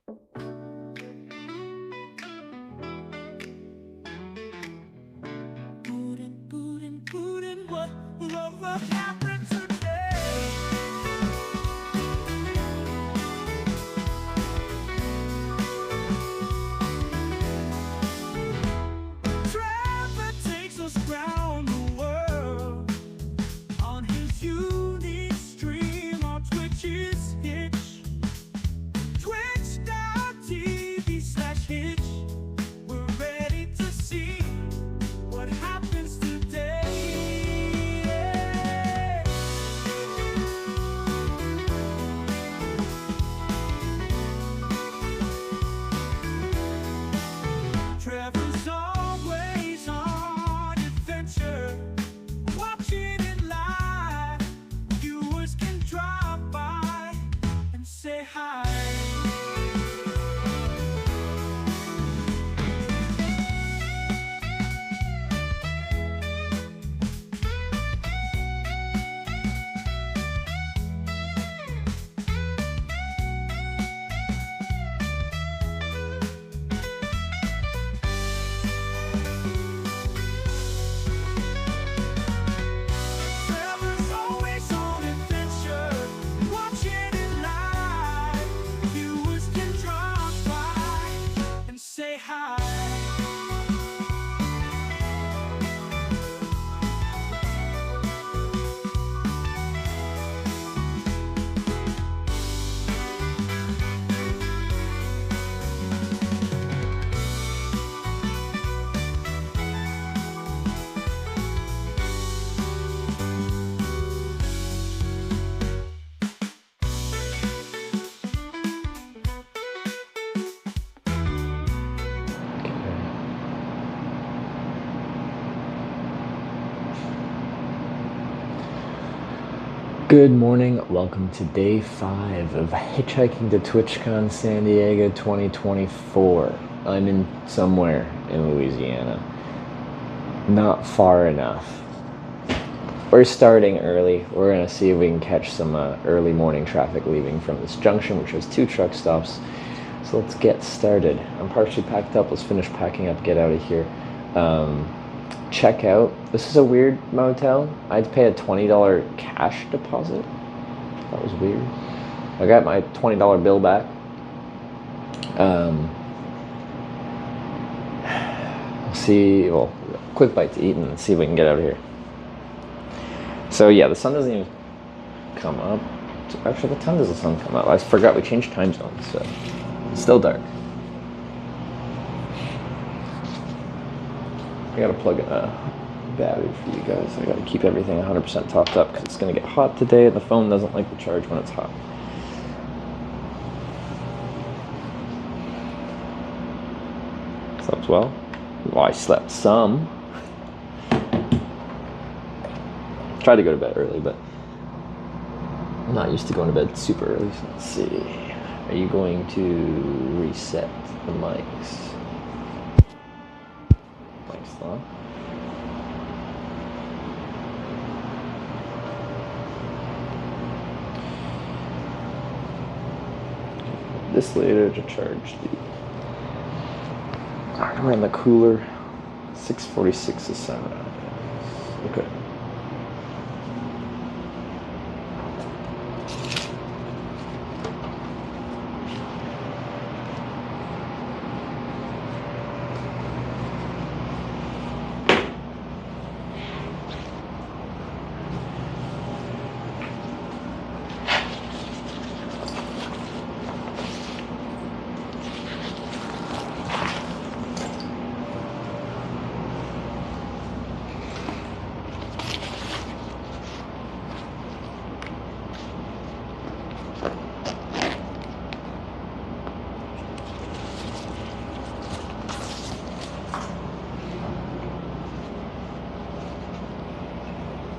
What will happen today? Trevor takes us round the world on his unique stream on Twitch's Hitch. Twitch.tv/Hitch. We're ready to see what happens today. Trevor's always on adventure, watching it live. Viewers can drop by and say hi. Trevor's always on adventure, watching it live. Viewers can drop by and say hi. Good morning, welcome to day 5 of Hitchhiking to TwitchCon San Diego 2024. I'm in somewhere in Louisiana. Not far enough. We're starting early. We're gonna see if we can catch some early morning traffic leaving from this junction, which has 2 truck stops. So let's get started. I'm partially packed up. Let's finish packing up, get out of here. Check out. This is a weird motel. I had to pay a $20 cash deposit. That was weird. I got my $20 bill back. See, well, quick bite to eat and see if we can get out of here. So yeah, the sun doesn't even come up. Actually, what time does the sun come up? I forgot we changed time zones, so it's still dark. I gotta plug in a battery for you guys. I gotta keep everything 100% topped up because it's gonna get hot today and the phone doesn't like to charge when it's hot. Slept well? Well, I slept some. Tried to go to bed early, but I'm not used to going to bed super early, so let's see. Are you going to reset the mics? This later to charge the. We're in the cooler. 646 is sunrise. Okay.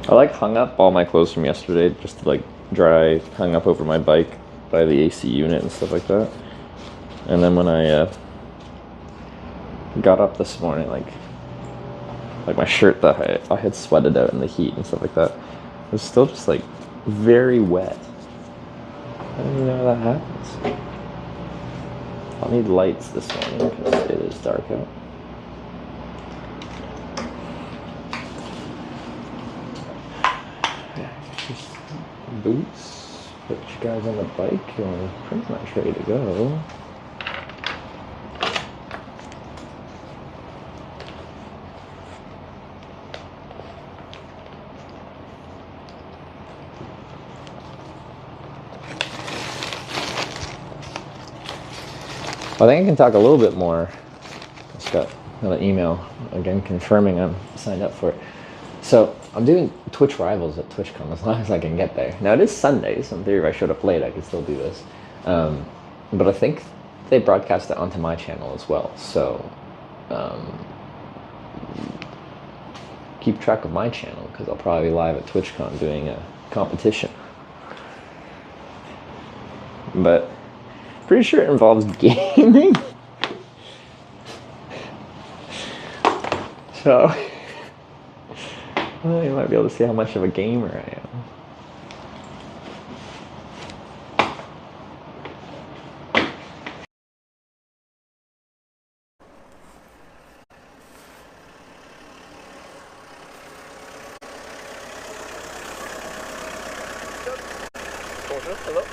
I hung up all my clothes from yesterday just to dry, hung up over my bike by the AC unit and stuff like that. And then when I got up this morning, like my shirt that I had sweated out in the heat and stuff like that, it was still just very wet. I don't even know how that happens. I'll need lights this morning because it is dark out. Boots, put you guys on the bike, and we're pretty much ready to go. I think I can talk a little bit more. I just got an email again confirming I'm signed up for it. So I'm doing Twitch Rivals at TwitchCon as long as I can get there. Now it is Sunday, so in theory if I showed up late I could still do this. But I think they broadcast it onto my channel as well. So keep track of my channel because I'll probably be live at TwitchCon doing a competition. But pretty sure it involves gaming. So, well, you might be able to see how much of a gamer I am. Bonjour, hello.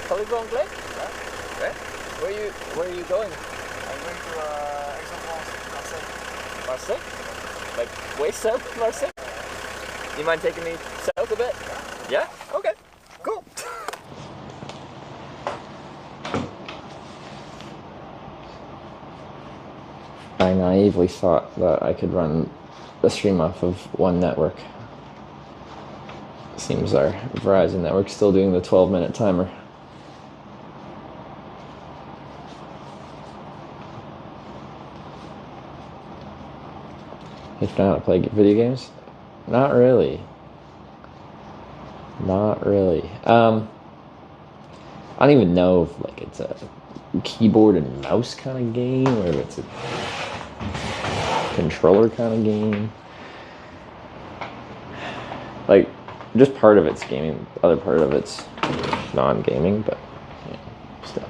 Parlez-vous anglais? Yeah. Where are you going? I'm going to Aix-en-Provence, Marseille. Marseille? Like way south of Marseille? You mind taking me south a bit? Yeah? Okay. Cool. I naively thought that I could run the stream off of one network. Seems our Verizon network's still doing the 12-minute timer. If you know how to play video games? Not really. Not really. I don't even know if like it's a keyboard and mouse kind of game or if it's a controller kind of game. Like, just part of it's gaming, the other part of it's non-gaming, but yeah, still.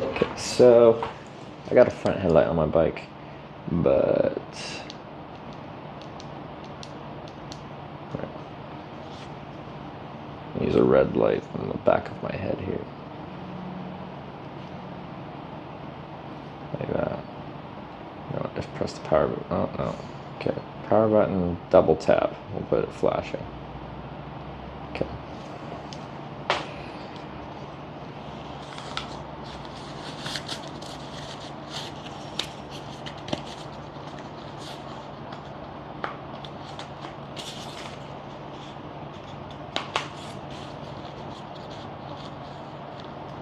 Okay, so I got a front headlight on my bike, but use a red light on the back of my head here. Like that. No, just press the power button. Oh, no. Okay. Power button, double tap. We'll put it flashing. Okay.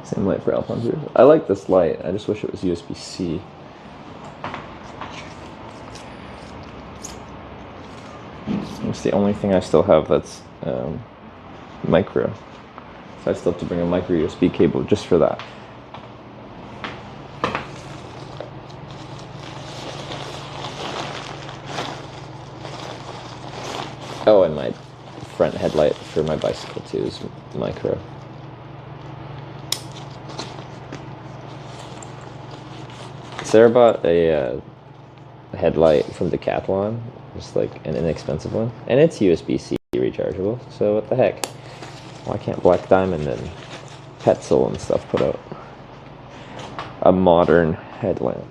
Same light for Alfonso. I like this light. I just wish it was USB-C. It's the only thing I still have that's micro. So I still have to bring a micro USB cable just for that. Oh, and my front headlight for my bicycle too is micro. Sarah bought a headlight from Decathlon, just like an inexpensive one, and it's USB-C rechargeable, so what the heck? Why can't Black Diamond and Petzl and stuff put out a modern headlamp?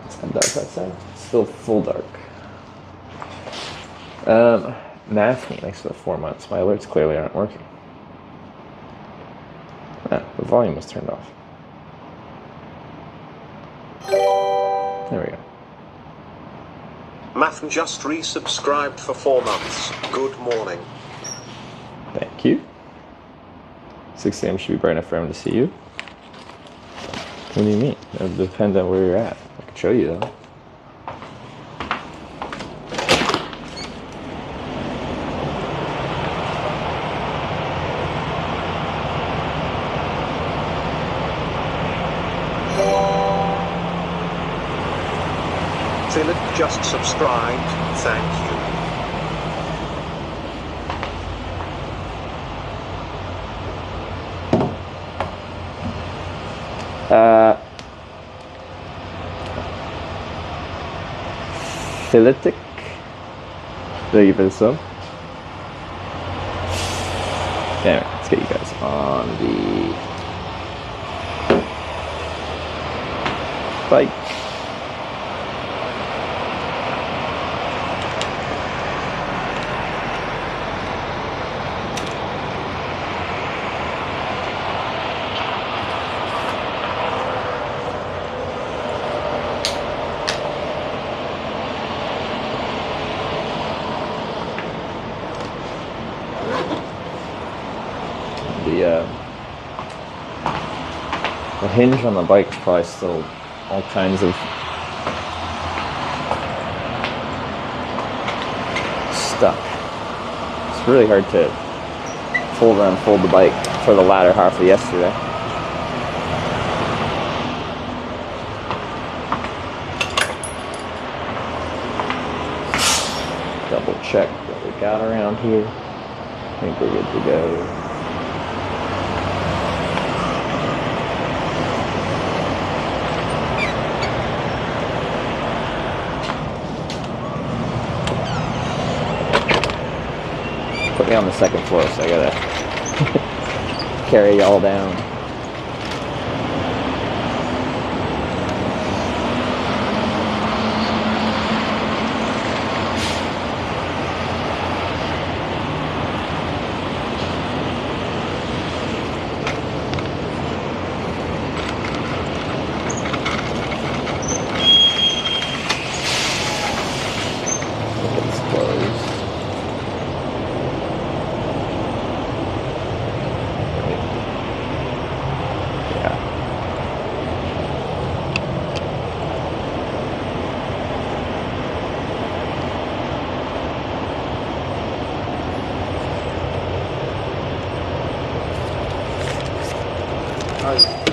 It's dark outside. It's still full dark. Math me next for 4 months. My alerts clearly aren't working. Ah, the volume was turned off. There we go. Math just resubscribed for 4 months. Good morning. Thank you. 6 a.m. should be bright enough for him to see you. What do you mean? It depends on where you're at. I can show you though. Philip just subscribed, thank you. Philetic. Thank you for the sub. Yeah, let's get you guys on the bike. The hinge on the bike is probably still all kinds of stuck. It's really hard to fold and unfold the bike for the latter half of yesterday. Double check what we got around here. I think we're good to go. Put me on the second floor, so I gotta carry y'all down. It's closed.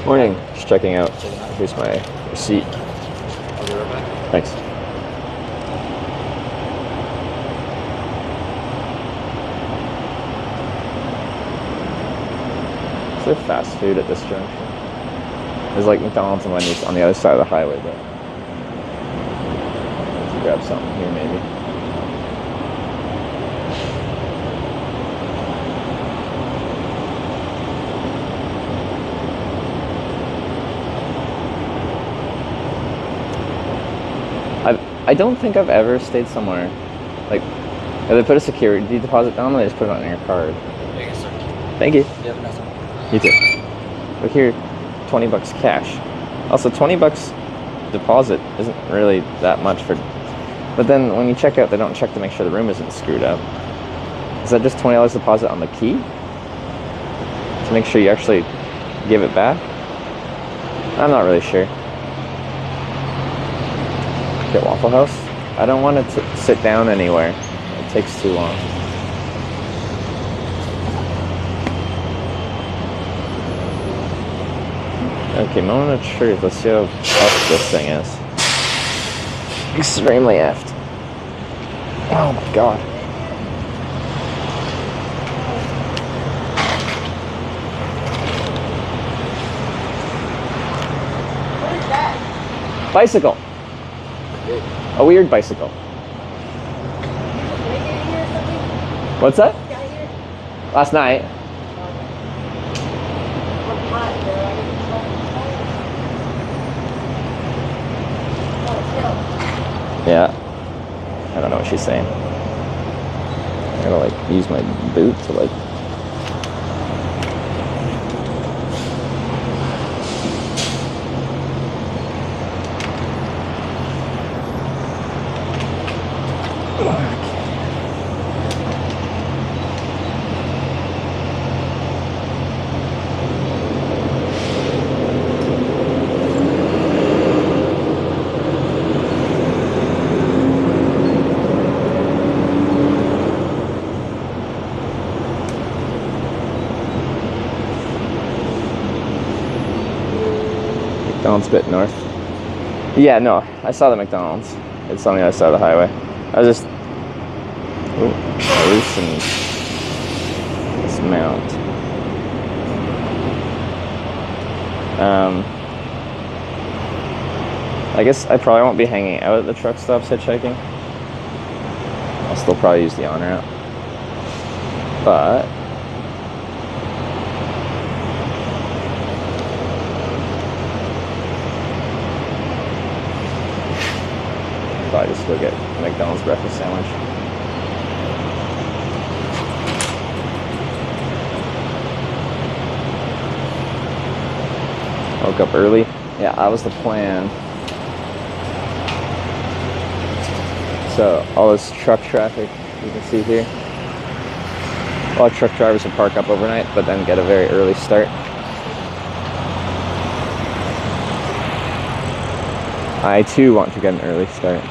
Morning. Just checking out. Here's my receipt. I'll be right back. Thanks. Is there fast food at this junction? There's like McDonald's and Wendy's on the other side of the highway, but let's grab something here maybe. I don't think I've ever stayed somewhere like if they put a security deposit down and they just put it on your card. Thank you, sir. Thank you. You have a nice one. You too. Look here, $20 cash. Also, $20 deposit isn't really that much for. But then when you check out, they don't check to make sure the room isn't screwed up. Is that just $20 deposit on the key to make sure you actually give it back? I'm not really sure. Get Waffle House. I don't want to sit down anywhere. It takes too long. Okay, moment of truth. Let's see how tough this thing is. Extremely effed. Oh my god. What is that? Bicycle. A weird bicycle. Can we get in here or something? What's that? Got here? Last night. What time, bro? I didn't know. Yeah. I don't know what she's saying. I gotta like use my boot to like. McDonald's a bit north. Yeah, no, I saw the McDonald's. It's on the other side of the highway. I was just loosening this mount. I guess I probably won't be hanging out at the truck stops hitchhiking. I'll still probably use the on-ramp. But probably just go get a McDonald's breakfast sandwich. Woke up early. Yeah, that was the plan. So all this truck traffic you can see here. A lot of truck drivers will park up overnight, but then get a very early start. I too want to get an early start.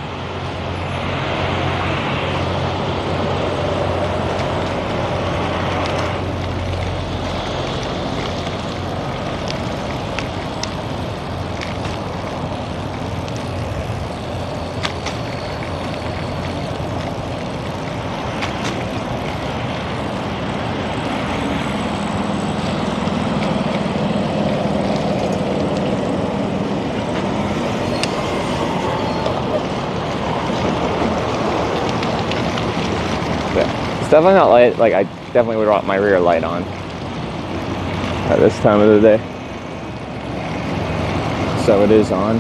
It's definitely not light. Like, I definitely would want my rear light on at this time of the day. So it is on.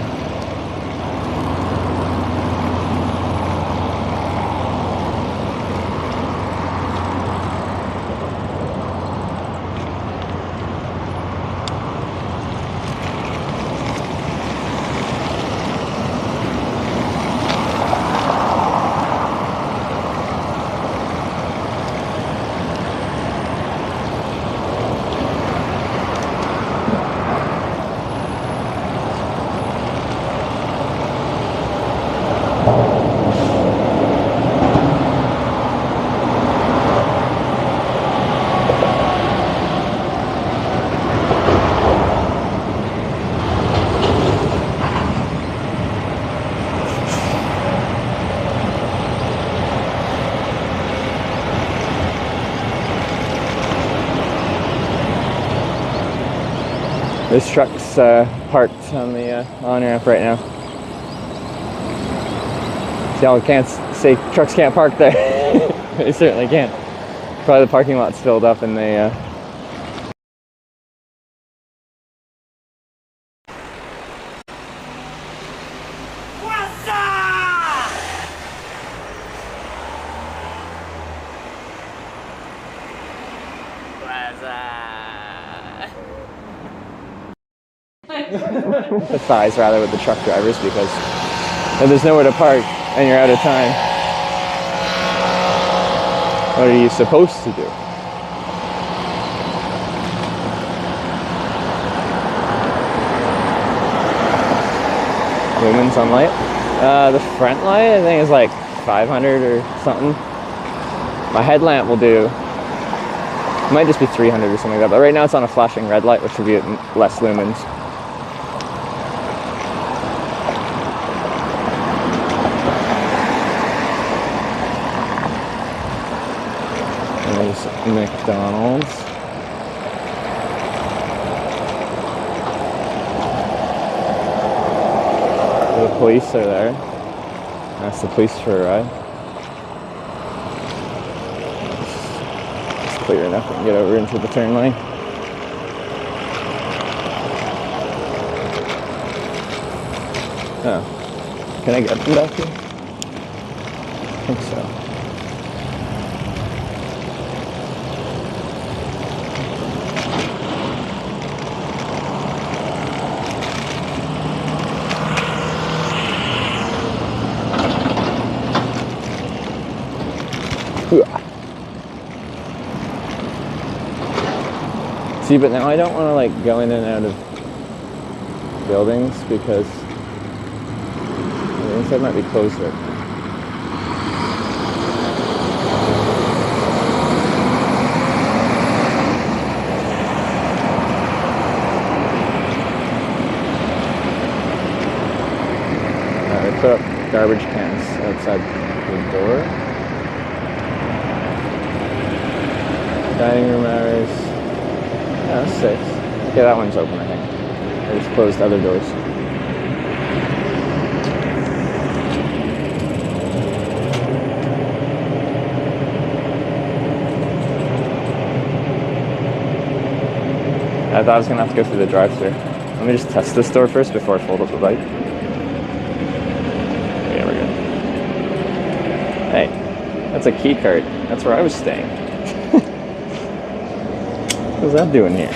This truck's parked on the on-ramp right now. See, y'all can't say trucks can't park there. They certainly can't. Probably the parking lot's filled up and they empathize rather with the truck drivers, because if there's nowhere to park and you're out of time, what are you supposed to do? Lumens on light. The front light I think is like 500 or something. My headlamp will do. It might just be 300 or something like that, but right now it's on a flashing red light, which would be at less lumens. There's McDonald's. The police are there. Ask the police for a ride. It's clear enough. We can get over into the turn lane. Oh. Can I get them back here? I think so. See, but now I don't want to like go in and out of buildings because the inside might be closed right now. put up garbage cans outside the door. Dining room hours. Yeah, that's 6. Okay, that one's open, I think. I just closed other doors. I thought I was gonna have to go through the drive-thru. Let me just test this door first before I fold up the bike. Yeah, we're good. Hey, that's a key card. That's where I was staying. What's that doing here?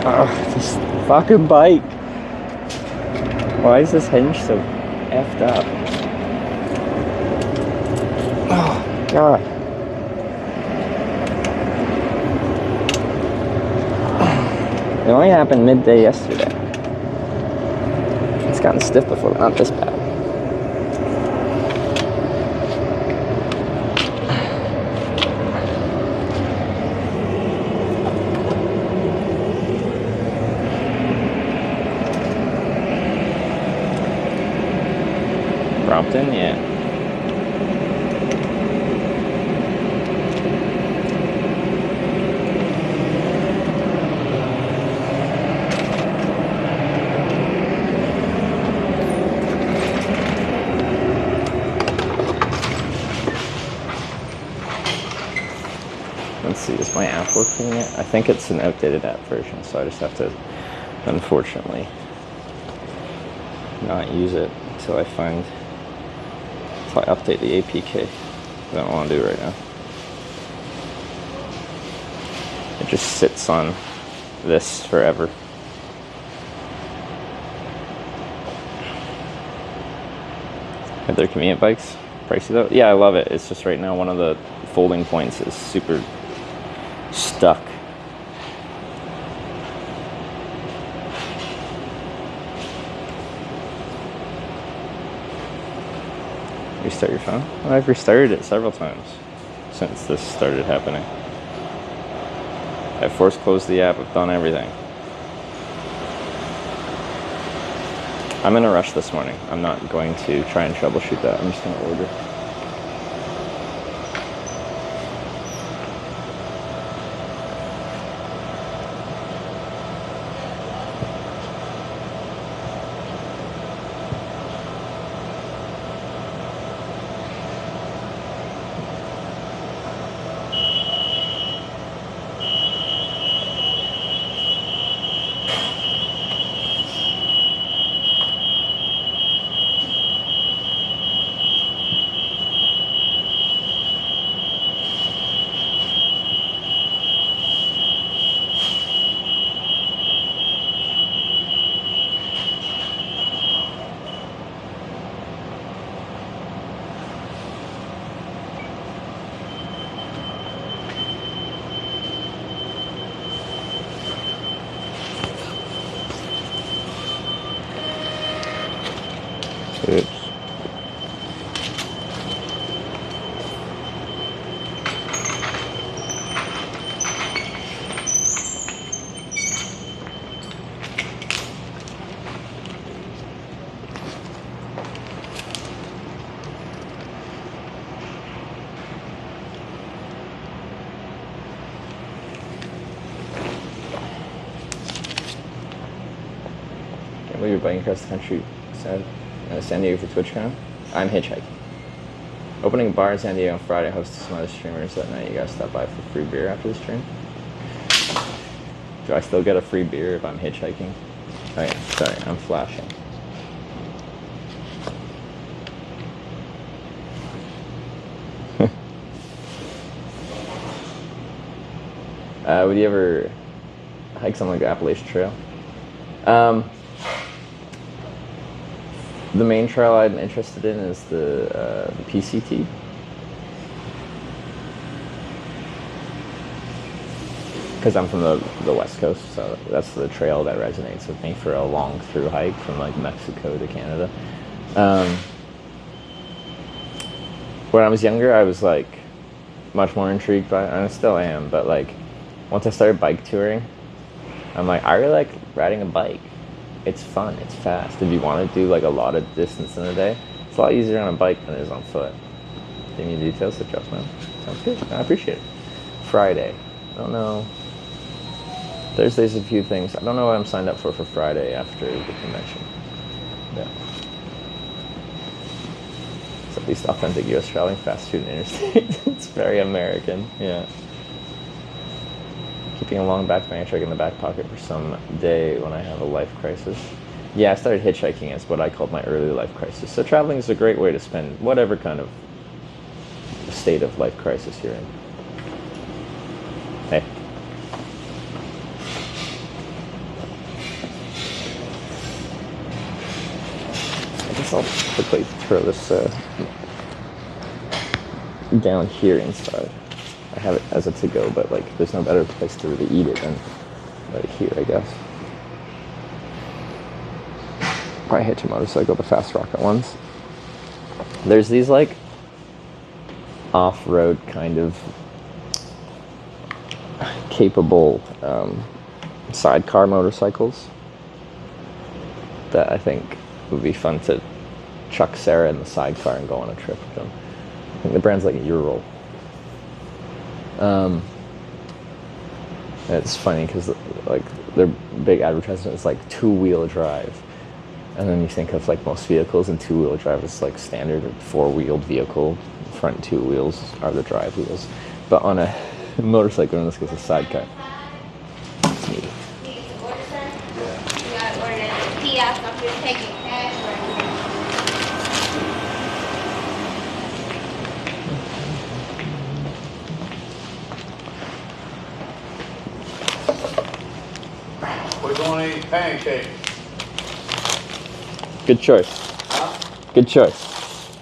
Oh, this fucking bike. Why is this hinge so effed up? Oh, God. It only happened midday yesterday. It's gotten stiff before, but not this bad. Brompton, yeah. Let's see, is my app working yet? I think it's an outdated app version, so I just have to, unfortunately, not use it until I update the APK. I don't want to do it right now. It just sits on this forever. Are there convenient bikes? Pricey though? Yeah, I love it. It's just right now one of the folding points is super stuck. Restart your phone? Well, I've restarted it several times since this started happening. I've force closed the app, I've done everything. I'm in a rush this morning. I'm not going to try and troubleshoot that. I'm just going to order. Oops. Can't believe you're biking across the country. San Diego for TwitchCon. I'm hitchhiking. Opening a bar in San Diego on Friday. Hosted some other streamers that night. You guys stop by for free beer after the stream. Do I still get a free beer if I'm hitchhiking? Oh yeah, sorry, I'm flashing. Would you ever hike something like the Appalachian Trail? The main trail I'm interested in is the PCT. Because I'm from the West Coast, so that's the trail that resonates with me for a long through hike from like Mexico to Canada. When I was younger, I was like much more intrigued by it, and I still am, but like once I started bike touring, I'm like, I really like riding a bike. It's fun, it's fast. If you want to do like a lot of distance in a day, it's a lot easier on a bike than it is on foot. Any details? Suggest, man. Sounds good. I appreciate it. Friday. I don't know. Thursday's a few things. I don't know what I'm signed up for Friday after the convention. Yeah. It's at least authentic U.S. traveling, fast food and interstate. It's very American. Yeah. Keeping a long backpack truck in the back pocket for some day when I have a life crisis. Yeah, I started hitchhiking as what I called my early life crisis. So traveling is a great way to spend whatever kind of state of life crisis you're in. Hey. I guess I'll quickly throw this down here inside. I have it as a to-go, but like there's no better place to really eat it than right here, I guess. Probably hitch a motorcycle to Fast Rocket ones. There's these like off-road kind of capable sidecar motorcycles that I think would be fun to chuck Sarah in the sidecar and go on a trip with them. I think the brand's like Ural. It's funny because like their big advertisement is like two-wheel drive, and then you think of like most vehicles, and two-wheel drive is like standard four-wheeled vehicle. Front two wheels are the drive wheels, but on a motorcycle, in this case, a sidecar. It's neat. You got ordered at the kiosk. I'm just taking cash right We're going to eat pancakes. Good choice. Huh? Good choice.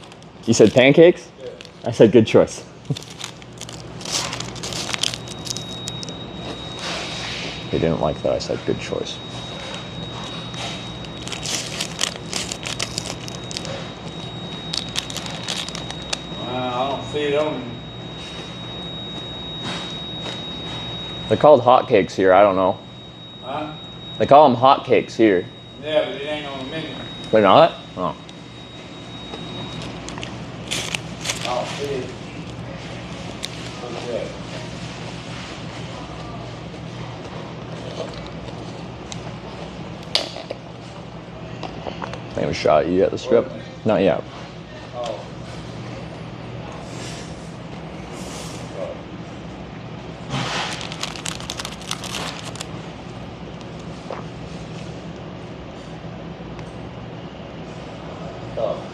You said pancakes? Yeah. I said good choice. They didn't like that I said good choice. I don't see it on. They're called hotcakes here. I don't know. Huh? They call them hotcakes here. Yeah, but it ain't on the menu. They're not? Oh. I don't see it. Look at that. I haven't shot you at the strip. Not yet. Oh.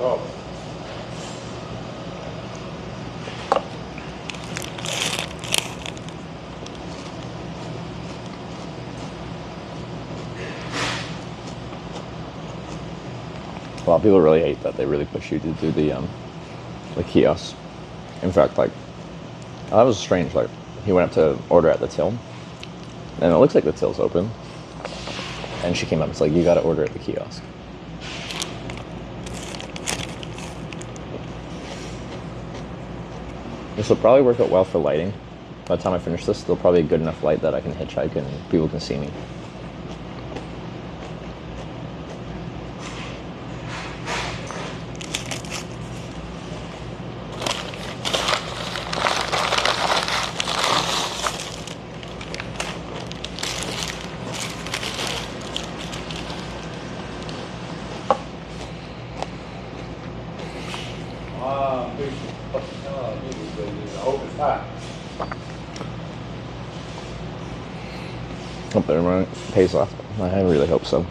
Oh. A lot of people really hate that. They really push you to do the kiosk. In fact, like, that was strange. Like, he went up to order at the till, and it looks like the till's open. And she came up, it's like, you gotta order at the kiosk. This will probably work out well for lighting. By the time I finish this, there'll probably be good enough light that I can hitchhike and people can see me. I hope it's hot. Hope that pays off. I really hope so.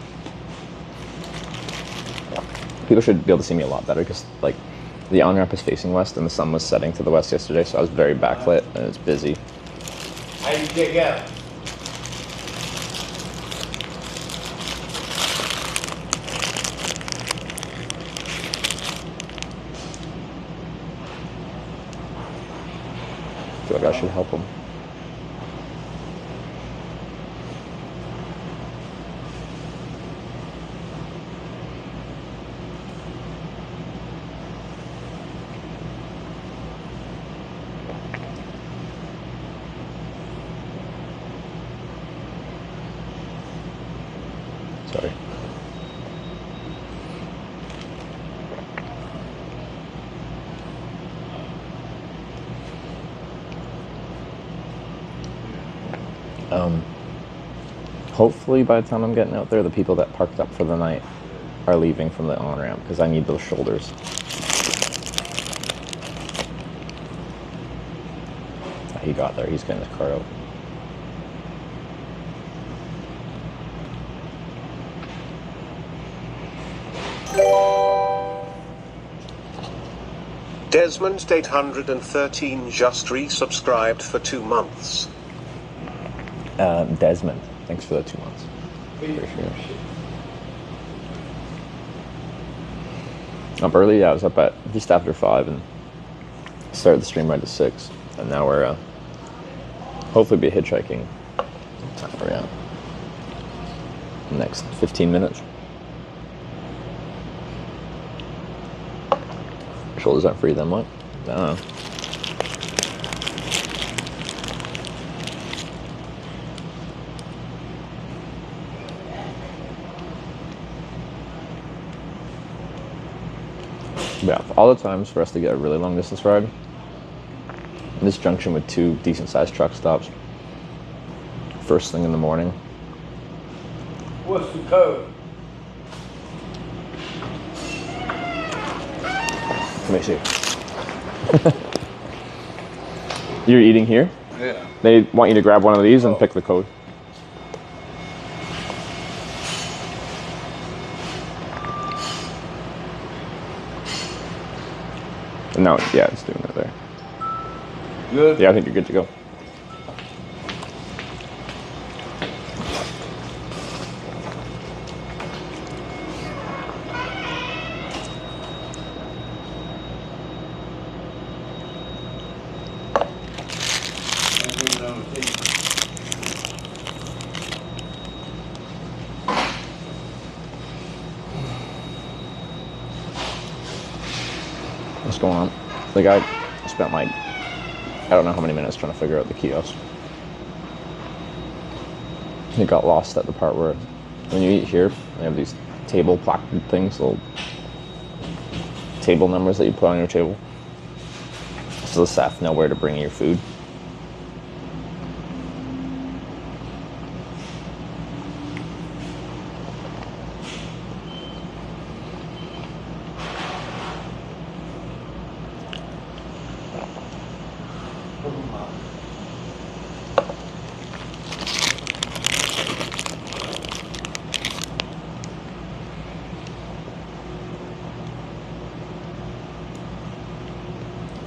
People should be able to see me a lot better because, like, the on-ramp is facing west and the sun was setting to the west yesterday, so I was very backlit and it's busy. How you get out? I feel like I should help him. Hopefully by the time I'm getting out there, the people that parked up for the night are leaving from the on-ramp, because I need those shoulders. He got there. He's getting his car out. Desmond 813 just resubscribed for 2 months. Desmond, thanks for the 2 months. Appreciate it. Up early, yeah, I was up at just after 5 and started the stream right at 6. And now we're hopefully be hitchhiking. What time are we at? Next 15 minutes. Shoulders aren't free then, what? I don't know. Yeah, all the times for us to get a really long distance ride, in this junction with 2 decent sized truck stops, first thing in the morning. What's the code? Let me see. You're eating here? Yeah. They want you to grab one of these and pick the code. No, yeah, it's doing it there. Good? Yeah, I think you're good to go. What's going on? The guy spent like, I don't know how many minutes trying to figure out the kiosk. He got lost at the part where when you eat here, they have these table placard things, little table numbers that you put on your table. So the staff know where to bring your food.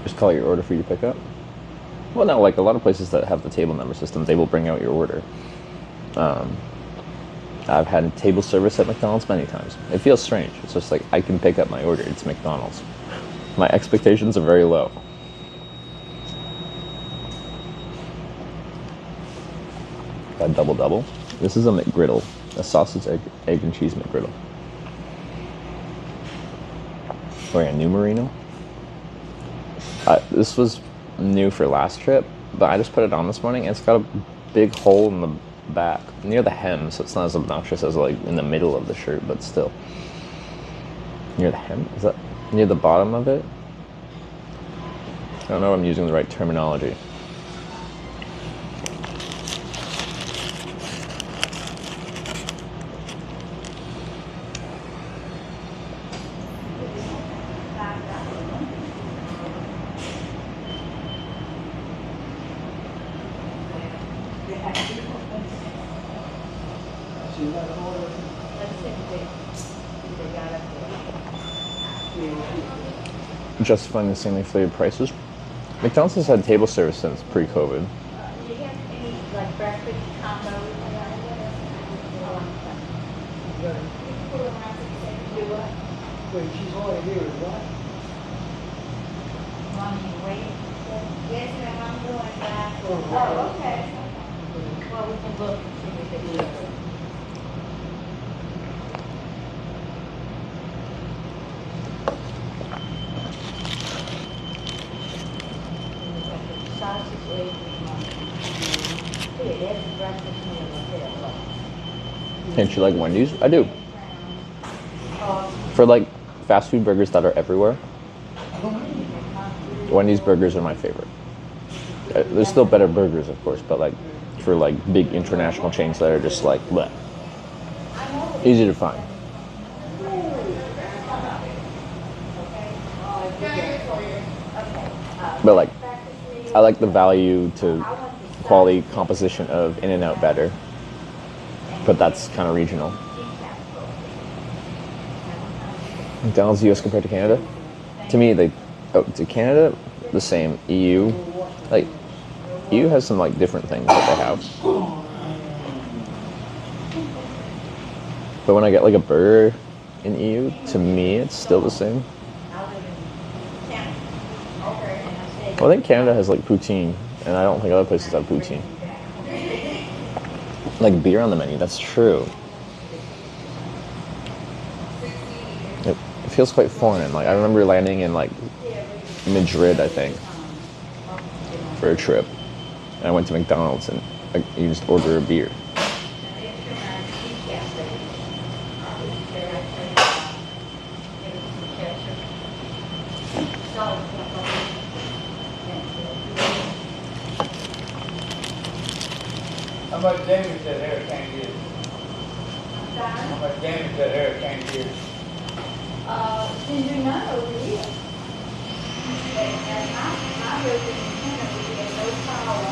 Just call your order for you to pick up. Well, no, like a lot of places that have the table number system, they will bring out your order. I've had table service at McDonald's many times. It feels strange. It's just like, I can pick up my order. It's McDonald's. My expectations are very low. Got double. This is a McGriddle, a sausage, egg and cheese McGriddle. Wearing a new merino. This was new for last trip, but I just put it on this morning, and it's got a big hole in the back near the hem, so it's not as obnoxious as like in the middle of the shirt, but still. Near the hem? Is that near the bottom of it? I don't know if I'm using the right terminology. Justifying the insanely inflated prices. McDonald's has had table service since pre-COVID. Do you have any, like, breakfast combos? Wait, she's already here, what? Yes, ma'am, I'm doing that. Oh, Okay. Well, we can look, see if it is. Sausage, egg, yeah, that's breakfast meal right there. Can't you like Wendy's? I do. For like fast food burgers that are everywhere, Wendy's burgers are my favorite. There's still better burgers, of course, but like for like big international chains that are just like bleh, easy to find. But like, I like the value to quality composition of In-N-Out better, but that's kind of regional. McDonald's US compared to Canada? To me, to Canada, the same. EU, like, EU has some like different things that they have. But when I get like a burger in EU, to me, it's still the same. Well, I think Canada has like poutine, and I don't think other places have poutine. Like beer on the menu, that's true. It feels quite foreign. Like I remember landing in like Madrid, I think, for a trip, and I went to McDonald's and you just order a beer. How much damage that hurricane did? How much damage that hurricane did? Did you know over here? And my building in Canada, we had no power.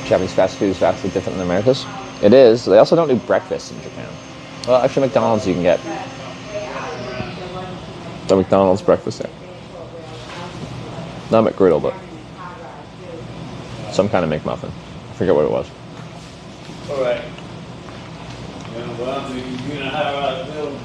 Japanese fast food is vastly different than America's. It is. They also don't do breakfast in Japan. Well, actually, McDonald's you can get the McDonald's breakfast there. Not McGriddle, but some kind of McMuffin. I forget what it was. All right. Well, you're in a high-rise building.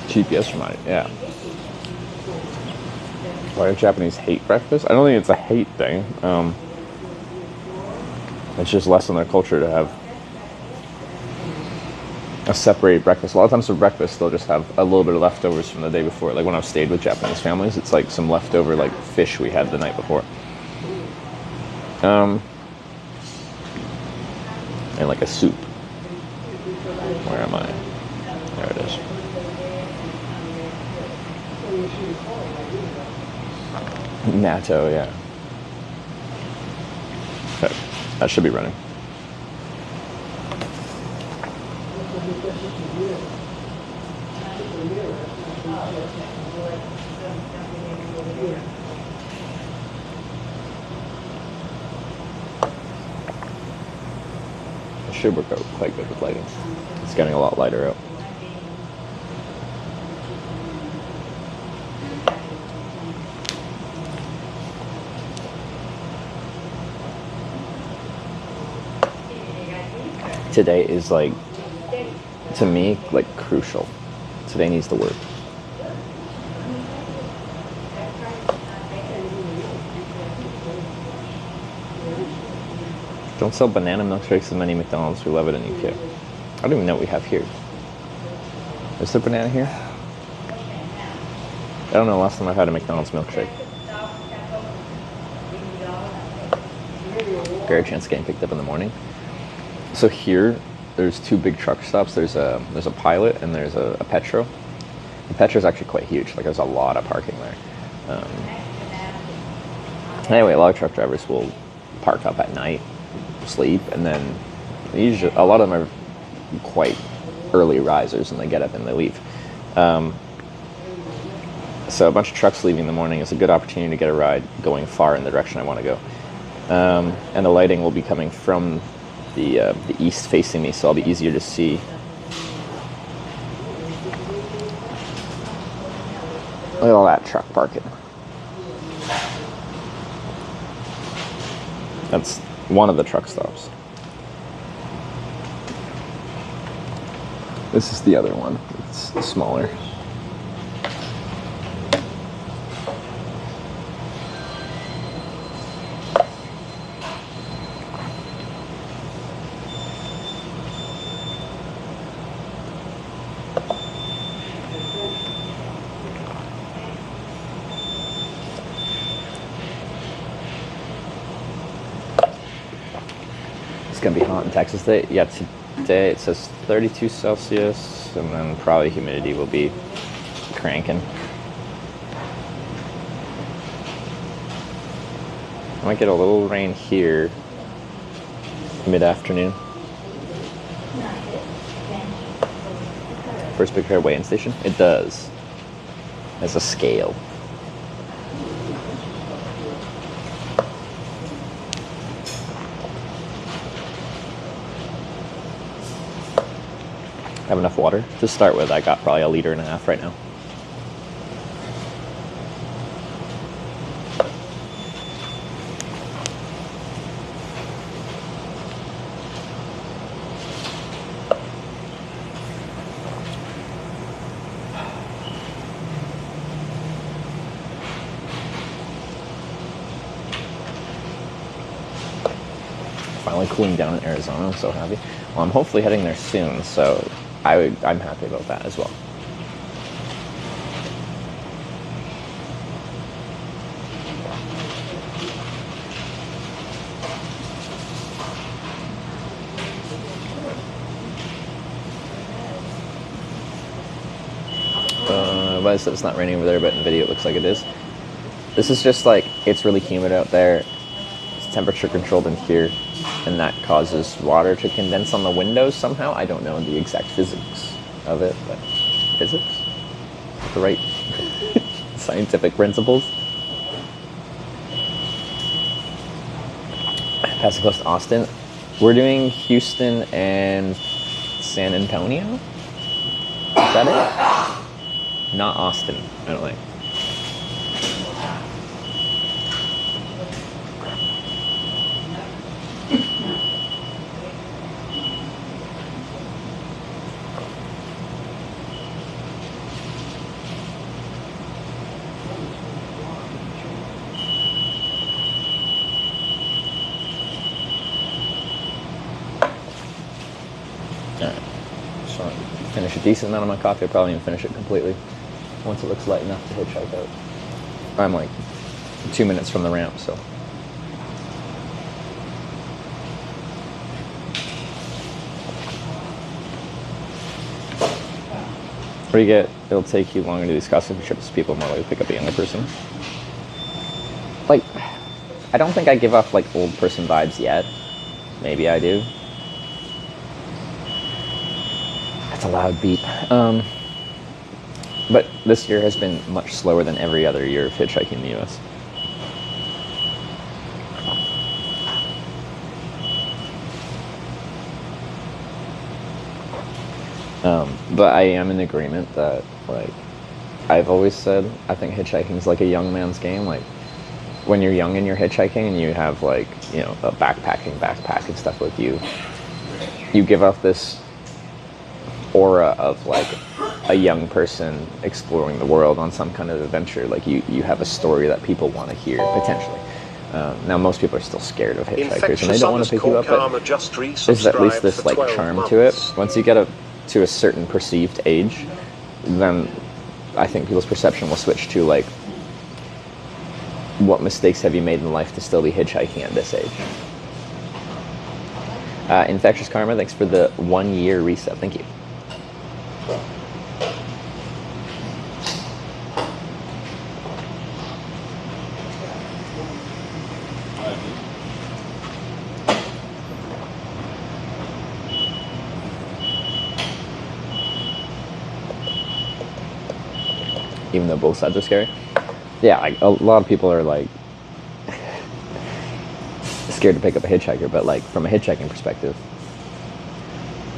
GPS reminded, yeah. Why do Japanese hate breakfast? I don't think it's a hate thing. It's just less in their culture to have a separated breakfast. A lot of times for breakfast, they'll just have a little bit of leftovers from the day before. Like when I've stayed with Japanese families, it's like some leftover like fish we had the night before. And like a soup. Where am I? There it is. Natto, yeah. Okay, that should be running. It should work out quite good with lighting. It's getting a lot lighter out. Today is like, to me, like crucial. Today needs to work. Don't sell banana milkshakes in many McDonald's. We love it in UK. I don't even know what we have here. Is there banana here? I don't know, last time I had a McDonald's milkshake. Great chance of getting picked up in the morning. So here, there's two big truck stops. There's a Pilot and there's a Petro. The Petro is actually quite huge. Like there's a lot of parking there. Anyway, a lot of truck drivers will park up at night, sleep, and then usually a lot of them are quite early risers and they get up and they leave. So a bunch of trucks leaving in the morning is a good opportunity to get a ride going far in the direction I want to go. And the lighting will be coming from the east facing me, so I'll be easier to see. Look at all that truck parking. That's one of the truck stops. This is the other one. It's smaller. gonna be hot in Texas today. Yeah, today it says 32 Celsius, and then probably humidity will be cranking. I might get a little rain here mid-afternoon. First Big Fair weigh-in station? It does. As a scale. I have enough water to start with. I got probably 1.5 liters right now. Finally cooling down in Arizona. I'm so happy. Well, I'm hopefully heading there soon, so I'm happy about that as well. But I said it's not raining over there, but in the video it looks like it is. This is just like, it's really humid out there. It's temperature controlled in here, and that causes water to condense on the windows somehow. I don't know the exact physics of it, but physics? The right scientific principles. Pacific Coast, Austin. We're doing Houston and San Antonio? Is that it? Not Austin, I don't think. Alright, just want to finish a decent amount of my coffee. I'll probably even finish it completely once it looks light enough to hitchhike out. I'm like 2 minutes from the ramp, so. What do you get? It'll take you longer to do these costume trips. People more likely to pick up a younger person. Like, I don't think I give off like old person vibes yet. Maybe I do. That's a loud beep. But this year has been much slower than every other year of hitchhiking in the U.S. But I am in agreement that, like, I've always said, I think hitchhiking is like a young man's game. Like, when you're young and you're hitchhiking and you have, like, you know, a backpack and stuff with you, you give off this aura of, like, a young person exploring the world on some kind of adventure. Like, you have a story that people want to hear, potentially. Now, most people are still scared of hitchhikers and they don't want to pick you up, but there's at least this, like, charm to it. Once you get to a certain perceived age, then I think people's perception will switch to, like, what mistakes have you made in life to still be hitchhiking at this age? Infectious Karma, thanks for the 1 year reset. Thank you. Even though both sides are scary. Yeah, like, a lot of people are, like, scared to pick up a hitchhiker, but, like, from a hitchhiking perspective,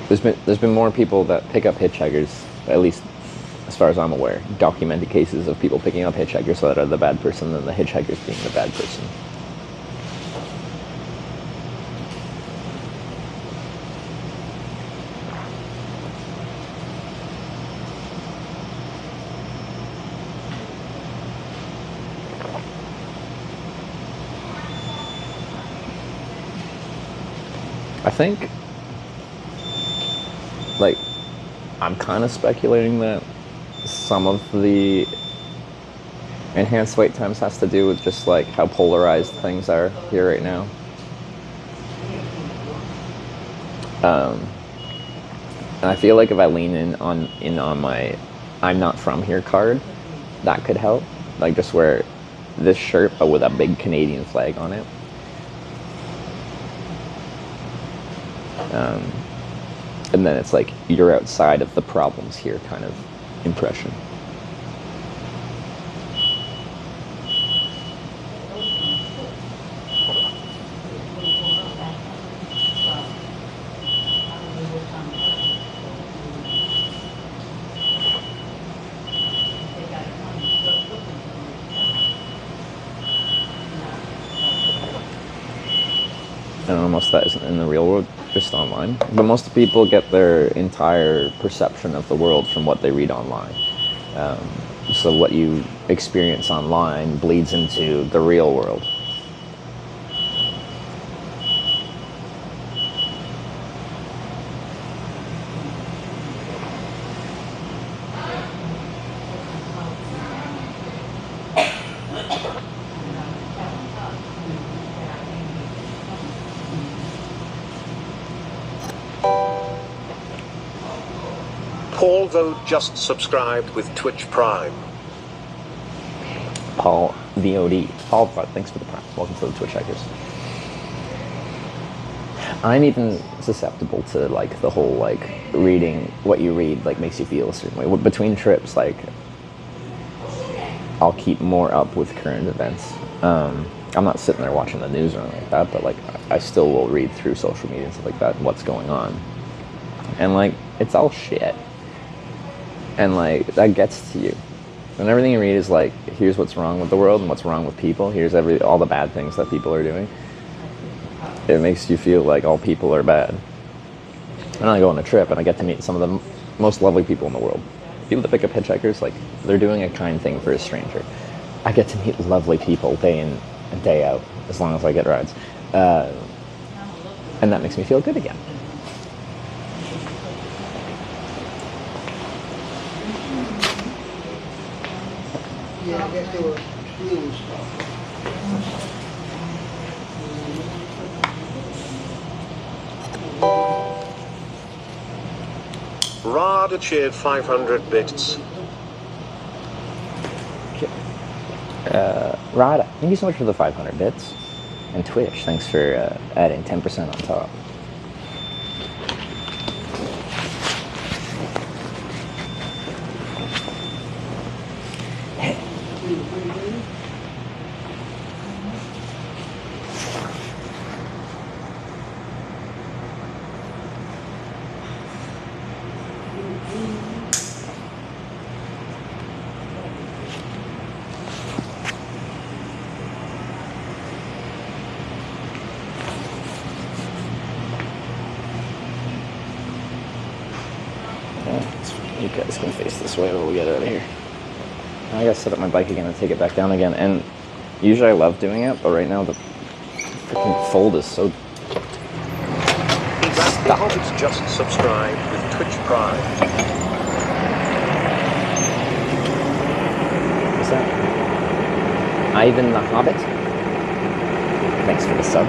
there's been more people that pick up hitchhikers, at least as far as I'm aware, documented cases of people picking up hitchhikers that are the bad person than the hitchhikers being the bad person. I think, like, I'm kind of speculating that some of the enhanced wait times has to do with just, like, how polarized things are here right now. And I feel like if I lean in on my I'm not from here card, that could help. Like just wear this shirt but with a big Canadian flag on it. And then it's like you're outside of the problems here kind of impression. I don't know, most of that isn't in the real world, just online. But most people get their entire perception of the world from what they read online. So what you experience online bleeds into the real world. Paul Vode just subscribed with Twitch Prime. Paul VOD. Paul, thanks for the prime. Welcome to the Twitch Hikers. I'm even susceptible to like the whole like reading what you read like makes you feel a certain way. Between trips, like I'll keep more up with current events. I'm not sitting there watching the news or anything like that, but like I still will read through social media and stuff like that and what's going on. And like it's all shit. And like that gets to you. And everything you read is like, here's what's wrong with the world and what's wrong with people. Here's all the bad things that people are doing. It makes you feel like all people are bad. And I go on a trip and I get to meet some of the most lovely people in the world. People that pick up hitchhikers, like they're doing a kind thing for a stranger. I get to meet lovely people day in and day out, as long as I get rides. And that makes me feel good again. Yeah, I guess they were stealing stuff. Rada cheered 500 bits. Rada, thank you so much for the 500 bits. And Twitch, thanks for adding 10% on top. You guys can face this way while we get out of here. I gotta set up my bike again and take it back down again. And usually I love doing it, but right now the freaking fold is so The Hobbits just subscribed with Twitch Prime. What's that? Ivan the Hobbit? Thanks for the sub.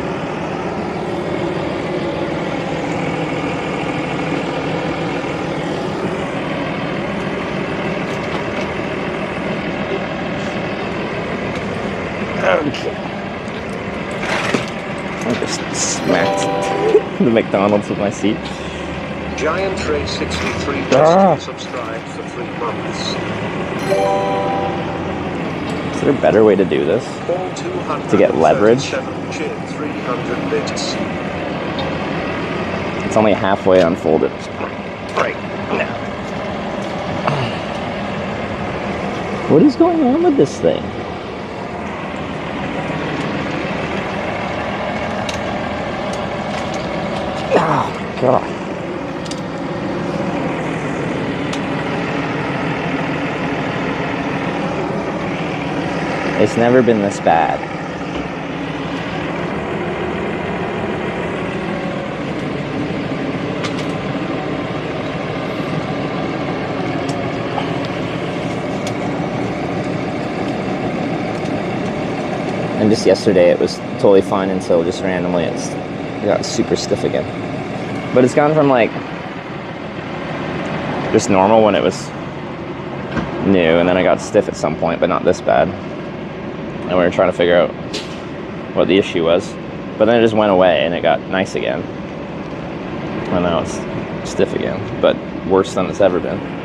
Okay. I just smacked the McDonald's with my seat. Giant Ray 63 just subscribed for 3 months. Is there a better way to do this? Paul 200 To get leverage? cheered 300 bits. It's only halfway unfolded. Right now. What is going on with this thing? Oh, God. It's never been this bad. And just yesterday it was totally fine until just randomly it got super stiff again. But it's gone from like just normal when it was new, and then it got stiff at some point, but not this bad. And we were trying to figure out what the issue was. But then it just went away and it got nice again. And now it's stiff again, but worse than it's ever been.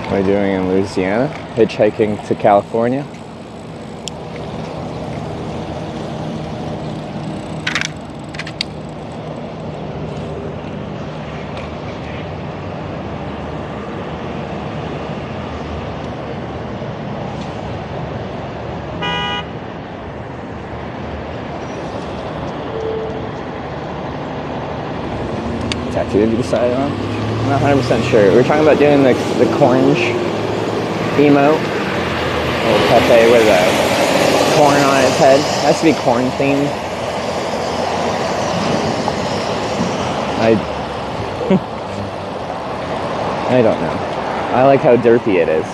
What are you doing in Louisiana? Hitchhiking to California? Tattoo have you decided on? I'm not 100% sure. We were talking about doing the orange emote. Little Pepe with a corn on its head. It has to be corn themed. I don't know. I like how derpy it is.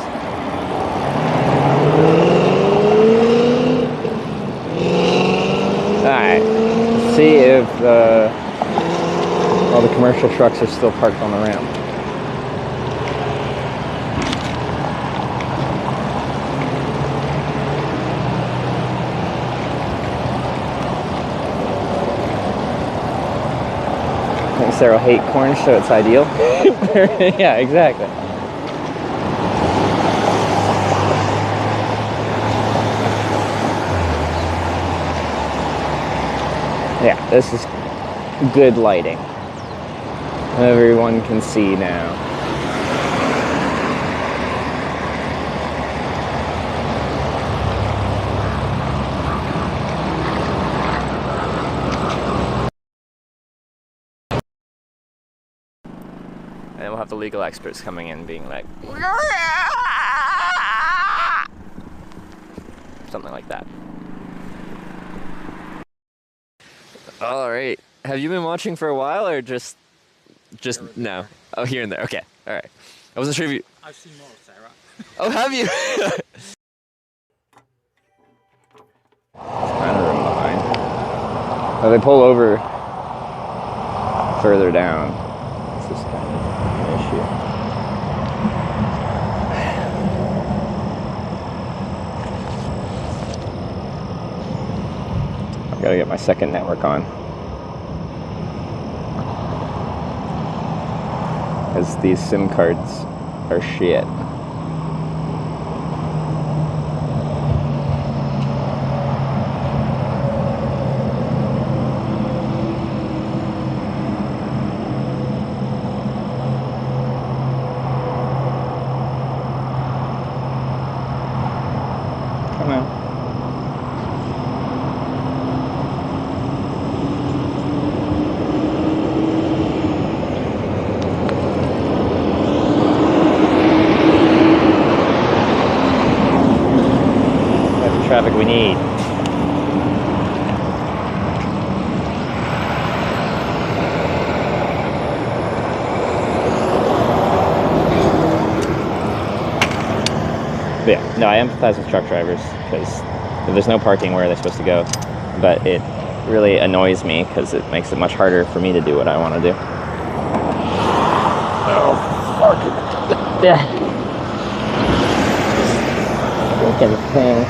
Alright. See if all the commercial trucks are still parked on the ramp. I think Sarah will hate corn, so it's ideal. Yeah, exactly. Yeah, this is good lighting. Everyone can see now. And then we'll have the legal experts coming in being like, something like that. All right. Have you been watching for a while or just no? Oh, here and there. Okay. All right. I wasn't sure if you... I've seen more of Sarah. Oh, have you? Kind of room behind. Oh, they pull over further down. This is kind of an issue. I've got to get my second network on. Because these SIM cards are shit. Come on. Traffic we need. But yeah, no, I empathize with truck drivers because there's no parking where they're supposed to go, but it really annoys me because it makes it much harder for me to do what I want to do. Oh, fuck. Yeah. Freaking thing.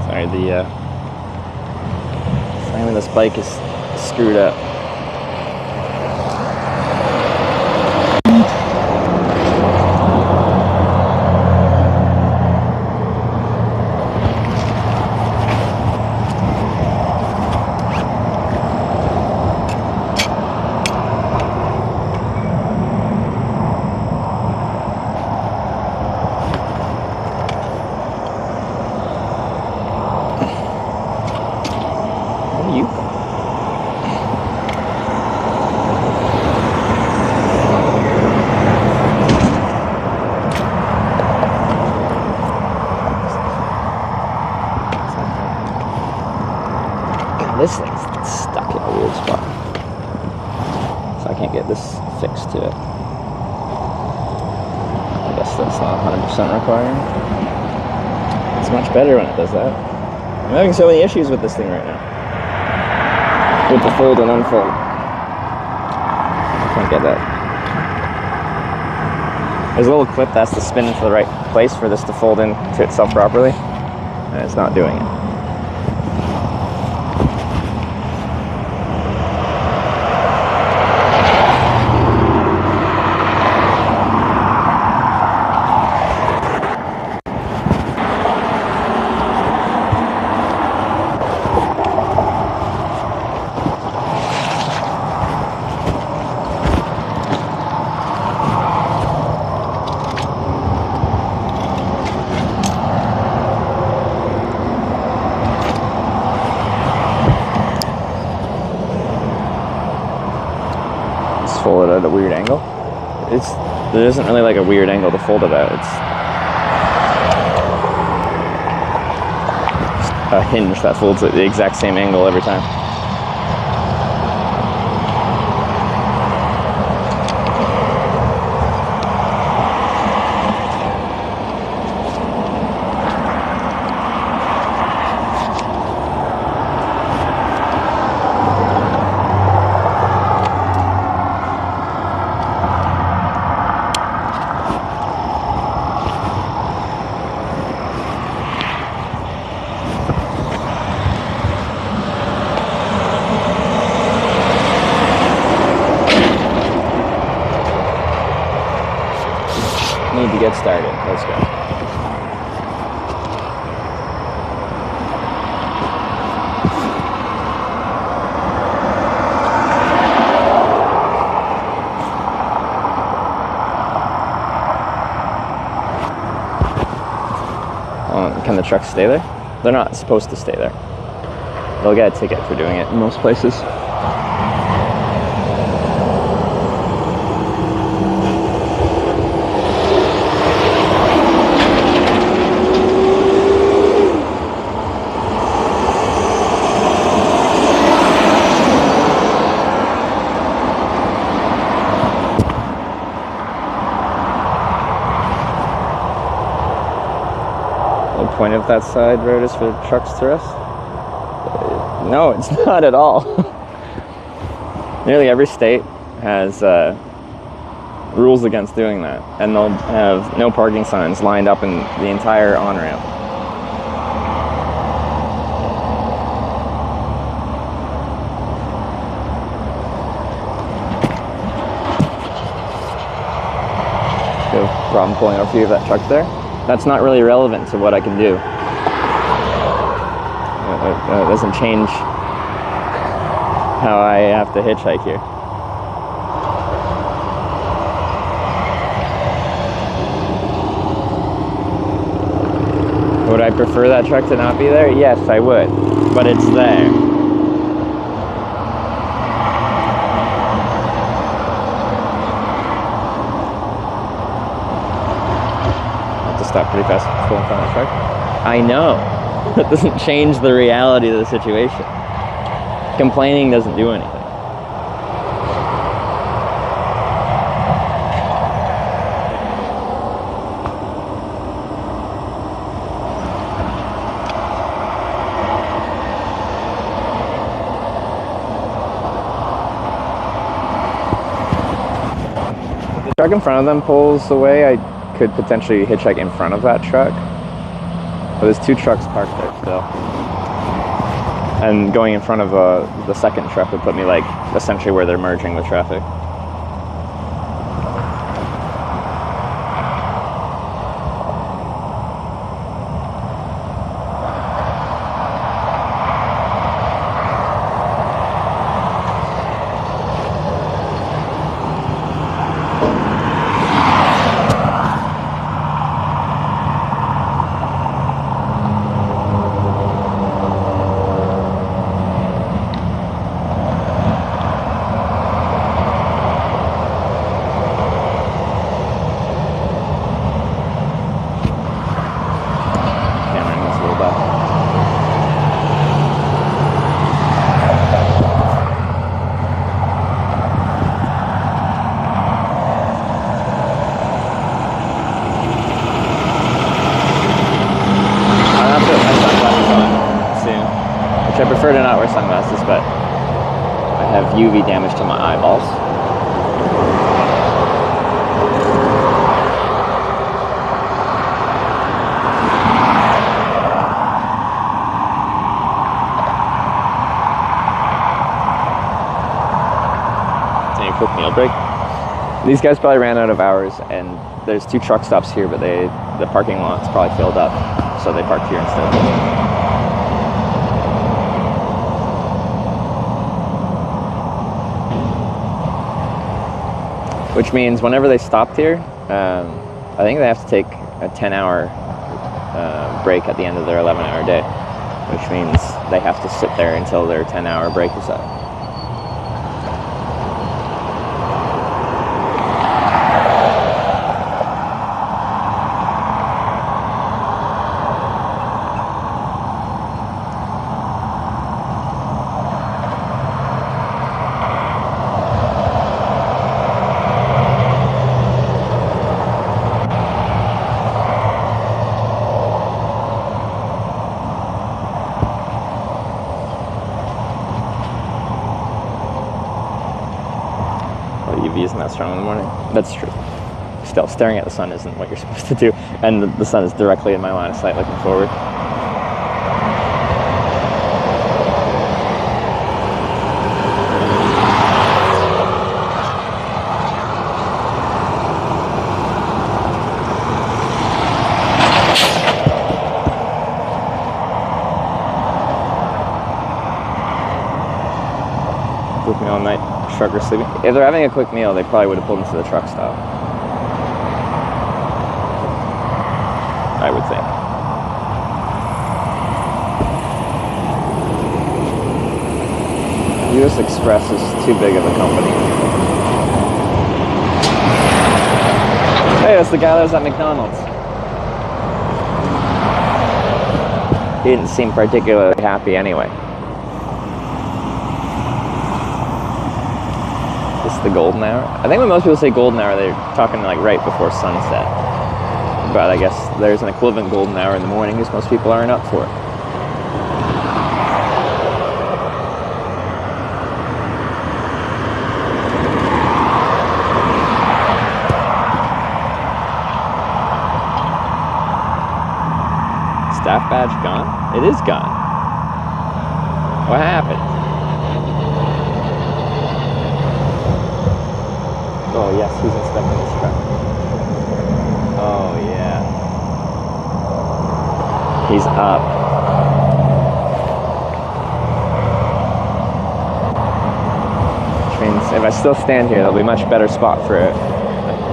Sorry, the frame of this bike is screwed up. What are you? This thing's stuck in a weird spot, so I can't get this fixed to it. I guess that's not 100% required. It's much better when it does that. I'm having so many issues with this thing right now. With the fold and unfold. I can't get that. There's a little clip that has to spin into the right place for this to fold into itself properly, and it's not doing it. Fold it at a weird angle. There isn't really like a weird angle to fold it at. It's a hinge that folds at the exact same angle every time. Need to get started. Let's go. Can the trucks stay there? They're not supposed to stay there. They'll get a ticket for doing it in most places. The point of that side road is for trucks to rest? No, it's not at all. Nearly every state has rules against doing that, and they'll have no parking signs lined up in the entire on-ramp. No problem pulling over for you if that truck's there. That's not really relevant to what I can do. It doesn't change how I have to hitchhike here. prefer that truck to not be there? Yes, I would, but it's there. I have to stop pretty fast to pull in front of the truck. I know. That doesn't change the reality of the situation. Complaining doesn't do anything. The truck in front of them pulls away, I could potentially hitchhike in front of that truck. But there's two trucks parked there still. And going in front of the second truck would put me like essentially where they're merging with traffic. I prefer to not wear sunglasses, but I have UV damage to my eyeballs. Any quick meal break? These guys probably ran out of hours, and there's 2 truck stops here, but the parking lot's probably filled up, so they parked here instead. Which means whenever they stopped here, I think they have to take a 10-hour break at the end of their 11-hour day, which means they have to sit there until their 10-hour break is up. UV isn't that strong in the morning. That's true. Still, staring at the sun isn't what you're supposed to do, and the sun is directly in my line of sight looking forward. With me all night. Trucker sleeping. If they're having a quick meal, they probably would have pulled into the truck stop. I would think. US Express is too big of a company. Hey, that's the guy that was at McDonald's. He didn't seem particularly happy anyway. The golden hour. I think when most people say golden hour, they're talking like right before sunset. But I guess there's an equivalent golden hour in the morning because most people aren't up for it. Staff badge gone? It is gone. What happened? Oh yes, who's inspecting this truck? Oh yeah. He's up. Which means if I still stand here, there'll be a much better spot for a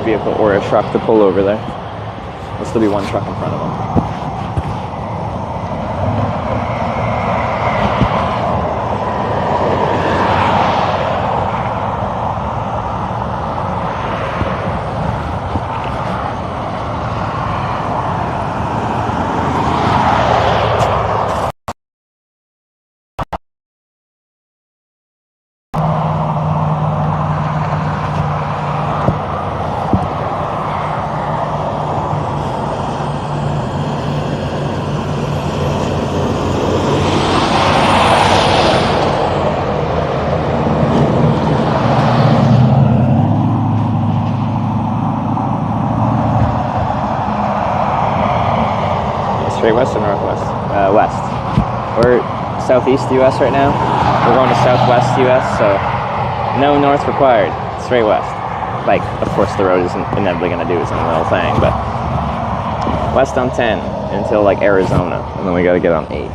vehicle or a truck to pull over there. There'll still be one truck in front of them. southeast US right now. We're going to southwest US, so no north required, straight west. Like, of course the road isn't inevitably going to do its own little thing, but west on 10 until like Arizona, and then we got to get on 8.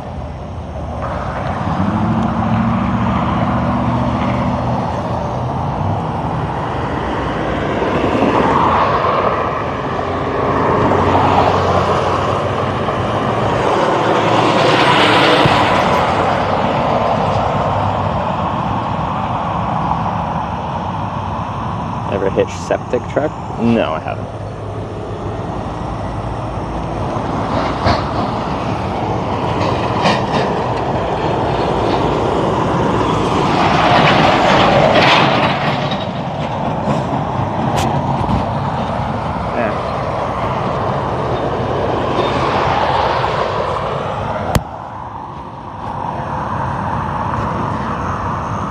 Ever hitch septic truck? No, I haven't.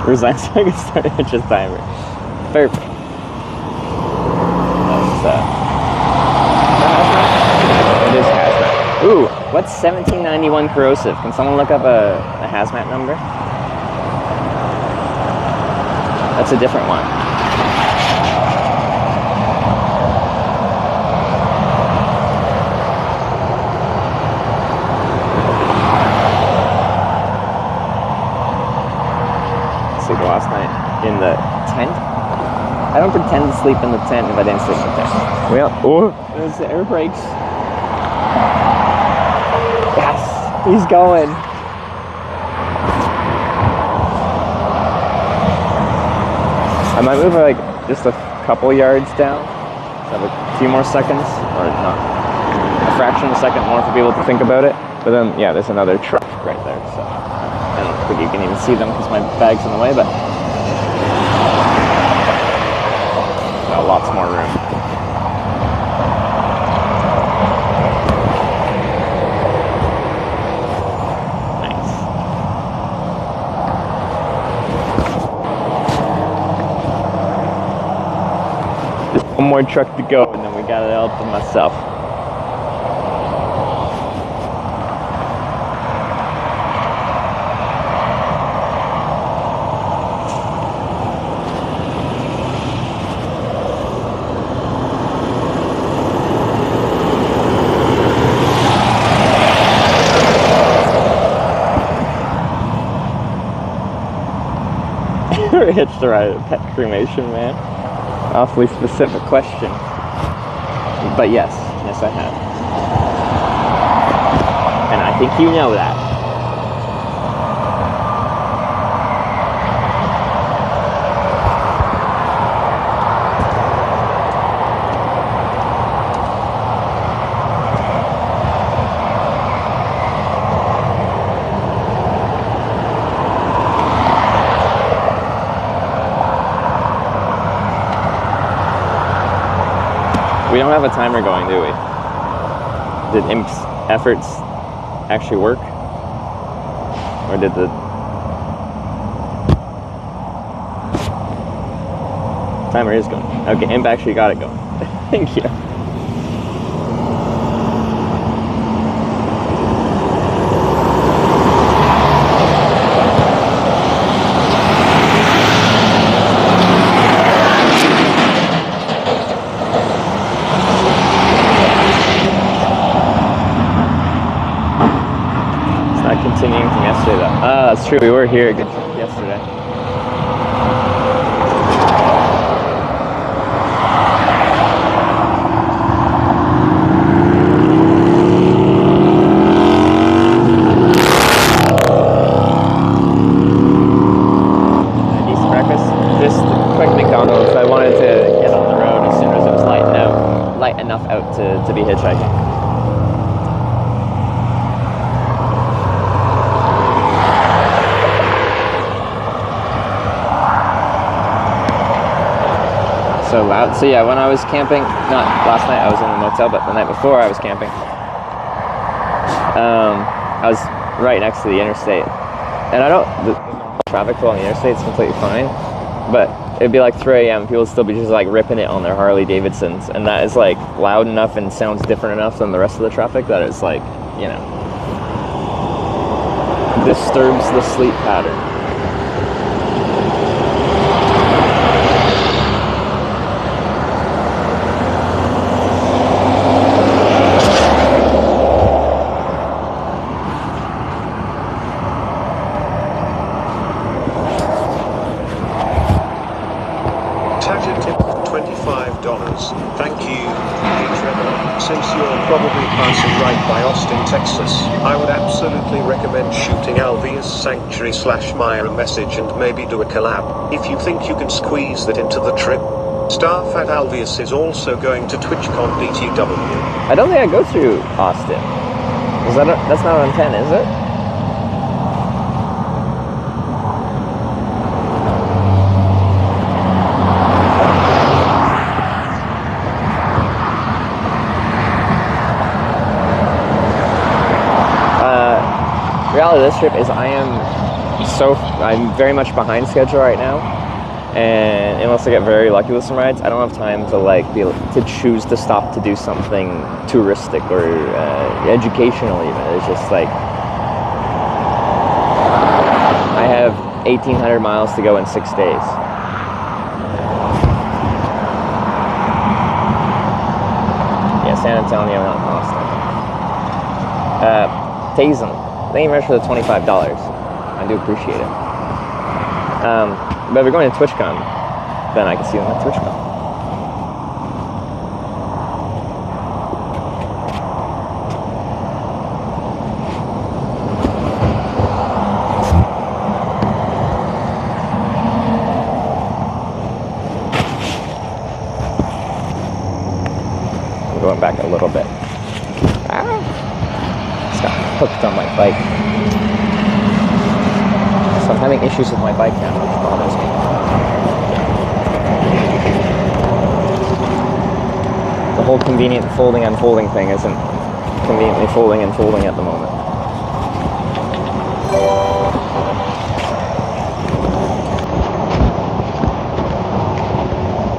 Resign so I can start hitches timer. Perfect. It is hazmat. Ooh, what's 1791 corrosive? Can someone look up a hazmat number? That's a different one. Sleep last night in the tent. I don't pretend to sleep in the tent if I didn't sleep in the tent. Well, oh, there's the air brakes. Yes, he's going. I might move like just a couple yards down. So I have a few more seconds, or not, a fraction of a second more for people to think about it. But then, yeah, there's another truck right there. So I don't think you can even see them because my bag's in the way, but got lots more room. Nice. Just one more truck to go, and then we got it all to myself. Hitched a ride at Pet Cremation, man. Awfully specific question. But yes, I have. And I think you know that. We don't have a timer going, do we? Did Imp's efforts actually work? Or did the timer is going? Okay, Imp actually got it going. Thank you. Continuing from yesterday though. That's true, we were here a good chunk yesterday. East breakfast, just a quick McDonald's. I wanted to get on the road as soon as it was light enough out to be hitchhiking. So loud. So yeah, when I was camping, not last night I was in the motel, but the night before I was camping, I was right next to the interstate. And the traffic flow on the interstate is completely fine, but it'd be like 3 a.m. People would still be just like ripping it on their Harley Davidsons, and that is like loud enough and sounds different enough than the rest of the traffic that it's like, you know, disturbs the sleep pattern. Tagger tip $25. Thank you. Hey Trevor, since you're probably passing right by Austin, Texas, I would absolutely recommend shooting Alvia's Sanctuary / Maya a message and maybe do a collab, if you think you can squeeze that into the trip. Staff at Alvius is also going to TwitchCon DTW. I don't think I go through Austin. That's not on 10, is it? Reality of this trip is I'm very much behind schedule right now, and unless I get very lucky with some rides, I don't have time to be able to choose to stop to do something touristic or educational even. It's just like I have 1,800 miles to go in 6 days. Yeah, San Antonio, not Austin. Tazen. Thank you very much for the $25. I do appreciate it. But if we're going to TwitchCon, then I can see them at TwitchCon. I'm going back a little bit. Hooked on my bike. So I'm having issues with my bike now, which bothers me. The whole convenient folding unfolding thing isn't conveniently folding and folding at the moment.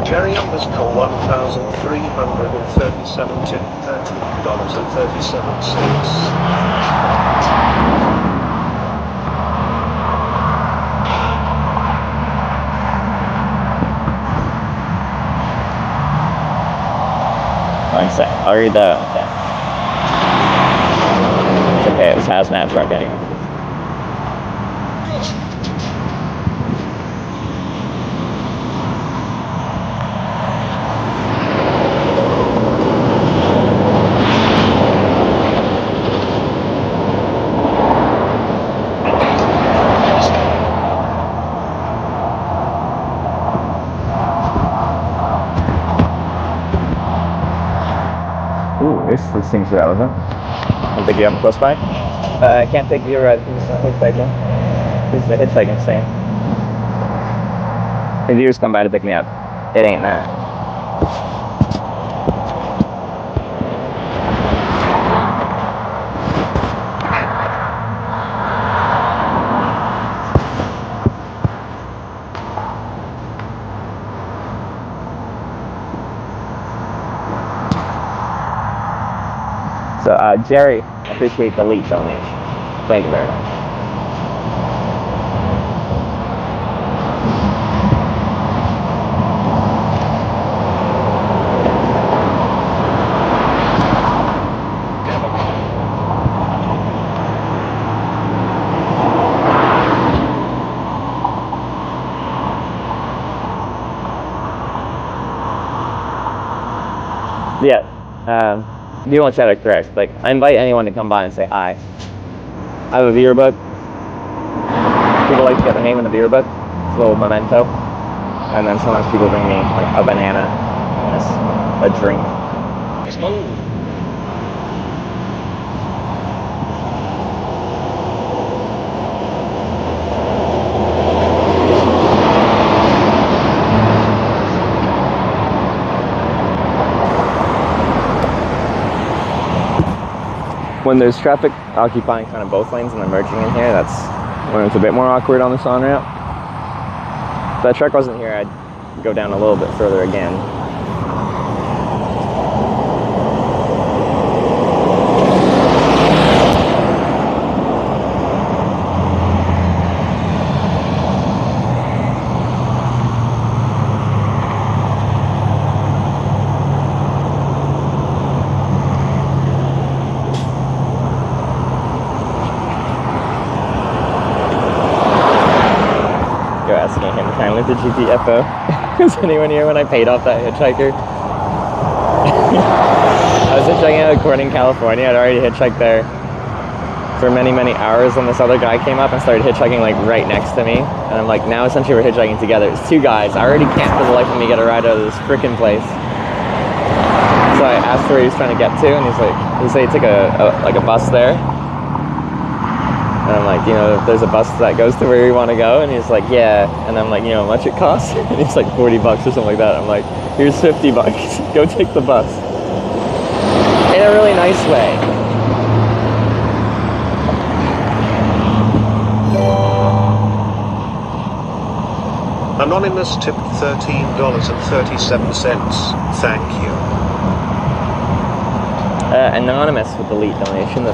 Jerry underscore 1,337 to $30.37. One sec. I'll read that. Okay, it was hazmat truck anyway. This seems relevant. I'll pick you up close by. I can't take you right. This is hitchhiking. This is the hitchhiking thing. The deers come by to pick me up. It ain't that. So, Jerry, I appreciate the lead donation. Thank you very much. Yeah. You won't chat it correct. Like, I invite anyone to come by and say hi. I have a beer book. People like to get their name in the beer book. It's a little memento. And then sometimes people bring me like a banana and a drink. When there's traffic occupying kind of both lanes and they're merging in here, that's when it's a bit more awkward on this on-ramp. If that truck wasn't here, I'd go down a little bit further again. asking him kindly to GTFO. Was anyone here when I paid off that hitchhiker? I was hitchhiking out of Corning, California. I'd already hitchhiked there for many, many hours, and this other guy came up and started hitchhiking like right next to me. And I'm like, now essentially we're hitchhiking together. It's two guys. I already can't for the life of me get a ride out of this freaking place. So I asked where he was trying to get to, and he said he took a bus there. And I'm like, you know, if there's a bus that goes to where you want to go, and he's like, yeah. And I'm like, you know how much it costs? And he's like, $40 or something like that. I'm like, here's $50. Go take the bus. In a really nice way. Anonymous tipped $13.37. Thank you. Anonymous with the lead donation.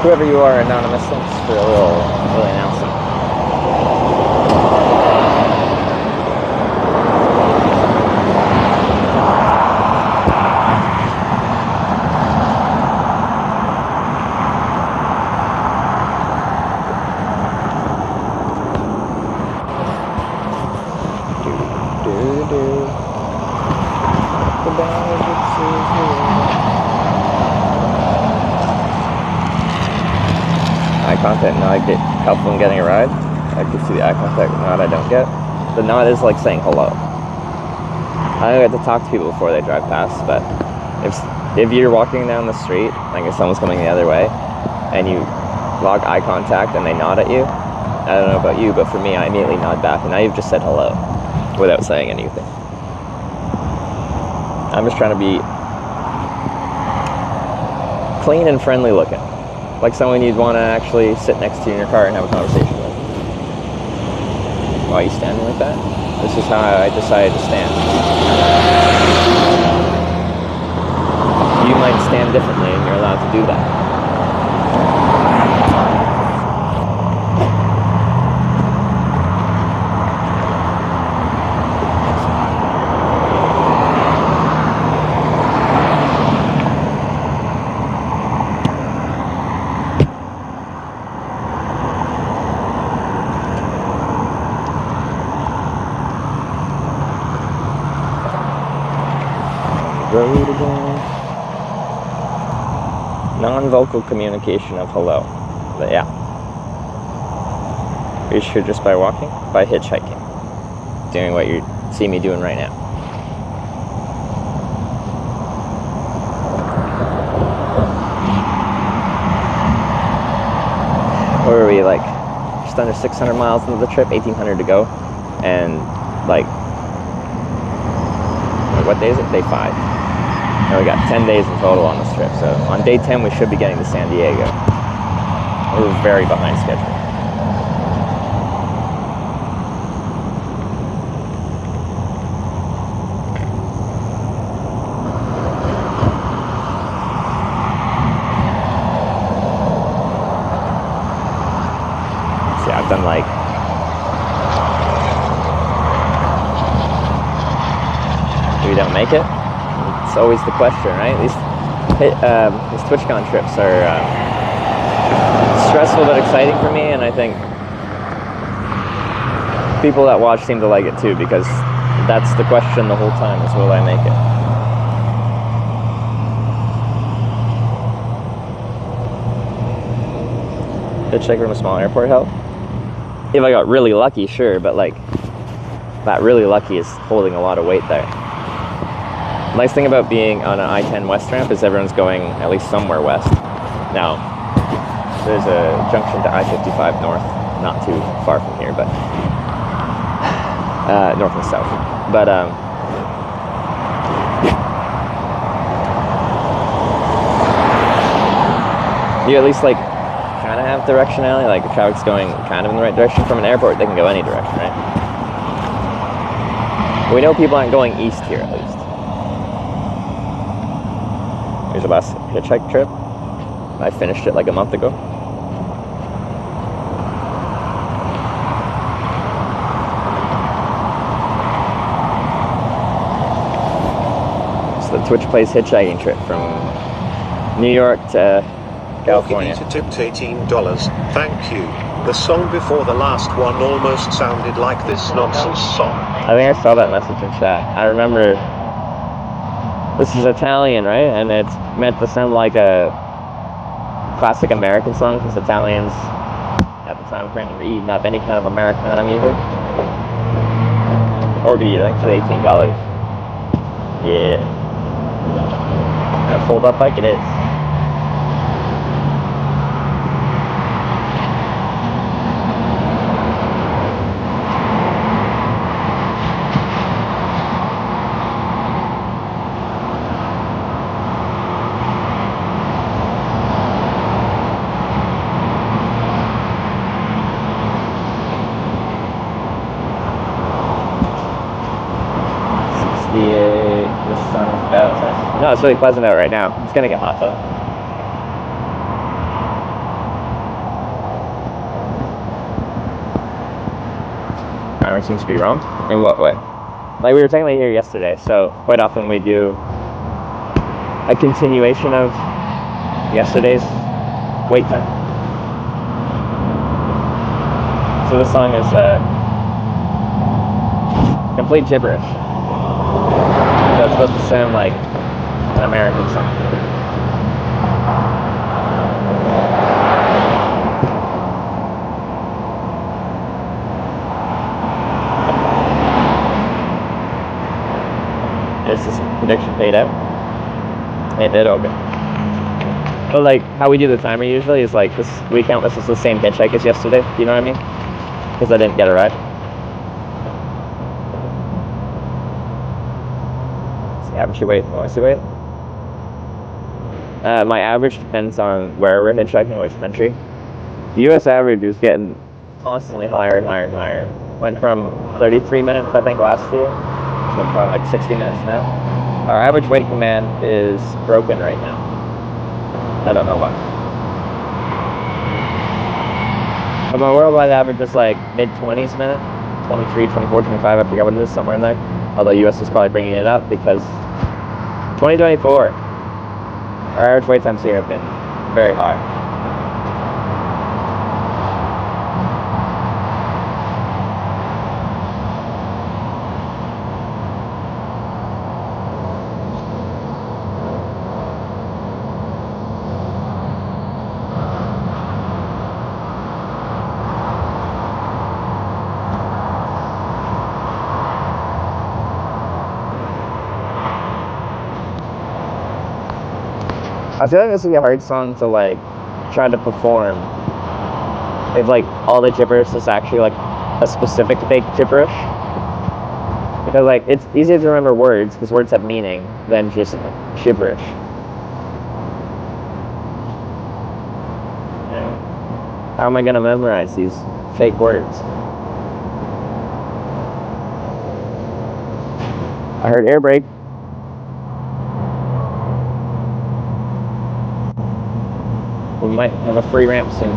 Whoever you are, Anonymous, thanks for a little announcement. Eye contact nod get helpful in getting a ride. I can see the eye contact nod I don't get. The nod is like saying hello. I don't get to talk to people before they drive past, but if you're walking down the street, like if someone's coming the other way, and you log eye contact and they nod at you, I don't know about you, but for me, I immediately nod back, and now you've just said hello without saying anything. I'm just trying to be clean and friendly looking. Like someone you'd want to actually sit next to you in your car and have a conversation with. Why are you standing like that? This is how I decided to stand. You might stand differently and you're allowed to do that. road again. Non-vocal communication of hello. But yeah. Reach here just by walking, by hitchhiking. Doing what you see me doing right now. Where were we, like, just under 600 miles into the trip, 1,800 to go, and, like, what day is it? Day 5. And we got 10 days in total on this trip, so on day 10 we should be getting to San Diego. We're very behind schedule. I've done like we don't make it. It's always the question, right? These TwitchCon trips are stressful but exciting for me, and I think people that watch seem to like it too, because that's the question the whole time: is will I make it? Hitchhiker from a small airport help? If I got really lucky, sure, but like that really lucky is holding a lot of weight there. Nice thing about being on an I-10 west ramp is everyone's going at least somewhere west. Now, there's a junction to I-55 north, not too far from here, but north and south. But you at least like kind of have directionality, like the traffic's going kind of in the right direction. From an airport, they can go any direction, right? We know people aren't going east here, at least. Here's the last hitchhike trip. I finished it like a month ago. It's the Twitch Plays hitchhiking trip from New York to California. Walking tipped $18. Thank you. The song before the last one almost sounded like this nonsense song. I think I saw that message in chat. I remember this is Italian, right? And it's meant to sound like a classic American song, because Italians at the time apparently were eating up any kind of Americana music. Or be like for $18. Yeah. Gonna fold up like it is. The sun is about. No, it's really pleasant out right now. It's gonna get hot though. Grammar seems to be wrong. In what way? Like we were technically here yesterday, so quite often we do a continuation of yesterday's wait time. So this song is complete gibberish. So it's supposed to sound like an American song. Is this prediction paid out? It did, okay. But like how we do the timer usually is like this, we count this as the same hitchhike as yesterday. Do you know what I mean? Because I didn't get it right. Average weight, mostly weight. My average depends on where we're hitchhiking, which country. The U.S. average is getting constantly higher and higher and higher. Went from 33 minutes, I think, last year, to probably like 60 minutes now. Our average weight command is broken right now. I don't know why. But my worldwide average is like mid-20s minute, 23, 24, 25, I forget what it is, somewhere in there. Although U.S. is probably bringing it up because 2024, our average wait times here have been very high. I feel like this would be a hard song to like try to perform if like all the gibberish is actually like a specific fake gibberish. Because like it's easier to remember words because words have meaning than just gibberish. How am I gonna memorize these fake words? I heard air brake. We might have a free ramp soon.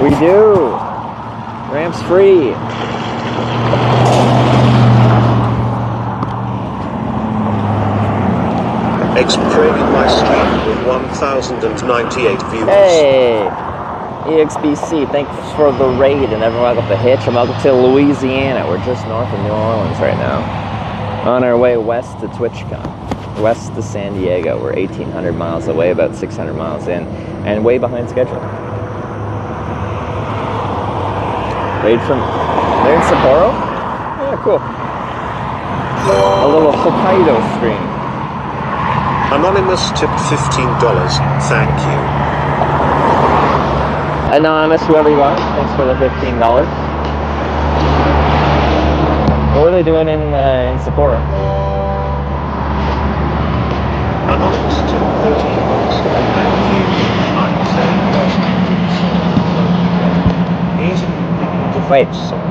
We do! Ramp's free! Expraining my stream with 1,098 views. Hey! EXBC, thanks for the raid and everyone welcome to Hitch. I'm welcome to Louisiana. We're just north of New Orleans right now. On our way west to TwitchCon. West to San Diego. We're 1,800 miles away, about 600 miles in, and way behind schedule. Raid from... They're in Sapporo? Yeah, cool. A little Hokkaido stream. Anonymous tip $15. Thank you. Anonymous, whoever you are, thanks for the $15. What were they doing in Sapporo? Anonymous tip $13. Thank you. I'm saying here's the Wait. song.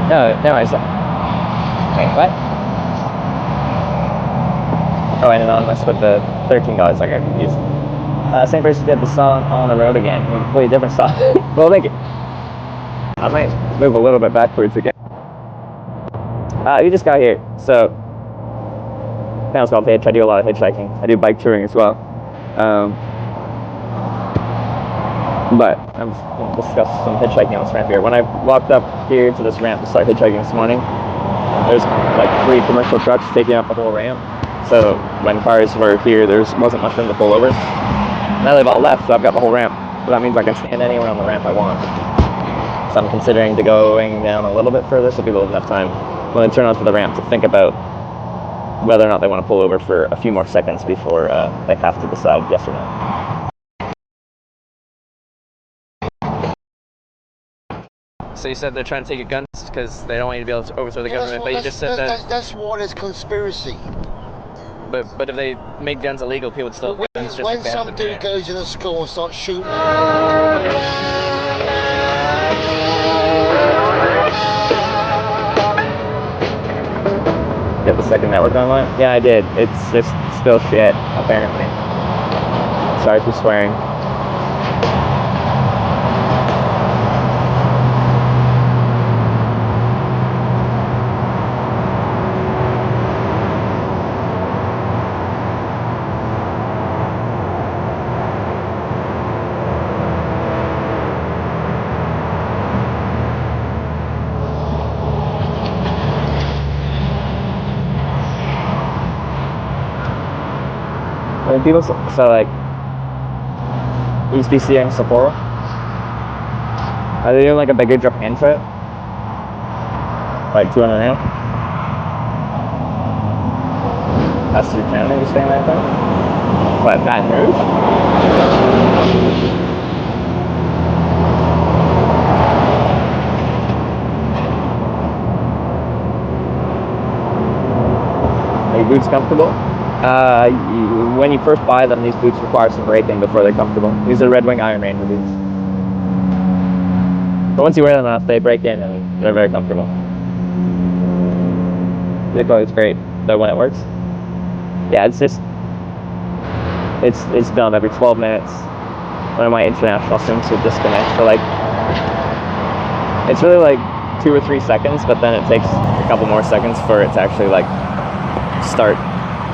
No, I said... Wait, what? Oh, and Anonymous with the $13. I got confused. Same person did the song On the Road Again. Completely different song. Well, thank you. I might move a little bit backwards again. You just got here. So, channel's called Hitch. I do a lot of hitchhiking. I do bike touring as well. But I'm going to discuss some hitchhiking on this ramp here. When I walked up here to this ramp to start hitchhiking this morning, there's like 3 commercial trucks taking up the whole ramp. So when cars were here, there wasn't much room to pull over. Now they've all left, so I've got the whole ramp. So that means I can stand anywhere on the ramp I want. So I'm considering going down a little bit further, so people have enough time when they turn onto the ramp to think about whether or not they want to pull over for a few more seconds before they have to decide yes or no. So you said they're trying to take your guns because they don't want you to be able to overthrow the government, but you just said that... That's why there's conspiracy. But if they make guns illegal, people would still... When some dude goes in a school and starts shooting... Get the second network online? Yeah, I did. It's just still shit, apparently. Sorry for swearing. When people so like HBC and Sapporo, are they doing like a bigger Japan trip? Like 200 now? That's through Canada you're staying that time? What, Baton Rouge? Are your boots comfortable? When you first buy them, these boots require some braking before they're comfortable. These are Red Wing Iron Ranger boots. But once you wear them enough, they break in and they're very comfortable. It's great, though when it works. Yeah, it's just... It's done every 12 minutes. One of my international sims would disconnect for like... It's really like 2 or 3 seconds, but then it takes a couple more seconds for it to actually like start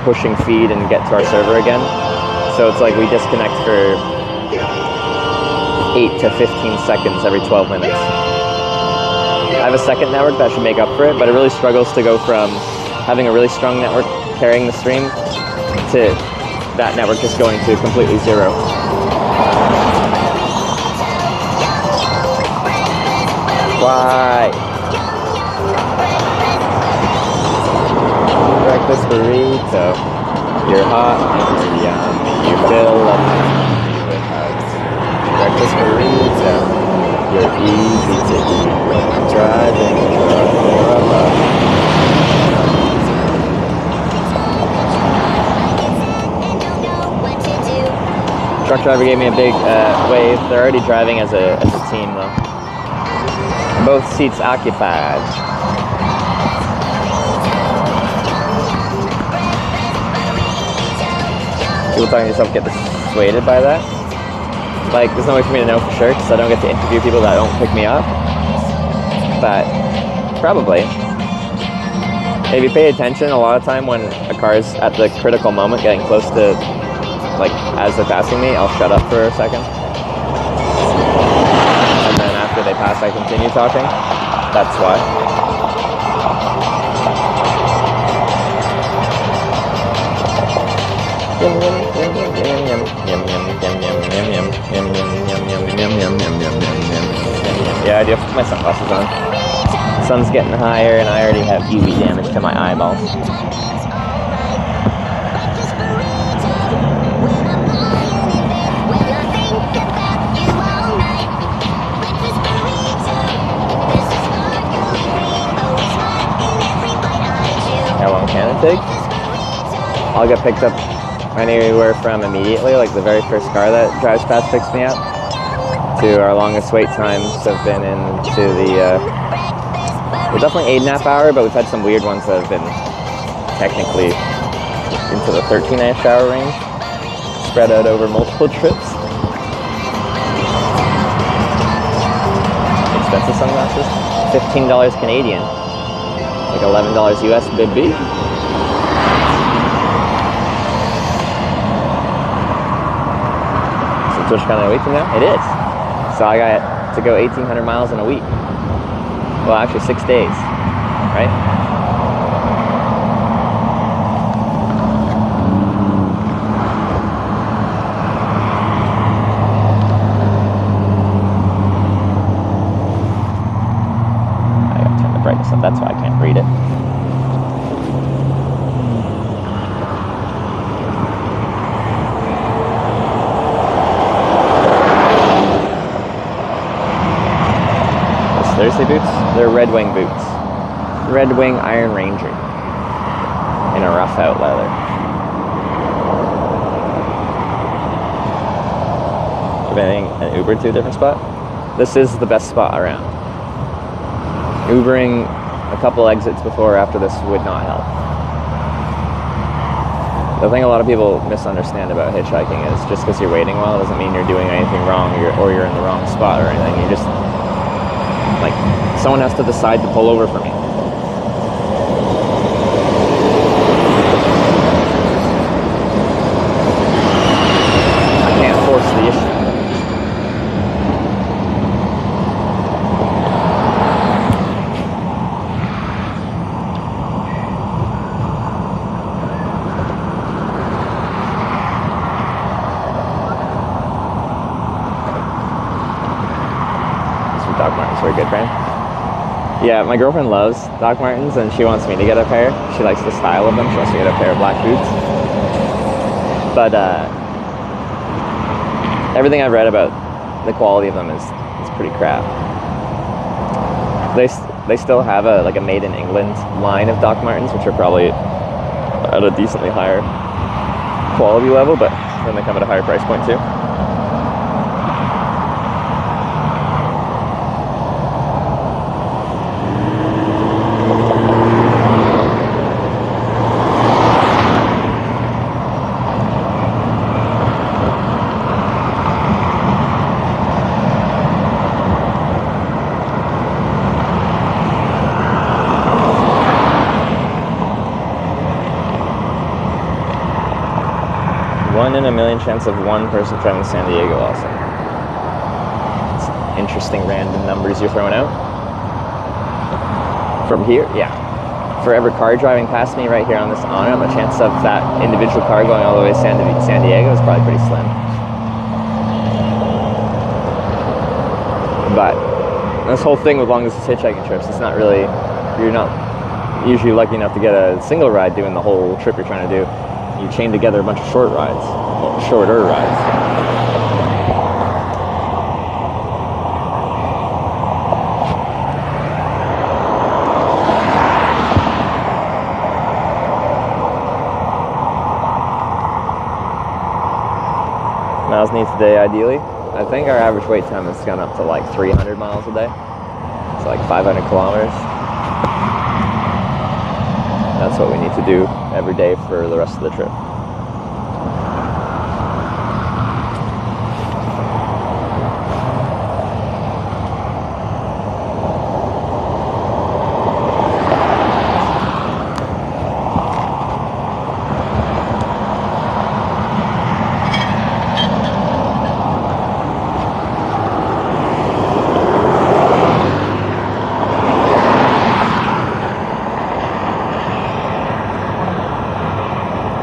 pushing feed and get to our server again. So it's like we disconnect for 8 to 15 seconds every 12 minutes. I have a second network that should make up for it, but it really struggles to go from having a really strong network carrying the stream to that network just going to completely zero. Why? breakfast burrito. You're hot and you're yummy. You fill up my tummy with hugs. Breakfast burrito. You're easy to eat when I'm driving a truck or a bus. Truck driver gave me a big wave. They're already driving as a team though. Both seats occupied. People talking to yourself get dissuaded by that. Like, there's no way for me to know for sure because I don't get to interview people that don't pick me up. But probably. If you pay attention, a lot of time when a car's at the critical moment getting close to, like, as they're passing me, I'll shut up for a second. And then after they pass, I continue talking. That's why. Yeah, I do have my sunglasses on. Sun's getting higher and I already have UV damage to my eyeballs. How long can it take? I'll get picked up anywhere from immediately, like the very first car that drives past picks me up, to our longest wait times have been into the, well, definitely 8.5 hour, but we've had some weird ones that have been technically into the 13.5 hour range, spread out over multiple trips. Expensive sunglasses, $15 Canadian. Like $11 US, baby. So TwitchCon in a week from now? It is. So I got to go 1,800 miles in a week. Well, actually 6 days, right? I gotta turn the brightness up, that's why I can't read it. Thursday boots? They're Red Wing boots. Red Wing Iron Ranger. In a rough out leather. If anything, an Uber to a different spot? This is the best spot around. Ubering a couple exits before or after this would not help. The thing a lot of people misunderstand about hitchhiking is just because you're waiting a while doesn't mean you're doing anything wrong or you're in the wrong spot or anything. You just, like, someone has to decide to pull over for me. I can't force the issue. Doc Martens were a good brand. Yeah, my girlfriend loves Doc Martens and she wants me to get a pair. She likes the style of them. She wants me to get a pair of black boots. But everything I've read about the quality of them is pretty crap. They still have a made in England line of Doc Martens, which are probably at a decently higher quality level, but then they come at a higher price point too. One in a million chance of one person traveling to San Diego also. It's interesting random numbers you're throwing out. From here, yeah. For every car driving past me right here on this on-ramp, a chance of that individual car going all the way to San Diego is probably pretty slim. But this whole thing with long distance hitchhiking trips, it's not really, you're not usually lucky enough to get a single ride doing the whole trip you're trying to do. You chain together a bunch of short rides, well, shorter rides. Miles needs a day, ideally. I think our average wait time has gone up to like 300 miles a day. It's like 500 kilometers. That's what we need to do every day for the rest of the trip.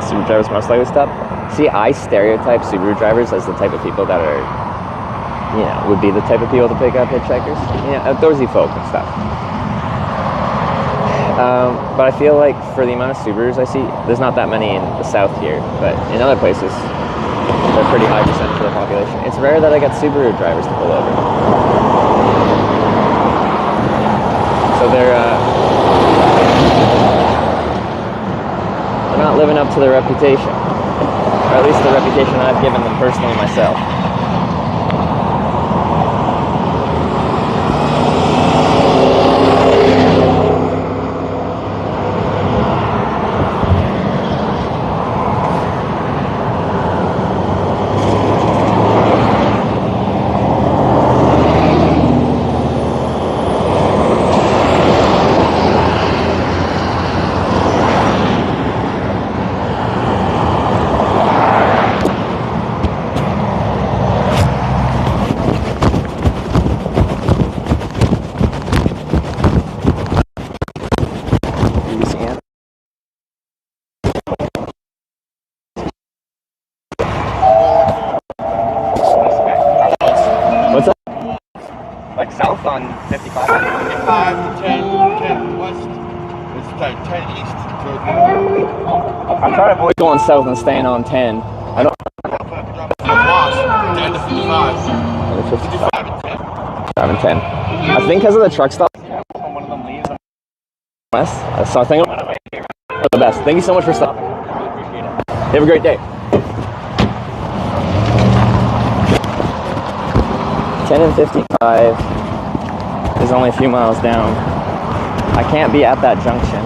Subaru drivers most likely stop. See, I stereotype Subaru drivers as the type of people that are, you know, would be the type of people to pick up hitchhikers. You know, outdoorsy folk and stuff. But I feel like for the amount of Subarus I see, there's not that many in the south here, but in other places, they're a pretty high percentage of the population. It's rare that I get Subaru drivers to pull over. So they're not living up to their reputation, or at least the reputation I've given them personally myself. Louisiana. What's up? Like south on 55? 5 to 10 west. It's like 10 east. I'm trying to avoid going south and staying on 10. I don't. 10 to 55. 55 and 10. 5 and 10. I think because of the truck stop. One of them leaves west. So I think I'm the best. Thank you so much for stopping. Appreciate it. Have a great day. 10 and 55 is only a few miles down. I can't be at that junction.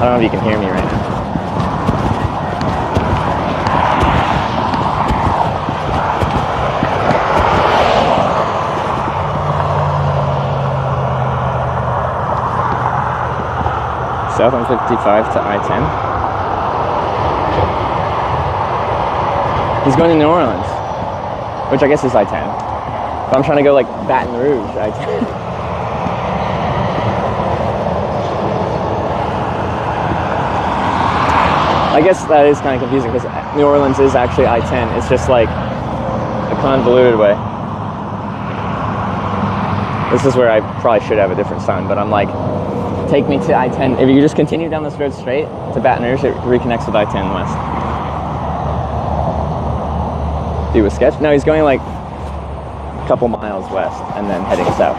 I don't know if you can hear me right now. South on 55 to I-10. He's going to New Orleans, which I guess is I-10. But I'm trying to go like Baton Rouge, I-10. I guess that is kind of confusing because New Orleans is actually I-10. It's just like a convoluted way. This is where I probably should have a different sign, but I'm like, take me to I-10. If you just continue down this road straight to Baton Rouge, it reconnects with I-10 west. Do a sketch? No, he's going like a couple miles west and then heading south.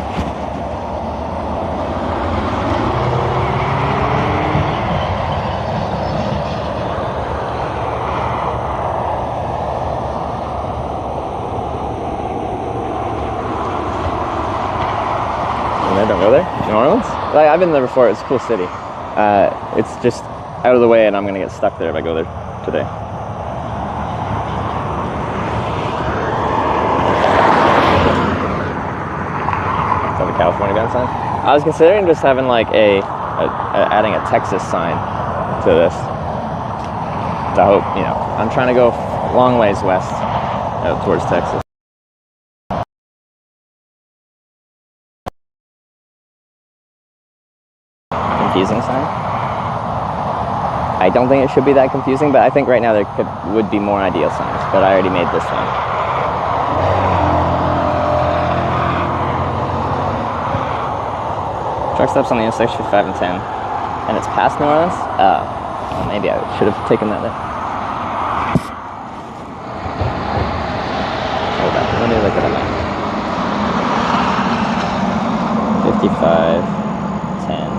Don't go there? New Orleans? Like, I've been there before. It's a cool city. It's just out of the way, and I'm gonna get stuck there if I go there today. Is that a California gun sign? I was considering just having like adding a Texas sign to this. I hope, you know, I'm trying to go long ways west out towards Texas. Confusing sign. I don't think it should be that confusing, but I think right now there would be more ideal signs, but I already made this one. Truck stops on the intersection 5 and 10. and it's past New Orleans. Well, maybe I should have taken that there. Hold on, let me look at a map. 55, 10.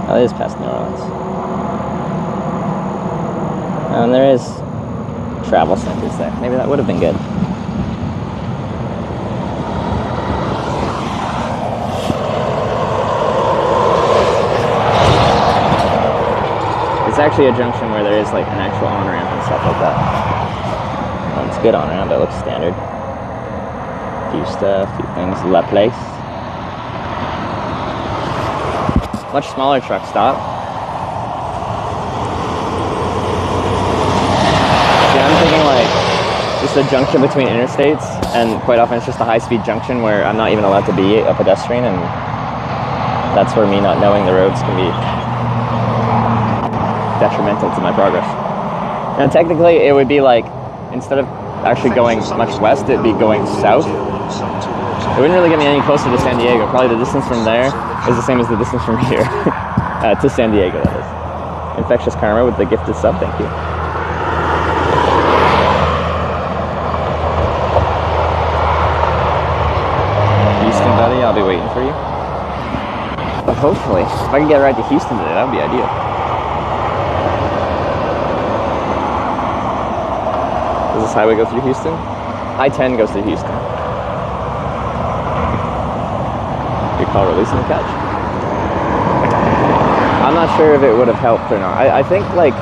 Oh, it is past New Orleans. And there is travel centers there. Maybe that would have been good. It's actually a junction where there is like an actual on-ramp and stuff like that. Well, it's a good on-ramp, it looks standard. Few stuff, few things. La Place. Much smaller truck stop. See, I'm thinking like just a junction between interstates, and quite often it's just a high-speed junction where I'm not even allowed to be a pedestrian, and that's where me not knowing the roads can be detrimental to my progress. And technically it would be like, instead of actually going much west, it'd be going south. It wouldn't really get me any closer to San Diego. Probably the distance from there is the same as the distance from here to San Diego, that is. Infectious Karma with the gifted sub, thank you. Houston, buddy, I'll be waiting for you. But hopefully, if I can get a ride to Houston today, that would be ideal. Does this highway go through Houston? I-10 goes through Houston. You call releasing the catch? I'm not sure if it would have helped or not. I think, like,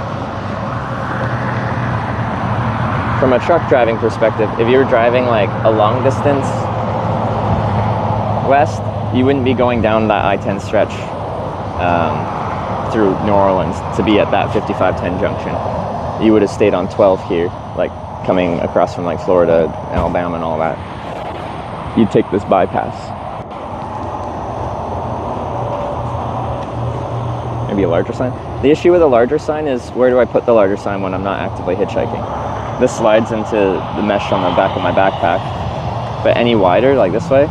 from a truck driving perspective, if you were driving like a long distance west, you wouldn't be going down that I-10 stretch through New Orleans to be at that 5510 junction. You would have stayed on 12 here, like coming across from like Florida, Alabama and all that. You'd take this bypass. Maybe a larger sign. The issue with a larger sign is, where do I put the larger sign when I'm not actively hitchhiking? This slides into the mesh on the back of my backpack, but any wider, like this way,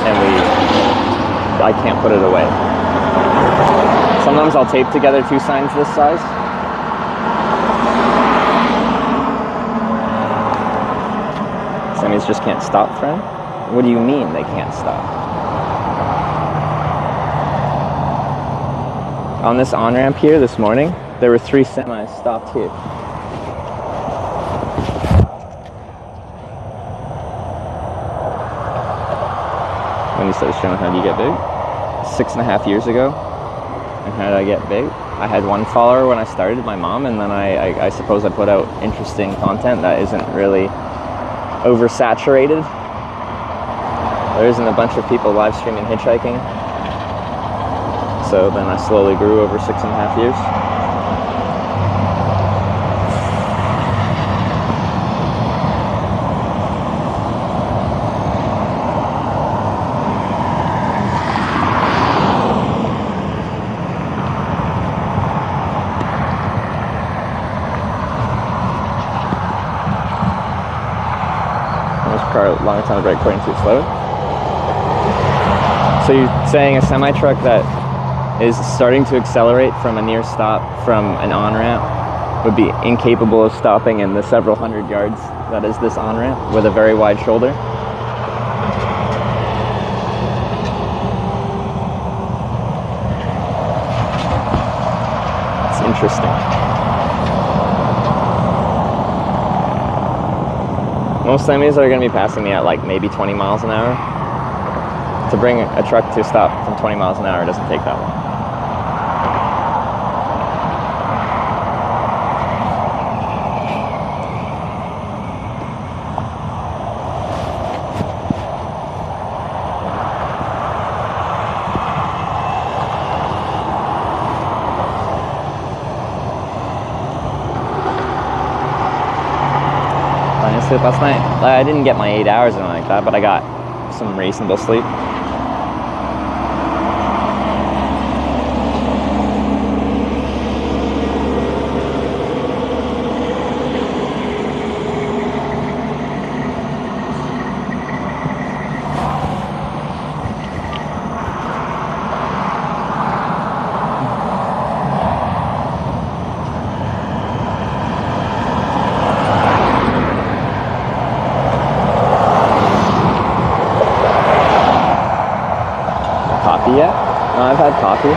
and I can't put it away. Sometimes I'll tape together two signs this size. Semis just can't stop, friend? What do you mean they can't stop? On this on-ramp here this morning, there were 3 semis stopped here. When you started showing how do you get big? 6.5 years ago. And how did I get big? I had one follower when I started, my mom, and then I suppose I put out interesting content that isn't really oversaturated. There isn't a bunch of people live streaming hitchhiking. So then I slowly grew over 6.5 years. Car a long time to brake according to slow. So you're saying a semi-truck that is starting to accelerate from a near stop from an on-ramp would be incapable of stopping in the several hundred yards that is this on-ramp with a very wide shoulder? It's interesting. Most semis are going to be passing me at like maybe 20 miles an hour. To bring a truck to a stop from 20 miles an hour doesn't take that long. Sleep last night. I didn't get my 8 hours or anything like that, but I got some reasonable sleep. No, I've had coffee.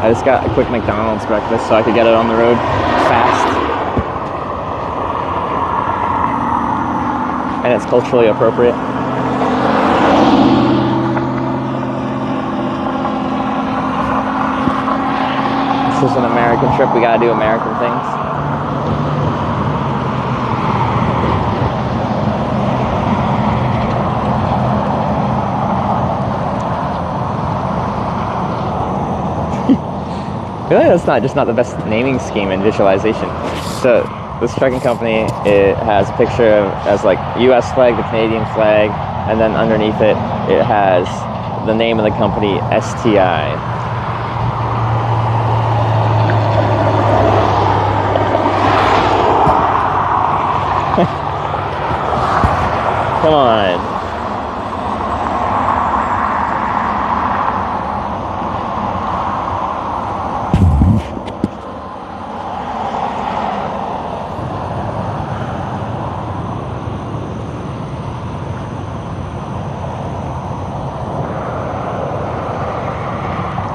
I just got a quick McDonald's breakfast so I could get it on the road fast. And it's culturally appropriate. This is an American trip. We gotta do American things. I feel like that's not the best naming scheme in visualization. So this trucking company, it has a picture of as like U.S. flag, the Canadian flag, and then underneath it, it has the name of the company, STI. Come on.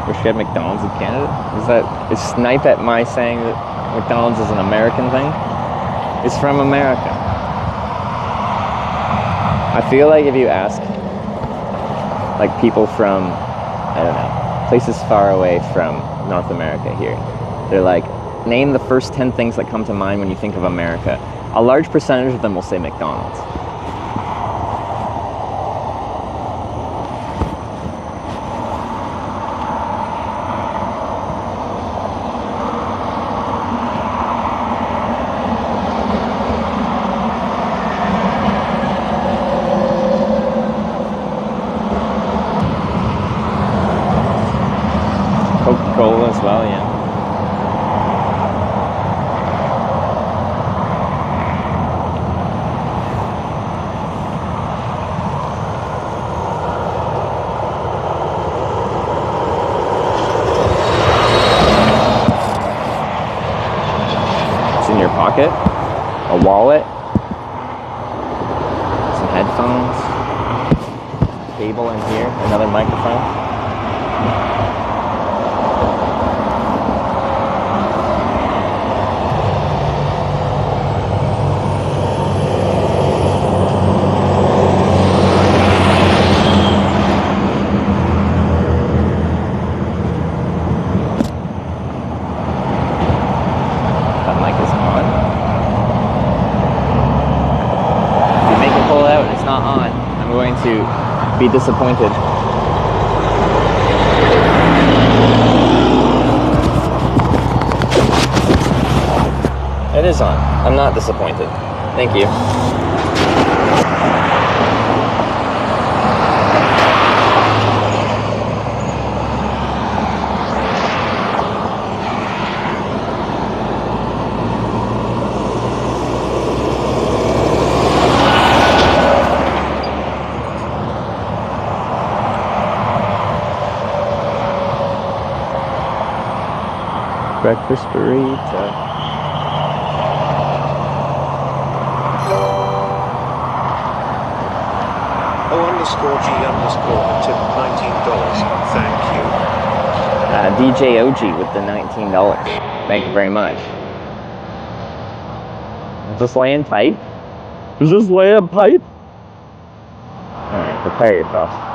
Wish we had McDonald's in Canada. Is snipe at my saying that McDonald's is an American thing? It's from America. I feel like if you ask like people from, I don't know, places far away from North America here, they're like, name the first 10 things that come to mind when you think of America. A large percentage of them will say McDonald's. Coca-Cola as well, yeah. It's in your pocket, a wallet, some headphones, cable in here, another microphone. To be disappointed. It is on. I'm not disappointed. Thank you. Breakfast burrito. O_G_ had tipped $19. Thank you. DJ OG with the $19. Thank you very much. Is this laying pipe? Is this laying pipe? Alright, prepare yourself.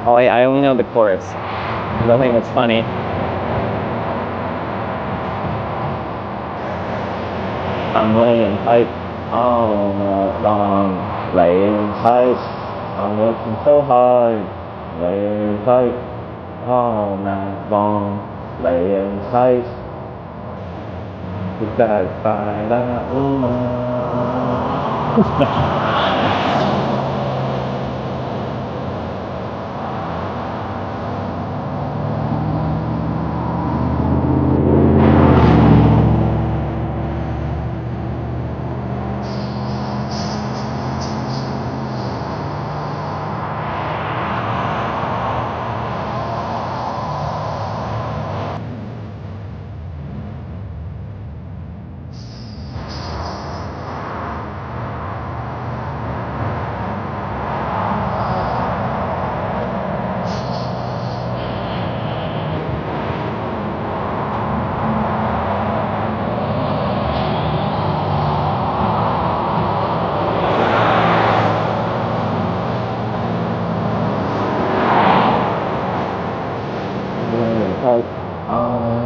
Oh, I only know the chorus. I think it's funny. I'm laying pipe all night long, laying pipe. I'm working so hard, laying tight all night long, laying tight. We gotta find out all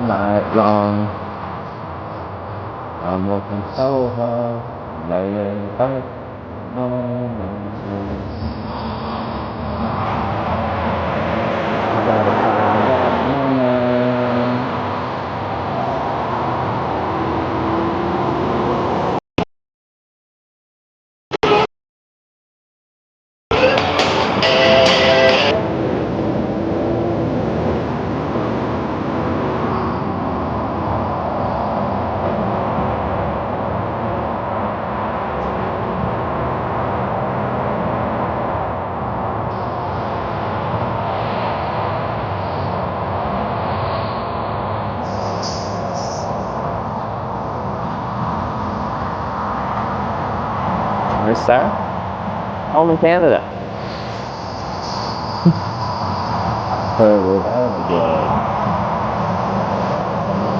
night long. I'm working so hard, laying tight. No, no, no. I gotta find that moment. Where's Sarah? Home in Canada.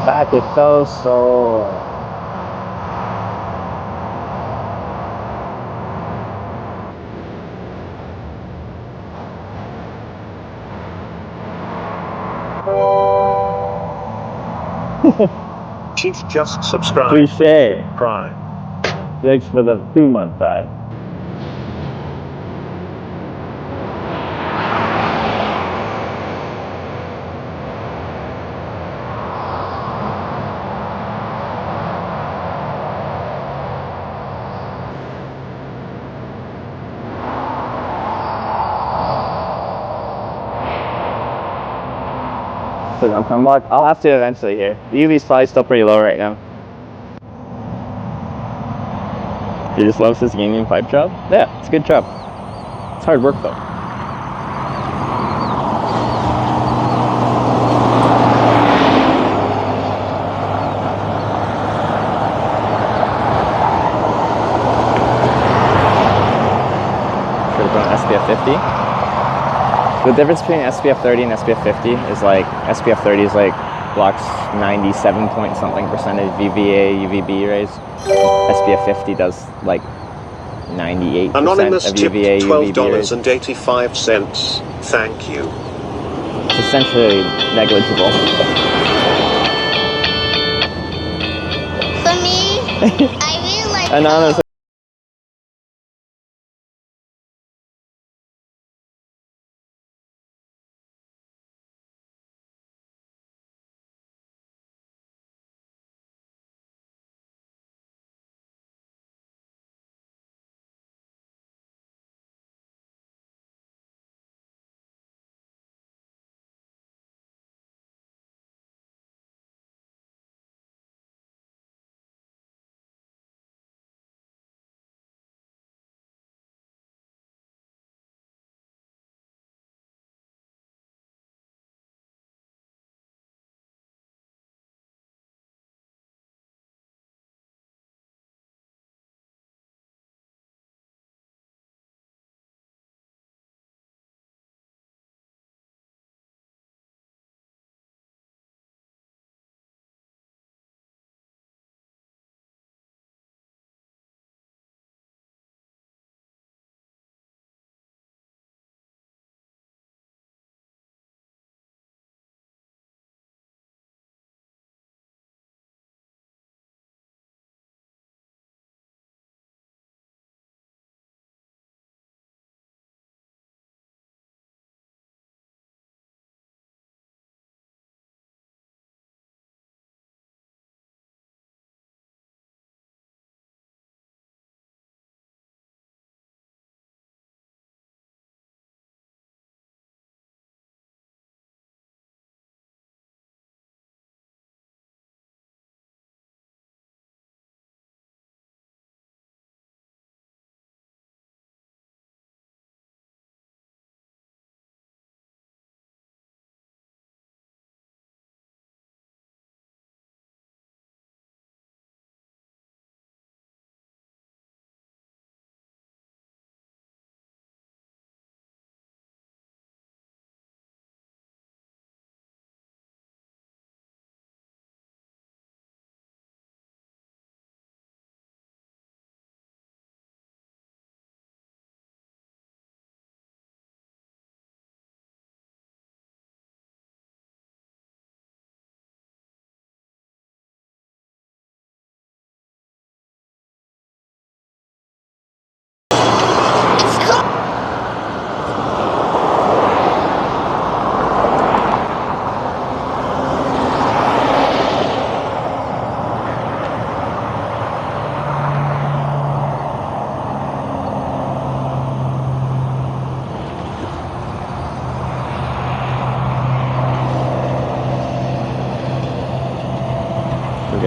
Back is so sore. Chief just subscribed. Cliche. Prime. Thanks for the 2-month side. I'll have to eventually here. The UV's probably still pretty low right now. He just loves his gaming pipe job? Yeah, it's a good job. It's hard work though. Should have gone SPF 50. The difference between SPF 30 and SPF 50 is like SPF 30 is like blocks 97 point something percent of UVA, UVB rays. SPF 50 does like 98% Anonymous of tipped UVA, UVB rays. $12.85. Thank you. It's essentially negligible. For me, I really like Anonymous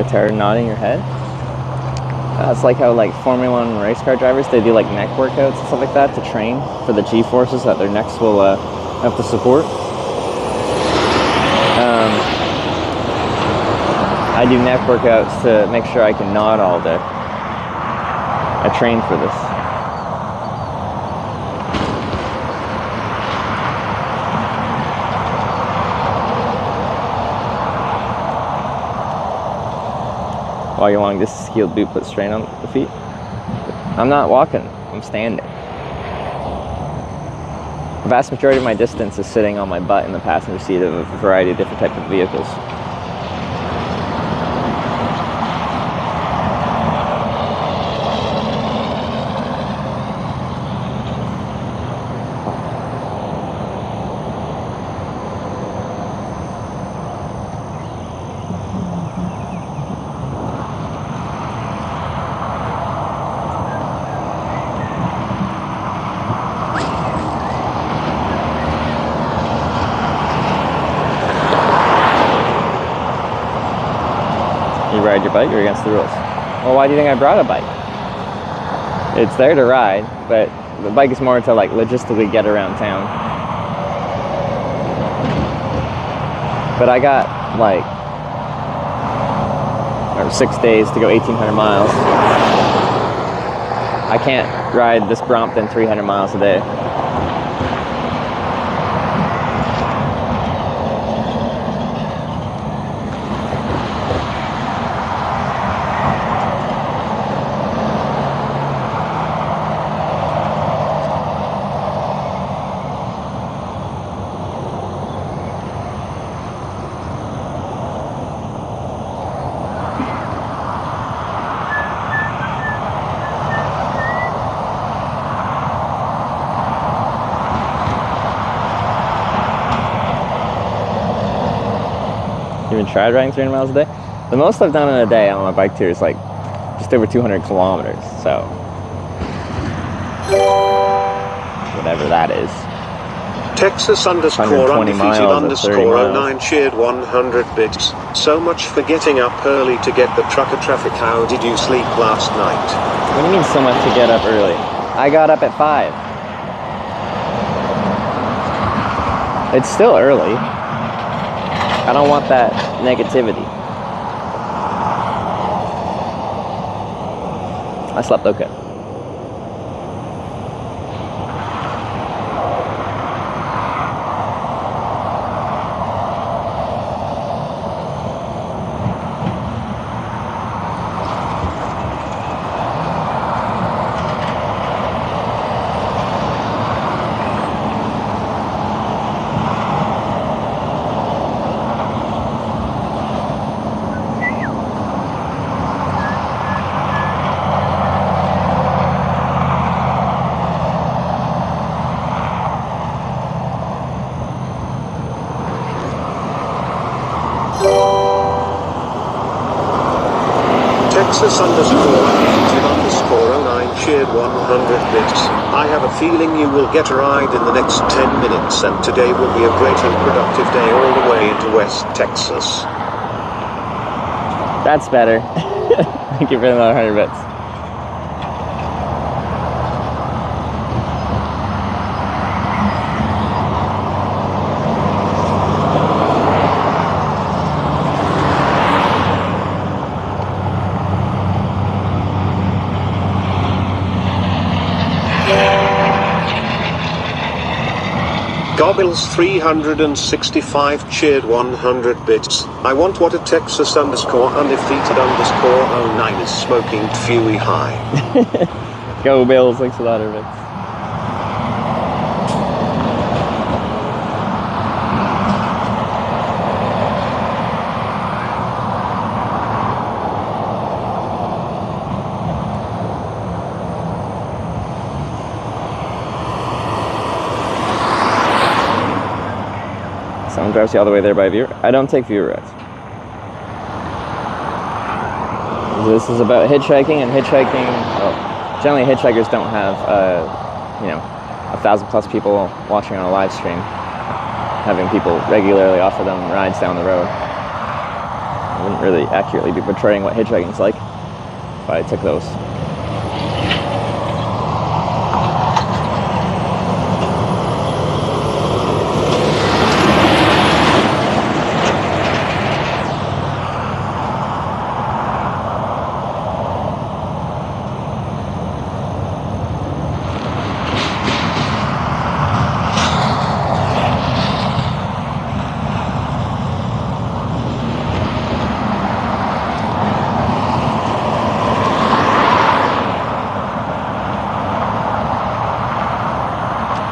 guitar nodding your head? It's like how like Formula 1 race car drivers, they do like neck workouts and stuff like that to train for the G-forces that their necks will have to support. I do neck workouts to make sure I can nod all day. I train for this. While you're walking, this heel boot puts strain on the feet. I'm not walking, I'm standing. The vast majority of my distance is sitting on my butt in the passenger seat of a variety of different types of vehicles. You ride your bike or against the rules? Well, why do you think I brought a bike? It's there to ride, but the bike is more to like logistically get around town. But I got like 6 days to go 1,800 miles. I can't ride this Brompton 300 miles a day. You even tried riding 300 miles a day? The most I've done in a day on my bike tour is like just over 200 kilometers, so whatever that is. Texas underscore 120 undefeated miles or 30 underscore miles. 09 cheered 100 bits. So much for getting up early to get the trucker traffic. How did you sleep last night? What do you mean so much to get up early? I got up at 5. It's still early. I don't want that negativity. I slept okay. Texas underscore undefeated underscore 09 cheered 100 bits. I have a feeling you will get a ride in the next 10 minutes, and today will be a great and productive day all the way into West Texas. That's better. Thank you for another 100 bits. Gobbles 365 cheered 100 bits. I want what a Texas underscore undefeated underscore 09 is smoking Fuey high. Go Bills, thanks for the 100 bits. Someone drives you all the way there by viewer. I don't take viewer rides. This is about hitchhiking, and hitchhiking, well, generally hitchhikers don't have, 1,000 plus people watching on a live stream, having people regularly offer them rides down the road. wouldn't really accurately be portraying what hitchhiking's like if I took those.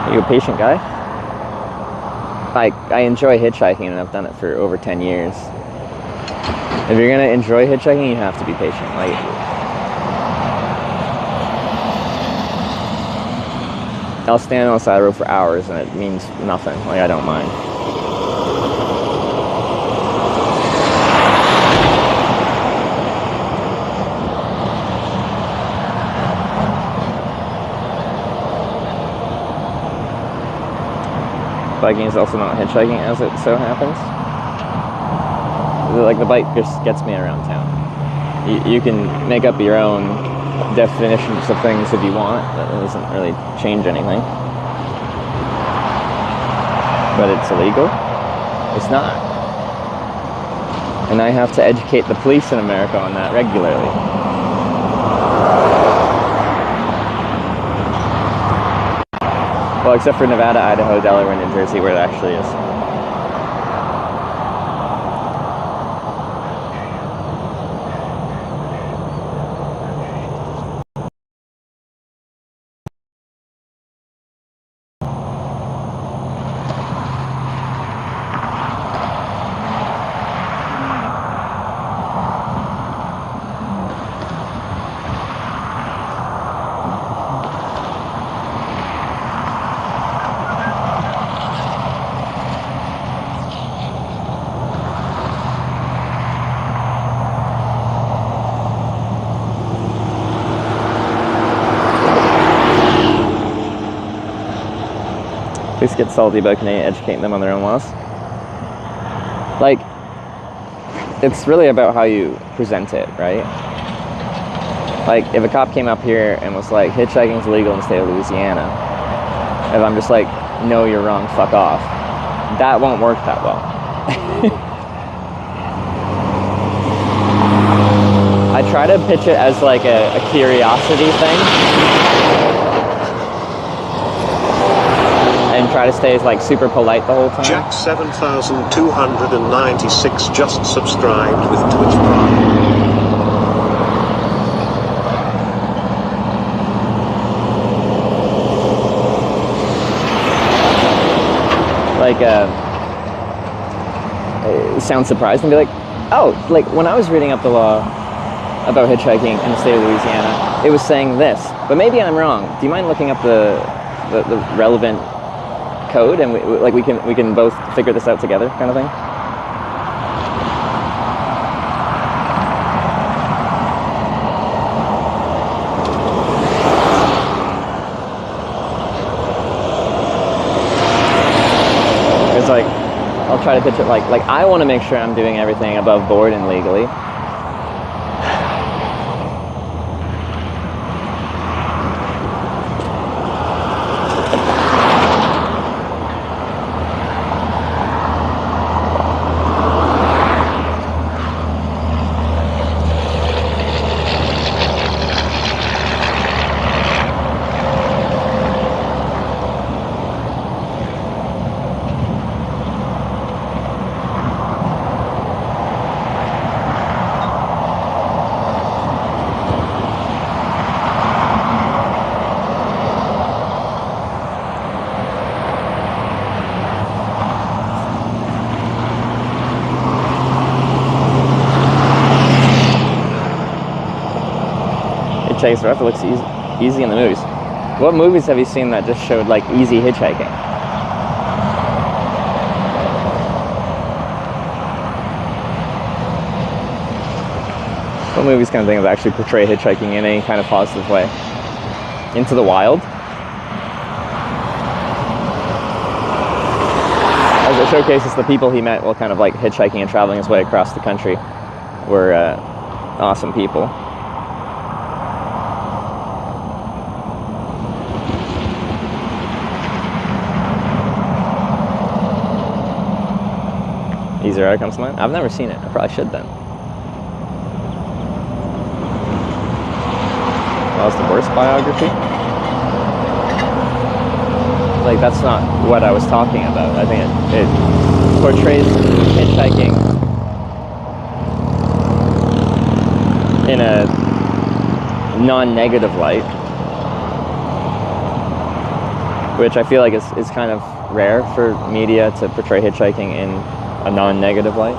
Are you a patient guy? I enjoy hitchhiking and I've done it for over 10 years. If you're gonna enjoy hitchhiking, you have to be patient. Like, I'll stand on the side of the road for hours and it means nothing. Like, I don't mind. Biking is also not hitchhiking, as it so happens. Like, the bike just gets me around town. You can make up your own definitions of things if you want. That doesn't really change anything. But it's illegal? It's not. And I have to educate the police in America on that regularly. Well, except for Nevada, Idaho, Delaware, and New Jersey, where it actually is. Police get salty about Canadians educating them on their own laws. Like, it's really about how you present it, right? Like, if a cop came up here and was like, hitchhiking's illegal in the state of Louisiana, if I'm just like, no, you're wrong, fuck off, that won't work that well. I try to pitch it as like a curiosity thing. And try to stay like super polite the whole time. Jack 7296 just subscribed with Twitch Prime. Like, it sounds surprised and be like, oh, like when I was reading up the law about hitchhiking in the state of Louisiana, it was saying this, but maybe I'm wrong. Do you mind looking up the relevant code and we can both figure this out together, kind of thing? It's like, I'll try to pitch it like I want to make sure I'm doing everything above board and legally. Hitchhiking rough, it looks easy in the movies. What movies have you seen that just showed like easy hitchhiking? What movies kind of thing have actually portrayed hitchhiking in any kind of positive way? Into the Wild? As it showcases the people he met while kind of like hitchhiking and traveling his way across the country. were awesome people. Easier Rider comes to mind. I've never seen it. I probably should then. That was the worst biography? Like, that's not what I was talking about. I think it portrays hitchhiking in a non-negative light, which I feel like is kind of rare for media to portray hitchhiking in a non-negative light.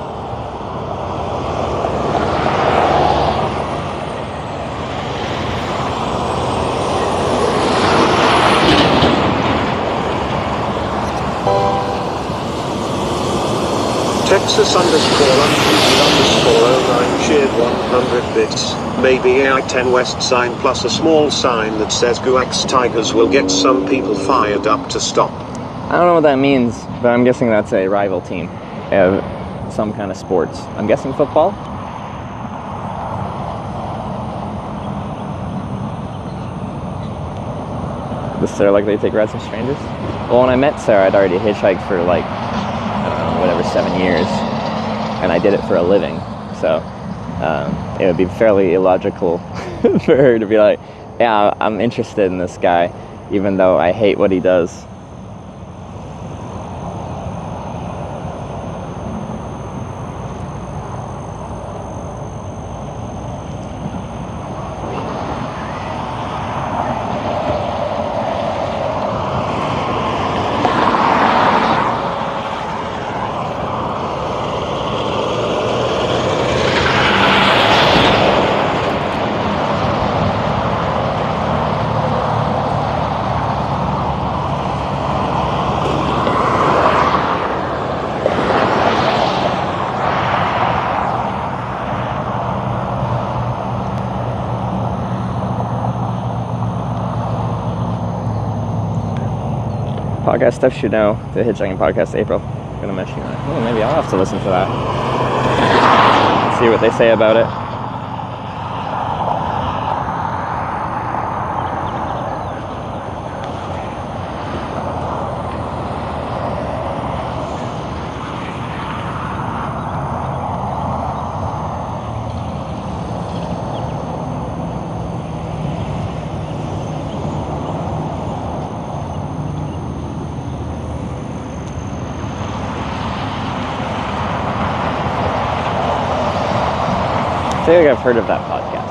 Texas_unmuted_09 shared 100 bits. Maybe AI-10 West sign plus a small sign that says Guax Tigers will get some people fired up to stop. I don't know what that means, but I'm guessing that's a rival team. Some kind of sports. I'm guessing football? Does Sarah like they take rides from strangers? Well, when I met Sarah, I'd already hitchhiked for like, I don't know, whatever, 7 years. And I did it for a living. So it would be fairly illogical for her to be like, yeah, I'm interested in this guy, even though I hate what he does. Podcast stuff should know. The Hitchhiking Podcast April. I'm gonna mention that. Oh, maybe I'll have to listen to that. See what they say about it. I feel like I've heard of that podcast.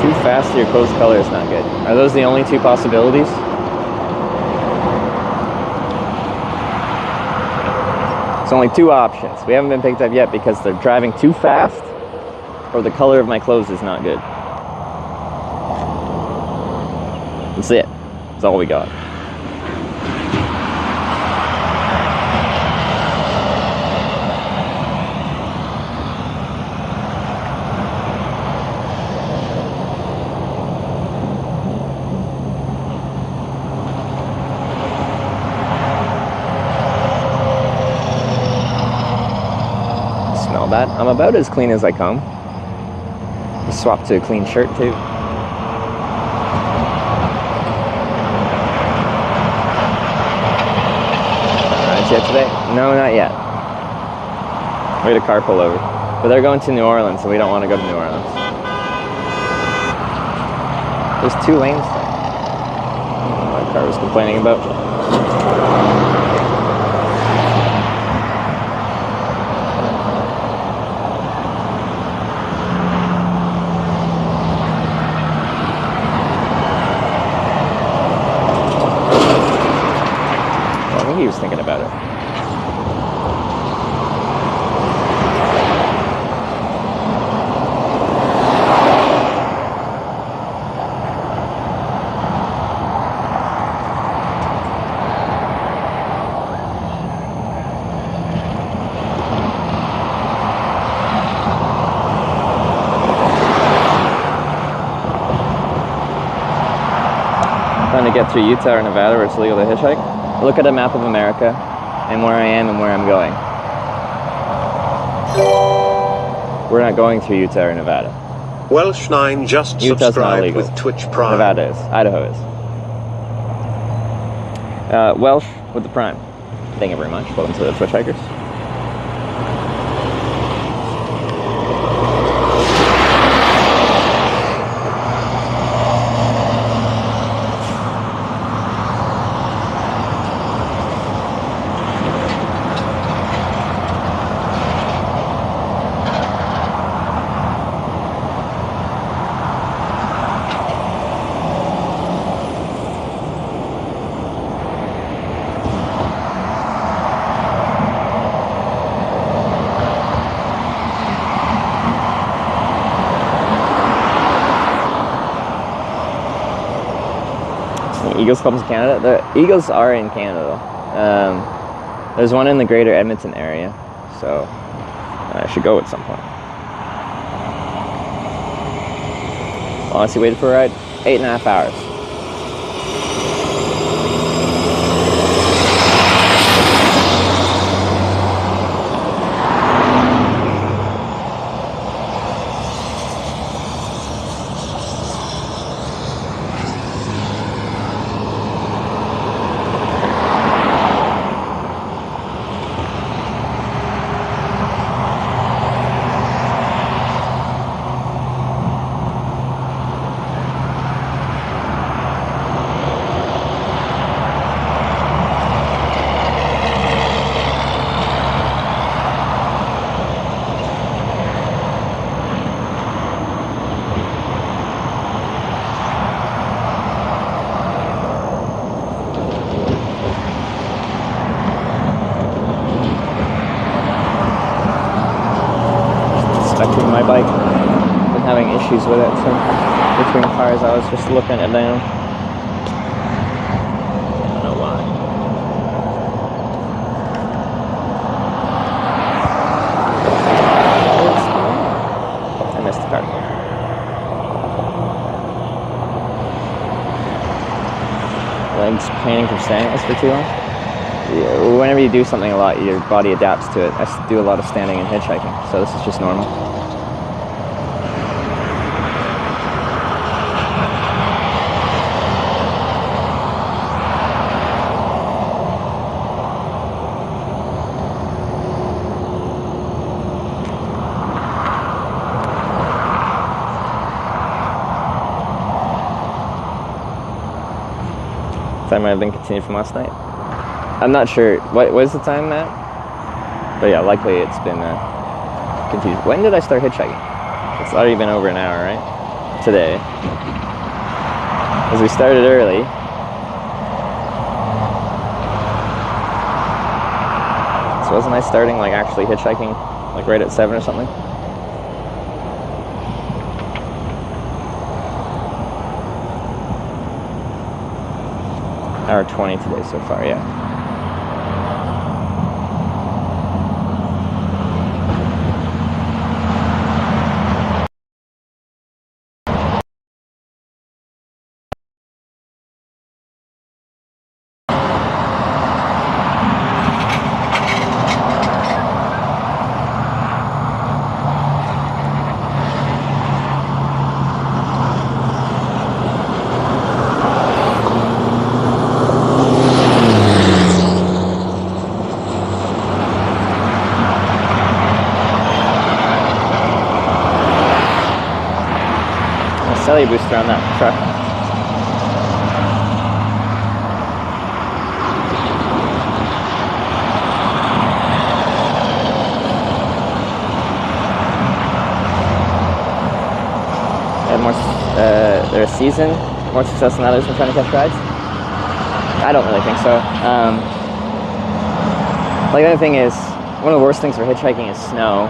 Too fast, your clothes color is not good. Are those the only two possibilities? It's only two options. We haven't been picked up yet because they're driving too fast or the color of my clothes is not good. That's it. That's all we got. That. I'm about as clean as I come. Just swap to a clean shirt too. Rides yet today? No, not yet. We had a car pull over. But they're going to New Orleans, so we don't want to go to New Orleans. There's 2 lanes there. I don't know what the car was complaining about. He was thinking about it. trying to get through Utah or Nevada where it's illegal to hitchhike, look at a map of America and where I am and where I'm going. We're not going through Utah or Nevada. Welsh9 just Utah's not subscribed illegal. with Twitch Prime. Nevada is. Idaho is. Welsh with the Prime. Thank you very much. Welcome to the Twitch Hikers. Eagles Clubs in Canada. The Eagles are in Canada. There's one in the greater Edmonton area, so I should go at some point. Honestly, waited for a ride 8.5 hours. My bike, been having issues with it, so between cars I was just looking it down. I don't know why. I missed the car. Legs painting from standing this for too long. Yeah, whenever you do something a lot, your body adapts to it. I do a lot of standing and hitchhiking, so this is just normal. Time might have been continued from last night. I'm not sure. What is the time, Matt? But yeah, likely it's been continued. When did I start hitchhiking? It's already been over an hour, right? Today. As we started early. So wasn't I starting like actually hitchhiking like right at 7 or something? Hour 20 today so far, yeah. Celly booster on that truck. Had more, they're a season, more success than others in trying to catch rides? I don't really think so. Like, the other thing is, one of the worst things for hitchhiking is snow,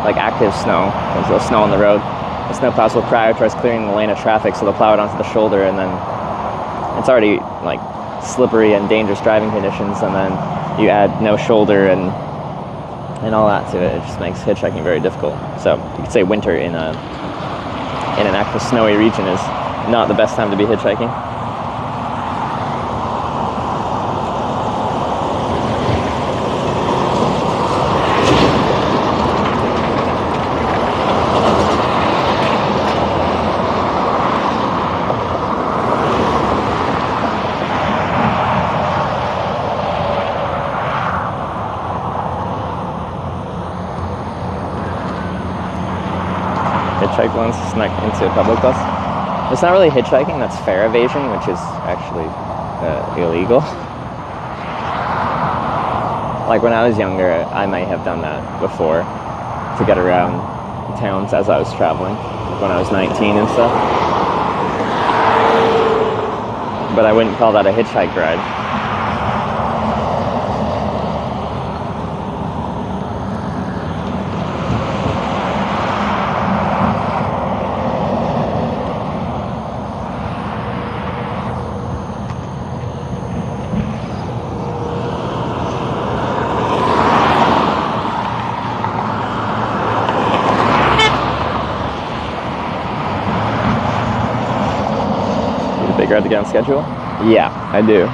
like active snow. There's snow on the road. The snowplows will prioritize clearing the lane of traffic, so they'll plow it onto the shoulder, and then it's already like slippery and dangerous driving conditions, and then you add no shoulder and all that to it. It just makes hitchhiking very difficult. So you could say winter in an active snowy region is not the best time to be hitchhiking. Orleans snuck into a public bus. It's not really hitchhiking, that's fare evasion, which is actually illegal. Like when I was younger, I might have done that before to get around towns as I was traveling, like when I was 19 and stuff. But I wouldn't call that a hitchhike ride. Ride to get on schedule? Yeah, I do.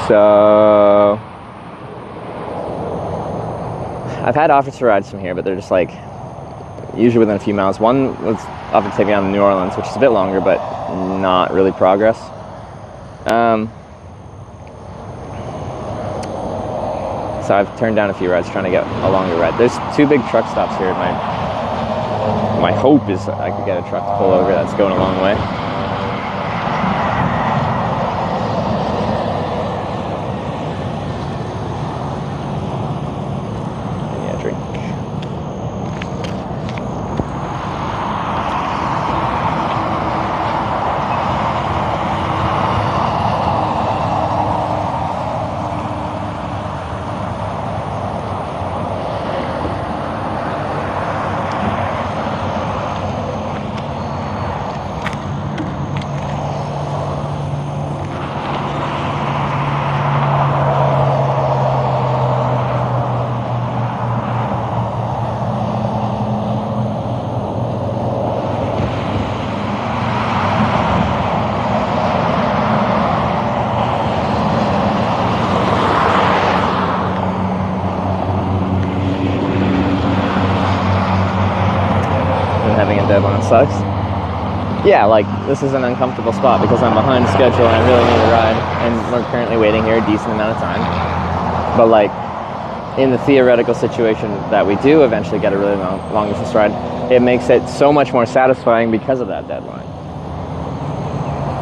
So I've had offers to rides from here, but they're just like usually within a few miles. One was offered to take me on to New Orleans, which is a bit longer, but not really progress. So I've turned down a few rides trying to get a longer ride. There's 2 big truck stops here. My hope is I could get a truck to pull over that's going a long way. Deadline sucks. Yeah, like this is an uncomfortable spot because I'm behind schedule and I really need a ride, and we're currently waiting here a decent amount of time. But like in the theoretical situation that we do eventually get a really long distance ride, it makes it so much more satisfying because of that deadline.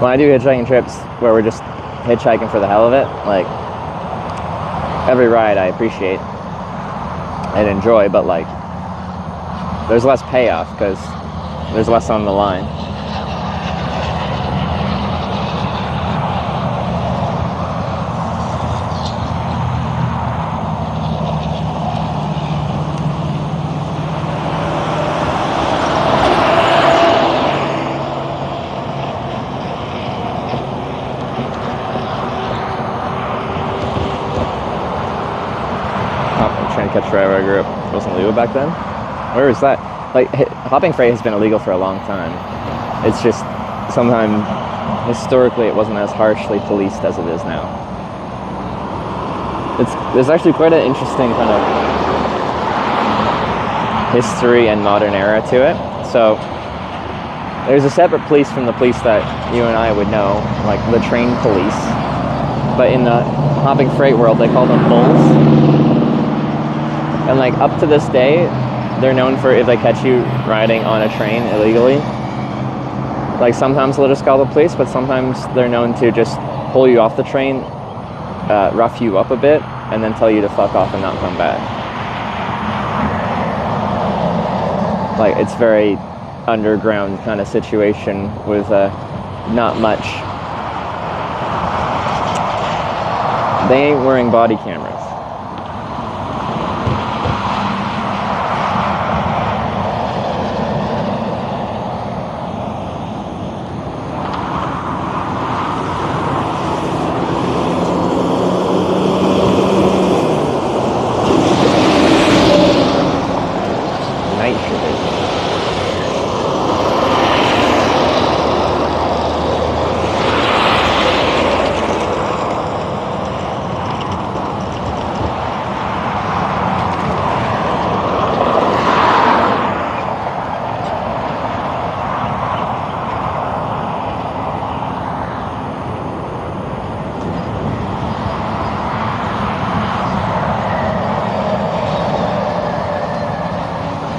When I do hitchhiking trips where we're just hitchhiking for the hell of it, like every ride I appreciate and enjoy, but like there's less payoff because there's less on the line. I'm trying to catch forever. I grew up. Wasn't legal back then. Where is that? Like, hopping freight has been illegal for a long time. It's just, sometimes, historically, it wasn't as harshly policed as it is now. There's actually quite an interesting kind of history and modern era to it. So, there's a separate police from the police that you and I would know, like the train police. But in the hopping freight world, they call them bulls. And like, up to this day, they're known for if they catch you riding on a train illegally. Like sometimes they'll just call the police, but sometimes they're known to just pull you off the train, rough you up a bit, and then tell you to fuck off and not come back. Like it's very underground kind of situation with not much. They ain't wearing body cameras.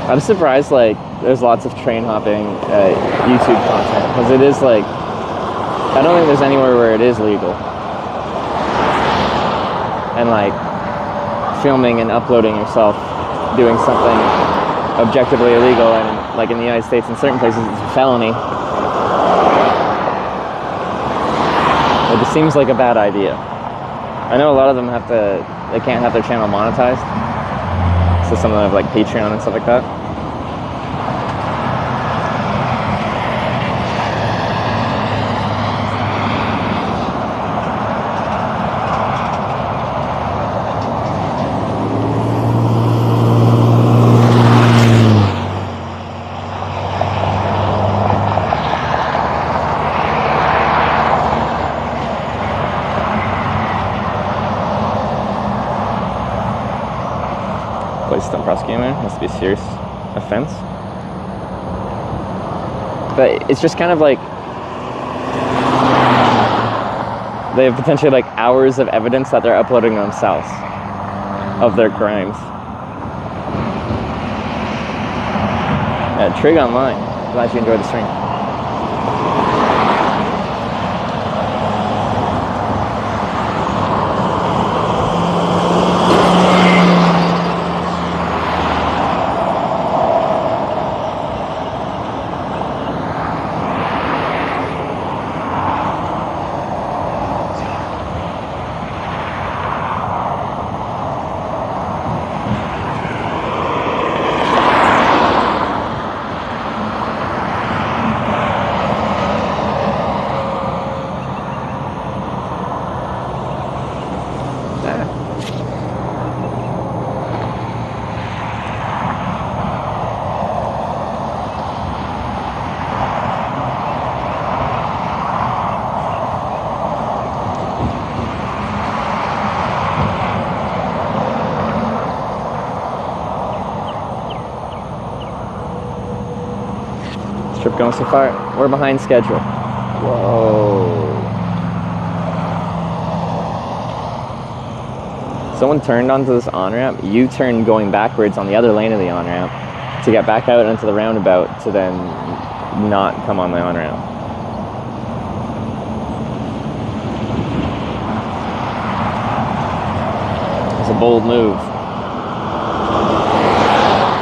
I'm surprised, like, there's lots of train hopping YouTube content, because it is like, I don't think there's anywhere where it is legal. And like filming and uploading yourself doing something objectively illegal, and like in the United States in certain places it's a felony. It just seems like a bad idea. I know a lot of them they can't have their channel monetized. So some of them have like Patreon and stuff like that. Placed on prosecuting there. Has to be a serious offense. But it's just kind of like they have potentially like hours of evidence that they're uploading themselves of their crimes. Trig Online. Glad you enjoyed the stream. Trip going so far. We're behind schedule. Whoa. Someone turned onto this on-ramp. You turned going backwards on the other lane of the on-ramp to get back out into the roundabout to then not come on the on-ramp. It's a bold move.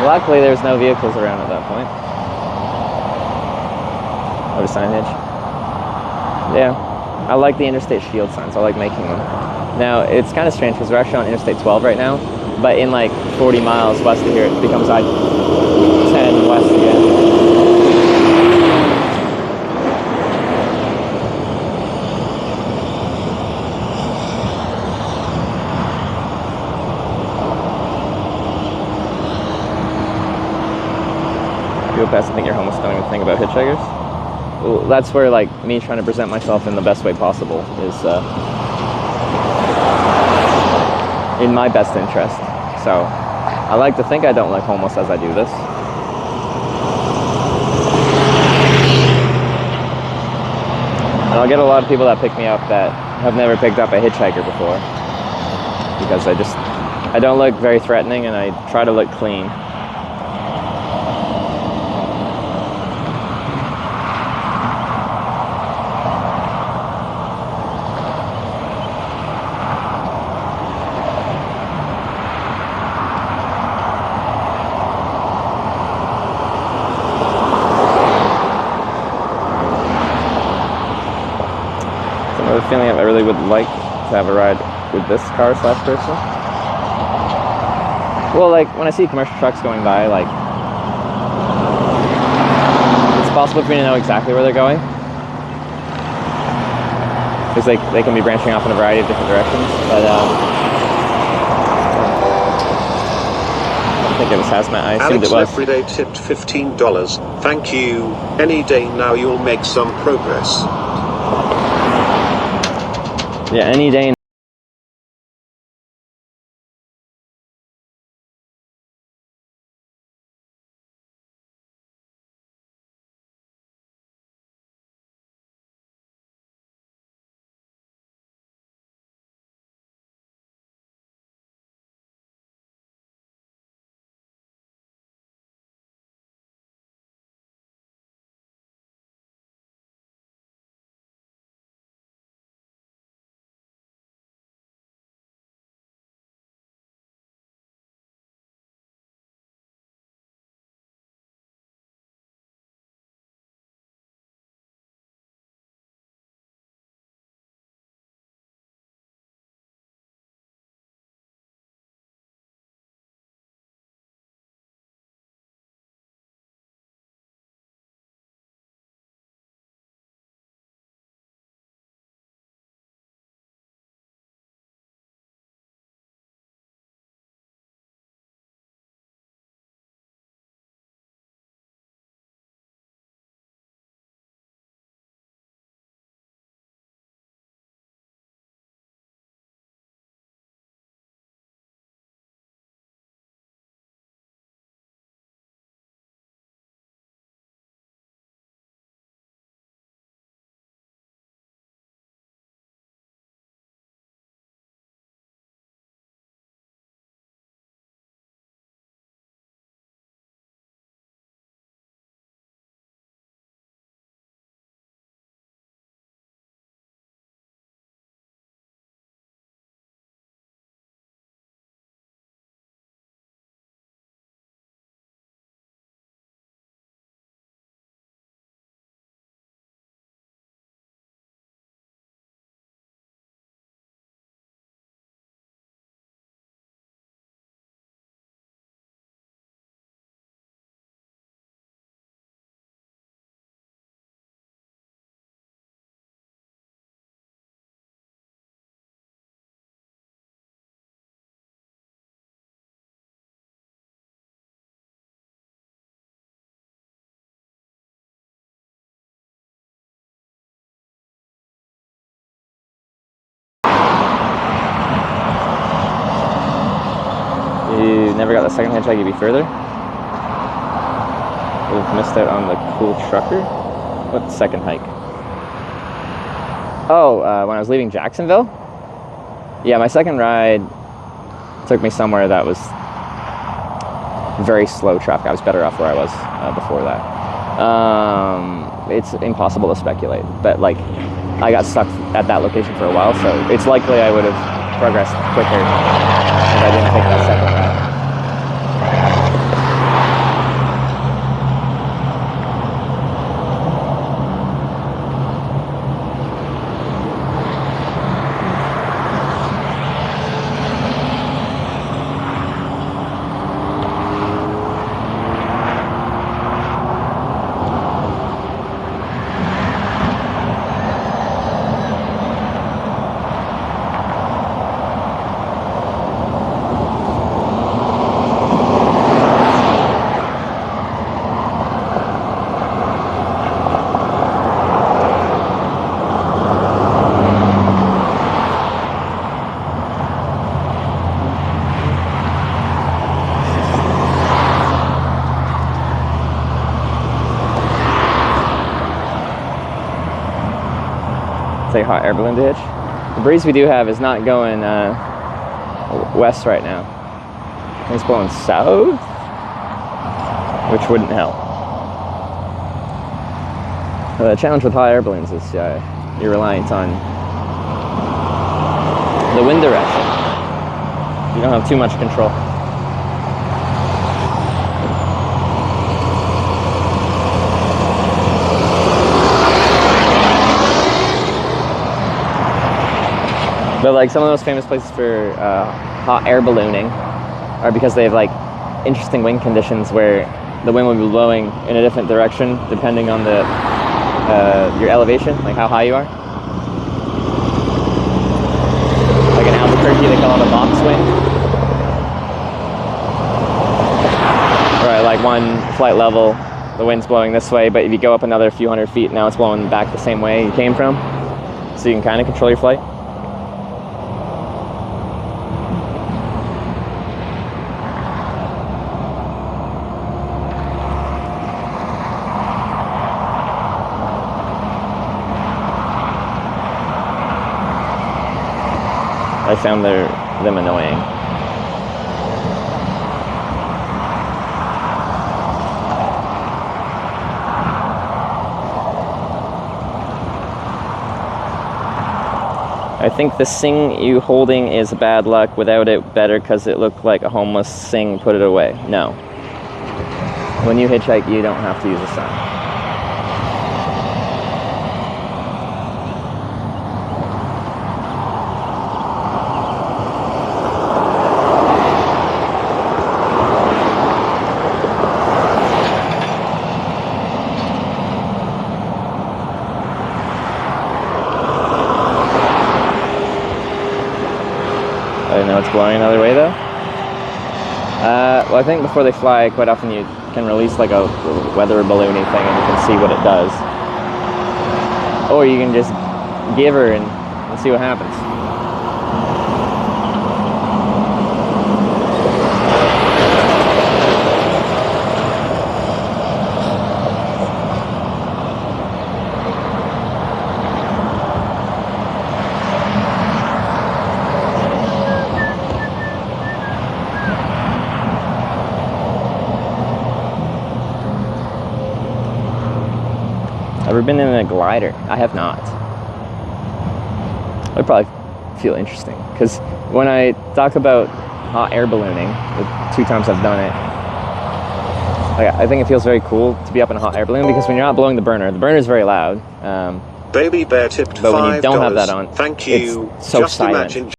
Luckily, there's no vehicles around at that point. Or signage. Yeah, I like the interstate shield signs. I like making them. Now, it's kind of strange because we're actually on Interstate 12 right now, but in like 40 miles west of here, it becomes I-10 west again. People pass and think you're homeless, don't even think about hitchhikers. Well, that's where like me trying to present myself in the best way possible is in my best interest. So I like to think I don't look homeless as I do this. And I'll get a lot of people that pick me up that have never picked up a hitchhiker before, because I don't look very threatening and I try to look clean. Feeling I really would like to have a ride with this car / person. Well, like when I see commercial trucks going by, like it's possible for me to know exactly where they're going, because they can be branching off in a variety of different directions. But I think it was hazmat. I assumed Alex it was. Everyday tipped $15. Thank you. Any day now you'll make some progress. Yeah, any day. never got the second hitchhike, you'd be further. Would have missed out on the cool trucker. What second hike? Oh, when I was leaving Jacksonville? Yeah, my second ride took me somewhere that was very slow traffic. I was better off where I was before that. It's impossible to speculate, but like I got stuck at that location for a while, so it's likely I would have progressed quicker if I didn't take that second ride. Like hot air balloon to hitch. The breeze we do have is not going west right now. I think it's blowing south, which wouldn't help. The challenge with hot air balloons is you're reliant on the wind direction. You don't have too much control. But like some of those famous places for hot air ballooning are because they have like interesting wind conditions where the wind will be blowing in a different direction depending on the your elevation, like how high you are. Like in Albuquerque, they call it a box wind. Right, like one flight level, the wind's blowing this way, but if you go up another few hundred feet, now it's blowing back the same way you came from. So you can kind of control your flight. I found them annoying. I think the Sing you holding is bad luck. Without it, better because it looked like a homeless Sing. Put it away. No. When you hitchhike, you don't have to use a sign. I know it's blowing another way though. Well, I think before they fly, quite often you can release like a weather balloony thing and you can see what it does. Or you can just give her and see what happens. Ever been in a glider? I have not. I'd probably feel interesting because when I talk about hot air ballooning, the 2 times I've done it, I think it feels very cool to be up in a hot air balloon because when you're not blowing the burner is very loud. Baby Bear tipped $5. But when you don't have that on, Thank you. it's so Just silent. imagine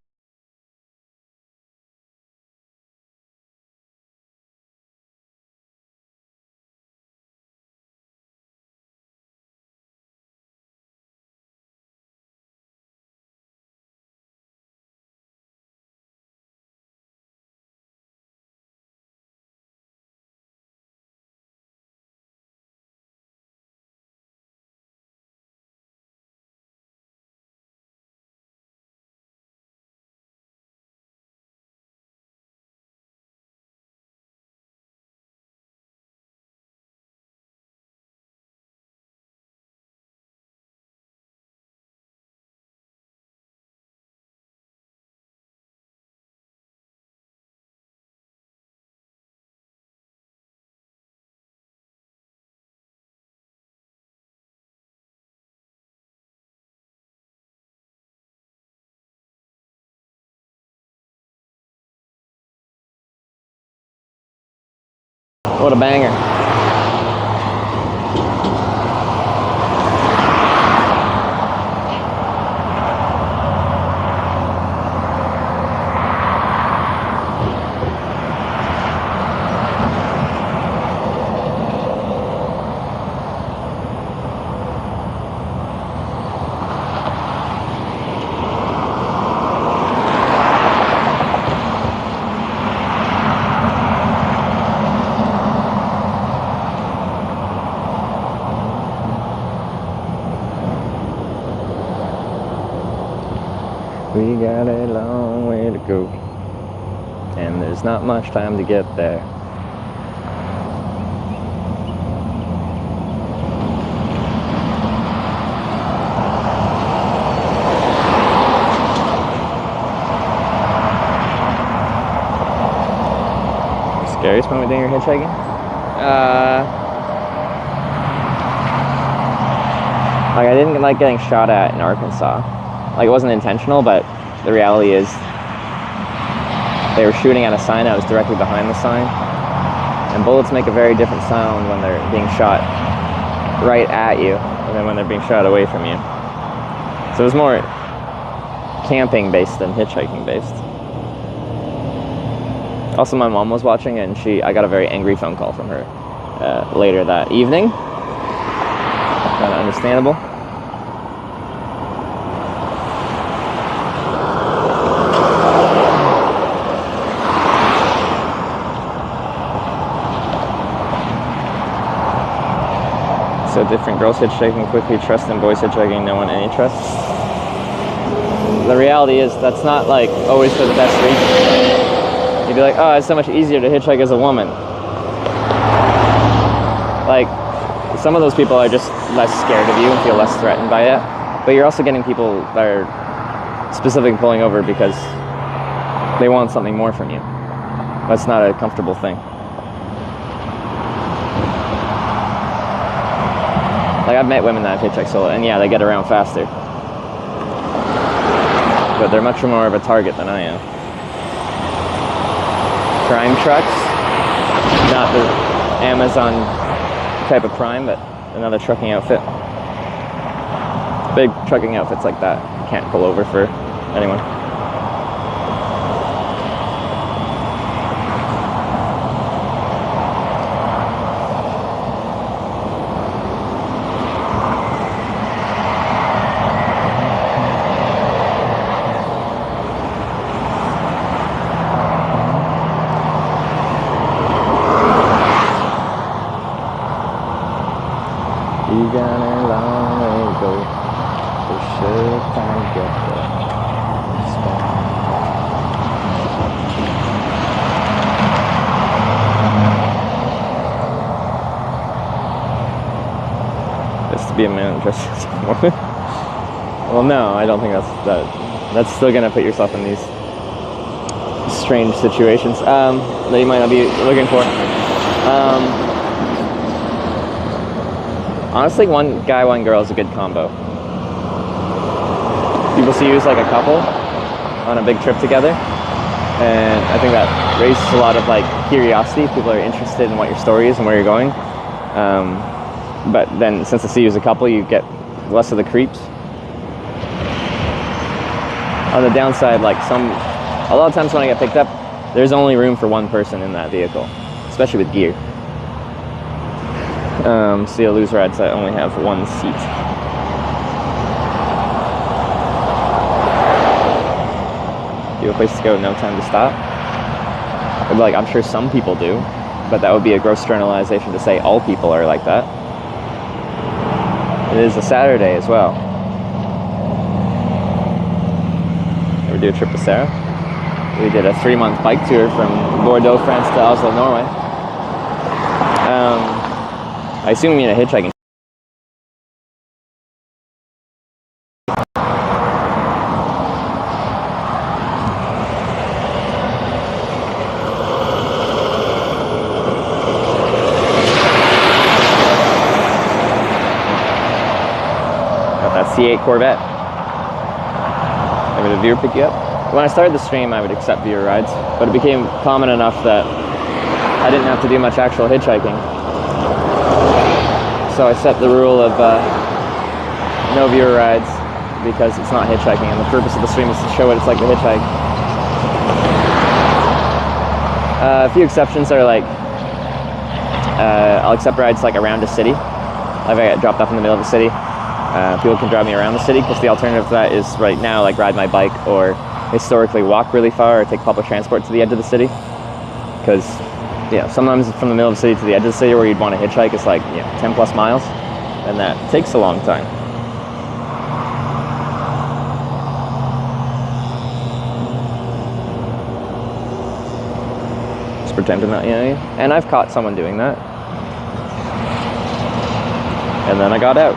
What a banger. We got a long way to go, and there's not much time to get there. Scariest moment during your hitchhiking? Like I didn't like getting shot at in Arkansas. Like it wasn't intentional, but the reality is they were shooting at a sign. I was directly behind the sign, and bullets make a very different sound when they're being shot right at you than when they're being shot away from you. So it was more camping based than hitchhiking based. Also, my mom was watching, and I got a very angry phone call from her later that evening. Kind of understandable. So different, girls hitchhiking quickly, trust in boys hitchhiking, no one any trusts. The reality is that's not like always for the best reason. You'd be like, oh, it's so much easier to hitchhike as a woman. Like, some of those people are just less scared of you and feel less threatened by it. But you're also getting people that are specifically pulling over because they want something more from you. That's not a comfortable thing. Like, I've met women that have hitchhiked solo, and yeah, they get around faster. But they're much more of a target than I am. Prime trucks, not the Amazon type of Prime, but another trucking outfit. Big trucking outfits like that can't pull over for anyone. You got a long way to go, for sure time to get there. Just to be a man dressed as a woman? Well, no, I don't think that's still gonna put yourself in these strange situations that you might not be looking for. Honestly, one guy, one girl is a good combo. People see you as like a couple on a big trip together, and I think that raises a lot of like curiosity. People are interested in what your story is and where you're going. But then, since they see you as a couple, you get less of the creeps. On the downside, like a lot of times when I get picked up, there's only room for one person in that vehicle, especially with gear. So you'll lose rides that only have one seat. You have a place to go, no time to stop? Like, I'm sure some people do, but that would be a gross generalization to say all people are like that. It is a Saturday as well. Ever do a trip with Sarah? We did a 3-month bike tour from Bordeaux, France to Oslo, Norway. I assume you mean a hitchhiking. Got that C8 Corvette. Maybe the viewer pick you up. When I started the stream, I would accept viewer rides, but it became common enough that I didn't have to do much actual hitchhiking. So I set the rule of no viewer rides because it's not hitchhiking, and the purpose of the stream is to show what it's like to hitchhike. A few exceptions are like, I'll accept rides like around a city. If I get dropped off in the middle of the city, people can drive me around the city, because the alternative to that is right now like ride my bike or historically walk really far or take public transport to the edge of the city. Because sometimes from the middle of the city to the edge of the city where you'd want to hitchhike is like 10 plus miles, and that takes a long time. Just pretend to not, and I've caught someone doing that. And then I got out.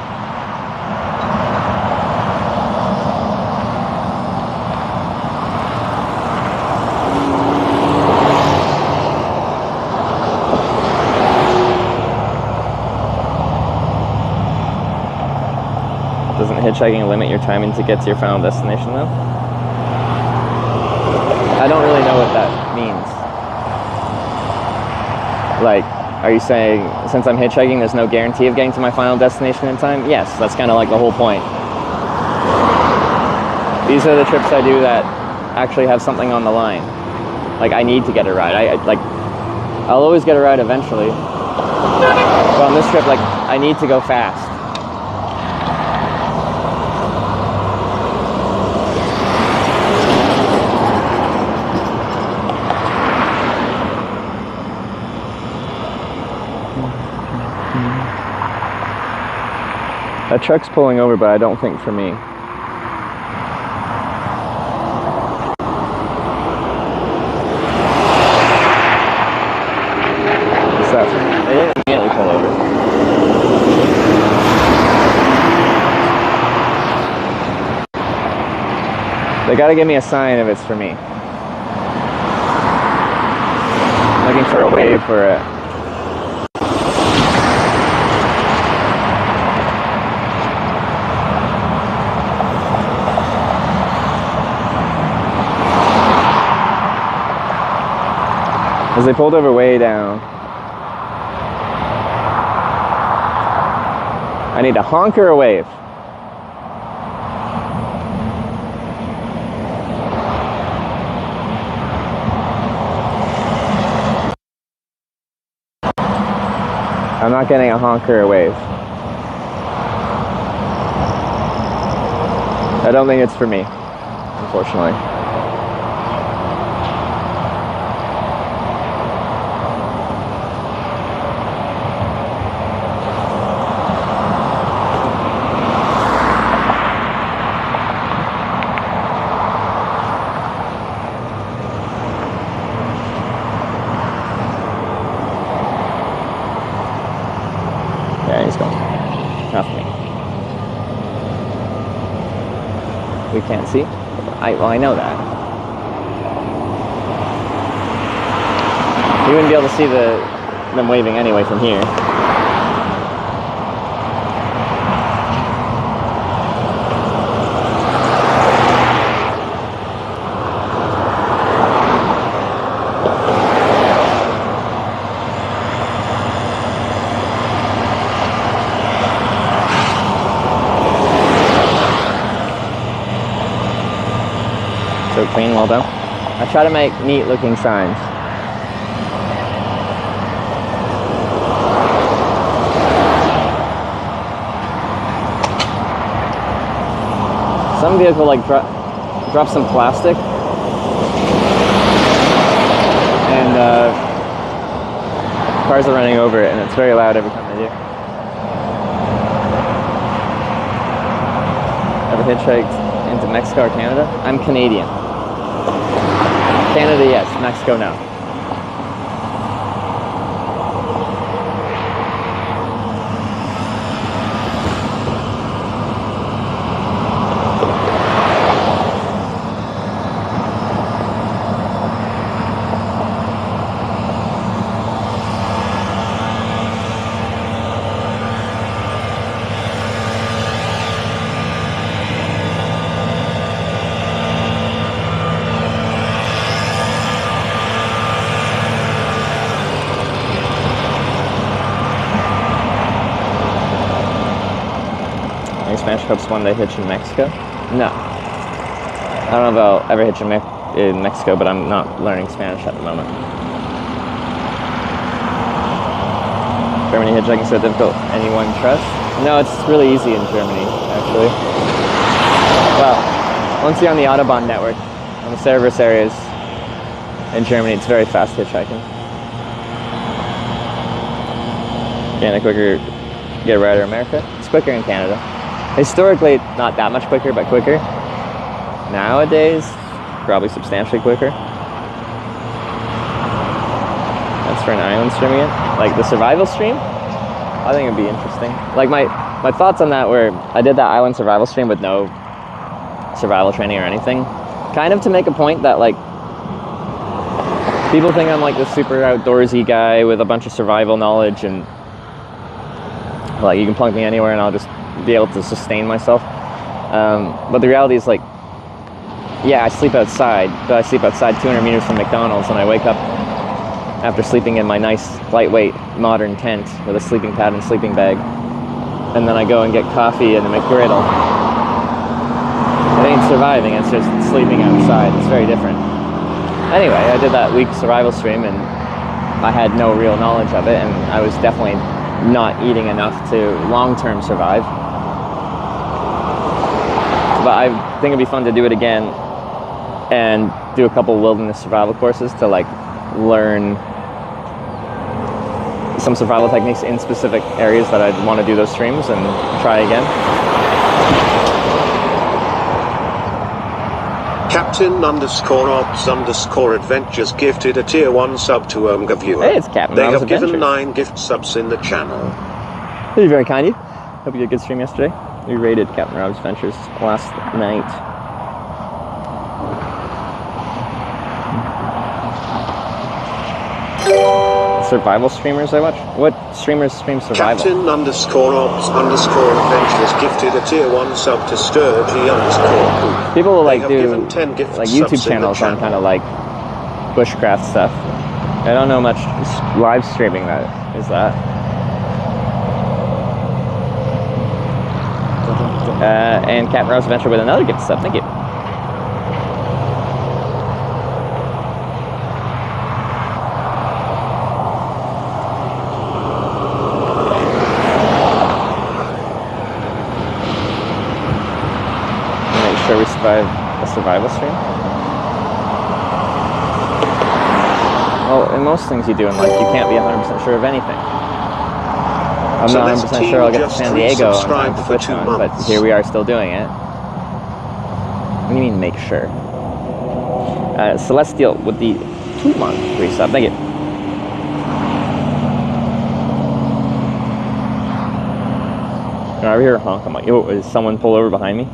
Doesn't hitchhiking limit your timing to get to your final destination though? I don't really know what that means. Like, are you saying since I'm hitchhiking there's no guarantee of getting to my final destination in time? Yes, that's kind of like the whole point. These are the trips I do that actually have something on the line. Like, I need to get a ride. I'll always get a ride eventually. But on this trip, like, I need to go fast. A truck's pulling over, but I don't think for me. What's that for me? They didn't immediately pull over. They gotta give me a sign if it's for me. I'm looking for a wave for it. As they pulled over way down. I need a honk or a wave. I'm not getting a honk or a wave. I don't think it's for me, unfortunately. Yeah, he's going. Not for me. We can't see? Well, I know that. You wouldn't be able to see them waving anyway from here. So clean, well done. I try to make neat looking signs. Some vehicle like drop some plastic and cars are running over it, and it's very loud every time they do. Ever hitchhiked into Mexico or Canada? I'm Canadian. Canada, yes. Mexico, no. Spanish. Hopes one day hitch in Mexico. No. I don't know if I'll ever hitch in Mexico, but I'm not learning Spanish at the moment. Germany hitchhiking so difficult. Anyone trust? No, it's really easy in Germany, actually. Well, once you're on the Autobahn network, on the service areas in Germany, it's very fast hitchhiking. Canada quicker, get a ride in America? It's quicker in Canada. Historically, not that much quicker, but quicker. Nowadays, probably substantially quicker. That's for an island stream again. Like the survival stream, I think it'd be interesting. Like my thoughts on that were, I did that island survival stream with no survival training or anything, kind of to make a point that like people think I'm like this super outdoorsy guy with a bunch of survival knowledge and like you can plunk me anywhere and I'll just be able to sustain myself. But the reality is like, yeah, I sleep outside, but I sleep outside 200 meters from McDonald's and I wake up after sleeping in my nice, lightweight, modern tent with a sleeping pad and sleeping bag. And then I go and get coffee in the McGriddle. It ain't surviving, it's just sleeping outside. It's very different. Anyway, I did that week survival stream and I had no real knowledge of it and I was definitely not eating enough to long-term survive. But I think it'd be fun to do it again and do a couple wilderness survival courses to like learn some survival techniques in specific areas that I'd want to do those streams and try again. Captain_Ops_Adventures gifted a tier 1 sub to Omega viewer. Hey, it's Captain They Ops have given Adventures. 9 gift subs in the channel. You're very kind of you. Hope you had a good stream yesterday. We rated Captain Rob's Adventures last night. Survival streamers I watch? What streamers stream survival? Captain_Ops_Adventures gifted a tier 1 sub to Sturgy_Poop. People will like They have do given 10 gift like subs YouTube in the channels on channel. kind of like bushcraft stuff. I don't know much live streaming that is that. And Captain Rob's Adventure with another gift sub. Thank you. Make sure we survive a survival stream. Well, in most things you do in life, you can't be 100% sure of anything. I'm So not this 100% team sure I'll get to just San Diego on time to resubscribed for 2 TwitchCon, but months. here we are still doing it. What do you mean, make sure? Celestial with the 2-month resub. Thank you. Can I ever hear a honk? I'm like, yo, is someone pull over behind me?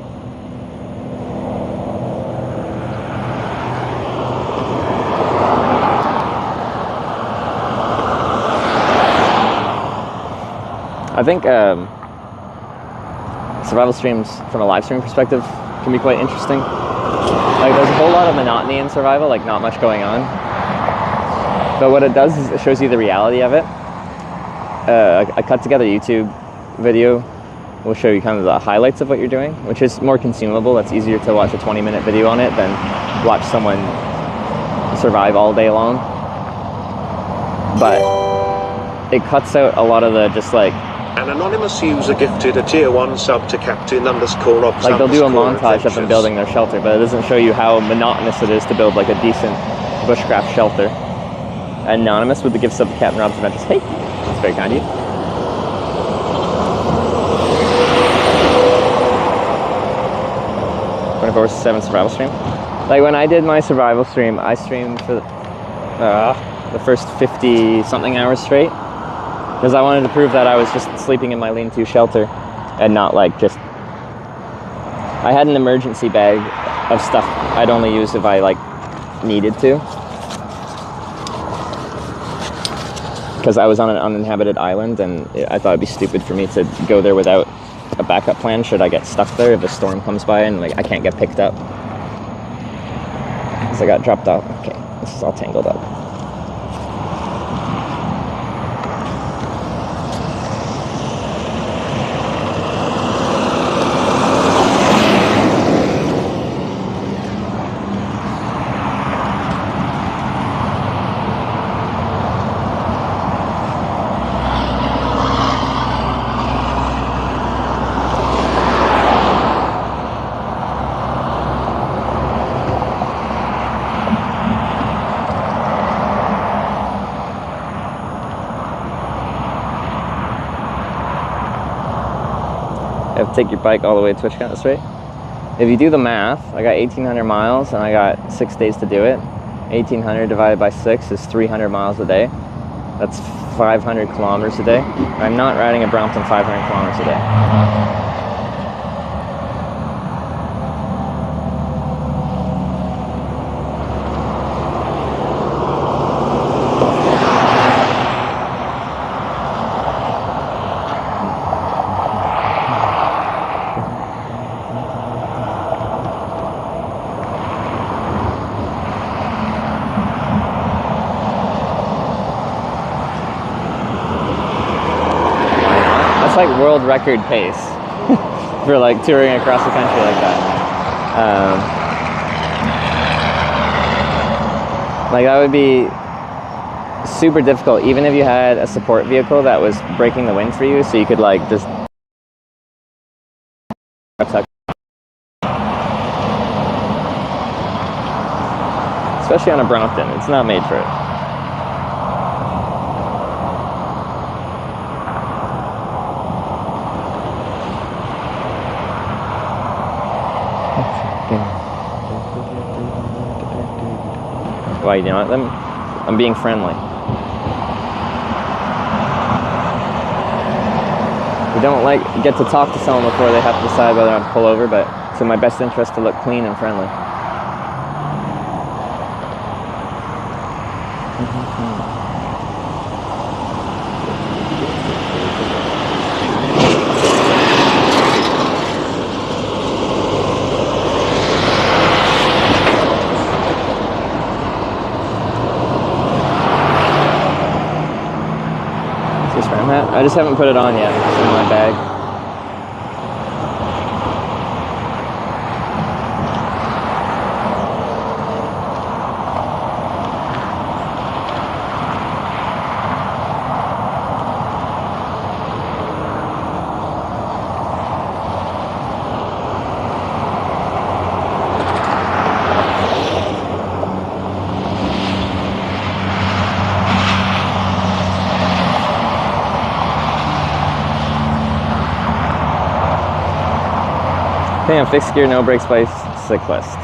I think survival streams from a live stream perspective can be quite interesting. Like there's a whole lot of monotony in survival, like not much going on. But what it does is it shows you the reality of it. A cut together YouTube video will show you kind of the highlights of what you're doing, which is more consumable. It's easier to watch a 20-minute video on it than watch someone survive all day long. But it cuts out a lot of the just like, An anonymous user gifted a tier 1 sub to Captain_Ops. like they'll do a montage of them building their shelter, but it doesn't show you how monotonous it is to build like a decent bushcraft shelter. Anonymous with the gift sub to Captain Rob's Adventures. Hey, that's very kind of you. Or 7 survival stream. Like when I did my survival stream, I streamed for the first 50 something hours straight because I wanted to prove that I was just sleeping in my lean-to shelter and not like just, I had an emergency bag of stuff I'd only use if I like needed to, because I was on an uninhabited island and I thought it'd be stupid for me to go there without a backup plan should I get stuck there if a storm comes by and like I can't get picked up. Because I got dropped off. Okay, this is all tangled up. take your bike all the way to TwitchCon. That's right. If you do the math, I got 1,800 miles and I got 6 days to do it. 1,800 divided by 6 is 300 miles a day. That's 500 kilometers a day. I'm not riding a Brompton 500 kilometers a day. Like world record pace for like touring across the country like that. Like that would be super difficult, even if you had a support vehicle that was breaking the wind for you, so you could like just especially on a Brompton. It's not made for it. Why, you know what? I'm being friendly. We don't like get to talk to someone before they have to decide whether to pull over, but it's in my best interest to look clean and friendly. I just haven't put it on yet. It's in my bag. I think I'm fixed gear, no brakes by cyclist.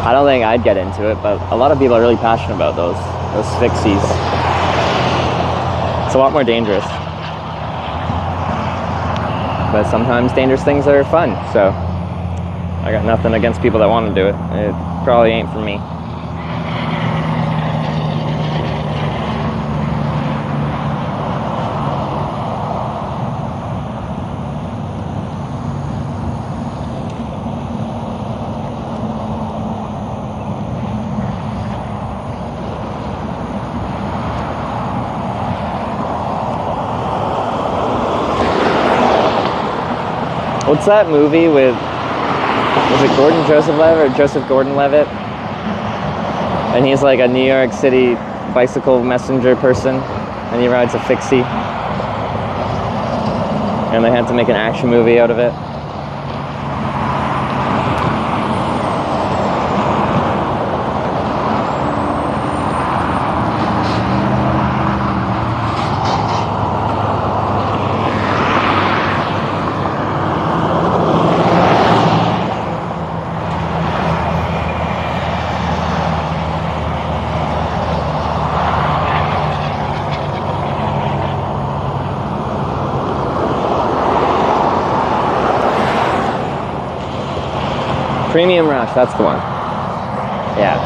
I don't think I'd get into it, but a lot of people are really passionate about those fixies. It's a lot more dangerous. But sometimes dangerous things are fun, so I got nothing against people that want to do it. It probably ain't for me. What's that movie with, was it Joseph Gordon-Levitt? And he's like a New York City bicycle messenger person, and he rides a fixie. And they had to make an action movie out of it. Premium Rush, that's the one. Yeah.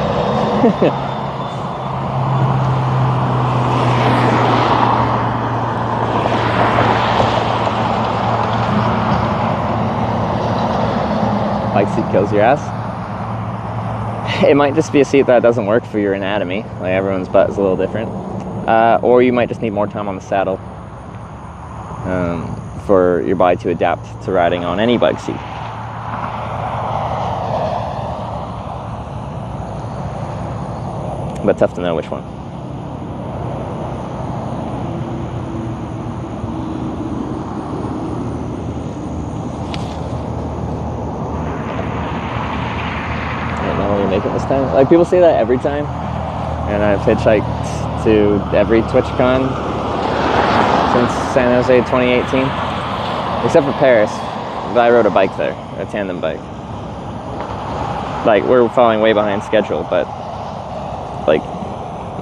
Bike seat kills your ass. It might just be a seat that doesn't work for your anatomy. Like everyone's butt is a little different. Or you might just need more time on the saddle for your body to adapt to riding on any bike seat. But tough to know which one. I don't know when we make it this time. Like people say that every time, and I've hitchhiked to every TwitchCon since San Jose 2018. Except for Paris, but I rode a bike there, a tandem bike. Like, we're falling way behind schedule, but like,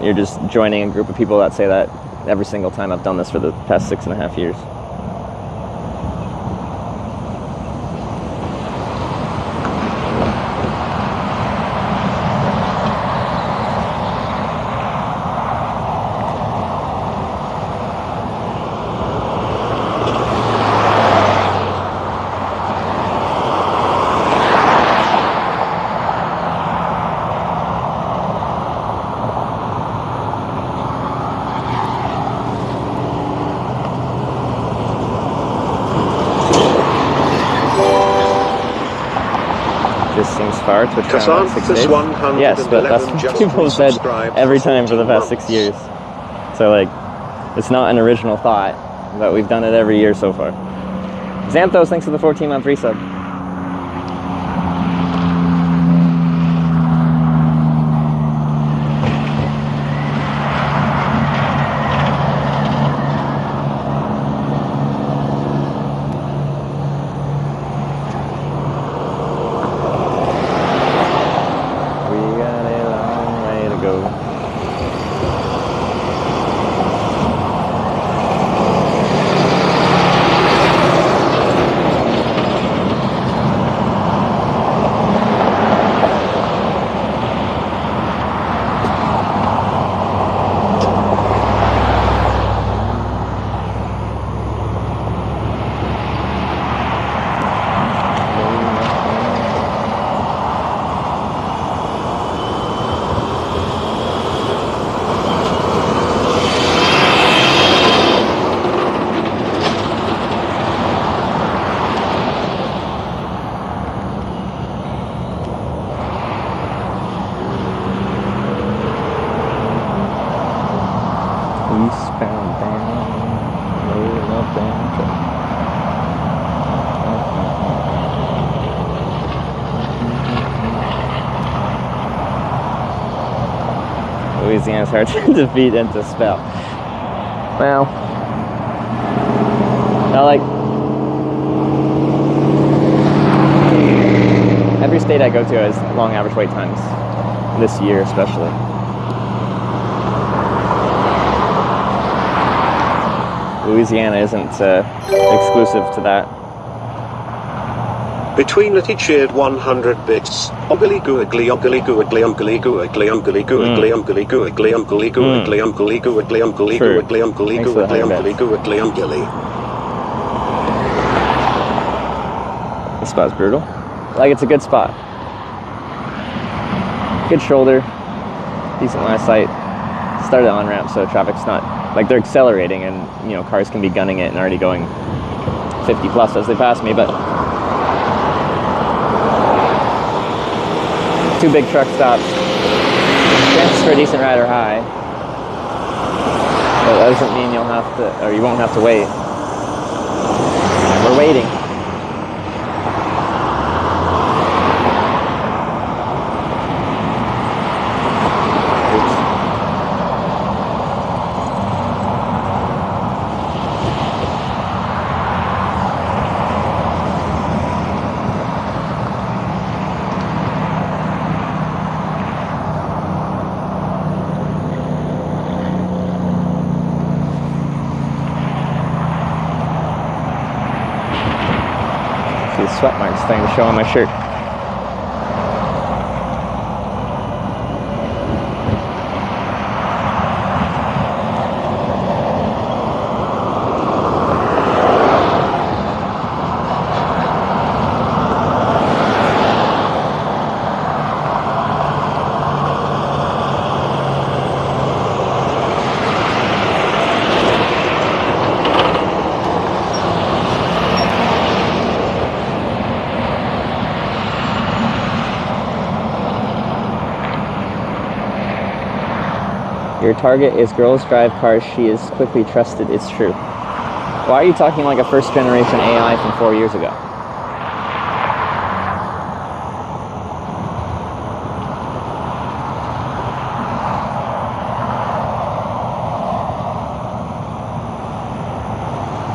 you're just joining a group of people that say that every single time I've done this for the past 6.5 years. Seems far. TwitchCon 6 days. Yes, but that's what people have said every time for the past 6 years. So like, it's not an original thought, but we've done it every year so far. Xanthos, thanks for the 14-month resub. Louisiana's hard to defeat and to spell. Well, I like every state I go to has long average wait times. This year, especially. Louisiana isn't exclusive to that. Between Letty cheered 100 bits. Ugly googly ugly googly ugly googly ugly googly ugly googly ugly googly ugly googly ugly googly ugly googly ugly googly ugly. This spot's brutal. Like, it's a good spot. Good shoulder. Decent line of sight. Started on ramp, so traffic's not like they're accelerating, and you know, cars can be gunning it and already going 50 plus as they pass me, but two big truck stops. Chances for a decent ride are high. But that doesn't mean you'll have to, or you won't have to wait. We're waiting. Sweat marks starting to show on my shirt. Your target is girls drive cars. She is quickly trusted. It's true. Why are you talking like a first generation AI from 4 years ago?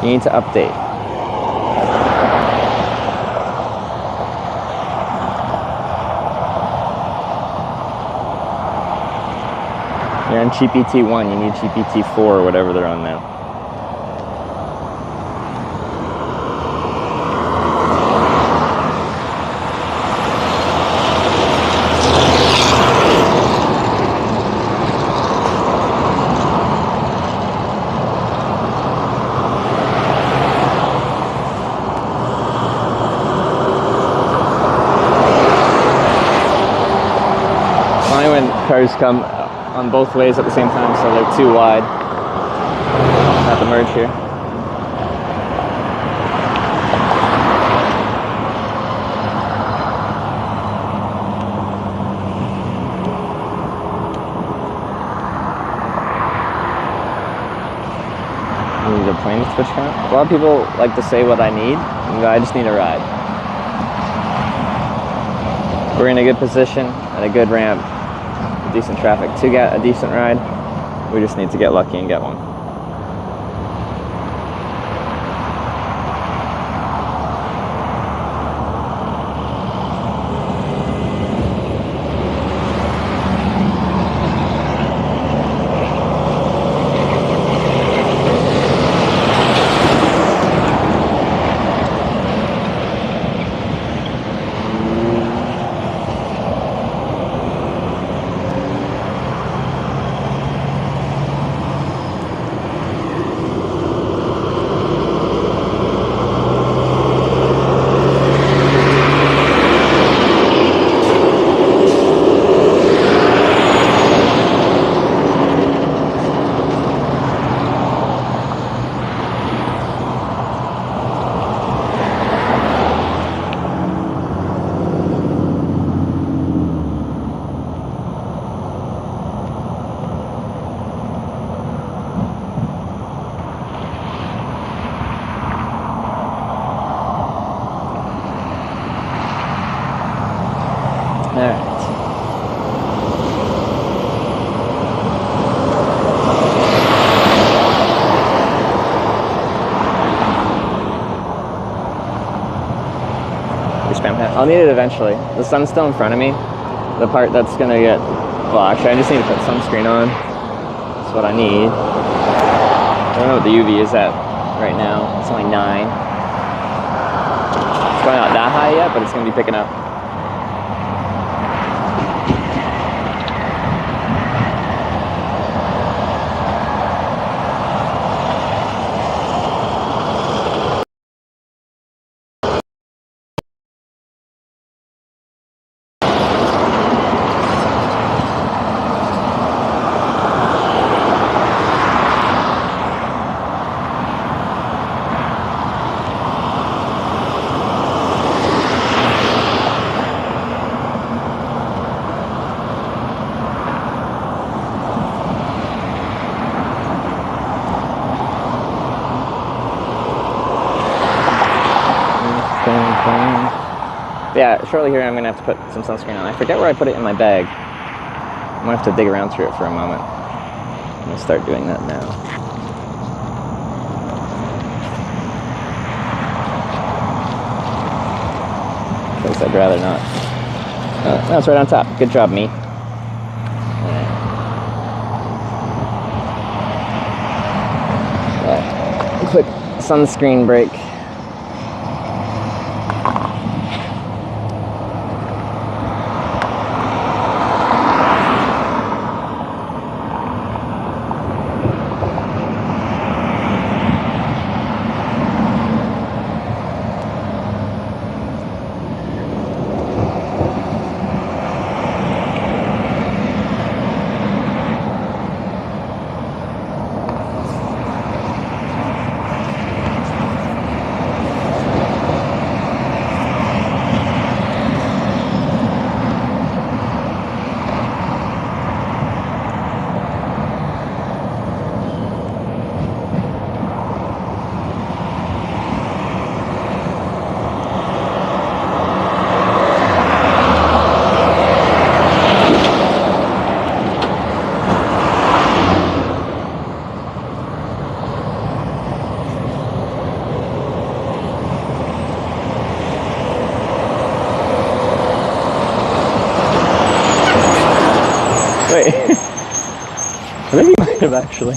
You need to update. on GPT-1, you need GPT-4 or whatever they're on now. Only when cars come on both ways at the same time, so they're too wide. Have to merge here. You need a plane to TwitchCon? A lot of people like to say what I need, and I just need a ride. We're in a good position, at a good ramp, decent traffic to get a decent ride. We just need to get lucky and get one. Alright. I'll need it eventually. The sun's still in front of me. The part that's gonna get, well, actually I just need to put sunscreen on. That's what I need. I don't know what the UV is at right now. It's only 9. It's probably not that high yet, but it's gonna be picking up. Yeah, shortly here I'm going to have to put some sunscreen on. I forget where I put it in my bag. I'm going to have to dig around through it for a moment. I'm going to start doing that now. Because I'd rather not. No, it's right on top. Good job, me. Right. Quick sunscreen break. Wait. I think he might have actually.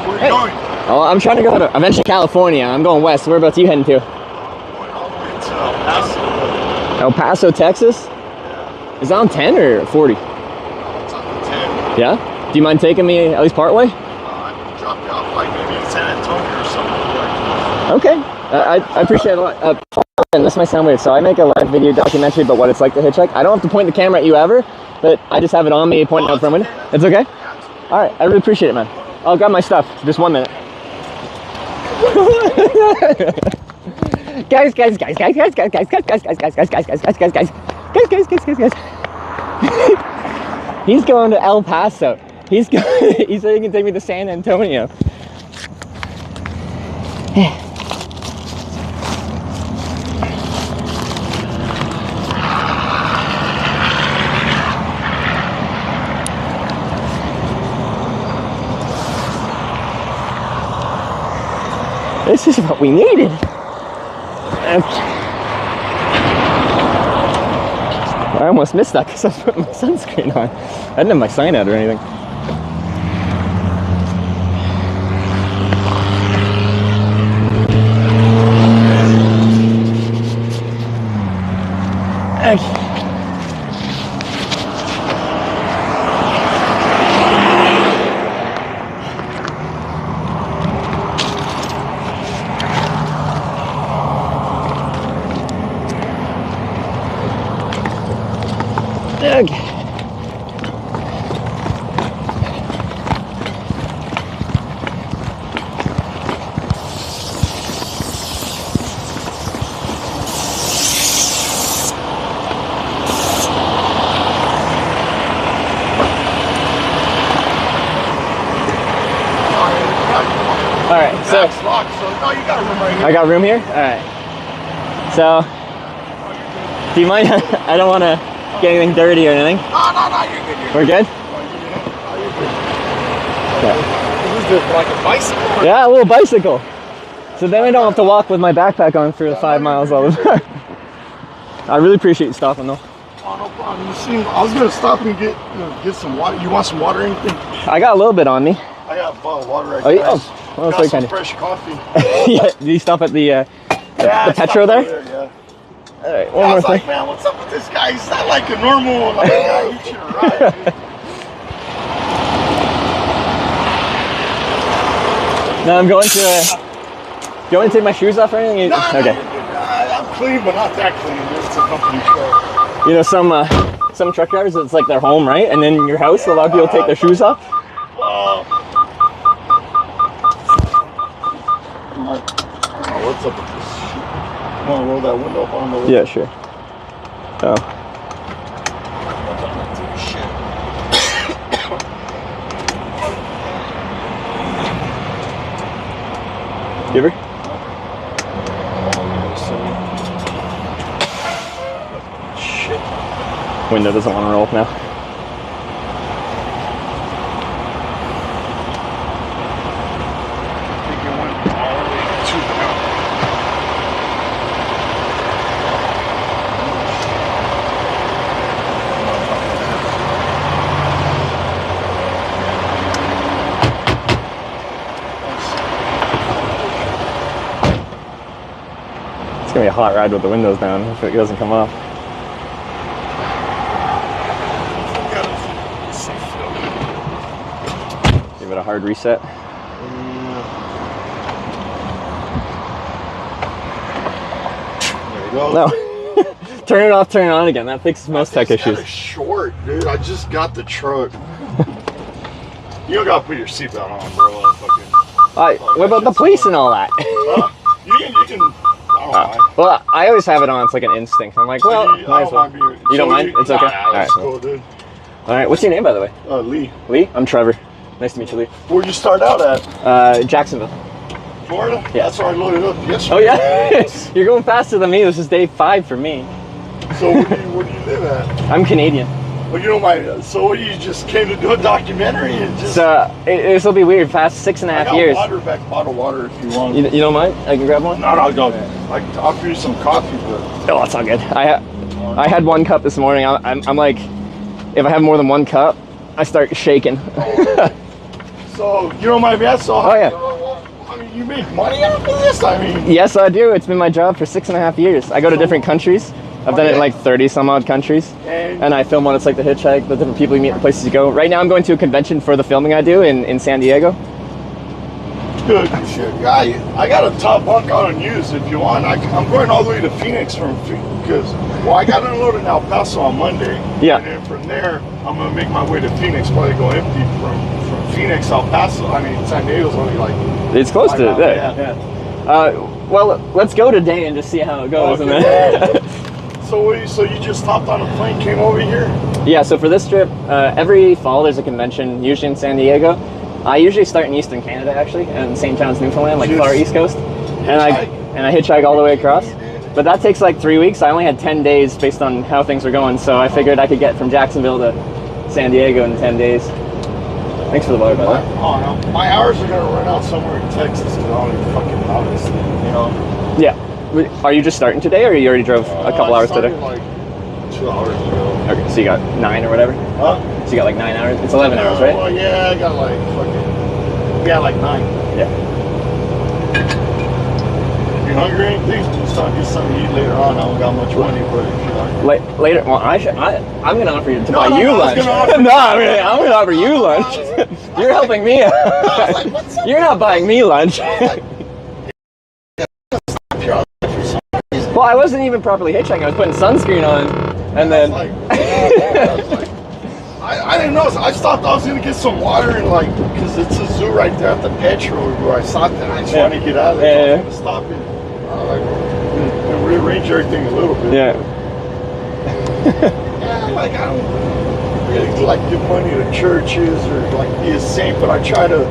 Where are you going? Oh, I'm trying to go to. I'm in California. I'm going west. Whereabouts are you heading to? It's El Paso. El Paso, Texas? Yeah. Is that on 10 or 40? It's on the 10. Yeah? Do you mind taking me at least part way? I can drop you off like maybe in San Antonio or something. Okay. I appreciate it a lot. And this might sound weird. So I make a live video documentary about what it's like to hitchhike. I don't have to point the camera at you ever, but I just have it on me pointing out from window. It's okay? All right. I really appreciate it, man. I'll grab my stuff. Just 1 minute. Guys. He's going to El Paso. He said he can take me to San Antonio. This is what we needed. I almost missed that because I was putting my sunscreen on. I didn't have my sign out or anything. Okay. Okay. All right, so That's locked, so no, you got a room right here. I got room here. All right. So, do you mind? I don't want to get anything dirty or anything. No, you're good. We're good. This is just like a bicycle. Yeah, a little bicycle. So then I don't have to walk with my backpack on for the 5 miles all the time. I really appreciate you stopping though. Oh, no problem. I was gonna stop and get some water. You want some water or anything? I got a little bit on me. I got a bottle of water right Oh, there. yeah. Well, that's Got very some kind fresh coffee. of. Yeah. Did you stop at the Petro there? Yeah. All right. I One more was thing. like, man, what's up with this guy? He's not like a normal like guy you should ride. No, I'm going to. Do you want me to take my shoes off or anything? No, Okay. you're good. I'm clean, but not that clean. It's a company truck. You know, some truck drivers, it's like their home, right? And then your house, a lot of people take their shoes off. What's up with this shit? Want to roll that window up on the way? Yeah, sure. Oh. Give her? Shit. Window doesn't want to roll up now. I think it went all the way to the house. It's gonna be a hot ride with the windows down if it doesn't come off. Give it a hard reset. There you go. No. Turn it off, turn it on again. That fixes most tech It's issues. kinda short, dude. I just got the truck. You don't gotta put your seatbelt on, bro. What about the police and all that? You can. I don't mind. Well, I always have it on. It's like an instinct. I'm like, well, I might as well. don't mind being. You don't mind? It's okay. Nah, All right. it's cool, dude. All right. What's your name, by the way? Lee. Lee. I'm Trevor. Nice to meet you, Lee. Where'd you start out at? Jacksonville. Florida? Yeah. That's where I loaded up yesterday. Oh yeah. You're going faster than me. This is day 5 for me. So where do you live at? I'm Canadian. Well, you know so you just came to do a documentary and just... So this will be weird. Past 6.5 years. Water back, bottled water if you want. You don't mind? I can grab one? No, I'll go. I can offer you some coffee, but... Oh, that's all good. I had 1 cup this morning. I'm like, if I have more than 1 cup, I start shaking. So, you don't mind me asking? So Oh, yeah. I mean, you make money out of this? I mean... Yes, I do. It's been my job for 6.5 years. I go to different countries. I've done it in like 30 some odd countries. And I film what it's like to hitchhike, the different people you meet, the places you go. Right now I'm going to a convention for the filming I do in San Diego. Good shit. I got a top bunk out on use if you want. I'm going all the way to Phoenix because, well, I got unloaded in El Paso on Monday. Yeah. And then from there, I'm going to make my way to Phoenix, probably go empty from Phoenix, El Paso. I mean, San Diego's only like... It's close to it. Yeah. Well, let's go today and just see how it goes. Okay. And then So you just hopped on a plane, came over here? Yeah, so for this trip, every fall there's a convention, usually in San Diego. I usually start in Eastern Canada, actually, in St. John's, Newfoundland, like far East Coast. And I hitchhike all the way across. But that takes like 3 weeks. I only had 10 days based on how things were going, so I figured I could get from Jacksonville to San Diego in 10 days. Thanks for the water, by the way. Oh, no. My hours are going to run out somewhere in Texas because I don't even fucking know this thing, you know? Yeah. Are you just starting today, or you already drove a couple hours today? Like 2 hours ago. Okay, so you got 9 or whatever? Huh? So you got like 9 hours? It's 11 hours, right? Well, yeah, I got like fucking... Yeah, like 9. Yeah. You hungry or anything? Just trying to get something to eat later on. I don't got much money, but if you're hungry... Later, well, I'm going to offer you to buy you I was lunch. gonna offer- No, I'm going to offer you lunch. You're helping me out. like, what's up? You're not buying me lunch. Well, I wasn't even properly hitchhiking. I was putting sunscreen on, and then... I didn't know. I stopped. I was going to get some water and like, because it's a zoo right there at the petrol where I stopped and I just wanted to get out of there. So I was gonna stop it. And rearrange everything a little bit. Yeah. Yeah, like I don't really like give money to churches or like be a saint, but I try to.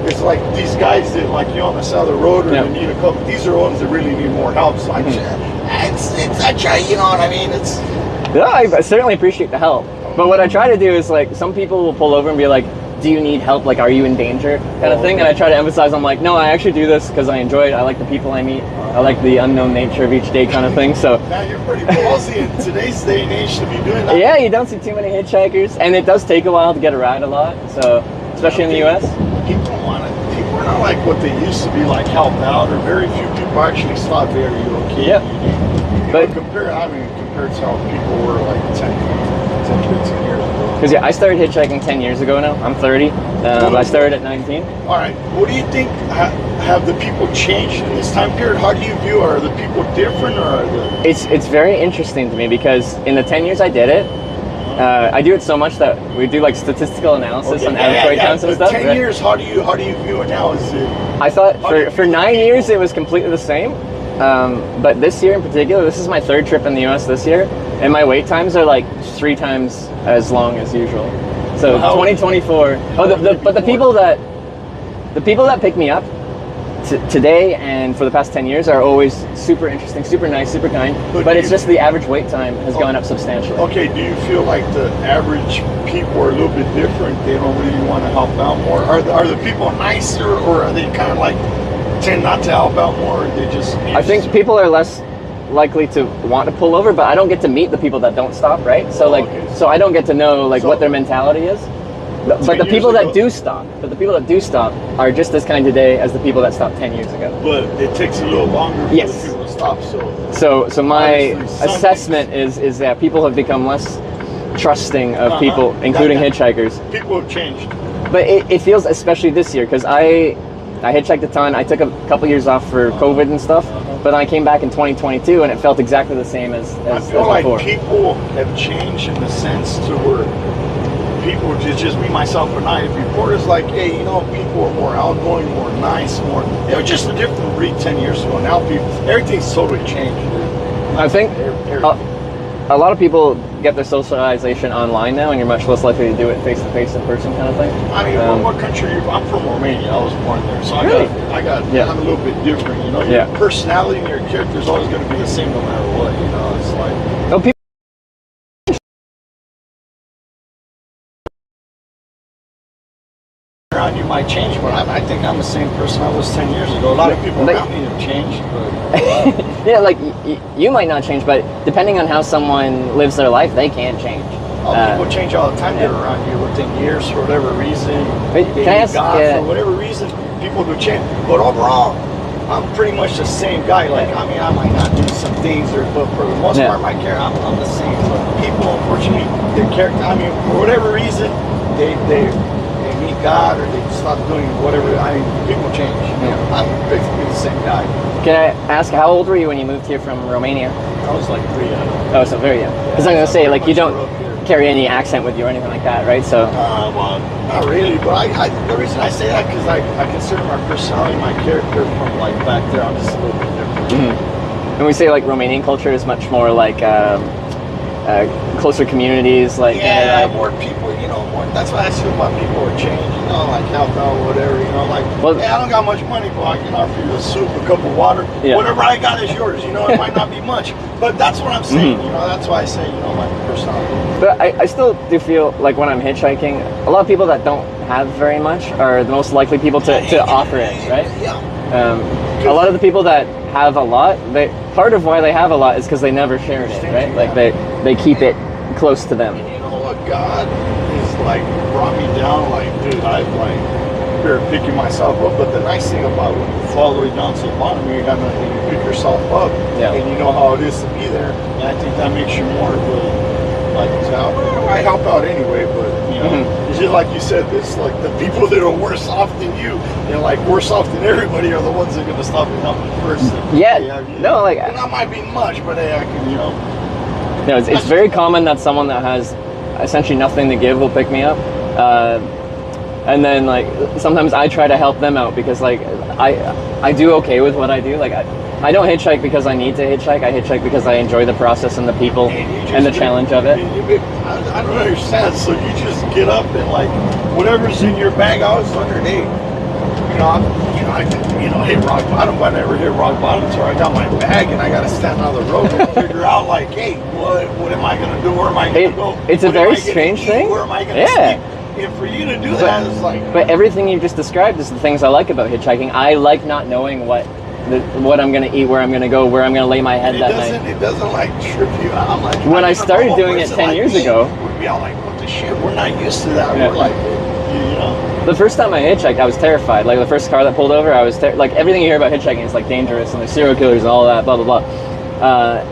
It's like these guys that like on the side of the road or they need a couple. These are ones that really need more help. So I try. You know what I mean? It's. Yeah, I certainly appreciate the help. But what I try to do is like, some people will pull over and be like, do you need help? Like, are you in danger? Kind of thing. And I try to emphasize, I'm like, no, I actually do this because I enjoy it. I like the people I meet. I like the unknown nature of each day kind of thing. So. Now you're pretty ballsy in today's day and age to be doing that. Yeah, you don't see too many hitchhikers. And it does take a while to get a ride a lot. So, especially in the U.S. People are not like what they used to be, like help out, or very few people actually stop there. Are you okay? Yeah. But compared to how people were like 10, 15 years ago. Because I started hitchhiking 10 years ago now. I'm 30. I started at 19. All right. What do you think? Have the people changed in this time period? How do you view? Are the people different, or are the? It's very interesting to me because in the 10 years I did it, I do it so much that we do like statistical analysis on average wait times and stuff. 10 years. How do you view it now? Is it? I thought for 9 years it was completely the same. But this year in particular, this is my 3rd trip in the U.S. this year, and my wait times are like 3 times as long as usual. So 2024. But the people that pick me up today and for the past 10 years are always super interesting, super nice, super kind. But it's just the average wait time has gone up substantially. Okay. Do you feel like the average people are a little bit different? They don't really want to help out more. Are the people nicer, or are they kind of like? Tend not to help out more, they just... I think people are less likely to want to pull over, but I don't get to meet the people that don't stop, right? So so I don't get to know like what their mentality is. But the people that do stop, are just as kind today as the people that stopped 10 years ago. But it takes a little longer for the people to stop, So my assessment is that people have become less trusting of people, including hitchhikers. People have changed. But it feels, especially this year, because I hitchhiked a ton. I took a couple years off for COVID and stuff, but I came back in 2022 and it felt exactly the same as feel like before. People have changed in the sense to where people, just me, myself, and I, before it's like, hey, people are more outgoing, more nice, more, they were just a different breed 10 years ago. Now everything's totally changed. I think a lot of people get their socialization online now, and you're much less likely to do it face-to-face in person kind of thing. I mean, what country are you? I'm from Romania. I was born there, so I'm a little bit different. Your personality and your character is always going to be the same no matter what. It's like. Oh, people around you might change, but I think I'm the same person I was 10 years ago. A lot of people around me have changed, but yeah, like you might not change, but depending on how someone lives their life, they can change. people change all the time. They're around you within years for whatever reason. Can I ask, for whatever reason, people do change. But overall, I'm pretty much the same guy. Like, I mean, I might not do some things, but for the most part, my character, I'm the same. People, unfortunately, their character, I mean, for whatever reason, they meet God or they stop doing whatever. I mean, people change. I'm basically the same guy. Can I ask, how old were you when you moved here from Romania? I was like 3 years old. Oh, so very young. Because I'm going to say, like, you don't carry any accent with you or anything like that, right? So. Well, not really, but the reason I say that because I consider my personality, my character from like back there, I'm just a little bit different. Mm-hmm. And we say like Romanian culture is much more like closer communities, like more people, you know. More, that's why I feel about people are changing, you know, like help out, whatever, you know, like. Well, hey, I don't got much money, but I can offer you a soup, a cup of water, whatever I got is yours. You know, it might not be much, but that's what I'm saying. You know, that's why I say, you know, my personality. But I still do feel like when I'm hitchhiking, a lot of people that don't have very much are the most likely people to offer it, right? A lot of the people that have a lot, part of why they have a lot is because they never shared it, right? Like they keep it close to them. And you know what? God is like brought me down. Like, dude, I've like been picking myself up. But the nice thing about when you fall all the way down to the bottom, you have nothing to pick yourself up, and you know how it is to be there. And I think that makes you more of a like I help out anyway, but you know, it's just like you said, it's like the people that are worse off than you and like worse off than everybody are the ones that are gonna stop and help you first. No, like that might be much, but hey, I can, you know. No, it's very common that someone that has essentially nothing to give will pick me up, and then like sometimes I try to help them out because like I do okay with what I do. Like I don't hitchhike because I need to hitchhike. I hitchhike because I enjoy the process and the people and the challenge of it. I don't understand. So you just get up and like whatever's in your bag, I was underneath. I hit rock bottom, but I never hit rock bottom until I got my bag and I got to stand on the road and figure out like, hey, what am I gonna do? Where am I gonna go? It's a very strange thing. Where am I gonna sleep? And for you to do that is like. But everything you just described is the things I like about hitchhiking. I like not knowing what I'm going to eat, where I'm going to go, where I'm going to lay my head that night. It doesn't like trip you out. Like, when I started doing it 10 years ago, we'd be all like, what the shit? We're not used to that. We're like, you know. The first time I hitchhiked, I was terrified. Like the first car that pulled over, I was like everything you hear about hitchhiking is like dangerous and there's serial killers and all that, blah blah blah.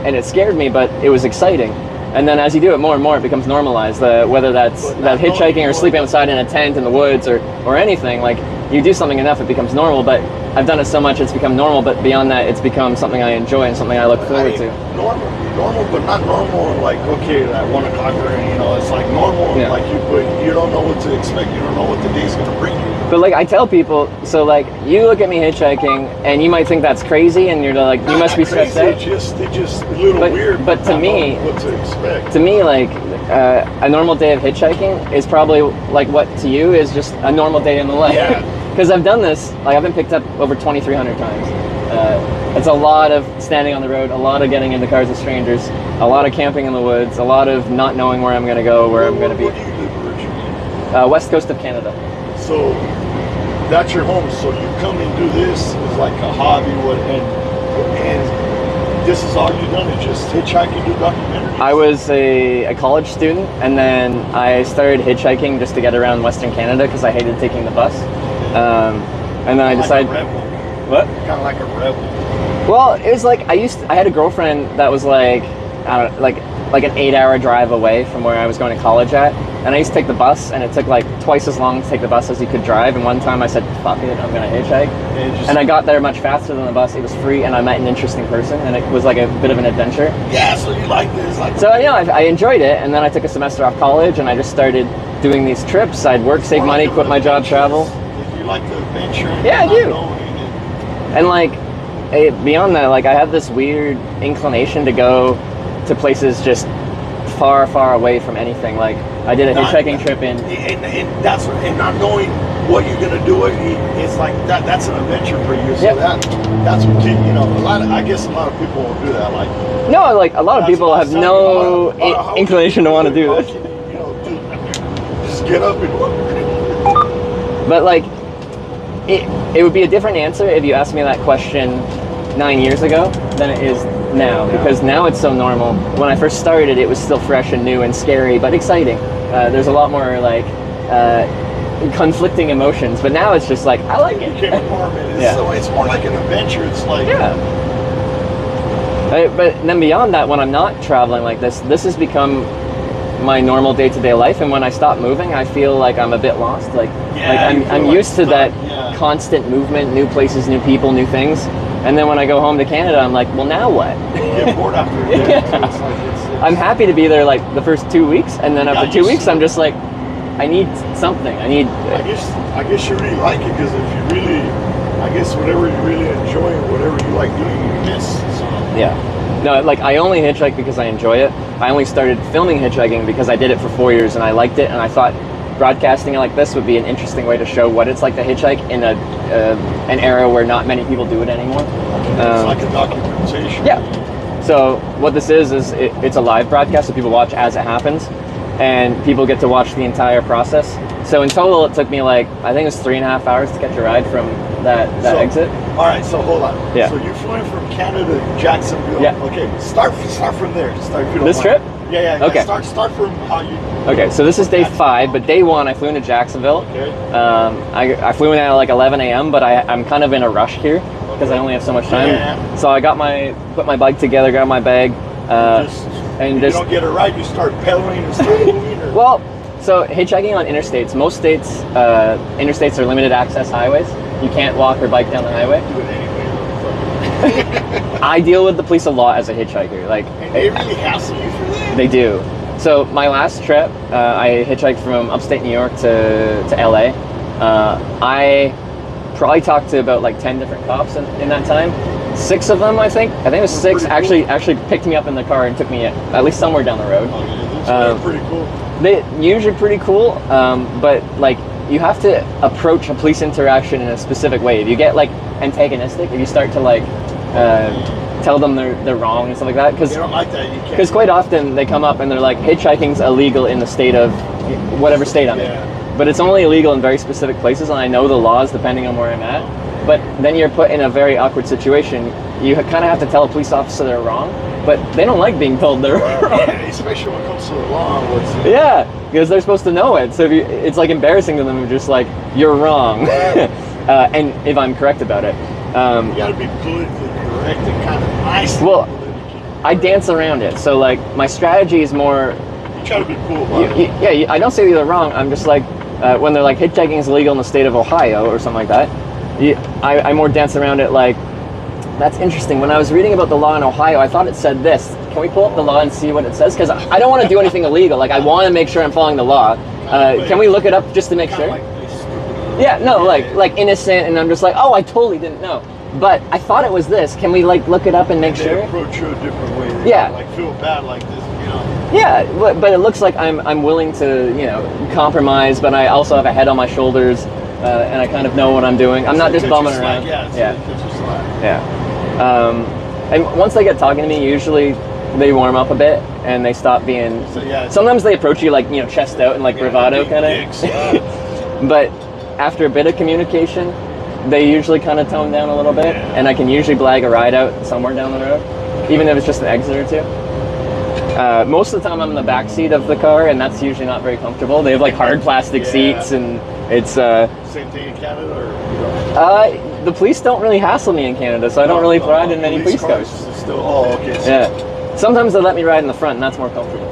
And it scared me, but it was exciting. And then as you do it more and more, it becomes normalized. Whether that's hitchhiking or sleeping outside in a tent in the woods or anything, like you do something enough, it becomes normal. But I've done it so much, it's become normal. But beyond that, it's become something I enjoy and something I look forward to. Normal, but not normal. Like okay, at 1 o'clock, you know, it's like normal. Yeah. Like you don't know what to expect. You don't know what the day's gonna bring you. But like I tell people, so like you look at me hitchhiking and you might think that's crazy and you're like, you must be stressed out. It's just a little weird. But to me, what to expect. To me, like a normal day of hitchhiking is probably like what to you is just a normal day in the life. Yeah. Because I've done this, like I've been picked up over 2,300 times. It's a lot of standing on the road, a lot of getting into cars with strangers, a lot of camping in the woods, a lot of not knowing where I'm going to go, where I'm going to be. Where do you live originally? West coast of Canada. So that's your home. So you come and do this as like a hobby, and this is all you've done is just hitchhiking, do documentaries. I was a college student, and then I started hitchhiking just to get around Western Canada because I hated taking the bus. And then I decided. Like a rebel. What? Kind of like a rebel. Well, it was like I had a girlfriend that was like, I don't know, like an 8-hour drive away from where I was going to college at, and I used to take the bus, and it took like twice as long to take the bus as you could drive. And one time I said, "Fuck it, I'm gonna hitchhike," and I got there much faster than the bus. It was free, and I met an interesting person, and it was like a bit of an adventure. Yeah, so you like this? So I enjoyed it, and then I took a semester off college, and I just started doing these trips. I'd work, save money, quit my job, travel. You like the adventure? Yeah, I do. And like beyond that, like I have this weird inclination to go to places just far, far away from anything. Like I did a hitchhiking trip in, and not knowing what you're gonna do. It's like that's an adventure for you. So that's what I guess a lot of people will do that. Like no, like a lot of people have no inclination to want to do this. Just get up and But like, it would be a different answer if you asked me that question 9 years ago than it is now, because now it's so normal. When I first started, it was still fresh and new and scary, but exciting. There's a lot more like conflicting emotions, but now it's just like, I like it. It became a part of it. Yeah. So it's more like an adventure. It's like, Yeah. But then beyond that, when I'm not traveling like this has become my normal day-to-day life, and when I stop moving, I feel like I'm a bit lost. Like I'm used to that constant movement, new places, new people, new things. And then when I go home to Canada, I'm like, well, now what? you get bored after a day. Yeah. Too. It's like, it's I'm happy to be there like the first 2 weeks, and then after 2 weeks, I'm just like, I need something. I guess you really like it, because if you really, I guess whatever you really enjoy and whatever you like doing, you miss. So. Yeah. No, like I only hitchhike because I enjoy it. I only started filming hitchhiking because I did it for 4 years and I liked it, and I thought broadcasting it like this would be an interesting way to show what it's like to hitchhike in an era where not many people do it anymore. It's like a documentation. Yeah. So what this is it's a live broadcast, so people watch as it happens, and people get to watch the entire process. So in total, it took me like, I think it was 3.5 hours to catch a ride from that exit. All right, so hold on. Yeah. So you flew in from Canada to Jacksonville. Yeah. Okay, start from there. Start if you don't This mind. trip? Yeah. Okay. Start from how you. Okay, so this is day 5, but day 1 I flew into Jacksonville. Okay. I flew in at like 11 a.m., but I'm kind of in a rush here because I only have so much time. Yeah. So I put my bike together, got my bag, and you don't get a ride, you start pedaling and start moving. Or... Well, so hitchhiking on interstates, most states, interstates are limited access highways. You can't walk or bike down the highway. Do it anyway. I deal with the police a lot as a hitchhiker. Like, And they really hassle you for that? They do. So my last trip, I hitchhiked from upstate New York to LA. I probably talked to about like 10 different cops in that time. 6 of them, I think it was 6, actually picked me up in the car and took me at least somewhere down the road. They're pretty cool. They usually pretty cool, but like you have to approach a police interaction in a specific way. If you get like antagonistic, if you start to like tell them they're wrong and stuff like that, because They don't like that. You can't. because quite often they come up and they're like, hitchhiking's illegal in the state of whatever state I'm in. But it's only illegal in very specific places, and I know the laws depending on where I'm at. But then you're put in a very awkward situation. You kind of have to tell a police officer they're wrong, but they don't like being told they're wrong. Yeah, especially when it comes to the law. Yeah, because they're supposed to know it. So it's like embarrassing to them. You're just like, you're wrong. And if I'm correct about it. You gotta be politically correct and kind of nice. Well, I dance around it. So like my strategy is more. You try to be cool about it. Yeah, I don't say they're wrong. I'm just like, when they're like, hitchhiking is illegal in the state of Ohio or something like that, I more dance around it like, that's interesting. When I was reading about the law in Ohio, I thought it said this. Can we pull up the law and see what it says? Because I don't want to do anything illegal. Like, I want to make sure I'm following the law. Can we look it up just to make sure? Yeah, no, like innocent, and I'm just like, oh, I totally didn't know. But I thought it was this. Can we like look it up and make sure? They approach you a different way. They Yeah. like feel bad like this, you know. Yeah, but it looks like I'm willing to, compromise, but I also have a head on my shoulders, and I kind of know what I'm doing. I'm not just bumming around. Yeah. And once they get talking to me, usually they warm up a bit and they stop being. Sometimes they approach you like chest out and like bravado kind of. But after a bit of communication, they usually kind of tone down a little bit, and I can usually blag a ride out somewhere down the road, even if it's just an exit or two. Most of the time I'm in the back seat of the car, and that's usually not very comfortable. They have like hard plastic seats, and it's same thing in Canada, or the police don't really hassle me in Canada, so I don't really ride in many police cars. Still, okay. So yeah, sometimes they let me ride in the front, and that's more comfortable.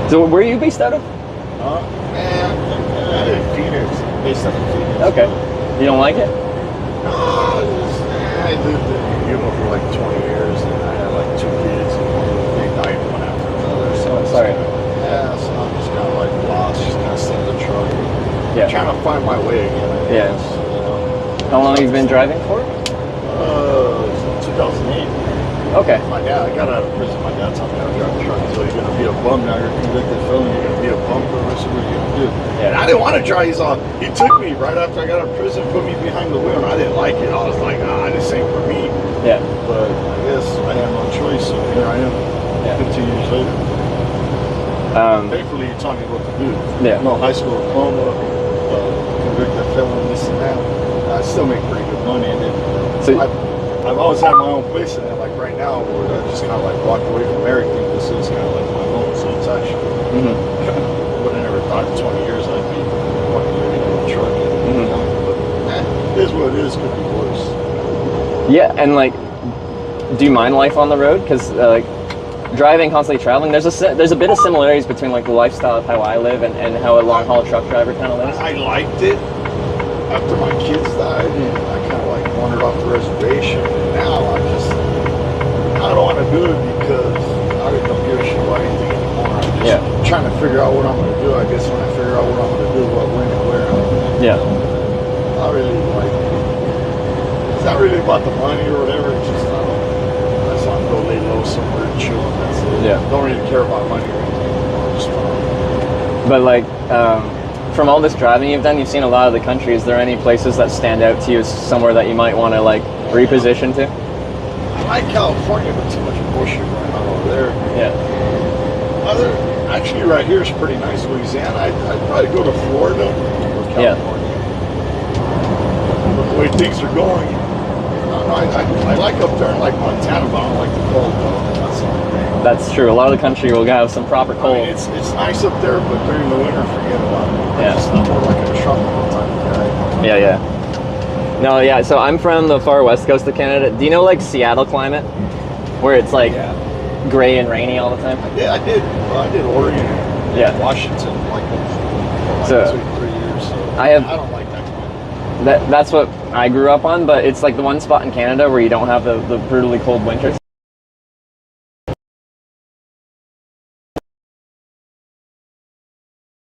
So where are you based out of? Phoenix, based out of Phoenix. Okay, you don't like it? I lived in Yuma for like 20 years, and I had like 2 kids, and they died one after another. So I'm sorry. Yeah, so I'm just kind of like lost, just kind of sitting in the truck, Yeah. trying to find my way again. I Yeah. guess, How long have you been driving for? 2008. Okay. My dad, I got out of prison. My dad taught me how to drive a truck. So you're gonna be a bum now. You're a convicted felon. You're gonna be a bum for the rest of what you're gonna do. Yeah. And I didn't want to drive. He took me right after I got out of prison, put me behind the wheel, and I didn't like it. I was like, this ain't for me. Yeah. But I guess I had no choice, so here I am. Yeah. 15 years later. Thankfully, you taught me what to do. Yeah. No high school diploma, convicted felon, this and that. I still make pretty good money, and then So- I've always had my own place, and then like right now, where I just kind of like walked away from everything. This is kind of like my home, so it's actually. But I never thought in 20 years I'd be fucking living in a truck. But it is what it is. Could be worse. Yeah, and like, do you mind life on the road? Because like, driving, constantly traveling, there's a bit of similarities between like the lifestyle of how I live and how a long haul truck driver kind of lives. I liked it after my kids died. I kind of like wandered off the reservation, and now I don't want to do it because I really don't give a shit about anything anymore. I'm just trying to figure out what I'm going to do. I guess when I figure out what I'm going to do, what, when, and where. I really like. It's not really about the money or whatever. It's just I just want to go lay low somewhere and chill, and that's it. Yeah. Don't really care about money or anything anymore. Just But like, from all this driving you've done, you've seen a lot of the country. Is there any places that stand out to you as somewhere that you might want to like reposition to? I like California, but too much bullshit going on over there. Yeah. Actually, right here is pretty nice. Louisiana. I'd probably go to Florida or California. But the way things are going, I like up there in like Montana, but I don't like the cold though. That's the only thing. That's true. A lot of the country will have some proper cold. I mean, it's nice up there, but during the winter, forget about it. Yeah. It's not more like a truck all the time. Yeah, yeah. No, yeah. So I'm from the far west coast of Canada. Do you know like Seattle climate, where it's like gray and rainy all the time? Yeah, I did. Well, I did Oregon. Yeah. Washington, like So 3 years. So I don't like that climate. that's what I grew up on, but it's like the one spot in Canada where you don't have the brutally cold winters.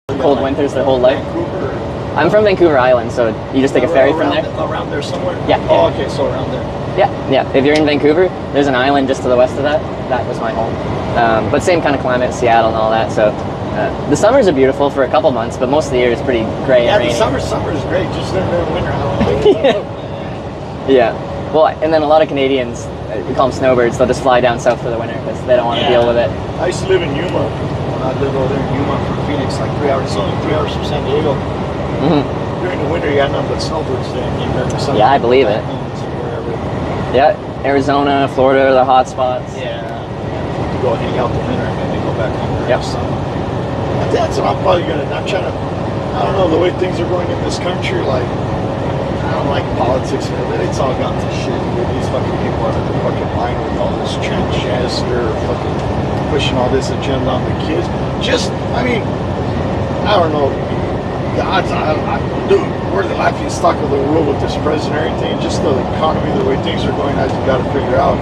Cold winters their whole life. Vancouver. I'm from Vancouver Island, so you just take a ferry from there. Around there somewhere? Yeah. Oh, okay, so around there. Yeah. If you're in Vancouver, there's an island just to the west of that. That was my home. But same kind of climate, Seattle and all that. So the summers are beautiful for a couple months, but most of the year is pretty gray and rainy. The summer is great. Just there in winter, I don't like it. Yeah. Well, and then a lot of Canadians, we call them snowbirds, they'll just fly down south for the winter because they don't want to deal with it. I used to live in Yuma. When I lived over there in Yuma from Phoenix, like 3 hours. It's only 3 hours from San Diego. During the winter, you had nothing but snowbirds there. And Yeah, I believe it. Yeah, Arizona, Florida are the hot spots. Yeah. Go hang out the winter and then they go back home. Yep. I think that's what I'm probably gonna. I'm trying to. I don't know the way things are going in this country. Like, I don't like politics. It's all gone to shit. These fucking people out of their fucking mind with all this transgender fucking pushing all this agenda on the kids. I mean, I don't know. The odds, dude, we're the laughing stock of the world with this president and everything. Just the economy, the way things are going, I just got to figure out.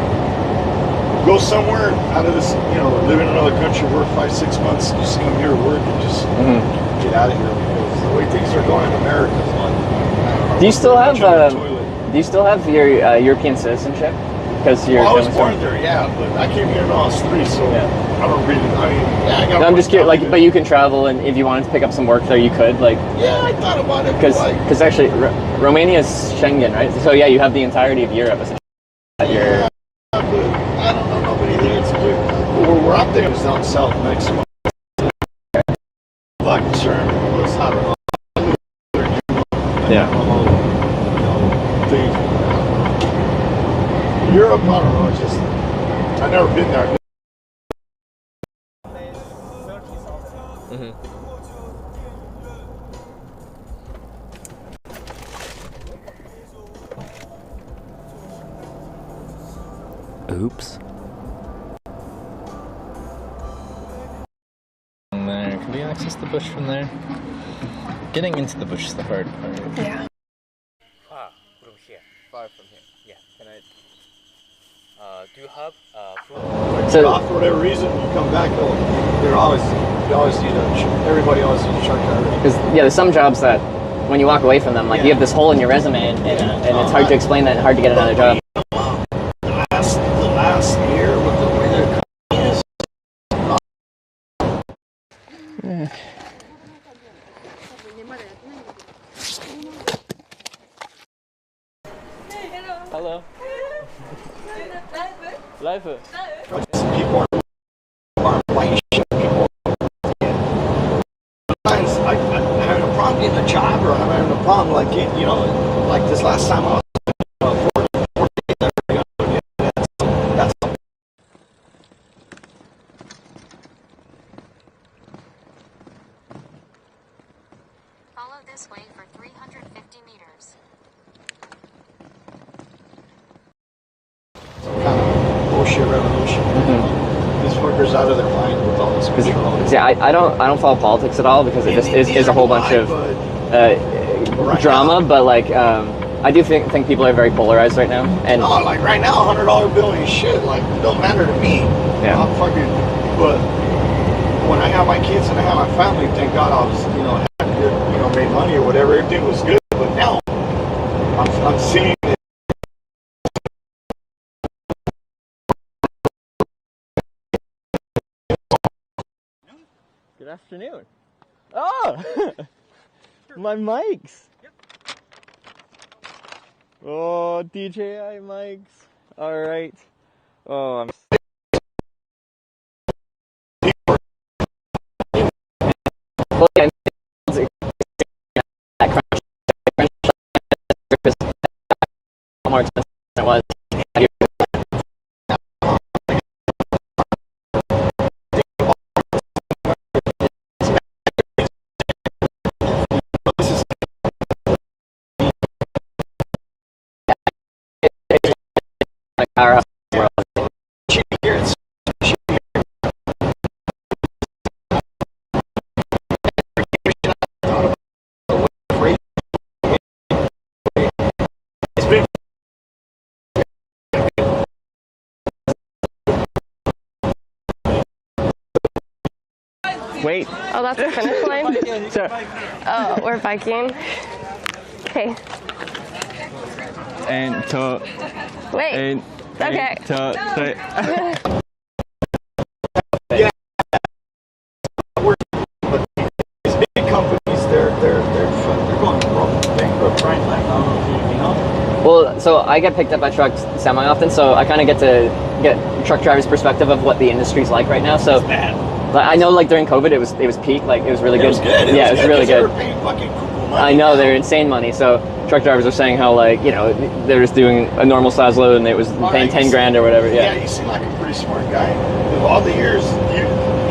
Go somewhere out of this, live in another country, work 5-6 months, just come here, work, and just get out of here because the way things are going in America is like. Do you still have your European citizenship? Because you're. I was born there, yeah, but I came here when I was 3, so I don't really. I got. No, I'm just curious, but you can travel, and if you wanted to pick up some work there, you could, like. Yeah, I thought about it. Because actually, Romania is Schengen, right? So yeah, you have the entirety of Europe. Yeah, but I don't know nobody there. It's good. Where we're out there is down south Mexico. Like concern, I don't know. Yeah. Europe, I don't know. It's just I've never been there. Oops. From there, can we access the bush from there? Getting into the bush is the hard part. Yeah. From here. Far from here. Yeah. Can I? Do you have food? So, for whatever reason, you come back. You always need everybody always needs a truck driver. Because there's some jobs that when you walk away from them, like you have this hole in your resume, and it's hard to explain that and hard to get another job. The last year with the way the economy is. Hello. Live. People are buying shit. People this way for 350 meters. Some kind of bullshit revolution. These fuckers out of their mind with all this control. See, I don't follow politics at all because it just is a whole bunch of drama. But like, I do think people are very polarized right now. And no, like right now, $100 bill ain't shit. Like, it don't matter to me. Yeah. I'm fucking. But when I have my kids and I have my family, thank God I was, had good, made money or whatever. Everything was good. But now, I'm seeing. good afternoon. Oh, my mics. Oh, DJI mics. All right. Oh, I'm. More expensive than it was. Powerhouse world. Wait. Oh, that's the finish line? So, Oh, we're biking. Okay. and to. Wait. And Okay. Yeah. But these big companies, they're going bankrupt right now. Well, so I get picked up by trucks semi often, so I kind of get to get truck drivers' perspective of what the industry's like right now. So, like, I know, like during COVID, it was peak, like it was really good. It was good. Yeah, it was really good. They were paying fucking cuckoo money. I know, they're insane money. So truck drivers are saying how, like, they're just doing a normal size load and it was paying 10 grand or whatever. Yeah. Yeah, you seem like a pretty smart guy. With all the years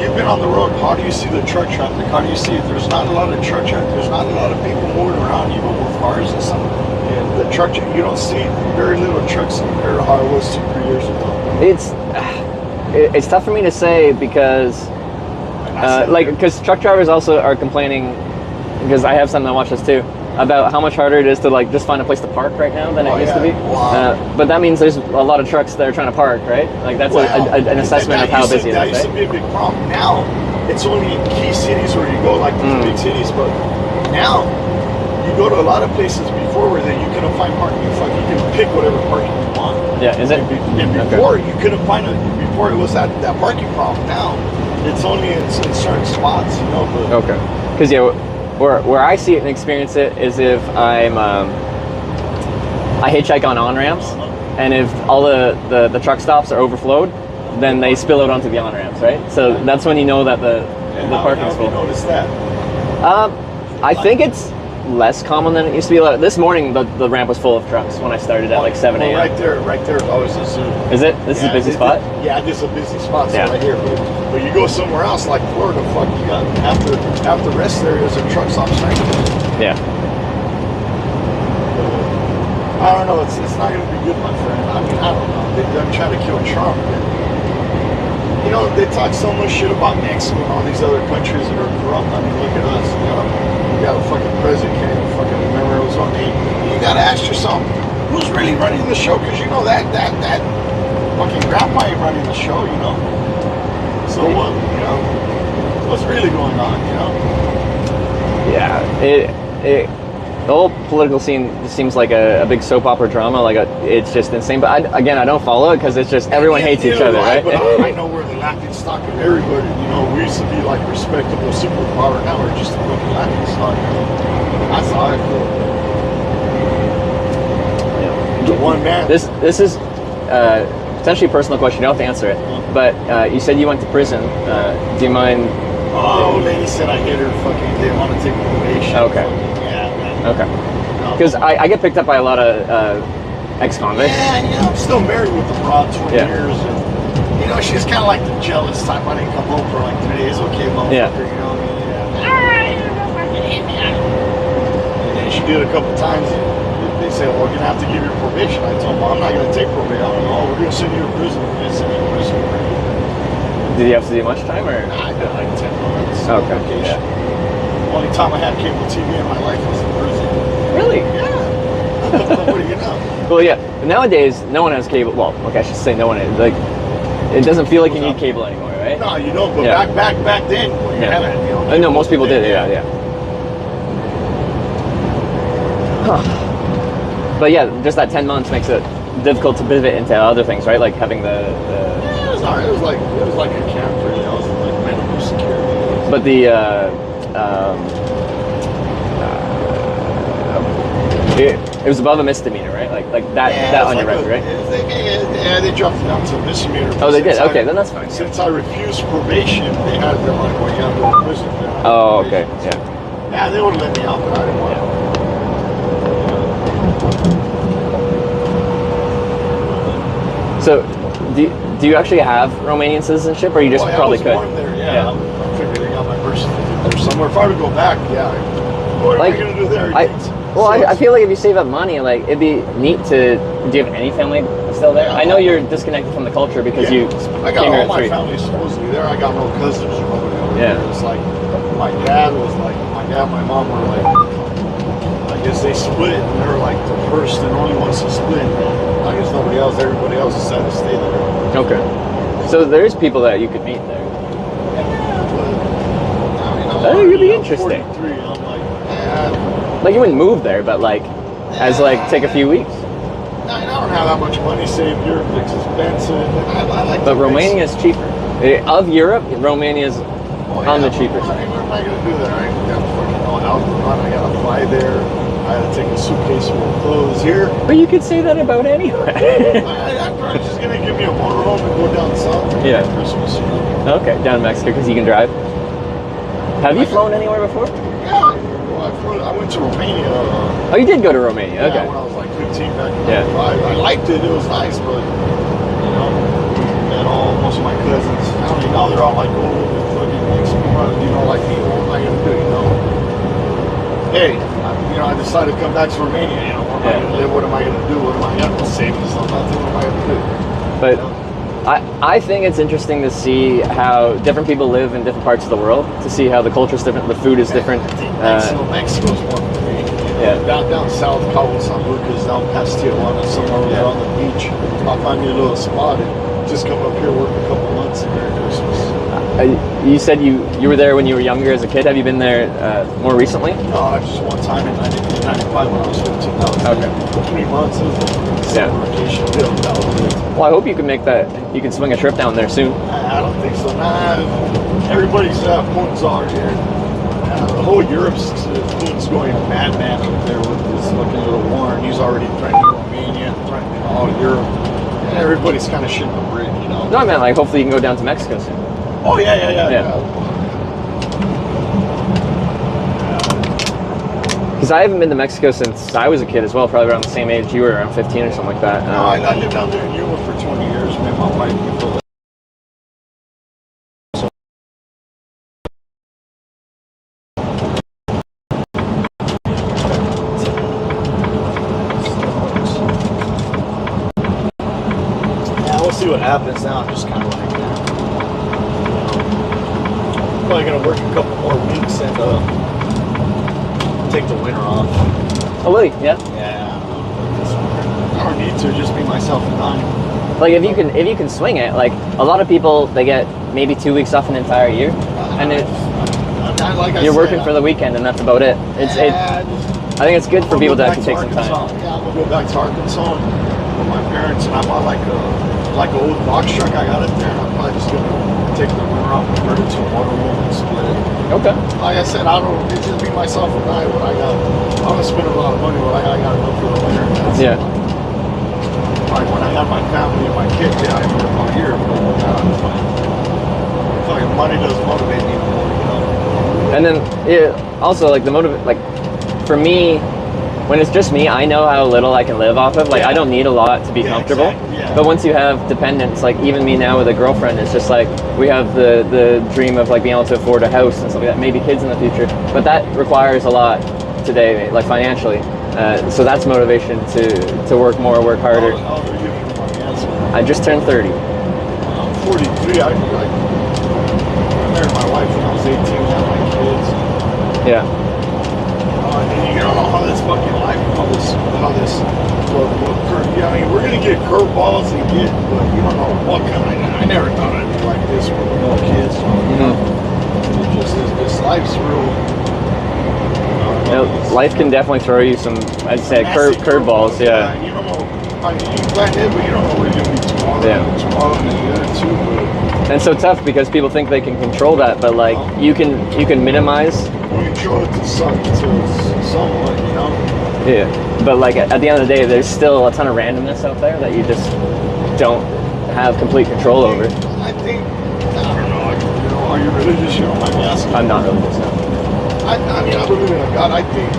you've been on the road, how do you see the truck traffic? How do you see it? There's not a lot of truck traffic. There's not a lot of people moving around, even with cars and stuff. And the truck, you don't see very little trucks compared to how it was 2-3 years ago. It's tough for me to say because because truck drivers also are complaining, because I have some that watch this too, about how much harder it is to like just find a place to park right now than it used to be. Wow. But that means there's a lot of trucks that are trying to park, right? Like that's an assessment of how busy it is. That used to be a big problem. Now it's only in key cities where you go, like these big cities. But now you go to a lot of places before where you couldn't find parking. You can pick whatever parking you want. Yeah, is it? And before you couldn't find it. Before it was that parking problem. Now it's only in certain spots, But okay. Because where I see it and experience it is if I hitchhike on ramps, and if all the truck stops are overflowed, then they spill out onto the on ramps, right? So that's when you know that the parking's full. How have you noticed that? I think it's less common than it used to be. This morning the ramp was full of trucks when I started at like 7 a.m. Right there is always a zoo. Is it? This is a busy spot? Yeah, this is a busy spot right here. But you go somewhere else like Florida, you got half the rest areas are truck stops right there. Yeah. I don't know, it's not going to be good, my friend. I mean, I don't know. They're trying to kill Trump. They talk so much shit about Mexico and all these other countries that are corrupt. I mean, look at us. We got a fucking president, can't even fucking remember his own name. You got to ask yourself, who's really running the show? Because that fucking grandpa ain't running the show, So what, what's really going on, Yeah, the whole political scene just seems like a big soap opera drama. Like it's just insane. But I don't follow it because it's just everyone hates each other, right? But I know we're the laughing stock of everybody. We used to be like respectable superpower. Now we're just a fucking laughing stock. That's how I feel. Yeah. The one man. This is potentially a personal question. You don't have to answer it. But you said you went to prison. Do you mind? Oh, lady said I hit her. Fucking didn't want to take a probation. Okay. Okay. Because I get picked up by a lot of ex-convicts. Yeah, I'm still married with the broad 20 years. And, she's kind of like the jealous type. I didn't come home for like 3 days. Okay, motherfucker, Yeah. All right, you hit me. she did it a couple times. They said, well, we're going to have to give you probation. I told them, well, I'm not going to take probation. I don't know. We're going to send you to prison. We're going to send you to prison. Did you have to do much time, or? Nah, I did like 10 months. Okay. Vacation. The only time I had cable TV in my life was in prison. Really? Yeah. What do you know? Well, yeah. But nowadays, no one has cable. Well, okay, I should say no one is. Like, it doesn't feel like you need cable anymore, right? No, you don't. But Yeah. back then, well, you had it. You know, I know most people did. Yeah. Huh. But yeah, just that 10 months makes it difficult to pivot into other things, right? Like having the Yeah, it was alright. It was like a camp, really. I was like minimum security. but the it was above a misdemeanor, right? Like that Yeah, on it's your like record, right? They dropped it down to a misdemeanor. Oh, they did? Since Okay, then that's fine. Since I refused probation, they had it like, well, you have to go to prison. for that. Oh, okay, yeah. Yeah, they would have let me out, but I didn't want to. So, do you actually have Romanian citizenship, or you just Oh, yeah, probably I was could? born there, yeah. I'm figuring I got my birth certificate there somewhere. If I were to go back, yeah. What am I going to do there? I feel like if you save up money, like it'd be neat to. Do you have any family still there? Yeah, I know you're disconnected from the culture because you I got came here all at my 3. family supposedly there. I got no cousins or nobody over Yeah. there. It's like my dad, my mom were like, I guess they split and they were like the first and only ones to split. I guess nobody else, everybody else decided to stay there. Okay. So there's people that you could meet there. That would be interesting. 43, I'm like, man, Like you wouldn't move there, but like as like take a few weeks. I don't have that much money saved. Europe is expensive. And I like But the Romania is cheaper. Of Europe, Romania is on the cheaper side. What am I going to do there? I got fucking no house to run. I got to fly there. I had to take a suitcase full of clothes here. But you could say that about anywhere. I'm probably just going to give me a motorhome and go down south for Yeah. Christmas. You know? Okay, down in Mexico because you can drive. Have you flown anywhere before? Yeah. Well, I went to Romania. Oh, you did go to Romania. Okay. Yeah, when I was like 15 back in Yeah. 95. I liked it. It was nice, but you know, and most of my cousins, now they're all like old and fucking like smart, you know, like me. What am I gonna do? You know? Hey, I decided to come back to Romania. You know, where am I gonna live? What am I gonna do? What am I gonna save? Nothing. What am I gonna do? But I think it's interesting to see how different people live in different parts of the world, to see how the culture is different, the food is different. Mexico's one for me. Yeah. Down south, Cabo San Lucas, down past Tijuana, somewhere over there on the beach. I'll find me a little spot and just come up here, work a couple months, and Merry Christmas. You said you were there when you were younger as a kid. Have you been there more recently? No, just one time in 1995 when I was 15. That was Okay. 3 months. It was a Yeah. vacation deal. That was it. Well, I hope you can make that. You can swing a trip down there soon. I don't think so. Nah, everybody's Putin's out here. The whole Europe's Putin's going madman up there with this fucking little war, and he's already threatening Romania, threatening all Europe. And everybody's kind of shitting the bread, you know. No, I meant like hopefully you can go down to Mexico soon. Oh yeah. Because I haven't been to Mexico since I was a kid as well, probably around the same age you were, around 15 or something like that. No, I lived down there in Europe for 20 years. Me and my wife, we built we'll see what happens now. I'm just kind of like, probably gonna work a couple more weeks and take the winter off. Oh, really? Yeah. Yeah. I don't need to, just be myself and I. Like if you can swing it, like a lot of people, they get maybe 2 weeks off an entire year, and you're working for the weekend, and that's about it. I think it's good for people to actually take some time. Yeah, I'm gonna go back to Arkansas with my parents, and I bought like an old box truck. I got it there. I'm probably just gonna take the winter off, convert it to a motorhome, and split it. Okay. Like I said, it's just be myself and I. What I got, I'm gonna spend a lot of money. What I got enough for the winter. Yeah. Like when I had my family and my kids, yeah, I work all year. But fucking money doesn't motivate me anymore, you know. And then also like for me, when it's just me, I know how little I can live off of. Like I don't need a lot to be comfortable. Exactly, yeah. But once you have dependents, like even me now with a girlfriend, it's just like we have the dream of like being able to afford a house and stuff like that, maybe kids in the future. But that requires a lot today, like financially. So that's motivation to work more, work harder. How old are you, if you don't mind me asking? I just turned 30. I'm 43. I married my wife when I was 18, had my kids. Yeah. And you don't know how this fucking life, yeah, I mean, we're gonna get curveballs and but you don't know what kind. I never thought I'd be like this with no kids. It just is. This life's real. Life can definitely throw you some, I'd say, curveballs. Yeah. And you don't know. I mean, you plan it, but you don't know where you're gonna be tomorrow. Yeah. Tomorrow and the other too. But And so tough because people think they can control that, but like you can minimize. you control it to somewhat, you know. Yeah. But like at the end of the day, there's still a ton of randomness out there that you just don't have complete control over. I think, I don't know, you know, are you religious? You don't mind me asking? I'm not religious. No. I mean, I believe in a God. I think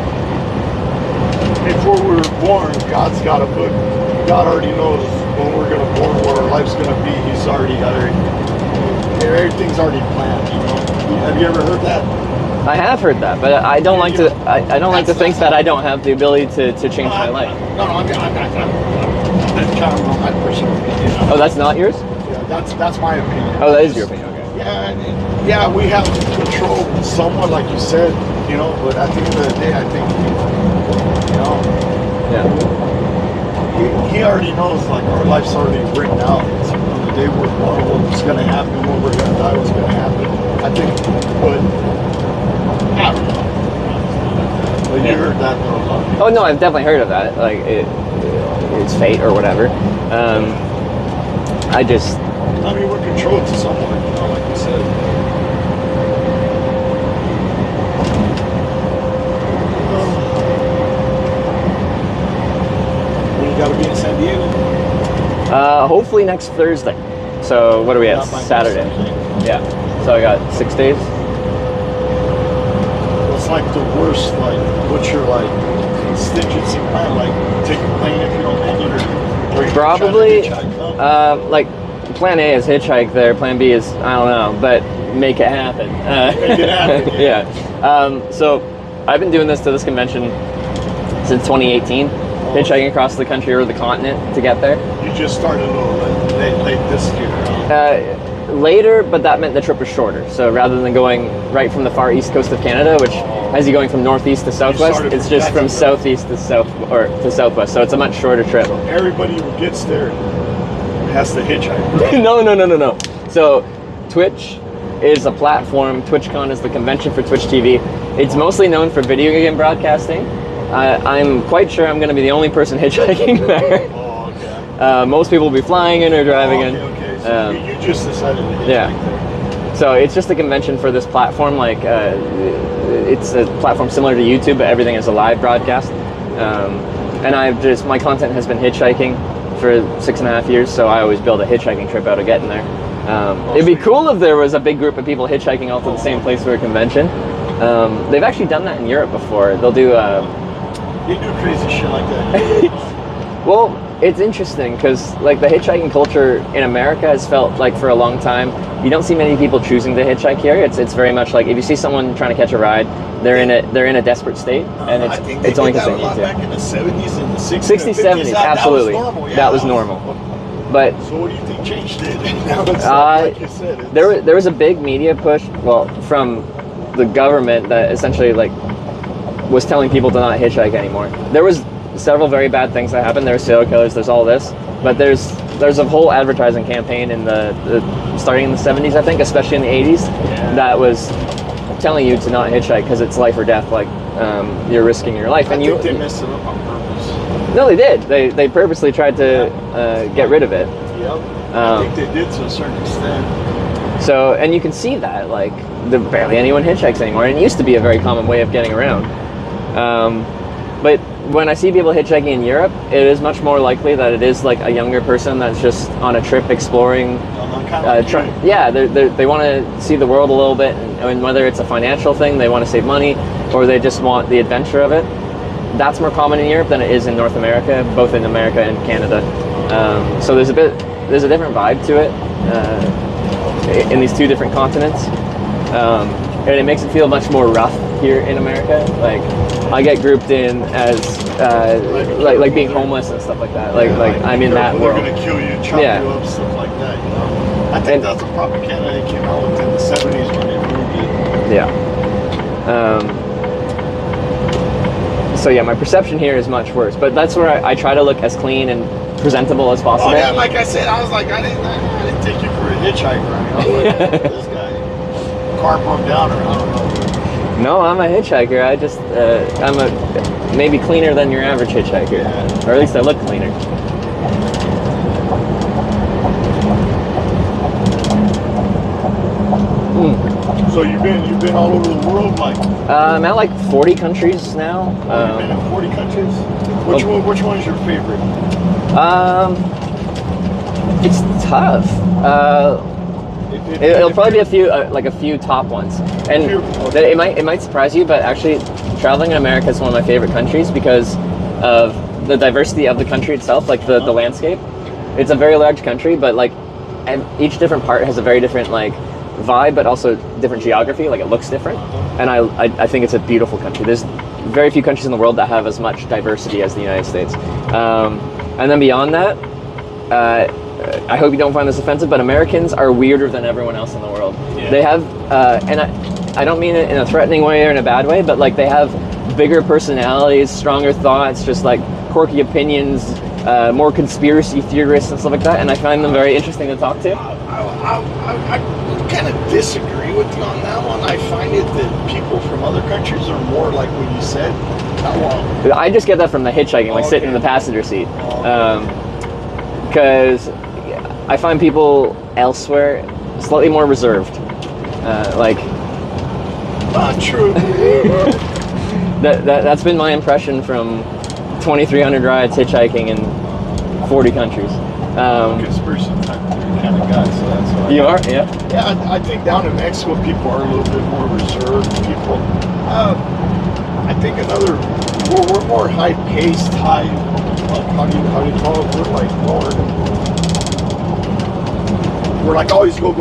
before we were born, God's got a book. God already knows when we're gonna born, what our life's gonna be. He's already got everything's already planned. You know. Have you ever heard that? I have heard that, but I don't like to. I don't like to think that I don't have the ability to change my life. No, I'm kind of my personal opinion. Oh, that's not yours? Yeah, that's my opinion. Oh, that is your opinion. Okay. Yeah, we have control somewhat, like you said, you know. But at the end of the day, I think, you know, he already knows, like, our life's already written out. So on the day we're born, what's going to happen, when we're going to die, what's going to happen. I think, but I don't know. But you heard that though. Oh no, I've definitely heard of that. Like it's fate or whatever. I mean, we're controlled to someone, you know, like you said. When you gotta be in San Diego? Hopefully next Thursday. So what are we at? Saturday. Yeah. So I got 6 days. What's like the worst, like, what's your, like, contingency plan? Like, take a plane if you don't make it, or you Probably, try to hitchhike? like, plan A is hitchhike there, plan B is, I don't know, but make it happen. Make it happen, yeah. So I've been doing this to this convention since 2018, hitchhiking across the country or the continent to get there. You just started a little late this year, huh? Later, but that meant the trip was shorter. So rather than going right from the far east coast of Canada, which has you going from northeast to southwest, it's just from southeast to southwest. So it's a much shorter trip. So everybody who gets there has to hitchhike. No. So Twitch is a platform. TwitchCon is the convention for Twitch TV. It's mostly known for video game broadcasting. I'm quite sure I'm going to be the only person hitchhiking there. Oh, okay. Most people will be flying in or driving in. Okay. So you just decided to hitchhike there. So it's just a convention for this platform. Like it's a platform similar to YouTube, but everything is a live broadcast. And my content has been hitchhiking for 6.5 years, so I always build a hitchhiking trip out of getting there. It'd be cool if there was a big group of people hitchhiking all to the same place for a convention. They've actually done that in Europe before. They'll do. They do crazy shit like that. Well, it's interesting because like the hitchhiking culture in America has felt like for a long time you don't see many people choosing to hitchhike here. It's very much like if you see someone trying to catch a ride, they're in a desperate state, and it's only because they need to. Back in the 70s and the 60s, 60s, 70s, absolutely. That was normal. But so what do you think changed it? Now it's like you said, there was a big media push, well, from the government that essentially like was telling people to not hitchhike anymore. There was several very bad things that happened. There were serial killers, there's all this, but there's a whole advertising campaign in the starting in the 70s, I think, especially in the 80s, that was telling you to not hitchhike because it's life or death. Like you're risking your life. I think they messed it up on purpose. No, they did. They purposely tried to get rid of it. Yep. I think they did to a certain extent. So, and you can see that like barely anyone hitchhikes anymore. And it used to be a very common way of getting around. But when I see people hitchhiking in Europe, it is much more likely that it is like a younger person that's just on a trip exploring. They want to see the world a little bit, and whether it's a financial thing, they want to save money, or they just want the adventure of it. That's more common in Europe than it is in North America, both in America and Canada. So there's a different vibe to it in these two different continents. And it makes it feel much more rough here in America. Like I get grouped in as like being homeless and stuff like that. Like I'm in that world. They're gonna kill you, chop you up, stuff like that. You know, I think that's a propaganda they came out with in the '70s when they moved it. Yeah. So yeah, my perception here is much worse. But that's where I try to look as clean and presentable as possible. Oh yeah, like I said, I was like, I didn't take you for a hitchhiker. I mean, I was like, this guy, car broke down, or I don't know. No, I'm a hitchhiker. I just I'm a maybe cleaner than your average hitchhiker, or at least I look cleaner. So you've been all over the world, like? I'm at like 40 countries now. You've been in 40 countries. Which one is your favorite? It's tough. It'll probably be a few top ones, and it might surprise you, but actually, traveling in America is one of my favorite countries because of the diversity of the country itself, like the landscape. It's a very large country, but like, and each different part has a very different like vibe, but also different geography. Like it looks different, and I think it's a beautiful country. There's very few countries in the world that have as much diversity as the United States, and then beyond that. I hope you don't find this offensive, but Americans are weirder than everyone else in the world. Yeah. They have, and I don't mean it in a threatening way or in a bad way, but like they have bigger personalities, stronger thoughts, just like quirky opinions, more conspiracy theorists and stuff like that, and I find them very interesting to talk to. I kind of disagree with you on that one. I find it that people from other countries are more like what you said. I just get that from the hitchhiking, like sitting in the passenger seat. Because I find people elsewhere slightly more reserved. Like, not true. that's been my impression from 2,300 rides hitchhiking in 40 countries. Conspiracy type kind of guy, so that's why. You are, yeah. Yeah, I think down in Mexico people are a little bit more reserved. People, I think we're more high-paced, how do you call it? We're like we're like always go.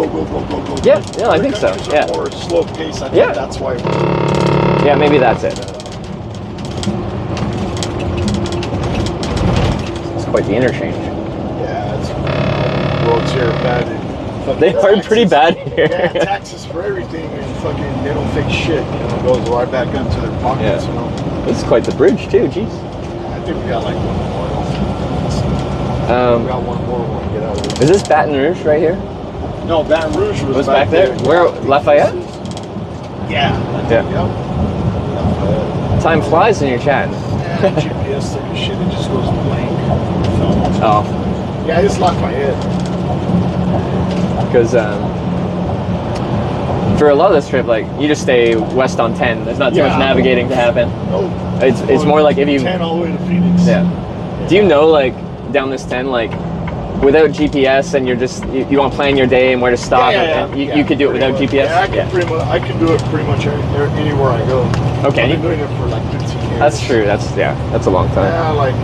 Yeah, I think so. Yeah. More slow pace. I think that's why. Yeah, maybe that's it. It's quite the interchange. Yeah, roads here are bad. They are pretty bad here. Yeah, taxes for everything, and fucking they don't fix shit. You know, it goes right back into their pockets. You know. This is quite the bridge too. Jeez. I think we got like one more. We got one more when we get out of this. Is this Baton Rouge right here? No, Baton Rouge was back there. Where, Lafayette? Yeah. Lafayette. Time flies when you're chatting. Yeah, GPS type of shit, it just goes blank. Oh. Yeah, it's Lafayette. Because for a lot of this trip, like you just stay west on 10. There's not too much navigating to happen. No. It's more like if you 10 all the way to Phoenix. Yeah. Do you know like down this 10 like without GPS and you're just you want to plan your day and where to stop? You could do it without GPS. Yeah, I can do it pretty much anywhere I go. Okay. I've been doing it for like 15 years. That's true. That's a long time. Yeah, like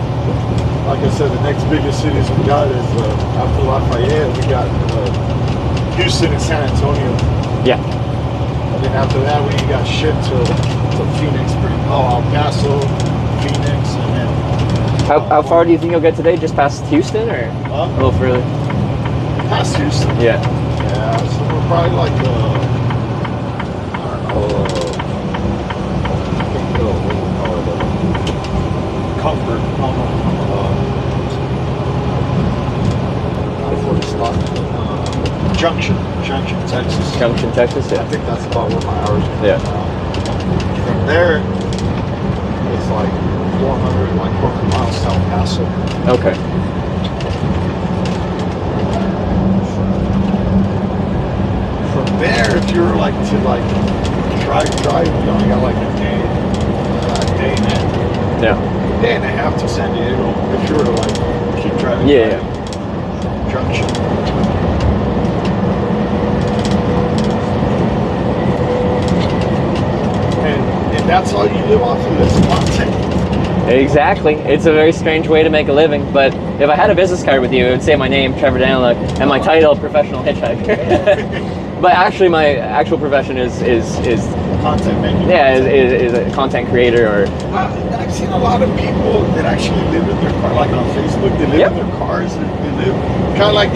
I said, the next biggest cities we got is after Lafayette, we got Houston and San Antonio. Yeah. And then after that, we got shit to Phoenix, El Paso, Phoenix, and then. How far do you think you'll get today? Just past Houston, or a little further? Past Houston. Yeah. Yeah. So we're probably like I don't know. I think what do you call it? Comfort. Junction, Texas. Junction, Texas, yeah. I think that's about where my hours are. Yeah. From there, it's like 400 miles to El Paso. Okay. From there, if you're like to drive, you only got like a day and a half. Yeah. Day and a half to San Diego. If you were to like keep driving. Yeah. Junction. And that's all you live off of is content. Exactly. It's a very strange way to make a living, but if I had a business card with you, it would say my name, Trevor Daniluk, and my title, professional hitchhiker. But actually, my actual profession is Content making. yeah, is a content creator or. I've seen a lot of people that actually live in their car, like on Facebook. They live Yep. in their cars and they live kind of like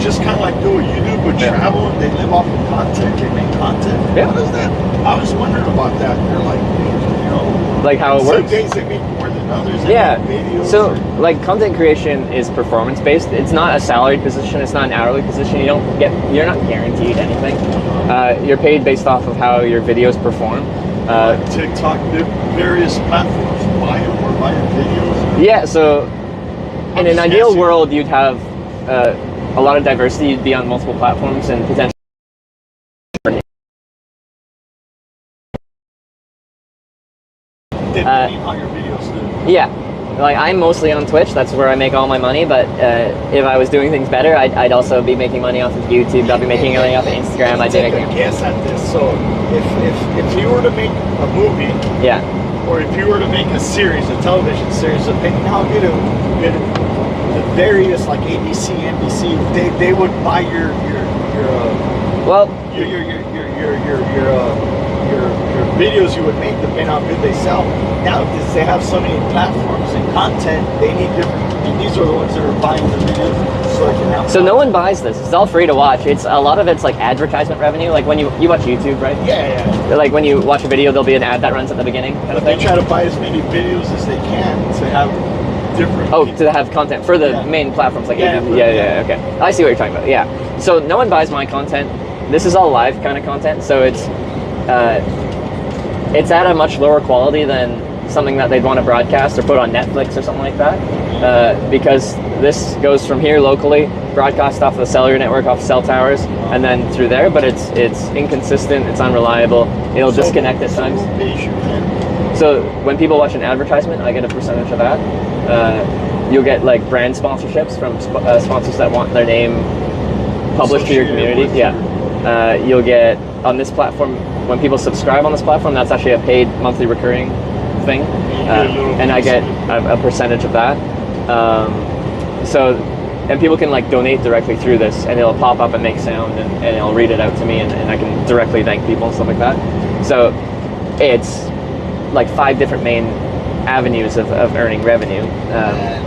do what you do, but Yeah. travel. And they live off of content. They make content. Yeah. What is that? I was wondering about that. They're like, you know, Like how it some works. days they make more than others. They Yeah. make videos So or- like content creation is performance based. It's not a salaried position. It's not an hourly position. You're not guaranteed anything. You're paid based off of how your videos perform. TikTok, various platforms, buy your videos. Yeah. So in an just ideal guessing. world, you'd have a lot of diversity. You'd be on multiple platforms and potentially. Depending on your videos do. Yeah, like I'm mostly on Twitch. That's where I make all my money. But if I was doing things better, I'd also be making money off of YouTube. I'd be making money off of Instagram. I'd be Take a making. guess at this. So if you were to make a movie, Yeah, or if you were to make a series, a television series, depending how good the various like ABC, NBC, they would buy your well, your videos you would make, depending on how good they sell. Now, because they have so many platforms and content, they need different. And these are the ones that are buying the videos, so they can have. so no one buys this. It's all free to watch. It's a lot of it's like advertisement revenue. Like when you watch YouTube, right? Yeah. Like when you watch a video, there'll be an ad that runs at the beginning. Kind But of they thing. try to buy as many videos as they can to have different. Oh, to have content for the Yeah. main platforms like Yeah, YouTube. yeah. Yeah. Okay, I see what you're talking about. Yeah. So no one buys my content. This is all live kind of content. So it's at a much lower quality than something that they'd want to broadcast or put on Netflix or something like that. Because this goes from here locally, broadcast off the cellular network, off cell towers, and then through there. But it's inconsistent. It's unreliable. It'll disconnect at times. So when people watch an advertisement, I get a percentage of that. You'll get like brand sponsorships from sponsors that want their name published to your community. Yeah. You'll get on this platform, when people subscribe on this platform, that's actually a paid monthly recurring thing. And I get a percentage of that. And people can like donate directly through this, and it'll pop up and make sound, and it'll read it out to me, and I can directly thank people and stuff like that. So it's like 5 different main avenues of earning revenue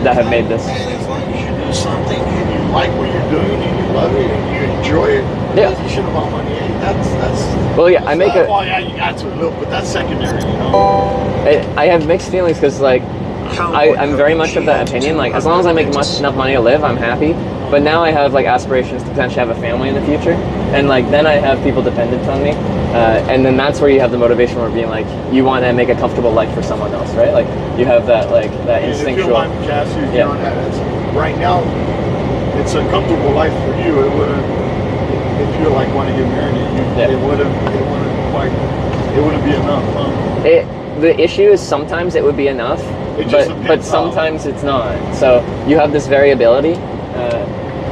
that have made this. And as long as you do something and you like what you're doing and you love it and you enjoy it, Yeah. you should have money. That's Well, yeah, I make a. well, yeah, you got to a little, but that's secondary, you know. I have mixed feelings because like I'm very much of that opinion. Like as long as I make enough money to live, I'm happy. But now I have like aspirations to potentially have a family in the future, and like then I have people dependent on me, and then that's where you have the motivation for being like you want to make a comfortable life for someone else, right? Like you have that like that And instinctual. If you want Cassie, if Yeah. you're on that, right now, it's a comfortable life for you. It wouldn't, if you like want to get married, it wouldn't be enough. The issue is sometimes it would be enough, It just but depends on- sometimes it's not. So you have this variability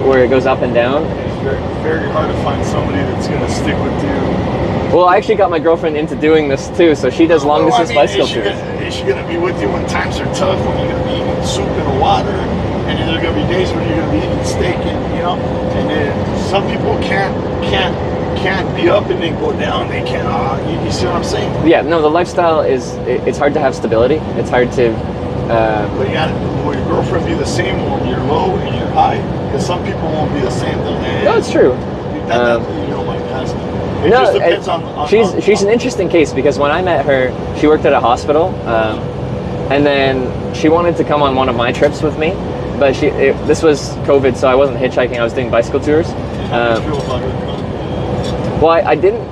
where it goes up and down. It's very, very hard to find somebody that's going to stick with you. Well, I actually got my girlfriend into doing this too, so she does long distance bicycle tours. Is she going to be with you when times are tough, when you're going to be eating soup and water, and then there are going to be days when you're going to be eating steak, and you know, and then some people can't be up and then go down. They can't. You see what I'm saying? Yeah, no, the lifestyle it's hard to have stability. It's hard to. But you got to, will your girlfriend be the same when you're low and you're high? Because some people won't be the same. No, it's true. That's you know, like it just depends on she's an interesting case because when I met her, she worked at a hospital, and then she wanted to come on one of my trips with me, but this was COVID, so I wasn't hitchhiking. I was doing bicycle tours. Well, I didn't.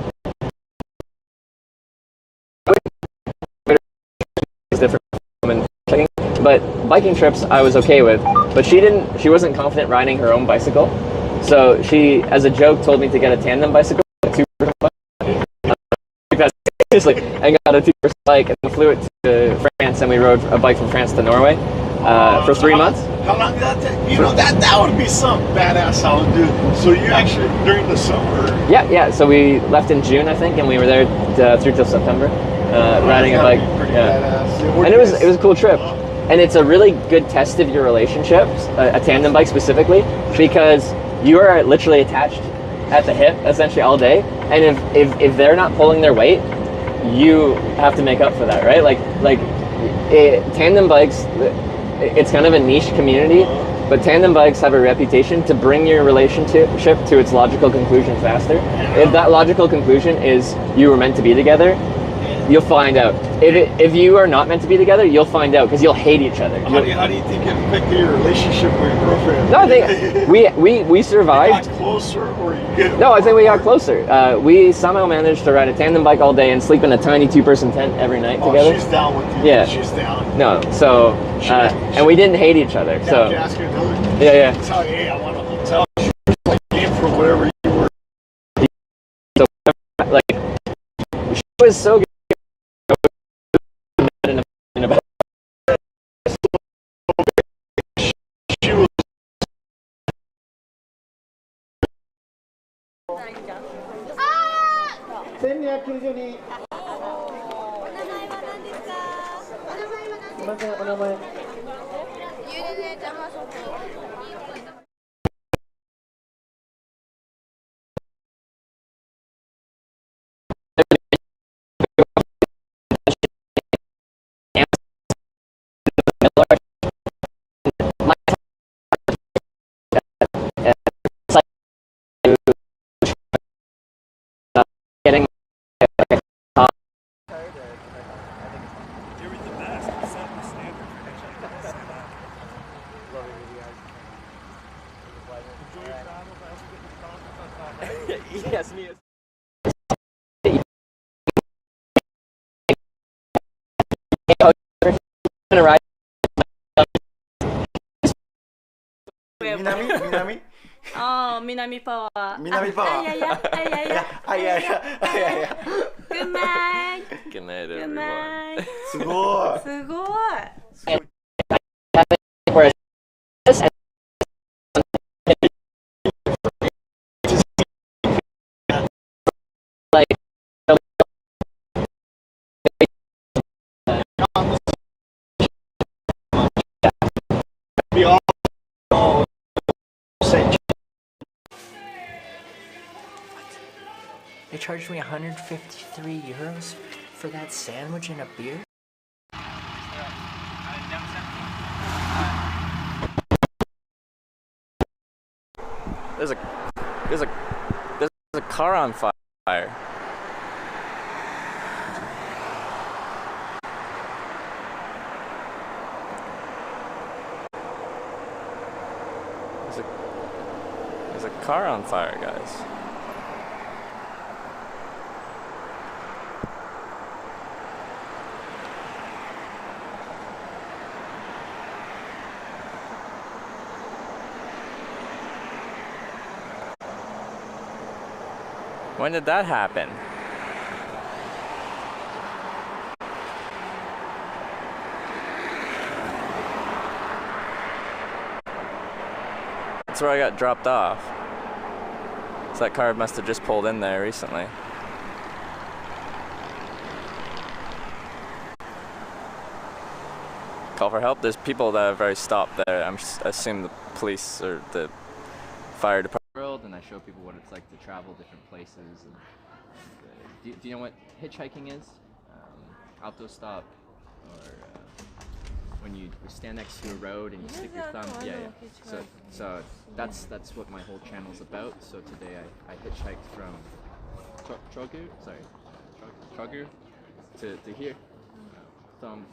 It's different from hitchhiking, but biking trips I was okay with. But she wasn't confident riding her own bicycle, so she, as a joke, told me to get a tandem bicycle, and got a 2-person bike and flew it to France, and we rode a bike from France to Norway for 3 months. How long did that take? You know, that would be some badass I would do. So you actually, during the summer? Yeah. So we left in June, I think, and we were there through till September, riding a bike. And it was a cool trip. And it's a really good test of your relationships, a tandem bike specifically, because you are literally attached at the hip essentially all day, and if they're not pulling their weight, you have to make up for that, right? Tandem bikes, it's kind of a niche community, but tandem bikes have a reputation to bring your relationship to its logical conclusion faster. If that logical conclusion is you were meant to be together, you'll find out. If you are not meant to be together, you'll find out because you'll hate each other. How do you think it affected your relationship with your girlfriend? No, I think we survived. You got closer, or you get? No, I think we got closer. We somehow managed to ride a tandem bike all day and sleep in a tiny 2-person tent every night together. She's down with you. Yeah. She's down. No, so and we didn't hate each other. Now So I can ask you another. yeah. Tell you, hey, I want a hotel. She was like game for whatever you were. So like she was so good. In a She was. getting yes, me. Ride. Minami? Oh, Minami Power. Minami Power. Good night. Good night, Good everyone. night. すごい。すごい。 They charged me 153 euros for that sandwich and a beer? There's a car on fire. There's a car on fire, guys. When did that happen? That's where I got dropped off. So that car must have just pulled in there recently. Call for help. There's people that have already stopped there. I assume the police or the fire department. And I show people what it's like to travel different places. And, do you know what hitchhiking is? Autostop, or when you stand next to a road and you stick your thumb. Yeah. So that's what my whole channel is about. So today I hitchhiked from Trogu to here. Thumb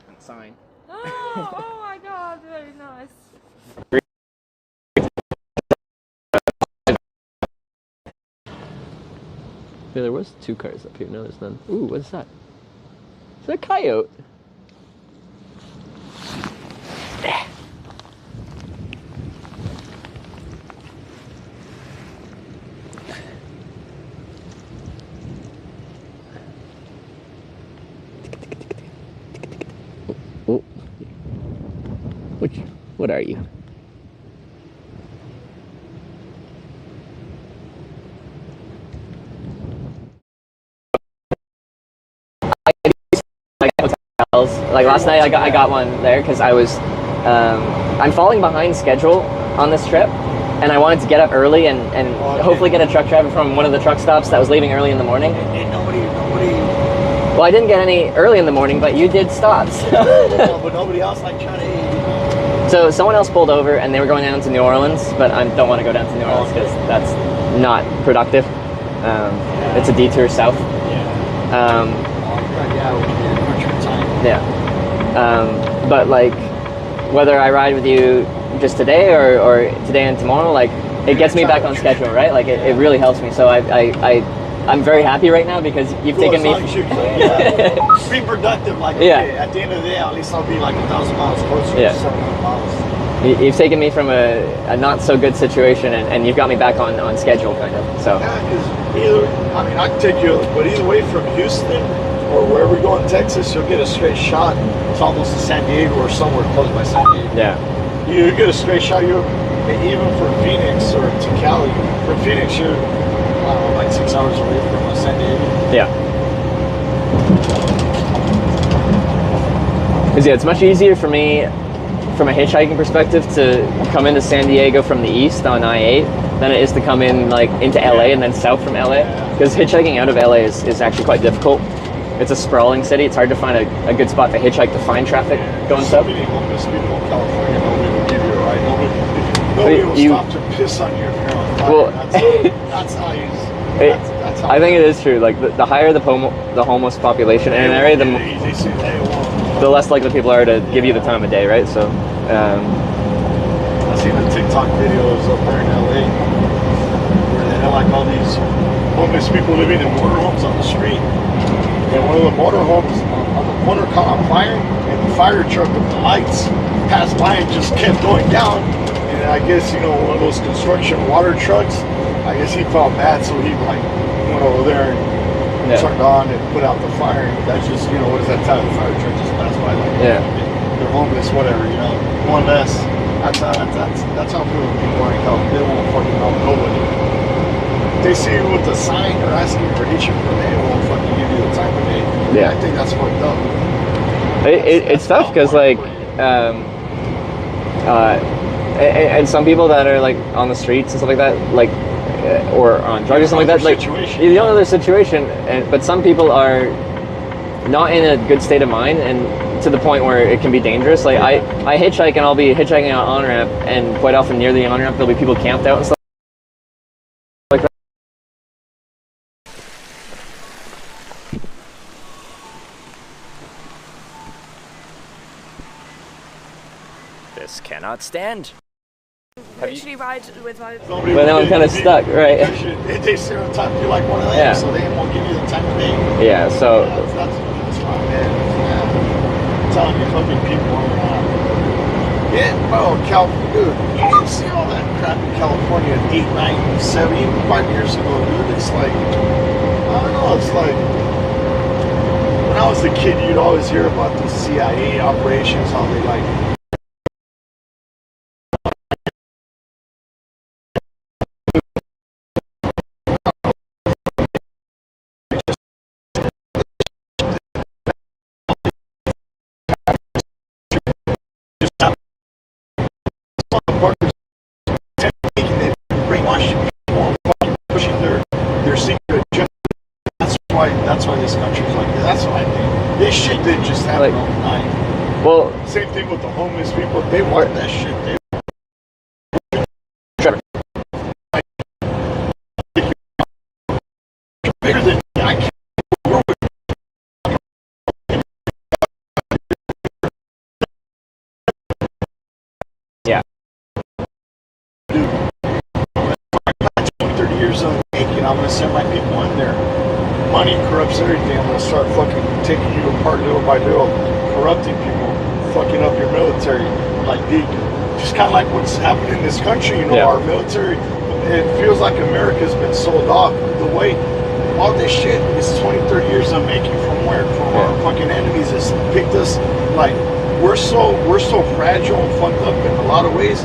and sign. Oh my god, very nice. Yeah, there was 2 cars up here. No, there's none. Ooh, what's that? Is that a coyote? Oh. What are you? Like last night I got one there because I was I'm falling behind schedule on this trip, and I wanted to get up early and hopefully get a truck driver from one of the truck stops that was leaving early in the morning. And nobody. Well, I didn't get any early in the morning, but you did stops. But nobody else like trying to. So someone else pulled over, and they were going down to New Orleans, but I don't want to go down to New Orleans because that's not productive. It's a detour south. But like, whether I ride with you just today or today and tomorrow, like, it gets me back on schedule, right? Like, it really helps me. So I'm very happy right now because you've taken me. Be productive, like, okay, at the end of the day, at least I'll be like 1,000 miles closer to 700 miles. You've taken me from a not so good situation and you've got me back on schedule, kind of. So. Yeah, because either, I mean, I can take you, but either way from Houston or wherever we go in Texas, you'll get a straight shot. It's almost to San Diego or somewhere close by San Diego. Yeah. You get a straight shot. Even from Phoenix or to Cali. From Phoenix, you're, I don't know, like 6 hours away from San Diego. Yeah. Because it's much easier for me, from a hitchhiking perspective, to come into San Diego from the east on I-8 than it is to come in like into LA and then south from LA. Because hitchhiking out of LA is actually quite difficult. It's a sprawling city. It's hard to find a good spot to hitchhike to find traffic going south. So many homeless people in California, nobody will give you a ride. Nobody will stop to piss on you if you're on fire. Well, that's how you... I think it is true. Like the higher the homeless population in an area, the less likely people are to give you the time of day, right? So, I've seen the TikTok videos up there in LA where they have like all these homeless people living in motorhomes on the street. And one of the motorhomes on the corner caught on fire, and the fire truck with the lights passed by and just kept going down. And I guess, you know, one of those construction water trucks, I guess he felt bad, so he like went over there and turned on and put out the fire. And that's just, you know, what does that tell? The fire truck just passed by, like, they're homeless, whatever, you know, one less. That's how people are in California. They won't fucking help nobody. They see you with a sign or asking for hitchhiker, they won't fucking give you the time of day. Yeah. I think that's fucked up. It's tough because like, and some people that are like on the streets and stuff like that, like, or on drugs or something like that, like, you don't know their situation, but some people are not in a good state of mind and to the point where it can be dangerous. Like I hitchhike and I'll be hitchhiking on ramp, and quite often near the on ramp there'll be people camped out and stuff like that. This cannot stand. Literally ride with my... But now I'm kind of stuck, right? They stereotype you like one of them, so they won't give you the time of day. Yeah, so... That's why, man. I'm telling you, fucking people are yeah, bro, California, dude, you didn't see all that crap in California 8, 9, 7, even 5 years ago, dude. It's like, I don't know, it's like, when I was a kid, you'd always hear about the CIA operations, how they like, that's why this country's like this. That's what I think. This shit didn't just happen overnight. Well, same thing with the homeless people. They want that shit. Bigger than I can't. Yeah. Dude, 30 years of making, I'm gonna send my people in there. Money corrupts everything. I'm gonna start fucking taking you apart little by little, corrupting people, fucking up your military. Like, just kind of like what's happening in this country. You know, our military. It feels like America's been sold off. The way all this shit is 20, 30 years of making from where? From our fucking enemies has picked us. Like, we're so fragile and fucked up in a lot of ways.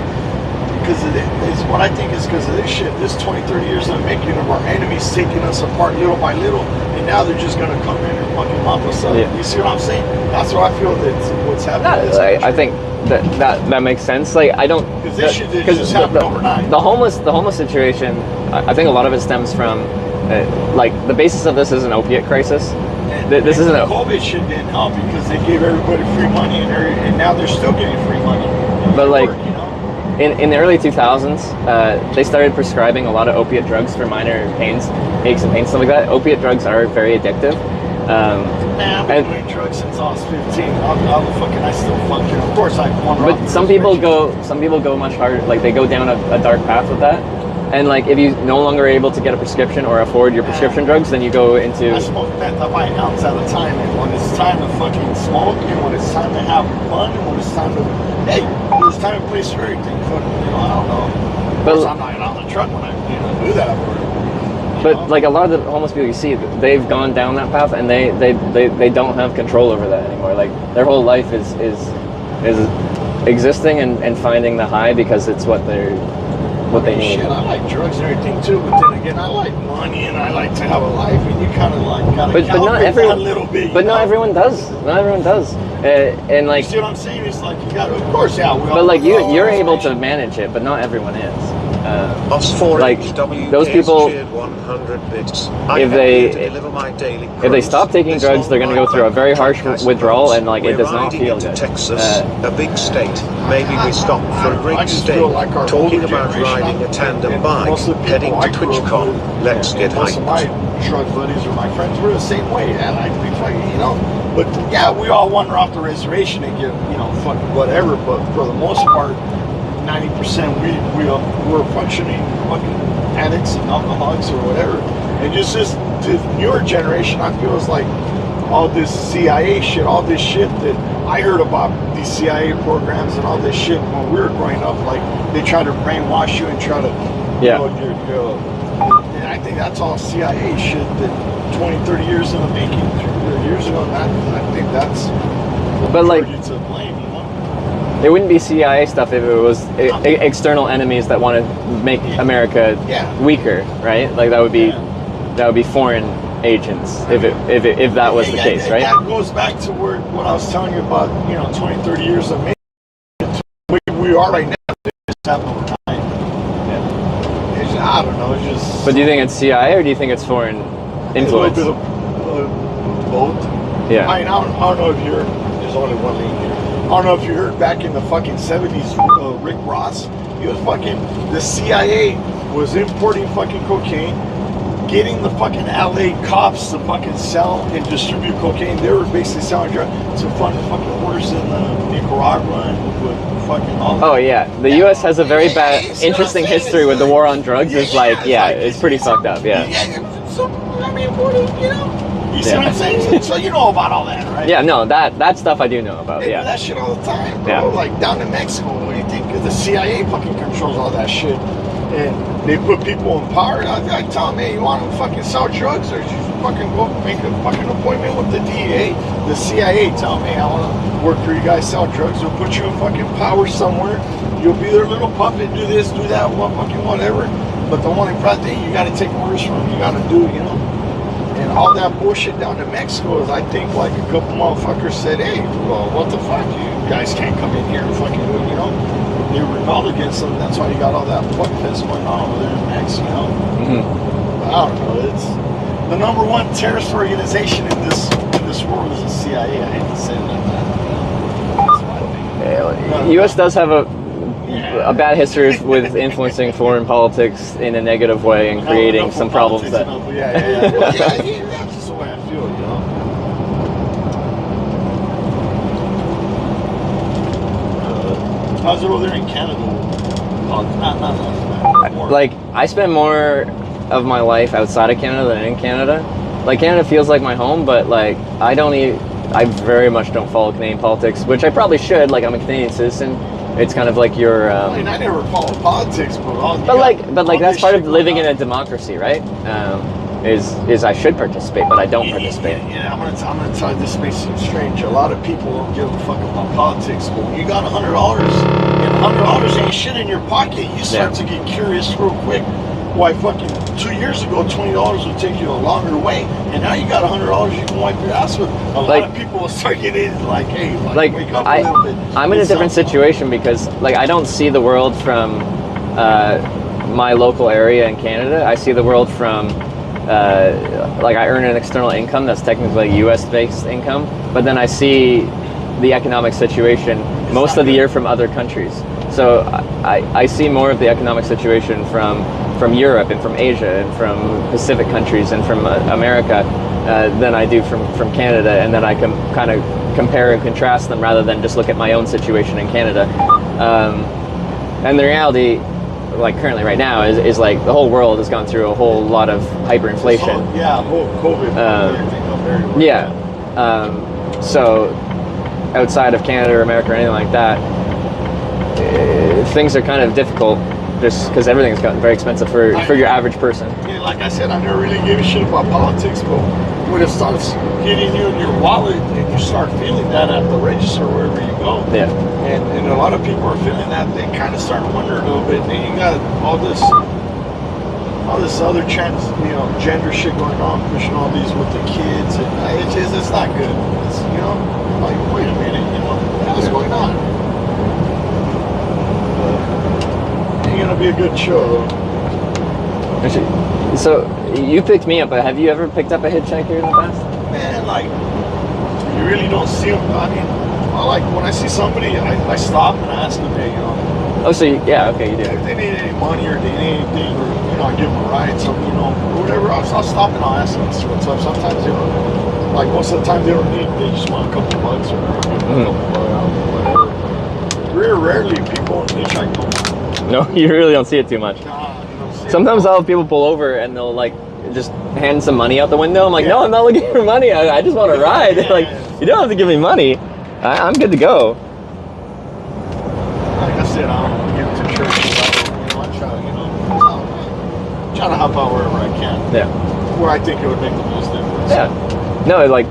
Because of this, what I think is because of this shit, this 20, 30 years of making of our enemies taking us apart little by little, and now they're just going to come in and fucking mop us up. You see what I'm saying? That's what I feel that's what's happening. I think that makes sense. Like I don't. Because this shit didn't just happen overnight. The homeless situation. I think a lot of it stems from, like the basis of this is an opiate crisis. This isn't a COVID shit didn't help because they gave everybody free money and now they're still getting free money. But like, in the early 2000s, they started prescribing a lot of opiate drugs for minor pains, aches and pains, stuff like that. Opiate drugs are very addictive. I've been doing drugs since I was 15. I still function. Of course, I want. But some people go much harder. Like they go down a dark path with that. And like, if you no longer are able to get a prescription or afford your prescription drugs, then you go into. I smoke meth by an ounce at a time, and when it's time to fucking smoke, and when it's time to have fun, and when it's time to, hey, there's time and place for everything. I don't know. Of course, I'm not on the truck when I do that. But like a lot of the homeless people you see, they've gone down that path, and they don't have control over that anymore. Like their whole life is existing and finding the high because it's what they need. Shit, I like drugs and everything too, but then again, I like money and I like to have a life, and you kind of like gotta calibrate that a little bit. But not everyone does. Not everyone does. And like, you see what I'm saying? It's like you gotta, of course, yeah. But like you're able to manage it, but not everyone is. Like those people, if they stop taking drugs, they're going to go through a very harsh withdrawal, and like it does not feel good. Texas, a big state. Maybe we stop for a great state. Talking about riding a tandem bike, heading to TwitchCon. Let's get hyped. My drug buddies or my friends were the same way, and I think, but yeah, we all wander off the reservation and get, fucking whatever. But for the most part, 90% we're functioning fucking addicts and alcoholics or whatever. And just this newer generation, I feel is like all this CIA shit, all this shit that I heard about these CIA programs and all this shit when we were growing up. Like they try to brainwash you and try to, and I think that's all CIA shit that 20, 30 years in the making, years ago. I think that's. But like. To blame. It wouldn't be CIA stuff if it was external enemies that want to make America weaker, right? Like that would be foreign agents if that was the case, right? That goes back to what I was telling you about, 20, 30 years of where we are right now. It's happening over time. I don't know. It's just. But do you think it's CIA or do you think it's foreign influence? A little bit of both. Yeah. I don't know if there's only one lane here. I don't know if you heard back in the fucking 70s, Rick Ross, he was the CIA was importing fucking cocaine, getting the fucking LA cops to fucking sell and distribute cocaine. They were basically selling drugs to fund the fucking wars in Nicaragua and with fucking all. Oh yeah, the U.S. has a very interesting history with the war on drugs. It's it's pretty fucked up. Yeah. So I mean, you see what I'm saying? So you know about all that, right? Yeah, no, that stuff I do know about. They do that shit all the time, bro. Yeah. Like down in Mexico, what do you think? Because the CIA fucking controls all that shit, and they put people in power. I tell them, hey, you want to fucking sell drugs, or you fucking go make a fucking appointment with the DEA, the CIA. Tell them, hey, I want to work for you guys, sell drugs. They'll put you in fucking power somewhere. You'll be their little puppet. Do this, do that, fucking whatever. But the one in front, you got to take orders from. You got to do, And all that bullshit down to Mexico is, I think, like a couple motherfuckers said, hey, well, what the fuck? You guys can't come in here and fucking do it, They rebelled against them. That's why you got all that fuck fest going on over there in Mexico, But I don't know. It's the number one terrorist organization in this world is the CIA. I hate to say it like that. That's my thing. Yeah, U.S. does have a bad history with influencing foreign politics in a negative way and creating some problems that. That's just the way I feel, How's it over there in Canada? Like, I spend more of my life outside of Canada than in Canada. Like, Canada feels like my home, but like, I very much don't follow Canadian politics, which I probably should. Like, I'm a Canadian citizen. It's kind of like your. I mean, I never followed politics, but that's part of living in a democracy, right? Is I should participate, but I don't participate. Yeah, I'm gonna tell you, this may seem strange. A lot of people don't give a fuck about politics, but when you got $100 and $100 ain't shit in your pocket, you start to get curious real quick. why fucking 2 years ago, $20 would take you a longer way, and now you got $100 you can wipe your ass with. A lot of people will start getting like, hey, like wake up a little bit. I'm in a different situation because like I don't see the world from my local area in Canada. I see the world from like I earn an external income that's technically US-based income, but then I see the economic situation most of the year from other countries. So I see more of the economic situation from Europe and from Asia and from Pacific countries and from America than I do from Canada, and then I can kind of compare and contrast them rather than just look at my own situation in Canada. And the reality, like currently right now, is like the whole world has gone through a whole lot of hyperinflation. Whole COVID. So outside of Canada or America or anything like that, things are kind of difficult just because everything's gotten very expensive for your average person. Yeah, like I said, I never really gave a shit about politics, but when it starts hitting you in your wallet and you start feeling that at the register wherever you go, and a lot of people are feeling that, they kind of start wondering a little bit. And then you got all this other gender shit going on, pushing all these with the kids, and it's not good. It's, like, wait a minute, what's going on? Ain't gonna be a good show. So you picked me up, but have you ever picked up a hitchhiker in the past? Man, like, you really don't see them. I mean, like when I see somebody, I stop and I ask them, hey, Oh, so okay, you do. If they need any money or they need anything, or I give them a ride, something, or whatever, I'll stop and I'll ask them what's up. Sometimes they don't, like most of the time they don't need, they just want a couple bucks or a couple whatever. Rarely people hitchhike. No, you really don't see it too much. Sometimes I'll have people pull over and they'll like just hand some money out the window. I'm like, no, I'm not looking for money. I just want a ride. Like, you don't have to give me money. I'm good to go. Like I said, I don't get to church. I'm trying to help out wherever I can. Yeah. Where I think it would make the most difference. Yeah. No, like,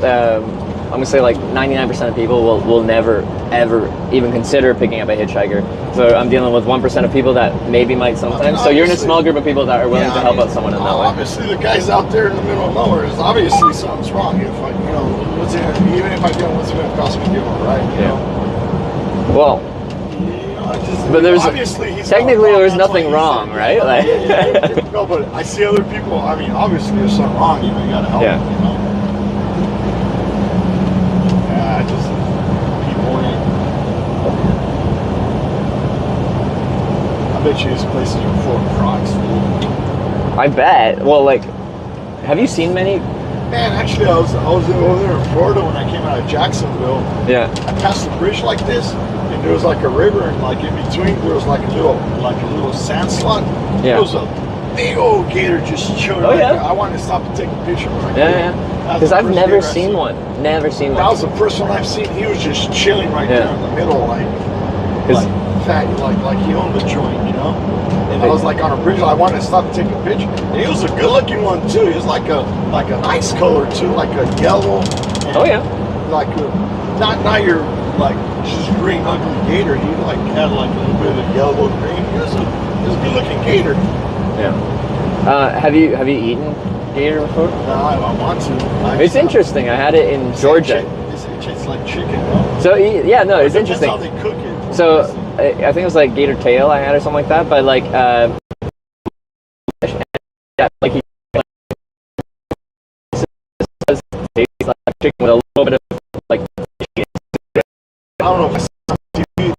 I'm gonna say like 99% of people will never ever even consider picking up a hitchhiker. So I'm dealing with 1% of people that maybe might sometimes. So you're in a small group of people that are willing to help out someone in that way. Obviously, the guys out there in the middle of nowhere is obviously something's wrong. If I, even if I get what's it gonna cost me to give him a ride, Well, but there's technically there's nothing wrong, right? Like, no, but I see other people. I mean, obviously there's something wrong. You gotta help. Them, I bet you these places are full of Crocs. I bet. Well, like, have you seen many? Man, actually, I was over there in Florida when I came out of Jacksonville. Yeah. I passed a bridge like this, and there was like a river, and like in between there was like a little sand slot. Yeah. There was a big old gator just chilling. Oh, yeah. I wanted to stop and take a picture. Yeah. Because I've never seen one. Never seen one. That was the first one I've seen. He was just chilling right there in the middle, like fat, like he owned the joint, And I was like on a bridge. I wanted to stop and take a picture. And he was a good-looking one too. He was like a nice color too, like a yellow. And like not your like just green ugly gator. He like had like a little bit of yellow green. He was a good-looking gator. Yeah. Have you eaten gator before? No, I want to. It's interesting. I had it in Georgia. It's like chicken. Though. So yeah, no, it's interesting. That's how they cook it. So I think it was like gator tail I had or something like that. But like, like he tastes like chicken with a little bit of like. I don't know if I saw TV.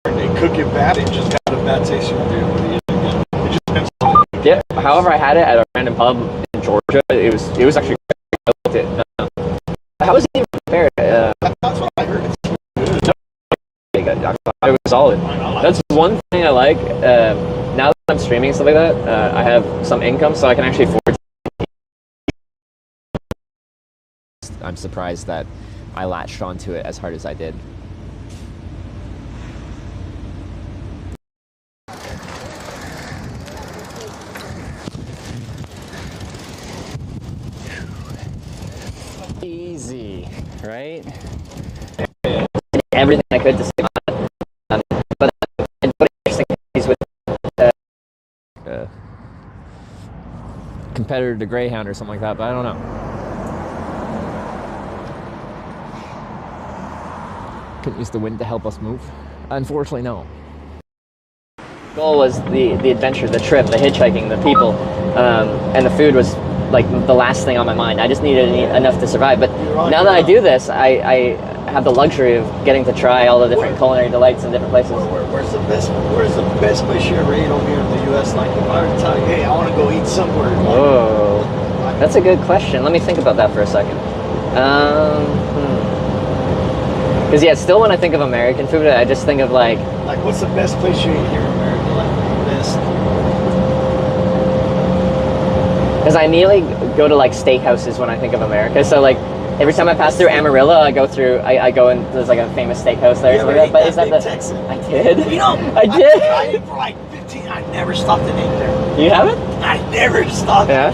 They cook it bad. It just got a bad taste. It just depends on it. Yeah. However, I had it at a random pub in Georgia. It was actually. How was it even prepared? That's what I heard. It was solid. That's one thing I like. Now that I'm streaming and stuff like that, I have some income, so I can actually afford. I'm surprised that I latched onto it as hard as I did. Easy, right? Everything I could to save on it. But interesting is with competitor to Greyhound or something like that, but I don't know. Couldn't use the wind to help us move. Unfortunately, no. Goal was the adventure, the trip, the hitchhiking, the people, and the food was like the last thing on my mind. I just needed enough to survive. But now that I do this, I have the luxury of getting to try all the different culinary delights in different places. Where's the best place you ever ate over here in the U.S.? Like, if I were to tell you, hey, I want to go eat somewhere. Oh, that's a good question. Let me think about that for a second. Because yeah, still when I think of American food, I just think of like what's the best place you eat here in America? Like the best. Because I immediately go to like steakhouses when I think of America. So like every time I pass through Amarillo, I go and there's like a famous steakhouse there. Yeah, Like but is that the Texan? I did. You know, I did. I ate for like 15. I never stopped and ate there. You haven't? I never stopped. Yeah.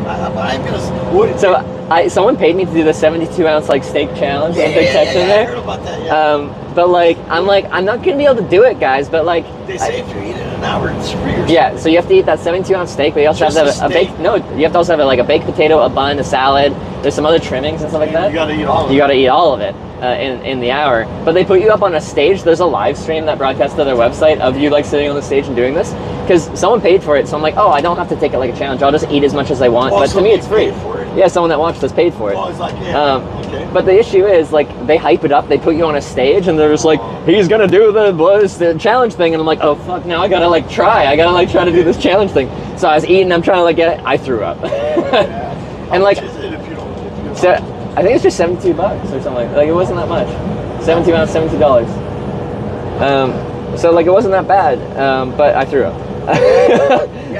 I'm gonna. What? So someone paid me to do the 72-ounce like steak challenge in Big Texan I there. heard about that. Yeah. But like I'm not gonna be able to do it, guys. But like They say if you eat it in an hour, it's free or yeah, so you have to eat that 72-ounce steak, but you also Just have to have a a baked. No, you have to also have like a baked potato, a bun, a salad. There's some other trimmings and stuff like that. You gotta eat all of it. You gotta eat all of it in the hour. But they put you up on a stage. There's a live stream that broadcasts to their website of you like sitting on the stage and doing this because someone paid for it. So I'm like, oh, I don't have to take it like a challenge. I'll just eat as much as I want. But to me, it's free. Yeah, someone that watched us paid for it. Oh, it's like, yeah. Okay. But the issue is like they hype it up. They put you on a stage and they're just like, he's gonna do the challenge thing, and I'm like, oh fuck, now I gotta like try. I gotta like try to do this challenge thing. So I was eating. I'm trying to like get it. I threw up. And like, so I think it's just $72 or something. Like it wasn't that much. 72 ounce, $72. So like it wasn't that bad. But I threw up.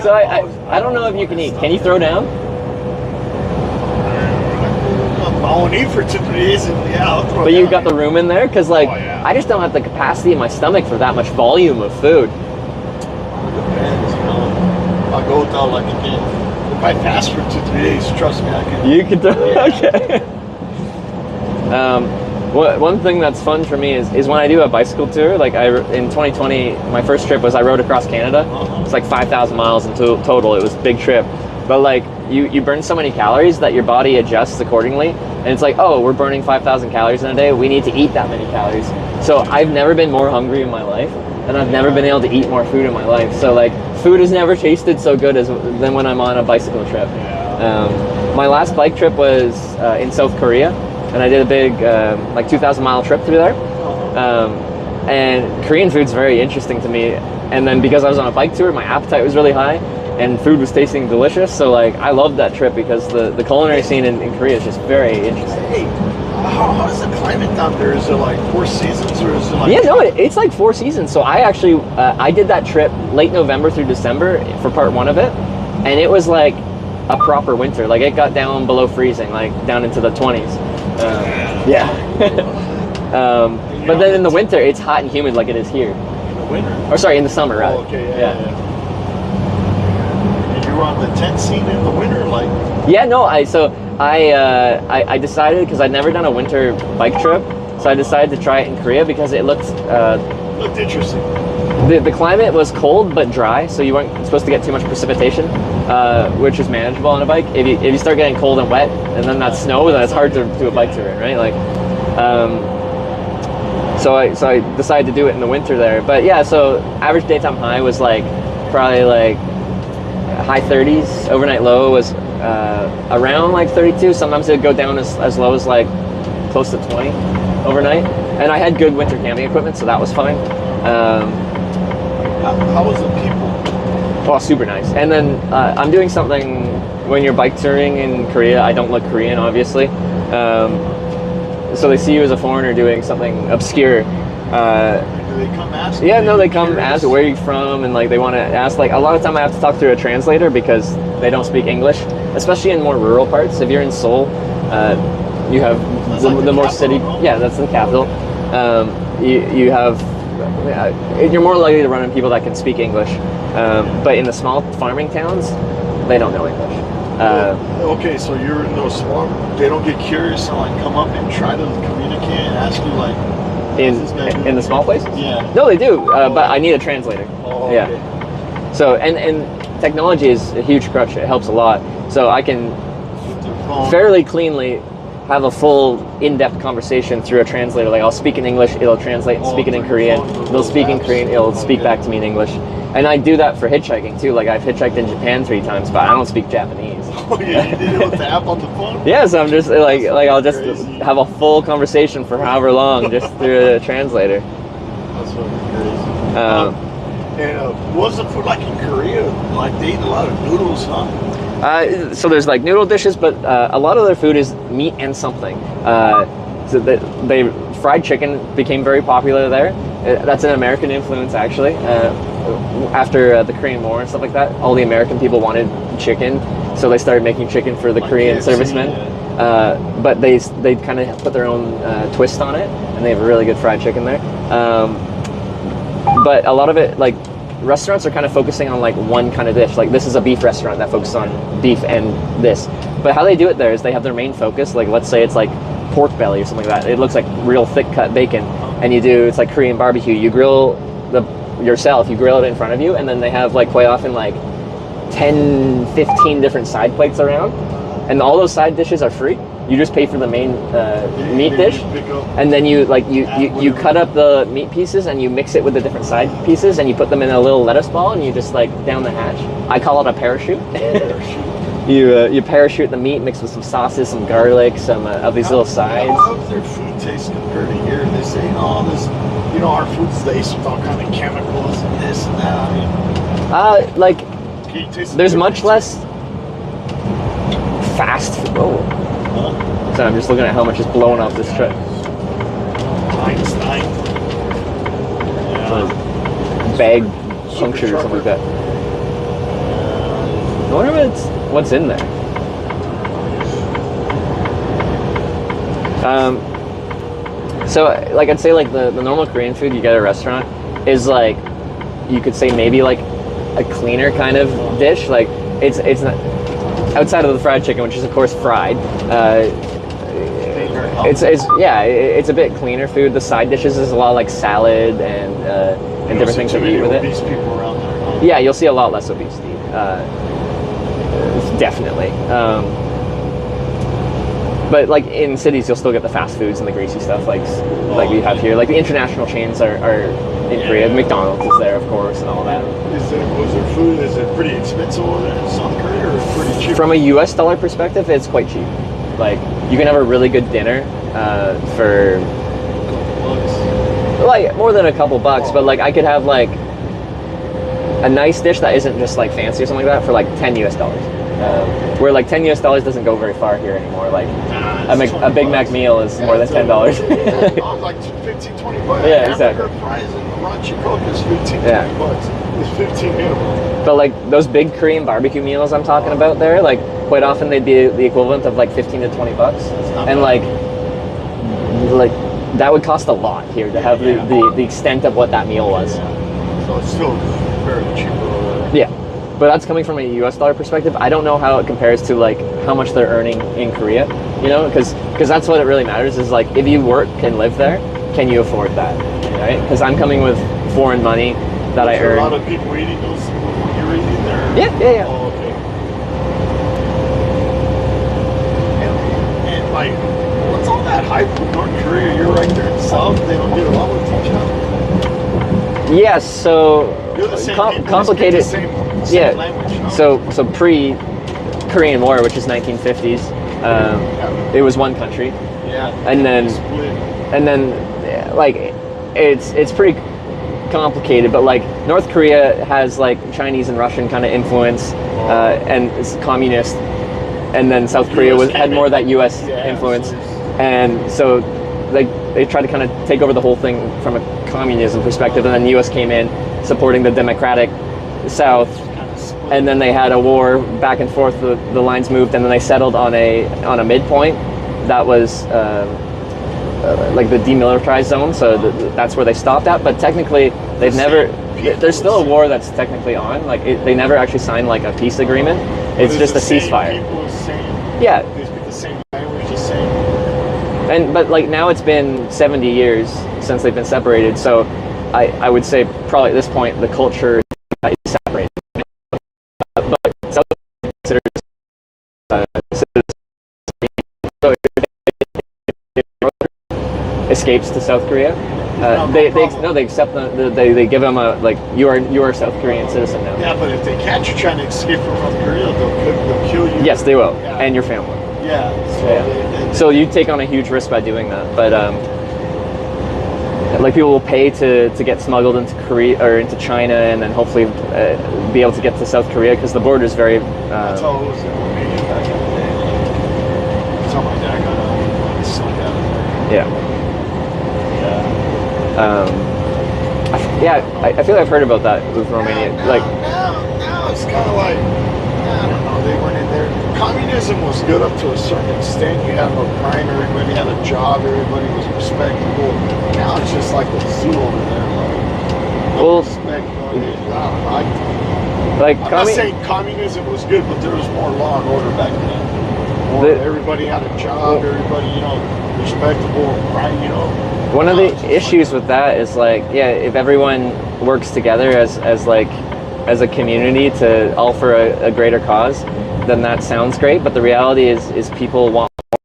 So I don't know if you can eat. Can you throw down? I won't eat for 2 days, and yeah, I'll throw But down. you got the room in there? Because like, I just don't have the capacity in my stomach for that much volume of food. It depends, you know. I'll go without like again. If I fast for 2 days, trust me, I can. You can throw. Okay. One thing that's fun for me is when I do a bicycle tour. Like in 2020, my first trip was I rode across Canada. It's like 5,000 miles in total. It was a big trip. But like you burn so many calories that your body adjusts accordingly, and it's like, oh, we're burning 5,000 calories in a day. We need to eat that many calories. So I've never been more hungry in my life, and I've never been able to eat more food in my life. So like food has never tasted so good than when I'm on a bicycle trip. My last bike trip was in South Korea, and I did a big like 2,000-mile trip through there. And Korean food's very interesting to me. And then because I was on a bike tour, my appetite was really high. And food was tasting delicious, so like I loved that trip because the culinary scene in Korea is just very interesting. Hey, how is the climate down there? Is it like 4 seasons or is it like? Yeah, no, it's like 4 seasons. So I actually I did that trip late November through December for part 1 of it, and it was like a proper winter. Like it got down below freezing, like down into the 20s. Yeah. But then in the winter, it's hot and humid like it is here. In the winter? Or sorry, in the summer, right? Oh, okay, yeah. Were on the tent scene in the winter, like? Yeah, no. I decided because I'd never done a winter bike trip, so I decided to try it in Korea because it looked interesting. The climate was cold but dry, so you weren't supposed to get too much precipitation, which is manageable on a bike. If you start getting cold and wet, and then that snow, then it's hard to do a bike tour in, right? Like, so I decided to do it in the winter there. But yeah, so average daytime high was like probably like high 30s. Overnight low was around like 32. Sometimes it'd go down as low as like close to 20 overnight. And I had good winter camping equipment, so that was fine. How was the people? Oh, super nice. And then I'm doing something when you're bike touring in Korea. I don't look Korean, obviously. So they see you as a foreigner doing something obscure. Do they come ask? Yeah, no, they come ask where are you from, and like they want to ask. Like a lot of time I have to talk through a translator because they don't speak English, especially in more rural parts. If you're in Seoul, you have the more city. Yeah, that's the capital. You have. You're more likely to run into people that can speak English, but in the small farming towns, they don't know English. Okay, so you're in those small. They don't get curious and like come up and try to communicate and ask you like. In the small places? Yeah. No, they do, but I need a translator. Oh, okay. Yeah. So and technology is a huge crutch. It helps a lot. So I can fairly cleanly have a full in-depth conversation through a translator. Like I'll speak in English, it'll translate, and speak it in Korean. They'll speak in Korean, it'll speak back to me in English. And I do that for hitchhiking too. Like I've hitchhiked in Japan 3 times, but I don't speak Japanese. Oh yeah, you did it with the app on the phone? Yeah, so I'm just like I'll just have a full conversation for however long just through a translator. That's fucking crazy. What's the food like in Korea? Like they eat a lot of noodles, huh? So there's like noodle dishes, but a lot of their food is meat and something. So they fried chicken became very popular there. That's an American influence actually. After the Korean War and stuff like that, all the American people wanted chicken, so they started making chicken for the Korean servicemen. But they kind of put their own twist on it, and they have a really good fried chicken there. But a lot of it, like restaurants are kind of focusing on like one kind of dish. Like this is a beef restaurant that focuses on beef and this. But how they do it there is they have their main focus. Like let's say it's like pork belly or something like that. It looks like real thick cut bacon, and it's like Korean barbecue. You grill yourself, you grill it in front of you, and then they have like quite often like 10, 15 different side plates around, and all those side dishes are free. You just pay for the main meat dish, and then you cut up the meat pieces and you mix it with the different side pieces, and you put them in a little lettuce ball, and you just like down the hatch. I call it a parachute. You parachute the meat mixed with some sauces, some garlic, some of these little sides. How does their food taste compared to here? They say, this, our food's laced with all kind of chemicals and this and that. There's much less fast food. Oh. So I'm just looking at how much is blowing off this truck. Einstein. Bag punctured or something like that. I wonder what's in there. So like I'd say like the normal Korean food you get at a restaurant is like, you could say maybe like a cleaner kind of dish. Like it's not outside of the fried chicken, which is of course fried. It's a bit cleaner food. The side dishes is a lot like salad and different things that we eat with it. Obese people around there. Yeah, you'll see a lot less obesity. Definitely. But like in cities, you'll still get the fast foods and the greasy stuff like we have here. Like the international chains are in Korea. McDonald's is there, of course, and all that. Was their food, is it pretty expensive over there in South Korea, or pretty cheap? From a US dollar perspective, it's quite cheap. Like you can have a really good dinner for like more than a couple bucks, but like I could have like a nice dish that isn't just like fancy or something like that for like 10 US dollars. Where like 10 US dollars doesn't go very far here anymore. Like a Big Mac meal is more than $10. Like 15, 20 bucks. Yeah, exactly. Fries and raunchy coke is 15, 20 bucks. It's 15 minimum. But like those big Korean barbecue meals I'm talking about there, like quite often they'd be the equivalent of like 15 to 20 bucks. And like that would cost a lot here to have the extent of what that meal was. So it's still fairly cheaper over there. Yeah. But that's coming from a US dollar perspective. I don't know how it compares to like how much they're earning in Korea, because that's what it really matters, is like if you work and live there, can you afford that, right? Because I'm coming with foreign money that I earn. A lot of people eating those when you're eating there? Yeah. Oh, okay. And like, what's all that hype with North Korea? You're right there in the South. They don't get along with each other. Yes, so complicated. Same language, huh? So pre-Korean War, which is 1950s, it was one country. Yeah. And then like it's pretty complicated, but like North Korea has like Chinese and Russian kind of influence, and it's communist, and then South Korea had more of that US influence, and so they tried to kind of take over the whole thing from a communism perspective, and then the US came in supporting the democratic South, and then they had a war back and forth. The lines moved, and then they settled on a midpoint that was like the demilitarized zone. So that's where they stopped at. But technically, there's still a war that's technically on. Like they never actually signed like a peace agreement. It's just a ceasefire. Yeah. They speak the same language, the same. But like now it's been 70 years since they've been separated. So I would say probably at this point the culture is separated. But South considers escapes to South Korea. They accept they give them a like you are a South Korean citizen now. Yeah, but if they catch you trying to escape from North Korea, they'll kill you. Yes, they will, and your family. Yeah. So you take on a huge risk by doing that, but like people will pay to get smuggled into Korea or into China, and then hopefully be able to get to South Korea because the border is very. That's how it was in Romania back in the day. That's how my dad got snuck out of there. Yeah. I feel like I've heard about that with Romania. Now it's kind of like, I don't know, they went in there. Communism was good up to a certain extent. You had no crime, everybody had a job, everybody was respectable. Now it's just like a zoo over there. Well, respect, I'm not saying communism was good, but there was more law and order back then. Everybody had a job, everybody, respectable, crime, One of the issues with that is like, if everyone works together as a community to all for a greater cause, then that sounds great. But the reality is people want more,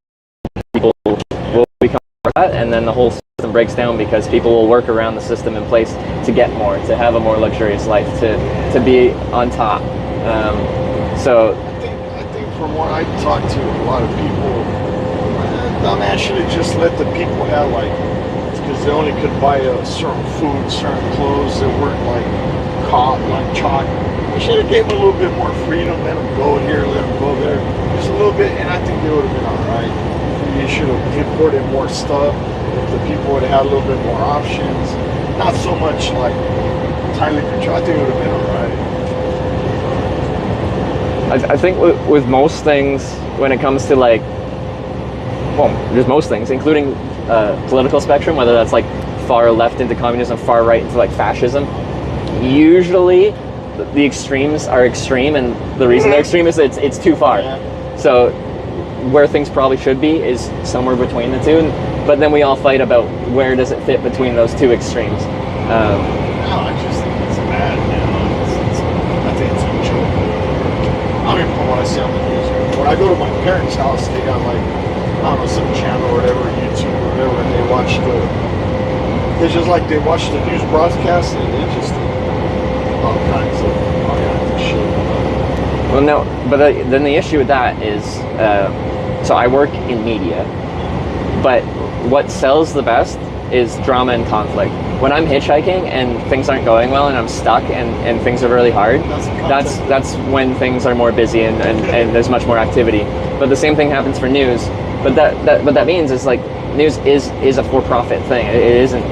people will become more of that, and then the whole system breaks down because people will work around the system in place to get more, to have a more luxurious life, to be on top. So I think from what I talked to a lot of people, I'm actually just let the people have because they only could buy a certain food, certain clothes that weren't caught, chalk. We should have gave them a little bit more freedom, let them go here, let them go there, just a little bit, and I think they would have been all right. You should have imported more stuff. If the people would have had a little bit more options, not so much tightly control. I think it would have been all right. I think with most things, when it comes to there's most things, including political spectrum, whether that's far left into communism, far right into fascism, usually the extremes are extreme, and the reason they're extreme is it's too far. So where things probably should be is somewhere between the two, but then we all fight about where does it fit between those two extremes. No, I just think it's bad, I think it's a joke. I mean, from what I see on the news, when I go to my parents' house, they got I don't know, some channel or whatever, YouTube or whatever, and they watch they watch the news broadcast, and they just all kinds of shit. Well, no, but then the issue with that is, so I work in media, but what sells the best is drama and conflict. When I'm hitchhiking and things aren't going well and I'm stuck and things are really hard, that's when things are more busy and there's much more activity. But the same thing happens for news. But what that means is news is a for-profit thing. It isn't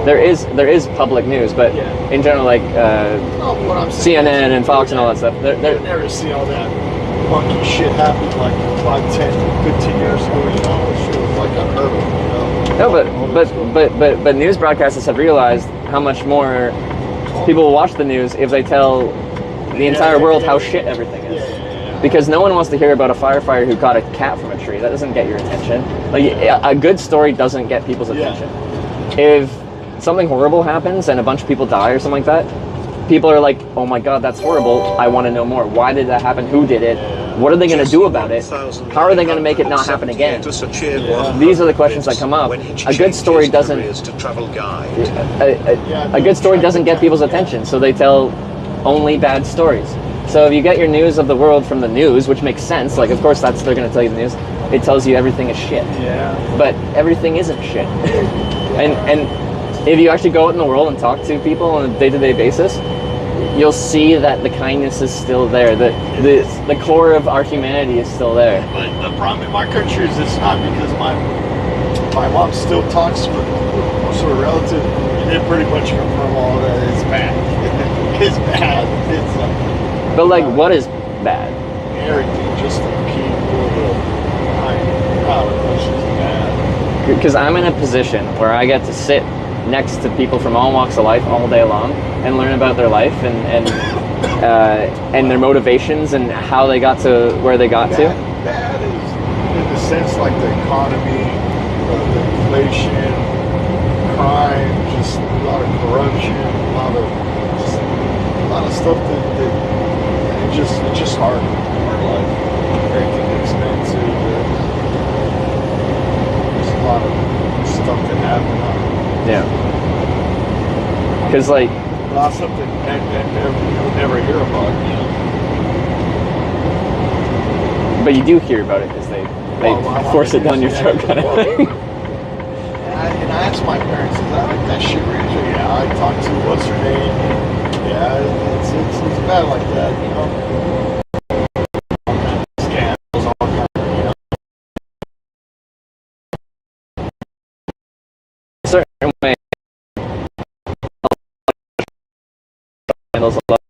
there is public news, but in general CNN and Fox and all that stuff. You never see all that funky shit happen 5, 10, 15 years ago. It was unheard of. No, but news broadcasters have realized how much more people will watch the news if they tell the entire world how shit everything is. Because no one wants to hear about a firefighter who caught a cat from a tree. That doesn't get your attention. A good story doesn't get people's attention. If something horrible happens and a bunch of people die or something like that, people are like, oh my god, that's horrible. I want to know more. Why did that happen? Who did it? What are they going to do about it? How are they going to make it not happen again? These are the questions that come up. A good story doesn't. A good story doesn't get people's attention, so they tell only bad stories. So if you get your news of the world from the news, which makes sense, of course they're going to tell you the news, it tells you everything is shit. Yeah. But everything isn't shit. and if you actually go out in the world and talk to people on a day-to-day basis, you'll see that the kindness is still there. The core of our humanity is still there. But the problem in my country is it's not, because my mom still talks with most of her relatives, and they pretty much confirm all that it's bad. It's bad. It's but what is bad? Everything, just the people. It's just bad. Because I'm in a position where I get to sit next to people from all walks of life all day long and learn about their life and their motivations and how they got to where they got to. Bad is, in the sense, the economy, the inflation, crime, just a lot of corruption, a lot of stuff that it's just hard life. Everything's expensive. There's a lot of stuff that happen. Yeah. Because like, A lot of stuff that you'll never hear about, you know. but you do hear about it because they force it down your throat kind of thing. And I asked my parents, is that like that shit ranger? Yeah, I talked to what's her name. Yeah, it's bad like that, you know. Scandals, all kinds of, you know. Certain way. Handles a lot.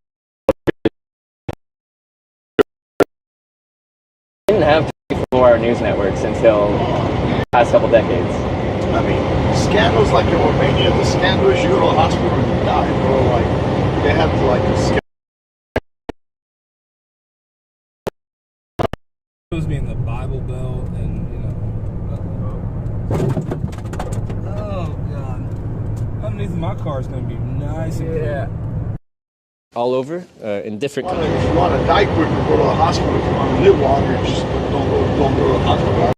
We didn't have 24-hour news networks until the past couple decades. I mean, scandals like in Romania, the scandals, you go to a hospital and you die, bro. Like, they have to, like, Supposed to be in the Bible Belt, and you know. Oh God! Underneath my car is going to be nice and clean. All over in different if countries. you want to die quicker, go to the hospital. If you want to live longer, just don't go to the hospital.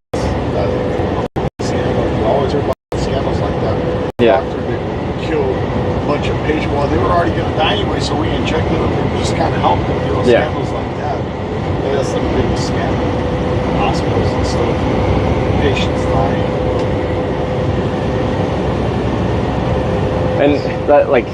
You always hear about scandals like that. Yeah. Doctor that killed a bunch of patients. Well, they were already going to die anyway, so we injected them and just kind of helped them. You know, Yeah. scandals like that. Yeah, that's the biggest scandal. Hospitals and stuff. Patients dying. And that, like,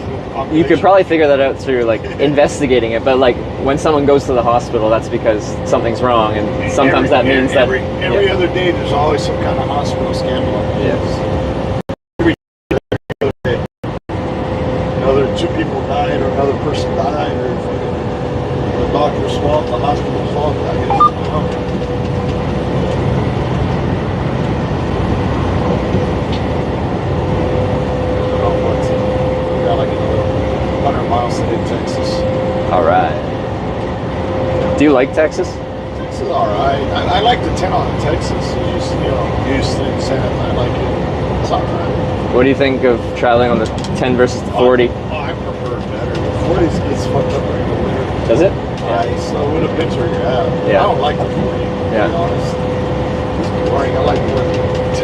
you could probably figure that out through like investigating it, but like when someone goes to the hospital, that's because something's wrong, and sometimes that means that every other day there's always some kind of hospital scandal. Every other day, another 2 people died, or another person died, or the doctor's fault, the hospital's fault. I guess. We got like another 100 miles to hit Texas. All right. Do you like Texas? Texas is alright. I like the 10 on Texas. Houston, Santa, I like it. It's alright. What do you think of traveling on the 10 versus the 40? I prefer it better. The 40 gets fucked up during the winter. Does it? Nice. So it depends where you're at. Yeah. I don't like the 40, to be honest. It's boring. I like the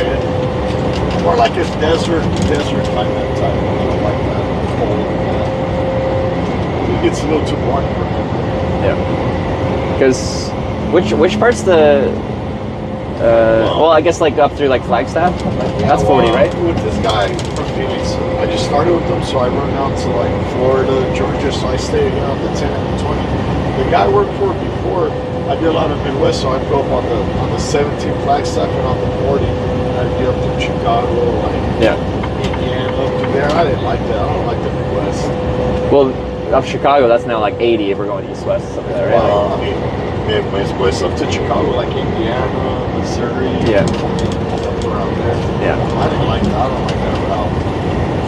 10. More like a desert climate type. I don't like that cold. It gets a little too boring for me. Yeah. Because which part's the well, I guess like up through like Flagstaff. That's 40, right? With this guy from Phoenix, I just started with them, so I run out to like Florida, Georgia, so I stayed on the 10 and the 20. The guy I worked for before, I did a lot of Midwest, so I'd go up on the 17 Flagstaff and on the 40. And I'd get up to Chicago, like Indiana, up to there. I didn't like that. I don't like the Midwest. Well, up Chicago, that's now like 80 if we're going east-west, something like that, right? Well, I mean, Midwest up to Chicago, like Indiana, Missouri, up around there. Yeah. I didn't like that. I don't like that route.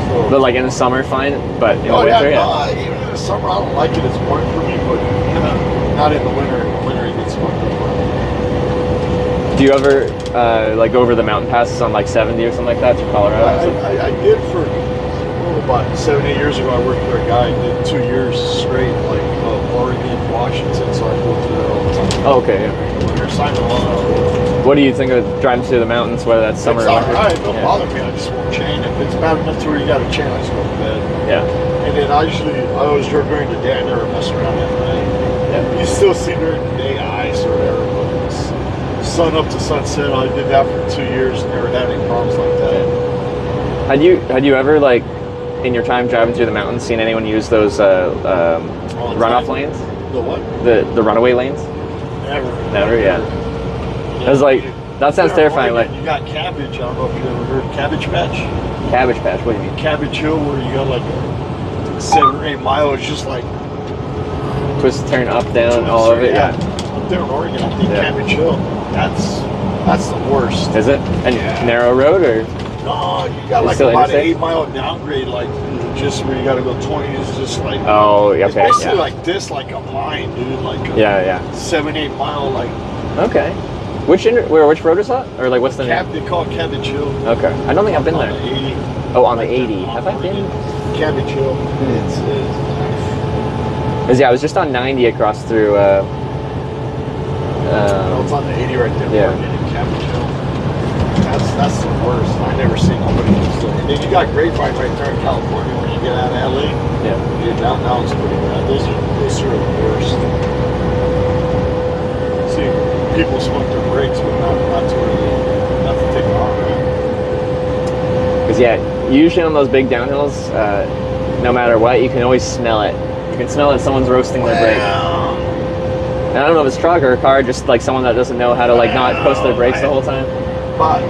So, But like in the summer, fine. But in the winter, even in the summer, I don't like it. It's boring for me, but not in the winter. In the winter, it gets fucked up. Do you ever like go over the mountain passes on like 70 or something like that to Colorado? I did for about 7, 8 years ago. I worked for a guy who did 2 years straight, like Oregon, Washington, so I go through there all the time. Oh, okay. Yeah. You're signing along. What do you think of driving through the mountains, whether that's summer It's or winter? alright, don't bother me. I just won't chain. If it's bad enough to where you got to chain, I just go to bed. Yeah. And then I always drove during the day. I never mess around at night. Yeah. You still see during the day ice or whatever, but it's sun up to sunset. I did that for 2 years and never had any problems like that. Had you ever like in your time driving through the mountains seen anyone use those runoff lanes? The what? The runaway lanes? Never, yeah. It was like, that sounds terrifying. Like, you got Cabbage. I don't know if you ever heard Cabbage Patch. Cabbage Patch, what do you mean? Cabbage Hill, where you got like 7 or 8 miles, just like twist, turn up, down, all of it. Yeah. Up there in Oregon, I think Cabbage Hill. That's the worst. Is it? And narrow road or? No, you got like about an 8-mile downgrade, like just where you got to go 20 is just like. Oh, okay. It's basically like this, like a line, dude. Like a 7, 8 mile, like. Okay. Which road is that? Or like what's the name? They call it Cabbage Hill. Okay. I don't think I've been there. On the 80. Oh, on the 80. Have I been? Cabbage Hill. I was just on 90 across through It's on the 80 right there. Yeah. In Cabbage Hill. That's the worst. I never seen nobody use it. And then you got Grapevine right there in California when you get out of LA. Yeah. Yeah, downtown's pretty bad. Those are the worst. See, people smoke their brakes, but not to where they have to take it off, right? Because yeah, usually on those big downhills, no matter what, you can always smell it. You can smell that someone's roasting their brake. And I don't know if it's a truck or a car, just like someone that doesn't know how to like not post their brakes the whole time. But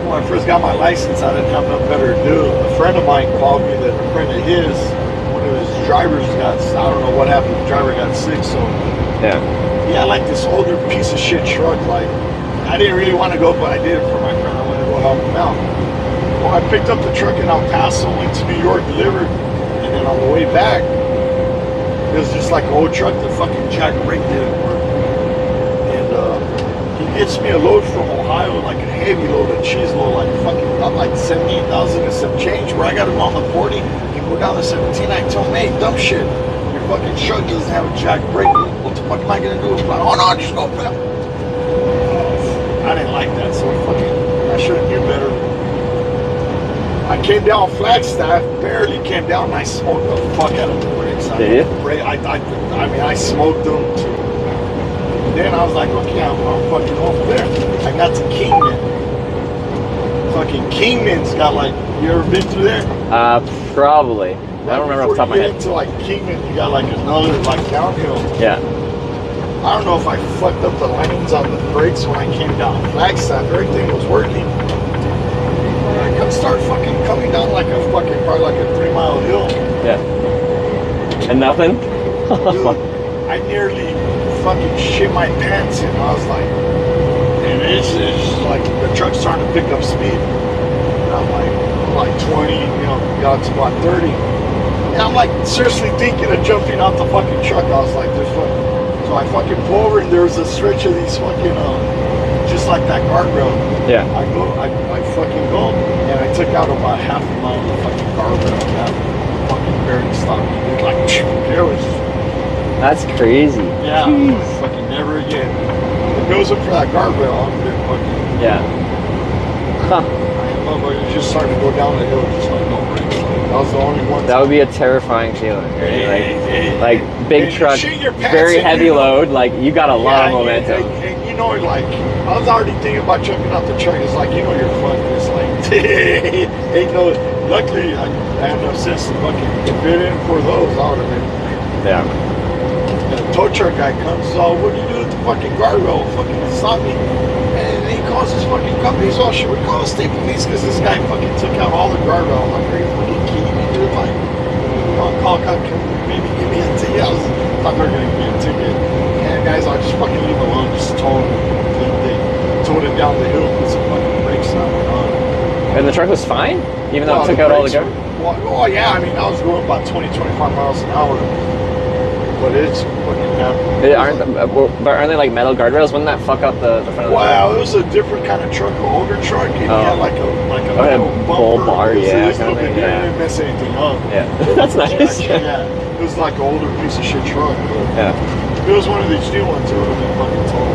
when I first got my license, I didn't have nothing better to do. A friend of mine called me that a friend of his, one of his drivers got, I don't know what happened, the driver got sick, so yeah, he had like this older piece of shit truck. Like, I didn't really want to go, but I did it for my friend. I wanted to go help him out. Well, I picked up the truck in El Paso, went to New York, delivered, and then on the way back, it was just like an old truck. The fucking jack brake didn't work. And he gets me a load from Ohio, like a heavy load of cheese load, like fucking about like 17,000 and some change. Where I got him on the 40, he go down to 17. I told him, hey, dumb shit, your fucking truck doesn't have a jack brake. What the fuck am I gonna do? Oh no, just go pal. I didn't like that, so I should have knew better. I came down Flagstaff, barely came down, and I smoked the fuck out of the brakes. Did you? I mean, I smoked them too. Then I was like, okay, I'm fucking over there. I got to Kingman. Fucking Kingman's got like, you ever been through there? Probably. I don't remember off the top of my head. Before you get into like Kingman, you got like another like downhill. Yeah. I don't know if I fucked up the lines on the brakes when I came down Flagstaff. Everything was working. I could start fucking coming down like a fucking, probably like a 3-mile hill. Yeah. And nothing? Dude, I nearly fucking shit my pants in. I was like, and it's like the truck's starting to pick up speed. And I'm like 20, you know, got to about 30. And I'm like seriously thinking of jumping out the fucking truck. I was like, there's fucking. So I fucking pull over and there's a stretch of these fucking, just like that guardrail. Yeah. I fucking go, and I took out about half a mile of the fucking guardrail. And that fucking barely stopped me. It was like, there was. That's crazy. Yeah. Jeez. Fucking never again. If it wasn't for that guardrail, I would have been fucking. Yeah. Huh. Motherfucker just started to go down the hill, just like no brakes. That was the only one. That would be a terrifying feeling, right? Like big truck, shit your pants very in, heavy you know. load. Like you got a lot of momentum. And you know, like I was already thinking about jumping out the truck. It's like, you know, you're fucking. It's like, ain't no. Luckily, I had no sense to fucking. If it ain't for those, I would have been. Yeah. And the tow truck guy comes, so what do you do with the fucking guardrail? Fucking stop me. And he calls his fucking company. He's all, should we call the state police? Because this guy fucking took out all the guardrail. I'm like, are you fucking kidding me, dude? Like, you know, call cop, can maybe give me a ticket? I thought they were going to give me a ticket. And guys, I'll just fucking leave him alone. Just tow him. They towed him down the hill with some fucking brakes on. And the truck was fine, even though it took out all the guard. Oh yeah, I mean, I was going about 20, 25 miles an hour. But it's fucking happening. Aren't they like metal guardrails? Wouldn't that fuck up the front of the Wow, it was a different kind of truck, an older truck, and he had like a metal bull bumper. bar, yeah. It didn't mess anything up. Yeah, that's nice. Yeah, it was like an older piece of shit truck. But yeah. if it was one of these new ones, it would have been fucking tall.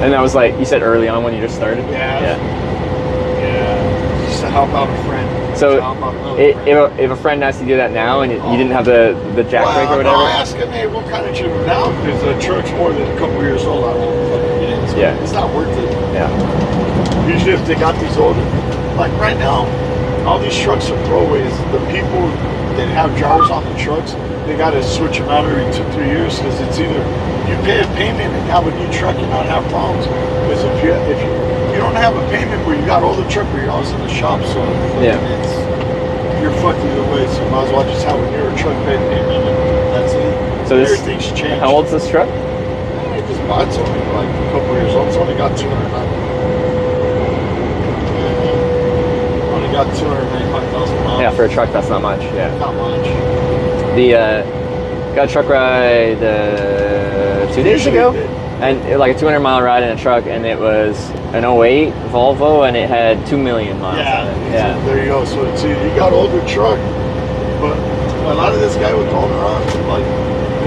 And that was like, you said early on when you just started? Yeah. Just to help out a friend. So if a friend asked you to do that now and you didn't have the jack brake or whatever? I asked him, hey, what kind of truck now? Because the truck's more than a couple years old. I don't fucking get into it. Yeah. It's not worth it. Yeah. Usually if they got these older, like right now, all these trucks are throwaways. The people that have drivers on the trucks, they got to switch them out every 2-3 years because it's either you pay a payment and have a new truck and not have problems. Because if you don't have a payment where you got older truck where you're always in the shop, so you're fucked either way. So you might as well just have a newer truck pay payment and that's it. So everything's changed. How old's this truck? I just bought it only like a couple years old. It's only got 209. Only got 295,000 miles. Yeah, for a truck, that's not much. Yeah. Not much. Got a truck ride 2 days ago, and like a 200-mile ride in a truck, and it was an 08 Volvo, and it had 2 million miles on it. Yeah. There you go. So it's you got older truck, but a lot of this guy with older on, like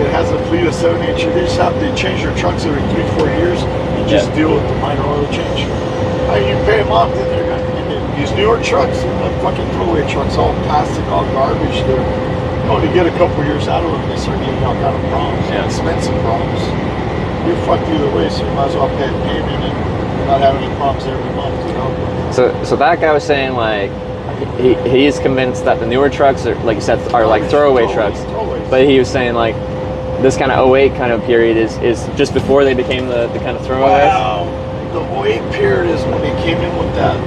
it has a fleet need a 7/8. They change their trucks every 3-4 years. You just deal with the minor oil change. You pay them off, then they're gonna these newer trucks, fucking throwaway trucks, all plastic, all garbage. You only get a couple years out of them, they start getting all kind of problems, expensive problems. You're fucked either way, so you might as well pay a payment and not have any problems every month, you know? So that guy was saying, like, he's convinced that the newer trucks are, like you said, are like throwaway trucks. But he was saying, like, this kind of 08 kind of period is just before they became the kind of throwaways. Wow. The 08 period is when they came in with that.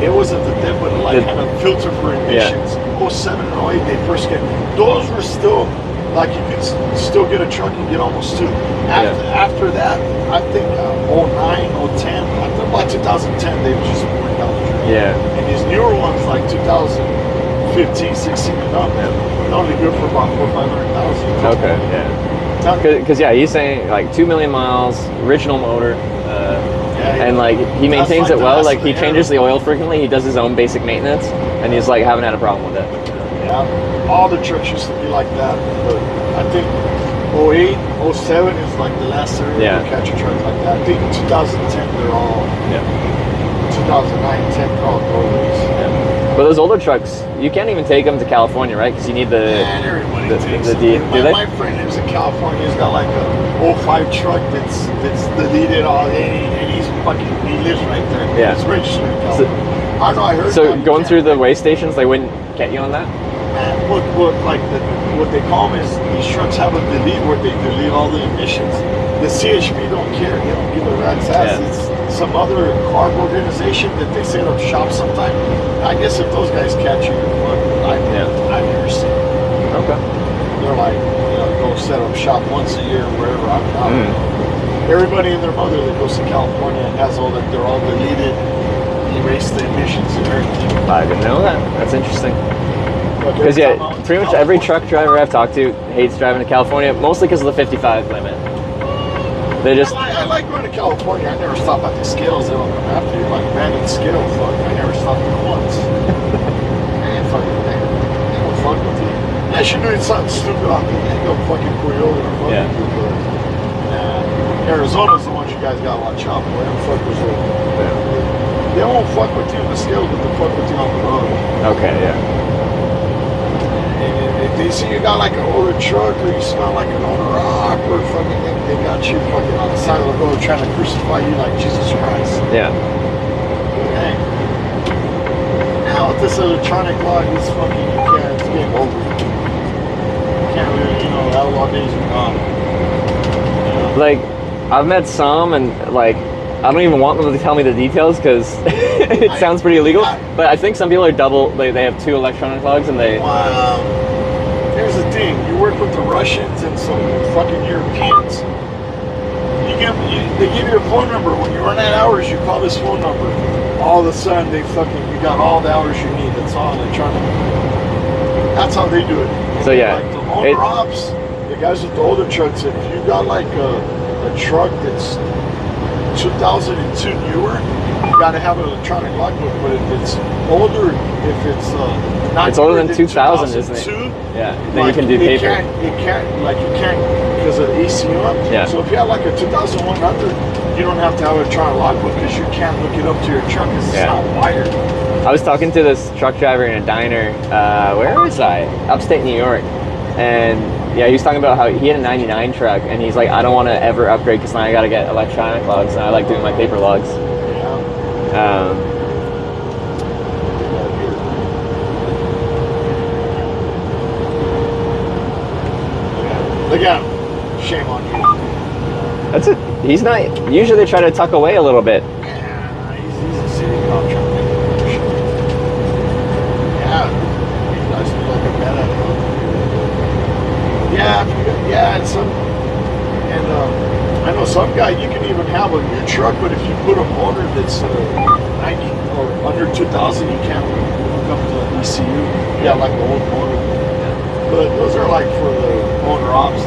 It wasn't the dip, but like kind of filter for emissions. 07 and 08, they first came. Those were still, like, you could still get a truck and get almost 2. After that, I think 09, 010, after about 2010, they just went down the drain. Yeah. And these newer ones, like 2015, 16 and up, they're only good for about 400,000 or 500,000. Okay, yeah. Because he's saying like 2 million miles, original motor. And like he maintains it well, like he changes the oil frequently, he does his own basic maintenance, and he's like haven't had a problem with it. Yeah, all the trucks used to be like that, but I think 08, 07 is like the last time you catch a truck like that. I think in 2010 they're all 2009, 10 they're all throwaways. But those older trucks, you can't even take them to California, right? Because you need the My friend lives in California. He's got like a 05 truck that's deleted all, and he lives right there. Yeah. It's registered in California. I don't know. I heard. So going through the weigh stations, they wouldn't get you on that. What they call them is these trucks have a delete where they delete all the emissions. The CHP don't care. They don't give a rat's ass. It's some other carb organization that they set up shop sometime. I guess if those guys catch you, you're fucked. I've never seen it. Okay. They're like, go set up shop once a year or wherever. I don't know. Everybody and their mother that goes to California and has all that, they're all deleted, erase the emissions and everything. I didn't know that. That's interesting. Because pretty much every truck driver I've talked to hates driving to California, mostly because of the 55 limit. They just. I like going to California. I never stop at the scales. They don't come after you. Like random scale. Fuck. I never stopped at once. They don't fuck with you. Unless you're doing something stupid off the they go fucking pull you over or fuck with you. But Arizona's the ones you guys gotta watch out for. They don't fuck with you. They won't fuck with you in the scales, but they'll fuck with you on the road. Okay, yeah. If they see you got like an older truck or you smell like an older rock or fucking they got you fucking on the side of the road trying to crucify you like Jesus Christ. Yeah. Hey. Now with this electronic log, it's fucking, it's game over. You can't really, outlaw days are gone. Like, I've met some and like, I don't even want them to tell me the details because it sounds pretty illegal. But I think some people are they have 2 electronic logs and they. Wow. Here's the thing: you work with the Russians and some fucking Europeans. They give you a phone number. When you run out of hours, you call this phone number. All of a sudden, you got all the hours you need. That's all electronic. That's how they do it. So yeah, like the owner ops, the guys with the older trucks. If you got like a truck that's 2002 newer, you got to have an electronic logbook. But if it's older, if it's not it's older than 2000, isn't it? Yeah, then you can do paper. You can't because of the ECU. Yeah. So if you have like a 2100, you don't have to have an electronic logbook because you can't look it up to your truck because it's not wired. I was talking to this truck driver in a diner. Where was I? Upstate New York, and yeah, he was talking about how he had a 99 truck, and he's like, I don't want to ever upgrade because now I got to get electronic logs, and I like doing my paper logs. Look at him. Shame on you. That's it. He's not. Usually they try to tuck away a little bit. Yeah, he's a city cop truck. Yeah, he's nice to look at that. And I know some guy you can even have a new truck, but if you put a motor that's 90 or under 2,000, you can't hook up to the ECU. Yeah, like the old motor. But those are like for the owner ops.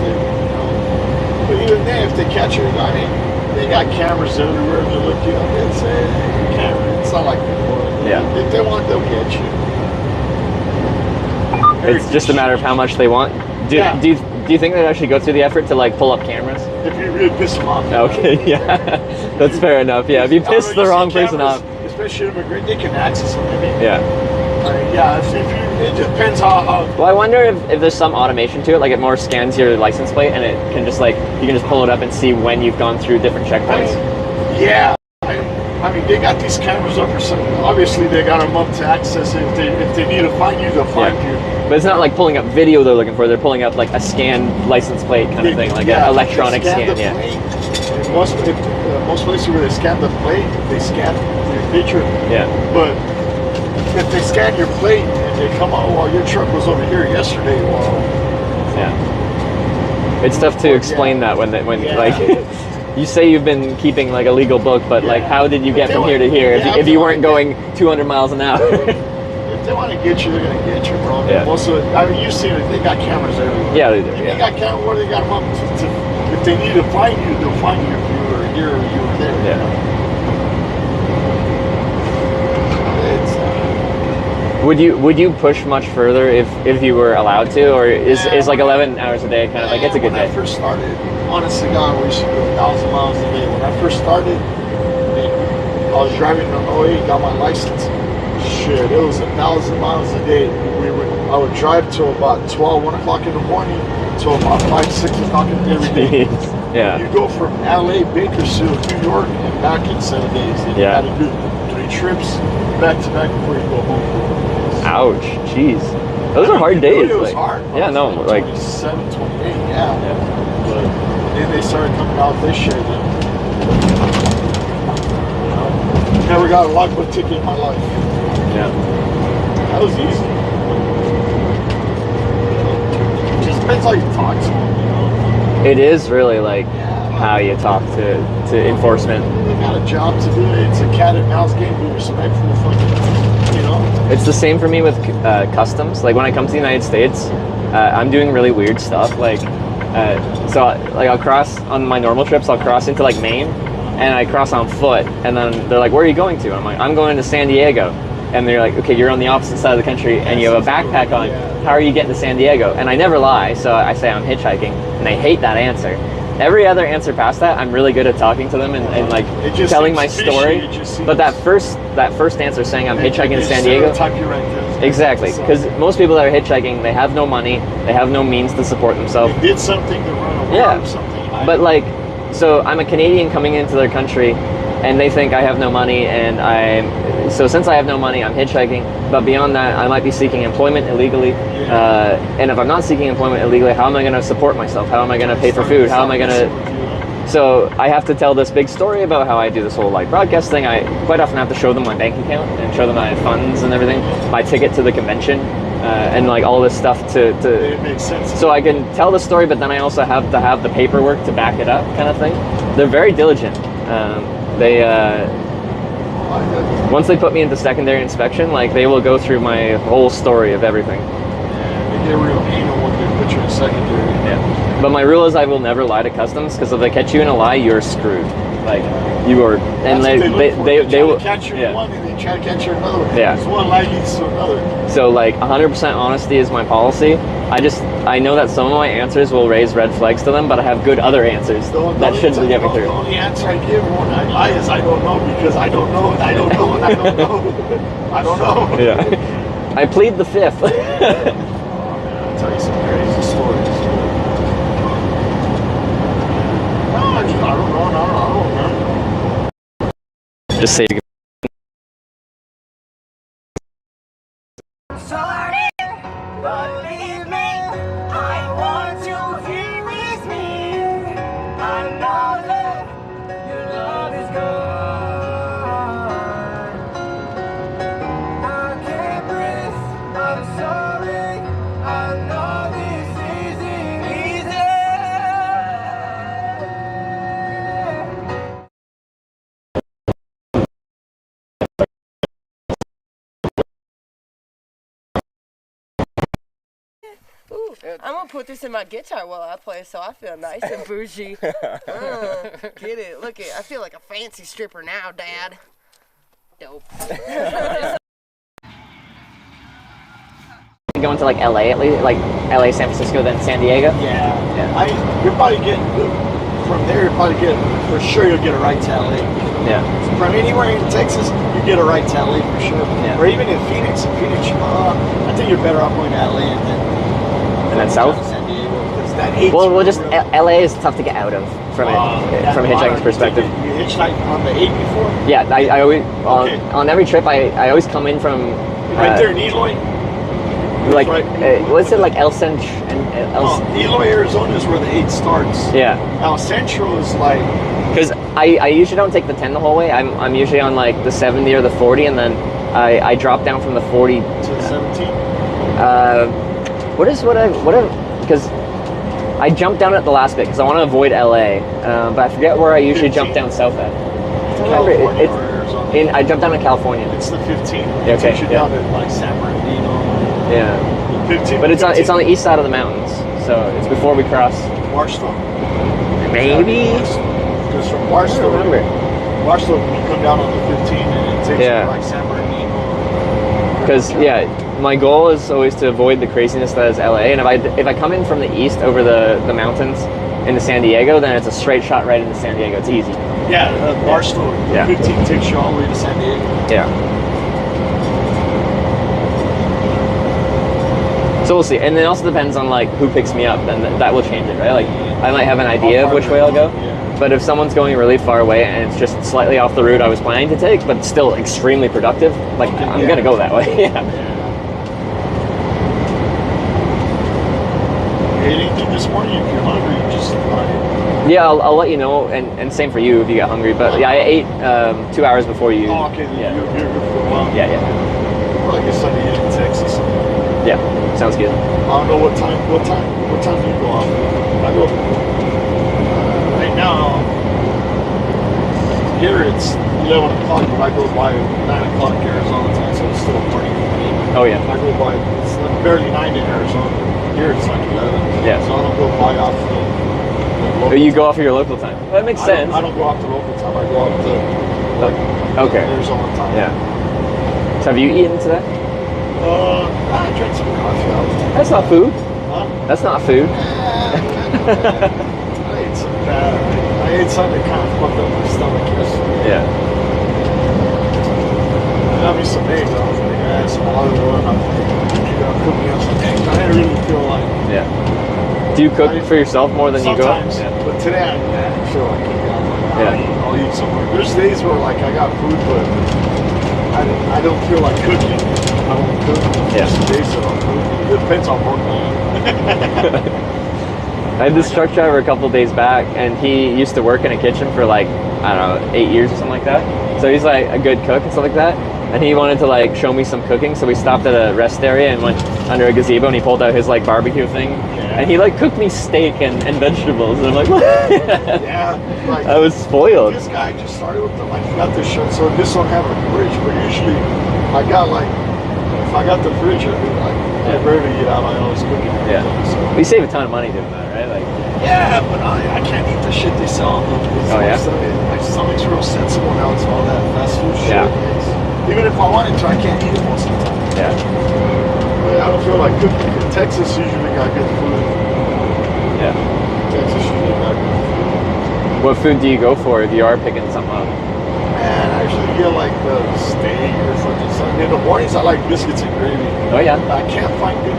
But even then, if they catch you, I mean, they got cameras everywhere. They look you up and say, hey, camera. It's not like before. Yeah. If they want, they'll get you. It's just a matter of how much they want. Do Do you think they'd actually go through the effort to like pull up cameras? If you really piss them off. Okay, yeah, that's fair enough. Yeah, if you piss the wrong person off, especially immigrant, they can access them. I mean, yeah. Yeah, it depends how. Well, I wonder if there's some automation to it, like it more scans your license plate and it can just like you can just pull it up and see when you've gone through different checkpoints. Yeah, I mean they got these cameras up for some. Obviously, they got them up to access it. If they need to find you, they'll find you. But it's not like pulling up video they're looking for. They're pulling up like a scanned license plate kind of thing, like an electronic scan. Yeah. Most places where they scan the plate, they scan your picture. Yeah. But if they scan your plate and they come out, well, your truck was over here yesterday. Well, yeah. It's tough to explain that when like you say you've been keeping like a legal book, but like how did you get from here to here if you weren't going 200 miles an hour? If they want to get you, they're gonna get you, bro. Yeah. Most of it, I mean, you've seen it. They got cameras everywhere. Yeah, they do. They got cameras where they got them up to. If they need to find you, they'll find you if you were here or you were there. Yeah. Would you push much further if you were allowed to, or is like 11 hours a day kind of like it's a good day? When I first started, honestly, God, we used to do 1,000 miles a day. When I first started, I was driving in 08, got my license. Shit, it was 1,000 miles a day. I would drive till about 12, 1 o'clock in the morning, till about 5, 6 o'clock every day. Yeah. You go from LA, Bakersfield, New York, and back in 7 days. And you had to do 3 trips back to back before you go home. Ouch, jeez. Those are hard days. It was like, hard. Yeah, no, like 27, 28, yeah. But then they started coming out this year. Then, you know, never got a logbook ticket in my life. Yeah. That was easy. It just depends how you talk to them, you know. It is really like how you talk to enforcement. They got a job to do. It's a cat and mouse game. Be respectful, fucking, you know. It's the same for me with customs. Like when I come to the United States, I'm doing really weird stuff. Like, so like I'll cross on my normal trips. I'll cross into like Maine, and I cross on foot. And then they're like, "Where are you going to?" I'm like, "I'm going to San Diego." And they're like, "Okay, you're on the opposite side of the country, and you have a backpack on. How are you getting to San Diego?" And I never lie, so I say I'm hitchhiking, and they hate that answer. Every other answer past that, I'm really good at talking to them and like telling my story. But that first answer saying I'm hitchhiking to San Diego, exactly, because most people that are hitchhiking, they have no money, they have no means to support themselves. They did something to run away or something. But like, so I'm a Canadian coming into their country, and they think I have no money, and so since I have no money, I'm hitchhiking. But beyond that, I might be seeking employment illegally. And if I'm not seeking employment illegally, how am I going to support myself? How am I going to pay for food? How am I going to... So I have to tell this big story about how I do this whole like broadcast thing. I quite often have to show them my bank account and show them my funds and everything, my ticket to the convention, and like all this stuff to It makes sense. so I can tell the story, but then I also have to have the paperwork to back it up, kind of thing. They're very diligent. Once they put me into secondary inspection, like they will go through my whole story of everything. Yeah, they get real anal when they put you in secondary. Yeah. But my rule is I will never lie to customs, because if they catch you in a lie, you're screwed. Like you are, and they will catch you in one and they try to catch you in another. Yeah. It's one lie leads to another. So like 100% honesty is my policy. I know that some of my answers will raise red flags to them, but I have good other answers that shouldn't get me through. The only answer I give when I lie is I don't know, because I don't know and I don't know and I don't know. I don't know. Yeah. I plead the fifth. I'll tell you some crazy stories. No, I don't know. I don't remember. Just say. Sorry, believe me, I want you here with me. I know that your love is gone. I can't breathe, I'm sorry. I know this isn't easy. Ooh, I'm gonna put this in my guitar while I play, so I feel nice and bougie. Get it? Look it. I feel like a fancy stripper now, Dad. Dope. like going to like LA at least, like LA, San Francisco, then San Diego? Yeah. You're probably getting from there. You're probably getting for sure. You'll get a ride to LA. Yeah. From anywhere in Texas, you get a ride to LA for sure. Yeah. Or even in Phoenix. I think you're better off going to LA and then south. San Diego. That well, just LA is tough to get out of from a hitchhiking perspective. You hitchhiked on the 8 before? Yeah, I always on every trip I always come in from right there in Eloy. Like what's it like El Centro and Eloy, Arizona is where the 8 starts. Yeah. El Centro is like because I usually don't take the 10 the whole way. I'm usually on like the 70 or the 40, and then I drop down from the 40 to the 17. Because I jump down at the last bit because I want to avoid LA, but I forget where I usually jump down south at. I jump down to California. It's the 15. Yeah, okay. Takes you down to like San Bernardino. Yeah. 15. But it's on the east side of the mountains, so it's before we cross. Barstow. Maybe. Because from Barstow, you come down on the 15 and it takes you to like San Bernardino. Because my goal is always to avoid the craziness that is LA, and if I come in from the east over the mountains into San Diego, then it's a straight shot right into San Diego. It's easy. Yeah, Barstow 15 takes you all the way to San Diego. Yeah. So we'll see, and it also depends on like who picks me up, and that will change it, right? Like I might have an idea of which way I'll go, but if someone's going really far away and it's just slightly off the route I was planning to take, but still extremely productive, like I'm gonna go that way. Yeah. Anything this morning? If you're hungry, you just yeah, I'll let you know, and same for you if you get hungry. But yeah, I ate 2 hours before you. Oh, okay. Yeah. You're good for a while. Yeah. Well, I guess I need in Texas. Yeah, sounds good. I don't know what time do you go off? I go right now. Here it's 11 o'clock, but I go by 9 o'clock Arizona time, so it's still morning for me. Oh yeah. I go by, it's barely 9 in Arizona. Here it's like 11. Yeah. So I don't go by off the local you go off of your local time. Well, that makes sense. I don't go off the local time. I go off the Arizona time. Yeah. So have you eaten today? I drank some coffee out. That's not food. Huh? That's not food. I ate some bad. I ate something that kind of fucked up my stomach yesterday. Yeah. I got me some eggs. I was like, I had some olive oil. I'm cooking up some eggs. I didn't really feel like. Yeah. Do you cook for yourself more than you go? Sometimes. Yeah. But today I didn't feel like cooking. I'll eat somewhere. There's days where like I got food, but I don't feel like cooking. I don't cook. Yeah. It depends on work plan. I had this truck driver a couple days back, and he used to work in a kitchen for like, I don't know, 8 years or something like that. So he's like a good cook and stuff like that. And he wanted to like show me some cooking, so we stopped at a rest area and went under a gazebo, and he pulled out his like barbecue thing, and he like cooked me steak and vegetables, and I'm like, what? Yeah. Like, I was spoiled. This guy just started with got this shirt, so this don't have a fridge, but usually I got like, if I got the fridge, I rarely eat out. I always cook it. Yeah. So. You save a ton of money doing that, right? Like. Yeah, but I can't eat the shit they sell. Oh yeah. My stomach's real sensible now to all that fast food shit. Yeah. Even if I wanted to, I can't eat it most of the time. Yeah. But I don't feel like cooking. Texas usually got good food. Yeah. Texas usually got good food. What food do you go for if you are picking something up? Man, I usually get like the steak or something. In the mornings, I like biscuits and gravy. Oh yeah. I can't find good.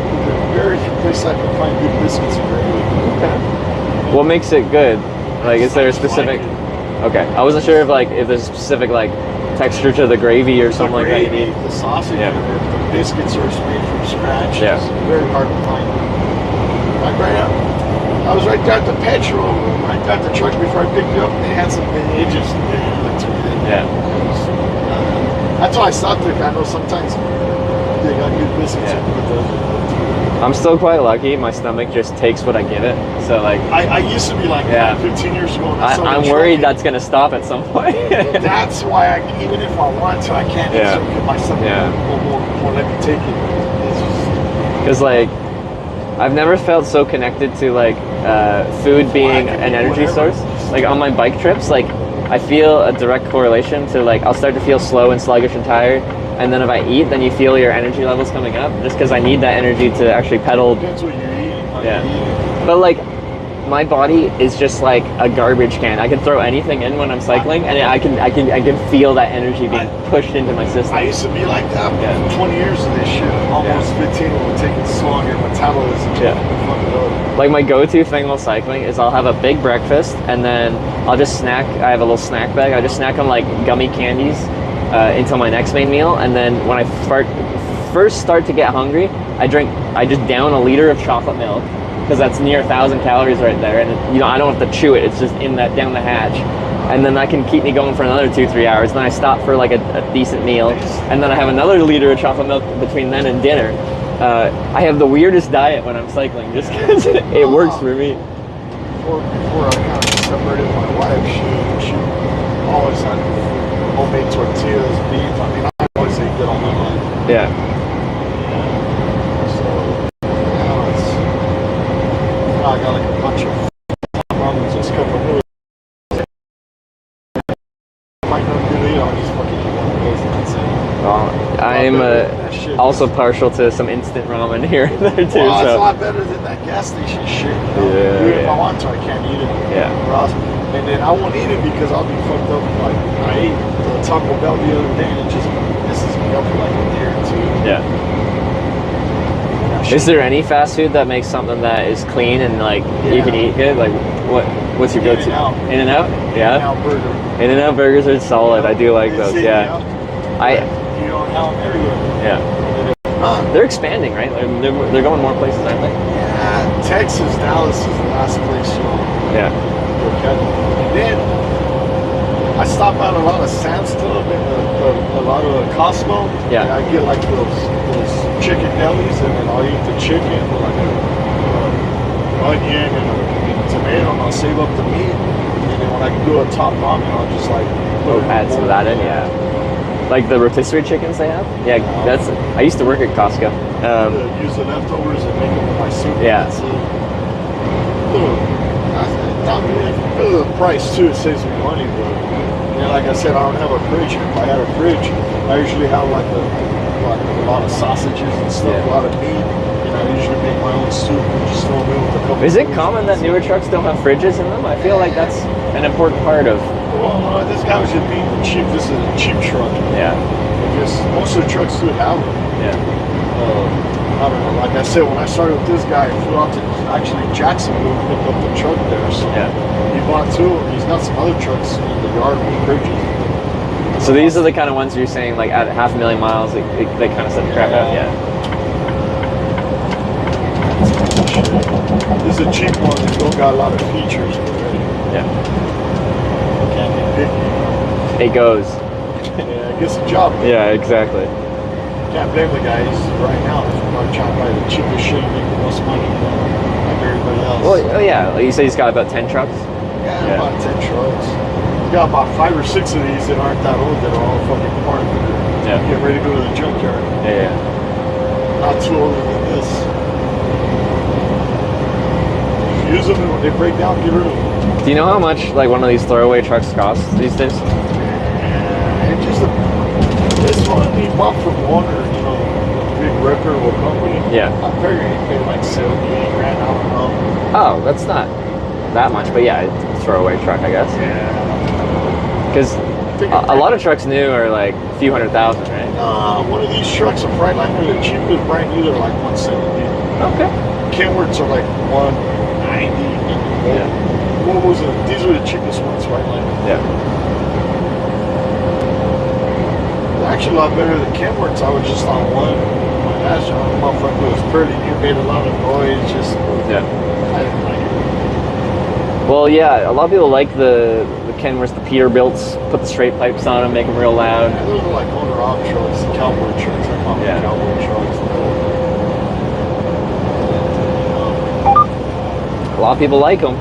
Very few places I can find good biscuits and gravy. Okay. What makes it good? Like, is there a specific? Okay, I wasn't sure if there's a specific like texture to the gravy or something like that. The sausage, the biscuits are made from scratch. Yeah. It's very hard to find. I was right there at the petrol, right there at the truck before I picked you up, and they had some edges. Yeah. That's why I stopped there. I know sometimes they got good biscuits. I'm still quite lucky. My stomach just takes what I give it. So like. I used to be like that 15 years ago. I'm worried that's gonna stop at some point. That's why even if I want to, I can't. Yeah. My stomach won't let me take it. Because like, I've never felt so connected to like food being an energy source. Like on my bike trips, like I feel a direct correlation to like I'll start to feel slow and sluggish and tired, and then if I eat, then you feel your energy levels coming up. Just because I need that energy to actually pedal. Depends what you're eating. Yeah. But like, my body is just like a garbage can. I can throw anything in when I'm cycling, and I can feel that energy being pushed into my system. I used to be like that for 20 years of this shit. Almost 15 will take it slow on your metabolism. Like my go-to thing while cycling is I'll have a big breakfast, and then I'll just snack. I have a little snack bag. I just snack on like gummy candies until my next main meal, and then when I first start to get hungry, I just down a liter of chocolate milk, because that's near 1,000 calories right there, and you know, I don't have to chew it. It's just in that down the hatch, and then that can keep me going for another 2-3 hours. Then I stop for like a decent meal, and then I have another liter of chocolate milk between then and dinner. I have the weirdest diet when I'm cycling, just because it works for me. Before I kind of separated my wife, she always had homemade tortillas, beef. I mean, I always ate good all my life. Yeah. I got like a bunch of ramen, just a couple of noodles. Might not really, I'll just fucking eat one of those and that's it. I'm also partial to some instant ramen here and there too. Well, so. it's a lot better than that gas station shit. You know? Even if I want to, I can't eat it. Yeah. And then I won't eat it because I'll be fucked up. Like, I ate the Taco Bell the other day and it just messes me up for like a day or two. Yeah. Is there any fast food that makes something that is clean and like you can eat good? Like what's your go-to? In-N-Out? Yeah. In-N-Out burger. In-N-Out burgers are solid. I do like those. Yeah. You don't have them everywhere. Yeah. They're expanding, right? They're going more places, aren't they? Yeah. Texas, Dallas is the last place. Yeah. And then I stop at a lot of Sam's Club and a lot of Costco. Yeah. I get like those chicken delis, and then I'll eat the chicken with like an onion and a tomato, and I'll save up the meat. And then when I do a top ramen, I'll just like add some of that in. Yeah. Like the rotisserie chickens they have. Yeah, that's. I used to work at Costco. Use the leftovers and make them with my soup. Yeah. The price too, it saves me money, but you know, like I said, I don't have a fridge. If I had a fridge, I usually have like a lot of sausages and stuff, a lot of meat, and I usually make my own soup and just throw them in with a couple. Is it common that newer trucks don't have fridges in them? I feel like that's an important part of. Well, this guy was just being cheap. This is a cheap truck. Yeah. Because most of the trucks do have them. Yeah. I don't know, like I said, when I started with this guy, I flew out to actually Jacksonville to pick up the truck there. So he bought two, and he's got some other trucks in the yard with fridges. So these are the kind of ones you're saying, like at 500,000 miles, they kind of set the crap out. Yeah. This is a cheap one. They don't got a lot of features already. Yeah. Can't be picky. It goes. Yeah, it gets the job done. Yeah, exactly. Can't blame the guys right now. They're probably trying to buy the cheapest shit and make the most money like everybody else. Well, oh yeah, like you say he's got about 10 trucks? Yeah, about 10 trucks. He's got about 5 or 6 of these that aren't that old that are all fucking parked. Get ready to go to the junkyard. Yeah. Not too older than this. Use them, and when they break down, get rid of them. Do you know how much like one of these throwaway trucks costs these days? It just this one he bought from Warner, you know, the big reputable company. Yeah. I figured he paid like 78 grand. I don't know. Oh, that's not that much, but yeah, it's a throwaway truck, I guess. Yeah. Because a lot of trucks new are like a few $100,000, right? One of these trucks, a Freightliner, the cheapest brand new, they're like 170. Okay. Kenworths are like 190. Yeah. What was it? These are the cheapest ones, Freightliner. Yeah. Actually, a lot better than Kenworths. I was just on one. My last job, motherfucker was pretty. It made a lot of noise. Just I didn't like it. Well, yeah, a lot of people like the Kenworths, the Peterbilts, put the straight pipes on them, make them real loud. Yeah, those are like owner-op trucks, the cowboy trucks. I call them cowboy trucks. A lot of people like them.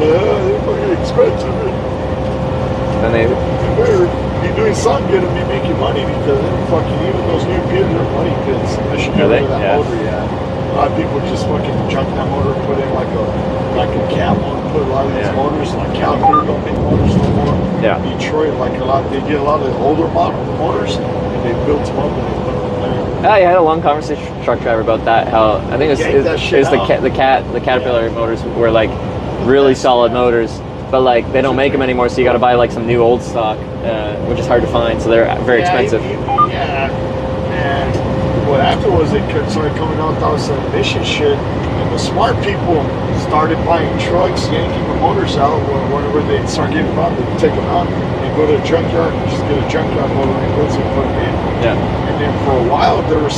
Yeah, they're fucking expensive. Then they better be doing something good and be making money because fucking even those new kids are money pits. They should get rid of that motor. Yeah. A lot of people just fucking junk that motor and put in like a cab on. put a lot of these motors, like Caterpillar don't make motors no more. Yeah. Detroit, like they get a lot of the older model motors, and they built them up and they put them there. I had a long conversation with a truck driver about that. How I think it was the Caterpillar motors were like really solid motors, but like they don't make them anymore, so you got to buy like some new old stock, which is hard to find. So they're very expensive. Yeah. And what happened was they started coming out with all this emission shit, and the smart people started buying trucks, yanking the motors out. Whenever they start getting around, they take them out and go to a junkyard and just get a junkyard motor and put them in. Yeah. And then for a while, they were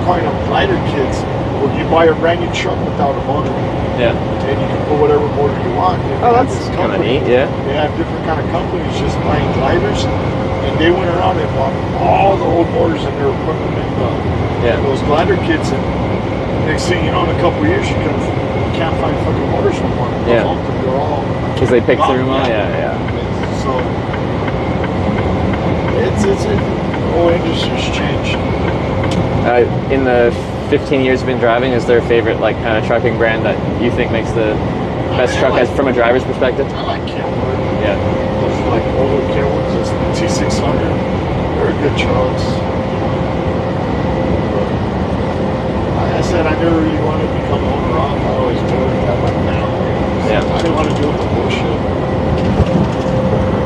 calling them glider kits, where you buy a brand new truck without a motor. Yeah. And you can put whatever motor you want. Oh, that's kind of neat. Yeah. They have different kind of companies just buying gliders. And they went around and bought all the old motors and they were putting them in those glider kits. And next thing you know, in a couple of years, you can't find fucking motors no more. Yeah. They're all because they pick through them all. Yeah. So it's the whole industry's changed. In the 15 years you've been driving, is there a favorite like kind of trucking brand that you think makes the best truck as from a driver's perspective? I like Kenworth. Yeah. Those like older Kenworths, just the T600. They're good trucks. Like I said, I never really wanted to become an owner-op. I always wanted to have my family. I didn't want to deal with the bullshit.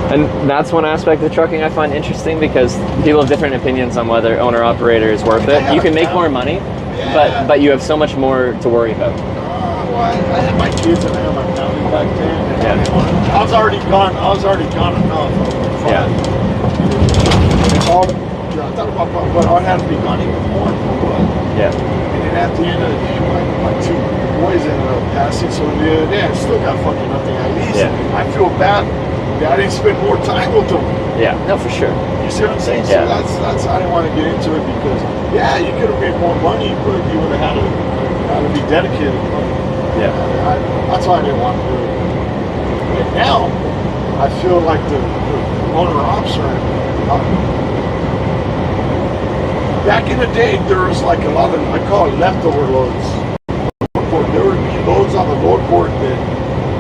And that's one aspect of trucking I find interesting because people have different opinions on whether owner-operator is worth it. You can make more money, but you have so much more to worry about. Well, I had my kids and I had my family back then. And I was already gone enough. Yeah. I thought about but I had to be gone even more. Yeah. And then at the end of the day, my two boys ended up passing. So the other day, I still got fucking nothing. At least I feel bad. I didn't spend more time with them. Yeah, no, for sure. You see what I'm saying? Yeah. So that's I didn't want to get into it because you could have made more money, but you would have had to be dedicated. Yeah. That's why I didn't want to do it. And now I feel like the owner ops are. Back in the day, there was like a lot of I call it leftover loads. There would be loads on the load board that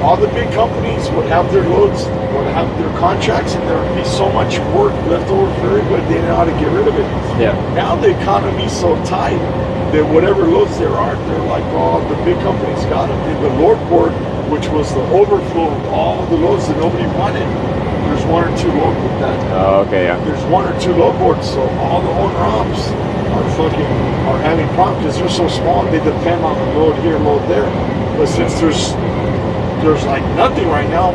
all the big companies would have their loads, would have their contracts, and there would be so much work left over for everybody, they didn't know how to get rid of it. Yeah. Now the economy's so tight that whatever loads there are, they're like, oh, the big companies got them. And the load board, which was the overflow of all the loads that nobody wanted, there's one or two load with that. Oh, okay, yeah. There's one or two load boards, so all the owner ops are having problems because they're so small and they depend on the load here, load there. But since there's like nothing right now,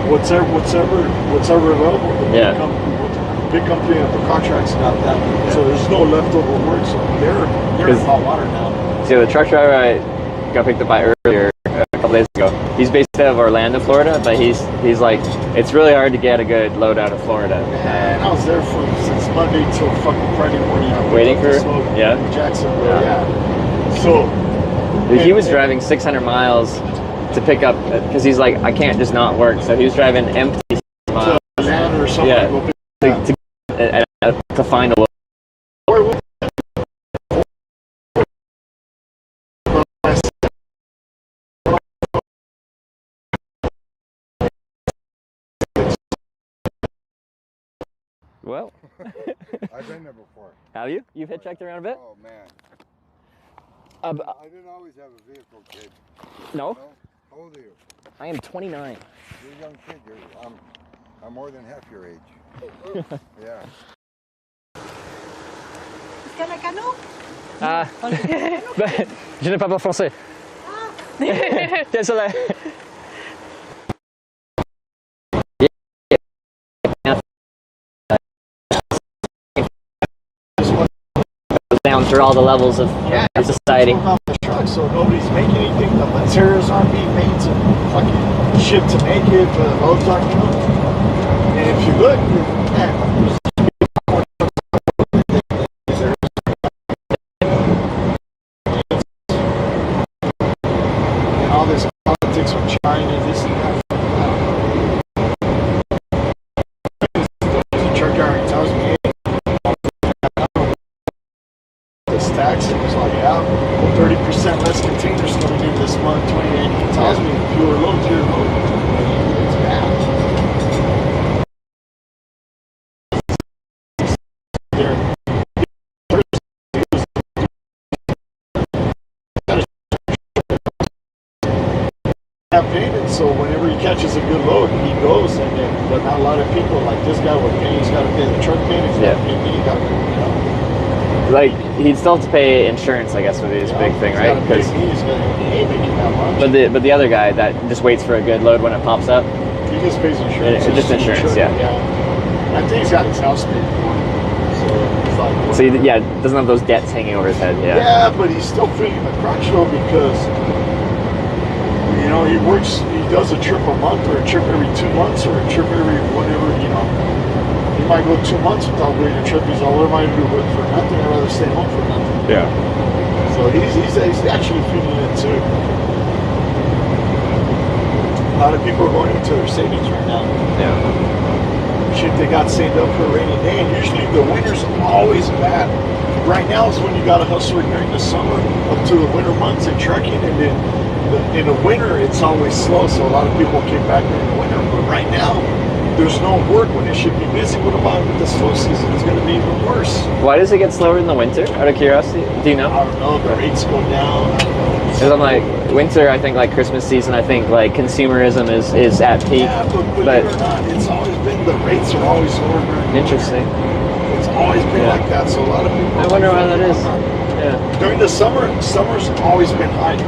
whatever available, the big company of the contracts got that. Yeah. So there's no leftover work, so they're in hot water now. See, the truck driver I got picked up by earlier a couple days ago, he's based out of Orlando, Florida, but he's like, it's really hard to get a good load out of Florida. And I was there since Monday till fucking Friday morning. Waiting for Jacksonville, yeah. So he was driving 600 miles to pick up because he's like, I can't just not work, so he was driving empty miles. To Atlanta or something. To find a load. Well, I've been there before. Have you? You've hitchhiked around a bit? Oh man. I didn't always have a vehicle, kid. No? How old are you? I am 29. You're a young kid. I'm more than half your age. Yeah. Ah, je ne parle pas français. Désolé. Down through all the levels of society. So nobody's making anything. The materials aren't being made to fucking ship to make it. The loads aren't moved. And if you look, and all this politics with China, this and that. The truck driver tells me, this tax, it was like, 30% less containers coming in this month, 28. He tells me fewer loads, fewer loads. there. Painted, so whenever he catches a good load, he goes, and then, but not a lot of people like this guy with paint. He's got to pay the truck paint. He's got to pay me. He got to, you know. Like he'd still have to pay insurance, I guess, would be his big thing, right? Because but the other guy that just waits for a good load when it pops up, he just pays insurance. Just insurance, yeah. I think he's got his house paid for. So it's like, so he, doesn't have those debts hanging over his head. Yeah, but he's still feeling the crunch though because. You know, he does a trip a month or a trip every 2 months or a trip every whatever, you know. He might go 2 months without doing a trip. He's all, what am I going to do for nothing? I'd rather stay home for nothing. Yeah. So he's actually feeling it too. A lot of people are going into their savings right now. Yeah. Shit, they got saved up for a rainy day, and usually the winter's always bad. Right now is when you got to hustle during the summer up to the winter months in trucking, and then in the winter, it's always slow, so a lot of people came back during the winter. But right now, there's no work when it should be busy. What about the slow season? It's going to be even worse. Why does it get slower in the winter? Out of curiosity, do you know? I don't know. The rates go down. Because I'm like, winter, I think like Christmas season, I think like consumerism is at peak. Yeah, but believe it or not, it's always been, the rates are always lower. Interesting. It's always been like that, so a lot of people... I wonder why that is. Yeah. During the summer's always been high.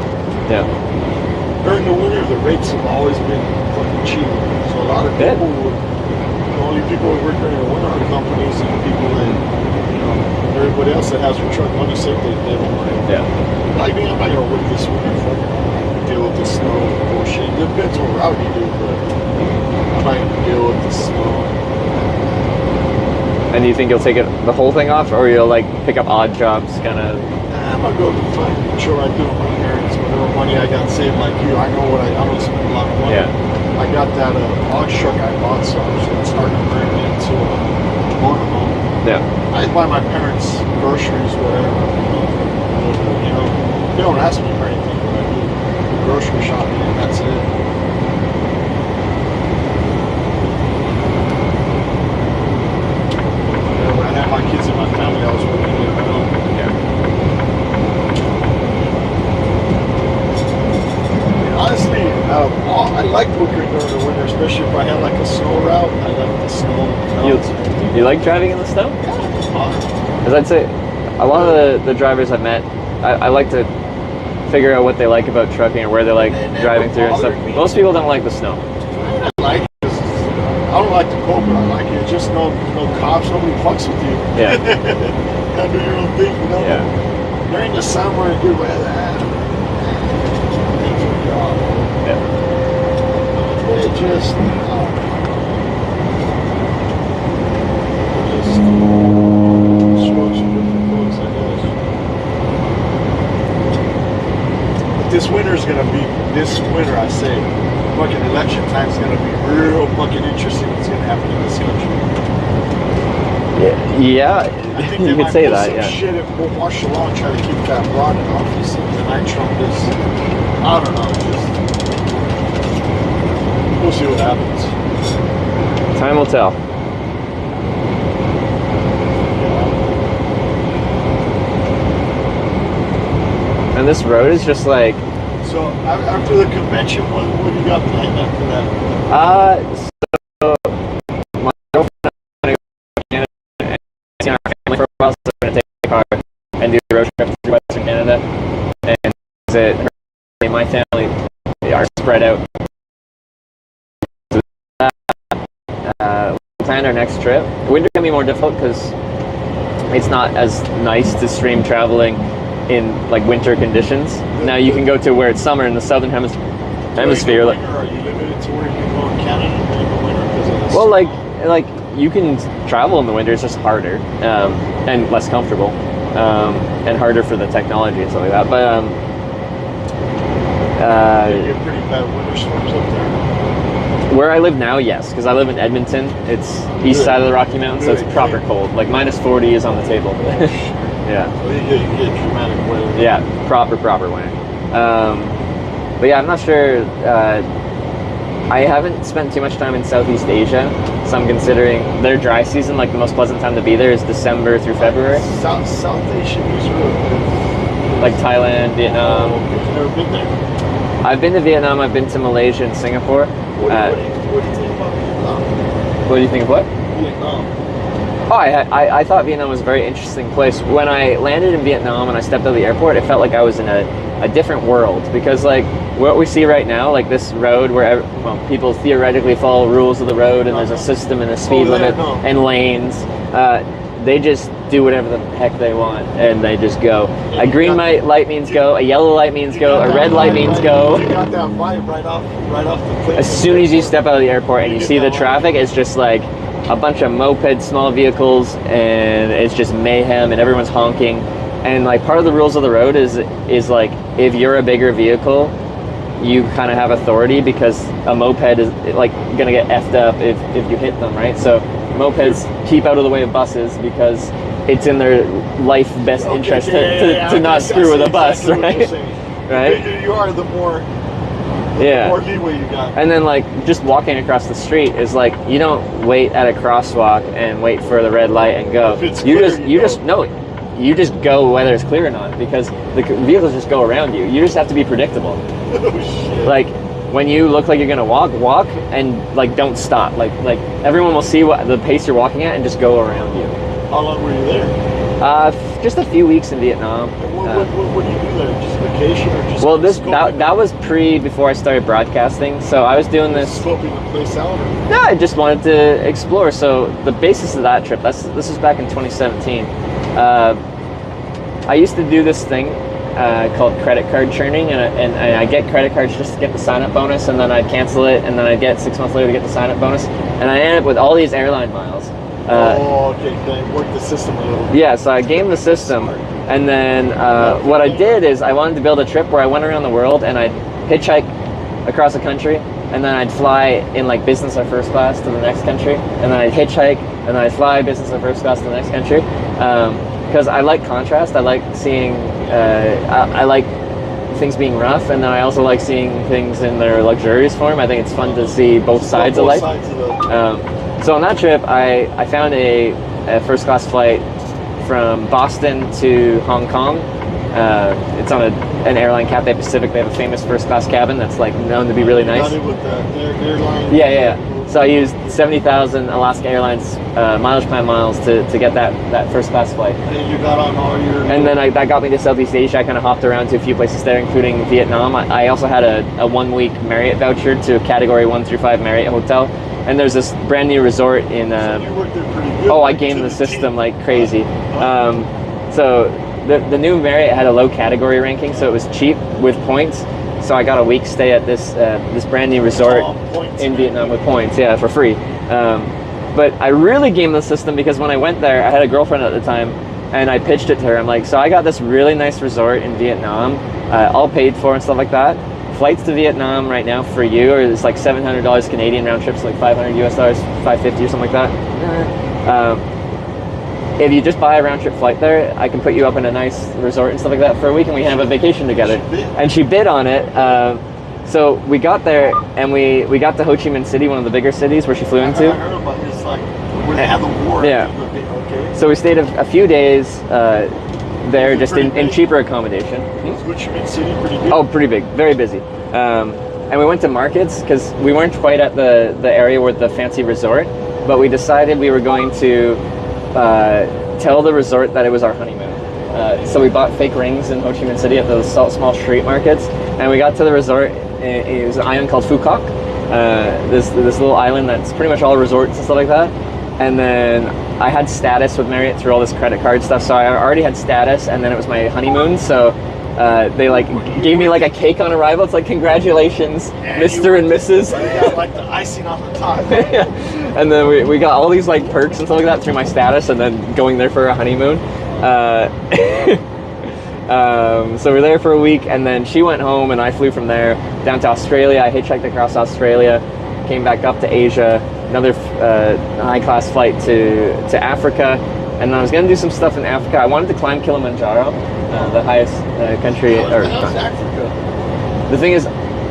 Yeah. During the winter, the rates have always been fucking cheap. So a lot of people the only people who work during the winter are companies and people that, you know, everybody else that has their truck money saved, they don't worry. Yeah. Like me, I'm not going to work this winter for deal with the snow bullshit. It depends what route you do, but I'm not going to deal with the snow. And do you think you'll take the whole thing off, or you'll like pick up odd jobs, kind of? I'm gonna go find sure I do with my parents. Whatever money I got saved, like you, I know what I don't spend a lot of money. Yeah. I got that box truck I bought, so I'm just gonna start converting it into a motorhome. Yeah. I buy my parents groceries, whatever. You know, they don't ask me for anything, but I do grocery shopping, and that's it. When I had my kids in my family, I was working there at home. Yeah. Honestly, I like working during the winter, especially if I had like a snow route. I like the snow. You like driving in the snow? Yeah, it's fun. Because I'd say a lot of the drivers I've met, I like to figure out what they like about trucking or where they like driving through and stuff. Most people don't like the snow. I like it. I don't like the cold, but I like it. Just no cops, nobody fucks with you. Yeah. Gotta do your own thing, you know? Yeah. During the summer and good weather, it just, strokes and different folks, I guess. But this winter, I say, fucking election time is gonna be real fucking interesting. What's gonna happen in this country? Yeah, I think you could say that. Yeah. Shit, if we'll march along, try to keep that broad in office, and tonight Trump is, I don't know, just. We'll see what happens. Time will tell. And this road is just like. So after the convention, what do you got planned after that? So my girlfriend and I are going to go to Canada and see our family for a while, so we're going to take a car and do a road trip through Western Canada and visit her family. My family are spread out. We planned our next trip. Winter can be more difficult because it's not as nice to stream traveling in like winter conditions. Now you can go to where it's summer in the southern hemisphere. Are you limited to where you can go in Canada in the winter? Well, like you can travel in the winter. It's just harder and less comfortable and harder for the technology and stuff like that. But you get pretty bad winter storms up there. Where I live now, yes, because I live in Edmonton. It's east side of the Rocky Mountains, so it's proper cold. Like -40 is on the table. Yeah. So you get dramatic weather. Yeah, proper winter. But yeah, I'm not sure I haven't spent too much time in Southeast Asia, so I'm considering their dry season, like the most pleasant time to be there is December through February. South Asian is really good. Like Thailand, Vietnam. You've never been there? I've been to Vietnam, I've been to Malaysia and Singapore. What do you think about Vietnam? What do you think of what? Vietnam. Oh, I thought Vietnam was a very interesting place. When I landed in Vietnam and I stepped out of the airport, it felt like I was in a different world, because like what we see right now, like this road where people theoretically follow rules of the road and there's a system and a speed limit and lanes, they just do whatever the heck they want and they just go. A green light means go, a yellow light means go, a red light means go. You got that vibe right off the plane. As soon as you step out of the airport and you see the traffic, it's just like a bunch of mopeds, small vehicles, and it's just mayhem and everyone's honking. And like part of the rules of the road is like if you're a bigger vehicle, you kind of have authority, because a moped is like gonna get effed up if you hit them, right? So mopeds keep out of the way of buses because it's in their life best interest to not screw with a bus, right? Right? You are the more leeway you got. And then like just walking across the street is like you don't wait at a crosswalk and wait for the red light and go. You just go whether it's clear or not, because the vehicles just go around you. You just have to be predictable. Oh, shit. Like when you look like you're gonna walk and like don't stop. Like everyone will see what the pace you're walking at and just go around you. How long were you there? Just a few weeks in Vietnam. What do you do there? Just vacation or just? Well, that was before I started broadcasting. So I was doing this. Scoping the place out. No, I just wanted to explore. So the basis of that trip, this was back in 2017. I used to do this thing called credit card churning, and I get credit cards just to get the sign-up bonus, and then I'd cancel it, and then I'd get 6 months later to get the sign-up bonus, and I ended up with all these airline miles. Okay, work the system a little bit. Yeah, so I gamed the system, and then what I did is I wanted to build a trip where I went around the world and I'd hitchhike across the country, and then I'd fly in like business or first class to the next country, and then I'd hitchhike, and then I'd fly business or first class to the next country. Because I like contrast. I like seeing, I like things being rough, and then I also like seeing things in their luxurious form. I think it's fun to see both sides of life. So on that trip, I found a first class flight from Boston to Hong Kong. It's on an airline, Cathay Pacific. They have a famous first class cabin that's like known to be really nice. With their airline. Yeah. So I used 70,000 Alaska Airlines mileage plan miles to get that first class flight. And you got on all your... And then that got me to Southeast Asia. I kind of hopped around to a few places there, including Vietnam. I also had a 1 week Marriott voucher to a category 1 through 5 Marriott hotel. And there's this brand new resort in... you worked there pretty good. I gamed the system like crazy. So the new Marriott had a low category ranking, so it was cheap with points. So I got a week stay at this brand new resort in Vietnam with points, for free. But I really gamed the system because when I went there, I had a girlfriend at the time, and I pitched it to her. I'm like, so I got this really nice resort in Vietnam, all paid for and stuff like that. Flights to Vietnam right now for you are it's like $700 Canadian round trips, like $500 US, $550 or something like that. If you just buy a round trip flight there, I can put you up in a nice resort and stuff like that for a week, and we can have a vacation together. And she bid on it. So we got there, and we got to Ho Chi Minh City, one of the bigger cities where she flew into. I heard about this, like where they had the war. Yeah. Okay. So we stayed a few days there, just in cheaper accommodation. Ho Chi Minh City pretty big? Oh, pretty big, very busy. And we went to markets because we weren't quite at the area with the fancy resort, but we decided we were going to tell the resort that it was our honeymoon. So we bought fake rings in Ho Chi Minh City at those small street markets, and we got to the resort. It was an island called Phu Quoc, this little island that's pretty much all resorts and stuff like that. And then I had status with Marriott through all this credit card stuff, so I already had status, and then it was my honeymoon, so they like gave me like a cake on arrival. It's like, congratulations, Mr. and Mrs. You got like the icing on the top. And then we got all these like perks and stuff like that through my status, and then going there for a honeymoon. So we're there for a week, and then she went home, and I flew from there down to Australia. I hitchhiked across Australia, came back up to Asia, another high-class flight to Africa, and I was going to do some stuff in Africa. I wanted to climb Kilimanjaro, the highest country. How's Africa? The thing is,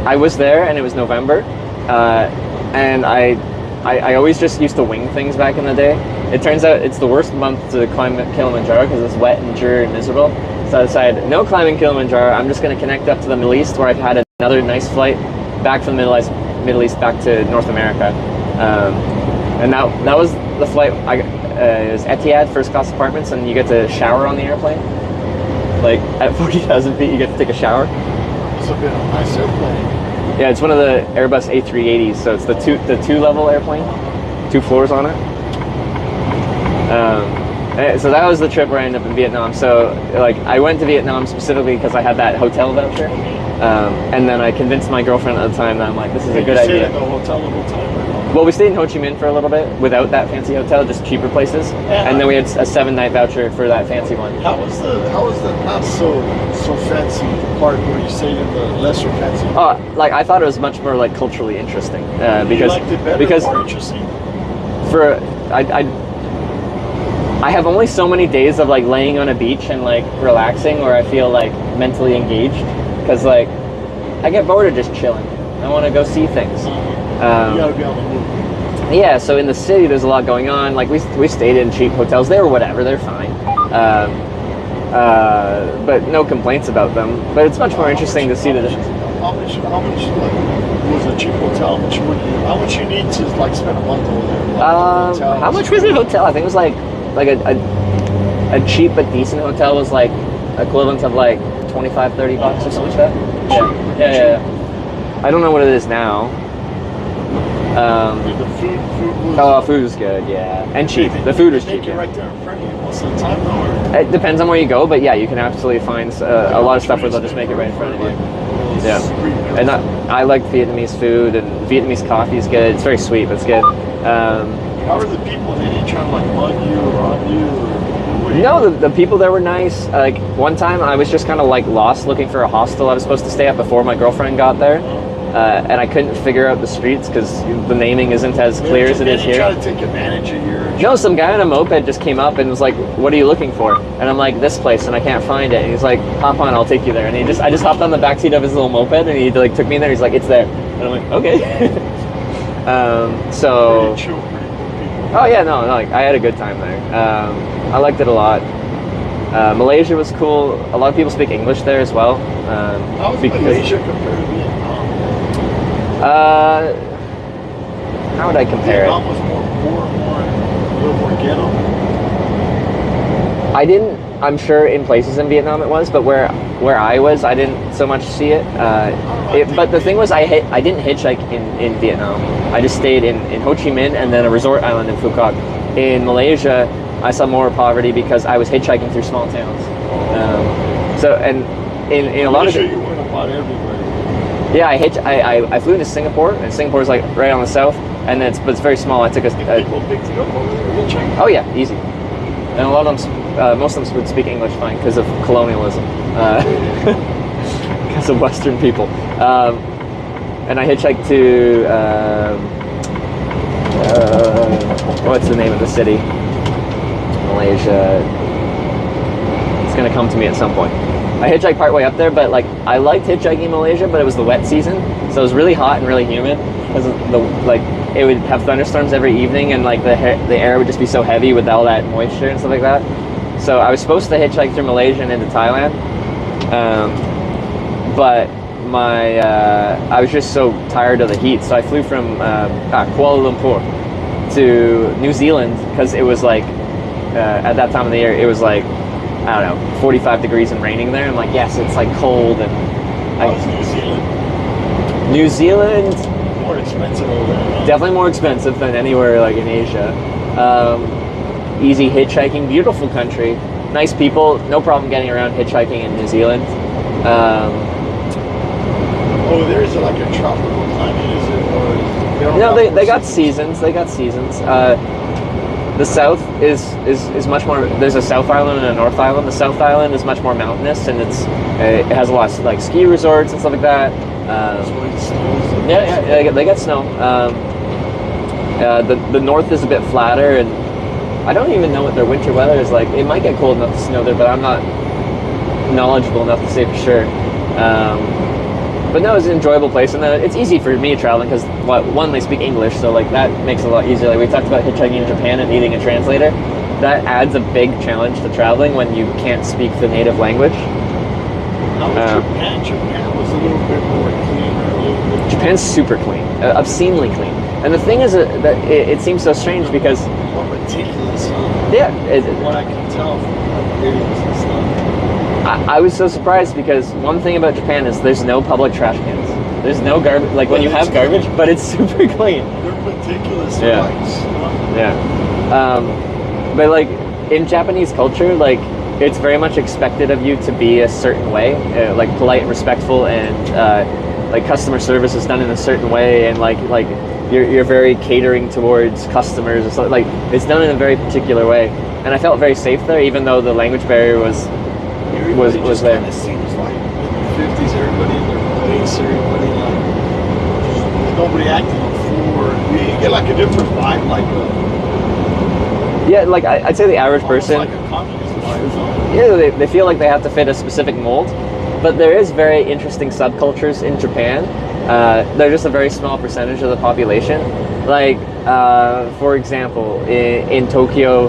I was there, and it was November, and I always just used to wing things back in the day. It turns out it's the worst month to climb Kilimanjaro because it's wet and dreary and miserable. So I decided, no climbing Kilimanjaro. I'm just going to connect up to the Middle East, where I've had another nice flight back from the Middle East back to North America. And that was the flight. It was Etihad first class apartments, and you get to shower on the airplane. Like at 40,000 feet, you get to take a shower. It's a bit of a nice airplane. Yeah, it's one of the Airbus A380s, so it's the two level airplane, 2 floors on it. So that was the trip where I ended up in Vietnam. So like I went to Vietnam specifically because I had that hotel voucher, and then I convinced my girlfriend at the time that I'm like, this is a good idea. At the hotel the whole time. Well, we stayed in Ho Chi Minh for a little bit without that fancy hotel, just cheaper places, and then we had a 7-night voucher for that fancy one. How was the not so fancy part where you stayed in the lesser fancy? Oh, like I thought it was much more like culturally interesting because you liked it better, because more interesting. I have only so many days of like laying on a beach and like relaxing where I feel like mentally engaged, because like I get bored of just chilling. I want to go see things. You gotta be on the move. Yeah, so in the city there's a lot going on. Like we stayed in cheap hotels. They were whatever, they're fine. But no complaints about them. But it's much more interesting to see the difference. How much like was a cheap hotel? How much you need to like spend a month over there? How much was a hotel? I think it was like a cheap but decent hotel was like equivalent of like $25-30 or something like that. Yeah. I don't know what it is now. The food was good, yeah, and cheap. The food was cheap. Make it right there in front of you most of the time, though. It depends on where you go, but yeah, you can absolutely find a lot of stuff where they'll just make it right in front of you. Yeah, and I like Vietnamese food, and Vietnamese coffee is good. It's very sweet, but it's good. How are the people? They didn't try to like mug you or rob you? No, the people there were nice. Like one time, I was just kind of like lost looking for a hostel I was supposed to stay at before my girlfriend got there. And I couldn't figure out the streets because the naming isn't as clear as it is here. Try to take advantage of your... No, some guy on a moped just came up and was like, "What are you looking for?" And I'm like, "This place," and I can't find it. And he's like, "Hop on, I'll take you there." And I just hopped on the backseat of his little moped, and he like took me in there. He's like, "It's there," and I'm like, "Okay." So. Pretty chill, pretty cool people. Oh yeah, no, like I had a good time there. I liked it a lot. Malaysia was cool. A lot of people speak English there as well. How was Malaysia compared to Vietnam? How would I compare it? Vietnam was more poor, a little more ghetto. I'm sure in places in Vietnam it was, but where I was, I didn't so much see it. But the thing was, I didn't hitchhike in Vietnam. I just stayed in Ho Chi Minh and then a resort island in Phu Quoc. In Malaysia, I saw more poverty because I was hitchhiking through small towns. In a lot of you went about everywhere. Yeah, I flew into Singapore, and Singapore is like right on the south, and but it's very small. I took People picked you up over there, hitchhiking. Oh yeah, easy. And a lot of them, most of them would speak English fine because of colonialism, because of Western people. And I hitchhiked to what's the name of the city? Malaysia. It's gonna come to me at some point. I hitchhiked partway up there, but like I liked hitchhiking in Malaysia, but it was the wet season, so it was really hot and really humid because it would have thunderstorms every evening, and like the air would just be so heavy with all that moisture and stuff like that. So I was supposed to hitchhike through Malaysia and into Thailand, but I was just so tired of the heat, so I flew from Kuala Lumpur to New Zealand because it was like at that time of the year it was like, I don't know, 45 degrees and raining there. I'm like, yes, it's like cold. And how's New Zealand? New Zealand, more expensive over there. Definitely more expensive than anywhere like in Asia. Easy hitchhiking, beautiful country, nice people, no problem getting around hitchhiking in New Zealand. There's like a tropical climate, is it? No, they got seasons. They got seasons. The south is much more. There's a South Island and a North Island. The South Island is much more mountainous, and it has a lot of like ski resorts and stuff like that. They got snow. The north is a bit flatter, and I don't even know what their winter weather is like. It might get cold enough to snow there, but I'm not knowledgeable enough to say for sure. but no, it's an enjoyable place, and it's easy for me traveling because one, they speak English, so like that makes it a lot easier. Like we talked about hitchhiking in Japan and needing a translator. That adds a big challenge to traveling when you can't speak the native language. Japan was a little bit more clean. Japan's super clean, obscenely clean. And the thing is that it seems so strange because more meticulous. Yeah, what I can tell from videos and stuff. I was so surprised because one thing about Japan is there's no public trash cans. There's no garbage, like when you have garbage, but it's super clean. They're meticulous. Yeah. But like in Japanese culture, like it's very much expected of you to be a certain way, like polite and respectful, and like customer service is done in a certain way, and like you're very catering towards customers and stuff. Like it's done in a very particular way, and I felt very safe there, even though the language barrier was there. It seems like in the 50s, everybody in their place, everybody like nobody acting a fool. You get like a different vibe, like yeah, like I'd say the average person, like a communist vibe. yeah, they feel like they have to fit a specific mold, but there is very interesting subcultures in Japan. They're just a very small percentage of the population. Like, for example, in Tokyo,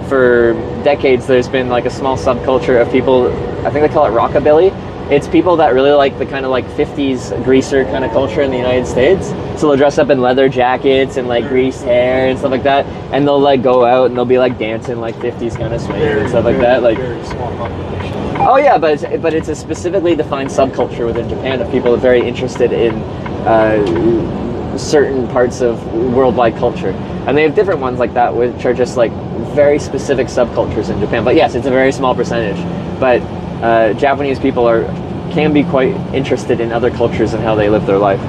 for decades, there's been like a small subculture of people, I think they call it rockabilly. It's people that really like the kind of like 50s greaser kind of culture in the United States. So they'll dress up in leather jackets and like greased hair and stuff like that. And they'll like go out and they'll be like dancing like 50s kind of swing and stuff like that. Like, very small population. oh yeah, but it's a specifically defined subculture within Japan of people very interested in certain parts of worldwide culture. And they have different ones like that, which are just like very specific subcultures in Japan. But yes, it's a very small percentage. But Japanese people can be quite interested in other cultures and how they live their life.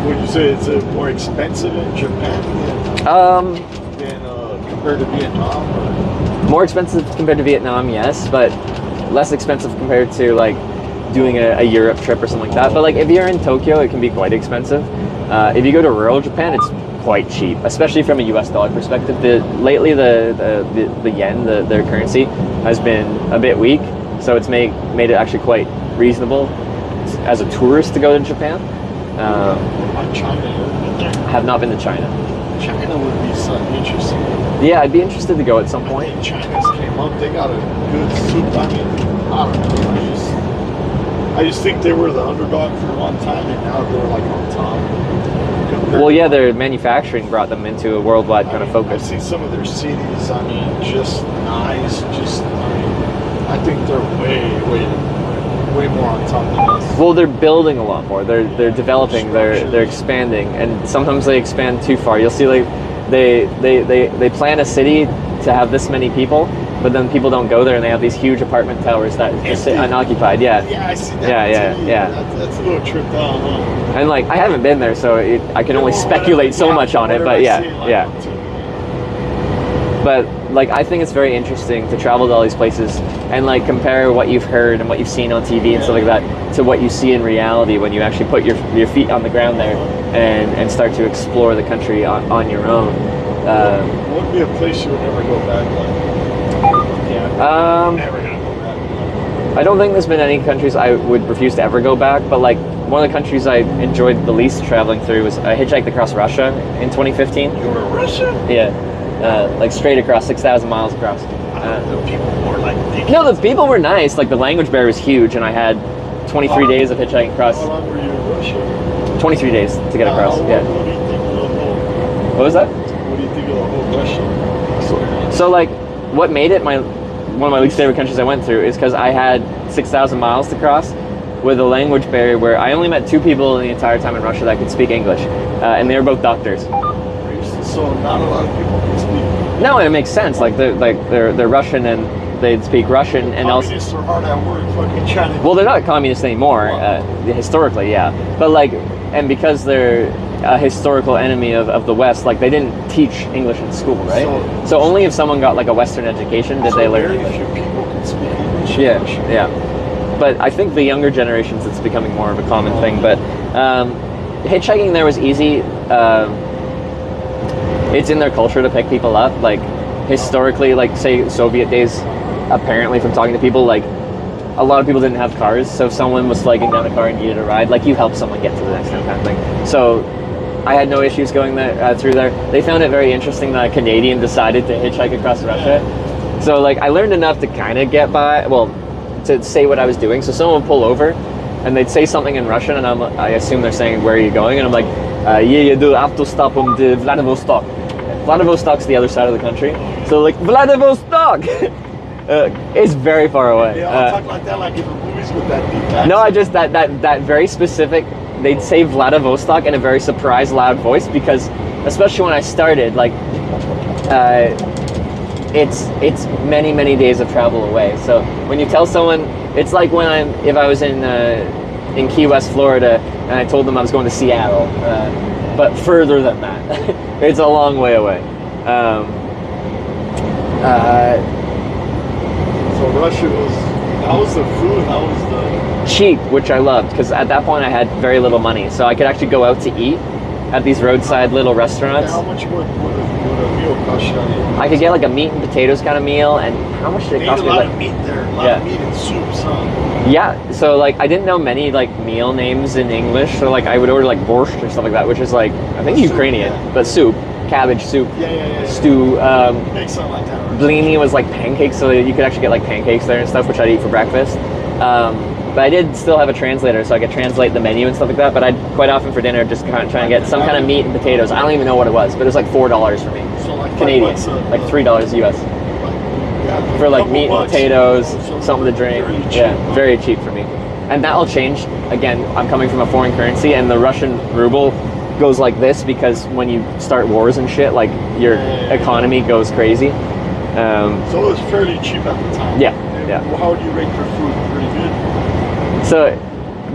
Would you say it's more expensive in Japan than compared to Vietnam? More expensive compared to Vietnam, yes, but less expensive compared to like doing a Europe trip or something like that. But like if you're in Tokyo, it can be quite expensive. If you go to rural Japan, it's quite cheap, especially from a US dollar perspective. Lately the yen, their currency, has been a bit weak, so it's made it actually quite reasonable as a tourist to go to Japan. China, I have not been to China. China would be something interesting. Yeah, I'd be interested to go at some point. I think China's came up, they got a good soup. I mean, I don't know, I just think they were the underdog for a long time, and now they're like on top. Well, yeah, their manufacturing brought them into a worldwide kind of focus. I see some of their cities, I mean, just nice, I think they're way more on top than us. Well, they're building a lot more. They're developing. They're expanding, and sometimes they expand too far. You'll see like they plan a city to have this many people, but then people don't go there, and they have these huge apartment towers that just sit unoccupied. Yeah. Yeah, I see that. Yeah. That's a little tripped out, huh? And like I haven't been there, so I can only speculate so much on it. But yeah. But like I think it's very interesting to travel to all these places and like compare what you've heard and what you've seen on TV and stuff like that to what you see in reality when you actually put your feet on the ground there and start to explore the country on your own. What would be a place you would never go back like? Never gonna go back. I don't think there's been any countries I would refuse to ever go back, but like one of the countries I enjoyed the least traveling through was I hitchhiked across Russia in 2015. You were to Russia? Yeah. Like straight across, 6,000 miles across. The people were like ridiculous. No, the people were nice. Like the language barrier was huge, and I had 23 days of hitchhiking across. How long were you in Russia? 23 days to get across. Yeah. What do you think of the whole? What was that? What do you think of the whole Russia? So like, what made it one of my least favorite countries I went through is because I had 6,000 miles to cross with a language barrier where I only met 2 people in the entire time in Russia that could speak English, and they were both doctors. So not a lot of people can speak. No, and it makes sense. Like they're Russian and they'd speak Russian and also. Communists are hard at work, fucking China. Well, they're not communists anymore, historically, yeah. But like, and because they're a historical enemy of the West, like they didn't teach English in school, right? So only if someone got like a Western education did they learn English. Very few people can speak English. Yeah. But I think the younger generations, it's becoming more of a common thing. But hitchhiking there was easy. It's in their culture to pick people up. Like historically, like say Soviet days, apparently from talking to people, like a lot of people didn't have cars, so if someone was flagging down a car and needed a ride, like you help someone get to the next town kind of thing. So I had no issues going there through there. They found it very interesting that a Canadian decided to hitchhike across Russia. So like I learned enough to kind of get by, well, to say what I was doing. So someone would pull over and they'd say something in Russian, and I assume they're saying, where are you going? And I'm like, yeah, do автостопом до Vladivostok. Vladivostok's the other side of the country. So like, Vladivostok! It's very far away. They all talk like that, like in the movies with that deep accent. No, I just, that very specific, they'd say Vladivostok in a very surprised, loud voice, because, especially when I started, like, it's many, many days of travel away. So when you tell someone, it's like when if I was in Key West, Florida, and I told them I was going to Seattle, but further than that. It's a long way away. So Russia was, how was the food? How was the... Cheap, which I loved, because at that point I had very little money, so I could actually go out to eat at these roadside little restaurants. How much would a meal cost you? I could get like a meat and potatoes kind of meal, and how much did it cost me? A lot like, of meat there, a lot of meat and soups, huh? Yeah, so like I didn't know many like meal names in English, so like I would order like borscht or stuff like that, which is like, I think soup, Ukrainian, but soup, cabbage soup, stew. Make something like that. Blini was like pancakes, so you could actually get like pancakes there and stuff, which I'd eat for breakfast. But I did still have a translator, so I could translate the menu and stuff like that, but I'd quite often for dinner just kind of try and get some kind of meat and potatoes. I don't even know what it was, but it was like $4 for me. So like Canadian, like $3 US. For like meat and potatoes, something to drink. Yeah, very cheap for me. And that'll change. Again, I'm coming from a foreign currency, and the Russian ruble goes like this because when you start wars and shit, like your economy goes crazy. So it was fairly cheap at the time. Yeah, yeah. How would you rate your food? Pretty good. So,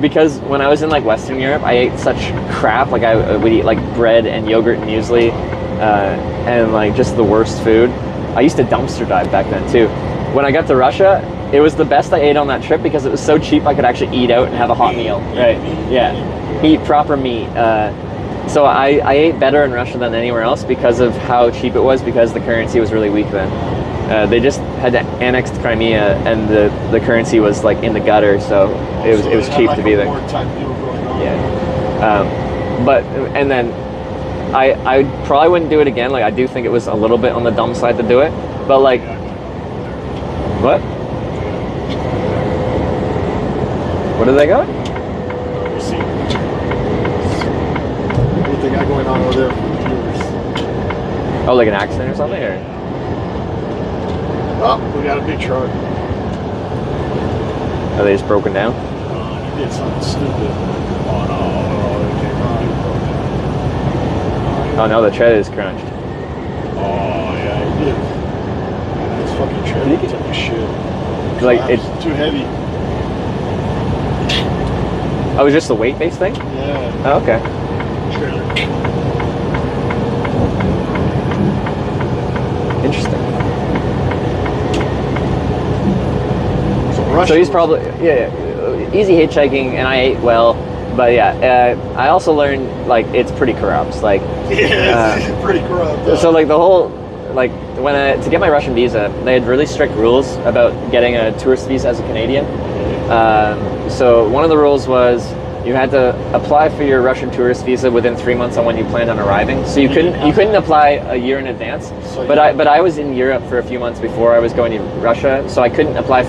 because when I was in like Western Europe, I ate such crap. Like I would eat like bread and yogurt and muesli, and like just the worst food. I used to dumpster dive back then too. When I got to Russia, it was the best I ate on that trip because it was so cheap. I could actually eat out and have a hot meal. Right? Yeah. Eat proper meat. So I ate better in Russia than anywhere else because of how cheap it was, because the currency was really weak then. They just had annexed Crimea, and the currency was like in the gutter, so it was cheap to be there. Yeah. But and then I probably wouldn't do it again. Like I do think it was a little bit on the dumb side to do it, but like what? What did they go? You see, what they got going on over there for the viewers? Oh, like an accident or something, or? Oh, we got a big truck. Are they just broken down? He did something stupid. Oh no, they came on. Oh no, the tread is crunched. Oh yeah, he did. This fucking tread took a shit. Like it's too heavy. Oh, it was just the weight-based thing? Yeah. Oh, okay. Trailer. Interesting. So he's probably easy hitchhiking, and I ate well, but yeah, I also learned like it's pretty corrupt. Like it's pretty corrupt. So like the whole like to get my Russian visa, they had really strict rules about getting a tourist visa as a Canadian. So one of the rules was you had to apply for your Russian tourist visa within 3 months on when you planned on arriving. So you couldn't apply a year in advance. But I was in Europe for a few months before I was going to Russia, so I couldn't apply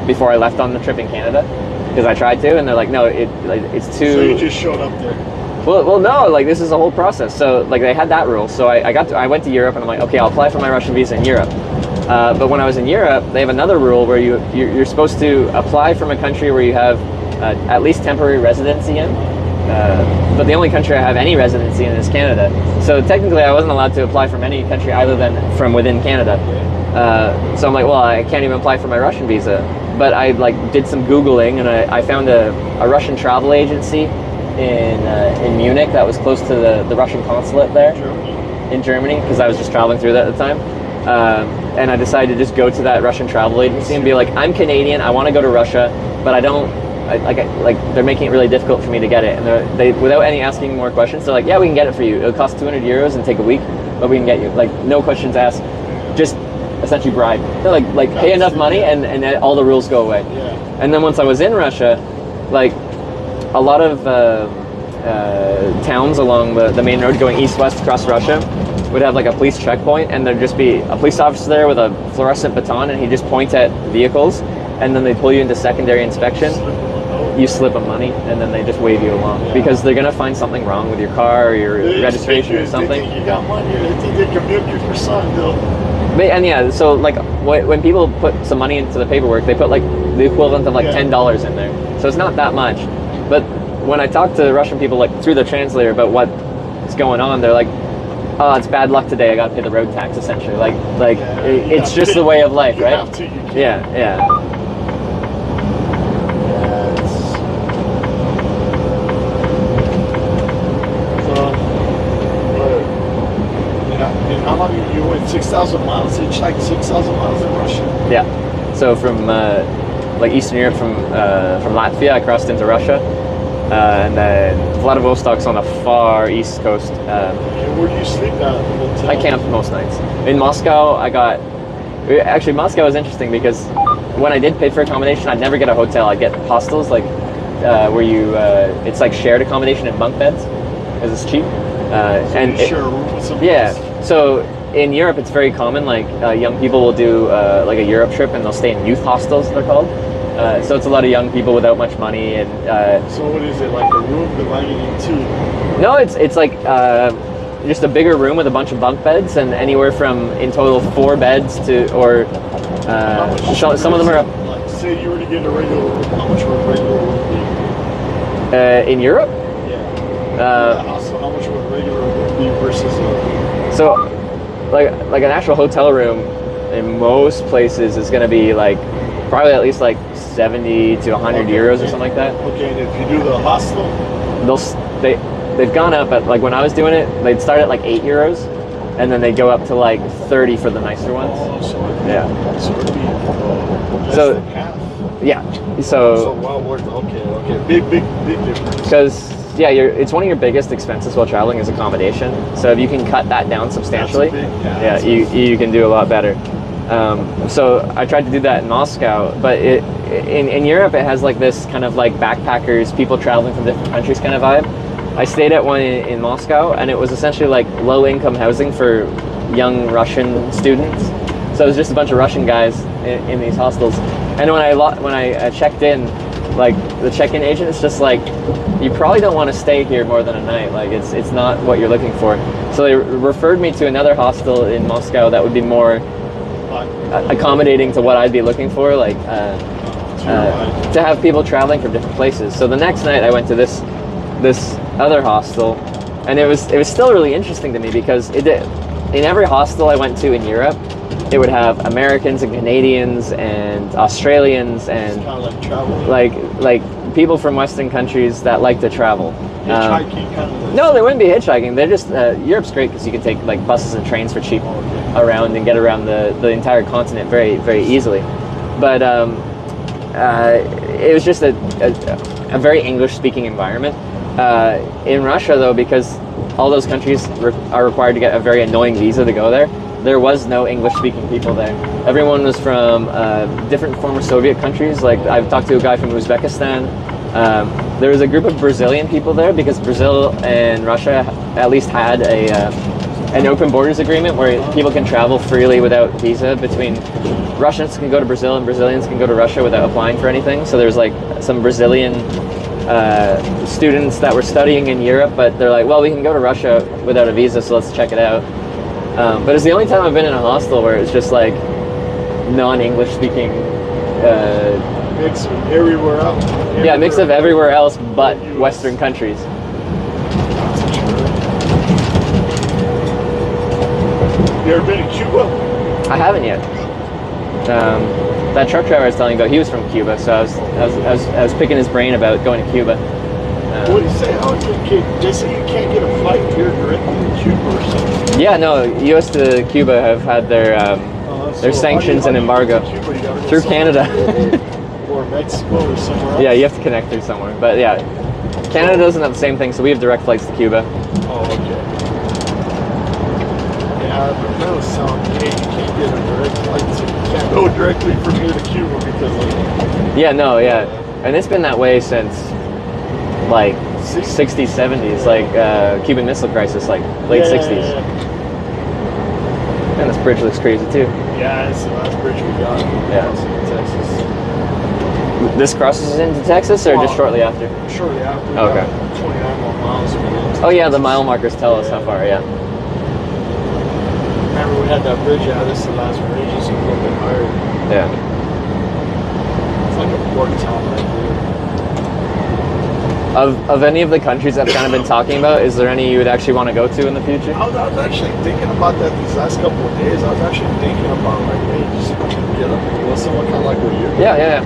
before I left on the trip in Canada because I tried to, and they're like, no, it's too. So you just showed up there. Well, no, like this is a whole process. So like they had that rule. So I went to Europe, and I'm like, okay, I'll apply for my Russian visa in Europe. But when I was in Europe, they have another rule where you're supposed to apply from a country where you have at least temporary residency in. But the only country I have any residency in is Canada. So technically I wasn't allowed to apply from any country other than from within Canada. So I'm like, well, I can't even apply for my Russian visa. But I like did some Googling, and I found a Russian travel agency in Munich that was close to the Russian consulate there in Germany, because I was just traveling through that at the time. And I decided to just go to that Russian travel agency and be like, I'm Canadian, I want to go to Russia, but I don't, like they're making it really difficult for me to get it. And they without any asking more questions, they're like, yeah, we can get it for you. It'll cost 200 euros and take a week, but we can get you. Like, no questions asked, just essentially bribe. They're like pay enough money and all the rules go away. Yeah. And then once I was in Russia, like a lot of towns along the main road going east-west across Russia would have like a police checkpoint, and there'd just be a police officer there with a fluorescent baton, and he'd just point at vehicles, and then they'd pull you into secondary inspection. You slip them money, and then they just wave you along because they're gonna find something wrong with your car or your registration or something. They think you got money, or they think they can milk you for something, though. And yeah, so like when people put some money into the paperwork, they put like the equivalent of like $10 in there. So it's not that much. But when I talk to Russian people like through the translator about what's going on, they're like, "Oh, it's bad luck today. I got to pay the road tax." Essentially, it's just the way of life, right? Yeah. And how long you went? 6,000 miles. Hitchhiked 6,000 miles in Russia. Yeah. So from like Eastern Europe, from Latvia, I crossed into Russia, and then Vladivostok's on the far east coast. And where do you sleep at? I camped most nights. In Moscow, actually Moscow was interesting because when I did pay for accommodation, I'd never get a hotel. I'd get hostels, like where you it's like shared accommodation in bunk beds, because it's cheap. And share a room with somebody yeah. else? So in Europe, it's very common. Like young people will do like a Europe trip, and they'll stay in youth hostels, they're called. So it's a lot of young people without much money, and so what is it, like a room divided in two? No, it's like just a bigger room with a bunch of bunk beds, and anywhere from in total 4 beds to, or some of them are. Like, say you were to get a regular room, how much would a regular room be? In Europe? Yeah. So how much would a regular room be versus So, like an actual hotel room in most places is going to be like probably at least like 70 to 100 euros or something like that. Okay, and if you do the hostel, they've gone up at, like when I was doing it, they'd start at like 8 euros, and then they go up to like 30 for the nicer ones. So it'd be less than half. Yeah. So well worth. Okay. Big difference. Because it's one of your biggest expenses while traveling is accommodation. So if you can cut that down substantially, you can do a lot better. So I tried to do that in Moscow, but in Europe it has like this kind of like backpackers, people traveling from different countries kind of vibe. I stayed at one in Moscow, and it was essentially like low income housing for young Russian students. So it was just a bunch of Russian guys in these hostels. And when I checked in, like the check-in agent is just like, you probably don't want to stay here more than a night. Like it's not what you're looking for. So they referred me to another hostel in Moscow that would be more accommodating to what I'd be looking for, like to have people traveling from different places. So the next night I went to this other hostel, and it was still really interesting to me because in every hostel I went to in Europe, it would have Americans and Canadians and Australians and like people from Western countries that like to travel. Hitchhiking kind of. No, they wouldn't be hitchhiking. They're just Europe's great because you can take like buses and trains for cheap around and get around the entire continent very, very easily. But it was just a very English-speaking environment. In Russia, though, because all those countries are required to get a very annoying visa to go there, there was no English-speaking people there. Everyone was from different former Soviet countries. Like I've talked to a guy from Uzbekistan. There was a group of Brazilian people there because Brazil and Russia at least had an open borders agreement where people can travel freely without visa between. Russians can go to Brazil and Brazilians can go to Russia without applying for anything. So there's like some Brazilian students that were studying in Europe, but they're like, well, we can go to Russia without a visa, so let's check it out. But it's the only time I've been in a hostel where it's just like non-English speaking. Mix of everywhere else. Yeah, mix of everywhere else but Western countries. You ever been to Cuba? I haven't yet. That truck driver I was telling you about, he was from Cuba, so I was picking his brain about going to Cuba. What do you say? They say you can't get a flight here directly to Cuba or something. Yeah, no. U.S. to Cuba have had their sanctions and embargo through Canada. Or Mexico or somewhere else. Yeah, you have to connect through somewhere. But yeah, Canada doesn't have the same thing, so we have direct flights to Cuba. Oh, okay. Yeah, but that was telling me, hey, you can't get a direct flight, so you can't go directly from here to Cuba because like. Yeah, no, yeah, and it's been that way since like 60s, 70s, like Cuban Missile Crisis, like late 60s. Yeah. And this bridge looks crazy too. Yeah, it's the last bridge we got. Yeah. In Texas. This crosses into Texas or just shortly after? Shortly after. Oh, okay. 29 more miles. Oh yeah, the mile markers tell us how far, yeah. Remember we had that bridge out, this is the last bridge, it's a little bit higher. Yeah. It's like a port town right there. Of any of the countries I've kind of been talking about, is there any you would actually want to go to in the future? I was actually thinking about that these last couple of days. I was actually thinking about like, hey, just get up and go somewhere kind of like where you're Yeah, yeah, yeah.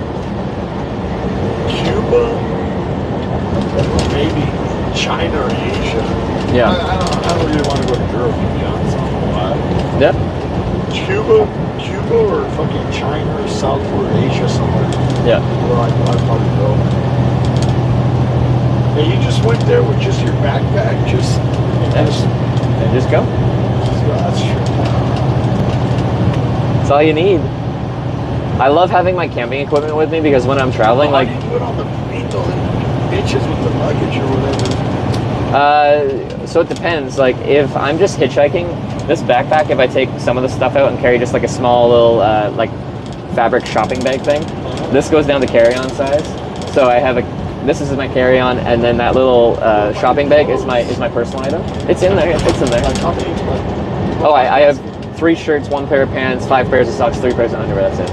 Cuba, maybe China or Asia. Yeah. I don't really want to go to Europe, to be honest. I don't know why. Yeah. Cuba or fucking China or South or Asia somewhere. Yeah. Where I'd probably go. And you just went there with just your backpack, just go. That's true. That's all you need. I love having my camping equipment with me because when I'm traveling, like. How do you do it on the bitches with the luggage or whatever? So it depends. Like if I'm just hitchhiking, this backpack, if I take some of the stuff out and carry just like a small little like fabric shopping bag thing, this goes down to carry-on size. So I have this is my carry-on, and then that little shopping bag is my personal item. It's in there. It's in there. Oh, I have 3 shirts, 1 pair of pants, 5 pairs of socks, 3 pairs of underwear. That's it.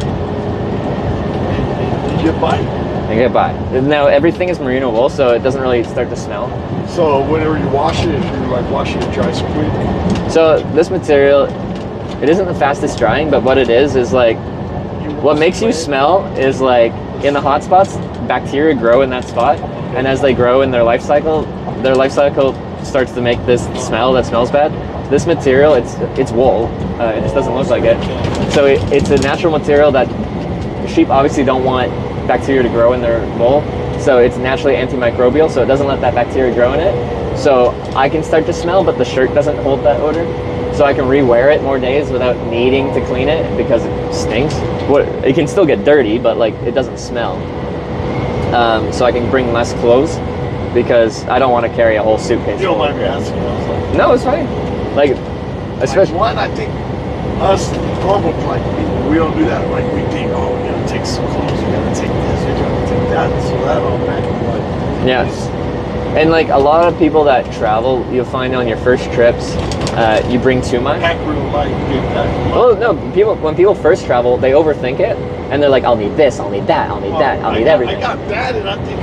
Did you get by? I get by. Now everything is merino wool, so it doesn't really start to smell. So whenever you wash it, if you're like washing it dry quick. So this material, it isn't the fastest drying, but what it is like, what makes you smell is like in the hot spots, bacteria grow in that spot, and as they grow in their life cycle starts to make this smell that smells bad. This material, it's wool. It just doesn't look like it. So it's a natural material that sheep obviously don't want bacteria to grow in their wool. So it's naturally antimicrobial, so it doesn't let that bacteria grow in it. So I can start to smell, but the shirt doesn't hold that odor. So I can re-wear it more days without needing to clean it because it stinks. It can still get dirty, but like it doesn't smell. So I can bring less clothes because I don't want to carry a whole suitcase. You don't mind me asking? No, it's fine. Like, especially one, I think us normal like people, we don't do that. Like we think, oh, we gotta take some clothes, we gotta take this, we gotta take that, so that all back. Like, yes. And like a lot of people that travel, you'll find on your first trips, you bring too much. Pack real light, big pack. Well, no, when people first travel, they overthink it, and they're like, I'll need this, I'll need that, I'll need that, I'll need everything. I got that, and I think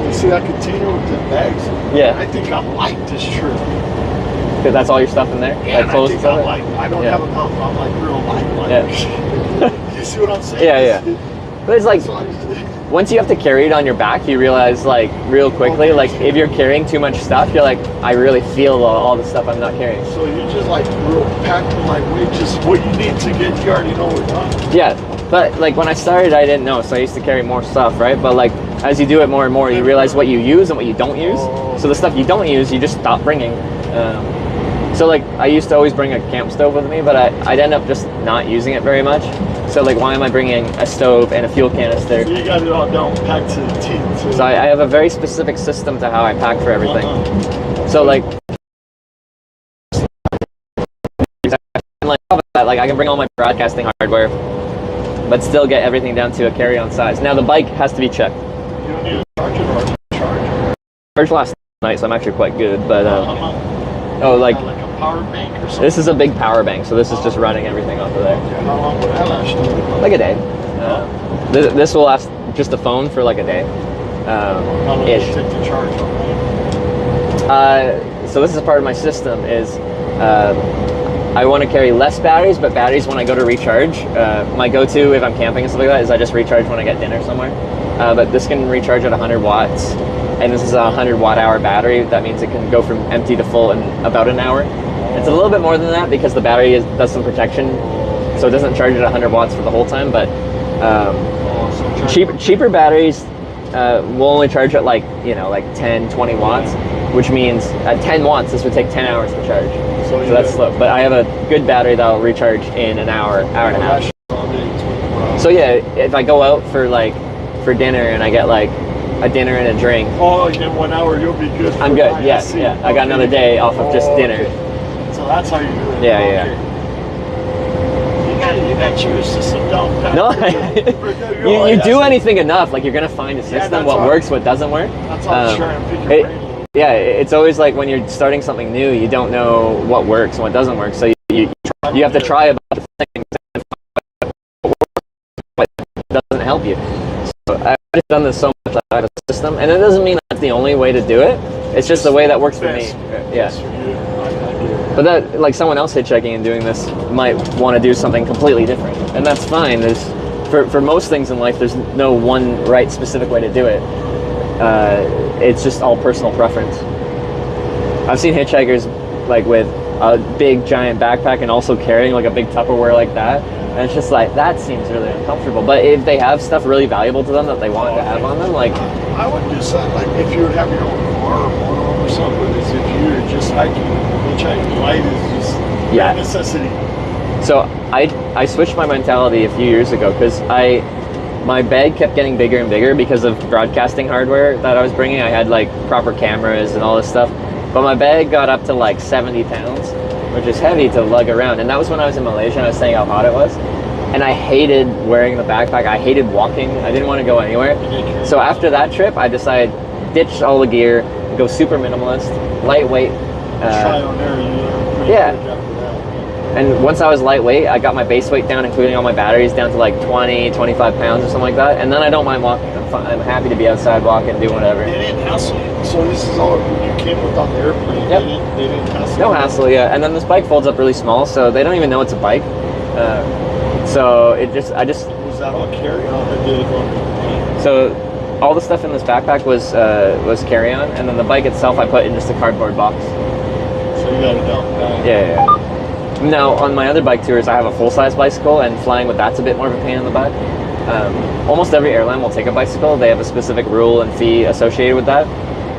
you see that container with the bags? Yeah. I think I'm light this trip. Because that's all your stuff in there? Yeah, like clothes and stuff? I don't have enough, I'm like real light. Like, yeah. You see what I'm saying? Yeah. But it's like, once you have to carry it on your back, you realize like real quickly, like if you're carrying too much stuff, you're like, I really feel all the stuff I'm not carrying. So you're just like real packed, like just what you need to get, you already know what's done. Yeah, but like when I started, I didn't know, so I used to carry more stuff, right? But like as you do it more and more, you realize what you use and what you don't use. So the stuff you don't use, you just stop bringing. So like I used to always bring a camp stove with me, but I'd end up just not using it very much. So like why am I bringing a stove and a fuel canister? So you got it all down packed to the teeth. So I have a very specific system to how I pack for everything. So like I can bring all my broadcasting hardware, but still get everything down to a carry-on size. Now the bike has to be checked. You don't need a charger or a charger? First last night, so I'm actually quite good, but like a power bank or something? This is a big power bank, so this is just running everything off of there. How long would that last you? Like a day. This will last just the phone for like a day. How long does it take to charge on? So this is a part of my system is I want to carry less batteries, but batteries when I go to recharge. My go-to if I'm camping and stuff like that is I just recharge when I get dinner somewhere. But this can recharge at 100 watts, and this is a 100 watt-hour battery. That means it can go from empty to full in about an hour. It's a little bit more than that because the battery does some protection, so it doesn't charge at 100 watts for the whole time. But cheaper batteries will only charge at like 10, 20 watts. which means at 10 watts, this would take 10 hours to charge. So that's slow. But I have a good battery that'll recharge in an hour, hour and a half. So yeah, if I go out for dinner and I get like a dinner and a drink. Oh, in 1 hour you'll be good. I'm good. Yeah. I got another day off of just dinner. Okay. So that's how you do it. Yeah. You got your system down pat. No, you do anything enough, like you're gonna find a system, what works, what doesn't work. That's all I'm trying to pick your brain. Yeah, it's always like when you're starting something new, you don't know what works and what doesn't work, so you have to try a bunch of things and find what works, but doesn't help you. So I've just done this so much that I have a system, and it doesn't mean that's the only way to do it. It's just the way that works for me. Yeah. But that, like someone else hitchhiking and doing this might want to do something completely different, and that's fine. There's, for most things in life, there's no one right specific way to do it. It's just all personal preference. I've seen hitchhikers like with a big giant backpack and also carrying like a big Tupperware like that, and it's just like that seems really uncomfortable. But if they have stuff really valuable to them that they want to have on them, like I would do something like if you would have your own car or motorhome or something. Is if you're just hiking, hitchhiking light is just a necessity. So I switched my mentality a few years ago because my bag kept getting bigger and bigger because of broadcasting hardware that I was bringing. I had like proper cameras and all this stuff, but my bag got up to like 70 pounds, which is heavy to lug around. And that was when I was in Malaysia and I was saying how hot it was. And I hated wearing the backpack. I hated walking. I didn't want to go anywhere. So after that trip, I decided ditch all the gear, go super minimalist, lightweight. Try on there. Yeah. And once I was lightweight, I got my base weight down, including all my batteries, down to like 20, 25 pounds or something like that. And then I don't mind walking. I'm happy to be outside walking, do whatever. They didn't hassle you. So this is all you came with on the airplane. Yep. They didn't hassle you. No hassle, yeah. And then this bike folds up really small, so they don't even know it's a bike. So I just. Was that all carry-on or did it go on the plane? So all the stuff in this backpack was carry-on, and then the bike itself I put in just a cardboard box. So you got it down pat. Yeah. Now, on my other bike tours, I have a full-size bicycle, and flying with that's a bit more of a pain in the butt. Almost every airline will take a bicycle. They have a specific rule and fee associated with that.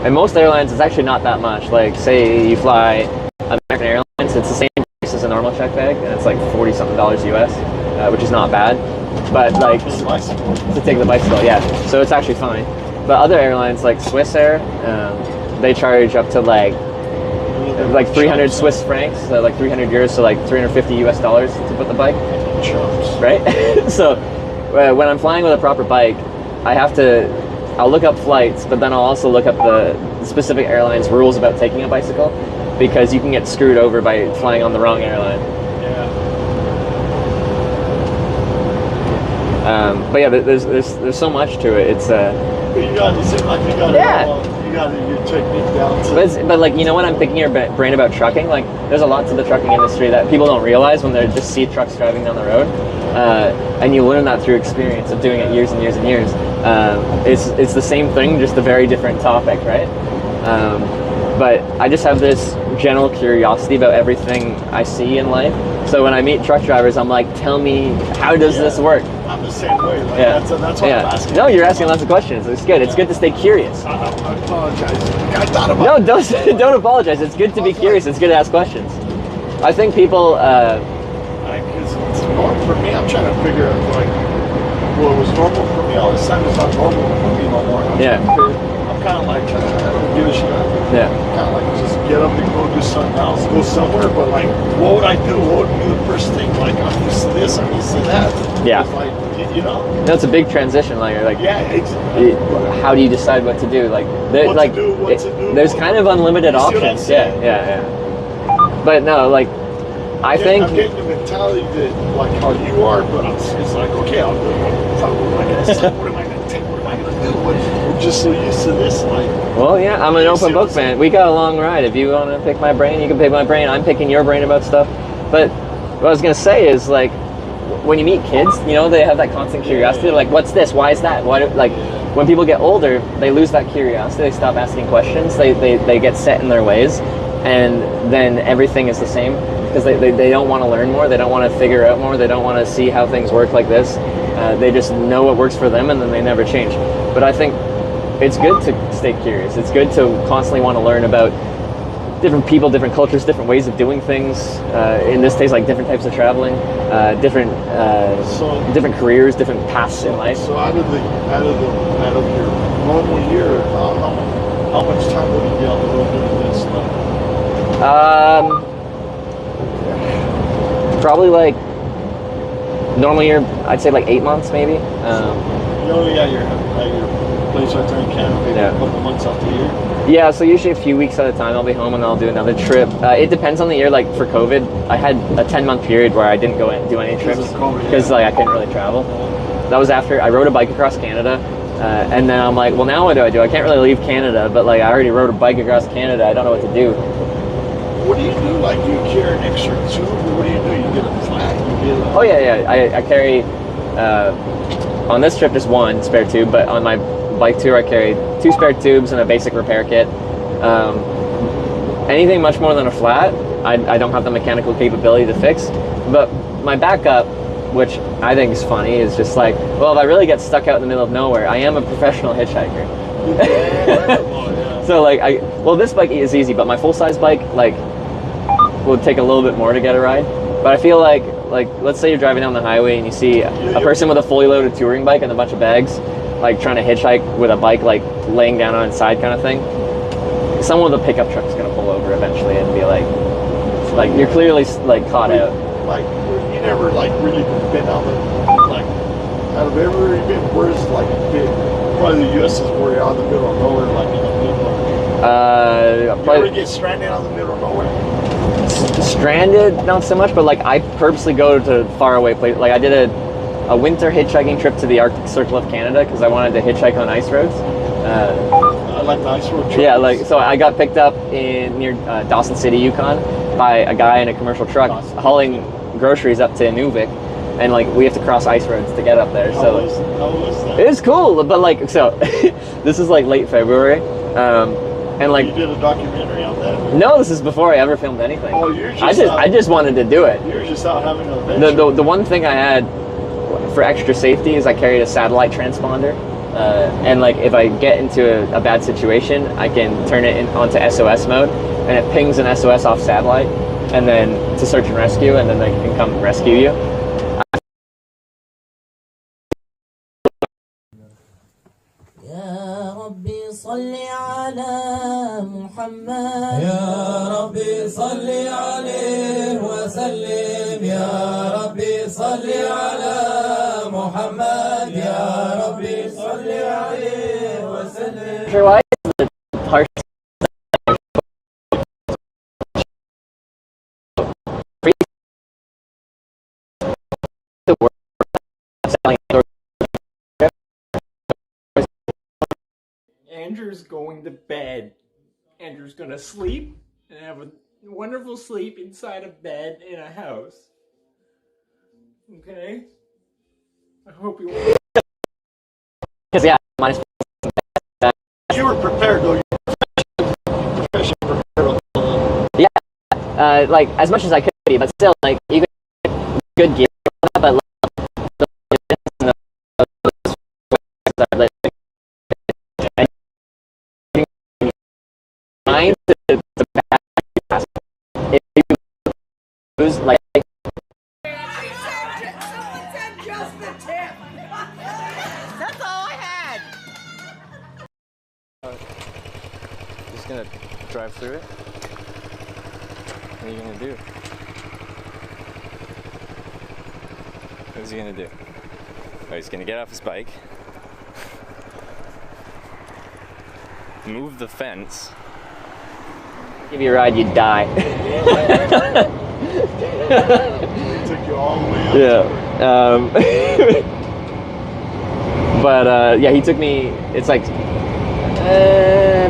And most airlines, it's actually not that much. Like, say you fly American Airlines, it's the same price as a normal check bag, and it's like $40-something US, which is not bad. But like, to take the bicycle, yeah. So it's actually fine. But other airlines, like Swiss Air, they charge up to like 300 Swiss francs, so like 300 euros, so like $350 US to put the bike. Right? So when I'm flying with a proper bike, I'll look up flights, but then I'll also look up the specific airline's rules about taking a bicycle, because you can get screwed over by flying on the wrong airline. Yeah. But yeah, there's so much to it. It's But you got to seem like you got your technique down. But like, you know, when I'm picking your brain about trucking, like there's a lot to the trucking industry that people don't realize when they just see trucks driving down the road, and you learn that through experience of doing it years and years and years. It's the same thing, just a very different topic, right? But I just have this general curiosity about everything I see in life. So when I meet truck drivers, I'm like, tell me, how does this work? I'm the same way. Like, that's why I'm asking. No, you're asking lots of questions. It's good. It's good to stay curious. I apologize. I thought about No, don't apologize. It's good to be curious. It's good to ask questions. I think people. It's normal for me. I'm trying to figure out like what was normal for me all this time is not normal for me no more. I'm kind of like I don't give a shit. Yeah. Kind of like just get up and go do something else, go somewhere. But like, what would I do? What would be the first thing? Like, I'm used to this. I'm used to that. Yeah. It's like, you know. That's a big transition. Like, exactly. How do you decide what to do? Like, what to do. There's kind of unlimited options. Yeah. But no, like, I think I'm getting the mentality that like how you are, but it's like, okay, I'll do it. What am I gonna say? What am I gonna take? What am I gonna do? I'm just so used to this. Like, well, yeah, I'm an open book, man. We got a long ride. If you want to pick my brain, you can pick my brain. I'm picking your brain about stuff. But what I was gonna say is, like, when you meet kids, you know, they have that constant curiosity. They're like, what's this? Why is that? Why? Like, when people get older, they lose that curiosity. They stop asking questions. They get set in their ways, and then everything is the same. Because they don't want to learn more, they don't want to figure out more, they don't want to see how things work like this. They just know what works for them, and then they never change. But I think it's good to stay curious. It's good to constantly want to learn about different people, different cultures, different ways of doing things. In this case, like different types of traveling, different careers, different paths in life. So out of your normal year, how much time would you be on the road doing this? Probably like normal year, I'd say like 8 months maybe. You're only at your place right there in Canada, maybe a couple months out the year. Yeah, so usually a few weeks at a time I'll be home and I'll do another trip. It depends on the year. Like for COVID, I had a 10-month period where I didn't go and do any trips because like I couldn't really travel. That was after I rode a bike across Canada, and then I'm like, well, now what do? I can't really leave Canada, but like I already rode a bike across Canada. I don't know what to do. What do you do? Like, do you carry an extra tube, or what do? You get a flat? Oh yeah. I carry on this trip just one spare tube, but on my bike tour I carried 2 spare tubes and a basic repair kit. Anything much more than a flat, I don't have the mechanical capability to fix. But my backup, which I think is funny, is just like, well, if I really get stuck out in the middle of nowhere, I am a professional hitchhiker. So like, this bike is easy, but my full-size bike like would take a little bit more to get a ride. But I feel like let's say you're driving down the highway and you see a person with a fully loaded touring bike and a bunch of bags, like trying to hitchhike with a bike like laying down on its side kind of thing. Someone with a pickup truck is gonna pull over eventually and be like you're clearly like caught out. Like you never like really been on the like out of everywhere you've been. Where's like big? Probably the U.S. is where you're out in the middle of nowhere, like in the middle of. You ever get stranded out in the middle of nowhere? Stranded, not so much, but like I purposely go to faraway places. Like I did a winter hitchhiking trip to the Arctic Circle of Canada because I wanted to hitchhike on ice roads. I like the ice road trips. Yeah, like so I got picked up near Dawson City, Yukon, by a guy in a commercial truck hauling groceries up to Inuvik, and like we have to cross ice roads to get up there. How was that? It is cool, but like so this is like late February, and like you did a documentary on that. No, this is before I ever filmed anything. Oh, I just wanted to do it. You're just out having an adventure. The one thing I had for extra safety is I carried a satellite transponder, and like if I get into a bad situation, I can turn it onto SOS mode, and it pings an SOS off satellite, and then to search and rescue, and then they can come rescue you. يا ربي صل على محمد يا ربي صل عليه وسلم يا ربي صل على محمد يا ربي صل عليه وسلم. Sure, why is the harsh Andrew's going to bed. Andrew's gonna sleep and have a wonderful sleep inside a bed in a house. Okay? I hope you won't. Because yeah, mine's. You were prepared though. Yeah, like as much as I could be, but still, like you get good gear, but That's all I had. Just gonna drive through it. What are you gonna do? What's he gonna do? Oh, he's gonna get off his bike, move the fence. Give you a ride, you'd die. Took you all the way up. Yeah. But yeah, he took me. It's like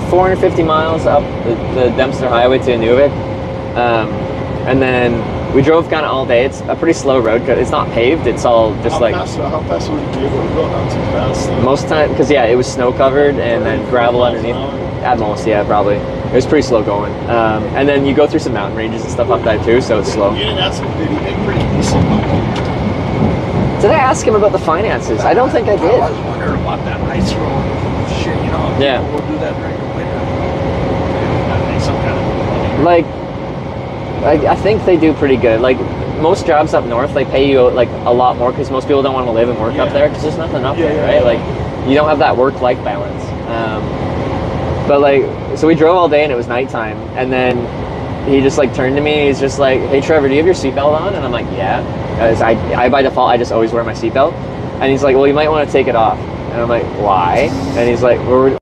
450 miles up the Dempster Highway to Inuvik, and then we drove kind of all day. It's a pretty slow road because it's not paved. It's all just how fast would you be able to go? Not too fast. Most time, because yeah, it was snow covered and then gravel underneath. At most, yeah, probably. It was pretty slow going. And then you go through some mountain ranges and stuff like that too, so it's slow. You didn't ask him, did he make pretty decent money? Did I ask him about the finances? I don't think I did. I was wondering about that ice road shit, you know. Yeah. We'll do that during the winter. Gotta make some kind of money. Like, I think they do pretty good. Like, most jobs up north, they pay you like a lot more because most people don't want to live and work up there because there's nothing up there, right? Like, you don't have that work-life balance. But like, so we drove all day and it was nighttime, and then he just like turned to me. He's just like, "Hey Trevor, do you have your seatbelt on?" And I'm like, "Yeah." Because I by default I just always wear my seatbelt. And he's like, "Well, you might want to take it off." And I'm like, "Why?" And he's like, "We're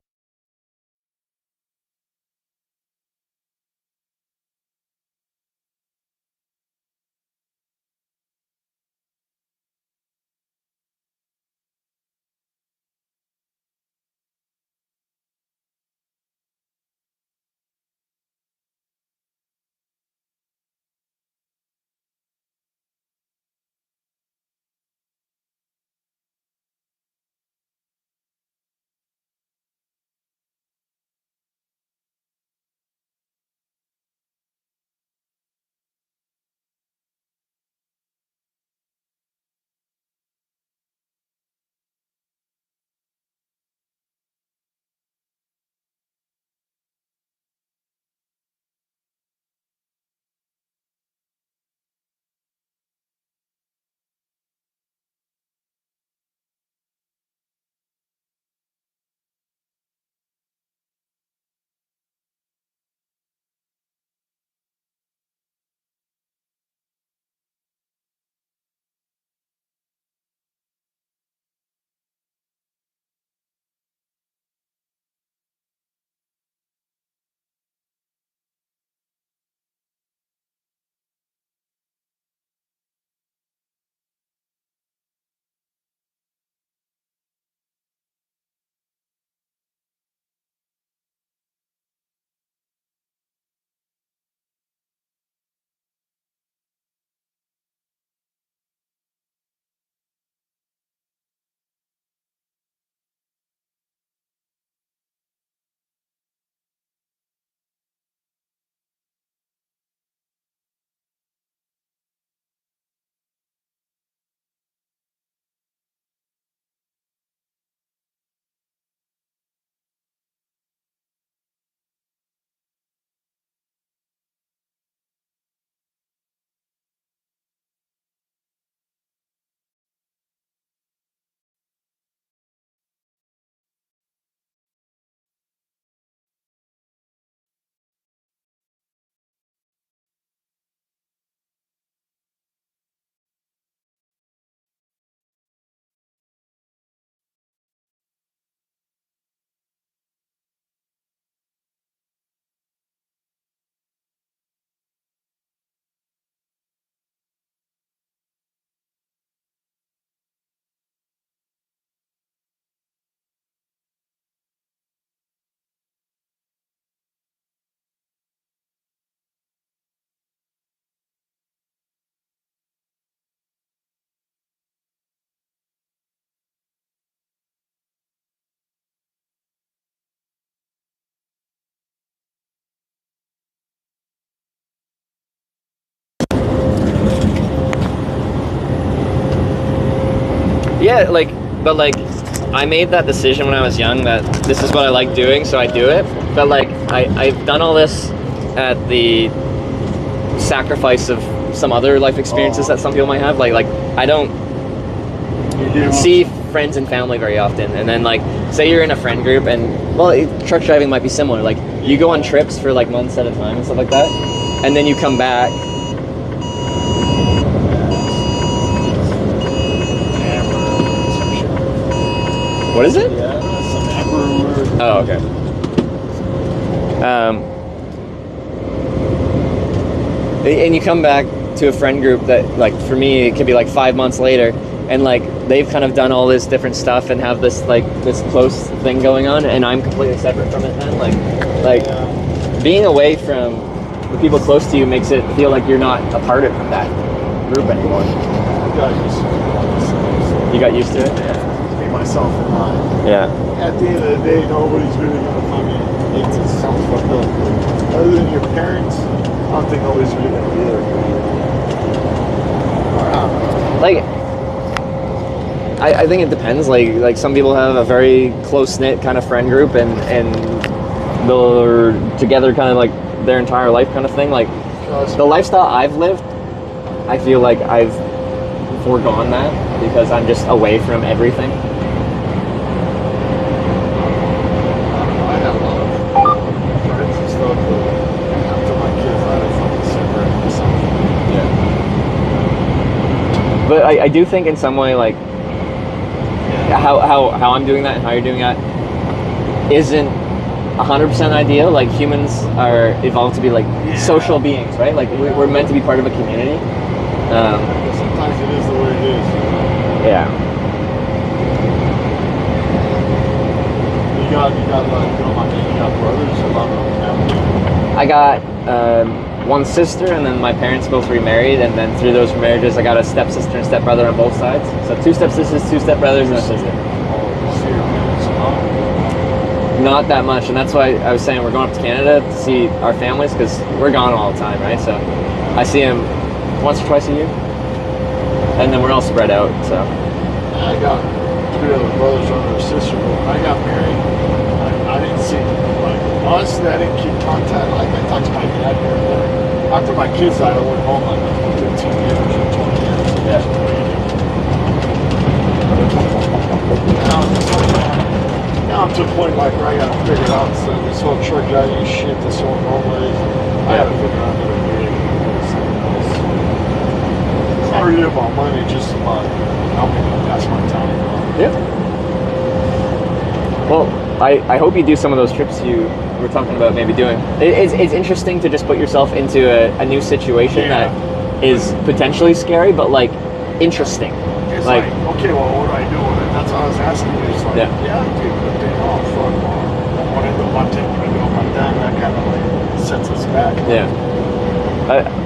yeah, like, but like, I made that decision when I was young that this is what I like doing, so I do it. But like, I've done all this at the sacrifice of some other life experiences that some people might have. Like I don't see friends and family very often. And then like, say you're in a friend group, and well, truck driving might be similar. Like, you go on trips for like months at a time and stuff like that, and then you come back. What is it? Yeah, some amber. Oh, okay. And you come back to a friend group that, like, for me, it could be like 5 months later, and like they've kind of done all this different stuff and have this like this close thing going on, and I'm completely separate from it. Then, like being away from the people close to you makes it feel like you're not a part of that group anymore. You got used to it? Yeah. Myself and I. Yeah. At the end of the day, nobody's really gonna fucking hate to sound fucked up. Other than your parents, I don't think nobody's really gonna be there for you. Like, I think it depends. Like some people have a very close knit kind of friend group, and they're together kind of like their entire life kind of thing. Like the lifestyle I've lived, I feel like I've foregone that because I'm just away from everything. I have a lot of friends and stuff, but after my kids, I don't fucking separate myself. Yeah. But I do think in some way, like, how I'm doing that and how you're doing that isn't 100% ideal. Like, humans are evolved to be like social beings, right? Like we're meant to be part of a community. Sometimes it is the way it is. Yeah. You got brothers or family? I got one sister, and then my parents both remarried, and then through those marriages I got a stepsister and stepbrother on both sides. So 2 stepsisters, 2 stepbrothers, and a sister. Not that much, and that's why I was saying we're going up to Canada to see our families, because we're gone all the time, right? So I see them once or twice a year, and then we're all spread out. So I got 3 other brothers and a sister. When I got married, I didn't see, like, honestly, I didn't keep contact. Like, I talked to my dad here and there. After my kids died, I went home like 15 years or 20 years. Yeah. Now I'm to a point like where I gotta figure it out. So this whole truck driving shit, this whole roadways, I gotta figure out another way. It's not really about money, just about helping me pass my time. yeah. Well, I hope you do some of those trips you were talking about maybe doing. It's interesting to just put yourself into a new situation that is potentially scary, but like interesting. It's like okay, well, what do I do with it? That's what I was asking you. It's like, I take the day off, fuck, what I do about taking a go about that, that kind of like sets us back. Yeah.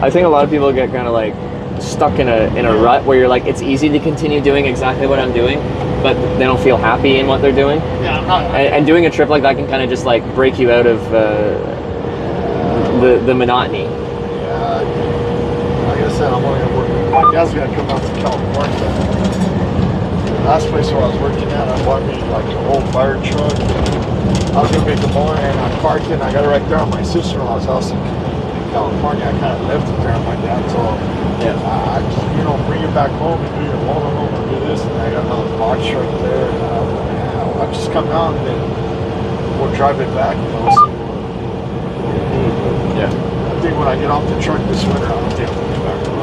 I think a lot of people get kind of like stuck in a rut where you're like, it's easy to continue doing exactly what I'm doing, but they don't feel happy in what they're doing. Yeah, I'm not. And doing a trip like that can kind of just like break you out of the monotony. Yeah, like I said, I'm only gonna work. My dad's gonna come out to California. The last place where I was working at, I bought me like an old fire truck. I was gonna make a motor, and I parked it. And I got it right there at my sister-in-law's house in California. I kind of left it there, and my dad told me, I just, bring it back home and do your motor home and do this. And I got another box truck there. And I'll just come out and then we'll drive it back. Yeah. I think when I get off the truck this winter, I don't think I'll get back on.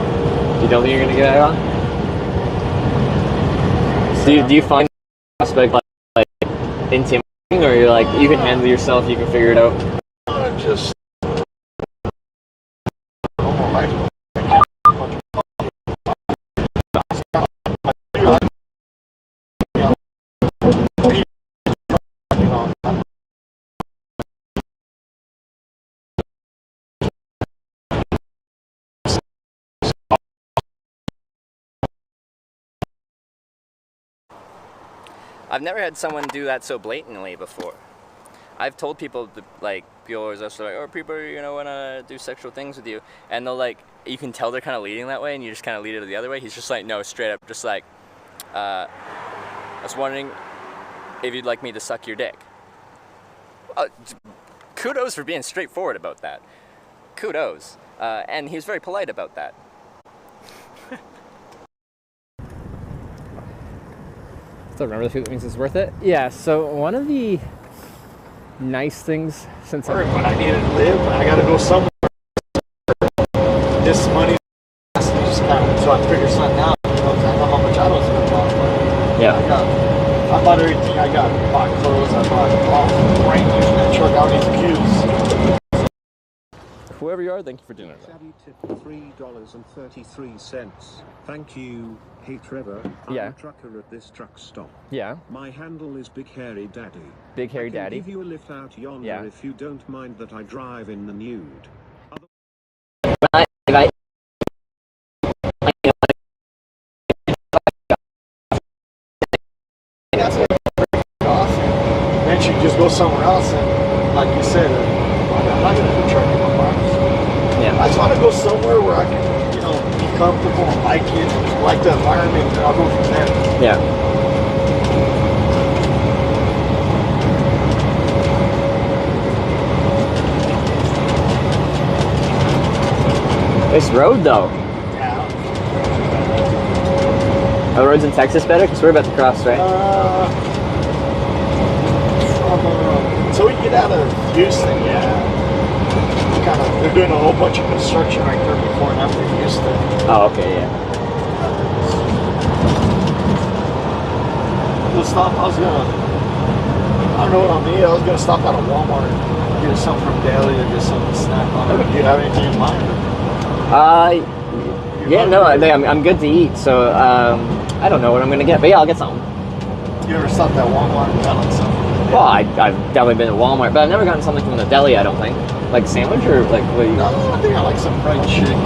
You don't think you're gonna get out on? Do you find the aspect like intimidating, or you're like, you can handle yourself, you can figure it out? Just I've never had someone do that so blatantly before. I've told people, people always ask, like, oh, people, want to do sexual things with you. And they'll, like, you can tell they're kind of leading that way, and you just kind of lead it the other way. He's just like, no, straight up, just like, I was wondering if you'd like me to suck your dick. Kudos for being straightforward about that. Kudos. And he was very polite about that. So remember the food that means it's worth it? Yeah, so one of the nice things since but I need to live, I gotta go somewhere. This money just kind of, so I figure something out. I know how much I was gonna buy. Yeah. I bought everything. I bought clothes, I bought all right using that truck out in the cubes. Whoever you are, thank you for dinner. $3.33. Thank you. Hey Trevor, I'm a trucker at this truck stop. Yeah. My handle is Big Hairy Daddy. Big Hairy Daddy. Give you a lift out yonder if you don't mind that I drive in the nude. Then she just go somewhere else, and like you said, I'm not gonna be trucking my bars. Yeah. I just want to go somewhere where I can, be comfortable and like it, like the environment, and I'll go from there. Yeah. This road though. Are the roads in Texas better? Because we're about to cross, right? Until we get out of Houston, yeah. They're doing a whole bunch of construction right there before and after Houston. Oh, okay, yeah. The stop, I don't know what I'll need. I was gonna stop at a Walmart and get something from Daily or get something to snack on. Do you have anything in mind? Yeah, no, I'm good to eat, so I don't know what I'm gonna get, but yeah, I'll get something. You ever stopped at Walmart and got like something? Well, I've definitely been at Walmart, but I've never gotten something from the deli, I don't think. Like a sandwich or like what? No, I think I like some fried chickens.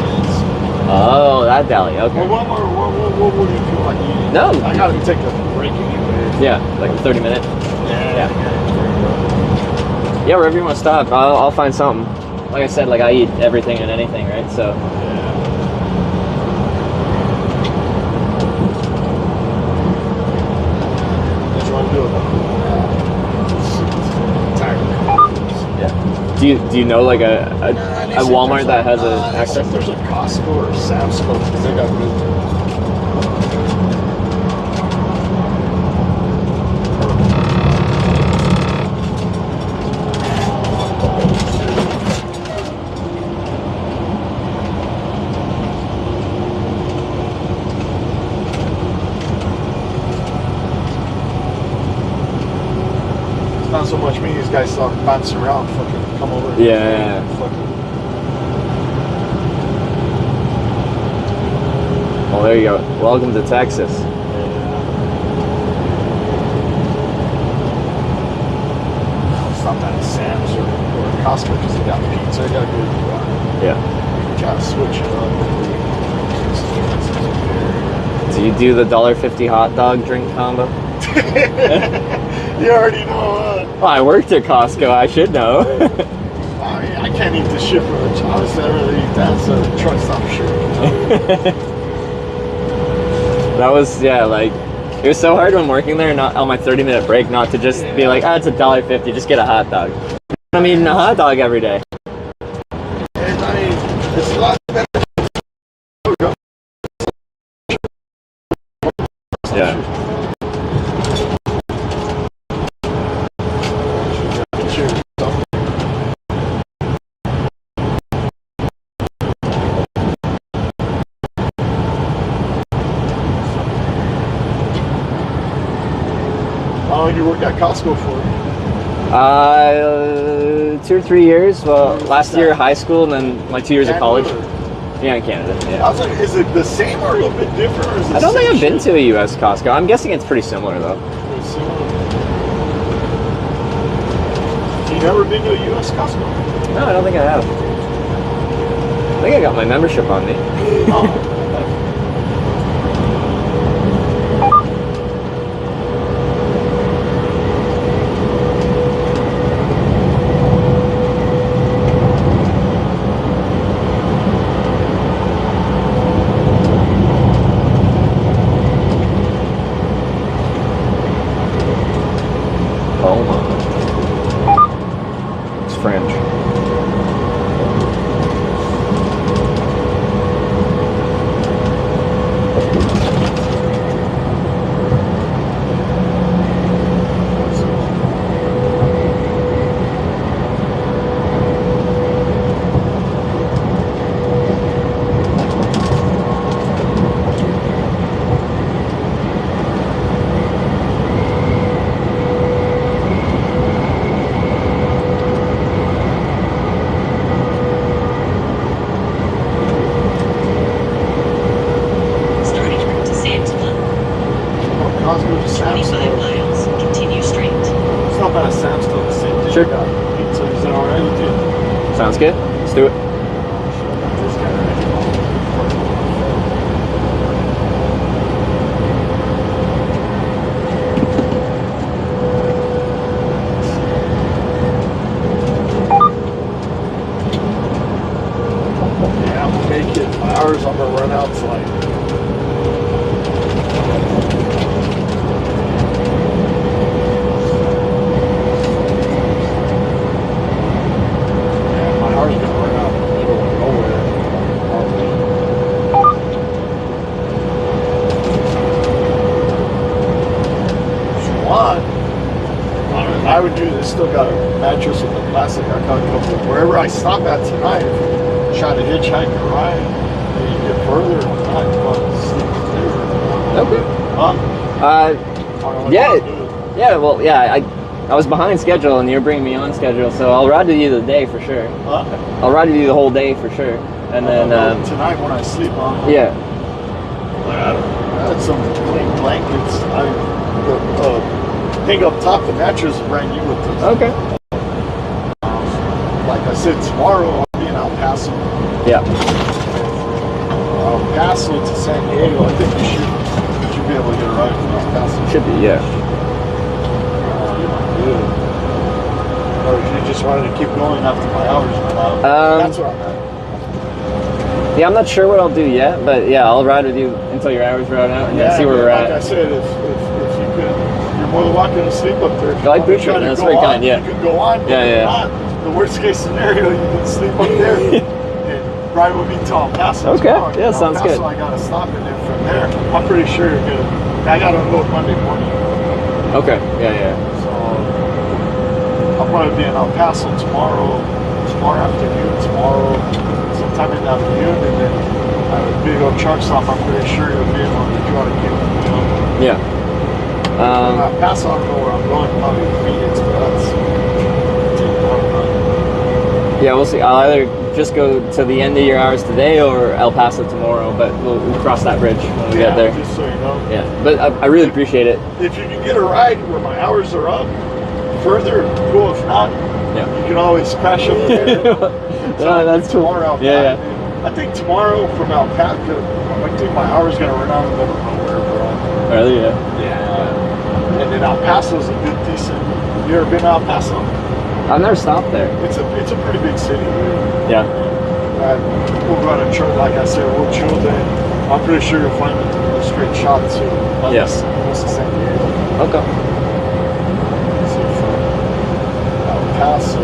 Oh, that deli, okay. Well, what do you feel like eating? No. I gotta take a break anyway. Yeah, like a 30 minute. Yeah. Yeah, wherever you want to stop, I'll find something. Like I said, like I eat everything and anything, right? So. Yeah. Do you know like a Walmart that has access? There's a Costco or Sam's Club because they got good. Not so much me, these guys start bouncing around, fucking come over. Yeah. Fucking. Well, there you go. Welcome to Texas. Stop at Sam's or Costco because they got pizza, they got good. Yeah. Try to switch it up. Do you do the $1.50 hot dog drink combo? You already know. Well, I worked at Costco. I should know. I can't eat the shit for the honestly, I really eat that, so the truck stop shit. That was, yeah, like, it was so hard when working there, not on my 30-minute break, not to just be like, it's $1.50, just get a hot dog. I'm eating a hot dog every day. It's a lot better. Yeah. How long did you work at Costco for? 2 or 3 years. Well, last year high school, and then my 2 years of college. Yeah, in Canada. Yeah. I was like, is it the same or a little bit different? Or is it I don't think I've been to a U.S. Costco. I'm guessing it's pretty similar though. You never been to a U.S. Costco? No, I don't think I have. I think I got my membership on me. Oh. It's French. Sure. Sounds good. Let's do it. Yeah, I'm gonna make it. My hours I'm gonna run out like. still got a mattress with a plastic. I got a couple. Wherever I stop at tonight, try to hitchhike a ride. And you get further, I'm not going to sleep there. Okay. Huh? Yeah. Well, yeah. I was behind schedule, and you're bringing me on schedule, so I'll ride with you the day for sure. Huh? I'll ride with you the whole day for sure, and then tonight when I sleep on. Yeah. I had some clean blankets. Thing up top, the mattress is brand new with this. Okay. Like I said, tomorrow I'll be in El Paso. Yeah. El Paso to San Diego. I think you should be able to get a ride from El Paso. Should be, yeah. Or if you just wanted to keep going after my hours run out. That's what I'm at. Yeah, I'm not sure what I'll do yet, but yeah, I'll ride with you until your hours run out and then see where we're at. at. Like I said, if you could, you're more than welcome to sleep up there. I appreciate it. That's very kind. Yeah. You can go on. Yeah. Not. The worst case scenario, you can sleep up there and ride with me to El Paso. Okay. Tomorrow. Yeah, sounds good. I gotta stop and then from there, I'm pretty sure you're gonna. I gotta unload Monday morning. Okay. Yeah. So I'll probably be in El Paso tomorrow afternoon, sometime in the afternoon, and then I have a big old truck stop. I'm pretty sure you'll be able to try to keep it down. Yeah. El Paso, I don't know where I'm going, probably Phoenix, but that's yeah, we'll see. I'll either just go to the end of your hours today or El Paso tomorrow, but we'll cross that bridge when we get there. Just so you know. Yeah, but I really appreciate it. If you can get a ride where my hours are up further, cool. If not, you can always crash up there. That's cool. Yeah. I think tomorrow from El Paso, I think my hour's gonna run out in the middle of nowhere, bro. Really? Yeah. And then El Paso's a good decent. You ever been to El Paso? I've never stopped there. It's a pretty big city, dude. Yeah. We'll go on a trip, like I said, we'll chill there. I'm pretty sure you'll find a straight shot to Yes. San Diego. Okay. So from El Paso.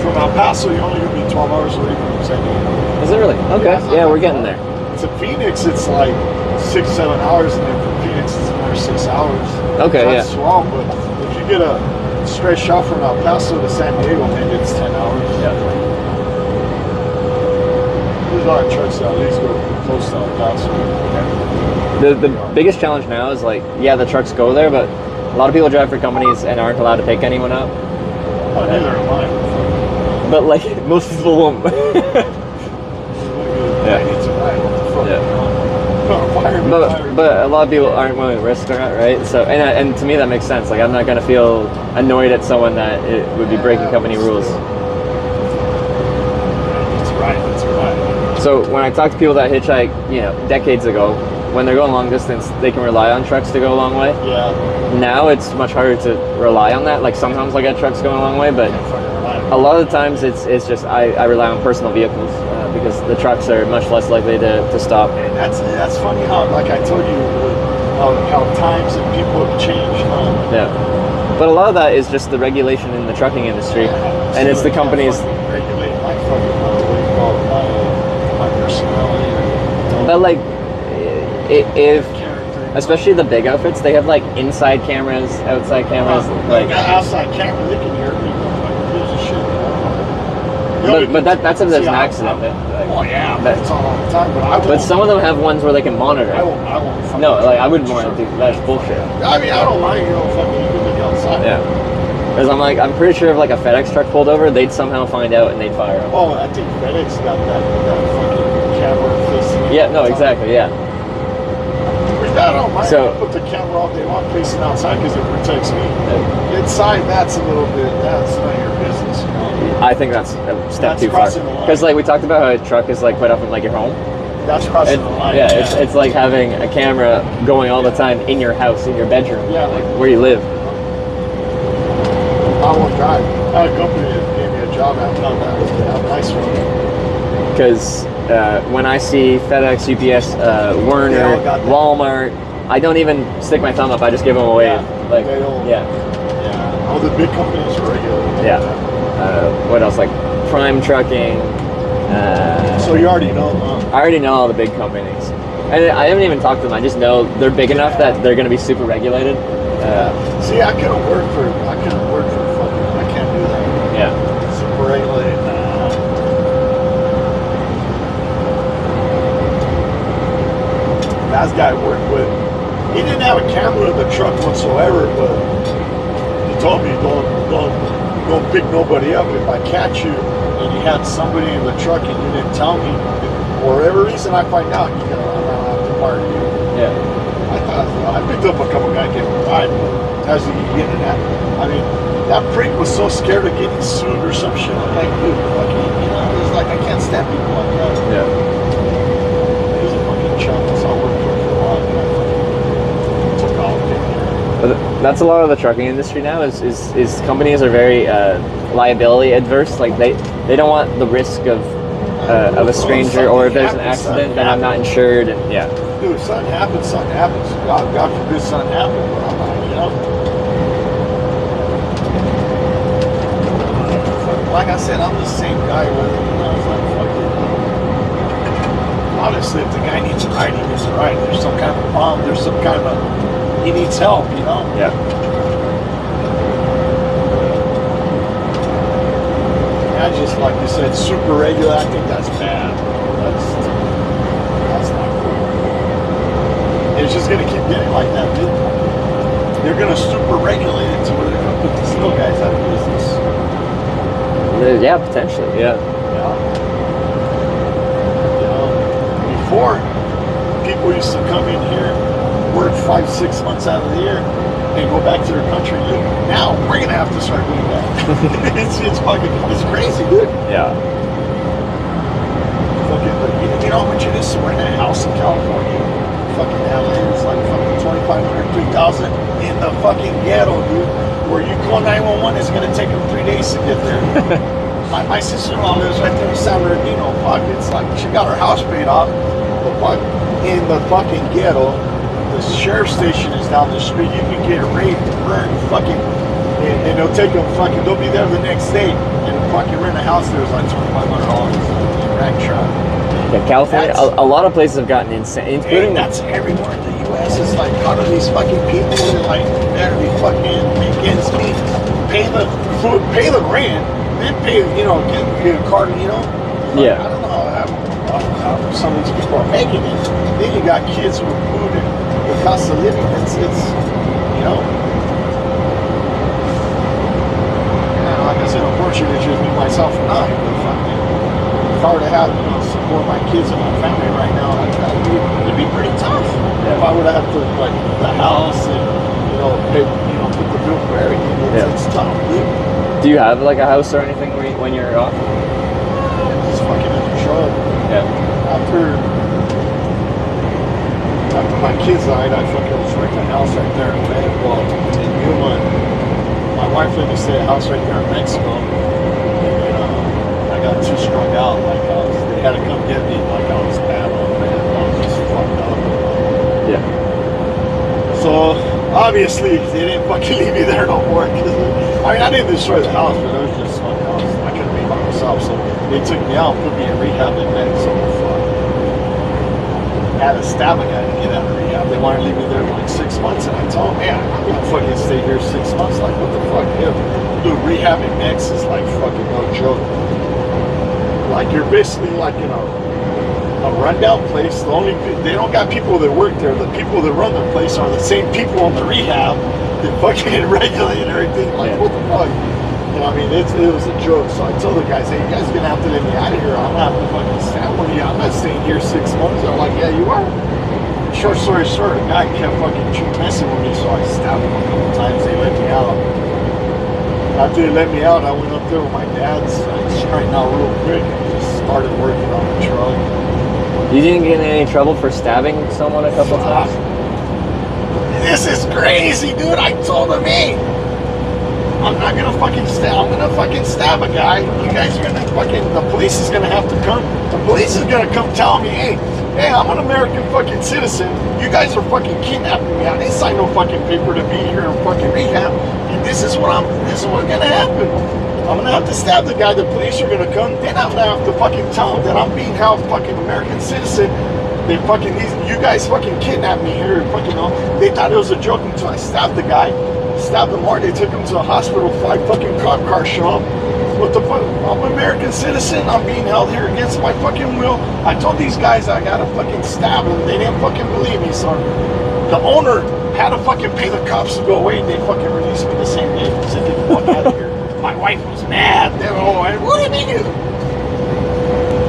From El Paso, you're only gonna be 12 hours away from San Diego. Is it really? Okay. Yeah, we're getting there. To Phoenix, it's like 6-7 hours, and then from Phoenix, it's another 6 hours. Okay, so that's long, but if you get a straight shot from El Paso to San Diego, maybe it's 10 hours. Yeah. There's a lot of trucks that at least go close to El Paso. The biggest challenge now is like, yeah, the trucks go there, but a lot of people drive for companies and aren't allowed to pick anyone up. Oh, neither am I. But like, most people won't. But a lot of people aren't willing to risk that, right? So and to me that makes sense. Like I'm not gonna feel annoyed at someone that it would be breaking company rules. That's right. So when I talk to people that hitchhike, decades ago, when they're going long distance, they can rely on trucks to go a long way. Yeah. Now it's much harder to rely on that. Like sometimes I get trucks going a long way, but a lot of the times it's just I rely on personal vehicles because the trucks are much less likely to stop. And that's funny how, like I told you, how times and people have changed. Yeah. But a lot of that is just the regulation in the trucking industry, and it's the companies. Regulate my fucking my personality. But like, if especially the big outfits, they have like inside cameras, outside cameras. Like outside camera, they can hear me. But that's if there's an accident. Well, yeah, that's all the time. But some of them have ones where they can monitor. I won't. No, like I wouldn't want to do that. That's bullshit. I mean, I don't mind, fucking you can look outside. Yeah. Because I'm pretty sure if like a FedEx truck pulled over, they'd somehow find out and they'd fire them. Oh, I think FedEx got that fucking camera facing. Yeah, no, exactly, yeah. I don't mind. So, I put the camera all day long facing outside because it protects me. Inside, that's a little bit, that's not your business. I think that's a step too far. Because like we talked about how a truck is like put up in like your home. That's crossing the line. Yeah, it's like having a camera going all the time in your house, in your bedroom, like where you live. I won't drive. I had a company that gave me a job after that. It was a nice one. Because when I see FedEx, UPS, Werner, Walmart, I don't even stick my thumb up. I just give them a wave. All the big companies are regulated. Yeah. What else? Like Prime Trucking. So you already know them. I already know all the big companies, and I haven't even talked to them. I just know they're big enough that they're going to be super regulated. See, I couldn't work for fucking. I last guy I worked with, he didn't have a camera in the truck whatsoever, but he told me don't pick nobody up. If I catch you and you had somebody in the truck and you didn't tell me, for whatever reason I find out, I'm gonna have to fire you. Yeah. I picked up a couple guys getting a ride, but as you get in that, I mean, that prick was so scared of getting sued or some shit. I'm like, dude, fucking, you know, it was like I can't stand people like that. Yeah. He was a fucking chump. That's all I worked for a while. And I fucking took all of it. But that's a lot of the trucking industry now. Is companies are very liability adverse. Like they don't want the risk of a stranger, or if there's an accident, then I'm not insured. And yeah. Dude, something happens. God forbid something happens. But I'm not, you know. Like I said, I'm the same guy with, you know, it's like, fuck it. Honestly, if the guy needs a ride, he needs a ride. There's some kind of problem, there's some kind of, he needs help, you know? Yeah. I just, like you said, super regular, I think that's bad. That's not cool. It's just gonna keep getting like that, dude. They're gonna super regulate it to where they're gonna put the snow guys out of business. Yeah, potentially. Yeah. You know, before people used to come in here, work 5-6 months out of the year, and go back to their country. Now we're gonna have to start doing that. it's crazy, dude. Yeah. Fucking, you know how much it is to rent a house in California? Fucking LA, it's like fucking $2,500, $3,000 in the fucking ghetto, dude. Where you call 911, it's gonna take them 3 days to get there. My sister-in-law lives right there in San Bernardino. Fuck, it's like she got her house paid off, but fuck, in the fucking ghetto, the sheriff's station is down the street. You can get raped, burned, fucking, and they'll take them fucking. They'll be there the next day and fucking rent a house. There's like $2,500 in rack shop. Yeah, California. A lot of places have gotten insane, including that's everywhere in the U.S. It's like, how do these fucking people that like better be fucking against me pay the food, pay the rent, then pay, you know, get a car, you know? Like, yeah. I don't know how some of these people are making it. Then you got kids with food and the cost of living. It's you know. And like I said, unfortunately, it's just me, myself, and I. If I were to have, you know, support my kids and my family right now, it'd be pretty tough. Yeah. If I would have to, like, the house and, you know, pay, you know, put the bill for everything, it's tough, dude. Do you have like a house or anything when you're off? Just fucking in the truck. Yeah. After my kids died, I fucking was renting a house right there in Yuma. My wife let me stay at a house right there in Mexico. Got too strung out, like they had to come get me, like I was bad on man. I was just fucked up. Yeah. So obviously they didn't fucking leave me there no more. I mean, I didn't destroy the house, but it was just fucking house. I couldn't be by myself, so they took me out, put me in rehab in Mexico. I had to stab a guy to get out of rehab. They wanted to leave me there for like 6 months, and I told them, man, I'm gonna fucking stay here 6 months. Like, what the fuck? Dude, rehab in Mexico is like fucking no joke. Like, you're basically like in a rundown place. They don't got people that work there. The people that run the place are the same people in the rehab that fucking regulate everything. Like, what the fuck? You know, I mean, it was a joke. So I told the guys, hey, you guys are gonna have to let me out of here. I'm gonna have to fucking stand with you. I'm not staying here 6 months. They're like, yeah, you are. Short story short, the guy kept fucking messing with me, so I stabbed him a couple times. They let me out. After they let me out, I went up there with my dad's, straightened out real quick, and just started working on the truck. You didn't get in any trouble for stabbing someone a couple times? This is crazy, dude. I told him, hey, I'm not gonna fucking stab. I'm gonna fucking stab a guy. You guys are gonna fucking. The police is gonna have to come. The police is gonna come tell me, hey, I'm an American fucking citizen. You guys are fucking kidnapping me. I didn't sign no fucking paper to be here in fucking rehab. And this is what's gonna happen. I'm gonna have to stab the guy. The police are gonna come. Then I'm gonna have to fucking tell them that I'm being held fucking American citizen. They fucking you guys fucking kidnapped me here. Fucking they thought it was a joke until I stabbed the guy. Stabbed him hard. They took him to the hospital. 5 fucking cop cars show up. what the fuck? I'm an American citizen. I'm being held here against my fucking will. I told these guys I gotta fucking stab them. They didn't fucking believe me, so the owner had to fucking pay the cops to go away, and they fucking released me the same day. They said, get the fuck out of here. My wife was mad. They were all like, what do you mean?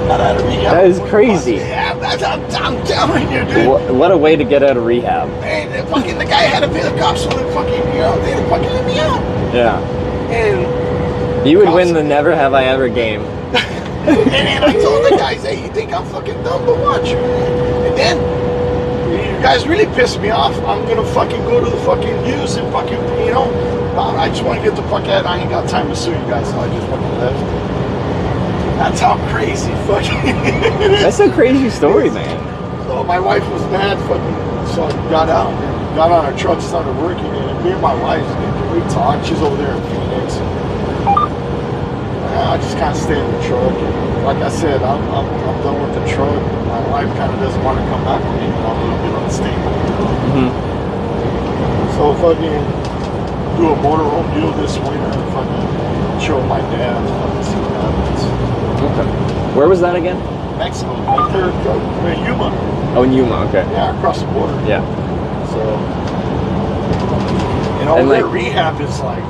Got out of rehab. That is crazy. Yeah, I'm telling you, dude. What a way to get out of rehab. Man, the guy had to pay the cops so they fucking, they fucking let me out. Yeah. And you would win the never have I ever game. and then I told the guys, hey, you think I'm fucking dumb? But watch. And then, you guys really pissed me off. I'm gonna fucking go to the fucking news and fucking, I just want to get the fuck out. I ain't got time to sue you guys, so I just fucking left. That's how crazy fucking it is. That's a crazy story, man. So my wife was mad, fucking, so I got out and got on a truck, started working, and me and my wife, we talked. She's over there in Phoenix. I just kind of stay in the truck. And like I said, I'm done with the truck. My wife kind of doesn't want to come back with me. I'm a little bit unstable. So fucking do a motorhome deal this winter and fucking show my dad. Fucking see what happens. Okay. Where was that again? Mexico. Right there in Yuma. Oh, in Yuma. Okay. Yeah, across the border. Yeah. So, and their rehab is like,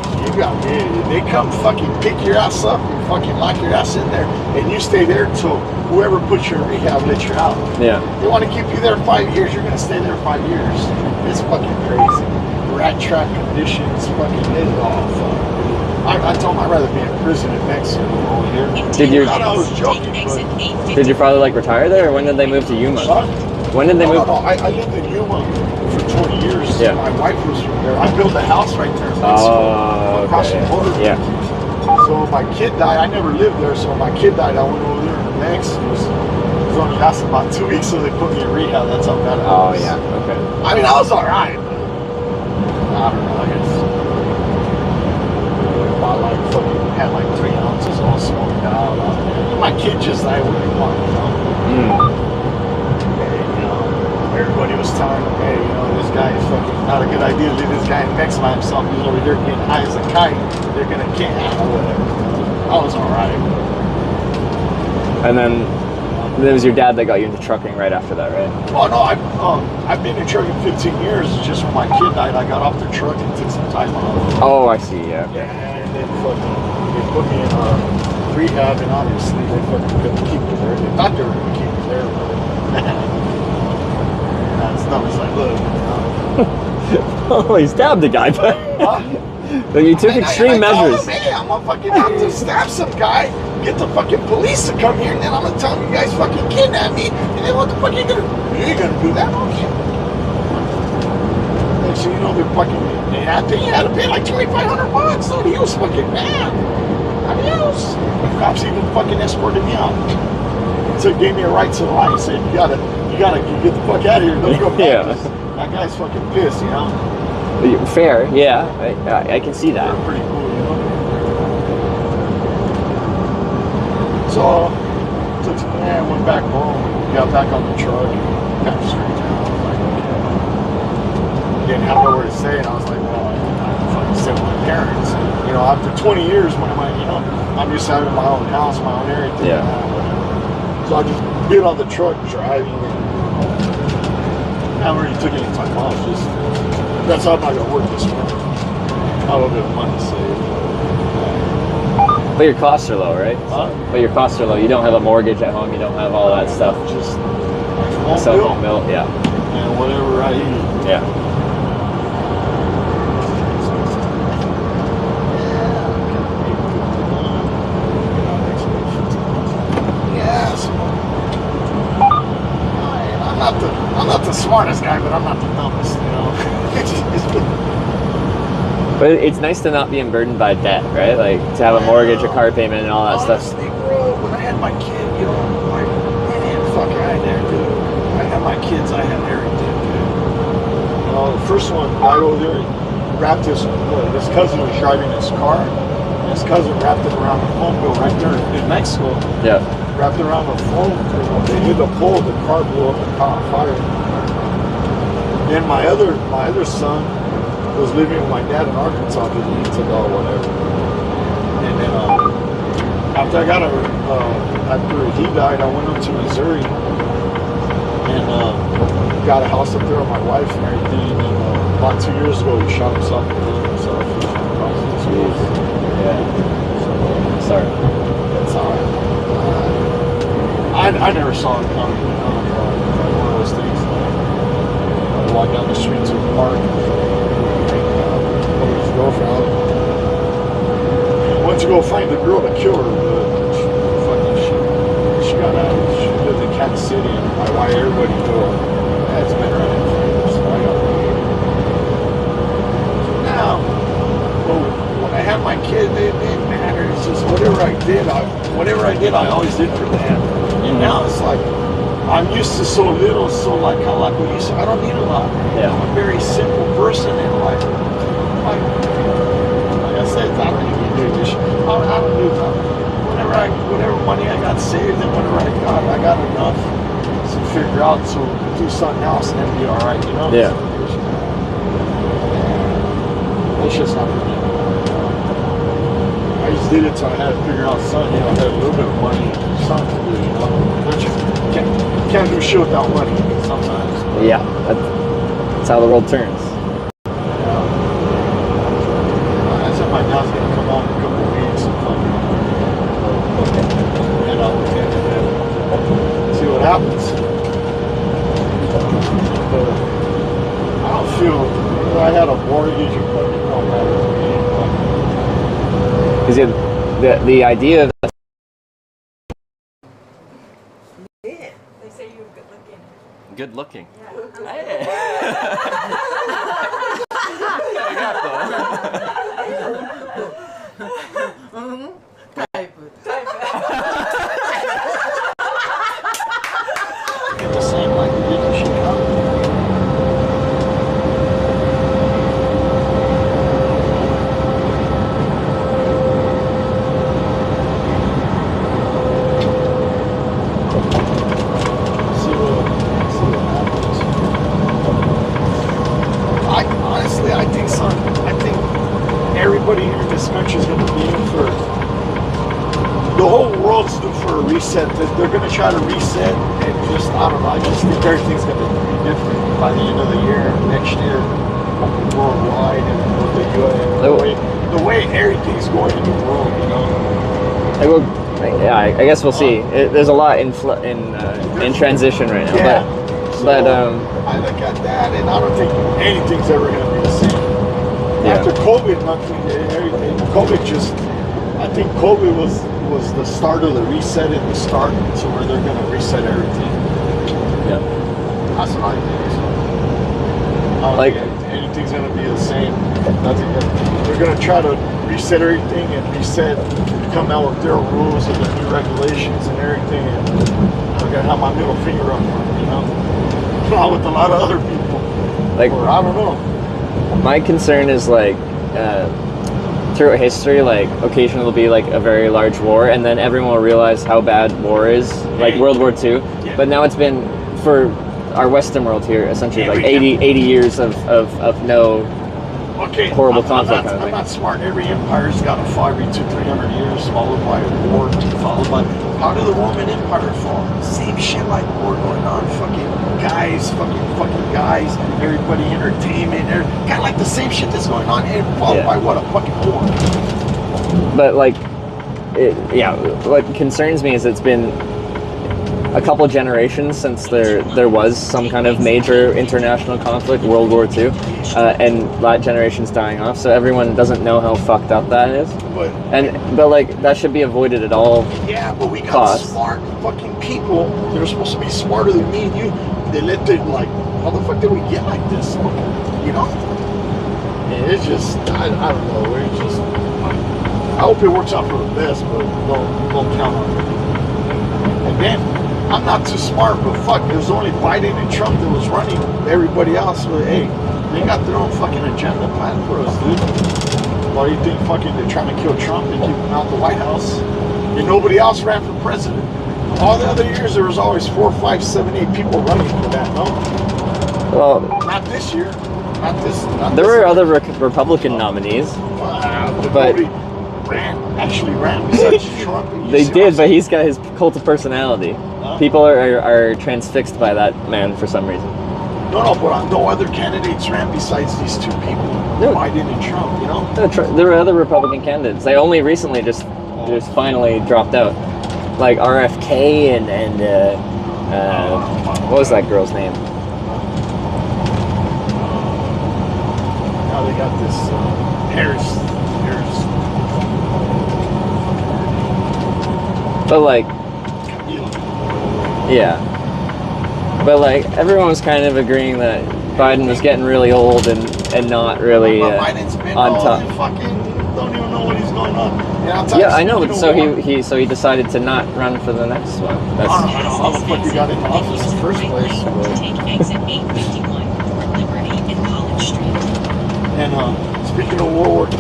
they come fucking pick your ass up and fucking lock your ass in there, and you stay there till whoever puts you in rehab lets you out. Yeah. They want to keep you there 5 years, you're gonna stay there 5 years. It's fucking crazy. Rat trap conditions, fucking it all. I told him I'd rather be in prison in Mexico over here. I was joking, but did your father like retire there, or when did they move to Yuma? When did they move? No, I lived in Yuma for 20 years. Yeah. My wife was from there. I built a house right there in Mexico, across the border. Yeah. So my kid died. I never lived there, so when my kid died, I went over there in Mexico. It was only lasted about 2 weeks, so they put me in rehab. That's how bad it was. Oh, yeah. Okay. I mean, I was all right. I don't know, I guess. About like fucking had like 3 ounces all smoked out. My kid just died when he wanted, everybody was telling him, hey, this guy is fucking not a good idea to leave this guy in Mexico by himself. He's over here getting high as a kite. They're gonna kill him or whatever. I was all right. And then it was your dad that got you into trucking right after that, right? Oh no, I've been in trucking 15 years. Just when my kid died, I got off the truck and took some time off. Oh, I see. Yeah. Yeah, and then fucking they put me in rehab, and obviously they fucking couldn't keep me there. They thought they were gonna keep me there, but that's not as I look. Oh, he stabbed the guy, but you took extreme measures. Hey, I'm gonna fucking have to stab some guy, get the fucking police to come here, and then I'm gonna tell them you guys fucking kidnapped me, and then what the fuck you gonna do? You ain't gonna do that, okay? And so they're fucking, he had to pay like $2,500, so he was fucking mad. Adios. The cops even fucking escorted me out. So he gave me a right to lie. He said, you gotta get the fuck out of here. Don't go back. Yeah. That guy's fucking pissed, Fair, yeah. I can see that. They're pretty cool, So, went back home, got back on the truck, and got straight down. I was like, okay. Didn't have nowhere to stay, and I was like, well, I fucking stay with my parents. And, after 20 years, when I'm used to having my own house, my own everything. Yeah. So I just get on the truck driving, and I haven't really took any time off. That's how I'm not gonna work this winter. I have a bit of money saved. But your costs are low, right? Huh? But your costs are low. You don't have a mortgage at home. You don't have all that stuff. Just cell phone bill. Yeah. And whatever I eat. Yeah. I'm not the smartest guy, but I'm not the dumbest, But it's nice to not be burdened by debt, right? Like to have a mortgage, a car payment, and all that Honestly, stuff. bro, when I had my kid, I had everything. I had my kids, I had everything, dude. The first one died over there. He wrapped his cousin was driving his car. And his cousin wrapped it around the phone bill right there in Mexico. Yeah. Wrapped it around the phone. They hit the pole, the car blew up and caught fire. Then my other son was living with my dad in Arkansas because he took all whatever. And then after I got after he died, I went up to Missouri and got a house up there with my wife and everything. And about 2 years ago, he shot himself and killed himself. Jeez. Yeah. Sorry. It's alright. I never saw it coming. Like one of those things. I walked down the street to the park with his girlfriend. Went to go find the girl to kill her, but she got out. She lived in Kansas City, and why everybody knew her. That's been running for years. So I got now, when I had my kid, it didn't matter. It's just whatever I did, I always did for them. And now it's like I'm used to so little, so like kind of like we used to. I don't need a lot. Yeah. I'm a very simple person, and like I said, I don't even do this. I don't do that. Whatever money I got saved and whatever I got enough to figure out to do something else and then be all right, you know. Yeah. It's just not for me. I just did it till I had to figure out something. I had a little bit of money, something to do, But you can't do shit without money sometimes. Yeah, that's how the world turns. I said my dad's gonna come on in a couple of weeks and see what happens. But I don't feel I had a mortgage or fucking all that. Because the idea of They say you're good looking. good looking. The same like we did in Chicago. See what happens. I think everybody here in this country is going to be in for. The whole world's due for a reset. They're going to try to reset and just, I don't know, I just think everything's going to be different by the end of the year, next year, worldwide, and with the UN. The way everything's going in the world, I guess we'll see. There's a lot in transition right now. Yeah. But I look at that and I don't think anything's ever going to be the same. Yeah. After COVID, everything. I think COVID was the start of the reset and the start to where they're going to reset everything. Yeah. That's what I think. I don't think anything's going to be the same. They're going to try to reset everything and come out with their rules and their new regulations and everything. And I'm going to have my middle finger up, Not with a lot of other people. I don't know. My concern is throughout history, occasionally there'll be a very large war, and then everyone will realize how bad war is, like World War II. Yeah. But now it's been, for our Western world here, essentially 80 years of no horrible conflict. I'm not smart. Every empire's got to fall every 200-300 years, followed by war, followed by. How did the Roman Empire fall? Same shit like war going on. Fucking guys, everybody entertainment, kind of like the same shit that's going on, and followed by what, a fucking war. But what concerns me is it's been a couple generations since there was some kind of major international conflict, World War II, and that generation's dying off, so everyone doesn't know how fucked up that is. But that should be avoided at all. Yeah, but we got smart fucking people. They're supposed to be smarter than me and you. They let them how the fuck did we get like this? And it's just I don't know. It's just I hope it works out for the best, but don't count on it. And then I'm not too smart, but fuck, there's only Biden and Trump that was running. Everybody else, they got their own fucking agenda planned for us, dude. Why do you think they're trying to kill Trump and keep him out the White House? And nobody else ran for president. All the other years, there was always 4, 5, 7, 8 people running for that, no? Well, not this year. There were other Republican nominees, but actually ran besides Trump. They did, but he's got his cult of personality. People are transfixed by that man for some reason. No, but no other candidates ran besides these two people, Biden and Trump. You know, there were other Republican candidates. They only recently just finally dropped out, like RFK and what was that girl's name? Now they got this Harris. But like, yeah. But like, everyone was kind of agreeing that Biden was getting really old and not really Biden's been on top. Fucking don't even know what he's going on. Yeah, I know, but so he decided to not run for the next one. That's, I don't know how the fuck he got into office in the first place. Take exit 851 for Liberty and College Street. And speaking of World War III,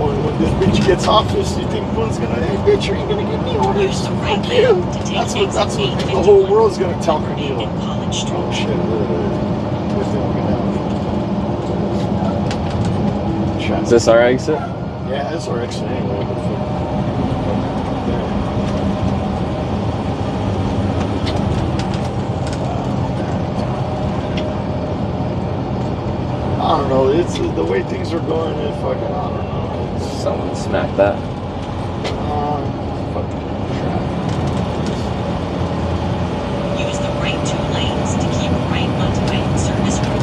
when this bitch gets office, you think one's gonna, hey bitch, you ain't gonna give me orders. Fuck you. That's what the whole world's gonna tell Camille. Oh shit. Is this our exit? Yeah, that's our exit anyway. I don't know. It's the way things are going. It fucking, I don't know. Someone smacked that. Fucking traffic. Use the right 2 lanes to keep right onto main service road.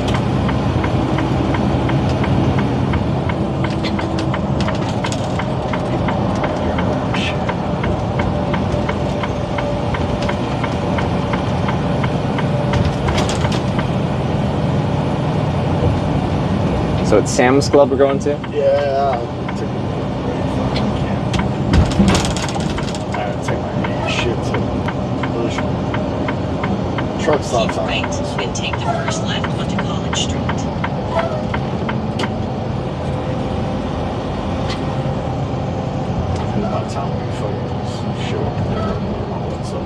So it's Sam's Club we're going to? Yeah. I gotta take my shit to truck stops on. Right and take the first left onto College Street. By the time we fucking show up there, what's up?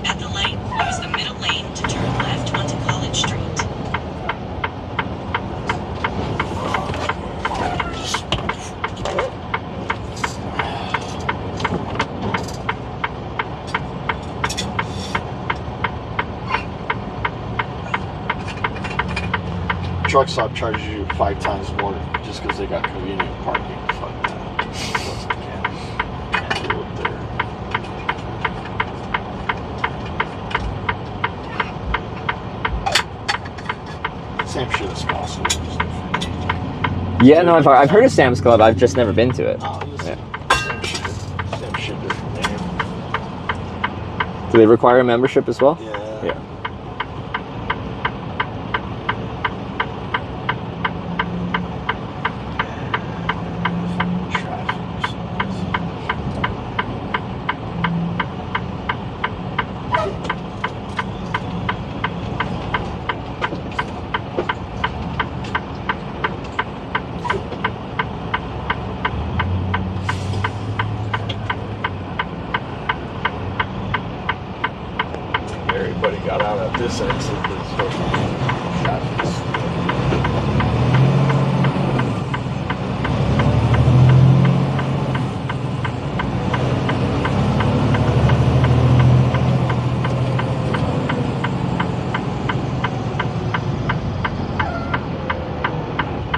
At the light, use the middle lane to turn left onto College Street. Truck stop charges you 5 times more just because they got convenient parking. Fuck that. Can't do it there. Same shit as Costco. Yeah, no, I've heard of Sam's Club. I've just never been to it. Same shit, different name. Do they require a membership as well? Yeah. Everybody got out at this exit.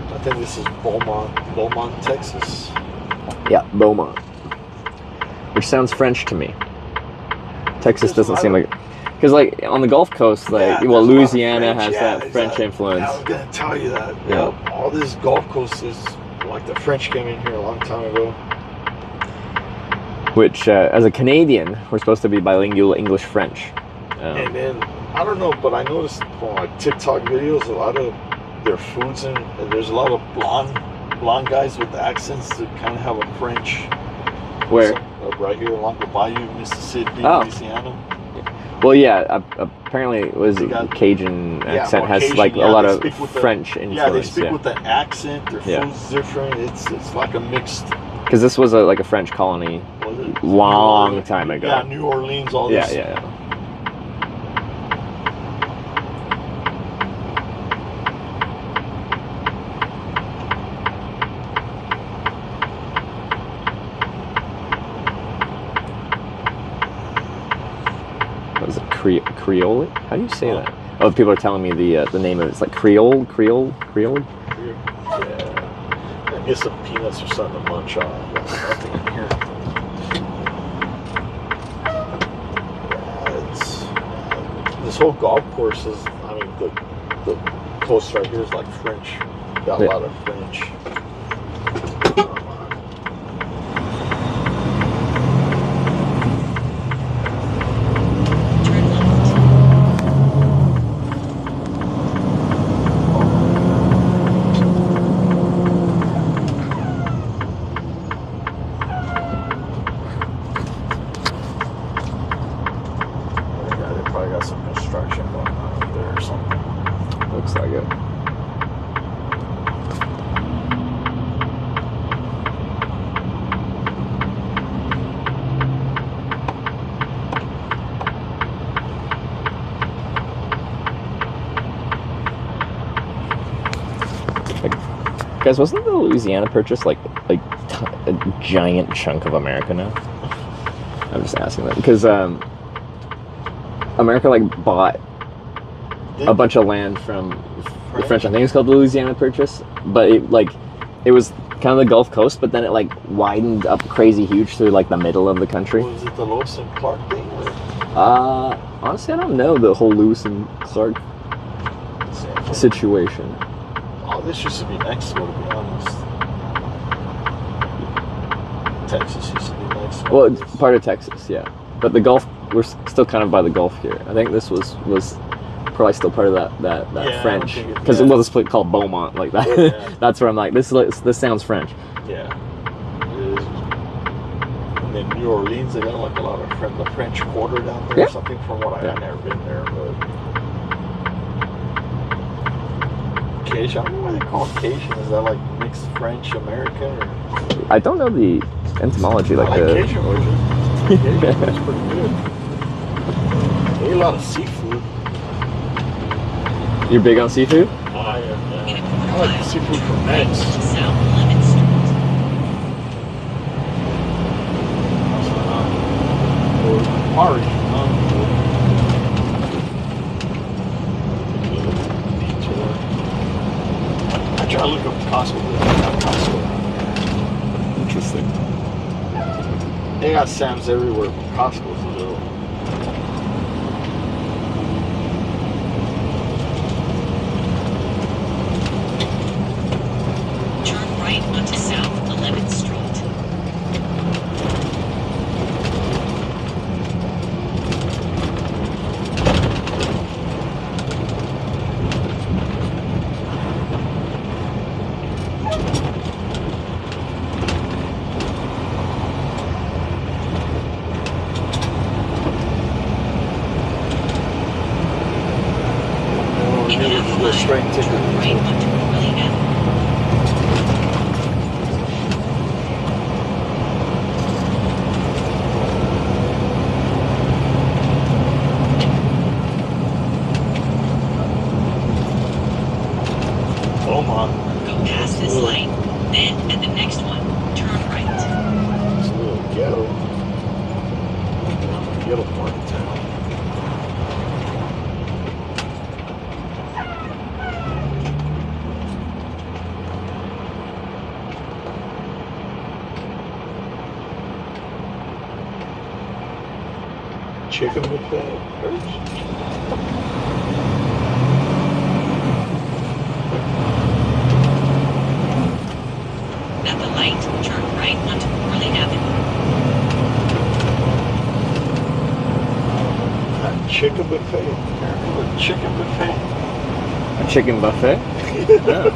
I think this is Beaumont, Texas. Yeah, Beaumont. Which sounds French to me. Texas doesn't seem like... Because like on the Gulf Coast, like Louisiana has that French influence. Yeah, I was gonna tell you that. Yeah. All this Gulf Coast is like the French came in here a long time ago. Which, as a Canadian, we're supposed to be bilingual English-French. And then I don't know, but I noticed from like TikTok videos, a lot of their foods and there's a lot of blonde guys with accents that kind of have a French. Where? Right here along the bayou, Mississippi, Oh. Louisiana. Well, yeah, apparently it was Cajun accent has Cajun, like a lot of they speak with French the, influence. Yeah, they speak with the accent. Their Yeah. food's different. It's like a mixed. Because this was like a French colony long time ago. Yeah, New Orleans, all Yeah, this. yeah. Creole? How do you say that? Oh, people are telling me the name of it. It's like Creole. Yeah. And get some peanuts or something to munch on. Nothing in here. This whole golf course is, I mean, the coast right here is like French. Got a lot of French. Guys, wasn't the Louisiana Purchase like a giant chunk of America now? I'm just asking that because America like bought a bunch of land from the French. I think it's called the Louisiana Purchase, but it was kind of the Gulf Coast, but then it like widened up crazy huge through like the middle of the country. Was it the Lewis and Clark thing? Honestly, I don't know the whole Lewis and Clark situation. Oh, this used to be Mexico, to be honest. Texas used to be Mexico. Well, it's part of Texas, yeah. But the Gulf, we're still kind of by the Gulf here. I think this was probably still part of that French, because it was a place called Beaumont, like that. Yeah. That's where I'm like, this sounds French. Yeah. It is. And then New Orleans, they got like a lot of the French Quarter down there or something. From what I've never been there, but. Cajun. I don't know why they call it Cajun. Is that like mixed French American? Or? I don't know the etymology. I like Cajun version. Cajun is pretty good. They eat a lot of seafood. You're big on seafood? I am. I like seafood from Mex. Porridge. I try to look up Costco. Interesting. They got Sam's everywhere, but Costco's a little. Turn right onto South 11th Street. Chicken buffet. At the light, turn right onto Corley Avenue. Chicken buffet. Chicken buffet. A chicken buffet? Yeah.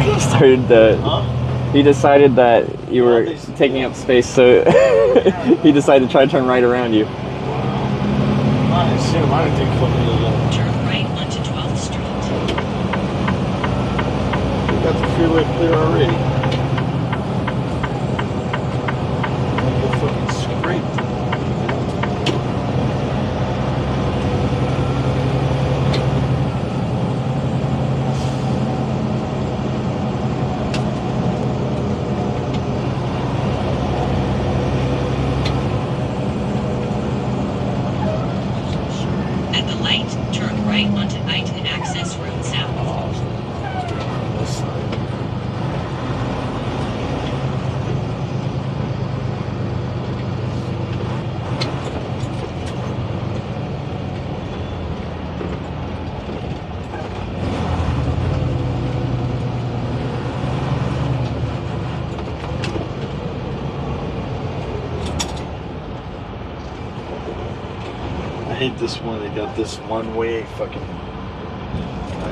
He started he decided that you were taking up space, so he decided to try to turn right around you. I didn't see him. I didn't think fucking was that. Turn right onto 12th Street. We got the freeway clear already. We're fucking scraped. At the light, turn right onto Iton Access Road South. This side. I hate this one. They got this one-way fucking. I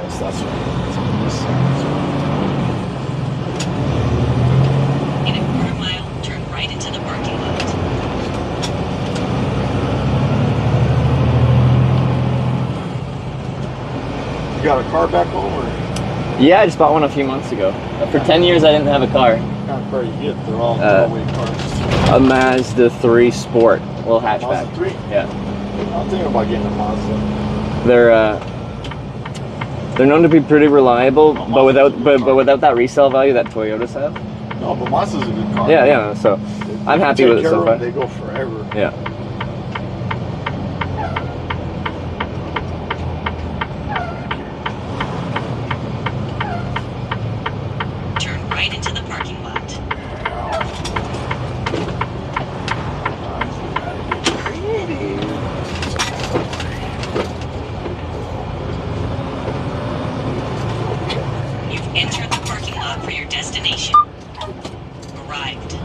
guess that's what it is on this side. In a quarter mile, turn right into the parking lot. You got a car back home or? Yeah, I just bought one a few months ago. For 10 years, I didn't have a car. What kind of car you get? They're all two-way cars. A Mazda 3 Sport, little hatchback. Mazda 3? Yeah. I'm thinking about getting a Mazda. They're known to be pretty reliable, but without that resale value that Toyotas have. No, but Mazda's a good car. Yeah, yeah. So I'm happy with it so far. They go forever. Yeah. Turn right into the parking lot. You've entered the parking lot for your destination. Arrived.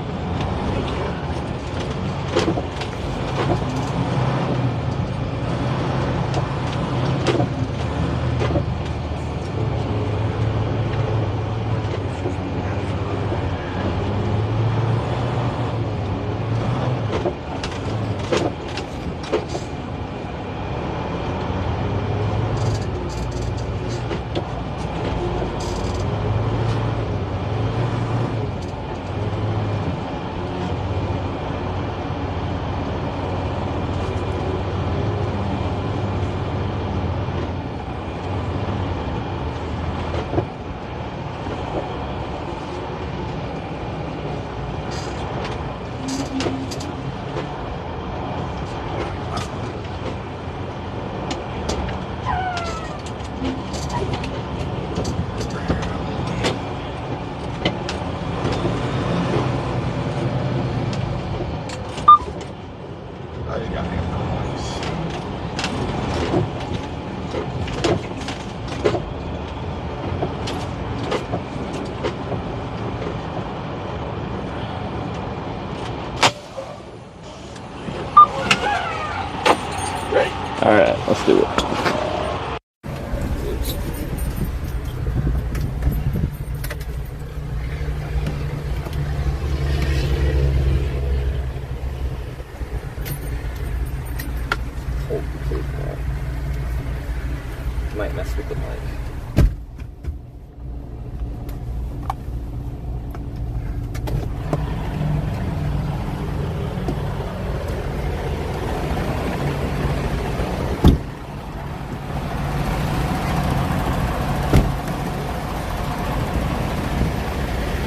All right, let's do it. Might mess with the mic.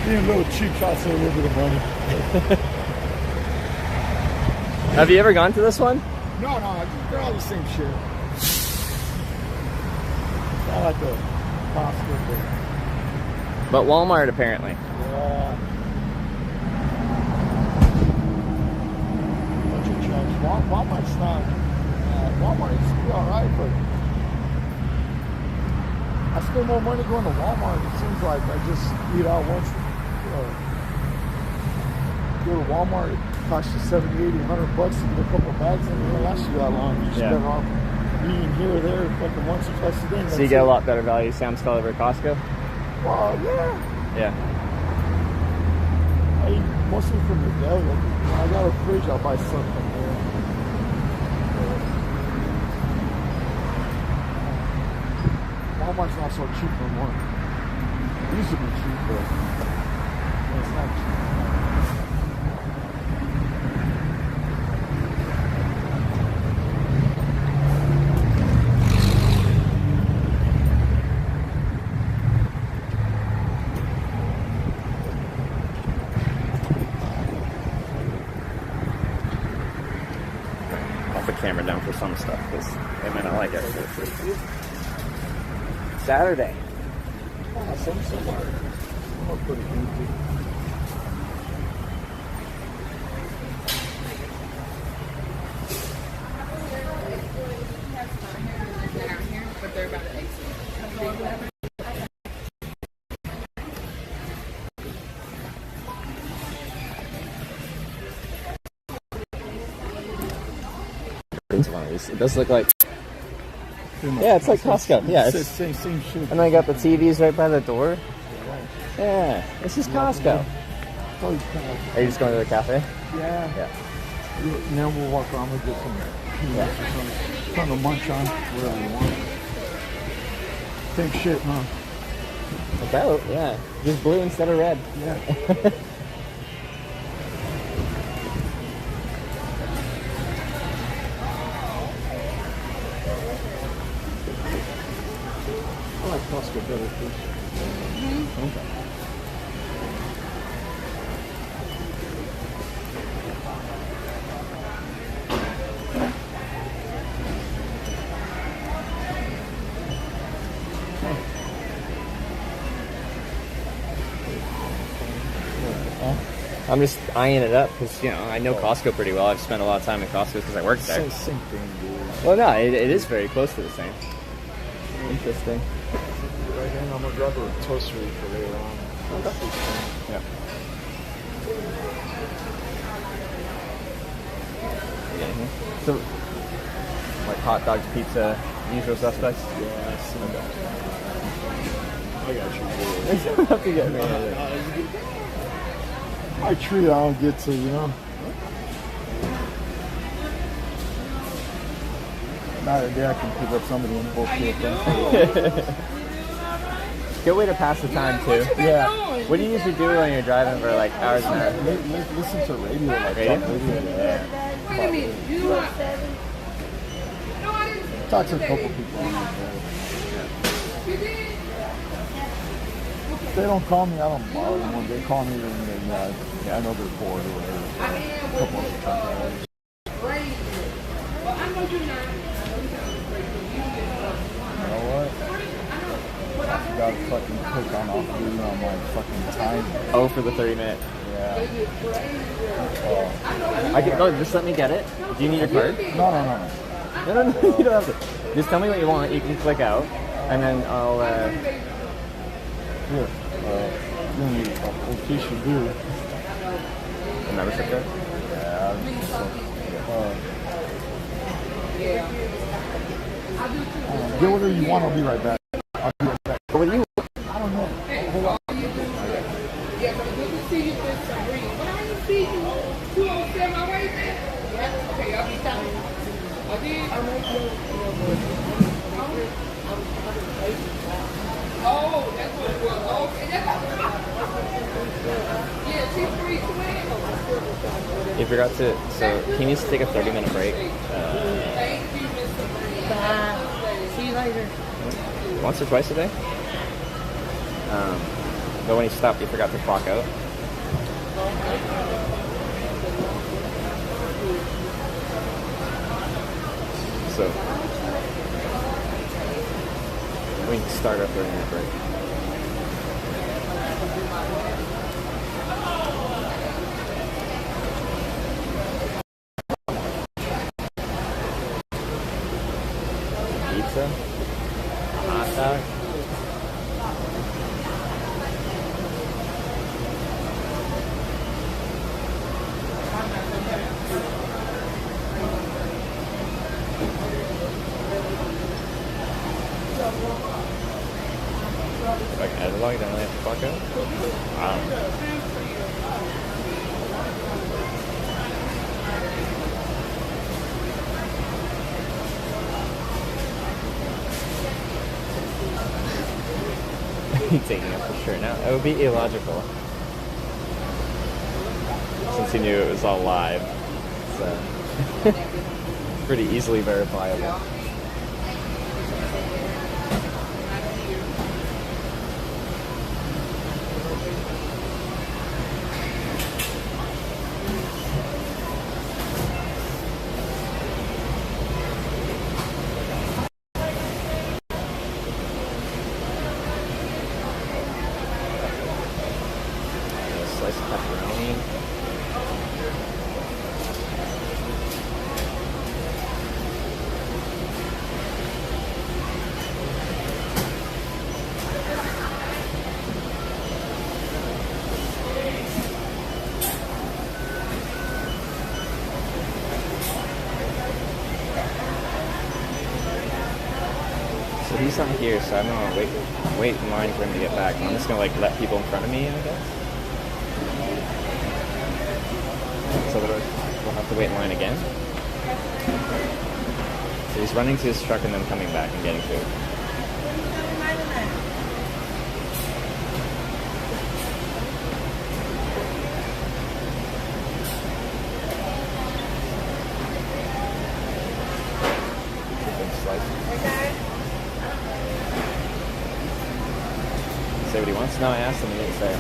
Being a little cheap costs a little bit of money. Have you ever gone to this one? No, they're all the same shit. It's not like a Costco thing. But Walmart apparently. Yeah. Bunch of chunks. Walmart's not. Walmart used to be alright, but I spend more money going to Walmart. It seems like I just eat out once. Go to Walmart, it costs you $70, $80, $100 to get a couple of bags in. It don't last you that long. You just spend off eating here or there, fucking once or twice a day. So you get a lot better value Sam's Club over Costco? Well, yeah. Yeah. I eat mostly from the deli. I got a fridge, I'll buy stuff from there. Walmart's not so cheap no more. It used to be cheap, but it's not cheap. I'll put the camera down for some stuff because they might not like it. Saturday. Oh, somewhere. I'll put it in. But they're about to exit. It does look like. Yeah, it's like Costco. Yeah, it's same shit. And they got the TVs right by the door. Yeah, this is Costco. Are you just going to the cafe? Yeah. Yeah. Now we'll walk around and get some peanuts or something. Trying to munch on whatever you want. Same shit, huh? About, yeah. Just blue instead of red. Yeah. I like Costco better, please. Okay. I'm just eyeing it up because, you know, I know Costco pretty well. I've spent a lot of time in Costco because I worked there. Same thing, dude. Well, no, it is very close to the same. Interesting. Right now, I'm going to grab a toastery for later on. Okay. Yeah. So, like hot dogs, pizza, usual suspects? Yeah, I got you. You don't have to get me. My treat I don't get to, you know. Not a day I can pick up somebody in bullshit. Good way to pass the time too. Yeah. What do you usually do when you're driving for like hours and hours? Listen to radio, like radio? Yeah. Wait a minute, you want 7? Talk to a couple people on that. If they don't call me, I don't bother them. When they call me, then I know they're bored or whatever. A couple of them. You know what? I forgot to fucking click on my fucking time. Oh, for the 30-minute. Yeah. I can, oh, just let me get it. Do you need your card? No. No, you don't have to. Just tell me what you want. You can click out, and then I'll. Here. In case you do. The membership card? Get whatever you want. I'll be right back. I'll be right back. What do you? I don't know. Hold on. Yeah, but good to see you, Miss Sabrina. When I didn't see you, 207 my way there. Yeah, okay, I'll be coming. I did. Oh, that's what it was. Okay, that's yeah, she's 312. You forgot to. So he needs to take a 30-minute break. Thank you, Miss Sabrina. Bye. See you later. Once or twice a day. But when he stopped, he forgot to clock out. So we can start our 30-minute break. Pizza, hot dog. Like analog, don't let the fuck out? Wow. Taking off the shirt now. It would be illogical. Since he knew it was all live. So pretty easily verifiable. He's not here, so I'm gonna wait in line for him to get back. I'm just gonna like let people in front of me in, I guess. So we'll have to wait in line again. So he's running to his truck and then coming back and getting food. Say what he wants? No, I asked him, he didn't say.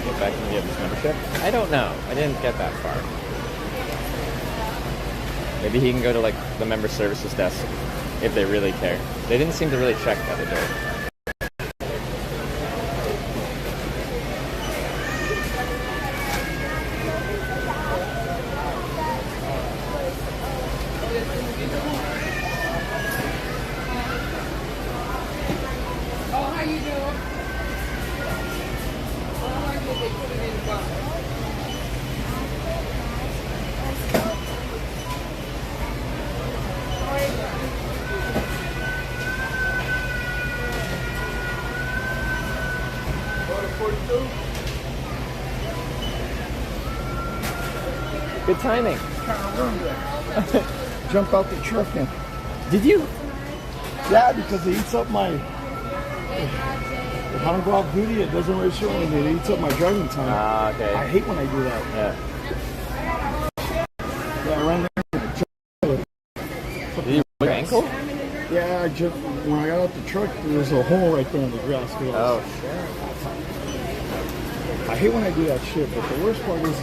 Get back and get his membership? I don't know. I didn't get that far. Maybe he can go to like the member services desk if they really care. They didn't seem to really check the other day. Good timing. Jump out the truck and... Did you? Yeah, because it eats up my... If I don't go off duty, it doesn't really show anything. It eats up my driving time. Ah, okay. I hate when I do that. Yeah. Yeah, I ran there and Did you break your ankle? Yeah, when I got out the truck, there was a hole right there in the grass. Oh, shit. I hate when I do that shit, but the worst part is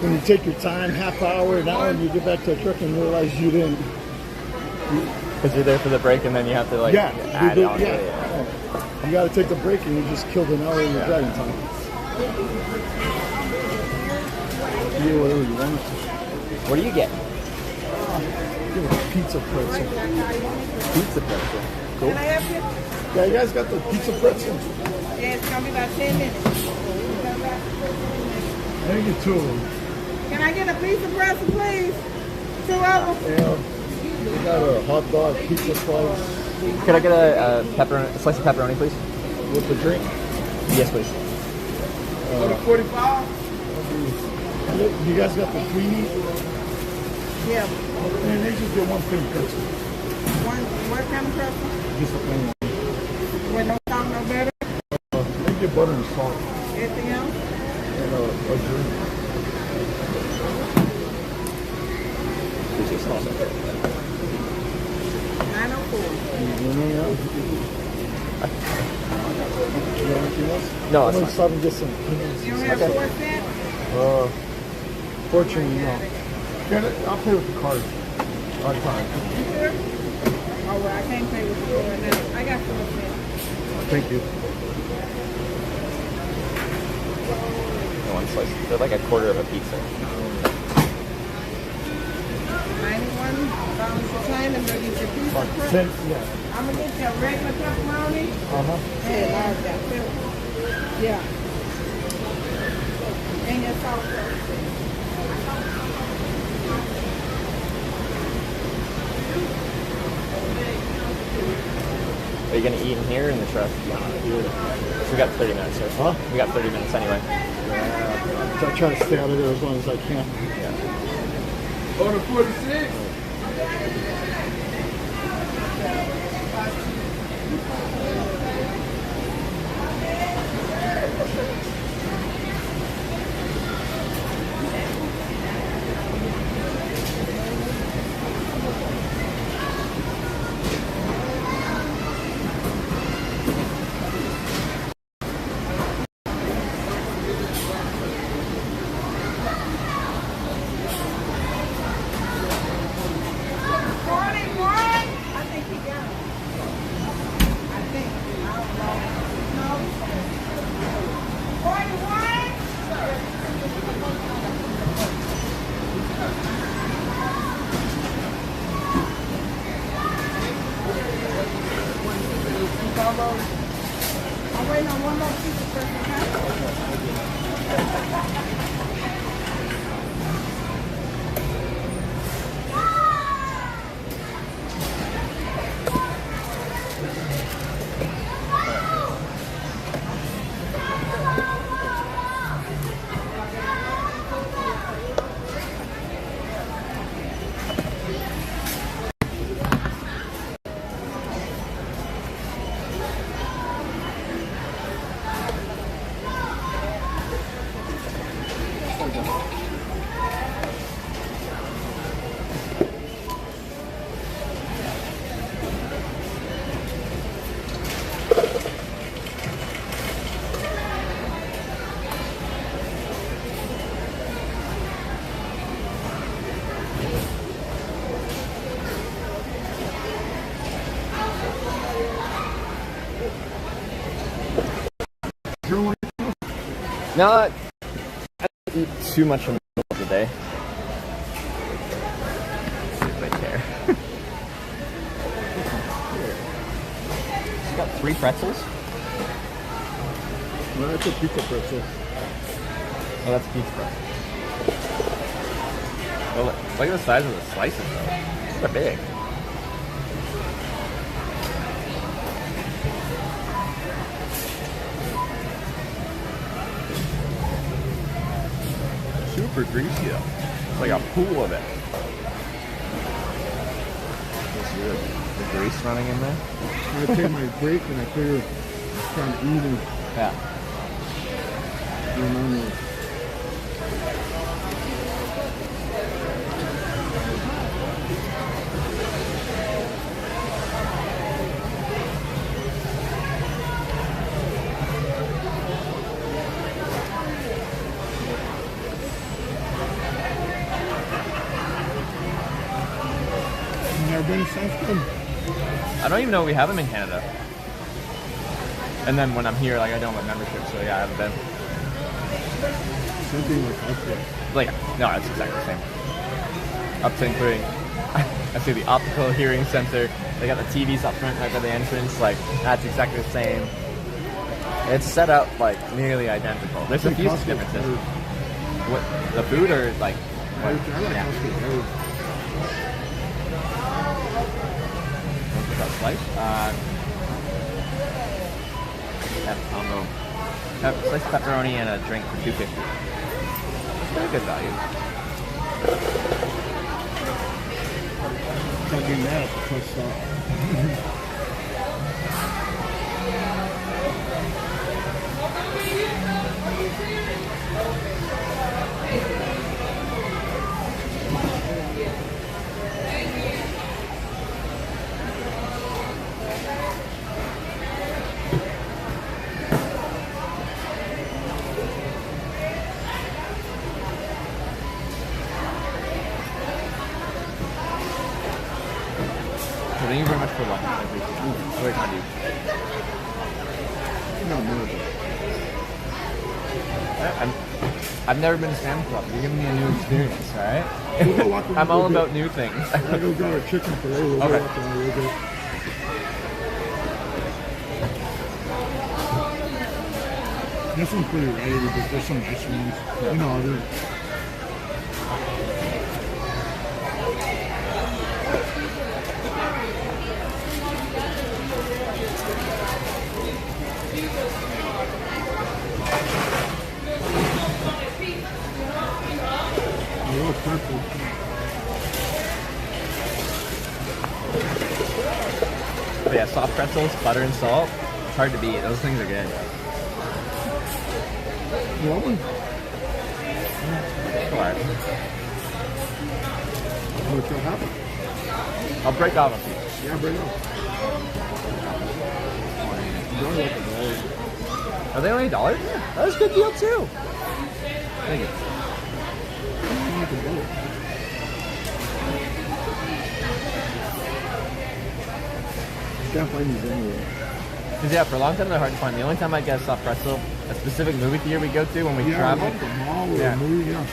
when you take your time, half hour, an hour, and you get back to the truck and realize you didn't. Because you're there for the break and then you have to like add on to it. You got to take the break and you just killed an hour of your driving time. You get whatever you want. What do you get? Give it a pizza pretzel. Pizza pretzel. Cool. Can I help you? Yeah, you guys got the pizza pretzel? Yeah, it's gonna be about 10 minutes. Let me get two of them. Can I get a pizza pretzel, please? Two of them? Yeah. We got a hot dog, pizza slice. Could I get a slice of pepperoni, please? With the drink? Yes, please. 45? You guys got the creamy? Yeah. And they just get one plain pretzel. What kind of pretzel? Just a plain one. With no salt, no butter? They get butter and salt. Anything else? And a drink. Who's your sauce? 904. Anything else? No, I'm that's gonna fine. stop and get some. You don't have 4 cents? Fortunately, no. I'll pay with the card. On time. Oh, well, I can't pay with the card now. I got 4 cents. Thank you. One slice. They're like a quarter of a pizza. $91 a time, and they'll get your pizza crust. Yeah. I'm gonna get you a regular pepperoni. And large that. Yeah. And your sauce. Are you gonna eat in here or in the truck? So we got 30 minutes here. Huh? We got 30 minutes anyway. I try to stay out of there as long as I can. Yeah. Order 46. I'm waiting on one more pizza crust. No, I don't eat too much in the middle of the day. Right there. It's got 3 pretzels. No, that's a pizza pretzel. Oh, that's a pizza pretzel. Well, look at the size of the slices, though. They're big. Super greasy though. It's like a pool of it. See the grease running in there? I take my break and I figure it's kind of even. Yeah. I don't even know if we have them in Canada. And then when I'm here, like I don't have a membership, so yeah, I haven't been. Something like Austria. Like, no, it's exactly the same. Up to including, I see the optical hearing center. They got the TVs up front right by the entrance. Like, that's exactly the same. It's set up like nearly identical. There's a few differences. What, the food or like? I like Austria. Slice? Have sliced pepperoni and a drink for $2.50. That's pretty good value. Can't do that at the truck stop. Thank you very much for lunch. I appreciate it. Very kind of you. No, no. I've never been to Sam's Club. You're giving me a new experience, all right? We'll go walk around I'm a all little about bit. new things. I go grab a chicken fillet. We'll Okay. go walk around a little bit. This one's pretty raggedy, but there's some nice ones. You know how it is. But yeah, soft pretzels, butter and salt. It's hard to beat. Those things are good. You want one? Sure. What's gonna happen? I'll break off a piece. Yeah, bring it on. Are they only $1? Yeah. That was a good deal too. Thank you. Can't find these anywhere. Because yeah, for a long time they're hard to find. The only time I get a soft pretzel, a specific movie theater we go to when we travel, like the mall or a movie, yeah.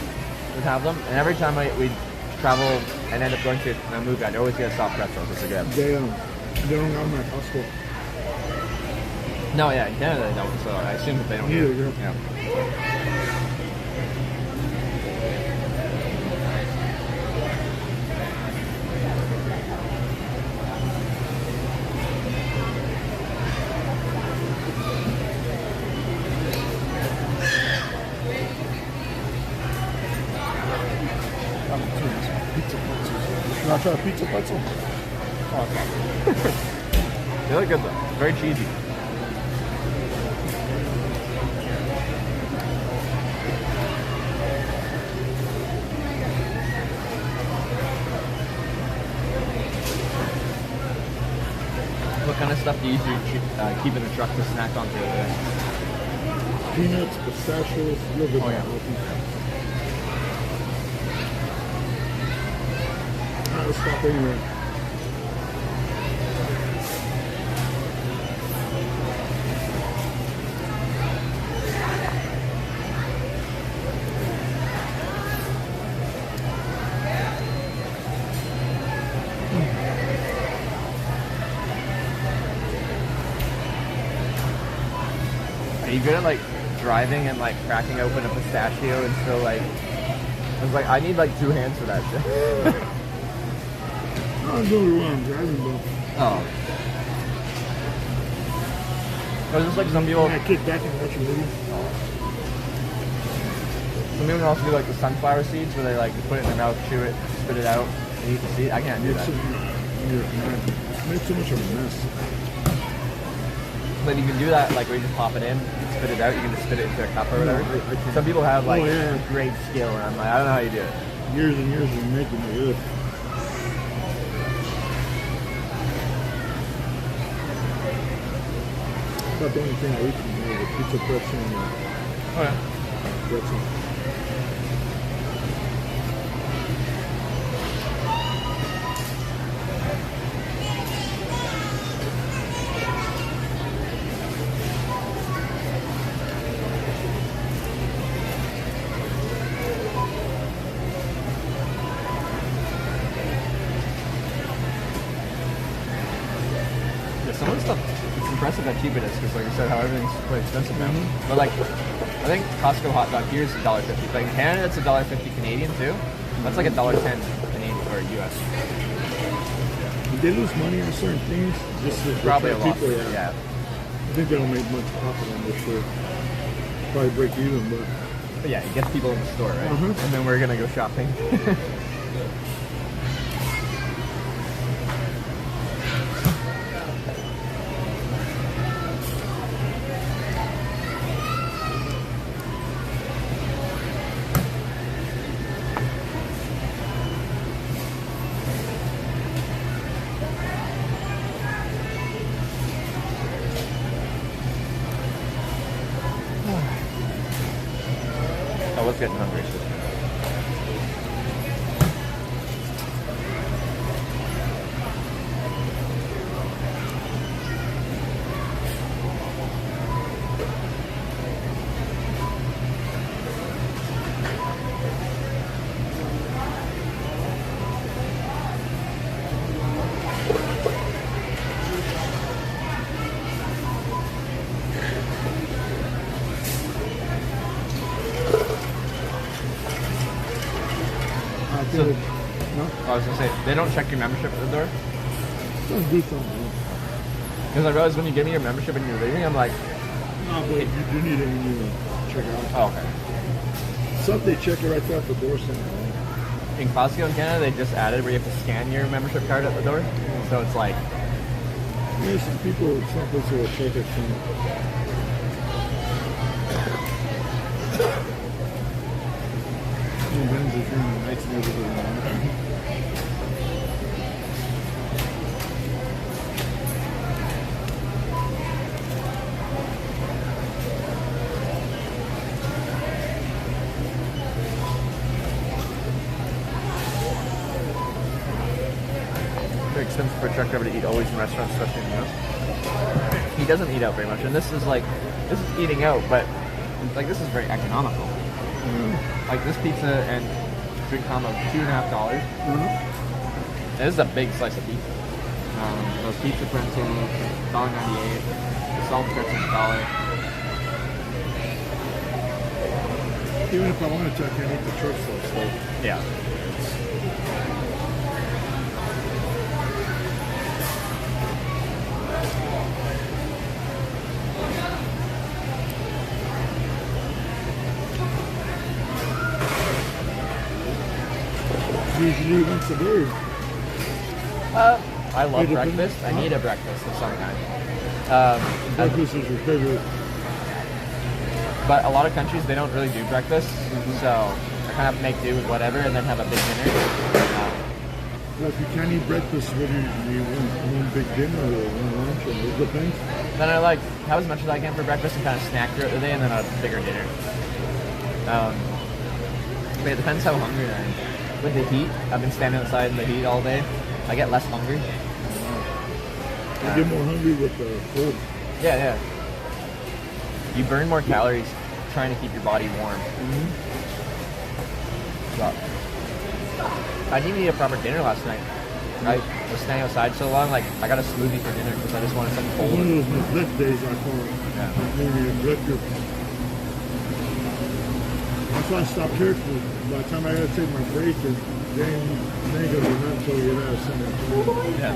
we'd have them. And every time we'd travel and end up going to a movie, I'd always get a soft pretzel. It's a good. They don't have them at Costco. No, yeah, in Canada they don't, so I assume that they don't Yeah, either. yeah. You want to try a pizza pretzel? They look good though. Very cheesy. What kind of stuff do you usually keep in the truck to snack on through the day? Peanuts, pistachios, a little bit Oh, yeah. Alright, let's stop anyway. Are you good at like driving and like cracking open a pistachio and still like? I was like, I need like 2 hands for that shit. I don't know where I'm driving, but Oh. Or just like some people. I kick back and watch a movie. Some people also do like the sunflower seeds where they like put it in their mouth, chew it, spit it out, and eat the seed. I can't do that. Make so much of a mess. But you can do that like where you just pop it in, spit it out. You can just spit it into a cup or whatever. Some people have like great skill, and I'm like, I don't know how you do it. Years and years of making it good. About the only thing I eat from here is a pizza pretzel and a pretzel. Yeah, some of the stuff, it's impressive how cheap it is, because like I said, how everything's quite expensive now. But like, I think Costco hot dog here is $1.50, but in Canada it's $1.50 Canadian too. That's like $1.10 Canadian or US. Did they lose money on certain things? Just to Probably a lot. people, Yeah. I think they don't make much profit on this shit. Probably break even, But yeah, it gets people in the store, right? Uh-huh. And then we're gonna go shopping. I was getting hungry. Okay. So, No? I was gonna say, they don't check your membership at the door? Don't do something. Because I realized when you give me your membership and you're leaving, I'm like... No, but you do need it when you check out. Oh, okay. Some they check it right there at the door center. In Costco in Canada, they just added where you have to scan your membership card at the door. So it's like... Yeah, some people, some places will check it from... Very expensive for a truck driver to eat always in restaurants, especially in the US. He doesn't eat out very much, and this is eating out, but like this is very economical. Like this pizza and drink combo, $2.50. And this is a big slice of pizza. Those pizza pretzels, $1.98. The salt pretzels, $1. Even if I wanted to, I can't eat the church stuff. Yeah. Usually once a day. I love breakfast. I need a breakfast of some kind. Breakfast is your favorite. But a lot of countries, they don't really do breakfast. So I kind of make do with whatever and then have a big dinner. Well, if you can't eat breakfast, what do you want? One big dinner or one lunch or those depends? Then I like have as much as I can for breakfast and kind of snack throughout the day and then a bigger dinner. But it depends how hungry I am. With the heat, I've been standing outside in the heat all day. I get less hungry. You get more hungry with the cold. Yeah. You burn more calories trying to keep your body warm. So, I didn't even eat a proper dinner last night. I was standing outside so long, like I got a smoothie for dinner because I just wanted something cold. One of those neglect days, I call it. Yeah. When you neglect your... That's why I stopped here. By the time I gotta take my break, and they ain't gonna be nothing until you get out of Sunday. Yeah.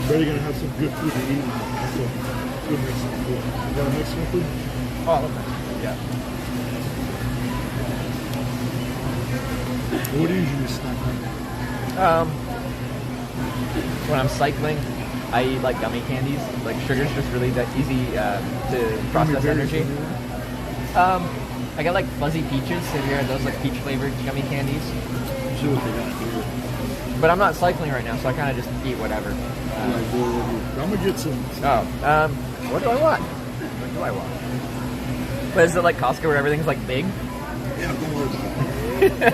But you're gonna have some good food to eat. So, good Mexican food. You got a Mexican food? Oh, I love Mexican. Yeah. What do you usually snack on? When I'm cycling, I eat like gummy candies. Like sugar's just really that easy to process energy. I got like fuzzy peaches. Have you heard those like peach flavored gummy candies? See what they got here. But I'm not cycling right now, so I kind of just eat whatever. I'm gonna get some. What do I want? What do I want? But is it like Costco where everything's like big? Yeah, don't worry about it.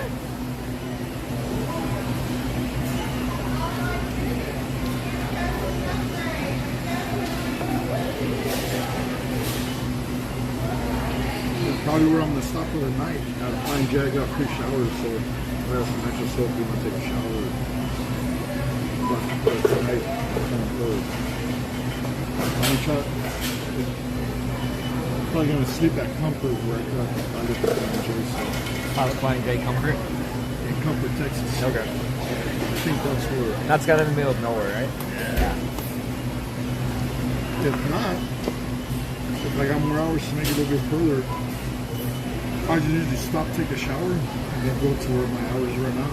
Probably where I'm gonna stop for the night. Fine Jag got free showers, so I have some extra soap. You wanna take a shower? But tonight, I'm gonna try. Probably gonna sleep at Comfort where I live at Flying J. So. Flying J Comfort? In Comfort, Texas. Okay. I think that's where. That's got in the middle of nowhere, right? Yeah. If not, if I got more hours to make it a little bit further, I just usually stop, take a shower, and then go to where my hours run out.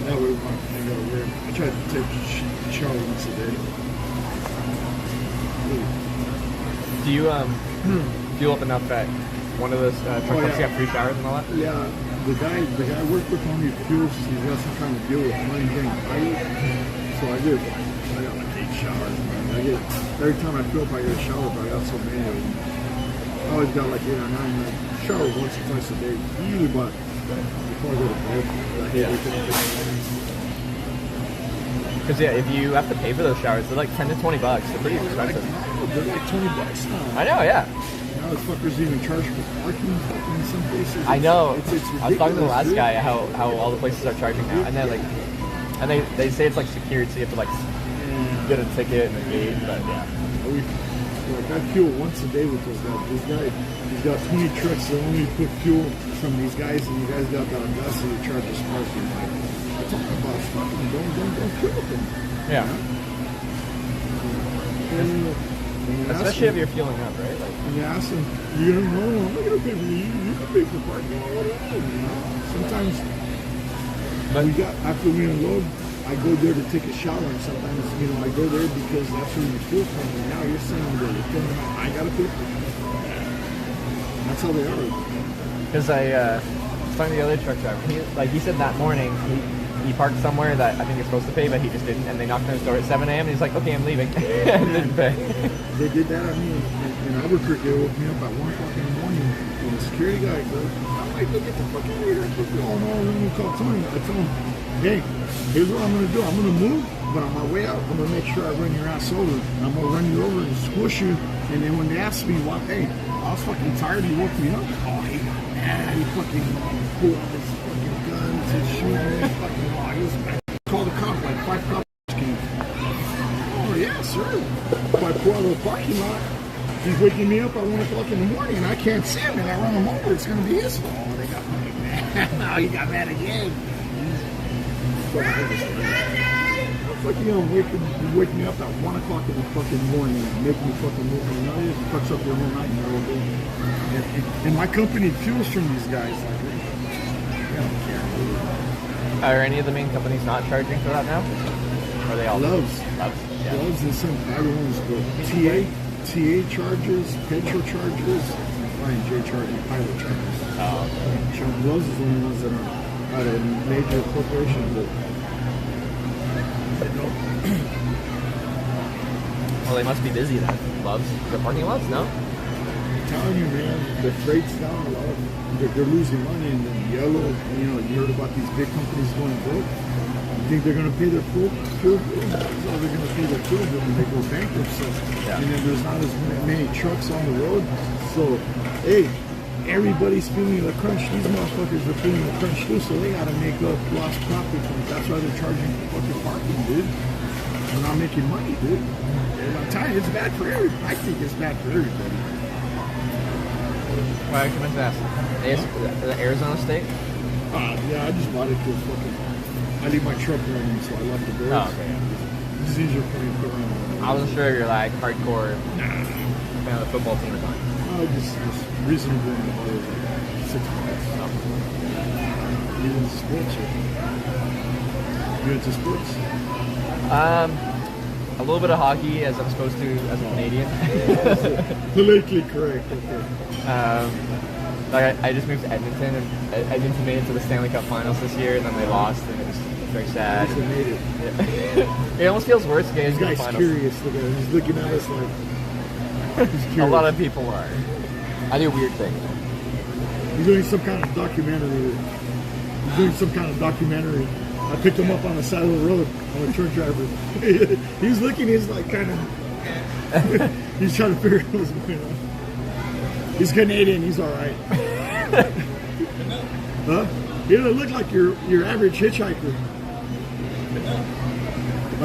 That way, I gotta wear. I try to take a shower once a day. Do you fuel up enough at one of those truck stops you have free showers and all that? Yeah, the guy I work with only fuels. He's got some kind of deal with money getting tired. So I got like 8 showers. Man. Every time I fill up, I get a shower, but I got so many of them. I always got like 8 or 9 showers once or twice a day. Usually, but before I go to bed, I hate waking up in the morning. Because if you have to pay for those showers, they're like $10 to $20. They're pretty expensive. They're like $20 now. I know, yeah. Now the fuckers even charge for parking in some places. I know. It's I was talking to the last guy how all the places are charging now, and they say it's like secured, so you have to like get a ticket and a gate. But yeah. Like I fuel once a day with those guys. This guy, he's got 20 trucks that only put fuel from these guys, and you guys got the audacity to charge us parking. Like, I talk about fucking don't kill them. Yeah. And especially if you're fueling up, right? Like, and you ask them, you don't know, I'm not gonna pay for you. You can pay for parking. You know? Sometimes we got after we unload. I go there to take a shower, and sometimes, you know, I go there because that's where you feel from. And now you're saying that you're feeling I gotta pay for it. That's how they are. Because I was talking to the other truck driver. He said that morning he parked somewhere that I think you're supposed to pay, but he just didn't. And they knocked on his door at 7 a.m. and he's like, okay, I'm leaving. And didn't pay. They did that on me in Albuquerque. They woke me up at 1 o'clock in the morning. And the security guy goes, I'm like, look at the fucking meter. Oh no, when you call Tony, I told him, hey, here's what I'm gonna do. I'm gonna move, but on my way out, I'm gonna make sure I run your ass over. I'm gonna run you over and squish you. And then when they ask me, why, hey, I was fucking tired. He woke me up. Oh, he got mad. He fucking pulled out his fucking guns and shooting. Fucking, oh, he was mad. Called the cop. Like 5 cops came. Oh yeah, sir. If I pull out of the parking lot, he's waking me up at 1 o'clock in the morning, and I can't see him. And I run him over. It's gonna be his fault. Oh, they got me mad. Now he got mad again. Fucking, you know, wake me up at 1 o'clock in the fucking morning and make me fucking move. You know, it fucks up your whole night and your whole day. And my company fuels from these guys. Like, I don't care. Are any of the main companies not charging for that now? Or are they all? Loves. Yeah. Loves and some other ones go. TA charges, Petro charges, Flying J charges, pilot charges. Oh, okay. Loves is the only ones that are out of major corporations that. Well, they must be busy then. Loves? The parking lots? No? I'm telling you, man, the freight's down a lot. They're losing money, and then yellow, you know, you heard about these big companies going broke. You think they're going to pay their fuel bill? No, they're going to pay their fuel bill when they go bankrupt. So, and then there's not as many trucks on the road. So, hey, everybody's feeling the crunch. These motherfuckers are feeling the crunch too, so they got to make up lost profit. That's why they're charging for fucking parking, dude. They're not making money, dude. I'm telling you, it's bad for everybody. I think it's bad for everybody. Why can I ask? The Arizona State? Yeah, I just bought it because fucking I leave my truck running, so I left the doors. Oh, okay. It's easier for me to put around. I wasn't sure if you're like hardcore fan of the football team or not. Just reasonable in the ball is like 6 months. You into sports? You into sports? A little bit of hockey, as I'm supposed to as a Canadian. Politically correct. Okay. Like I just moved to Edmonton, and Edmonton made it to the Stanley Cup Finals this year, and then they lost, and it was very sad. Made it. Yeah. It almost feels worse getting to the This finals. guy's curious. Look at him. He's looking at us like he's curious. A lot of people are. I do weird things. He's doing some kind of documentary. I picked him up on the side of the road. I'm a truck driver. He's looking. He's like kind of. He's trying to figure out what's going on. He's Canadian. He's all right. Huh? He doesn't look like your average hitchhiker.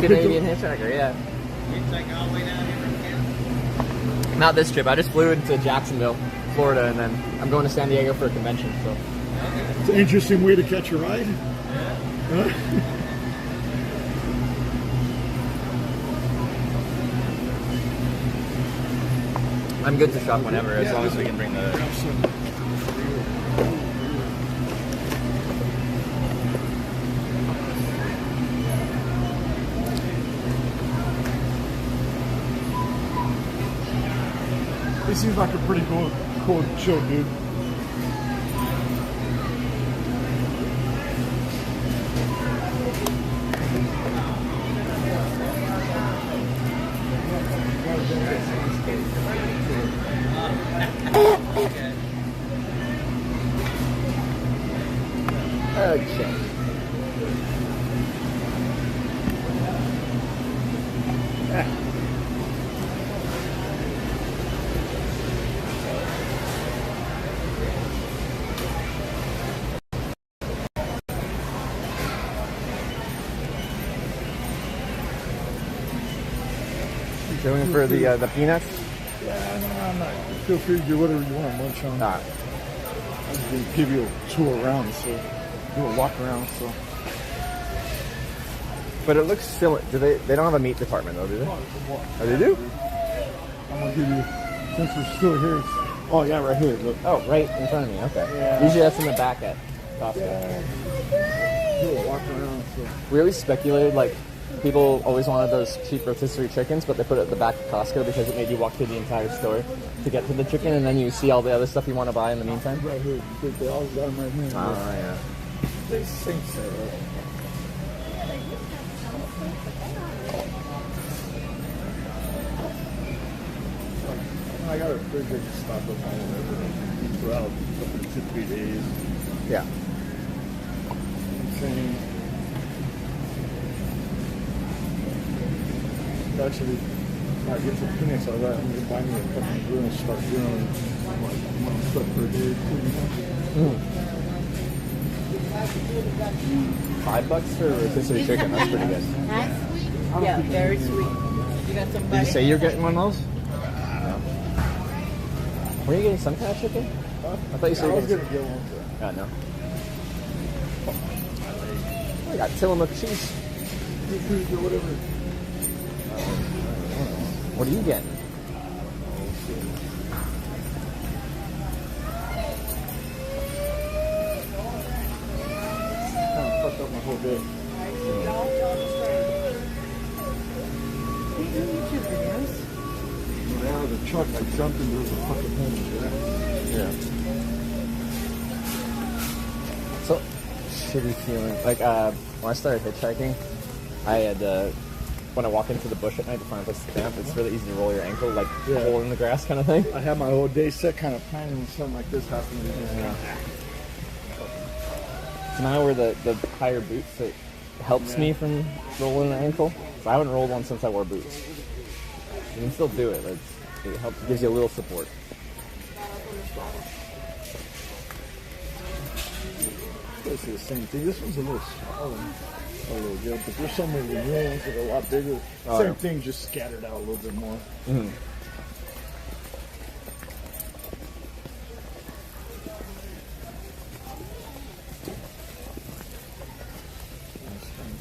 Canadian hitchhiker, yeah. Hitchhiking all the way down here from Canada? Not this trip. I just flew into Jacksonville, Florida, and then I'm going to San Diego for a convention. So it's an interesting way to catch a ride. Huh? I'm good to shop whenever, as long as we can bring the. This seems like a pretty cool show, dude. Okay. Going for the peanuts. Yeah, no, I'm not. Feel free to do whatever you want to munch on. Alright. I'm just going to give you a tour around, so do a walk around, so. But it looks similar. Do they don't have a meat department though, do they? Oh, they do? I'm going to give you, since we're still here, oh yeah, right here, look. Oh, right in front of me, okay. Yeah. Usually that's in the back at Costco. Yeah. Do a walk around, so. We always speculated, like, people always wanted those cheap rotisserie chickens, but they put it at the back of Costco because it made you walk through the entire store to get to the chicken, and then you see all the other stuff you want to buy in the meantime. Right here, they always got them right here. Oh, yeah. They sink so right. I got a refrigerator stock up on whatever. Throughout 2-3 days. Yeah. Insane. Actually, when I get to Phoenix, I'm going to buy me a fucking grill and start grilling my stuff per day. $5 for rotisserie chicken, that's pretty good. Yeah, very sweet. You got some Did you say you're getting one of those? No. Were you getting some kind of chicken? I thought you said I was you going to get one. Oh, no. I got Tillamook cheese. Whatever. What are you getting? Kind of fucked up my whole day. When I was a truck, I jumped into the fucking hole. Yeah. So, shitty feeling. Like, when I started hitchhiking, I had, when I walk into the bush at night to find a place to camp, it's really easy to roll your ankle, like a hole in the grass kind of thing. I had my whole day set kind of planning when something like this happened. Yeah. So now I wear the higher boots that helps me from rolling an ankle. So I haven't rolled one since I wore boots. You can still do it. It helps, gives you a little support. Basically the same thing. This one's a little smaller. A little good, but there's some of the new ones that are a lot bigger. Oh, Same yeah. thing, just scattered out a little bit more. Mm-hmm.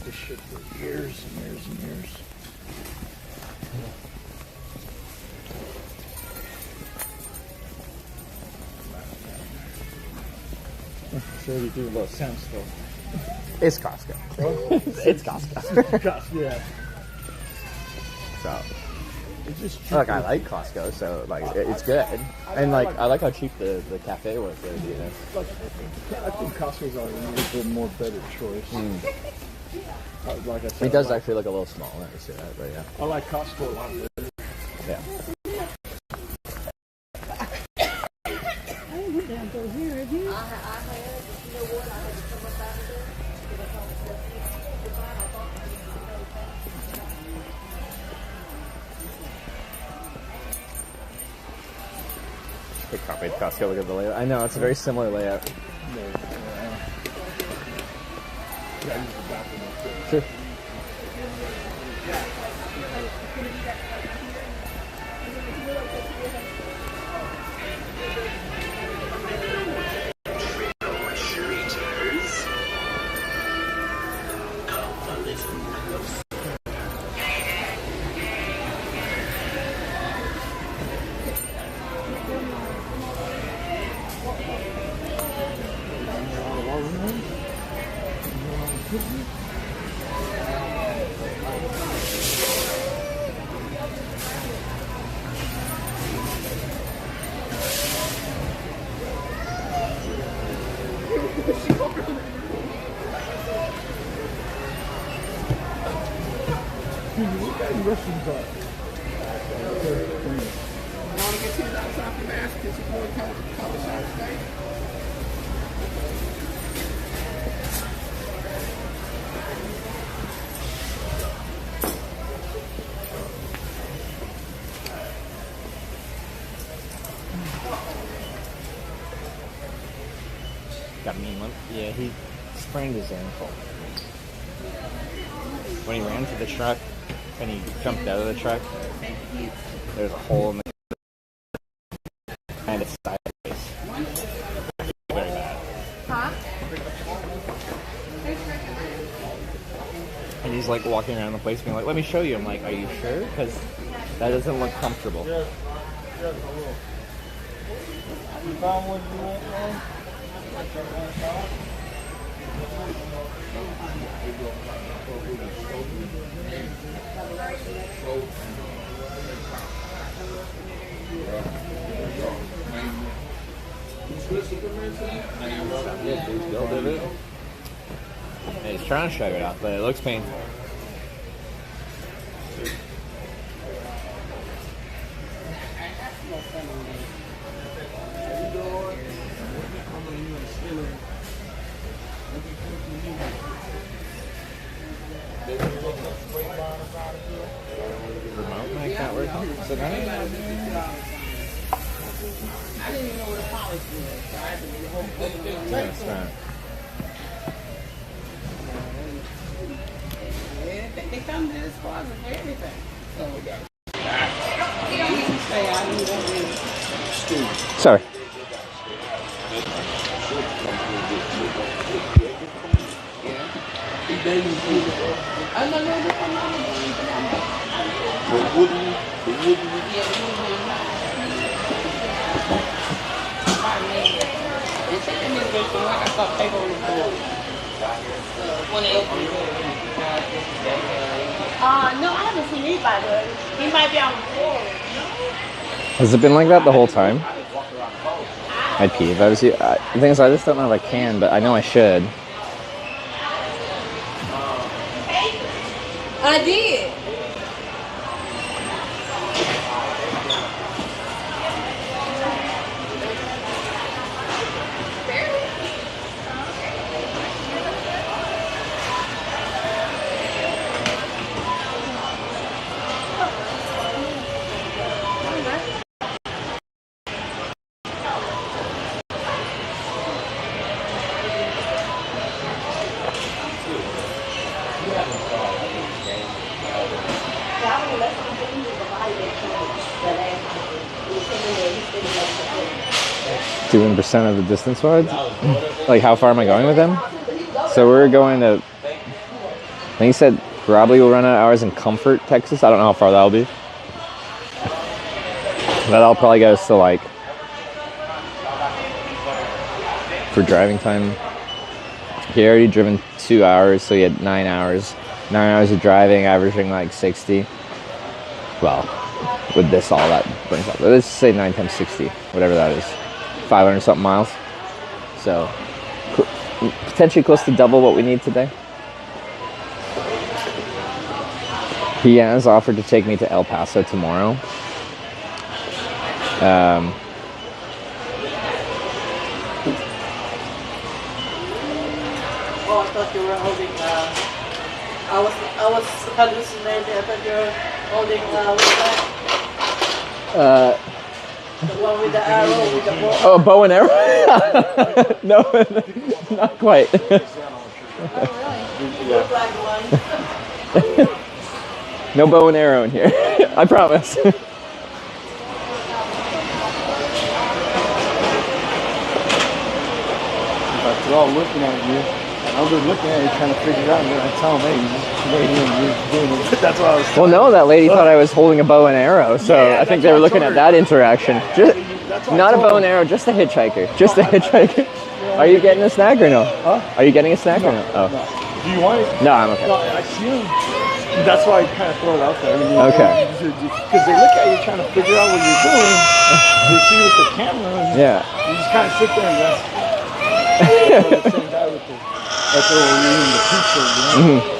This shit for years and years and years. So we do a little sound stuff. It's Costco. It's Costco. Costco, yeah. So, it's just look, I like Costco, so like it's good, and like I like how cheap the cafe was there. You know? I think Costco's a little bit more better choice. Like I said, It does actually look a little small. Let me see that, but yeah. I like Costco a lot better. Yeah. They copied Costco. Look at the layout. I know it's a very similar layout. Sure. Russians are. I want to get $10 off the mask because you're going to college today. Got a mean one. Yeah, he sprained his ankle when he ran to the truck and he jumped out of the truck. There's a hole in the who's like walking around the place being like, let me show you. I'm like, are you sure? Because that doesn't look comfortable. Yes, I will. You found what you want now? He's trying to shut it off, but it looks painful. Remote mic not working? So now I didn't even know what a polish was. So I had to do the whole thing. that's not. Yeah, they come to this closet for everything. So we got you can stay out and you don't really. Sorry. No, I haven't seen anybody, but he might be on the floor. Has it been like that the whole time? I'd pee if I was you. The thing is, I just don't know if I can, but I know I should. I did. Doing percent of the distance wise? Like, how far am I going with them? So we're going to, I think he said Grobley will run out of hours in Comfort, Texas. I don't know how far that'll be. But that'll probably get us to, like, for driving time. He had already driven 2 hours, so he had 9 hours. 9 hours of driving, averaging like 60. Well, with this, all that brings up. Let's say 9 times 60, whatever that is. 500 something miles. So, potentially close to double what we need today. He has offered to take me to El Paso tomorrow. Oh, I thought you were holding, I was hallucinating. I thought you were holding, what's that? The one with the arrow, with the bow. Oh, a bow and arrow? No, not quite. Oh, really? You look like one. No bow and arrow in here. I promise. They're all looking at you. I've been looking at you trying to figure it out, and then I tell them, hey, you just waiting and you're doing it. That's what I was Well, no, that lady thought I was holding a bow and arrow, so yeah, I think they were looking at that interaction. Just, not a bow and arrow, just a hitchhiker. Just a hitchhiker. Are you getting a snack or no? Huh? Are you getting a snack or no? Oh. No. Do you want it? No, I'm okay. No, I see them. That's why I kind of throw it out there. I mean, Okay. Because they look at you trying to figure out what you're doing. They see you with the camera. And yeah. You just kind of sit there and rest. The same guy with the, like they were eating the pizza, you know? Mm-hmm.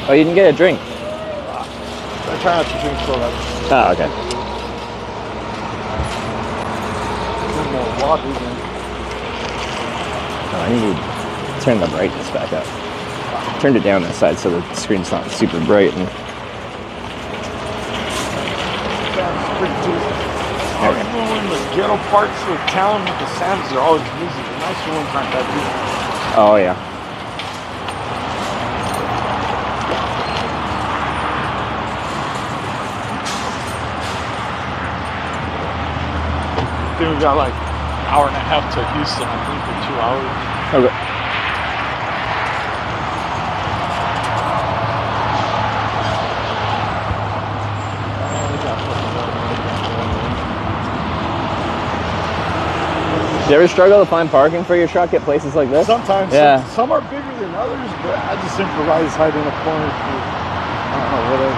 Oh, you didn't get a drink? I try not to drink soda. Oh, okay. More water than... Oh, I need to turn the brightness back up. Turned it down this side so the screen's not super bright. And... Even in the ghetto parts of town, the sounds are always busy. The nicer ones aren't that busy. Oh, yeah. think we got like an hour and a half to Houston, I think, or 2 hours. Okay. Do you ever struggle to find parking for your truck at places like this? Sometimes. Yeah. Some are bigger than others, but I just improvise, hide in a corner for, I don't know, whatever.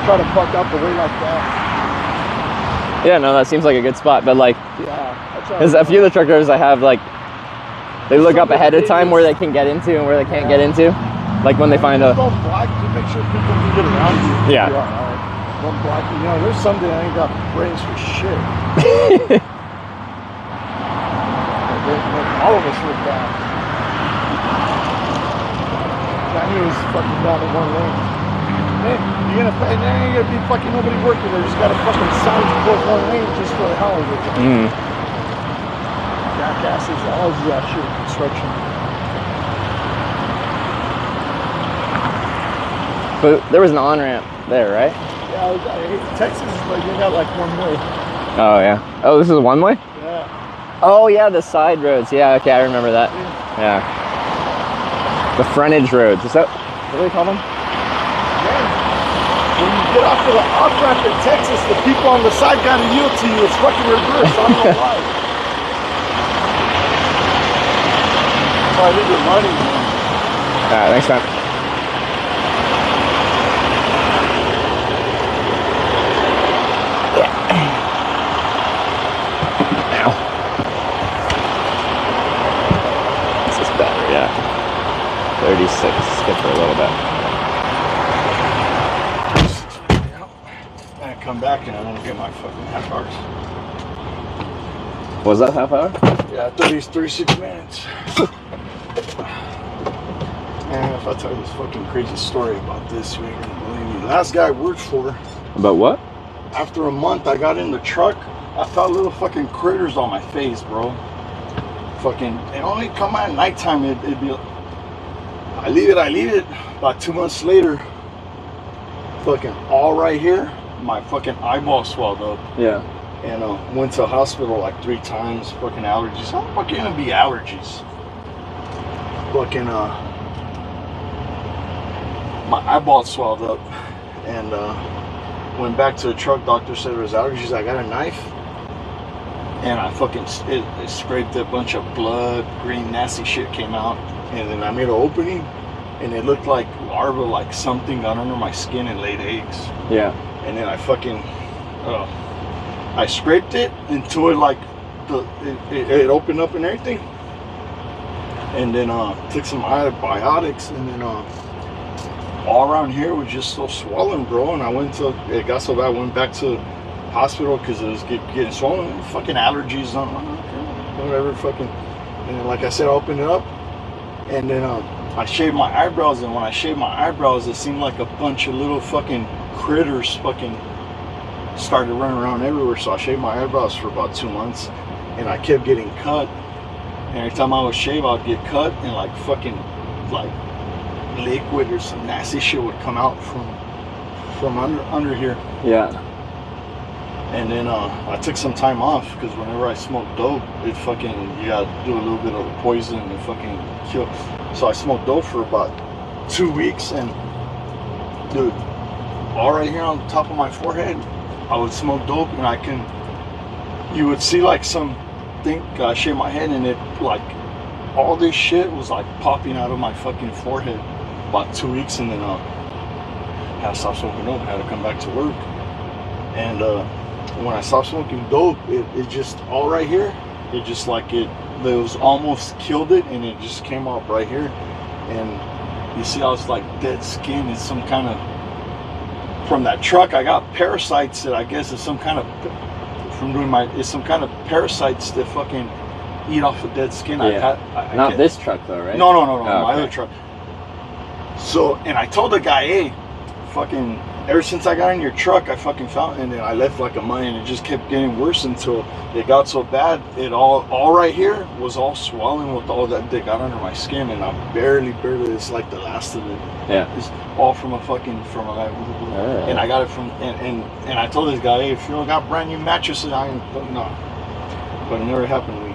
Try to park out the way like that. Yeah, no, that seems like a good spot. But like, Yeah. because a few of the truck drivers I have, like, they look up ahead of time where they can get into and where they can't get into. Like when they find a... Don't block to make sure people can get around you. Yeah. Don't block you. You know, there's some that ain't got brains for shit. All of us look bad. I knew it was fucking down to one lane. Man, you're gonna pay, there ain't gonna be fucking nobody working there. Just got a fucking sign to close one lane just for the hell of it. Jackasses, all of that shit, construction. But there was an on-ramp there, right? Yeah, I hate Texas, but you got like one way. Oh, yeah. Oh, this is one way? Yeah. Oh, yeah, the side roads. Yeah, okay, I remember that. Yeah. The frontage roads. Is that what do they call them? When you get off of the off-ramp in Texas, the people on the side gotta yield to you. It's fucking reverse. I don't know why. So I think you're running, man. Alright, thanks, man. Ow. This is better, yeah. 36. Skip for a little bit. And I come back and I don't get my fucking half hours. Was that half hour? Yeah, 36 minutes. Man, if I tell you this fucking crazy story about this, you ain't gonna believe me. The last guy I worked for, About what? after a month, I got in the truck. I felt little fucking critters on my face, bro. Fucking, it only come out at nighttime. It'd be. I leave it. About 2 months later, fucking all right here, my fucking eyeball swelled up. Yeah. And went to the hospital like 3 times. Fucking allergies. How the fuck gonna be allergies? Fucking my eyeball swelled up, and went back to the truck. Doctor said it was allergies. I got a knife, and I fucking it scraped a bunch of blood, green nasty shit came out, and then I made an opening, and it looked like larva, like something got under my skin and laid eggs. Yeah. And then I fucking I scraped it until it like it opened up and everything, and then took some antibiotics, and then all around here was just so swollen, bro. And it got so bad, I went back to hospital because it was getting swollen. Fucking allergies on whatever, fucking. And then, like I said, I opened it up, and then I shaved my eyebrows, and when I shaved my eyebrows, it seemed like a bunch of little fucking critters fucking started running around everywhere. So I shaved my eyebrows for about 2 months, and I kept getting cut. And every time I would shave, I'd get cut, and like fucking like liquid or some nasty shit would come out from under here. Yeah. And then I took some time off because whenever I smoke dope, it fucking, you gotta do a little bit of poison to fucking kill. So I smoked dope for about 2 weeks, and dude, all right here on the top of my forehead, I would smoke dope, and you would see like I shave my head, and it like all this shit was like popping out of my fucking forehead. About 2 weeks, and then I had to stop smoking dope. I had to come back to work, and when I stopped smoking dope, it just all right here, it just like it was almost killed it, and it just came up right here. And you see, I was like dead skin. It's some kind of, from that truck I got parasites that I guess is some kind of, from doing it's some kind of parasites that fucking eat off the dead skin. Yeah. Not this truck though, right? No, Oh, my okay. other truck. So, and I told the guy, hey, fucking, ever since I got in your truck, I fucking found, and then I left like a month, and it just kept getting worse until it got so bad, it all right here was all swollen with all that got under my skin, and I barely, it's like the last of it. Yeah. It's all from a guy, and I got it from, and I told this guy, hey, if you don't got brand new mattresses, I ain't, no. but it never happened to me.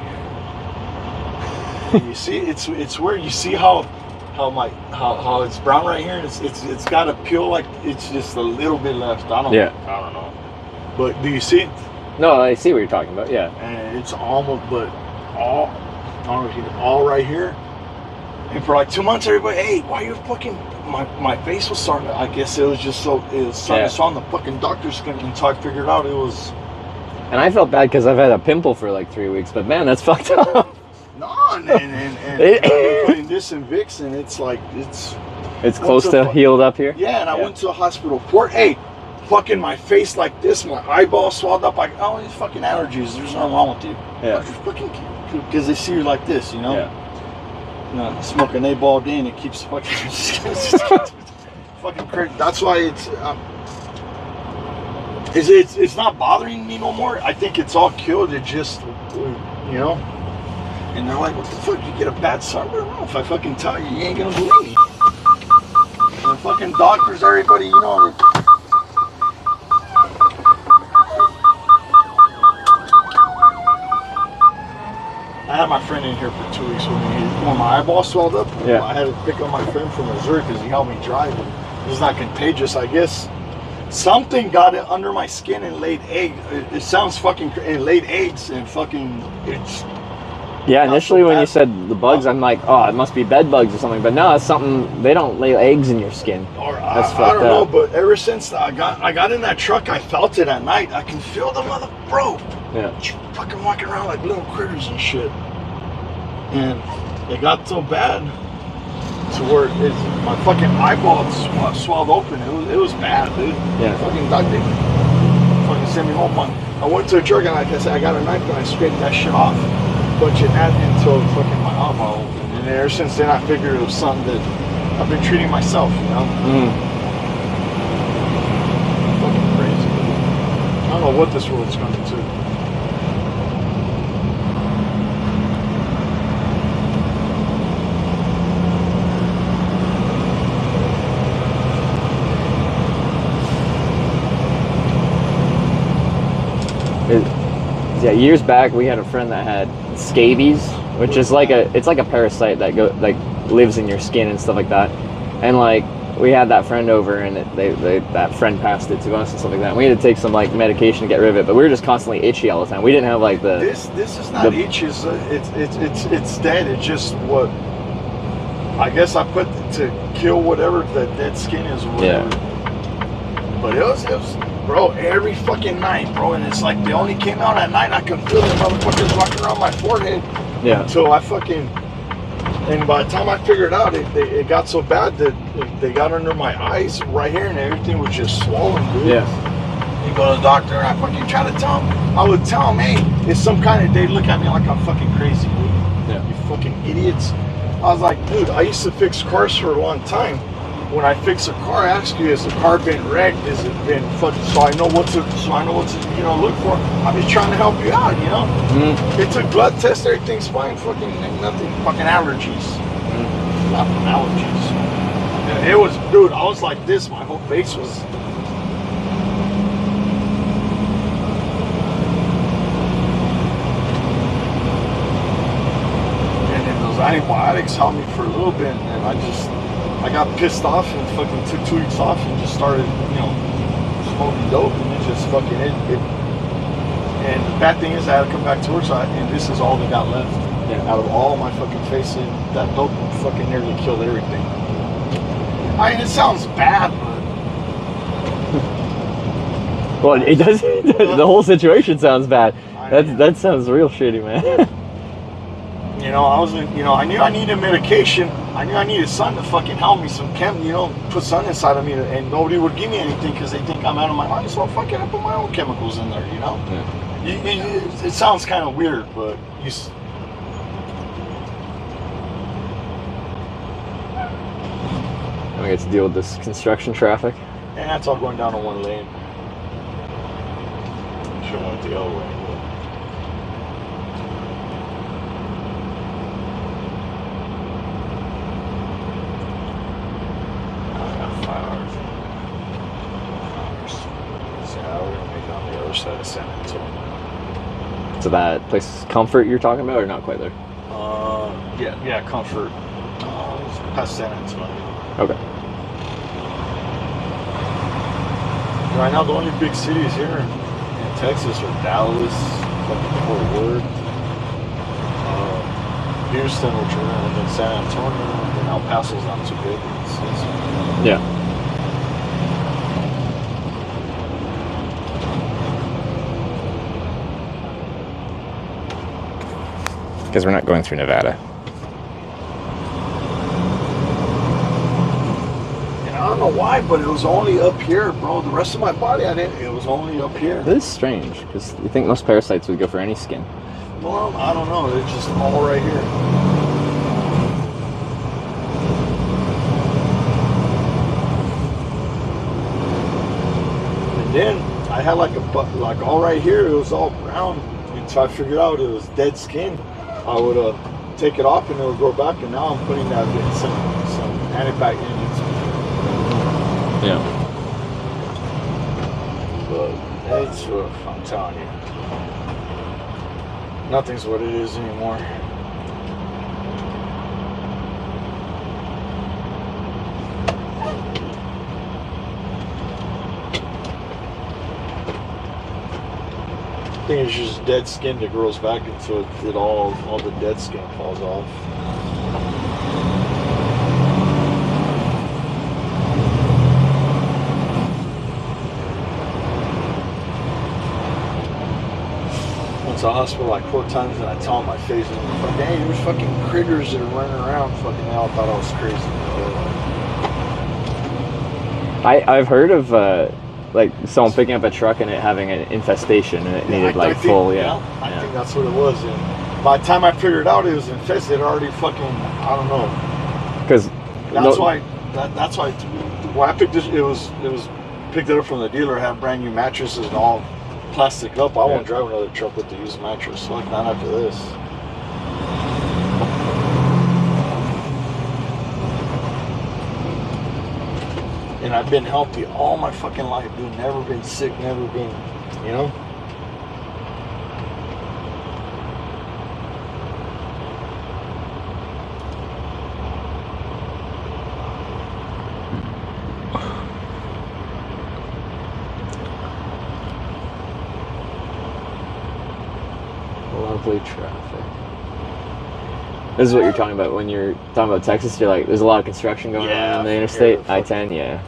You see, it's weird. You see how it's brown right here, and it's got a peel like it's just a little bit left. I don't know. But do you see it? No, I see what you're talking about. Yeah. And it's almost, but all right here. And for like 2 months, everybody, hey, why you fucking? My face was starting to, I guess it was just so, it was starting to on the fucking doctor's skin until I figured out it was. And I felt bad because I've had a pimple for like 3 weeks, but man, that's fucked up. No, and I've been putting this in Vicks, and it's like, it's close to healed up here? Yeah, and I went to the hospital for, hey, fucking my face like this, my eyeball swelled up, like, oh, these fucking allergies, there's nothing wrong with you. Yeah. Fucking, because they see you like this, you know? Yeah. You know, smoking a ball day and it keeps fucking fucking crazy. That's why it's not bothering me no more. I think it's all killed. It just, you know. And they're like, what the fuck? You get a bad sunburn? No, if I fucking tell you, you ain't gonna believe me. And the fucking doctors, everybody, you know. I had my friend in here for 2 weeks when my eyeball swelled up. Yeah. I had to pick up my friend from Missouri because he helped me drive. And it's not contagious, I guess. Something got it under my skin and laid eggs. It sounds fucking. It laid eggs and fucking. It's. Yeah, initially when you said the bugs, I'm like, oh, it must be bed bugs or something. But no, it's something. They don't lay eggs in your skin. Or That's I don't know, but ever since I got in that truck, I felt it at night. I can feel the mother, bro. Yeah. Fucking walking around like little critters and shit. And it got so bad to where my fucking eyeball swelled open. It was bad, dude. Yeah. Fucking doctor fucking sent me home. I went to a drug and like I said, I got a knife and I scraped that shit off. But it had until fucking my eyeball open. And ever since then, I figured it was something that I've been treating myself, you know? Fucking crazy. I don't know what this world's coming to. Yeah, years back we had a friend that had scabies, which is like a parasite that lives in your skin and stuff like that. And like we had that friend over, and that friend passed it to us and stuff like that. And we had to take some like medication to get rid of it, but we were just constantly itchy all the time. We didn't have like the this is not itchy. It's dead. It's just what I guess I put to kill whatever that dead skin is. Or whatever. Yeah. But it was. Bro, every fucking night, bro, and it's like they only came out at night. I could feel the motherfuckers walking around my forehead. Yeah. Until I fucking, and by the time I figured out, it got so bad that they got under my eyes right here, and everything was just swollen, dude. Yeah. You go to the doctor, and I fucking try to tell them. I would tell them, hey, it's some kind of. They look at me like I'm fucking crazy, dude. Yeah. You fucking idiots. I was like, dude, I used to fix cars for a long time. When I fix a car, I ask you, has the car been wrecked? Has it been fucking? So I know what to you know, look for. I'm just trying to help you out, you know. It took blood tests, everything's fine. Fucking nothing. Fucking allergies. Nothing allergies. And it was, dude. I was like this. My whole face was. And then those antibiotics helped me for a little bit, and I got pissed off and fucking took 2 weeks off and just started, you know, smoking dope, and it just fucking and the bad thing is I had to come back to work, and this is all that got left. Yeah. Out of all my fucking face, and that dope fucking nearly killed everything. I mean, it sounds bad, but well, it does. The whole situation sounds bad. That sounds real shitty, man. You know, I knew I needed medication. I knew I needed something to fucking help me, put something inside of me, and nobody would give me anything because they think I'm out of my mind. So fucking I put my own chemicals in there, you know? Yeah. It sounds kind of weird, but I get to deal with this construction traffic. And that's all going down on one lane. Should have went the other way. Side of San Antonio. So that place, Comfort, you're talking about, or not quite there? Yeah, Comfort. It's past San Antonio. Okay. Right now, the only big cities here in Texas are Dallas, fucking Fort Worth, Houston, which are, and then San Antonio, and then El Paso's not too big. Yeah. Because we're not going through Nevada. And I don't know why, but it was only up here, bro. The rest of my body, it was only up here. This is strange, because you think most parasites would go for any skin. Well, I don't know. It's just all right here. And then I had like all right here, it was all brown. And so I figured out it was dead skin. I would take it off and it would grow back. And now I'm putting that in some antibacterial. Yeah. But it's rough, I'm telling you. Nothing's what it is anymore. I think it's just dead skin that grows back until all the dead skin falls off. Went to the hospital like 4 times and I tell them my face and I'm like, hey, there's fucking critters that are running around. Fucking they all thought I was crazy. I've heard of like someone picking up a truck and it having an infestation and it needed I think, full, I think that's what it was. And by the time I figured out it was infested, it already fucking, I don't know. Because that's why when I picked this, it was picked it up from the dealer, had brand new mattresses and all plastic up. I won't drive another truck with the used mattress. Like not after this. And I've been healthy all my fucking life, dude. Never been sick, never been, you know? Lovely traffic. This is what you're talking about when you're talking about Texas. You're like, there's a lot of construction going on on the interstate. I-10, yeah.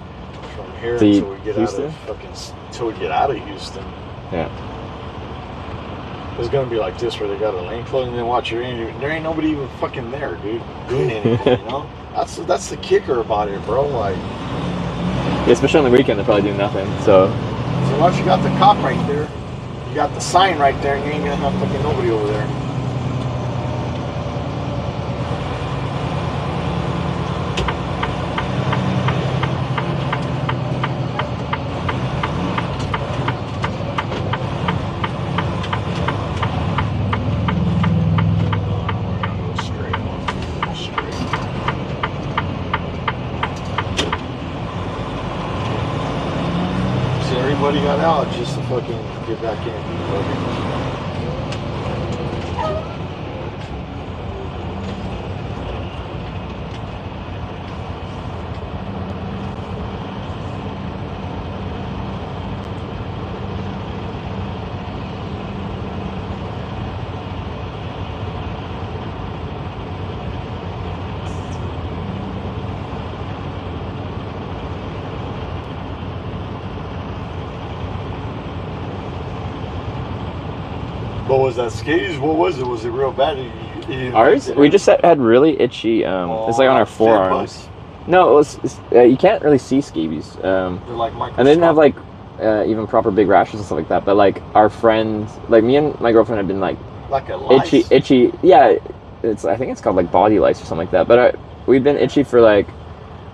From here To until we get Houston? out of fucking, until we get out of Houston. Yeah. It's gonna be like this where they got a lane closed and then watch there ain't nobody even fucking there, dude, doing anything, you know? That's the kicker about it, bro. Like, Yeah, especially on the weekend, they're probably doing nothing. So once you got the cop right there, you got the sign right there, and you ain't gonna have fucking nobody over there. Everybody got out just to fucking get back in. What was that skis? What was it? Was it real bad? ours, we just had really itchy. It's like on our forearms. No, you can't really see scabies. Like and they didn't have like even proper big rashes and stuff like that. But like our friend, like me and my girlfriend had been like a lice? itchy. Yeah, I think it's called like body lice or something like that. But we'd been itchy for like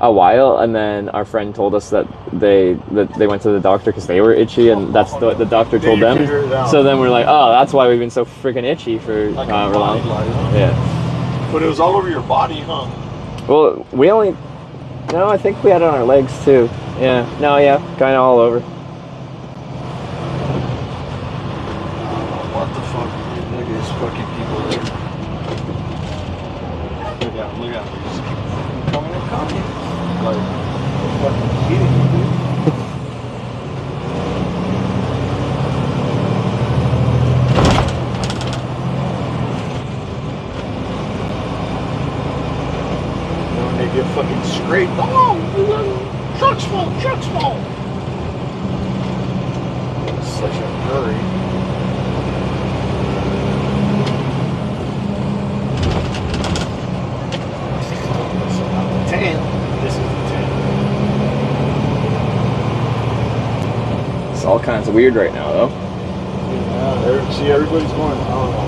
a while, and then our friend told us that they went to the doctor because they were itchy, and that's what the doctor told them. So then we're like, oh, that's why we've been so freaking itchy for however long. Yeah. But it was all over your body, huh? Well, no, I think we had it on our legs too. Yeah. No, yeah, kind of all over. What the fuck? fucking people there. Look at them, they just keep fucking coming and coming. Like, they're fucking kidding me, dude. When they get fucking scraped, oh, truck's full, truck's full. Such a hurry. This is the 10. It's all kinds of weird right now, though. Yeah, see, everybody's going, I don't know.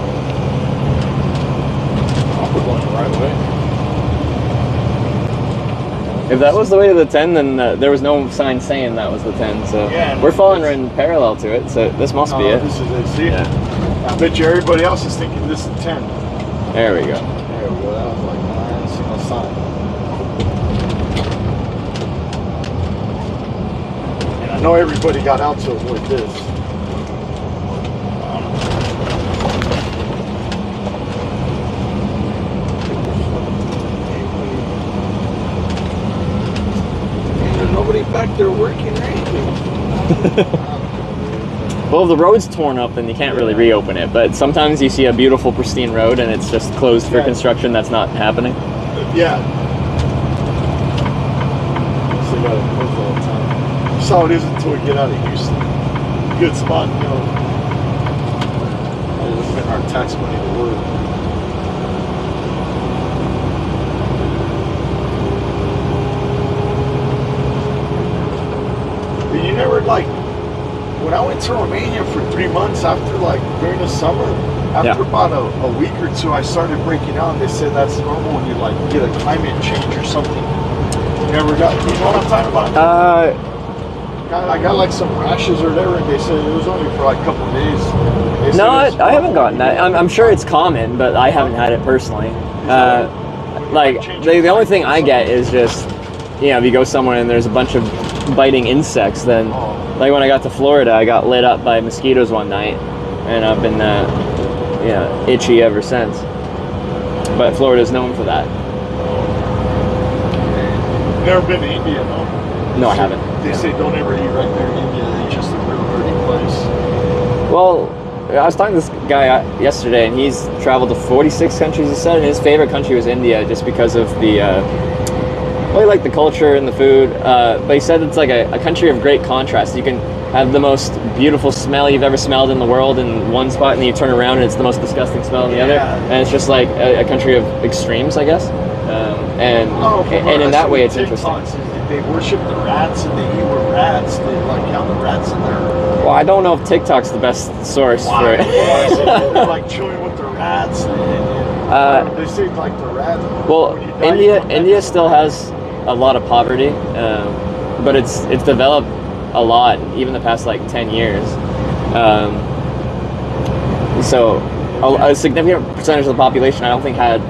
We're going the right way. If that was the way to the 10, then there was no sign saying that was the 10, so yeah, we're falling in parallel to it, so this must be it. This is it, see? Yeah. I bet you everybody else is thinking this is 10. There we go. There we go, that was like, I didn't see no sign. I know everybody got out to avoid this. There's nobody back there working or anything. Well, if the road's torn up, then you can't really reopen it, but sometimes you see a beautiful, pristine road and it's just closed for construction that's not happening. Yeah. So you gotta close all the time. That's how it is until we get out of Houston. Good spot, you know. We're spending our tax money to work. But you never like, when I went to Romania for 3 months after like during the summer, after about a week or two, I started breaking out. They said that's normal when you like get a climate change or something. You never got, you know what I'm talking about? I got like some rashes or whatever, and they said it was only for like a couple of days. No, I haven't gotten that. I'm sure it's common, but I haven't had it personally. Like, the only thing I get is just, you know, if you go somewhere and there's a bunch of biting insects, then, like when I got to Florida, I got lit up by mosquitoes one night, and I've been, itchy ever since. But Florida's known for that. Never been to India, though. No, I haven't. They say don't ever eat right there in India. It's just a real dirty place. Well, I was talking to this guy yesterday, and he's traveled to 46 countries, he said, and his favorite country was India just because of the, well, he liked the culture and the food, but he said it's like a country of great contrast. You can have the most beautiful smell you've ever smelled in the world in one spot, and then you turn around and it's the most disgusting smell in the other, and it's just like a country of extremes, I guess. And in that way, it's interesting. They worship the rats and they eat with rats. They like count the rats in there. Well, I don't know if TikTok's the best source for it. They're like chewing with the rats. They say like the rat. Well, India still has a lot of poverty, but it's developed a lot, even the past like 10 years. So a significant percentage of the population, I don't think, had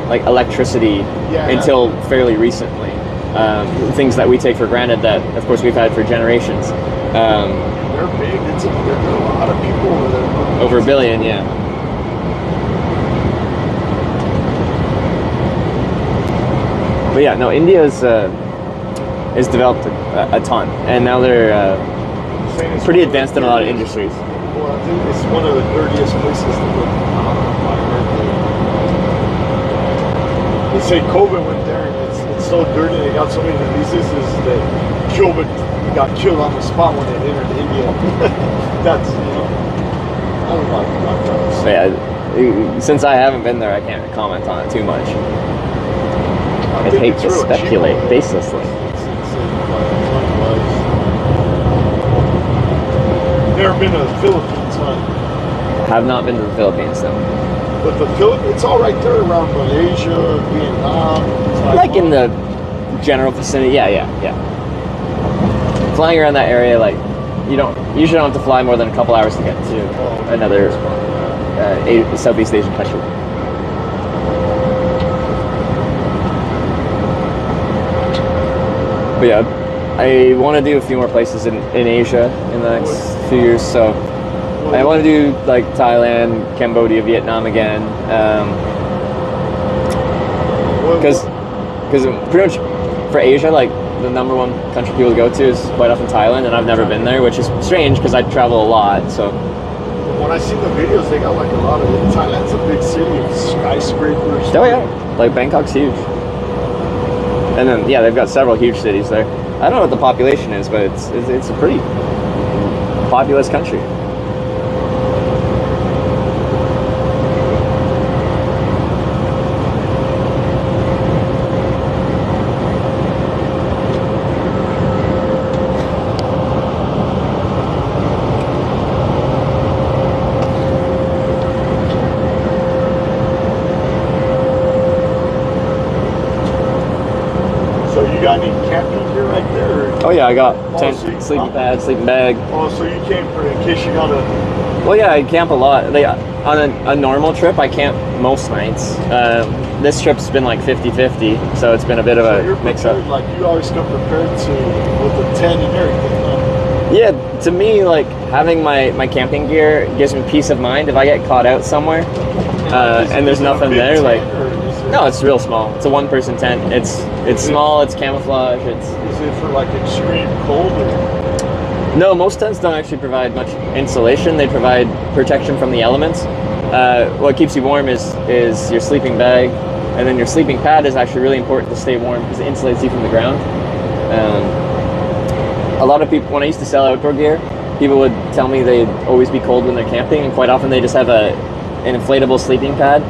like electricity until fairly recently. Things that we take for granted that, of course, we've had for generations. They're big. There's a lot of people over there. Over 1 billion, yeah. But yeah, no, India is developed a ton, and now they're pretty advanced in a lot of industries. Well, I think it's one of the dirtiest places to live. They say COVID went there, and it's so dirty. They got so many diseases that got killed on the spot when they entered India. That's, you know, I don't know. So yeah, since I haven't been there, I can't comment on it too much. I'd hate to speculate baselessly. Never been to the Philippines, huh? Have not been to the Philippines, though. But the Philippines, it's all right there around Malaysia, Vietnam. Like in the general vicinity, yeah. Flying around that area, like, you usually don't have to fly more than a couple hours to get to another Southeast Asian country. But yeah, I want to do a few more places in Asia in the next few years, so I want to do like Thailand, Cambodia, Vietnam again. Because pretty much for Asia, like the #1 country people go to is quite often Thailand, and I've never been there, which is strange because I travel a lot. So when I see the videos, they got like a lot of it. Thailand's a big city with skyscrapers. Oh yeah, like Bangkok's huge. And then yeah, they've got several huge cities there. I don't know what the population is, but it's a pretty populous country. Oh yeah, I got tent, sleeping pad, sleeping bag. Oh, so you came for in case you got a... Well, yeah, I camp a lot. On a normal trip, I camp most nights. This trip's been like 50-50, so it's been a bit of a mix-up. Like, you always come prepared with the tent and everything, huh? Yeah, to me, like, having my camping gear gives me peace of mind if I get caught out somewhere and there's nothing there, like... No, it's real small. It's a one-person tent. It's small, it's camouflage, Is it for like extreme cold or? No, most tents don't actually provide much insulation. They provide protection from the elements. What keeps you warm is your sleeping bag, and then your sleeping pad is actually really important to stay warm because it insulates you from the ground. A lot of people, when I used to sell outdoor gear, people would tell me they'd always be cold when they're camping, and quite often they just have an inflatable sleeping pad,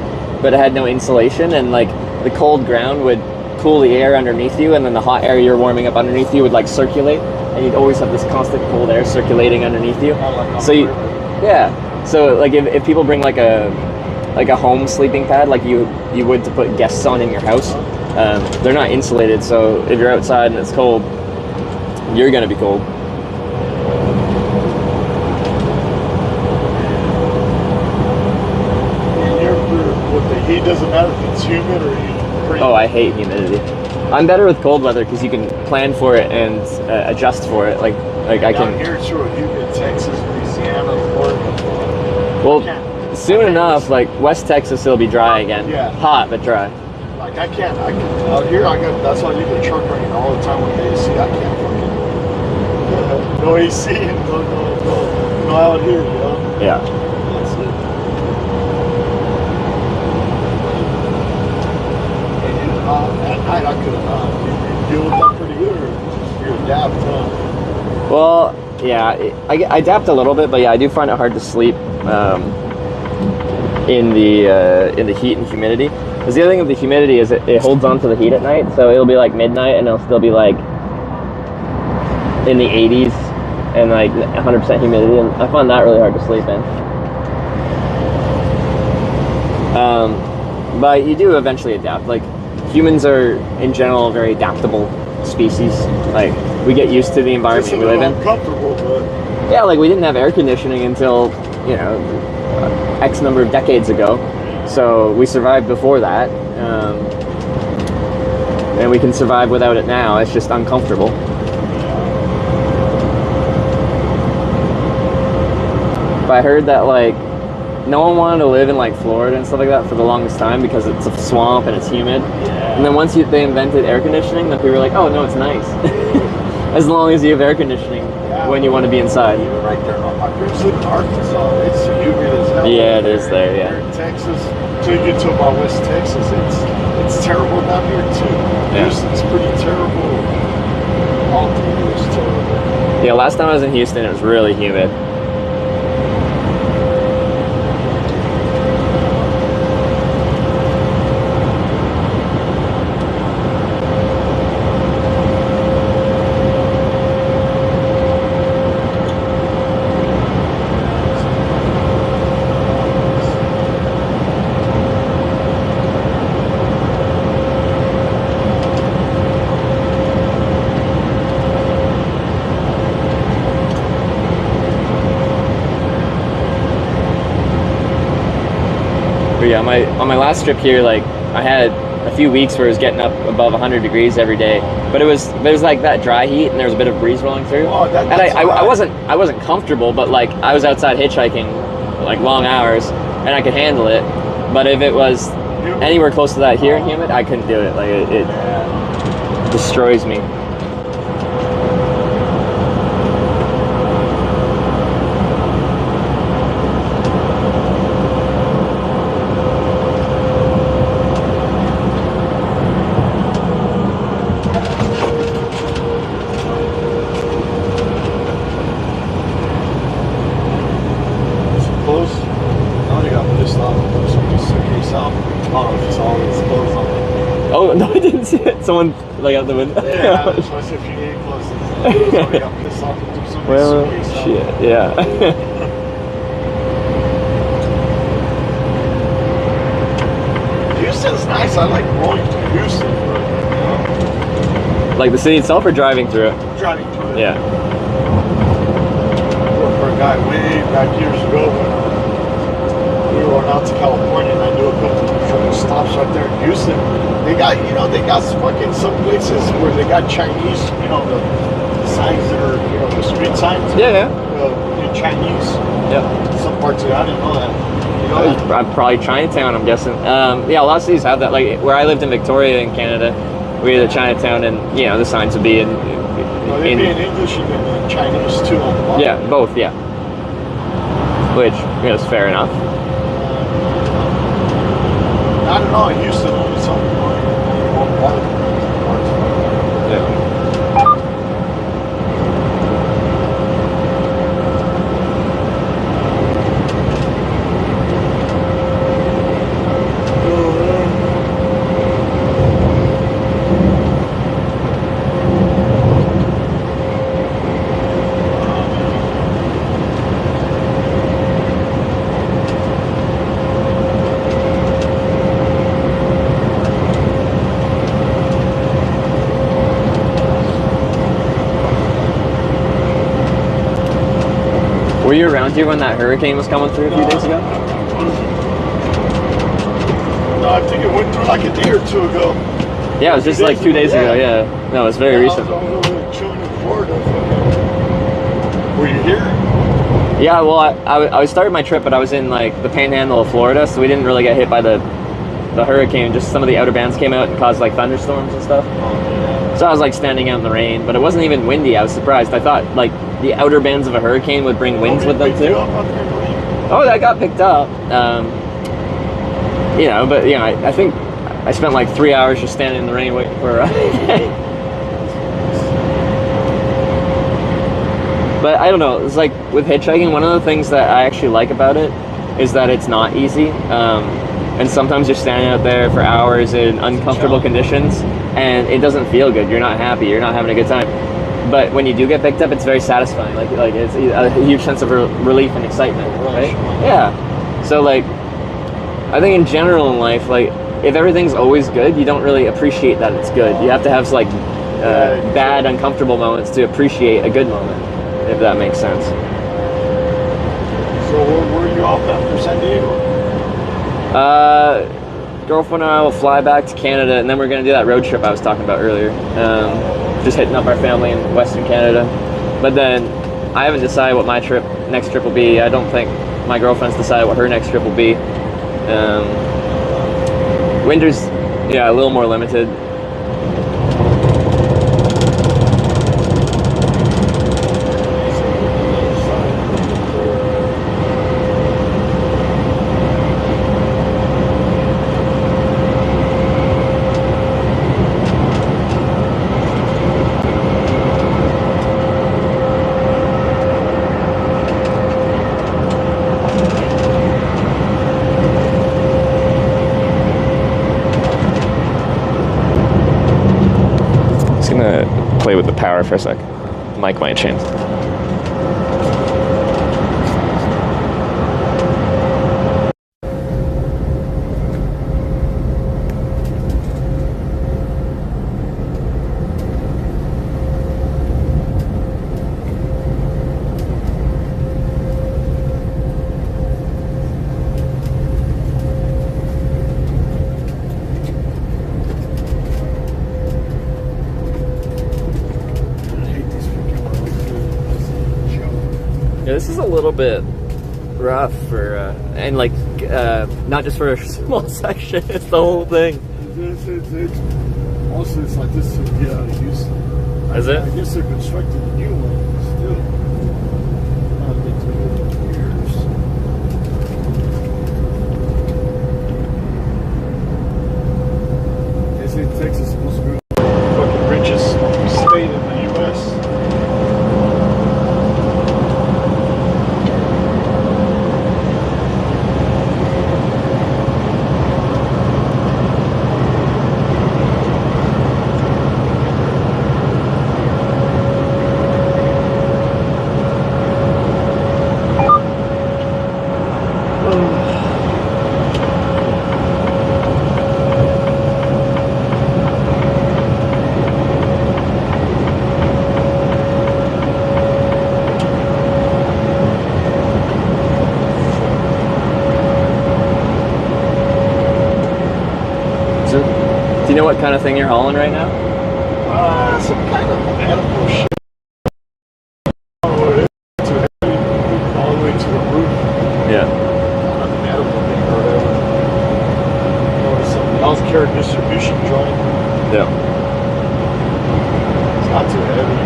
but it had no insulation, and like the cold ground would cool the air underneath you, and then the hot air you're warming up underneath you would like circulate, and you'd always have this constant cold air circulating underneath you. So so like if people bring like a home sleeping pad like you would to put guests on in your house, they're not insulated, so if you're outside and it's cold, you're gonna be cold. The heat doesn't matter if it's humid or pretty. Oh, I hate humidity. I'm better with cold weather because you can plan for it and adjust for it. Like I can. Down here it's real humid. Texas, Louisiana, Florida. Well, soon enough, like West Texas, it'll be dry again. Yeah. Hot but dry. Like I can't. Out here, that's why I leave the truck running all the time with the AC. I can't fucking. No AC. No out here, you know. Yeah. At night I could deal with that pretty good, or you adapt, huh? Well, yeah, I adapt a little bit, but yeah, I do find it hard to sleep in the heat and humidity. Because the other thing with the humidity is it holds on to the heat at night, so it'll be like midnight and it'll still be like in the 80s and like 100% humidity, and I find that really hard to sleep in. But you do eventually adapt. Like, humans are, in general, a very adaptable species. Like, we get used to the environment we live in. Uncomfortable, but... Yeah, like, we didn't have air conditioning until, you know, X number of decades ago. So we survived before that. And we can survive without it now. It's just uncomfortable. But I heard that, like, no one wanted to live in like Florida and stuff like that for the longest time because it's a swamp and it's humid. Yeah. And then once they invented air conditioning, then people were like, oh no, it's nice. As long as you have air conditioning when you want to be inside. Even right there, my parents live in Arkansas. It's humid as hell. Yeah, it is there, yeah. Here in Texas, until you get to about West Texas, it's terrible down here too. Yeah. Houston's pretty terrible. All through is terrible. Yeah, last time I was in Houston, it was really humid. Yeah, on my last trip here, like I had a few weeks where it was getting up above 100 degrees every day, but it was like that dry heat, and there was a bit of breeze rolling through. Oh, and I wasn't comfortable, but like I was outside hitchhiking like long hours, and I could handle it. But if it was anywhere close to that here and humid, I couldn't do it. Like it destroys me. Oh, no, I didn't see it. Someone, like, out the window. Yeah, if you get close, somebody got pissed off and took somebody's Well, suitcase out. shit, yeah. Houston's nice. I like going to Houston. Like the city itself or driving through it? Driving through it. Yeah. I worked for a guy way back years ago when we were going out to California, and I knew a couple of truck stops right there in Houston. They got, they got fucking some places where they got Chinese, the signs that are, the street signs. Yeah. In Chinese. Yeah. Some parts of it, I didn't know that. Probably Chinatown, I'm guessing. Yeah, a lot of cities have that. Like where I lived in Victoria in Canada, we had a Chinatown, and the signs would be in they'd be in English and in Chinese too on the bottom. Yeah, both. Yeah. Which is fair enough. I don't know. In Houston, only some parts. Yeah. Were you around here when that hurricane was coming through a few days ago? No, I think it went through like a day or two ago. Yeah, it was just like 2 days ago, yeah. No, it's very recent. I was chilling in Florida. Were you here? Yeah, well, I started my trip, but I was in like the panhandle of Florida, so we didn't really get hit by the hurricane. Just some of the outer bands came out and caused like thunderstorms and stuff. So I was like standing out in the rain, but it wasn't even windy. I was surprised. I thought like the outer bands of a hurricane would bring winds with them too. Oh, that got picked up. But I think I spent like 3 hours just standing in the rain waiting for a ride. But I don't know, it's like with hitchhiking, one of the things that I actually like about it is that it's not easy. And sometimes you're standing out there for hours in uncomfortable conditions and it doesn't feel good. You're not happy, you're not having a good time. But when you do get picked up, it's very satisfying. Like it's a huge sense of relief and excitement, right? Yeah. So like, I think in general in life, like if everything's always good, you don't really appreciate that it's good. You have to have like bad, uncomfortable moments to appreciate a good moment, if that makes sense. So where were you off after San Diego? Girlfriend and I will fly back to Canada, and then we're going to do that road trip I was talking about earlier. Just hitting up our family in Western Canada. But then I haven't decided what my next trip will be. I don't think my girlfriend's decided what her next trip will be. Winter's, a little more limited. Play with the power for a sec. Mic might change. is a little bit rough for, and like, not just for a small section, it's the whole thing. It's also, it's like this to get out of use. Is it? I guess they're constructing a new one still. Not been through years. They say Texas is supposed to be the fucking richest state in the U.S. Do you know what kind of thing you're hauling right now? Some kind of animal shit. I don't know what it is. Too heavy. All the way to the roof. Yeah. Not an animal thing or whatever. Or some healthcare distribution joint. Yeah. It's not too heavy.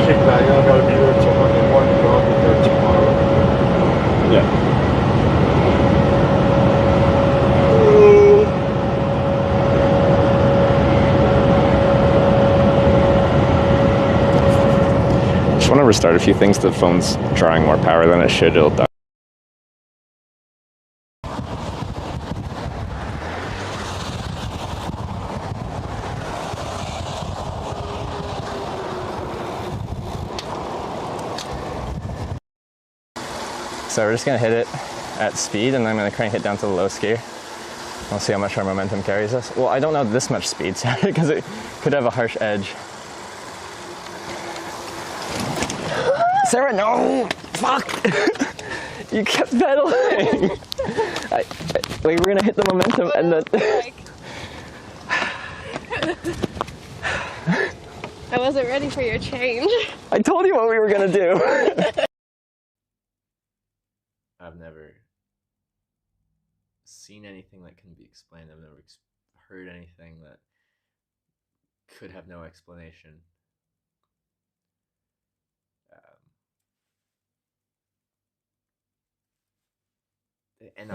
Kickback. I gotta be there till Monday morning, but I'll be there tomorrow. Yeah. Just want to restart a few things. The phone's drawing more power than it should. It'll die. So we're just gonna hit it at speed, and then I'm gonna crank it down to the lowest gear. We'll see how much our momentum carries us. Well, I don't know this much speed, because it could have a harsh edge. Sarah, no! Fuck! You kept pedaling! We were gonna hit the momentum and then... I wasn't ready for your change. I told you what we were gonna do! I've never seen anything that can be explained. I've never heard anything that could have no explanation. And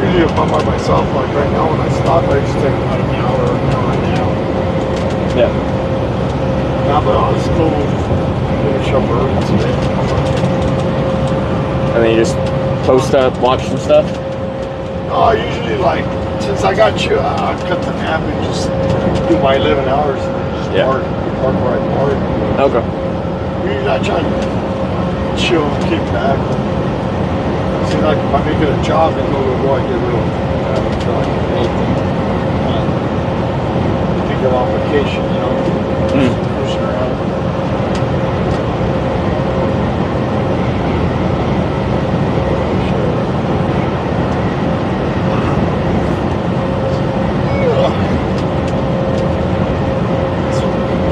Usually if I'm by myself, like right now when I stop, I just take about an hour and a half. Yeah. Now, but I'll just go finish up early today. And then you just post up, watch some stuff? Usually like, since I got you, I cut the nap and just do my 11 hours and then just park where I park. Okay. Usually I try to chill and kick back. Seems like if I make it a job, then go I get real, feel like anything. I think I'm on vacation, you know, pushing around.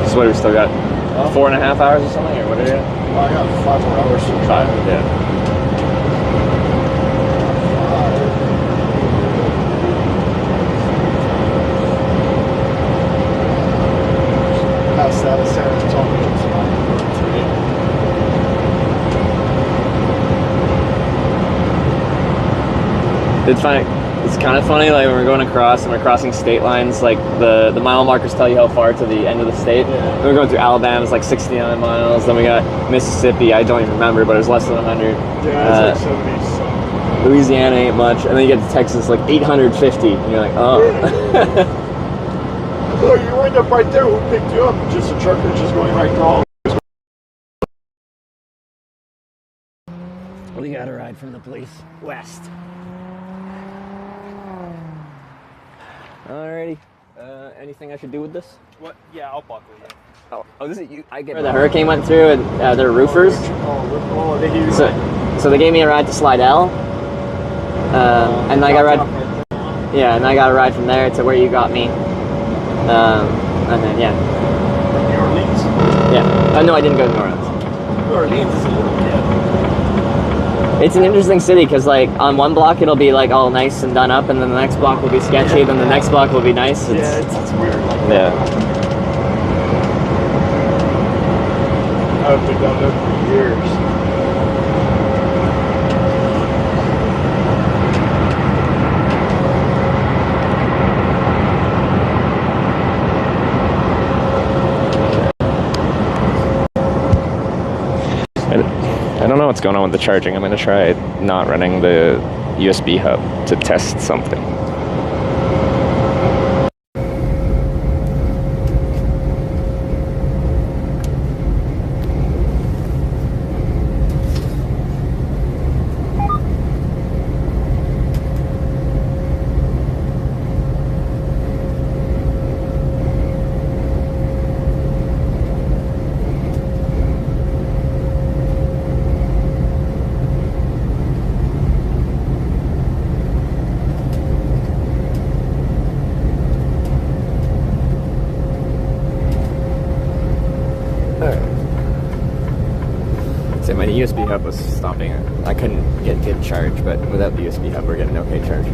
So what, we still got 4.5 hours or something, or what are you? Well, I got 5 more hours to try. Yeah. Past that of San Antonio tonight. It's kind of funny, like when we're going across and we're crossing state lines, like the mile markers tell you how far to the end of the state. Yeah. We're going through Alabama, it's like 69 miles. Then we got Mississippi, I don't even remember, but it was less than 100. Yeah, it's like 70 something. Louisiana ain't much, and then you get to Texas, like 850, and you're like, oh. Look, you wind up right there. Who picked you up? Just a trucker just going right to all. We got a ride from the police west. Alrighty. Anything I should do with this? What? Yeah, I'll buckle you. Oh, this is you. I get where the hurricane went through, and they're roofers. Oh, they gave you So they gave me a ride to Slidell, and I got a ride. Yeah, and I got a ride from there to where you got me, and then yeah. New Orleans? Yeah. No, I didn't go to New Orleans. New Orleans is a little It's an interesting city because, like, on one block it'll be like all nice and done up, and then the next block will be sketchy, then the next block will be nice. It's weird. Yeah. I've been down there for years. I don't know what's going on with the charging. I'm going to try not running the USB hub to test something. So my USB hub was stopping it. I couldn't get good charge, but without the USB hub, we're getting okay charge.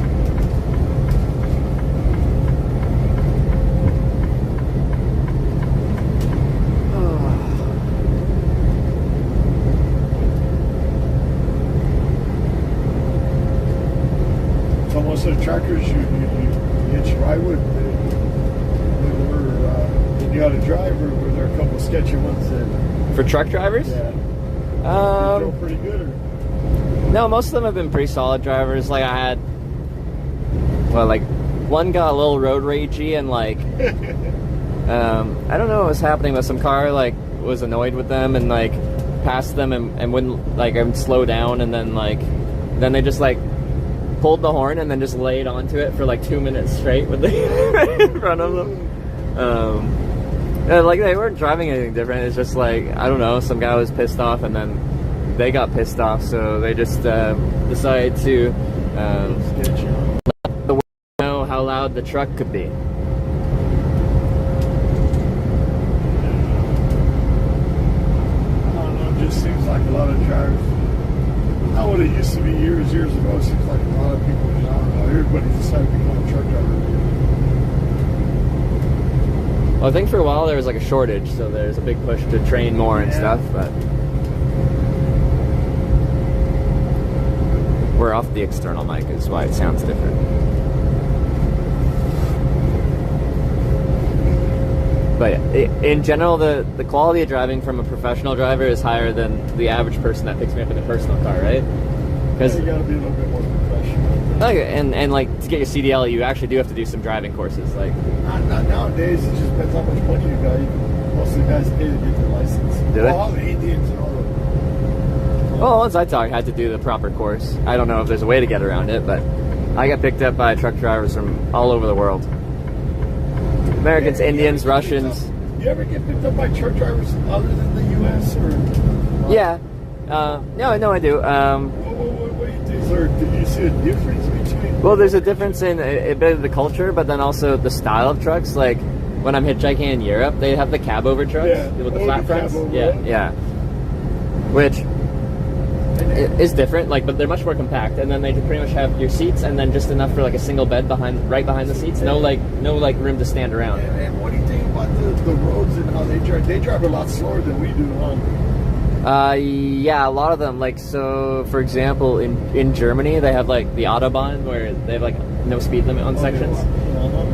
So most of the truckers you hitch ride with, they knew how to drive, or were there a couple sketchy ones that... For truck drivers? Yeah. They drove pretty good, or... No, most of them have been pretty solid drivers. Like I had, well, like one got a little road ragey and like, I don't know what was happening, but some car like was annoyed with them and like passed them and wouldn't like slow down, and then they just like pulled the horn and then just laid onto it for like 2 minutes straight with the in front of them. And like they weren't driving anything different. It's just like, I don't know, some guy was pissed off and then they got pissed off, so they just decided to let the world know how loud the truck could be. I don't know, it just seems like a lot of drivers, not what it used to be years ago. It seems like a lot of people, I don't know, everybody decided to become a truck driver. Well, I think for a while there was like a shortage, so there's a big push to train more and stuff, but we're off the external mic is why it sounds different. But yeah, in general, the quality of driving from a professional driver is higher than the average person that picks me up in a personal car, right? Because you gotta be a little bit more professional. And like to get your CDL, you actually do have to do some driving courses. Like not nowadays. It just depends how much money you got. Most of the guys pay to get their license. Do they? All the Indians and all the... Well, once I talk, I had to do the proper course. I don't know if there's a way to get around it, but I got picked up by truck drivers from all over the world. Americans, Indians, Russians. You ever get picked up by truck drivers other than the U.S. or? Yeah. No, I do. What do you think? Or did you see a difference between? Well, there's a difference in a bit of the culture, but then also the style of trucks. Like when I'm hitchhiking in Europe, they have the cab over trucks with the flat fronts. Yeah. Which is different, like, but they're much more compact, and then they pretty much have your seats, and then just enough for like a single bed right behind the seats. No room to stand around. And what do you think about the roads and how they drive? They drive a lot slower than we do, huh? Yeah, a lot of them. Like, so for example, in Germany, they have like the Autobahn where they have like no speed limit on sections.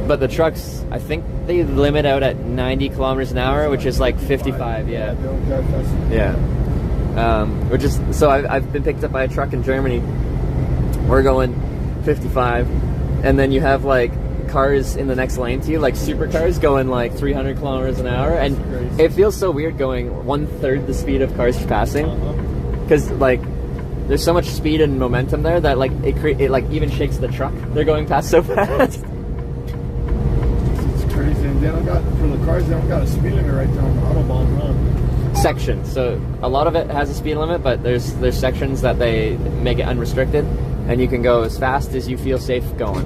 But the trucks, I think they limit out at 90 kilometers an hour, which is like 55. Yeah. Which is, so I've been picked up by a truck in Germany. We're going 55, and then you have like cars in the next lane to you, like supercars going like 300 kilometers an hour, and it feels so weird going 1/3 the speed of cars passing, because like there's so much speed and momentum there that like it like even shakes the truck. They're going past so fast. don't got, for the cars, they don't got a speed limit right there on the Autobahn run. Sections. So a lot of it has a speed limit, but there's sections that they make it unrestricted, and you can go as fast as you feel safe going.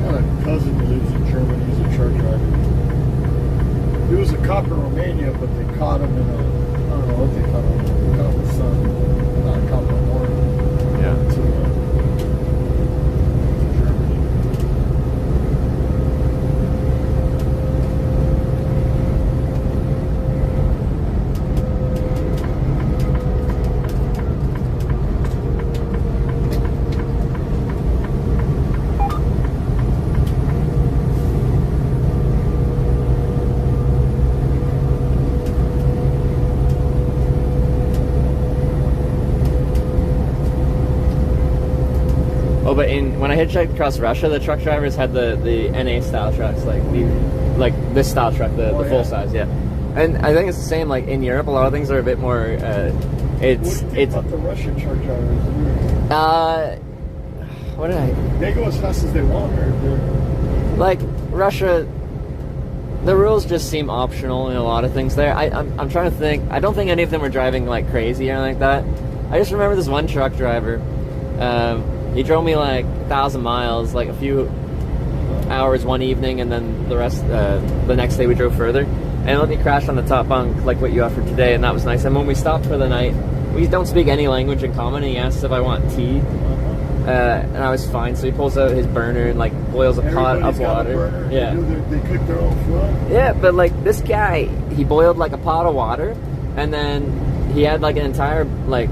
I got a cousin who lives in Germany. He's a truck driver. He was a cop in Romania, but they caught him in a, I don't know what they caught him. They caught him with some, not a cop no more. Yeah. To Germany. But when I hitchhiked across Russia, the truck drivers had the NA style trucks, like this style truck, the full size, yeah. And I think it's the same. Like in Europe, a lot of things are a bit more. It's about the Russian truck drivers. What did I? They go as fast as they want, or they're like Russia. The rules just seem optional in a lot of things there. I'm trying to think. I don't think any of them were driving like crazy or anything like that. I just remember this one truck driver. He drove me like 1,000 miles, like a few hours one evening, and then the rest, the next day we drove further. And let me crash on the top bunk, like what you offered today, and that was nice. And when we stopped for the night, we don't speak any language in common, and he asked if I want tea. And I was fine, so he pulls out his burner and like boils a pot of water. Yeah. They cook their own food. Yeah, but like this guy, he boiled like a pot of water, and then he had like an entire like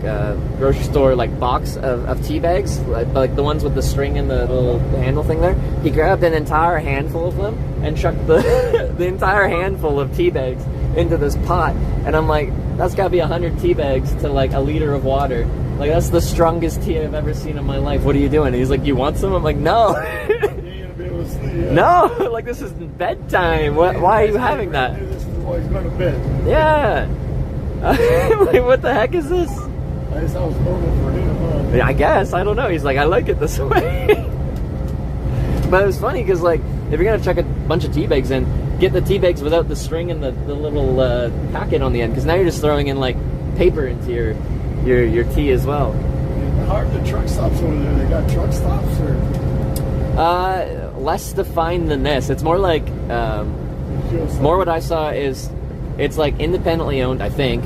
grocery store like box of tea bags, like the ones with the string and the little handle thing there. He grabbed an entire handful of them and chucked the the entire handful of tea bags into this pot. And I'm like, that's got to be 100 tea bags to like a liter of water. Like that's the strongest tea I've ever seen in my life. What are you doing? And he's like, you want some? I'm like, no. No, like this is bedtime. Why are you having that? This is why he's going to bed. Yeah. Like, what the heck is this? I guess that was normal for him, huh? I guess. I don't know. He's like, I like it this way. But it was funny because, like, if you're going to chuck a bunch of tea bags in, get the tea bags without the string and the little packet on the end, because now you're just throwing in, like, paper into your tea as well. How are the truck stops over there? They got truck stops, or? Less defined than this. It's more like, more what I saw is, it's like independently owned, I think.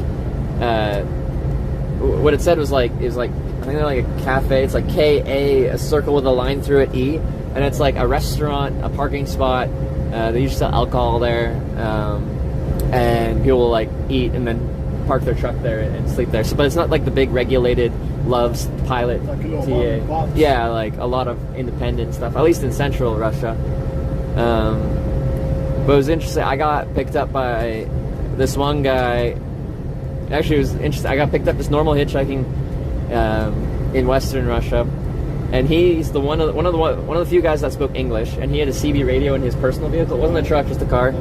What it said was like, I think they're like a cafe. It's like K-A, a circle with a line through it, E. And it's like a restaurant, a parking spot. They usually sell alcohol there. And people will like eat and then park their truck there and sleep there. So, but it's not like the big regulated Love's Pilot like a TA. Yeah, like a lot of independent stuff, at least in central Russia. But it was interesting. I got picked up by this one guy. Actually, it was interesting. I got picked up just normal hitchhiking in Western Russia, and he's the one of the few guys that spoke English, and he had a CB radio in his personal vehicle. It wasn't a truck, just a car.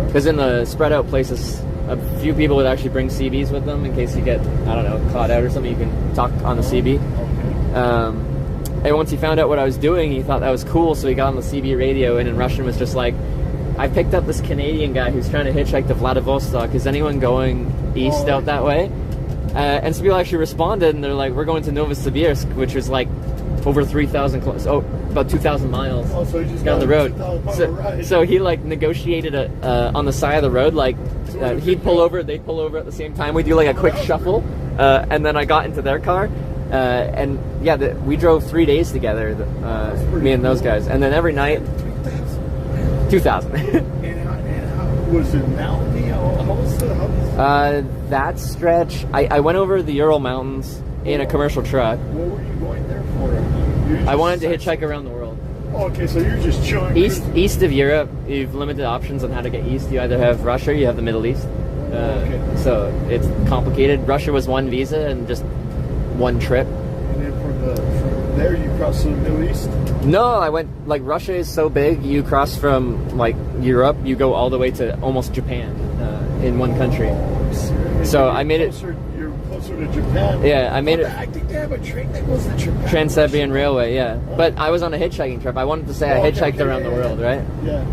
Because in the spread out places, a few people would actually bring CBs with them in case you get, I don't know, caught out or something. You can talk on the CB. And once he found out what I was doing, he thought that was cool, so he got on the CB radio, and in Russian was just like, I picked up this Canadian guy who's trying to hitchhike to Vladivostok. Is anyone going east out that way? And some people actually responded, and they're like, we're going to Novosibirsk, which is like over 3,000 about 2,000 miles so he just down the road. So he like negotiated on the side of the road, like he'd pull over, they'd pull over at the same time. We do like a quick shuffle, and then I got into their car, and yeah, we drove 3 days together, me and those guys, and then every night. 2,000. Was it mountainy? That stretch, I went over the Ural Mountains in a commercial truck. What were you going there for? I wanted to hitchhike around the world. Oh, okay, so you're just chilling. East of Europe, you've limited options on how to get east. You either have Russia or you have the Middle East. So it's complicated. Russia was one visa and just one trip. And then from there you cross to the Middle East? No, I went, like, Russia is so big, you cross from, like, Europe, you go all the way to almost Japan in one country. So I made it. You're closer transfer to Japan. Yeah, I made it. I think they have a train that goes to Japan. Trans-Siberian Railway, yeah. But I was on a hitchhiking trip. I wanted to say I hitchhiked around the world, right? Yeah.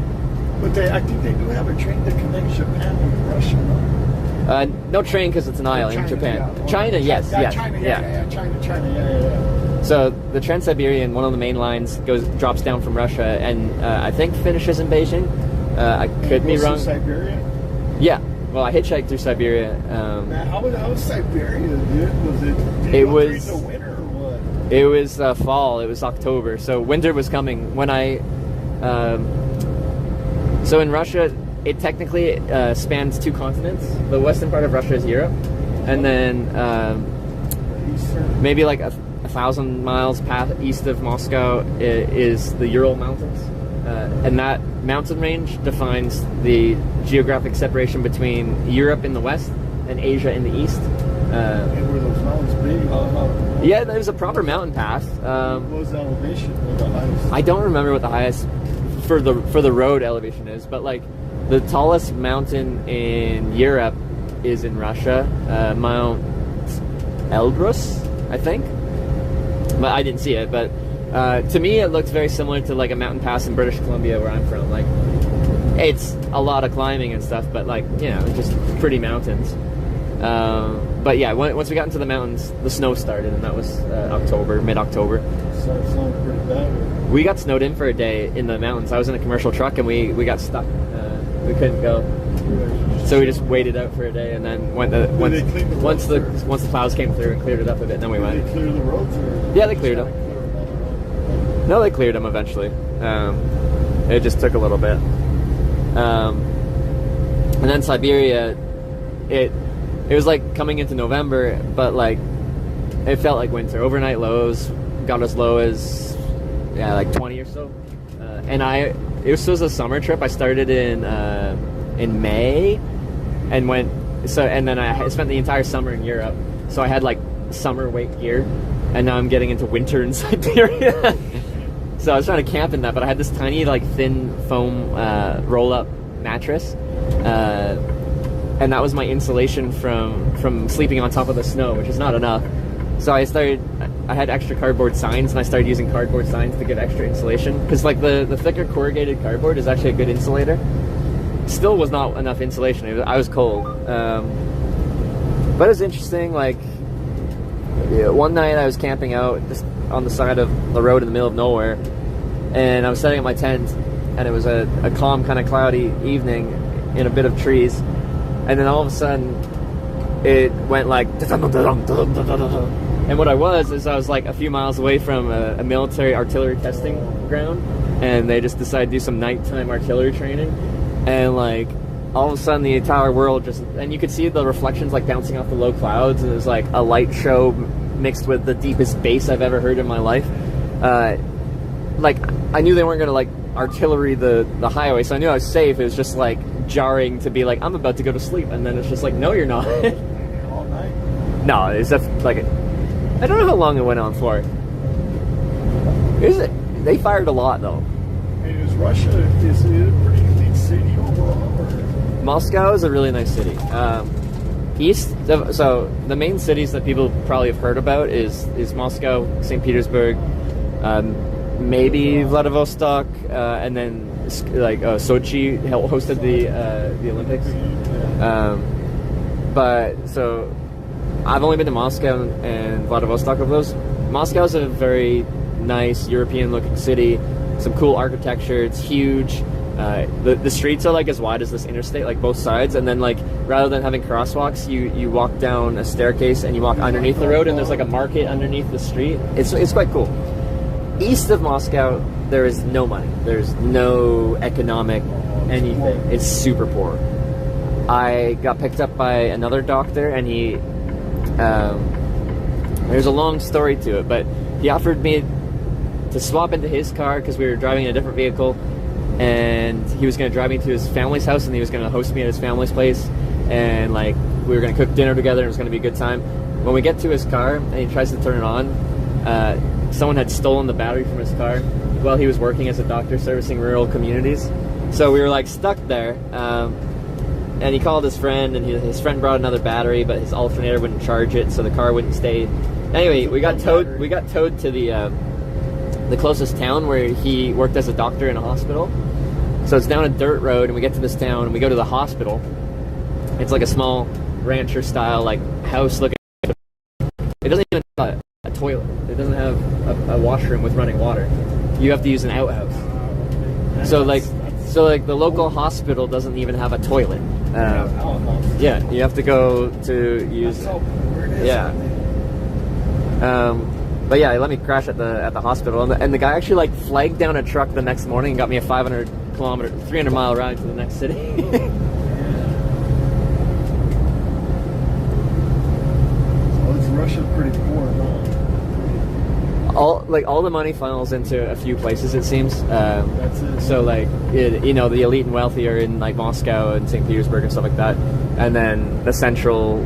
But I think they do have a train that connects Japan with Russia, no? No train because it's an island in Japan. Yeah. China, yes, yes. China, China, yeah. So the Trans-Siberian, one of the main lines, drops down from Russia, and I think finishes in Beijing. I could be wrong. Siberia? Yeah. Well, I hitchhiked through Siberia. Man, how was Siberia, dude? Was it? It was the winter or what? It was fall. It was October, so winter was coming. When I so in Russia, it technically spans 2 continents. The western part of Russia is Europe, and then maybe like 1,000 miles east of Moscow is the Ural Mountains, and that mountain range defines the geographic separation between Europe in the west and Asia in the east. And were those mountains big? Yeah, there's a proper mountain path. What was the elevation? Or the highest? I don't remember what the highest for the road elevation is, but like the tallest mountain in Europe is in Russia, Mount Elbrus, I think. But I didn't see it. But to me, it looks very similar to like a mountain pass in British Columbia, where I'm from. Like, it's a lot of climbing and stuff, but like, you know, just pretty mountains. But yeah, once we got into the mountains, the snow started, and that was mid-October. Started snowing pretty bad. We got snowed in for a day in the mountains. I was in a commercial truck, and we got stuck. We couldn't go, so we just waited out for a day, and then once the plows came through and cleared it up a bit, then we went. Did they clear the roads? Or yeah, they cleared them. No, they cleared them eventually. It just took a little bit. And then Siberia, it was like coming into November, but like it felt like winter. Overnight lows got as low as like 20 or so. And it was a summer trip. I started in May, and then I spent the entire summer in Europe. So I had like summer weight gear, and now I'm getting into winter in Siberia. So I was trying to camp in that, but I had this tiny like thin foam roll-up mattress, and that was my insulation from sleeping on top of the snow, which is not enough. So I had extra cardboard signs, and I started using cardboard signs to get extra insulation, because like the thicker corrugated cardboard is actually a good insulator. Still was not enough insulation. I was cold, but it was interesting. Like, one night I was camping out just on the side of the road in the middle of nowhere, and I was setting up my tent, and it was a calm, kind of cloudy evening in a bit of trees, and then all of a sudden it went like, and what I was like a few miles away from a military artillery testing ground, and they just decided to do some nighttime artillery training, and like all of a sudden the entire world and you could see the reflections like bouncing off the low clouds, and it was like a light show mixed with the deepest bass I've ever heard in my life. Like, I knew they weren't going to like artillery the highway, so I knew I was safe. It was just like jarring to be like, I'm about to go to sleep, and then it's just like, no, you're not. All night? No, it's just like I don't know how long it went on for. They fired a lot though. And is Russia is it a pretty big city overall? Or? Moscow is a really nice city. So the main cities that people probably have heard about is Moscow, St. Petersburg, maybe Vladivostok, and then like Sochi hosted the Olympics. But so I've only been to Moscow and Vladivostok of those. Moscow's a very nice European-looking city. Some cool architecture. It's huge. The streets are like as wide as this interstate, like both sides, and then like rather than having crosswalks, you walk down a staircase and you walk underneath the road, and there's like a market underneath the street. It's quite cool. East of Moscow, there is no money. There's no economic anything. It's super poor. I got picked up by another doctor, and he there's a long story to it, but he offered me to swap into his car because we were driving in a different vehicle, and he was going to drive me to his family's house, and he was going to host me at his family's place, and like we were going to cook dinner together, and it was going to be a good time. When we get to his car and he tries to turn it on, someone had stolen the battery from his car while he was working as a doctor servicing rural communities. So we were like stuck there. and he called his friend, and his friend brought another battery, but his alternator wouldn't charge it, so the car wouldn't stay. Anyway, we got towed to the closest town where he worked as a doctor in a hospital. So it's down a dirt road, and we get to this town, and we go to the hospital. It's like a small rancher style, like, house looking. It doesn't even have a toilet. It doesn't have a washroom with running water. You have to use an outhouse. So like the local hospital doesn't even have a toilet. Yeah, you have to go to use. Yeah. But yeah, let me crash at the hospital, and the guy actually like flagged down a truck the next morning and got me a 300 mile ride to the next city. Russia's pretty poor, huh? All the money funnels into a few places, it seems. That's it. So like, the elite and wealthy are in like Moscow and St. Petersburg and stuff like that, and then the central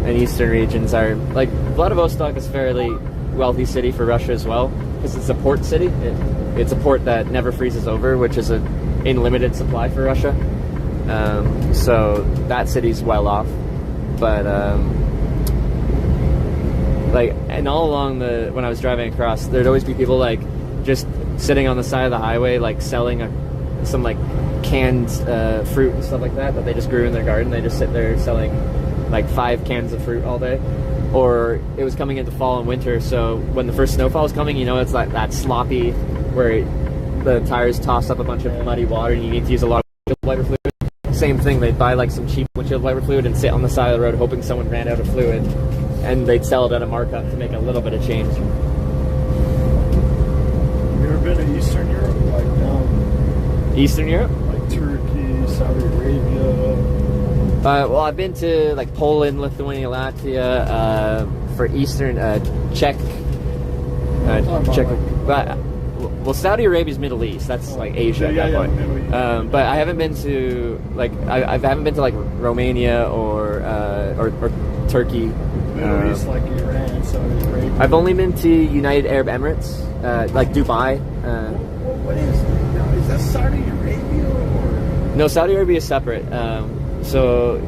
and eastern regions are like Vladivostok is a fairly wealthy city for Russia as well, because it's a port city. It's a port that never freezes over, which is an unlimited supply for Russia. So that city's well off, but. Like, and all along when I was driving across, there'd always be people like just sitting on the side of the highway, like selling some like canned fruit and stuff like that they just grew in their garden. They just sit there selling like 5 cans of fruit all day. Or it was coming into fall and winter, so when the first snowfall was coming, it's like that sloppy where the tires toss up a bunch of muddy water and you need to use a lot of windshield wiper fluid. Same thing, they'd buy like some cheap windshield wiper fluid and sit on the side of the road hoping someone ran out of fluid. And they'd sell it at a markup to make a little bit of change. Have you ever been to Eastern Europe? Like down Eastern Europe? Like Turkey, Saudi Arabia. Well, I've been to like Poland, Lithuania, Latvia, for Eastern Czech. Well, Saudi Arabia's Middle East. That's like Asia at that point. But I haven't been to like I haven't been to like Romania or Turkey. Middle East, like Iran, Saudi Arabia. I've only been to United Arab Emirates, like Dubai. What is that Saudi Arabia or? No, Saudi Arabia is separate. So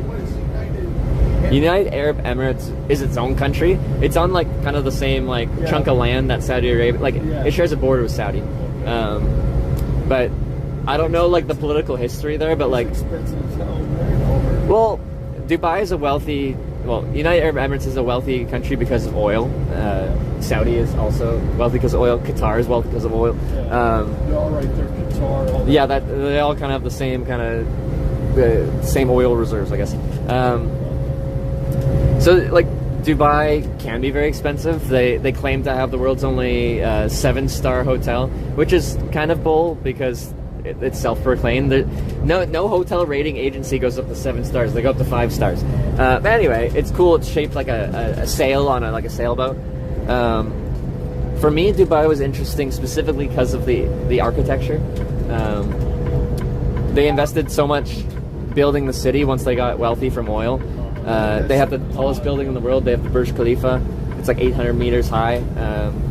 United Arab Emirates is its own country. It's on like kind of the same like chunk of land that Saudi Arabia, like it shares a border with Saudi. But I don't know like the political history there, but like, well, Dubai is United Arab Emirates is a wealthy country because of oil. Saudi is also wealthy because of oil. Qatar is wealthy because of oil. They're all right there, Qatar. Yeah, they all kind of have the same same oil reserves, I guess. So like Dubai can be very expensive. They claim to have the world's only 7-star hotel, which is kind of bull because it's self-proclaimed. No hotel rating agency goes up to 7 stars. They go up to 5 stars. But anyway, it's cool. It's shaped like a sail on a sailboat. For me, Dubai was interesting specifically because of the architecture. They invested so much building the city once they got wealthy from oil. They have the tallest building in the world. They have the Burj Khalifa. It's like 800 meters high.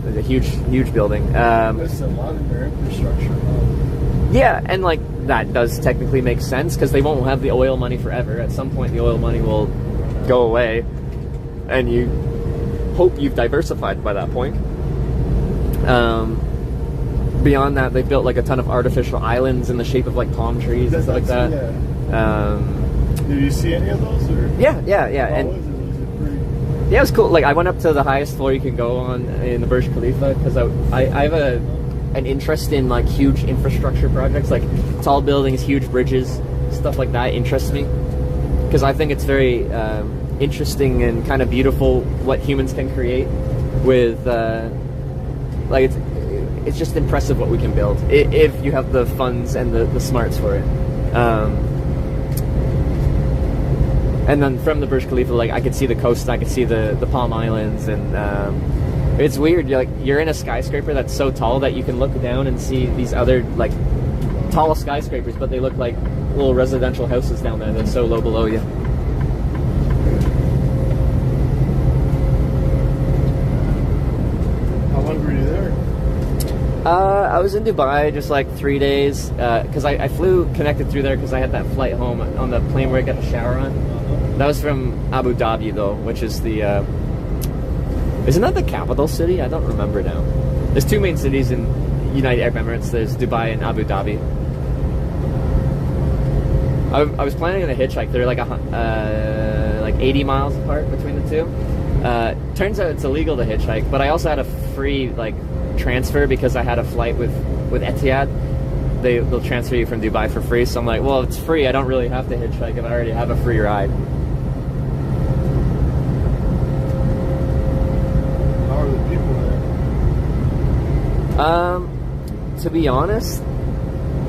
It's a huge building. That's a lot of their infrastructure. Yeah, and like that does technically make sense because they won't have the oil money forever. At some point, the oil money will go away, and you hope you've diversified by that point. Beyond that, they've built like a ton of artificial islands in the shape of like palm trees and stuff like that. Did you see any of those? Or? Yeah. And yeah, it was cool. Like I went up to the highest floor you can go on in the Burj Khalifa because I have an interest in like huge infrastructure projects, like tall buildings, huge bridges, stuff like that interests me because I think it's very interesting and kind of beautiful what humans can create with like it's just impressive what we can build if you have the funds and the smarts for it. And then from the Burj Khalifa, like I could see the coast, I could see the Palm Islands, and it's weird. You're in a skyscraper that's so tall that you can look down and see these other like tall skyscrapers, but they look like little residential houses down there. They're so low below you. How long were you there? I was in Dubai just like 3 days because I flew connected through there because I had that flight home on the plane where I got a shower on. That was from Abu Dhabi though, which is the isn't that the capital city? I don't remember now. There's two main cities in United Arab Emirates. There's Dubai and Abu Dhabi. I was planning on a hitchhike. They're like 80 miles apart between the two. Turns out it's illegal to hitchhike, but I also had a free like transfer because I had a flight with Etihad. They'll transfer you from Dubai for free. So I'm like, well, if it's free, I don't really have to hitchhike if I already have a free ride. How are the people there? To be honest,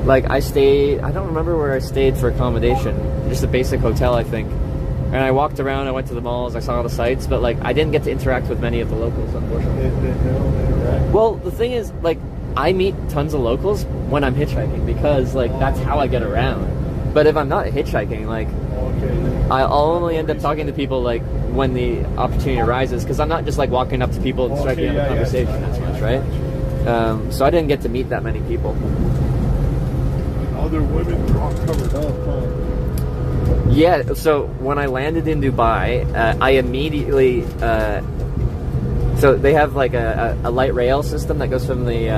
like I don't remember where I stayed for accommodation. Just a basic hotel, I think. And I walked around, I went to the malls, I saw all the sights, but like I didn't get to interact with many of the locals, unfortunately. They don't interact. Well, the thing is, like, I meet tons of locals when I'm hitchhiking because like that's how I get around. But if I'm not hitchhiking, like I'll only end up talking to people like when the opportunity arises because I'm not just like walking up to people and striking up a conversation as much, right? So I didn't get to meet that many people. Other women are all covered up, huh? Yeah, so when I landed in Dubai, I immediately... so they have like a light rail system that goes from the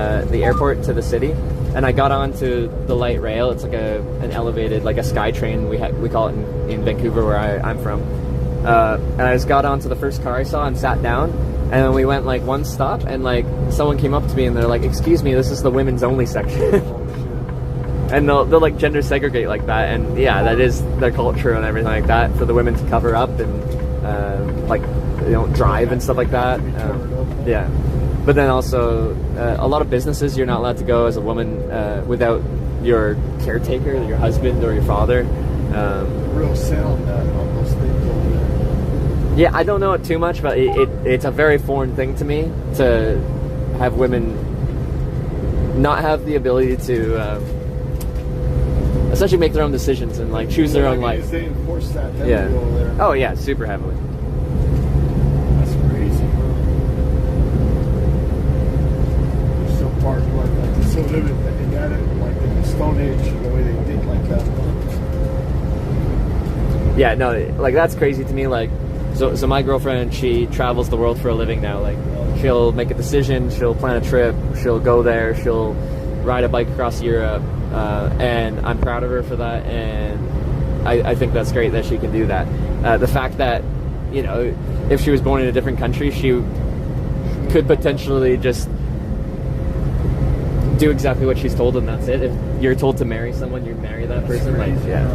airport to the city. And I got onto the light rail. It's like an elevated, like a sky train, we call it in Vancouver where I'm from. And I just got onto the first car I saw and sat down. And then we went like one stop and like someone came up to me and they're like, "Excuse me, this is the women's only section." And they'll like gender segregate like that, and yeah, that is their culture and everything like that for the women to cover up and like drive and stuff like that. Yeah, but then also a lot of businesses you're not allowed to go as a woman without your caretaker, your husband or your father. Real sound on those things over there. Yeah, I don't know it too much, but it's a very foreign thing to me to have women not have the ability to essentially make their own decisions and like choose their own life. They enforce that heavily over there. Oh yeah, super heavily. That's crazy, bro. There's some parts like that. They still live in that, like in the Stone Age, the way they think like that. Yeah, no, like that's crazy to me. Like, so my girlfriend, she travels the world for a living now. Like, she'll make a decision, she'll plan a trip, she'll go there, she'll ride a bike across Europe. And I'm proud of her for that, and I think that's great that she can do that. The fact that, you know, if she was born in a different country, she could potentially just do exactly what she's told and that's it. If you're told to marry someone, you marry that person. Like, yeah.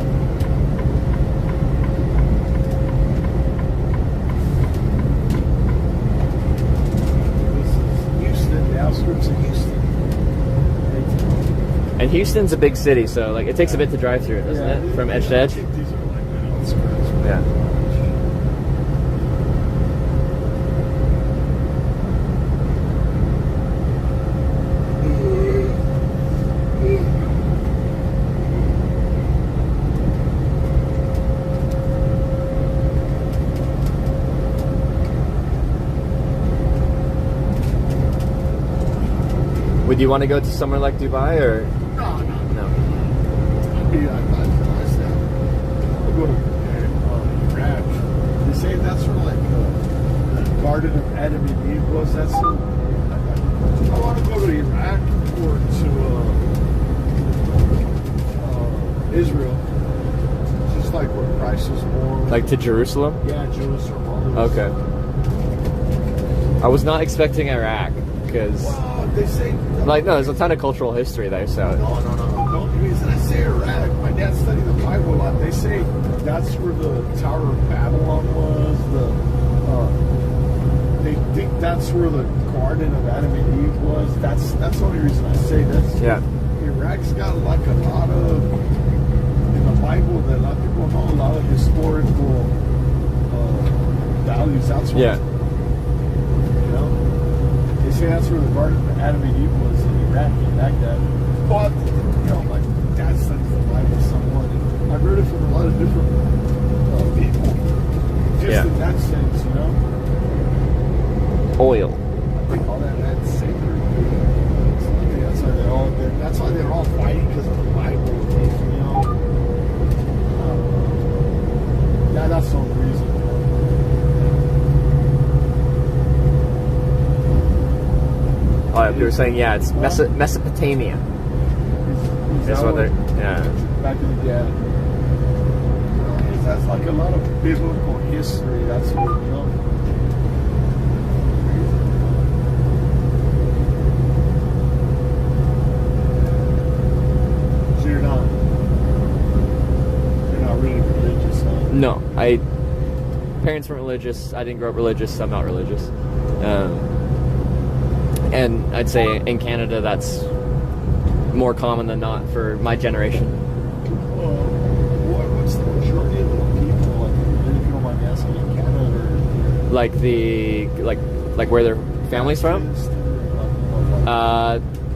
This is Houston, the outskirts of Houston. And Houston's a big city, so like it takes a bit to drive through it, doesn't it? From edge to edge. These are like the outskirts. Yeah. Would you want to go to somewhere like Dubai or? No. I'll go to Iraq. They say that's where like the Garden of Adam and Eve was. That's I want to go to Iraq or to Israel. Just like where Christ was born. Like to Jerusalem? Yeah, Jerusalem. Okay. I was not expecting Iraq because, they say like, no, there's a ton of cultural history there. So. No. The reason I say Iraq, my dad studied the Bible a lot. They say that's where the Tower of Babylon was. They think that's where the Garden of Adam and Eve was. That's the only reason I say that. Yeah. Iraq's got like a lot of in the Bible that a lot of people know. A lot of historical values. That's where. Yeah. You know, they say that's where the Garden of Adam and Eve was in Iraq, in Baghdad. But you know, my dad studies the Bible somewhat, and I've heard it from a lot of different people. Just in that sense, you know. Oil. They call that sacred. were saying, yeah, it's Mesopotamia. Is what they're, yeah. Back in the day. That's like a lot of biblical history. That's what, you know. So you're not really religious, huh? No, parents weren't religious. I didn't grow up religious. I'm not religious. And I'd say in Canada that's more common than not for my generation. What's the majority of the people, like, if you don't mind me asking, in Canada? Like where their family's from?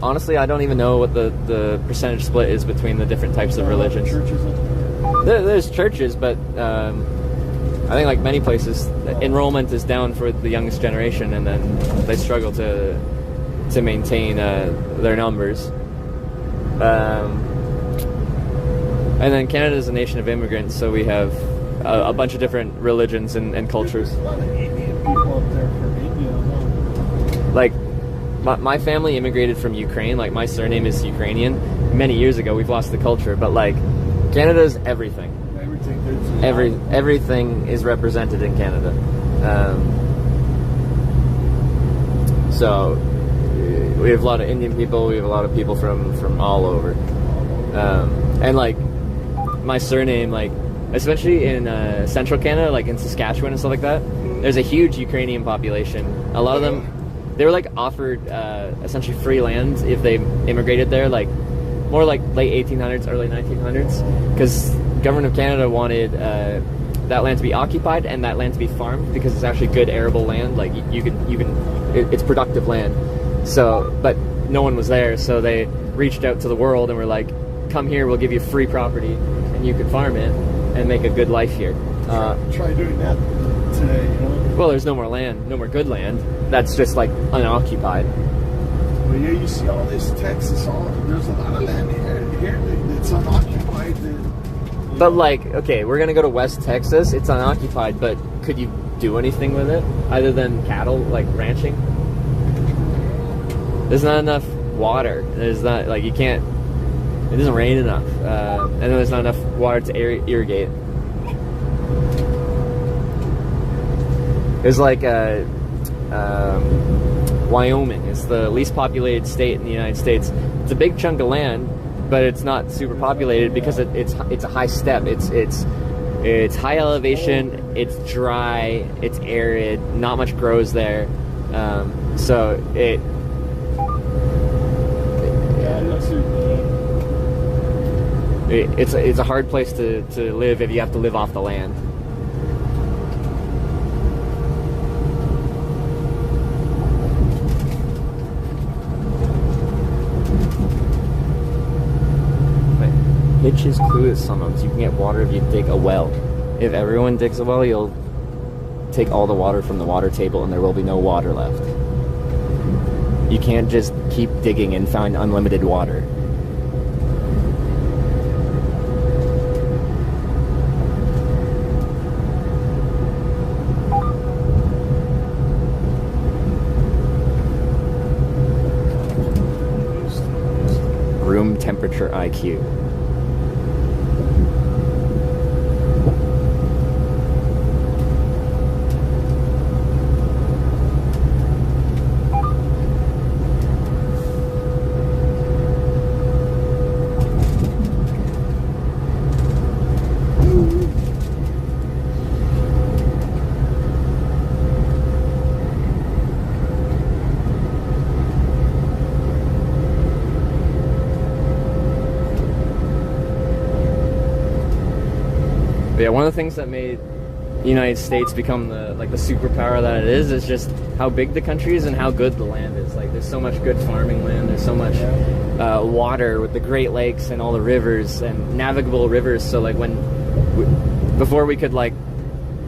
Honestly, I don't even know what the percentage split is between the different types of religions. There's churches, but I think like many places, enrollment is down for the youngest generation, and then they struggle to maintain their numbers. And then Canada is a nation of immigrants, so we have a bunch of different religions and cultures. There's a lot of Indian people up there from India, huh? Like, my family immigrated from Ukraine. Like, my surname is Ukrainian. Many years ago, we've lost the culture, but like, Canada's everything. Everything is represented in Canada. So we have a lot of Indian people. We have a lot of people from all over. And like, my surname, like, especially in central Canada, like in Saskatchewan and stuff like that, there's a huge Ukrainian population. A lot of them, they were like offered essentially free land if they immigrated there, like more like late 1800s, early 1900s, because government of Canada wanted that land to be occupied and that land to be farmed because it's actually good arable land. Like it's productive land. So, but no one was there, so they reached out to the world and were like, come here, we'll give you free property and you can farm it and make a good life here. Try doing that today, you know? Well, there's no more land, no more good land. That's just like unoccupied. But yeah, you see all this Texas, there's a lot of land here that's unoccupied. But like, okay, we're gonna go to West Texas, it's unoccupied, but could you do anything with it other than cattle, like ranching? There's not enough water. There's not, like, you can't, it doesn't rain enough, and then there's not enough water to irrigate. It's like Wyoming is the least populated state in the United States. It's a big chunk of land, but it's not super populated because it's a high step. It's high elevation. It's dry. It's arid. Not much grows there, so it's a hard place to live if you have to live off the land. Hitch is clueless sometimes. You can get water if you dig a well. If everyone digs a well, you'll take all the water from the water table and there will be no water left. You can't just keep digging and find unlimited water. Room temperature IQ. Yeah, one of the things that made the United States become the superpower that it is just how big the country is and how good the land is. Like, there's so much good farming land. There's so much water with the Great Lakes and all the rivers and navigable rivers. So like before we could like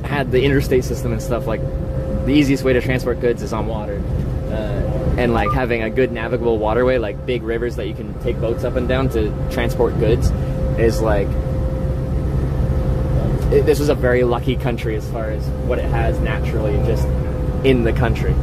had the interstate system and stuff, like the easiest way to transport goods is on water. And like having a good navigable waterway, like big rivers that you can take boats up and down to transport goods, is like, this was a very lucky country as far as what it has naturally just in the country.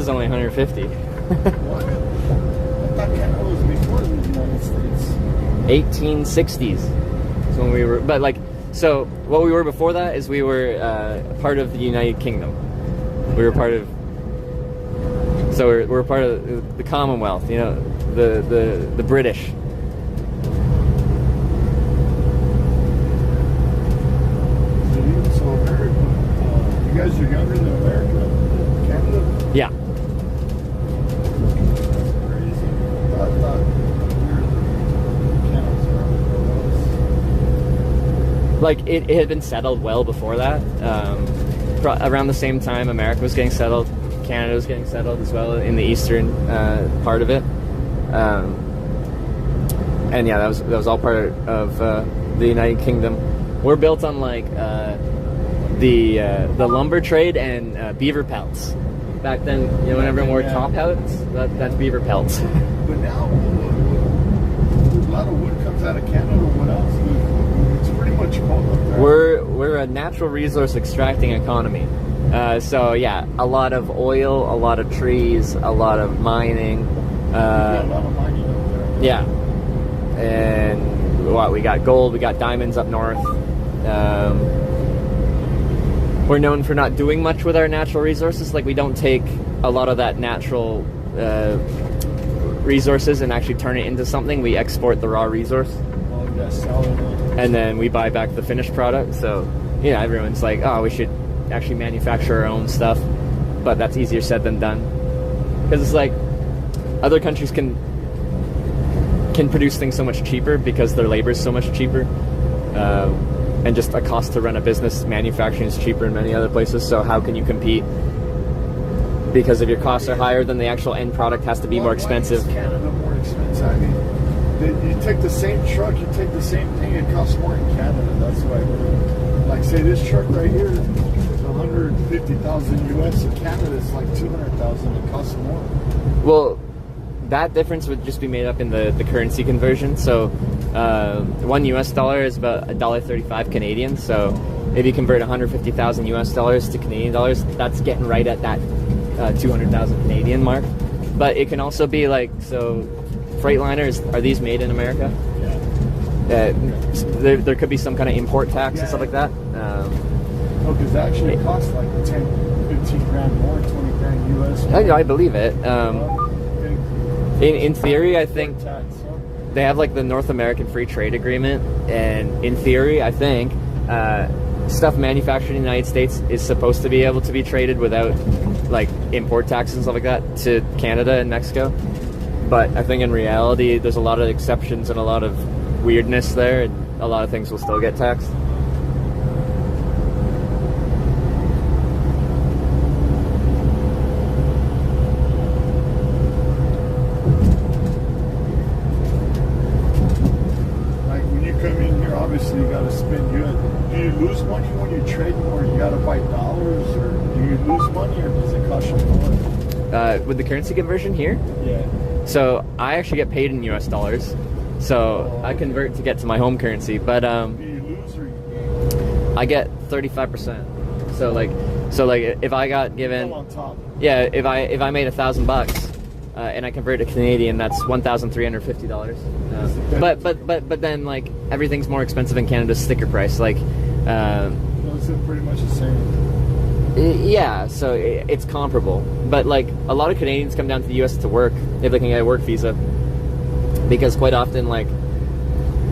Canada's only 150. What? I thought Canada was before the United States. 1860s. That's when we were, but like, so what we were before that is we were part of the United Kingdom. We were part of, so we're part of the Commonwealth, you know, the British. So America, you guys are younger than America, Canada? Yeah. That's crazy. I thought Canada's around. Like it had been settled well before that. Around the same time, America was getting settled. Canada was getting settled as well in the eastern part of it. And yeah, that was all part of the United Kingdom. We're built on like the lumber trade and beaver pelts. Back then, you know, when everyone wore top hats, that's beaver pelts. But now, a lot of wood comes out of Canada. What else? It's pretty much cold up there. We're a natural resource extracting economy. So yeah, a lot of oil, a lot of trees, a lot of mining. A lot of mining up there. Yeah, and what we got gold, we got diamonds up north. We're known for not doing much with our natural resources. Like we don't take a lot of that natural resources and actually turn it into something. We export the raw resource. Oh, yeah, sell it. And then we buy back the finished product. So yeah, everyone's like, oh, we should actually manufacture our own stuff, but that's easier said than done, because it's like other countries can produce things so much cheaper because their labor is so much cheaper, and just a cost to run a business, manufacturing is cheaper in many other places. So how can you compete? Because if your costs are higher, then the actual end product has to be more expensive. Why is Canada more expensive? I mean, you take the same truck, you take the same thing, it costs more in Canada. That's why, like, say this truck right here, 150,000 US. In Canada, it's like 200,000. It costs more. Well, that difference would just be made up in the currency conversion. So, $1 US is about $1.35 Canadian. So, if you convert 150,000 US dollars to Canadian dollars, that's getting right at that 200,000 Canadian mark. But it can also be like, so, Freightliners, are these made in America? Yeah. There could be some kind of import tax and stuff like that. Oh, because it actually costs like 10, 15 grand more, 20 grand US. I believe it. In theory, I think they have like the North American Free Trade Agreement, and in theory, I think stuff manufactured in the United States is supposed to be able to be traded without like import taxes and stuff like that to Canada and Mexico. But I think in reality, there's a lot of exceptions and a lot of weirdness there, and a lot of things will still get taxed. Obviously, you got to spend good. Do you lose money when you trade more? You got to buy dollars, or do you lose money, or does it cost you more? With the currency conversion here? Yeah. So I actually get paid in US dollars. So I convert to get to my home currency. But do you lose or you gain? I get 35%. So like if I got given, on top. Yeah, if I made $1,000 and I convert to Canadian, that's $1,350. But then like everything's more expensive in Canada's sticker price. Like, it's pretty much the same. Yeah, so it's comparable. But like a lot of Canadians come down to the US to work if they can get a work visa, because quite often, like,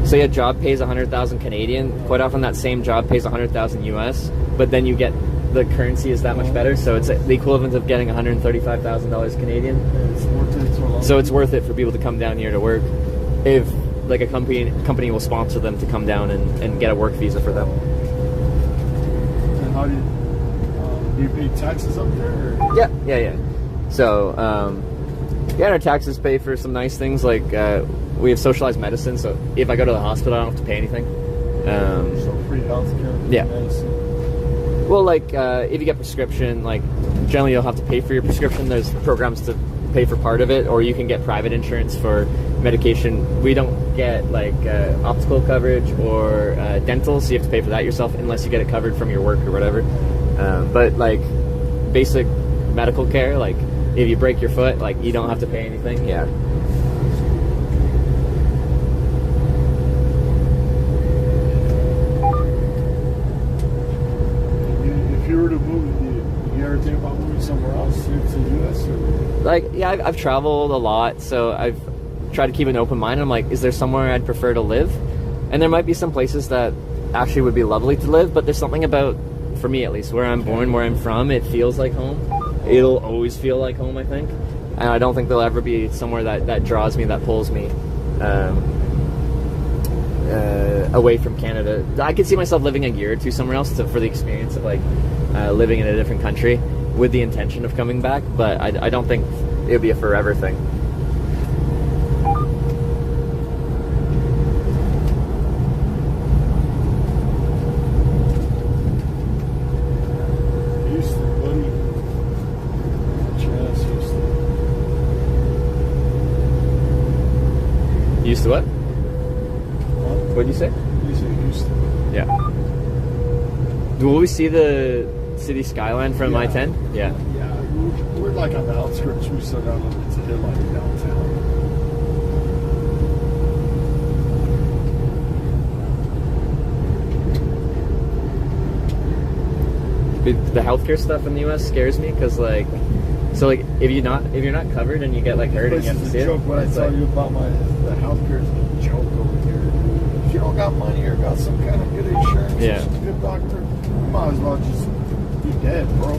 say a job pays 100,000 Canadian, quite often that same job pays 100,000 US, but then you get the currency is that much better, so it's the equivalent of getting $135,000 Canadian. It's worth it so it's worth it for people to come down here to work if like a company will sponsor them to come down and get a work visa for them. And how do you pay taxes up there? Or? Yeah. So our taxes pay for some nice things, like we have socialized medicine, so if I go to the hospital I don't have to pay anything. So free healthcare. Yeah. Medicine. Well, like if you get prescription, like generally you'll have to pay for your prescription. There's programs to pay for part of it, or you can get private insurance for medication. We don't get like optical coverage or dental, so you have to pay for that yourself unless you get it covered from your work or whatever. But like basic medical care, like if you break your foot, like you don't have to pay anything. Yeah. If you were to move, do you ever think about moving somewhere else to the U.S. or? Like, yeah, I've traveled a lot, so I've tried to keep an open mind. I'm like, is there somewhere I'd prefer to live? And there might be some places that actually would be lovely to live, but there's something about, for me at least, where I'm born, where I'm from, it feels like home. It'll always feel like home, I think. And I don't think there'll ever be somewhere that draws me, that pulls me away from Canada. I could see myself living a year or two somewhere else for the experience of like living in a different country with the intention of coming back, but I don't think it would be a forever thing. Used to what? What'd you say? You said Houston. Yeah. Will we see the city skyline from I-10? Yeah. Yeah, we're like on the outskirts. We still got a little bit to hit like downtown. The healthcare stuff in the U.S. scares me because, like, so like if you're not covered and you get like hurt and you have to see it. What I tell you about the healthcare is a joke over here. If you don't got money or got some kind of good insurance, yeah, or some good doctor, you might as well just be dead, bro.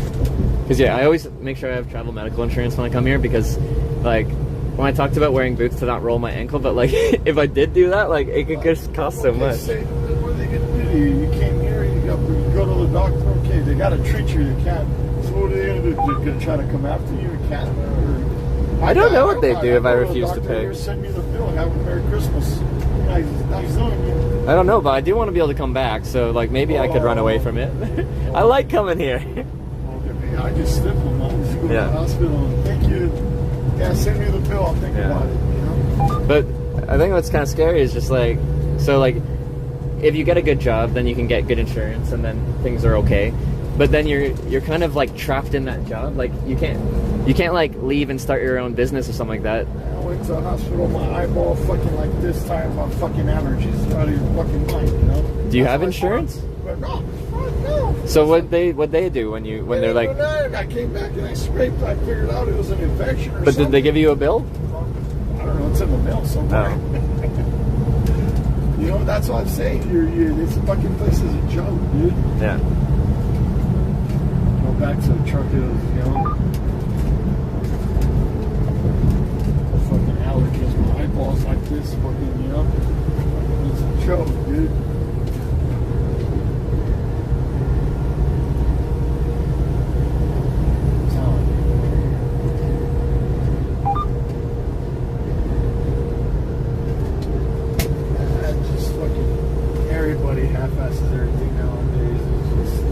Because yeah, I always make sure I have travel medical insurance when I come here because, like, when I talked about wearing boots to not roll my ankle, but like if I did do that, like it could just cost so much. What are they gonna do? You came here, you go to the doctor. Okay, they gotta treat you. They can't. So what are they gonna do? They're gonna try to come after you in Canada? Or, I don't know what they do if I refuse to pay. Send me the bill. Have a Merry Christmas. Nice knowing you. I don't know, but I do want to be able to come back. So like maybe I could run away from it. I like coming here. I just stiff them. I just go to the hospital and thank you. Yeah, send me the bill. I'll think about it. You know. But I think what's kind of scary is just like, so like, if you get a good job, then you can get good insurance, and then things are okay. But then you're kind of like trapped in that job. Like you can't like leave and start your own business or something like that. I went to the hospital. My eyeball fucking like this time. My fucking allergies out of your fucking mind. You know. Do you have insurance? But no. No. So what they do when they're like? I came back and I scraped. I figured out it was an infection or But something. did they give you a bill? I don't know. It's in the mail somewhere. Oh. You know, that's what I'm saying. This fucking place is a joke, dude. Yeah. Go back to the truck. It was, you know, fucking allergies. My eyeballs like this. Fucking, you know, it's a joke, dude. Everybody half-asses everything nowadays. It's just...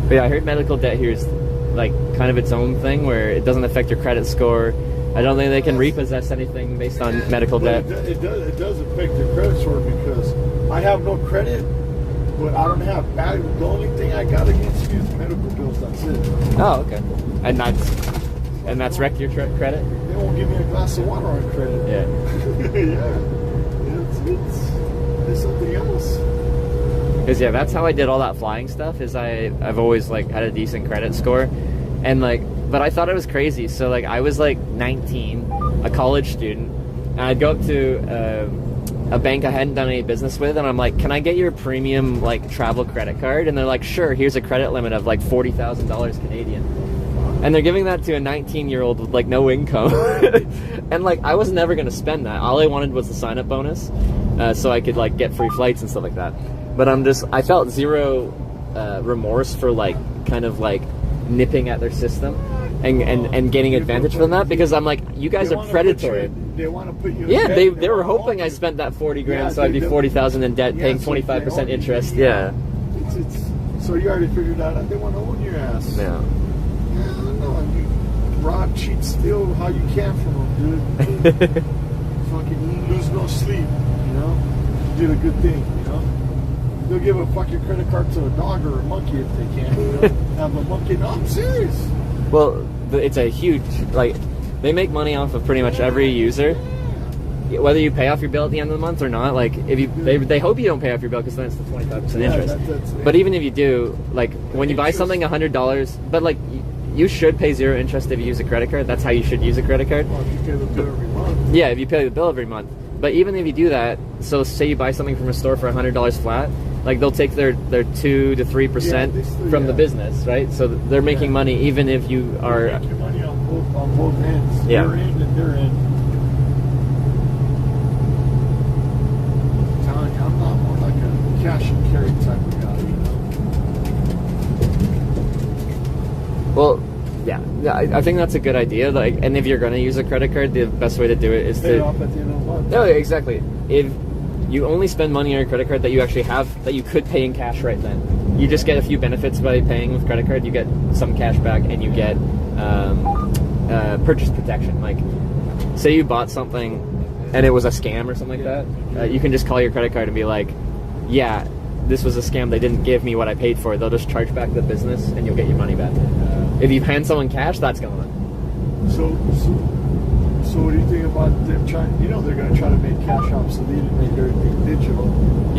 But yeah, I heard medical debt here is like kind of its own thing where it doesn't affect your credit score. I don't think they can repossess anything based on medical debt. It does affect your credit score because I have no credit, but I don't have value. The only thing I got against you is medical bills. That's it. Oh, okay. And that's wrecked your credit? They won't give me a glass of water on credit. Yeah. Yeah. It's something else. Because yeah, that's how I did all that flying stuff. Is I've always like had a decent credit score, and like, but I thought it was crazy. So like I was like 19, a college student, and I'd go up to a bank I hadn't done any business with, and I'm like, can I get your premium like travel credit card? And they're like, sure. Here's a credit limit of like $40,000 Canadian, and they're giving that to a 19-year-old with like no income. And like I was never gonna spend that. All I wanted was the sign-up bonus, so I could like get free flights and stuff like that. But I felt zero remorse for like kind of like nipping at their system and gaining advantage from that, because I'm like, you guys are predatory. They want to put you. Yeah, they were hoping I spent that 40 grand, so I'd be 40,000 in debt, paying 25% interest. Yeah. So you already figured out they want to own your ass. Yeah. No, you rob, cheat, steal how you can from them, dude. Fucking lose no sleep, you know. did a good thing, you know. They'll give a fucking credit card to a dog or a monkey if they can. You know? Have a monkey. No, I'm serious. Well, it's a huge, like, they make money off of pretty much every user. Whether you pay off your bill at the end of the month or not, like, if you, they hope you don't pay off your bill because then it's the 25% interest. But even if you do, like, when you buy something $100, but like, you should pay 0 interest if you use a credit card. That's how you should use a credit card. Well, if you pay the bill every month. Yeah, if you pay the bill every month. But even if you do that, so say you buy something from a store for $100 flat, like they'll take their 2 to 3% from the business, right? So they're making money even if you are. They're making money on both ends. Yeah. Your end and their end. I'm telling you, I'm not more like a cash and carry type of guy, you know. Well, yeah, I think that's a good idea. Like, and if you're going to use a credit card, the best way to do it is Pay it off at the end of the month. No, exactly. If you only spend money on your credit card that you actually have, that you could pay in cash right then, you just get a few benefits by paying with credit card. You get some cash back, and you get purchase protection. Like, say you bought something and it was a scam or something like that, you can just call your credit card and be like, yeah, this was a scam, they didn't give me what I paid for. They'll just charge back the business and you'll get your money back. If you hand someone cash, that's gone. So what do you think about them trying, you know, they're going to try to make cash obsolete and make everything digital.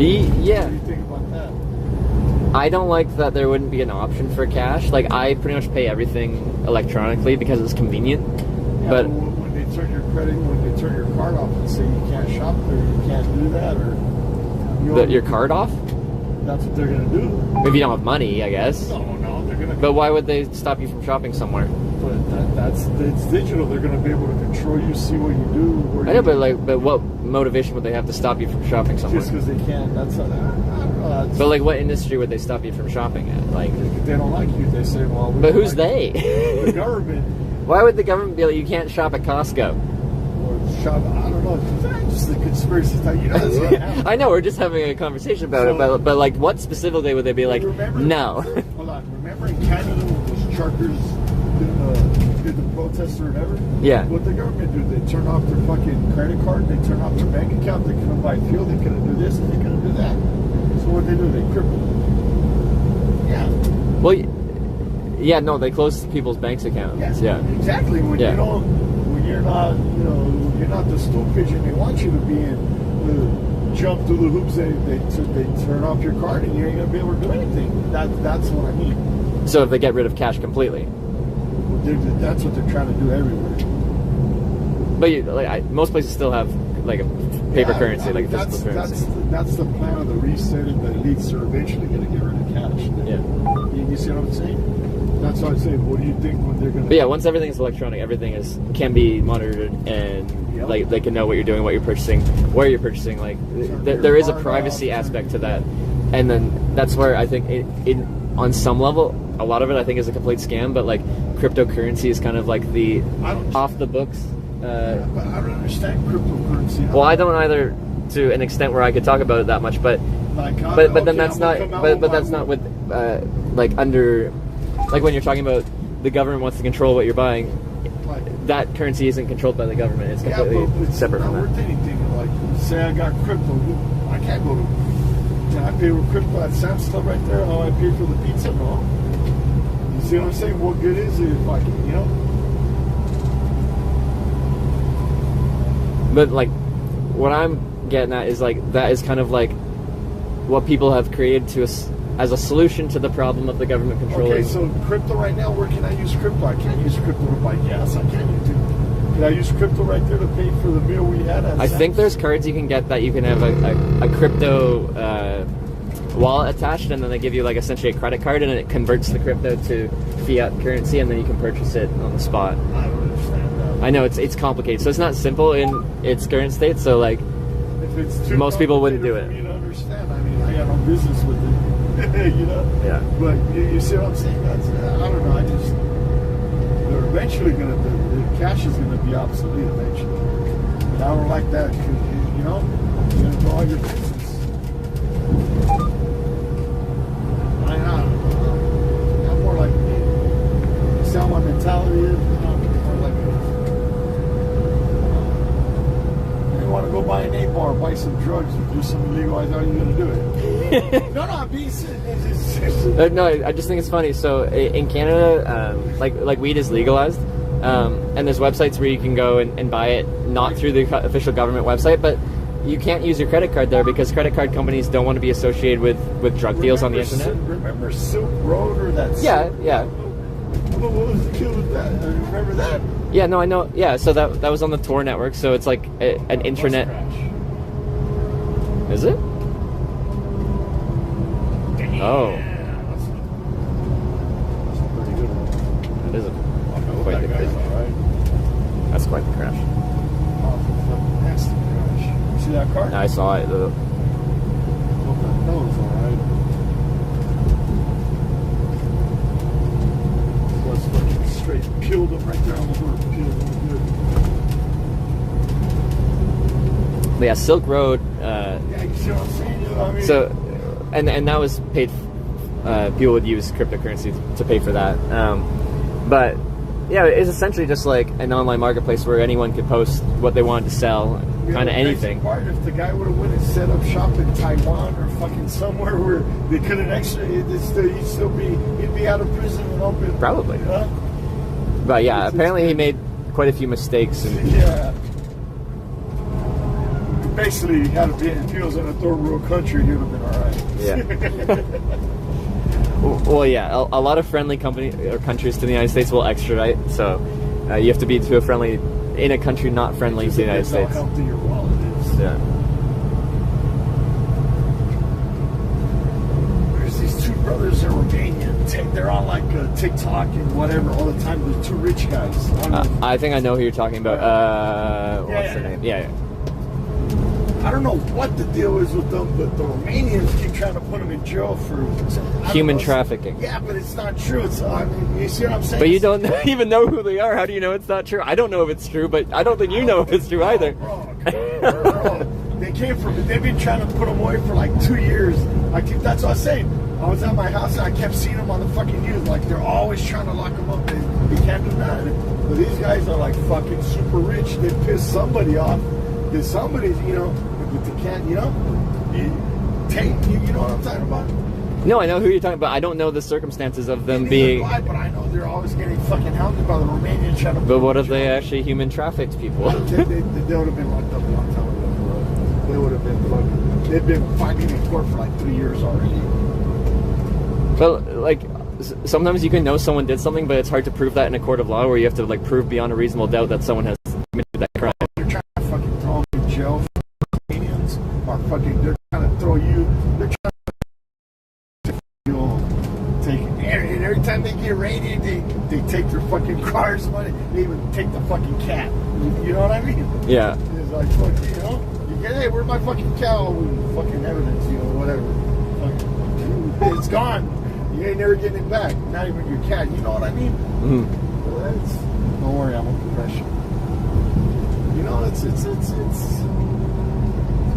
Yeah. What do you think about that? I don't like that there wouldn't be an option for cash. Like, I pretty much pay everything electronically because it's convenient. Yeah, but when they turn your card off and say you can't shop there, you can't do that, or your card off? That's what they're going to do. If you don't have money, I guess. No, they're going to. But why would they stop you from shopping somewhere? But it's digital. They're going to be able to control you, see what you do. I know, but what motivation would they have to stop you from shopping somewhere? Just because they can. That's I don't know. But like, what industry would they stop you from shopping at? Like, if they don't like you, they say, well. But who's they? The government. Why would the government be like, you can't shop at Costco? Or shop, I don't know. Just the conspiracy thing. You know, that's what happened. I know, we're just having a conversation about it, but like, what specifically would they be like, no? Hold on. Remember in Canada when those truckers did the protest or whatever? Yeah. What the government do? They turn off their fucking credit card, they turn off their bank account, they couldn't buy fuel, they couldn't do this, and they couldn't do that. So what they do? They cripple them. Yeah. Well, yeah, no, they close people's bank accounts. Yes, yeah. Exactly. When yeah. you don't, when you're not, you know, you're not the stool pigeon they want you to be in. Jump through the hoops. They turn off your card and you ain't gonna be able to do anything. That's what I mean. So if they get rid of cash completely. That's what they're trying to do everywhere. But most places still have like a paper currency, like a physical currency. That's the plan of the reset, and the elites are eventually going to get rid of cash. Yeah. You see what I'm saying? That's what I'm saying. What do you think when they're going to? But yeah, once everything is electronic, everything can be monitored, and like they can know what you're doing, what you're purchasing, where you're purchasing. Like there is a privacy aspect to that, and then that's where I think on some level, a lot of it I think is a complete scam. But like cryptocurrency is kind of like the off the books. But I don't understand cryptocurrency. Well, I don't either, to an extent where I could talk about it that much. But then that's not. But that's not with like under. Like when you're talking about the government wants to control what you're buying, that currency isn't controlled by the government. It's completely separate from that. Worth anything. Like, say I got crypto, I can't go to. Can I pay with crypto at Sam's Club right there? How I pay for the pizza? No. You see what I'm saying? What good is it if I can, you know? But like, what I'm getting at is like that is kind of like what people have created to us. As a solution to the problem of the government controlling. Okay, so crypto right now, where can I use crypto? I can't use crypto to buy gas. I can't use it. Can I use crypto right there to pay for the meal we had at I think there's cards you can get that you can have a crypto wallet attached, and then they give you like essentially a credit card, and it converts the crypto to fiat currency, and then you can purchase it on the spot. I don't understand that. I know it's complicated, so it's not simple in its current state. So like, if it's too most people wouldn't do it. For me to understand. I mean, I got no business with it. You know? Yeah. But you see what I'm saying? That's, I don't know. They're eventually going to, the cash is going to be obsolete eventually. But I don't like that because, you know, you're going to do all your business. I don't know. I'm more like, you see how my mentality is? You know, more like, you want to go buy an 8-bar, buy some drugs, or do some illegal, how are you going to do it? No, I'm being serious. No, I just think it's funny. So in Canada, like weed is legalized, and there's websites where you can go and buy it, not through the official government website, but you can't use your credit card there because credit card companies don't want to be associated with drug deals on the internet. Remember Silk Road or that? Yeah. What was the deal with that? Remember that? Yeah, no, I know. Yeah, so that was on the Tor network, so it's like an intranet. Is it? Oh. That is quite the crash. That's quite the crash. Nasty crash. You see that car? I saw it. That was alright. Was fucking straight. Killed him right there on the border. Killed him good. But yeah, Silk Road. Yeah, you see what I'm saying? You know what I mean? So, and that was paid. People would use cryptocurrency to pay for that. But yeah, it's essentially just like an online marketplace where anyone could post what they wanted to sell, kind of anything. Part, if the guy would have went and set up shop in Taiwan or fucking somewhere where they couldn't he'd be out of prison and open. Probably. But yeah, apparently he made quite a few mistakes. And yeah. Basically, he had to be, if he was in a third world country, he would have been alright. Yeah. Well, yeah, a lot of friendly countries to the United States will extradite, so you have to be to a friendly in a country not friendly to the United States. How healthy your wallet is. Yeah. There's these two brothers in Romania. They're on like TikTok and whatever all the time. They're two rich guys. I think I know who you're talking about. What's their name? Yeah. I don't know what the deal is with them, but the Romanians keep trying to put them in jail for human trafficking. Yeah, but it's not true. It's, I mean, you see what I'm saying? But you don't even know who they are. How do you know it's not true? I don't know if it's true, but I don't think you know if it's true either. Bro, they came from. They've been trying to put them away for like 2 years. That's what I was saying. I was at my house and I kept seeing them on the fucking news. Like they're always trying to lock them up. They can't do that. But these guys are like fucking super rich. They piss somebody off. Because somebody's, you know. But they can't, you know, you know what I'm talking about? No, I know who you're talking about. I don't know the circumstances of them being. But I know they're always getting fucking hounded by the Romanians trying to. But what if they actually human trafficked people? They would have been locked up a long time ago, bro. They would have been fucking. They've been fighting in court for like 3 years already. But like, sometimes you can know someone did something, but it's hard to prove that in a court of law, where you have to like prove beyond a reasonable doubt that someone has committed that crime. They're trying to fucking throw them in jail. They're trying to throw you. They're trying to take. And every time they get raided, they take their fucking cars money. They even take the fucking cat. You know what I mean? Yeah. It's like, fuck, you know, you get, hey, where's my fucking cow? Fucking evidence, you know, whatever. Fucking, it's gone. You ain't never getting it back. Not even your cat. You know what I mean? Mm-hmm. Don't worry, I'm a professional. You know, it's.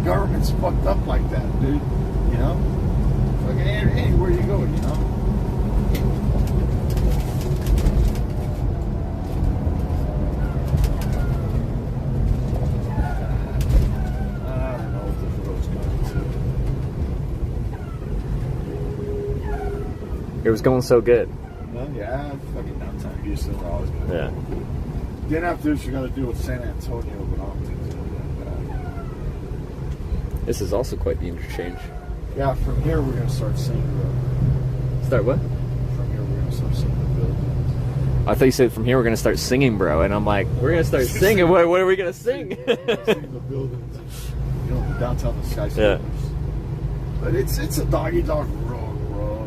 Government's fucked up like that, dude. You know? Fucking anywhere you go, you know? I don't know what the road's going to. It was going so good. Well, yeah, fucking downtown Houston, we're always good. Yeah. Then after this, you got to deal with San Antonio, but I don't think it's going to be that bad. This is also quite the interchange. Yeah, from here we're going to start seeing the... Start what? From here we're going to start seeing the buildings. I thought you said from here we're going to start singing, bro. And I'm like, we're going to start singing? What are we going to sing? Seeing the buildings. You know, the downtown, the skyscrapers. Yeah. But it's a dog-eat-dog road, bro.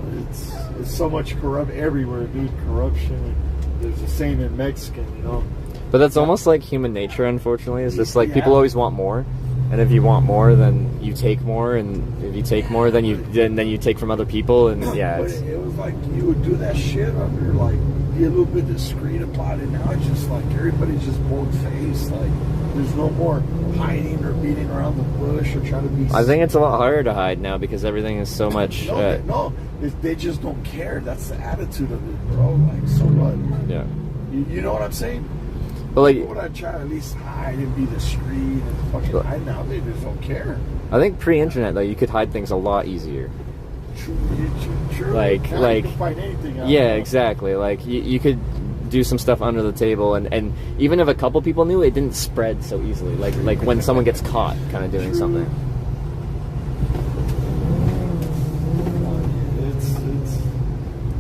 It's so much everywhere, dude. Corruption. There's a saying in Mexican, you know. But that's almost like human nature, unfortunately. It's just like people always want more. And if you want more, then you take more, and if you take more, then you take from other people, and yeah. But it was like you would do that shit under, like, be a little bit discreet about it. Now it's just like everybody's just bold-faced. Like there's no more hiding or beating around the bush or trying to be. I think it's a lot harder to hide now because everything is so much. They just don't care. That's the attitude of it, bro. Like, so what? Yeah. You know what I'm saying? But like, would I try to at least hide and be the street and fucking hide? Now they just don't care. I think pre-internet though, you could hide things a lot easier. True. Like, now you can find anything out. Yeah, exactly. Like you could do some stuff under the table, and even if a couple people knew, it didn't spread so easily. Like when someone gets caught, kind of doing something.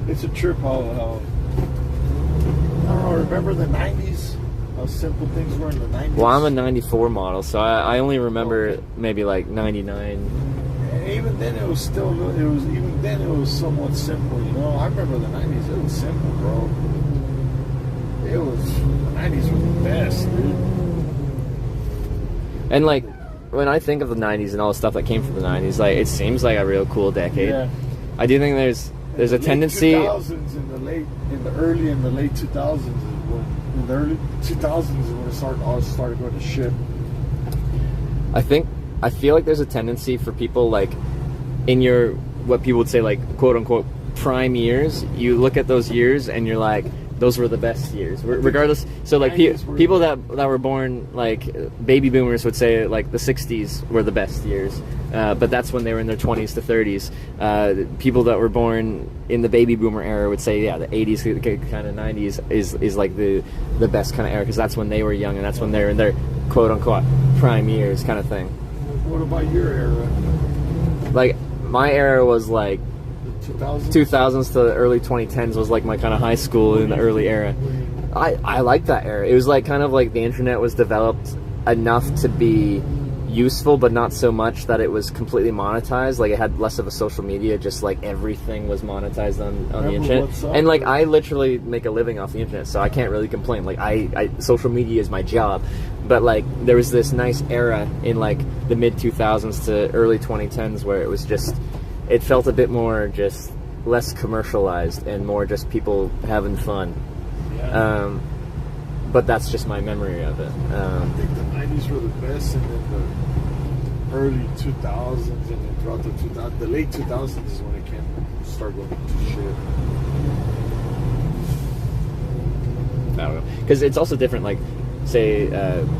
It's a trip how I don't know. Remember the '90s? How simple things were in the '90s. Well, I'm a '94 model, so I only remember maybe like '99. And even then, it was somewhat simple. You know, I remember the '90s. It was simple, bro. The '90s was the best, dude. And like when I think of the '90s and all the stuff that came from the '90s, like it seems like a real cool decade. Yeah. I do think there's a tendency. 2000s in the early and the late 2000s is when in the early 2000s is when it started going to shit. I feel like there's a tendency for people like in your what people would say like quote unquote prime years. You look at those years and you're like, those were the best years, regardless. So like people that were born like baby boomers would say like the 60s were the best years, but that's when they were in their 20s to 30s. People that were born in the baby boomer era would say the 80s kind of 90s is like the best kind of era because that's when they were young and that's when they were in their quote unquote prime years kind of thing. What about your era? Like my era was like 2000s to the early 2010s was like my kind of high school in the early era. I liked that era. It was like kind of like the internet was developed enough to be useful, but not so much that it was completely monetized. Like it had less of a social media, just like everything was monetized on the internet. And like I literally make a living off the internet, so I can't really complain. Like I social media is my job. But like there was this nice era in like the mid 2000s to early 2010s where it was just, it felt a bit more just less commercialized and more just people having fun. Yeah. But that's just my memory of it. I think the 90s were the best, and then the early 2000s, and then throughout the late 2000s is when it started going to shit. I don't know, because it's also different. Like, say,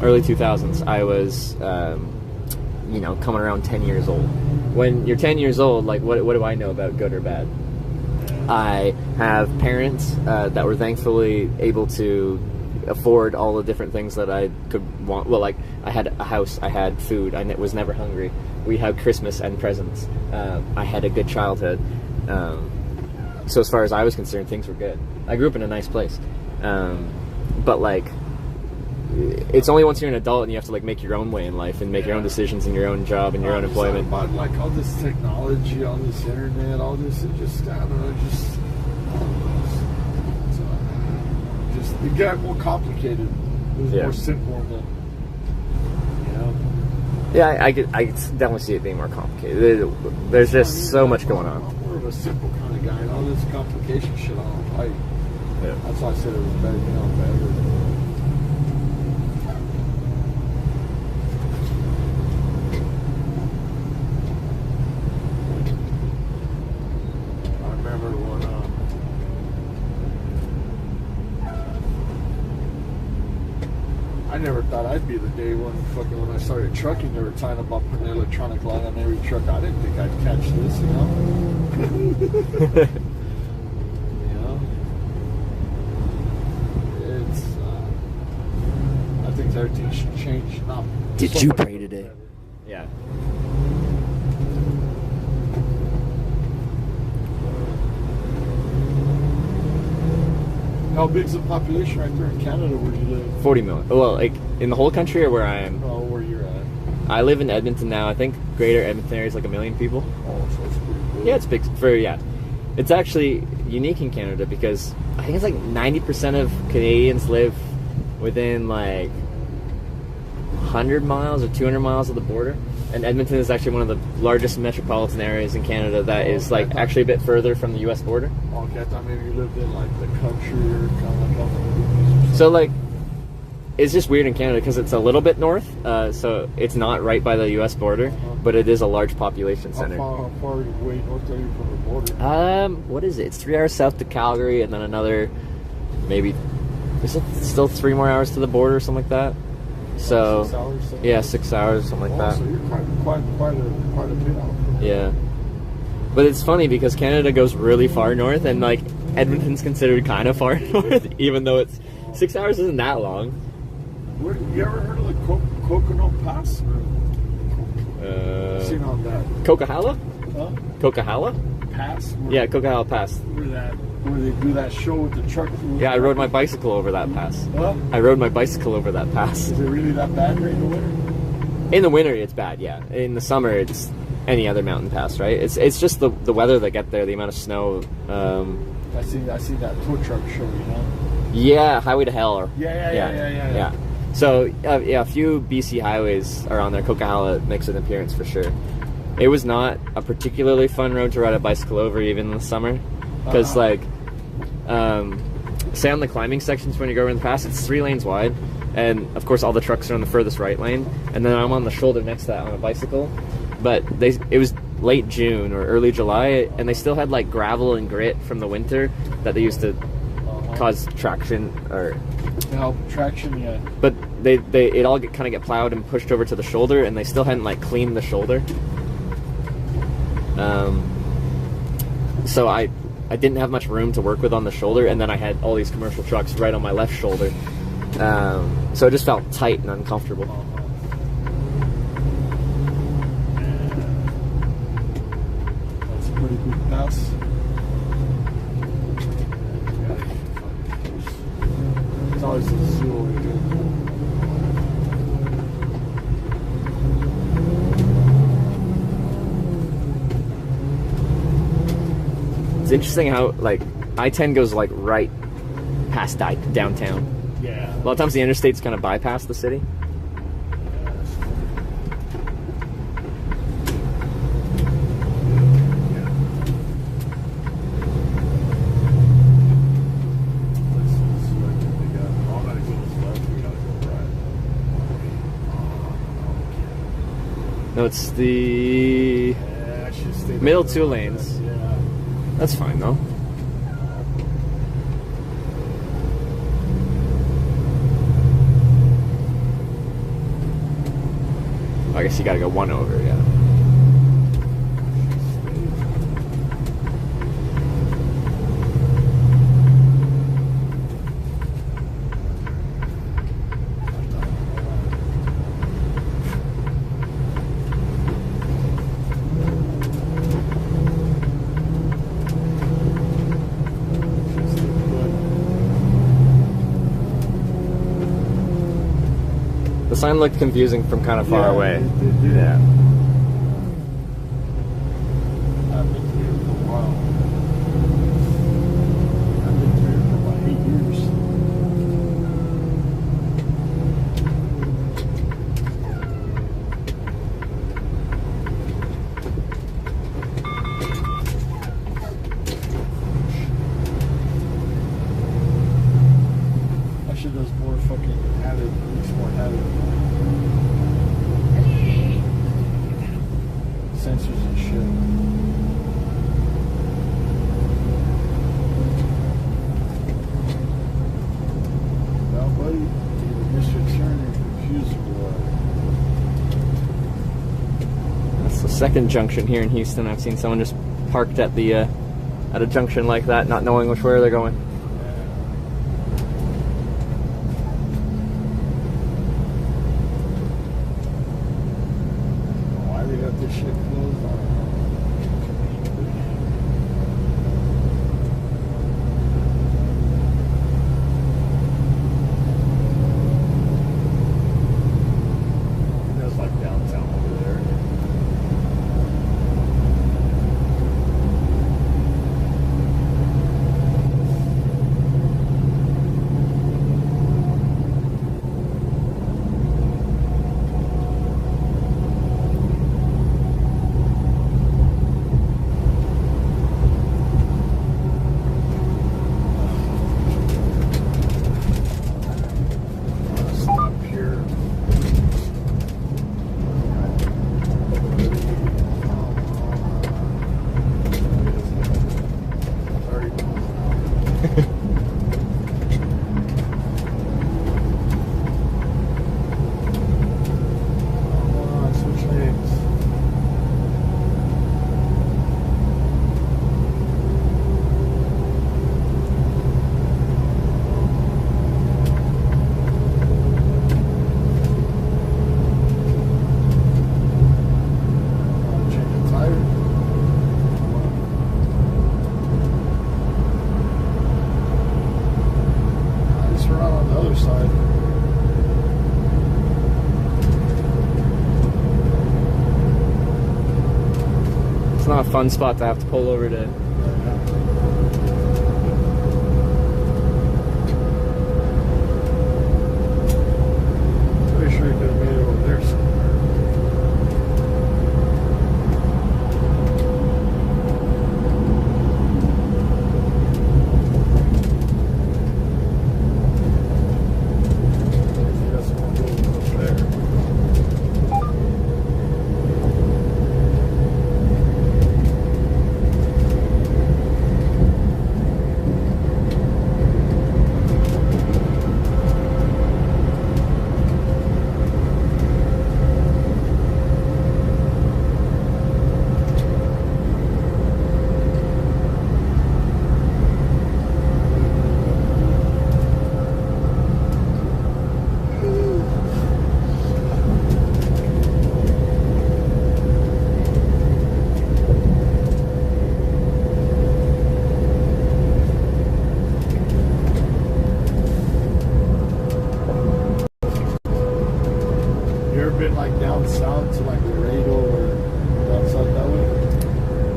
early 2000s, I was, coming around 10 years old. When you're 10 years old, like, what do I know about good or bad? I have parents that were thankfully able to afford all the different things that I could want. Well, like, I had a house, I had food, I was never hungry. We had Christmas and presents. I had a good childhood. So as far as I was concerned, things were good. I grew up in a nice place. But, like, it's only once you're an adult and you have to like make your own way in life and make your own decisions in your own job and your own employment. About like all this technology, all this internet, all this, it just it got more complicated. It was more simple than, Yeah, I definitely see it being more complicated. There's just so much going on. I'm more of a simple kind of guy, and all this complication shit I don't like. Yeah. That's why I said it was better, better. I never thought I'd be the day when I started trucking, they were trying to put an electronic light on every truck. I didn't think I'd catch this, It's, I think everything should change. Did you pray today? Yeah. How big's the population right there in Canada where you live? 40 million. Well, like in the whole country or where I am? Oh, where you're at. I live in Edmonton now. I think greater Edmonton area is like 1 million people. Oh, so it's pretty big. Yeah, it's big. It's actually unique in Canada because I think it's like 90% of Canadians live within like 100 miles or 200 miles of the border. And Edmonton is actually one of the largest metropolitan areas in Canada that is like actually a bit further from the U.S. border. Okay, I thought maybe you lived in like the country or kind of like so like, it's just weird in Canada because it's a little bit north, so it's not right by the U.S. border, but it is a large population center. How far away north are you from the border? What is it? It's 3 hours south to Calgary, and then another maybe is it still 3 more hours to the border or something like that? So 6 hours, 7 yeah, hours? 6 hours, something like that. So you're quite a bit out. Yeah. But it's funny because Canada goes really far north, and like Edmonton's considered kind of far north, even though it's 6 hours isn't that long. Where, you ever heard of the Coconut Pass? Seen on that. Coquihalla? Huh? Coquihalla? Pass? Yeah, Coquihalla Pass. Where they do that show with the truck. Yeah, I rode my bicycle over that pass. What? I rode my bicycle over that pass. Is it really that bad during the winter? In the winter, it's bad, yeah. In the summer, it's any other mountain pass, right? It's just the weather that get there, the amount of snow. I see that tow truck show, you know? Yeah, Highway to Hell. Yeah. So, yeah, a few BC highways are on there. Coquihalla makes an appearance for sure. It was not a particularly fun road to ride a bicycle over, even in the summer. Because, like, say on the climbing sections when you go around the pass, it's 3 lanes wide. And, of course, all the trucks are on the furthest right lane. And then I'm on the shoulder next to that on a bicycle. But it was late June or early July, and they still had, like, gravel and grit from the winter that they used to cause traction or... To help traction, yeah. But it all kind of get plowed and pushed over to the shoulder, and they still hadn't, like, cleaned the shoulder. So I didn't have much room to work with on the shoulder, and then I had all these commercial trucks right on my left shoulder. So it just felt tight and uncomfortable. That's a pretty good pass. It's always a zero. It's interesting how, like, I-10 goes, like, right past downtown. Yeah. A lot of times the interstates kind of bypass the city. No, it's the middle 2 lanes. Yeah. That's fine though. I guess you gotta go 1 over, yeah. The sign looked confusing from kind of far away. Yeah. I've been here for a while. I've been here for about 8 years. That shit does more fucking added, makes more added. Sensors and shit. Well, buddy, you missed your turn and confused That's the second junction here in Houston. I've seen someone just parked at the at a junction like that, not knowing which way they're going. Why they got this shit closed? I don't know. That's like downtown over there. fun spot to have to pull over to. Pretty sure you could have made it over there somewhere.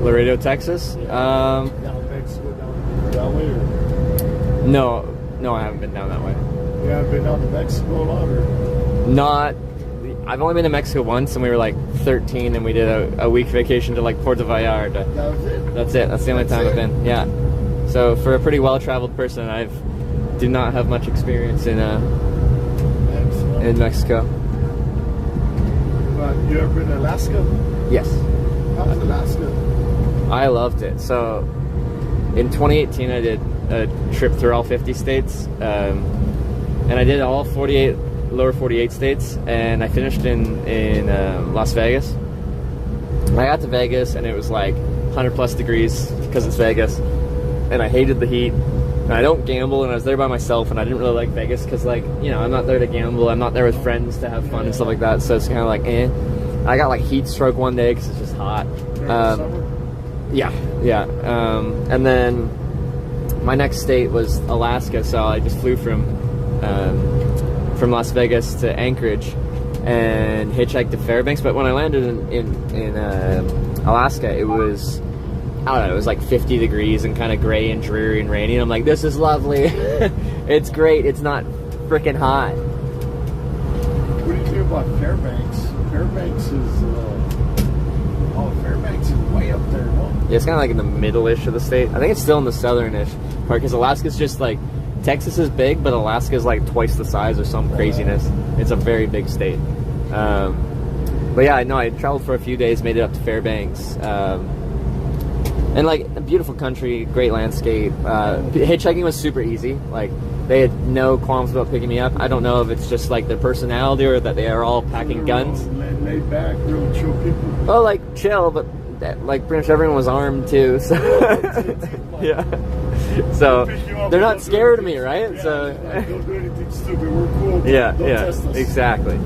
Laredo, Texas. Down Mexico, down that way, or? No, I haven't been down that way. You haven't been down to Mexico a lot, or? Not. I've only been to Mexico once, and we were like 13, and we did a week vacation to like Puerto Vallarta. That was it. That's it. That's the only time I've been. Yeah. So for a pretty well-traveled person, I do not have much experience in Mexico. You ever been to Alaska? Yes. How was Alaska? I loved it. So in 2018, I did a trip through all 50 states, and I did all 48 lower 48 states, and I finished in Las Vegas. I got to Vegas, and it was like 100 plus degrees because it's Vegas, and I hated the heat. And I don't gamble, and I was there by myself, and I didn't really like Vegas because, like, you know, I'm not there to gamble. I'm not there with friends to have fun and stuff like that. So it's kind of like, eh. I got like heat stroke one day because it's just hot. Yeah. And then my next state was Alaska, so I just flew from Las Vegas to Anchorage and hitchhiked to Fairbanks. But when I landed in Alaska, it was, I don't know, it was like 50 degrees and kind of gray and dreary and rainy. And I'm like, this is lovely. It's great. It's not freaking hot. What do you think about Fairbanks? Fairbanks is, Fairbanks is way up there, no? Yeah, it's kind of like in the middle-ish of the state. I think it's still in the southern-ish part, because Alaska's just like, Texas is big, but Alaska's like twice the size or some craziness. It's a very big state. But yeah, no, I traveled for a few days, made it up to Fairbanks. And like, a beautiful country, great landscape. Hitchhiking was super easy. Like, they had no qualms about picking me up. I don't know if it's just like their personality or that they are all packing guns. Laid back, real chill people. Well, like, chill, but like pretty much everyone was armed too. So yeah. So they're not scared of me, right? Yeah, so like, don't do anything stupid. We're cool. yeah, Don't test us. exactly.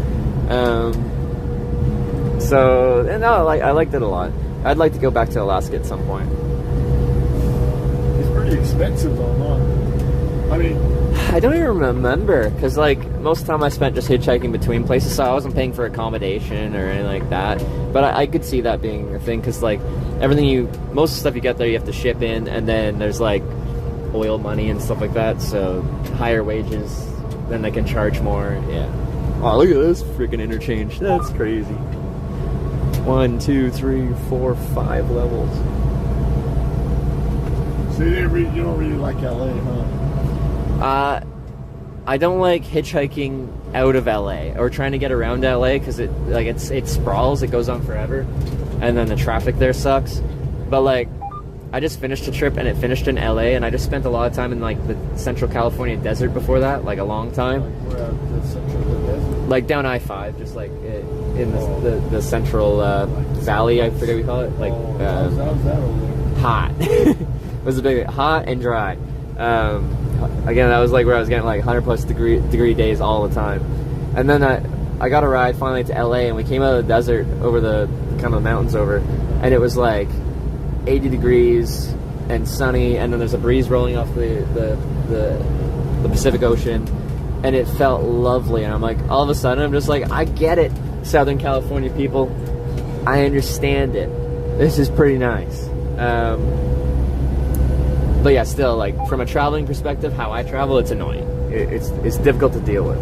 So no, like, I liked it a lot. I'd like to go back to Alaska at some point. It's pretty expensive though, huh? I mean, I don't even remember, because like most of the time I spent just hitchhiking between places, so I wasn't paying for accommodation or anything like that. But I could see that being a thing, because like most of the stuff you get there you have to ship in, and then there's like oil money and stuff like that, so higher wages, then they can charge more. Yeah. Oh, look at this freaking interchange. That's crazy. 1, 2, 3, 4, 5 levels. So you don't really like LA, huh? I don't like hitchhiking out of LA or trying to get around LA, because it sprawls, it goes on forever, and then the traffic there sucks. But like, I just finished a trip and it finished in LA, and I just spent a lot of time in like the Central California desert before that, like a long time. Like where the central of the desert? Like down I-5, just like in the central valley, I forget what we call it. Like how's that over there? Hot. It was a big hot and dry. Again, that was like where I was getting like 100 plus degree days all the time. And then I got a ride finally to LA, and we came out of the desert over the kind of the mountains over, and it was like 80 degrees and sunny, and then there's a breeze rolling off the Pacific Ocean, and it felt lovely. And I'm like, all of a sudden I'm just like, I get it, Southern California people, I understand it. This is pretty nice. But yeah, still, like, from a traveling perspective, how I travel, it's annoying. It's difficult to deal with.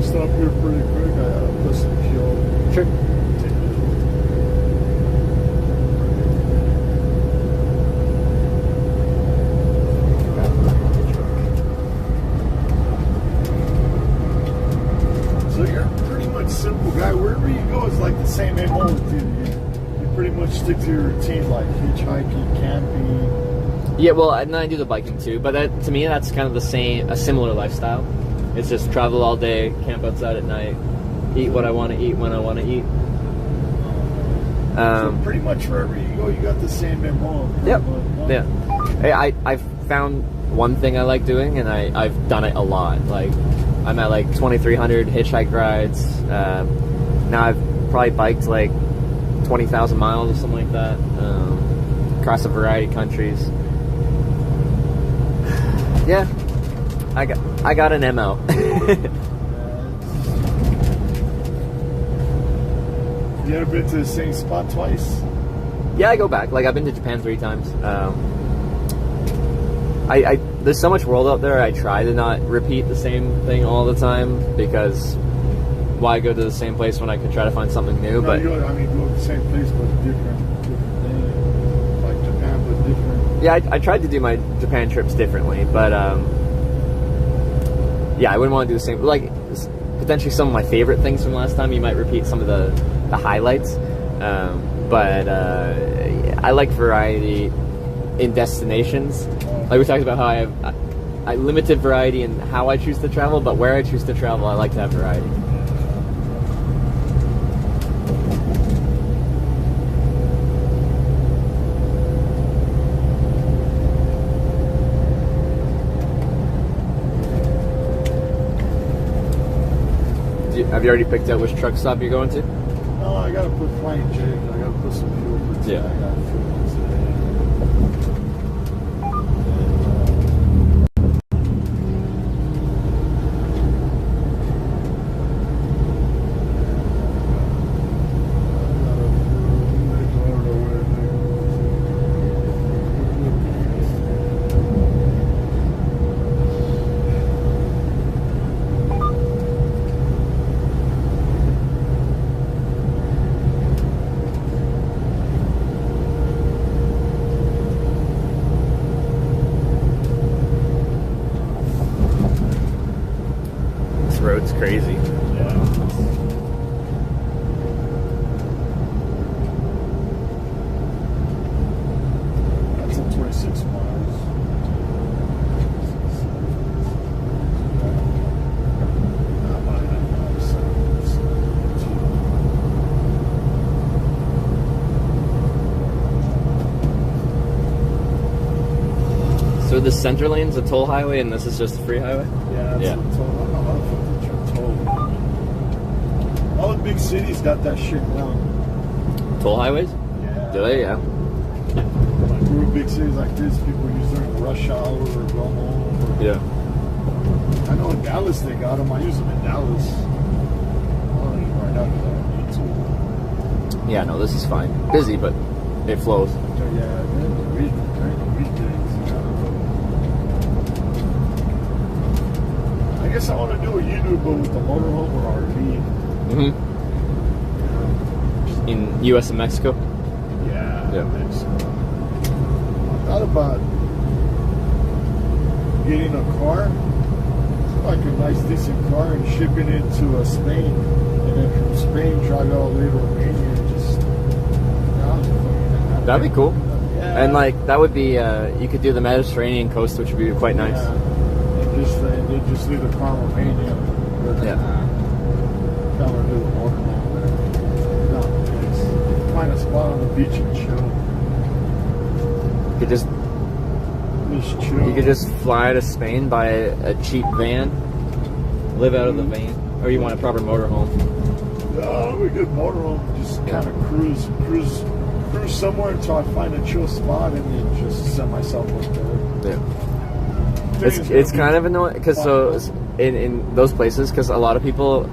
Stop here pretty quick. I gotta put some fuel. Sure. So you're a pretty much simple guy. Wherever you go, it's like the same MO with you. You pretty much stick to your routine, like hitchhiking, camping. Yeah, well, and then I do the biking too. But that, to me, that's kind of a similar lifestyle. It's just travel all day, camp outside at night, eat what I want to eat when I want to eat. So pretty much wherever you go, you got the same MO. Yep. Yeah. I've found one thing I like doing, and I've done it a lot. Like, I'm at like 2,300 hitchhike rides. Now I've probably biked like 20,000 miles or something like that, across a variety of countries. Yeah. I got an MO. You ever been to the same spot twice? Yeah, I go back. Like, I've been to Japan 3 times. There's so much world out there. I try to not repeat the same thing all the time, because why go to the same place when I could try to find something new? No, go to the same place but different thing. Like Japan, but different. Yeah, I tried to do my Japan trips differently, but yeah, I wouldn't want to do the same. Like, potentially some of my favorite things from last time, you might repeat some of the highlights. But I like variety in destinations. Like we talked about how I limited variety in how I choose to travel, but where I choose to travel, I like to have variety. Have you already picked out which truck stop you're going to? No, I gotta put flying jigs. I gotta put some fuel for today. Yeah. I gotta fuel today. Road's crazy. Yeah. That's a 26 miles. So the center lane's a toll highway, and this is just a free highway? Yeah, that's a toll. All the big cities got that shit now. Toll highways? Yeah. Do they? Yeah. Like real big cities like this, people use during the rush hour or go home. Yeah. I know in Dallas they got them. I use them in Dallas. Right after that, I need to. Yeah, no, this is fine. Busy, but it flows. Yeah, during the weekdays. I guess I want to do what you do, but with the motorhome or RV. Mm-hmm. In U.S. and Mexico? Yeah. Mexico. I thought about getting a car, like a nice, decent car, and shipping it to Spain. And then from Spain, drive all the way to Romania and just... That'd be cool. Yeah. And, like, that would be... you could do the Mediterranean coast, which would be quite nice. Yeah. And they just leave the car in Romania. Yeah. I want to do the motorhome there. No, find a spot on the beach and chill. You could just chill. You could just fly to Spain, buy a cheap van, live out of the van, or you want a proper motorhome? No, we could motorhome, just kind of cruise somewhere until I find a chill spot and then just set myself up there. Yeah. It's kind of annoying because in those places, because a lot of people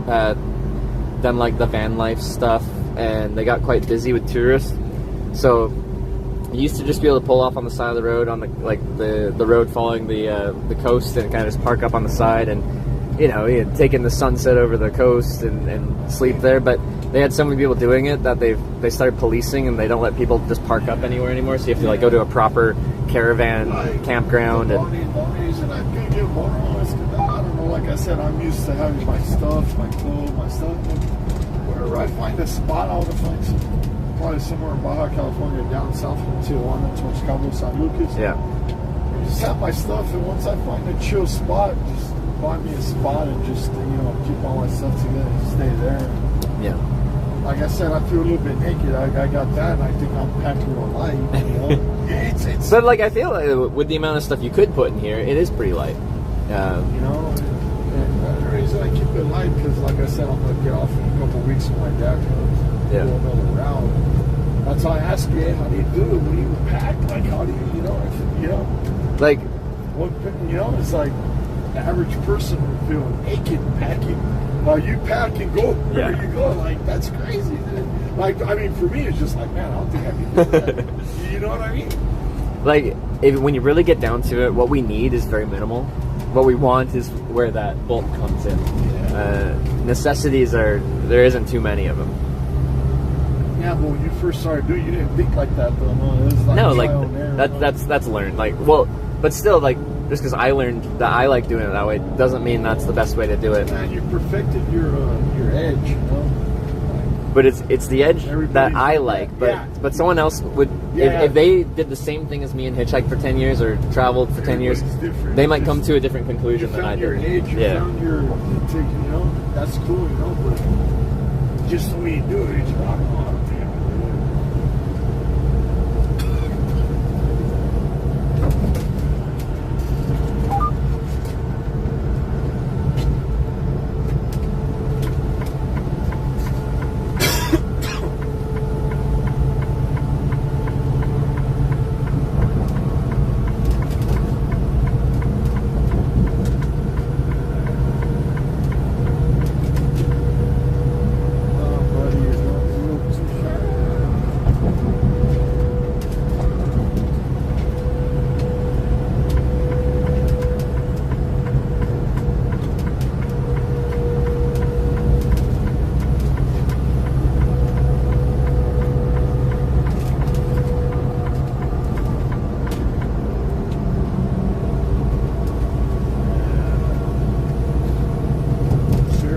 done like the van life stuff and they got quite busy with tourists. So you used to just be able to pull off on the side of the road on the road following the coast and kind of just park up on the side and you take in the sunset over the coast and sleep there. But they had so many people doing it that they started policing and they don't let people just park up anywhere anymore. So you have to like go to a proper caravan campground and. And I'm gonna get more honest because I don't know. Like I said, I'm used to having my stuff, my clothes, my stuff. And wherever I find a spot, I want to find probably somewhere in Baja California, down south from Tijuana towards Cabo San Lucas. Yeah. Just have my stuff, and once I find a chill spot, just find me a spot and just keep all my stuff together and stay there. Yeah. Like I said, I feel a little bit naked. I got that, and I think I'm packing real light. It's but like I feel like with the amount of stuff you could put in here, it is pretty light. And the reason I keep it light because, like I said, I'm gonna get off in a couple of weeks when my dad comes. Do another round. That's why I ask you, how do you do it when you pack? Like, how do you, like, it's like the average person would feel naked packing. While you pack and go where you go, like that's crazy. Dude. Like, I mean, for me, it's just like, man, I don't think I can do that. You know what I mean? Like, when you really get down to it, what we need is very minimal. What we want is where that bulk comes in. Necessities there isn't too many of them. Yeah, but when you first started doing it, you didn't think like that, though. No, it was like that's learned. Like, well, but still, like, just because I learned that I like doing it that way doesn't mean that's the best way to do it. Man, you perfected your edge, But it's the edge that I like. But someone else would, if they did the same thing as me and hitchhiked for 10 years or traveled for 10 years, they might come to a different conclusion than I did. Found your that's cool, but just the way you do it, it's rock on.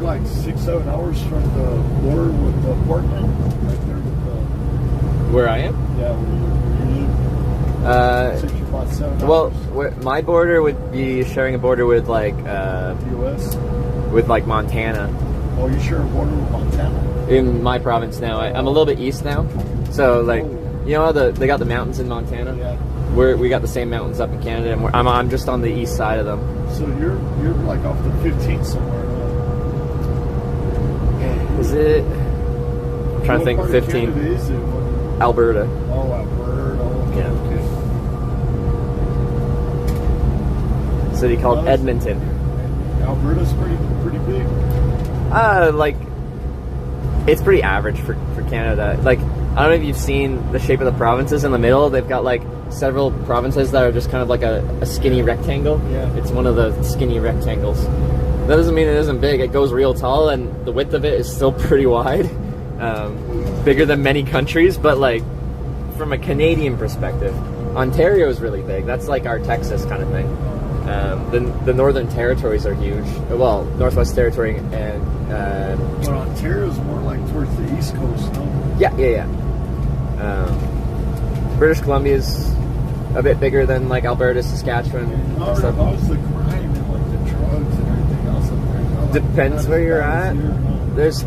Like 6-7 hours from the border with the Portland, right there with the. Where I am? Yeah, where you live. About 7 well, my border would be sharing a border with like U.S. with like Montana. Oh, you share a border with Montana? In my province now, I'm a little bit east now, so like they got the mountains in Montana. Yeah. We got the same mountains up in Canada, and I'm just on the east side of them. So you're like off the 15th somewhere. Is it? I'm trying to think. 15. Is it? Alberta. Oh, Alberta. Okay. Yeah. City called Edmonton. Alberta's pretty big. Like it's pretty average for Canada. Like I don't know if you've seen the shape of the provinces in the middle. They've got like several provinces that are just kind of like a skinny rectangle. Yeah. It's one of the skinny rectangles. That doesn't mean it isn't big. It goes real tall, and the width of it is still pretty wide. Bigger than many countries, but like from a Canadian perspective, Ontario is really big. That's like our Texas kind of thing. The Northern Territories are huge. Well, Northwest Territory and. But Ontario's more like towards the East Coast, no? Yeah. British Columbia's a bit bigger than like Alberta, Saskatchewan. How's the crime and like the drugs and everything else up there? Depends where you're at. There's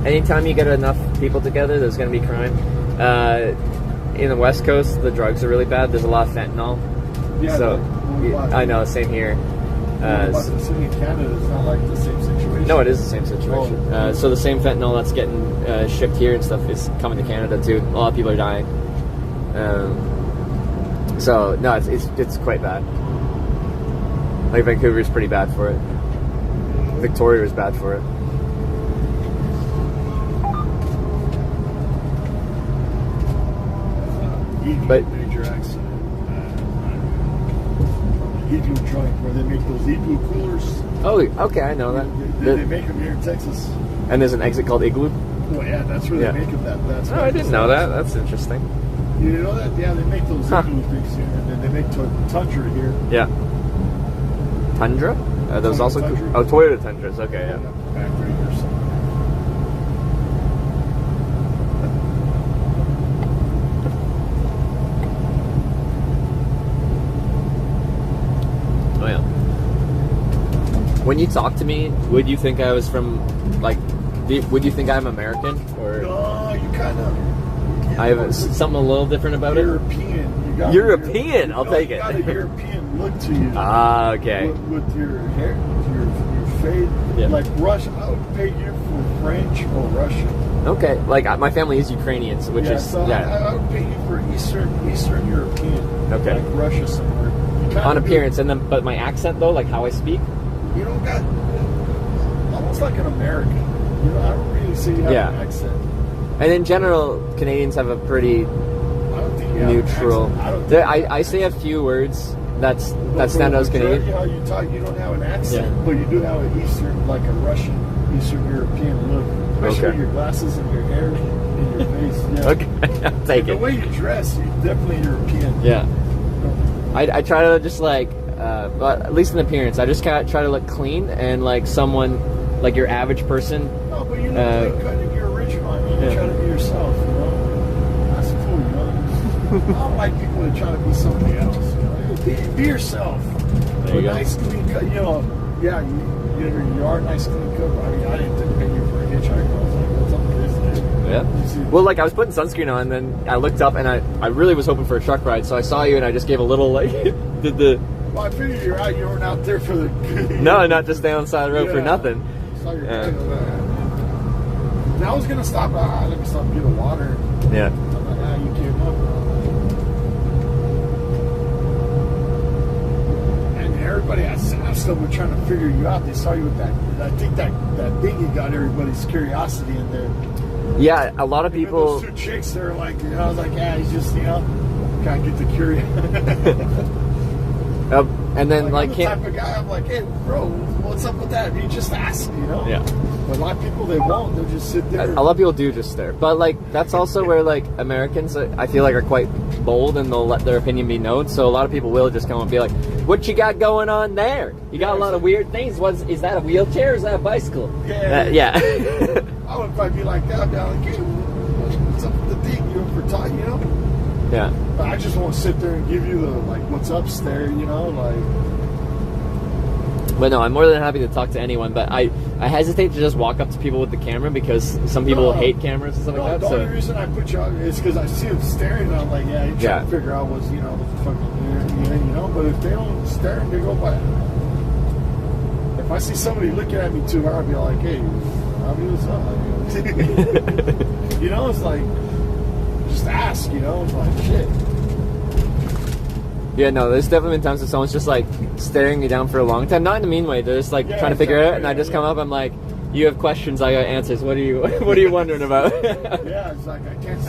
anytime you get enough people together, there's going to be crime. In the West Coast, the drugs are really bad. There's a lot of fentanyl. Yeah. So we bought. I know, same here. But the city in Canada is not like the same situation. No, it is the same situation. Oh. So the same fentanyl that's getting shipped here and stuff is coming to Canada too. A lot of people are dying. So no, it's quite bad. Like Vancouver's pretty bad for it. Victoria is bad for it. But major accident. Igloo joint where they make those igloo coolers. Oh, okay, I know that. They make them here in Texas. And there's an exit called Igloo? Well, yeah, that's where they make them. That's I didn't know that. That's interesting. You know that? Yeah, they make those igloo things here. And then they make Tundra here. Yeah. Tundra? There's also... Tundra. Oh, Toyota Tundras. Okay, yeah. Factory or something. Oh, yeah. When you talk to me, would you think I was from, like, would you think I'm American? Or no, you kind of... I have something a little different about European. it? European? I'll take it. You got a European look to you. Ah, okay. With your hair, your fade. Yeah. Like Russian, I would pay you for French or Russian. Okay, like my family is Ukrainian, so which is so I would pay you for Eastern European. Okay. Like Russia somewhere. On appearance, and then but my accent though, like how I speak. You don't got almost like an American. You know, I don't really see you have an accent. And in general, Canadians have a pretty neutral. I say a few words that stand out as Canadian. How you talk, you don't have an accent, but you do have an Eastern, like a Russian, Eastern European look. Especially with your glasses and your hair and your face. Yeah. Okay, I'll take it. The way you dress, you're definitely European. Yeah. I try to just like, but at least in appearance, I just try to look clean and like someone, like your average person. No, but you look like good. You're original. I mean, you try to be yourself. You know, that's cool. You know, I don't like people that try to be somebody else. You know? Be yourself. There you go. Nice clean cut. You know, yeah, you are nice clean cut. I mean, I didn't pay you for a hitchhiker. I was like, what's up with this? Yeah. Well, like I was putting sunscreen on, and then I looked up, and I really was hoping for a truck ride, so I saw you, and I just gave a little like did the. Well, I figured you weren't out there for the. No, not just staying on the side of the road for nothing. Saw your and I was gonna stop. Let me stop and get a water. Yeah. I'm like, you came up. And everybody at Samsung were trying to figure you out. They saw you with that. I think that thing you got everybody's curiosity in there. Yeah, a lot of people. Those two chicks, they're like, you know, I was like, yeah, he's just, you know, can't get the curiosity. And then like I'm the type of guy, I'm like, hey, bro, what's up with that? You just ask, you know. Yeah. But a lot of people, they won't. They'll just sit there. A lot of people do just stare, but like that's also where like Americans, I feel like, are quite bold and they'll let their opinion be known. So a lot of people will just come and be like, "What you got going on there? You got a lot of weird things. Is that a wheelchair? Or is that a bicycle?" Yeah. I would probably be like that. I'd be like, hey, what's up with the thing? You know, for talking, you know. Yeah. But I just won't sit there and give you the like, what's up there, you know, like. But no, I'm more than happy to talk to anyone. But I hesitate to just walk up to people with the camera because some people hate cameras and stuff like that. The only reason I put you on is because I see them staring. And I'm like, yeah, you trying to figure out what's, you know, the fucking, you know. But if they don't stare and they go by, if I see somebody looking at me too hard, I'll be like, hey, I'll be what's up. You know, it's like, just ask. You know, it's like shit. Yeah, no, there's definitely been times that someone's just like staring me down for a long time. Not in a mean way. They're just like trying to figure it out, and I just come up. I'm like, "You have questions. I got answers. What are you wondering about?" Yeah, it's like I can't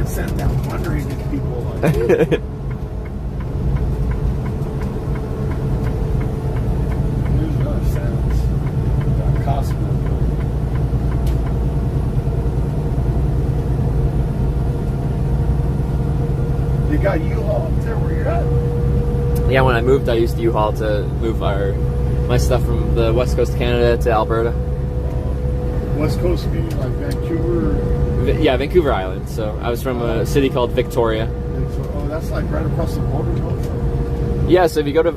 stand that wondering at people. Like, there's other sounds. Got Costco. You got U-Haul up there where you're at? Yeah, when I moved, I used U-Haul to move my stuff from the west coast of Canada to Alberta. West Coast meaning like Vancouver? Yeah, Vancouver Island. So I was from a city called Victoria. Oh, that's like right across the border. Yeah, so if you go to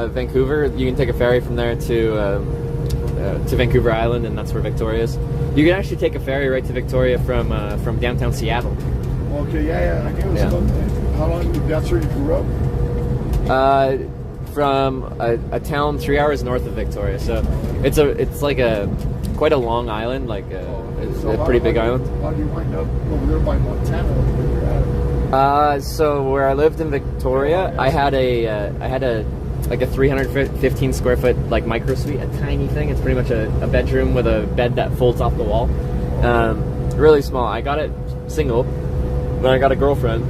Vancouver, you can take a ferry from there to Vancouver Island, and that's where Victoria is. You can actually take a ferry right to Victoria from downtown Seattle. Okay, yeah. I knew it was how long? That's where you grew up? from a town 3 hours north of Victoria. So it's like quite a long island, like it's a pretty big island. How do you wind up over there by Montana where you're at? So where I lived in Victoria, I had a like a 315 square foot like micro suite, a tiny thing. It's pretty much a bedroom with a bed that folds off the wall. Really small. I got it single. Then I got a girlfriend.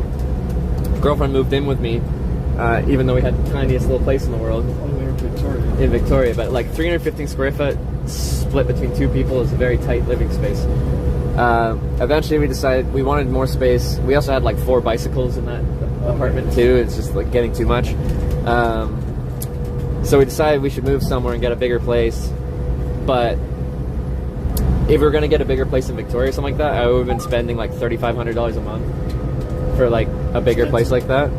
Girlfriend moved in with me, even though we had the tiniest little place in the world. In Victoria, but like 315 square foot split between two people is a very tight living space. Eventually we decided we wanted more space. We also had like 4 bicycles in that apartment too. It's just like getting too much. So we decided we should move somewhere and get a bigger place. But if we were going to get a bigger place in Victoria or something like that, I would have been spending like $3,500 a month for like a bigger place like that.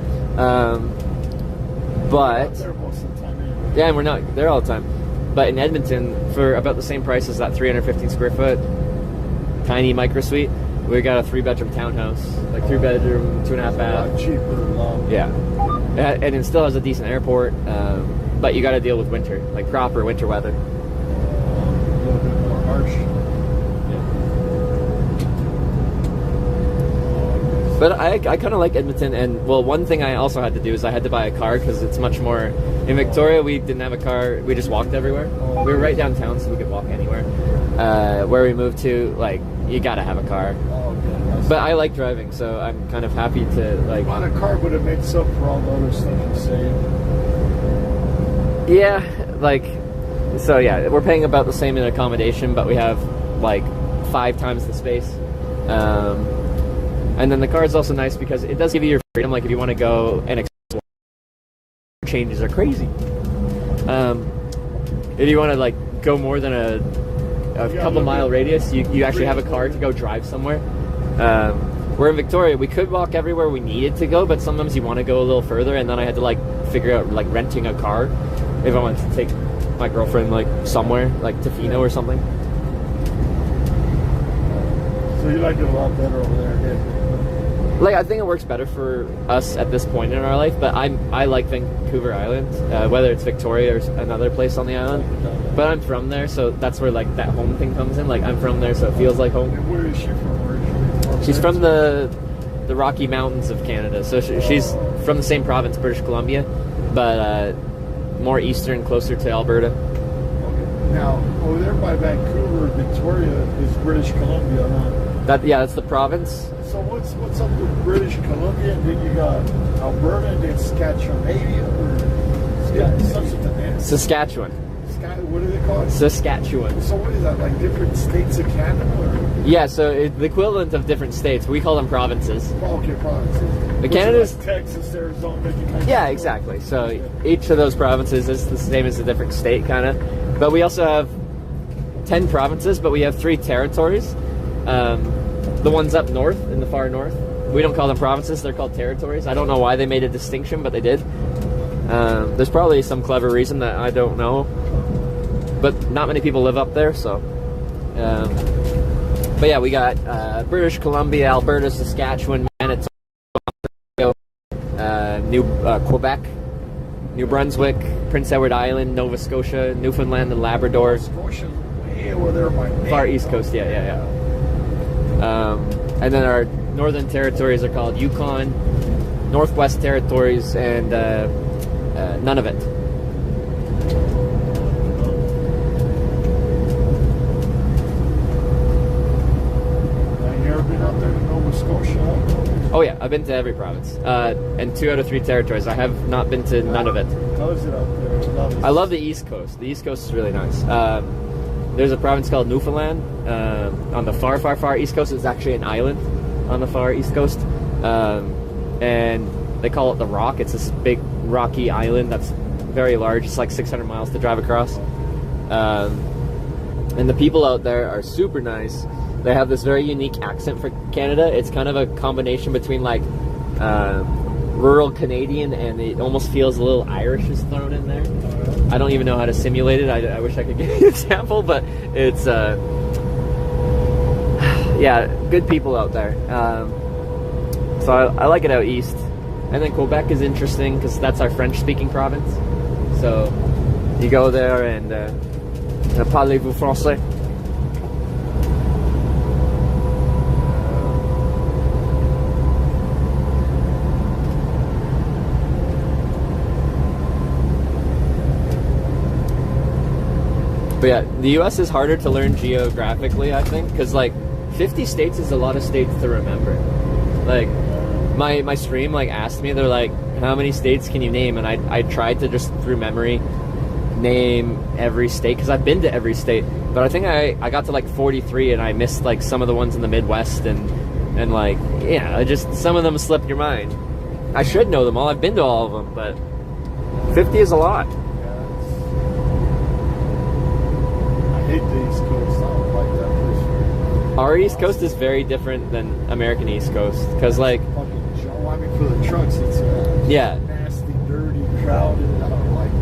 But yeah, and we're not there all the time. But in Edmonton, for about the same price as that 315 square foot tiny micro suite, we got a 3-bedroom townhouse, like 3-bedroom, 2.5 bath. Cheaper, yeah, and it still has a decent airport, but you got to deal with winter, like proper winter weather. A little bit more harsh. But I kind of like Edmonton, and well, one thing I also had to do is I had to buy a car because it's much more. In Victoria, we didn't have a car; we just walked everywhere. We were right downtown, so we could walk anywhere. Where we moved to, like, you gotta have a car. But I like driving, so I'm kind of happy to like. On a car would have makes up for all the other stuff you say. Yeah, like, so yeah, we're paying about the same in accommodation, but we have like 5 times the space. And then the car is also nice because it does give you your freedom. Like if you want to go and explore, changes are crazy. If you want to like go more than a couple mile radius, you actually have a car to go drive somewhere. Where in Victoria, we could walk everywhere we needed to go, but sometimes you want to go a little further, and then I had to like figure out like renting a car if I wanted to take my girlfriend like somewhere, like Tofino or something. So you like it a lot better over there, yeah? Like, I think it works better for us at this point in our life, but I like Vancouver Island, whether it's Victoria or another place on the island. But I'm from there, so that's where like that home thing comes in. Like I'm from there, so it feels like home. And where is she from? She's from the Rocky Mountains of Canada, so she's from the same province, British Columbia, but more eastern, closer to Alberta. Okay. Now over there by Vancouver, Victoria is British Columbia, huh? That's the province. So what's up with British Columbia, and then you got Alberta, and then Saskatchewan, Saskatchewan. What do they call it? Saskatchewan. So what is that, like different states of Canada? Or? Yeah, so it's the equivalent of different states. We call them provinces. Oh, okay, provinces. The Canada's like Texas, Arizona. Yeah, exactly. So each of those provinces is the same as a different state, kind of. But we also have 10 provinces, but we have 3 territories. The ones up north, in the far north, we don't call them provinces, they're called territories. I don't know why they made a distinction, but they did. There's probably some clever reason that I don't know, but not many people live up there, so. But yeah, we got British Columbia, Alberta, Saskatchewan, Manitoba, Quebec, New Brunswick, Prince Edward Island, Nova Scotia, Newfoundland and Labrador. Scotia, way over there by Far East Coast, yeah. And then our northern territories are called Yukon, Northwest Territories, and Nunavut. Have you ever been out there to Nova Scotia? Oh yeah, I've been to every province, and 2 out of 3 territories. I have not been to Nunavut. How is it out there? I love the East Coast. The East Coast is really nice. There's a province called Newfoundland on the far East Coast. It's actually an island on the far East Coast, and they call it the Rock. It's this big rocky island that's very large. It's like 600 miles to drive across, and the people out there are super nice. They have this very unique accent for Canada. It's kind of a combination between like rural Canadian, and it almost feels a little Irish is thrown in there. I don't even know how to simulate it. I wish I could give you an example, but it's yeah, good people out there. So I like it out east. And then Quebec is interesting because that's our French-speaking province. So you go there and parlez-vous français? But yeah, the US is harder to learn geographically, I think, because like 50 states is a lot of states to remember. Like my stream like asked me, they're like, how many states can you name? And I tried to just through memory name every state, because I've been to every state, but I think I got to like 43 and I missed like some of the ones in the Midwest and like, yeah, just some of them slipped your mind. I should know them all, I've been to all of them, but 50 is a lot. I hate the East Coast. I don't like that place. Our East Coast is very different than American East Coast, because like, I mean, for the trucks, it's yeah, nasty, dirty, crowded. I don't like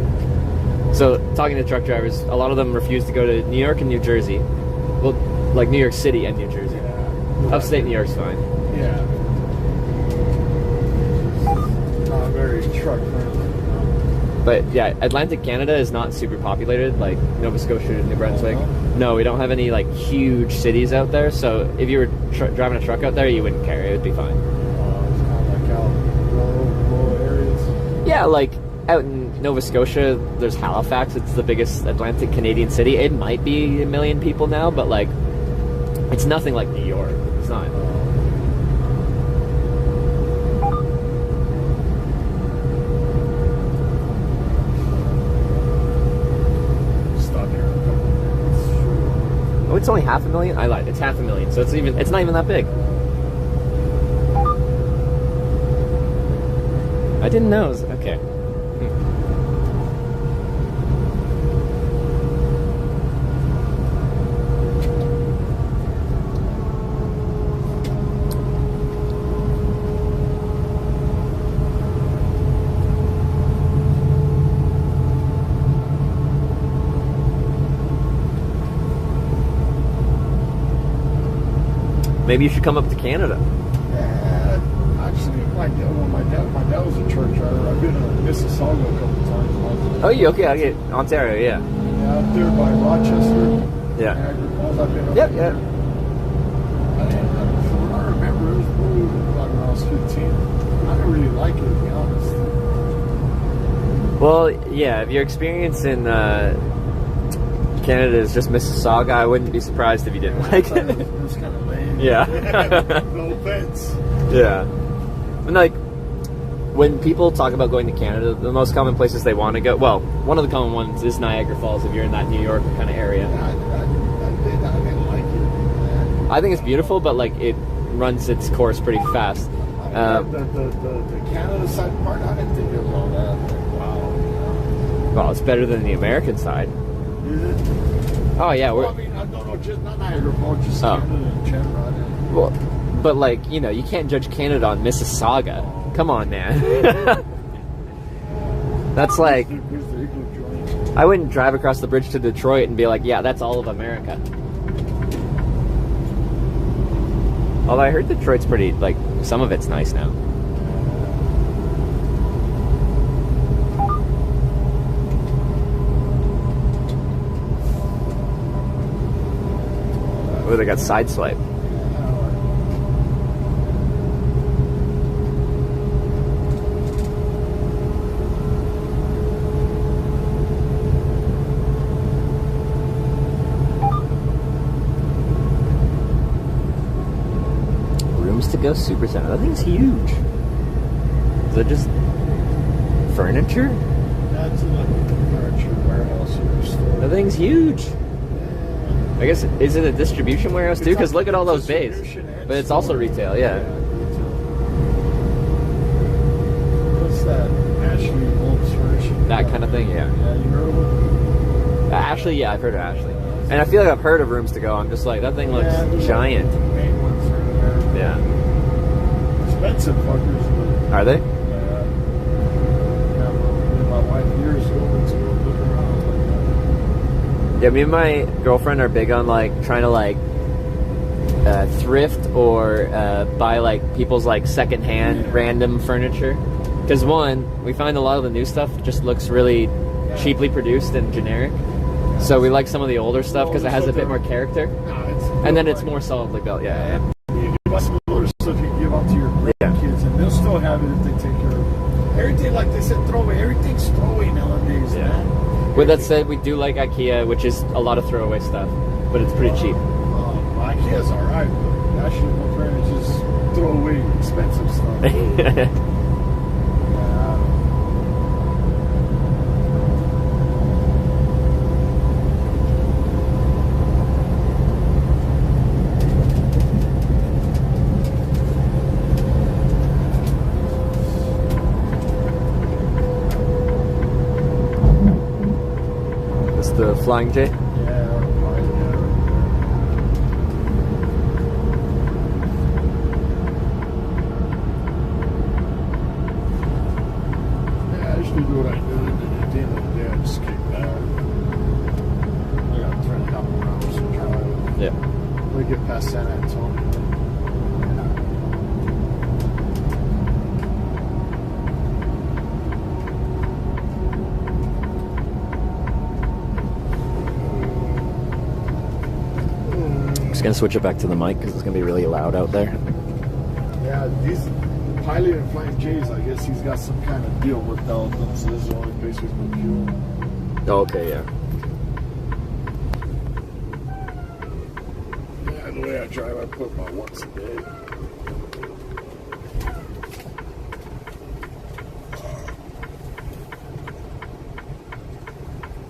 it. So talking to truck drivers, a lot of them refuse to go to New York and New Jersey. Well, like New York City and New Jersey. Yeah. Upstate New York's fine. Yeah. Not very truck friendly. But yeah, Atlantic Canada is not super populated, like Nova Scotia and New Brunswick. No, we don't have any like huge cities out there, so if you were driving a truck out there, you wouldn't care, it would be fine. It's kind of like out rural areas. Yeah, like out in Nova Scotia, there's Halifax, it's the biggest Atlantic Canadian city. It might be 1 million people now, but like, it's nothing like New York, it's not. Oh, it's only 500,000? I lied. It's 500,000, so it's not even that big. I didn't know. Okay. Maybe you should come up to Canada. Actually, my dad was a truck driver. I've been to Mississauga a couple times. Oh, you okay? Ontario, yeah. Yeah, up there by Rochester. Yeah. Niagara Falls. I've been up Yep, there. yeah. From what I remember, it was probably like when I was 15. I didn't really like it, to be honest. Well, yeah, if your experience in Canada is just Mississauga, I wouldn't be surprised if you didn't like it. It was kind of lame. Yeah. No offense. Yeah. And like, when people talk about going to Canada, the most common places they want to go, well, one of the common ones is Niagara Falls if you're in that New York kind of area. I didn't like it. I think it's beautiful, but like it runs its course pretty fast. The Canada side part, I didn't think it was all that. Wow. Well, it's better than the American side. Is it? Oh yeah. Well, I mean, I don't know, just not Niagara Falls, just Canada in general. Well, but like, you know, you can't judge Canada on Mississauga. Come on, man. That's like, I wouldn't drive across the bridge to Detroit and be like, yeah, that's all of America. Although I heard Detroit's pretty, like, some of it's nice now. Oh, they got side swipe. Rooms to go Supercenter. That thing's huge. Is it just furniture? That's like a furniture warehouse or store. That thing's huge. I guess, is it a distribution warehouse too? Because look at all those bays. But it's also retail, yeah. What's that? Ashley Holmes furnishing? That kind of thing, yeah. Yeah, you heard of it? Ashley, yeah, I've heard of Ashley. And I feel like I've heard of Rooms to Go. I'm just like, that thing looks giant. The main ones are there. Yeah. Expensive fuckers. But Are they? my wife years ago to look around like that. Yeah, me and my girlfriend are big on like trying to like thrift or buy like people's like secondhand random furniture. Because one, we find a lot of the new stuff just looks really cheaply produced and generic. So we like some of the older stuff because it has a bit more character. And then it's more solidly built. Yeah. You buy some older stuff you can give out to your grandkids, and they'll still have it if they take care of it. Everything, like they said, throwaway. Everything's throwaway nowadays, man. With that said, we do like IKEA, which is a lot of throwaway stuff, but it's pretty cheap. IKEA's alright, but actually my parents just throw away expensive stuff. That's the Flying J? Do what I do, and then at the end of the day, I just kick back. I got 3.5 hours to drive. Yeah. We get past San Antonio. I'm just gonna switch it back to the mic because it's gonna be really loud out there. Yeah, these pilot and Flying J's, I guess he's got some kind of deal with them, so this is the only place we can fuel. Oh, okay, yeah. Yeah, the way I drive, I put about once a day.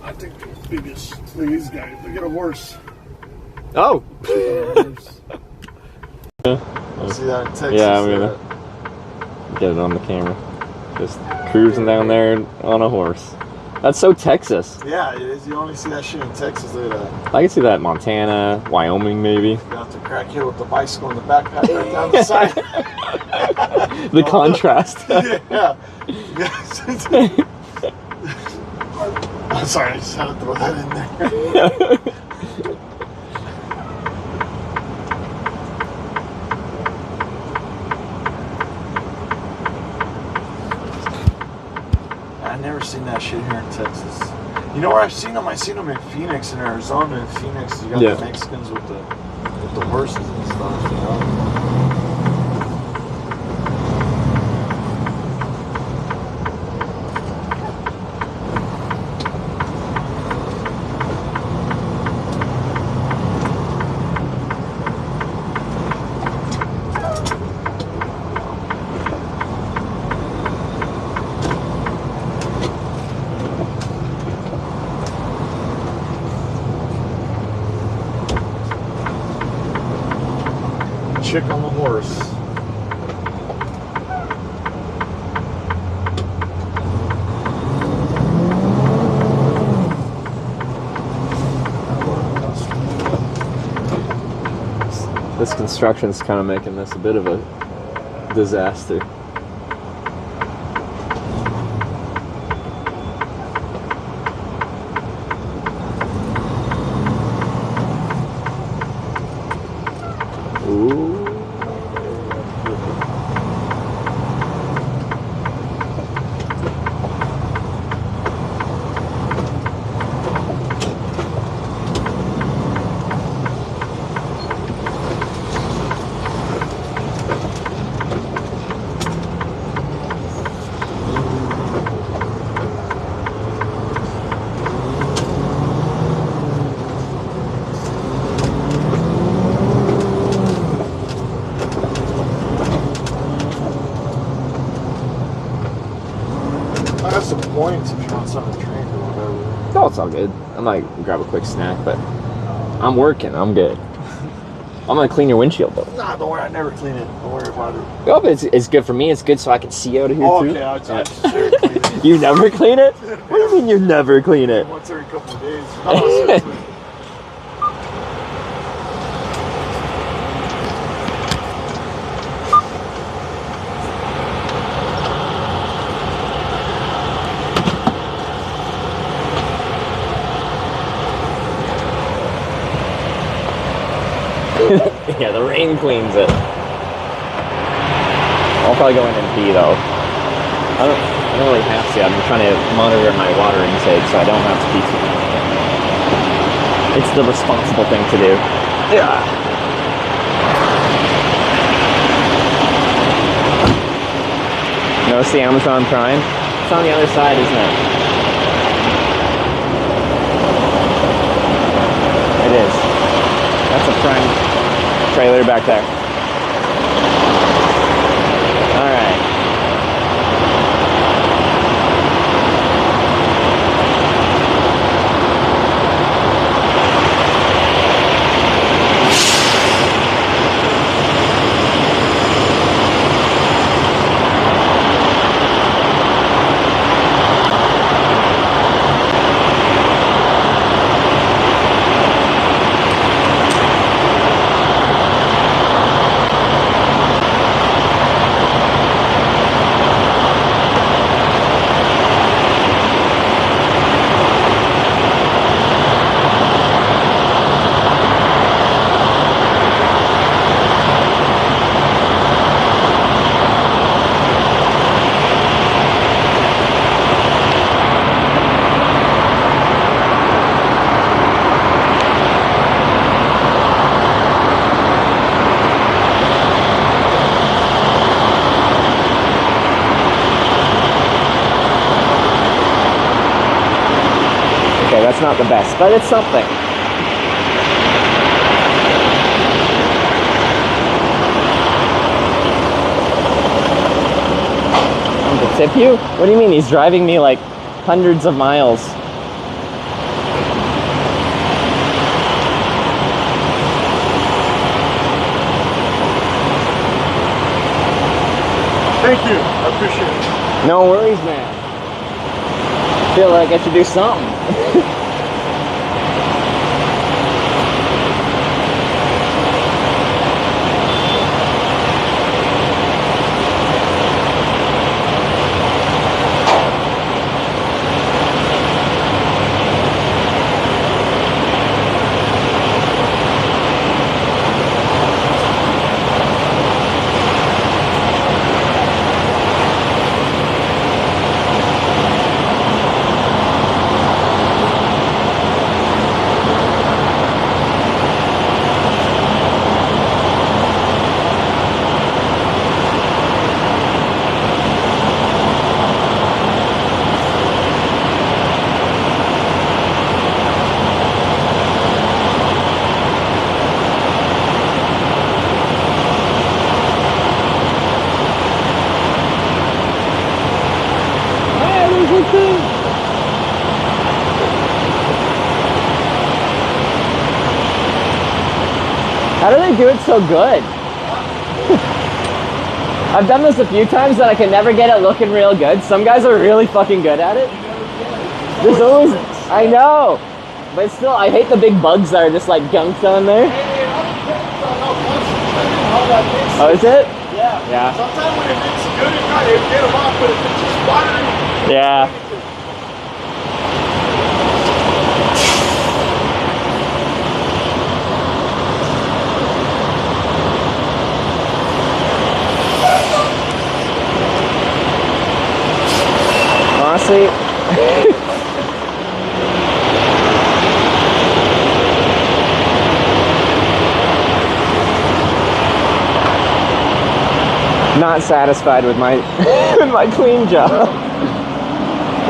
I think the biggest, look at these guys, look at a horse. Oh! See that in Texas? Yeah, I'm gonna get it on the camera. Just cruising down there on a horse. That's so Texas. Yeah, it is. You only see that shit in Texas. Look at that. I can see that in Montana, Wyoming, maybe. You got the crackhead with the bicycle in the backpack right down the side. The contrast. Yeah. I'm sorry, I just had to throw that in there. I've never seen that shit here in Texas. You know where I've seen them? I've seen them in Phoenix, in Arizona. In Phoenix, you got the Mexicans with the horses and stuff, you know? Chick on the horse. This construction's kind of making this a bit of a disaster. Ooh. I have some points if you want some to drink or whatever. Oh, it's all good. I might grab a quick snack, but I'm working. I'm good. I'm gonna clean your windshield though. Nah, don't worry. I never clean it. Don't worry about it. Oh, but it's good for me. It's good so I can see out of here too. Okay, I just clean it. You never clean it? What do you mean you never clean it? Once every couple of days. Oh, seriously. Yeah, the rain cleans it. I'll probably go in and pee though. I don't. I don't really have to. I'm trying to monitor my water intake so I don't have to pee too much. It's the responsible thing to do. Yeah. Notice the Amazon Prime? It's on the other side, isn't it? It is. That's a Prime trailer back there. Alright. That's not the best, but it's something. To tip you? What do you mean? He's driving me like hundreds of miles. Thank you. I appreciate it. No worries, man. I feel like I should do something. How do they do it so good? I've done this a few times and I can never get it looking real good. Some guys are really fucking good at it. There's always, I know, but still, I hate the big bugs that are just like gunked on there. Oh, is it? Yeah. Yeah. Sometimes when it looks good, it's not, they get them off, but if it's just watery. Yeah. Honestly, not satisfied with my with my clean job.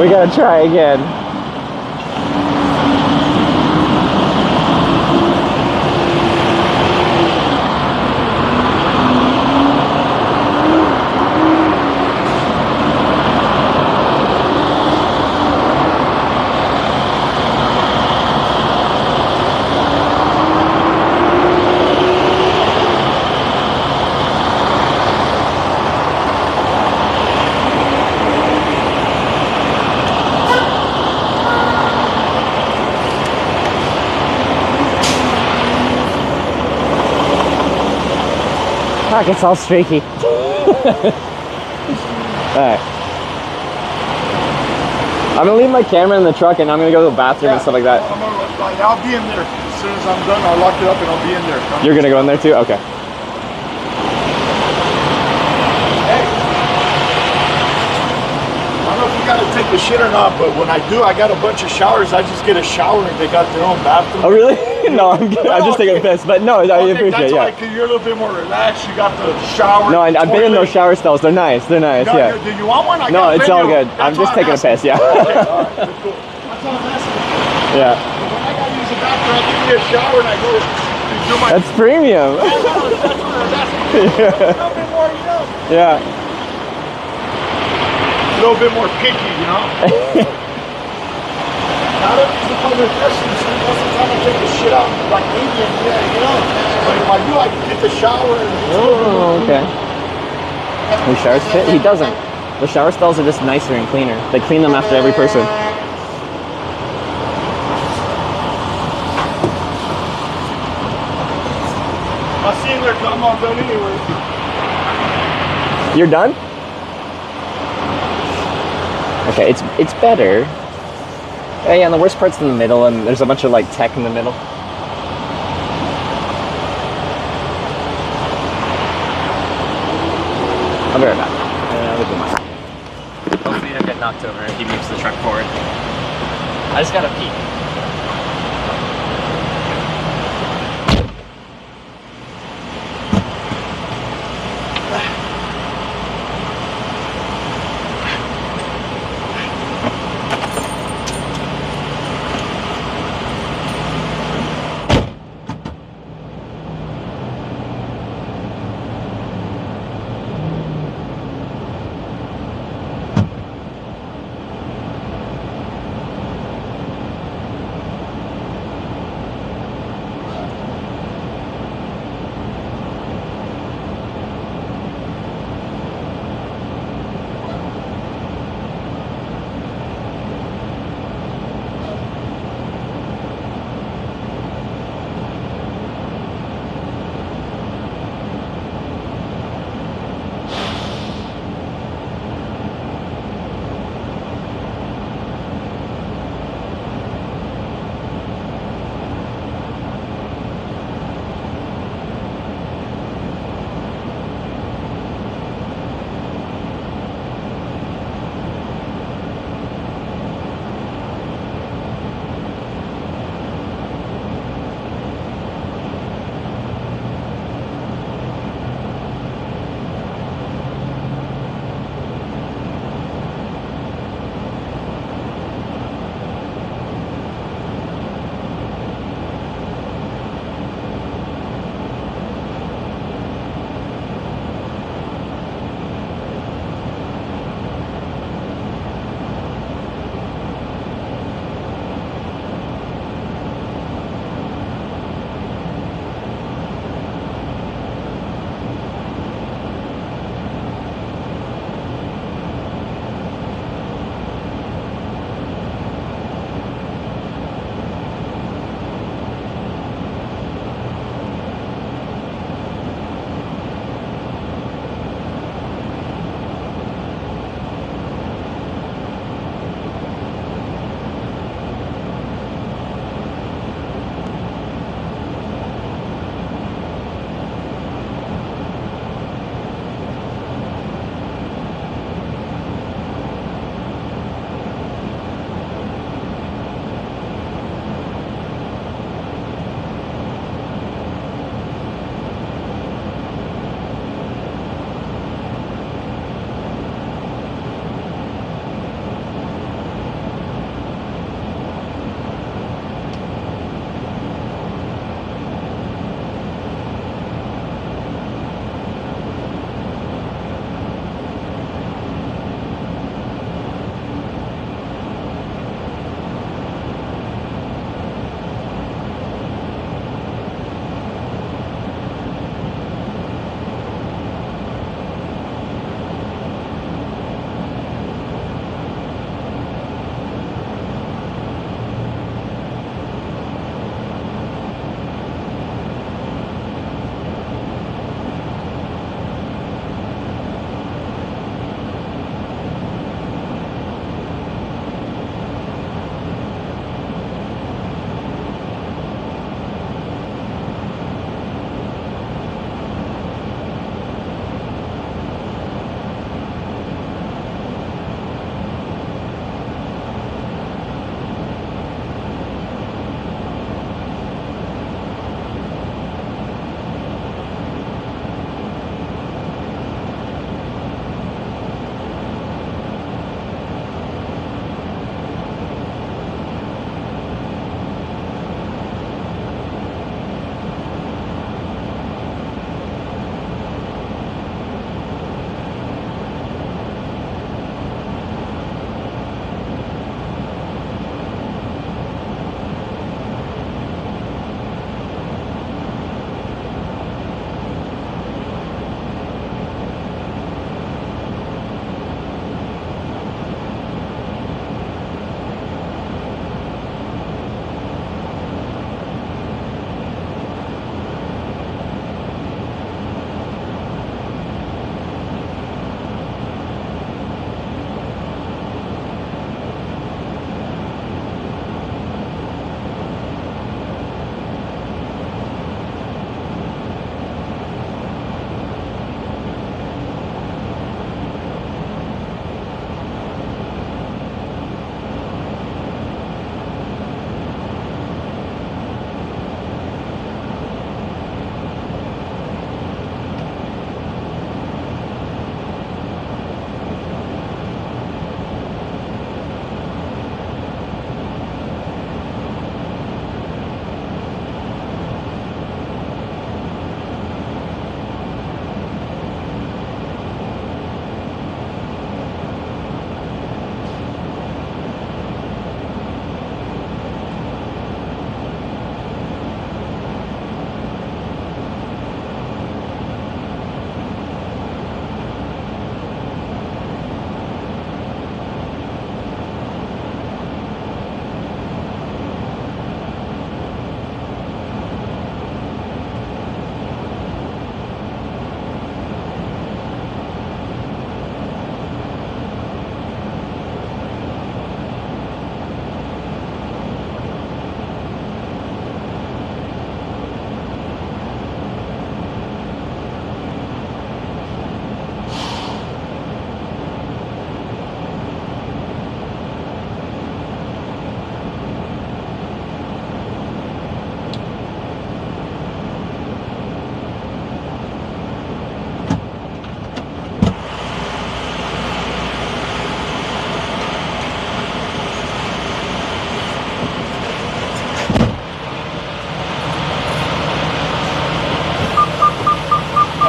We gotta try again. Fuck, it's all streaky. Alright. I'm gonna leave my camera in the truck and I'm gonna go to the bathroom and stuff like that. I'll be in there. As soon as I'm done, I'll lock it up and I'll be in there. You're gonna go in there too? Okay. I'm shit or not, but when I do, I got a bunch of showers. I just get a shower and they got their own bathroom. Oh really? No, I'm just taking a piss. But no, I appreciate that's it. Yeah. Why, you're a little bit more relaxed. You got the shower. No, I've been in those shower stalls. They're nice. They're nice. No, Yeah. Do you want one? No, it's all good. I'm just taking a piss. Yeah. Okay, all right, cool. That's all I'm asking. Yeah. When I gotta use the bathroom, I give me a shower and I go do my. That's premium. That's what I was asking. Yeah. A little bit more, you know. Yeah. A little bit more picky, you know. I don't use the public restrooms. Most of the time I take the shit out like Indian, yeah, you know. But if I do, I can get the shower. And Oh, okay. He showers shit? He doesn't. The shower stalls are just nicer and cleaner. They clean them after every person. I seen their come on done anyway. You're done? Okay, it's better. Yeah, and the worst part's in the middle, and there's a bunch of like tech in the middle. I'll be right back. Hopefully he'll get knocked over if he moves the truck forward. I just gotta pee.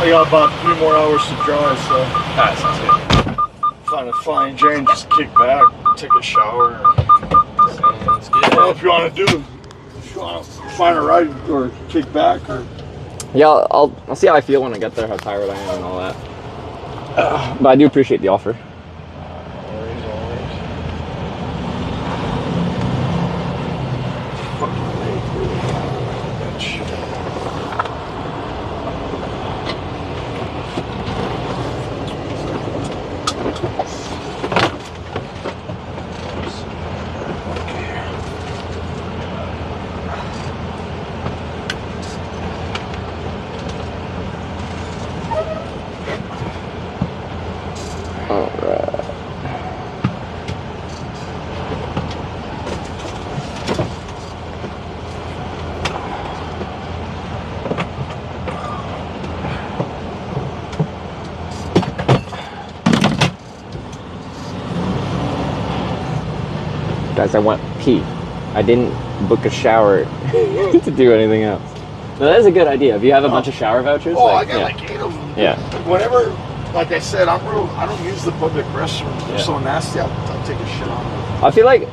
I got about 3 more hours to drive, so. That sounds good. Find a flying J and just kick back, take a shower. Sounds good. Well, if you want to do, if you want to find a ride or kick back or. Yeah, I'll see how I feel when I get there, how tired I am and all that. But I do appreciate the offer. Guys, I want pee. I didn't book a shower to do anything else. No, that is a good idea. If you have a bunch of shower vouchers, Oh, like, I got yeah. like 8 of them. Yeah. Whenever, like I said, I don't use the public restrooms. They're so nasty. I'll take a shit on them. I feel like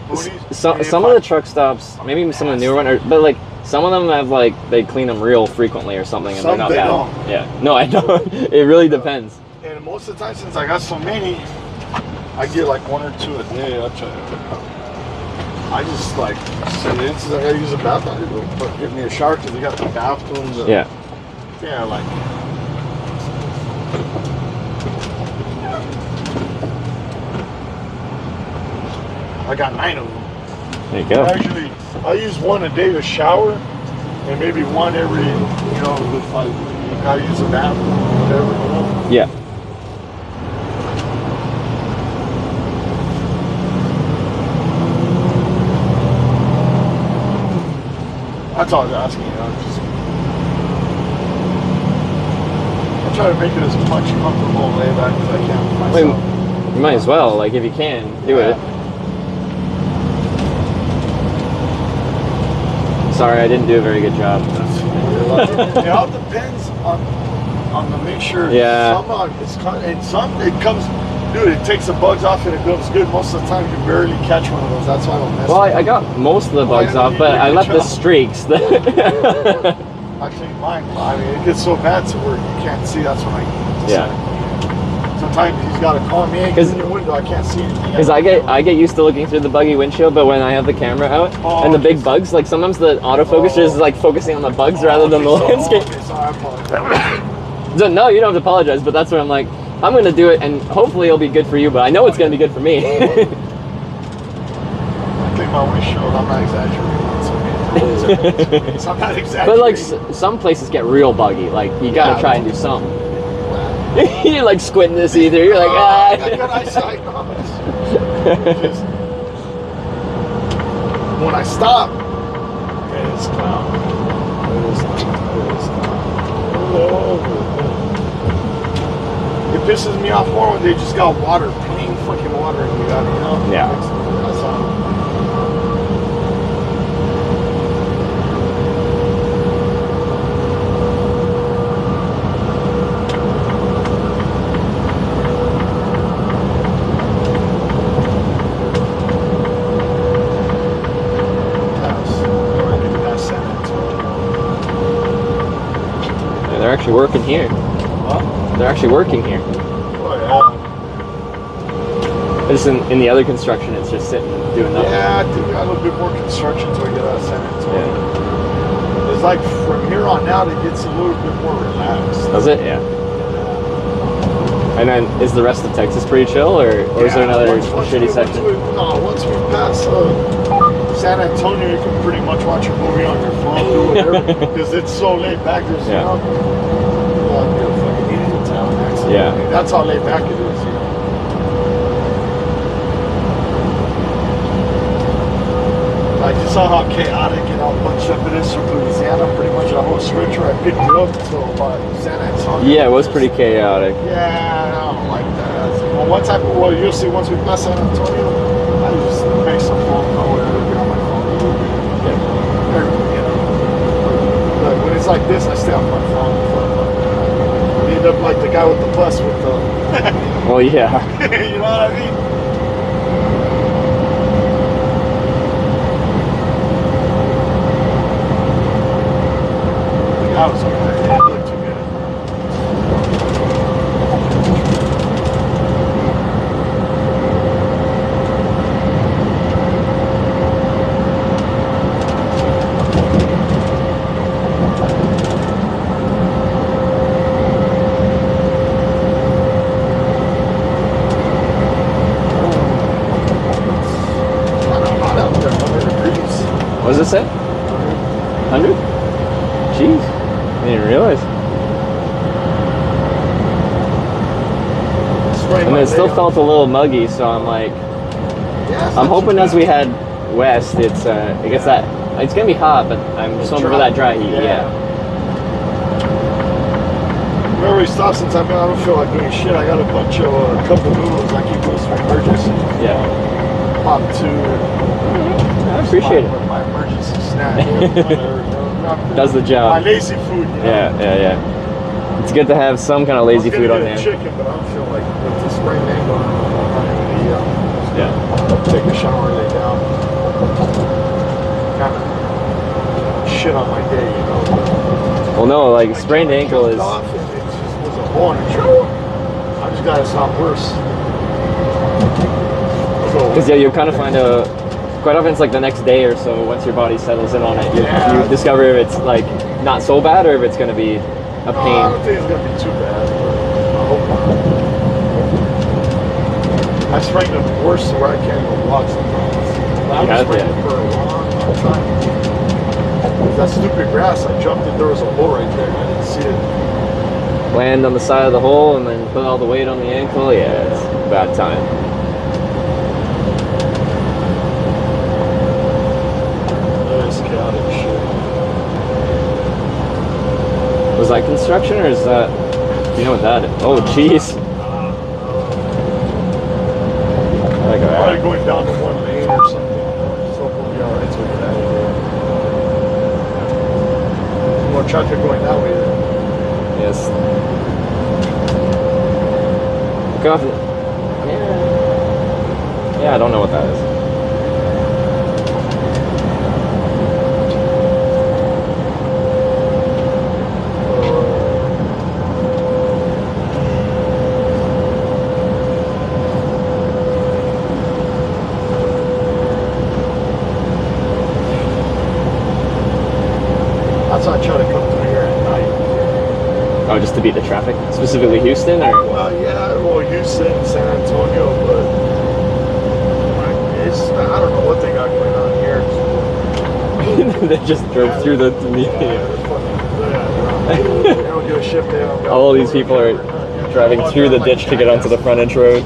some of the truck stops, maybe some of the newer ones, but like some of them have like they clean them real frequently or something, and Some they're not they bad. don't. Yeah. No, I don't. It really depends. And most of the time, since I got so many, I get like 1 or 2 a day. I just like, say the instance I gotta use a bathroom, I go give me a shower because they got the bathrooms. Yeah. Yeah, like. I got 9 of them. There you go. Actually, I use 1 a day to shower, and maybe 1 every, you know, if I gotta use a bathroom, whatever, you know. Yeah. That's all I was asking, you know. I try to make it as much comfortable and laid back as I can for myself. You might as well, like if you can, do it. Sorry, I didn't do a very good job. It all depends on the mixture. Yeah. Some it comes, dude. It takes the bugs off and it goes good. Most of the time, you barely catch one of those. That's why I don't mess. Well, I got most of the bugs off, but I left the streaks. I clean mine. I mean, it gets so bad to where you can't see. That's when I. Yeah. Sometimes he's got to call me in the window. I can't see anything. Because I get used to looking through the buggy windshield, but when I have the camera out and the big bugs, like sometimes the autofocus is like focusing on the bugs rather than the landscape. So, no, you don't have to apologize, but that's where I'm like, I'm going to do it, and hopefully it'll be good for you, but I know it's going to be good for me. I think my windshield, I'm not exaggerating. So I'm not exaggerating. But like some places get real buggy, like you got to try and do something. You're like squinting to see through. You're like, ah. I got good eyesight. When I stop, it's cloud. It pisses me off more when they just got water, plain fucking water, and you got, you know. Yeah. That's all. They're actually working here. What? They're actually working here. Oh, yeah. It's in the other construction, it's just sitting doing nothing. Yeah, I think we got a little bit more construction until we get out of San Antonio. Yeah. It's like from here on out, it gets a little bit more relaxed. Does it? Yeah. And then is the rest of Texas pretty chill, or is there another shitty section? Once we pass San Antonio, you can pretty much watch a movie on your phone, do whatever, because it's so laid back. There's, you know, fucking Indian town accent. Yeah. I mean, that's how laid back it is, you know. Like, you saw how chaotic and how bunched up it is from Louisiana, pretty much the whole stretch where I picked you up until San Antonio. Yeah, it was pretty chaotic. Yeah, I don't like that. Well, one type of, well, you'll see once we pass San Antonio, I just make some phone call, whatever, get on my phone. Yeah. You know. But when it's like this, I stay on my phone. up like the guy with the bus with the. Well, yeah. You know what I mean? That was alright. It looked too good. What does it say? 100? Jeez. I didn't realize. I mean, it still felt a little muggy, so I'm like, I'm hoping as we head west, it's it gets that, it's gonna be hot, but I'm just hoping for that dry heat. Yeah. Whenever we stop, since I don't feel like doing shit, I got a bunch of a couple noodles I keep those for emergency. Yeah. Pop two. I appreciate it. My emergency snack. Does the job. My lazy food. You know? Yeah. It's good to have some kind of lazy food on hand. Chicken, but I don't feel like with this sprained ankle, I'm not gonna eat. Take a shower, lay down. Kind of shit on my day, you know. Well, no, like sprained ankle is. It just was a horn. I just gotta stop worse. Because you kind of find quite often it's like the next day or so, once your body settles in on it, you discover if it's like not so bad or if it's going to be a pain. I don't think it's going to be too bad, but I hope not. I sprained it worse to where I can't even walk sometimes. I was sprained it for a long time. That stupid grass, I jumped and there was a hole right there and I didn't see it. Land on the side of the hole and then put all the weight on the ankle, yeah, it's a bad time. Was that construction or is that, you know what that is? Oh, jeez. Probably going down to one lane or something. So we'll be alright to get out of here. More traffic going that way then. Yes. Look off. Yeah, I don't know what that is. Oh, just to beat the traffic? Specifically Houston, or? Well, yeah, Houston, San Antonio, but I don't know what they got going on here. They just drove through the They don't give a shit. They don't all these people are driving through the ditch to get onto the frontage road.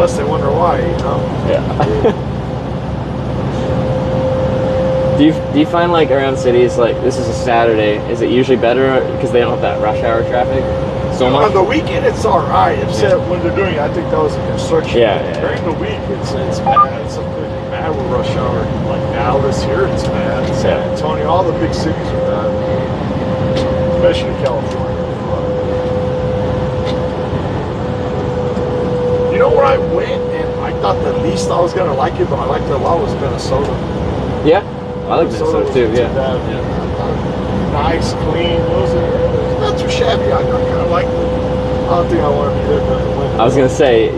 They wonder why, you know? Yeah. Do you find like around cities, like this is a Saturday, is it usually better because they don't have that rush hour traffic so much? On the weekend it's alright, except when they're doing it, I think that was a construction. Yeah. During the week it's bad, it's something bad with rush hour. Like Dallas here it's bad, San Antonio, all the big cities are bad. Especially California. You know where I went and I thought the least I was gonna like it, but I liked it a lot, was Minnesota. Yeah, I like Minnesota too. Yeah. Nice, clean. It was not too shabby. I kind of liked it. I don't think I want to be there during the winter. I was gonna say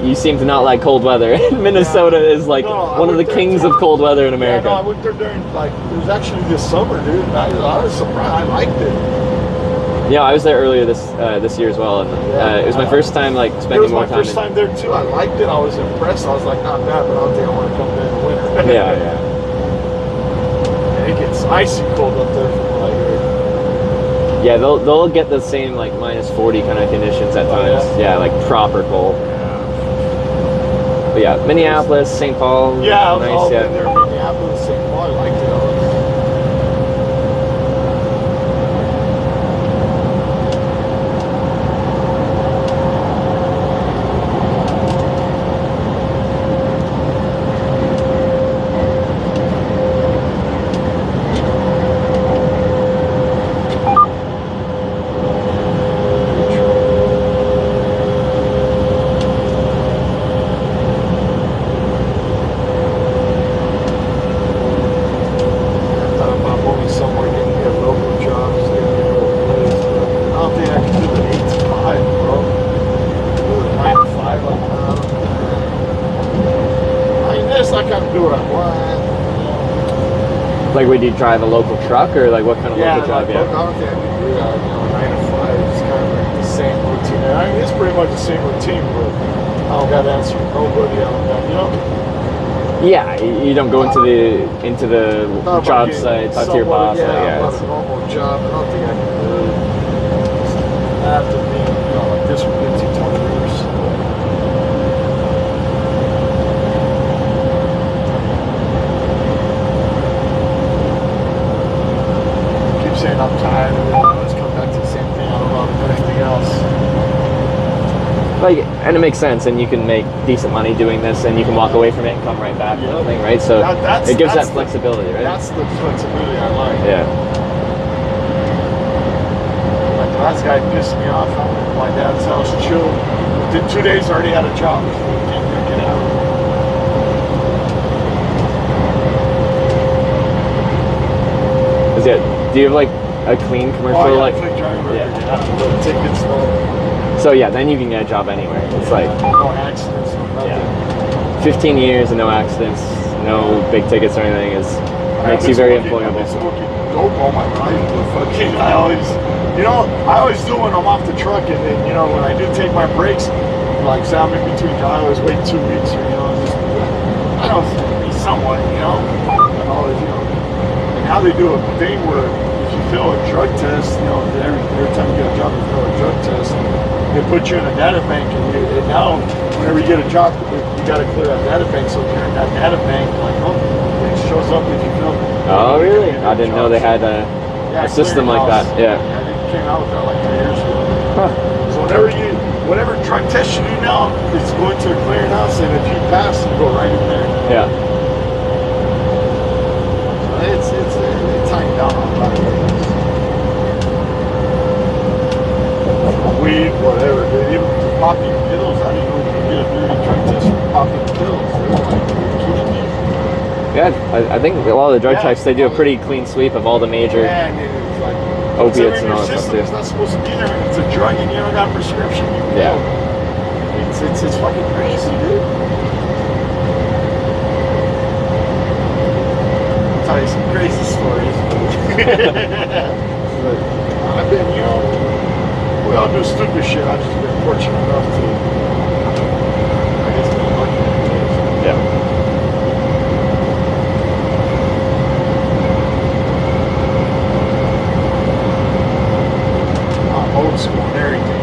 you seem to not like cold weather. Minnesota is like one of the kings of cold weather in America. Yeah, no, I went there during it was actually this summer, dude. I was surprised. I liked it. Yeah, I was there earlier this year as well, and it was my first time like spending more time. It was my first time there too. I liked it. I was impressed. I was like, not bad, but I don't think I want to come there in the winter. Yeah. And it gets icy cold up there from what I heard. Yeah, they'll get the same like -40 kind of conditions at times. Yeah, like proper cold. But yeah, Minneapolis, St. Paul. Yeah, nice. I've been there. Minneapolis, St. Paul. I liked it. I guess I kind of do what I want. Like, would you drive a local truck, or like what kind of local job? Like, I don't think I can do that. 9 to 5 is kind of like the same routine. I mean, it's pretty much the same routine, but I don't got to answer to nobody. I don't got, Yeah, you don't go into the job site, talk to your boss. Yeah, it's a normal job. I don't think I can do it. I have to be, like this for 15, 20 years. Saying I'm tired of it, let's come back to the same thing. I don't know anything else. Like, and it makes sense, and you can make decent money doing this, and you can walk away from it and come right back, kind of thing, right? So it gives that flexibility, right? That's the flexibility I like. Yeah. Like the last guy pissed me off. I went to my dad's house, chilled. Within 2 days, I already had a job. Can't get out. Is it? Do you have like a clean commercial? Like clean driving record. You have to look tickets, So yeah, then you can get a job anywhere. It's like no accidents, no nothing. Yeah. 15 years and no accidents, no big tickets or anything makes you very employable. I've been smoking dope all my life, but fucking I always do when I'm off the truck, and then when I do take my breaks, like say I'm in between, I always wait 2 weeks or just I don't be someone, and always and how they do a thing where if you fail a drug test, every time you get a job you fail a drug test, they put you in a data bank, and now whenever you get a job, you got to clear that data bank. So if you're in that data bank, like it shows up if you fail. Oh really? I didn't know they had a system like that. Yeah. I think it came out with that like 3 years ago. Huh. So whatever drug test you do now, it's going to a clearinghouse, and if you pass, you go right in there. Yeah. So it's tying down on a lot of things. Weed, whatever. Even popping pills. I didn't know you could get a dirty drug test for popping pills. Yeah, I think a lot of the drug types, they do a pretty clean sweep of all the major opiates and all that stuff too. It's not supposed to be there, and it's a drug, and you don't got a prescription. Yeah. It's fucking crazy, dude. I'll tell you some crazy stories. But I've been, we all do stupid shit. I've just been fortunate enough to, I guess, be lucky. Yeah. Old school and everything.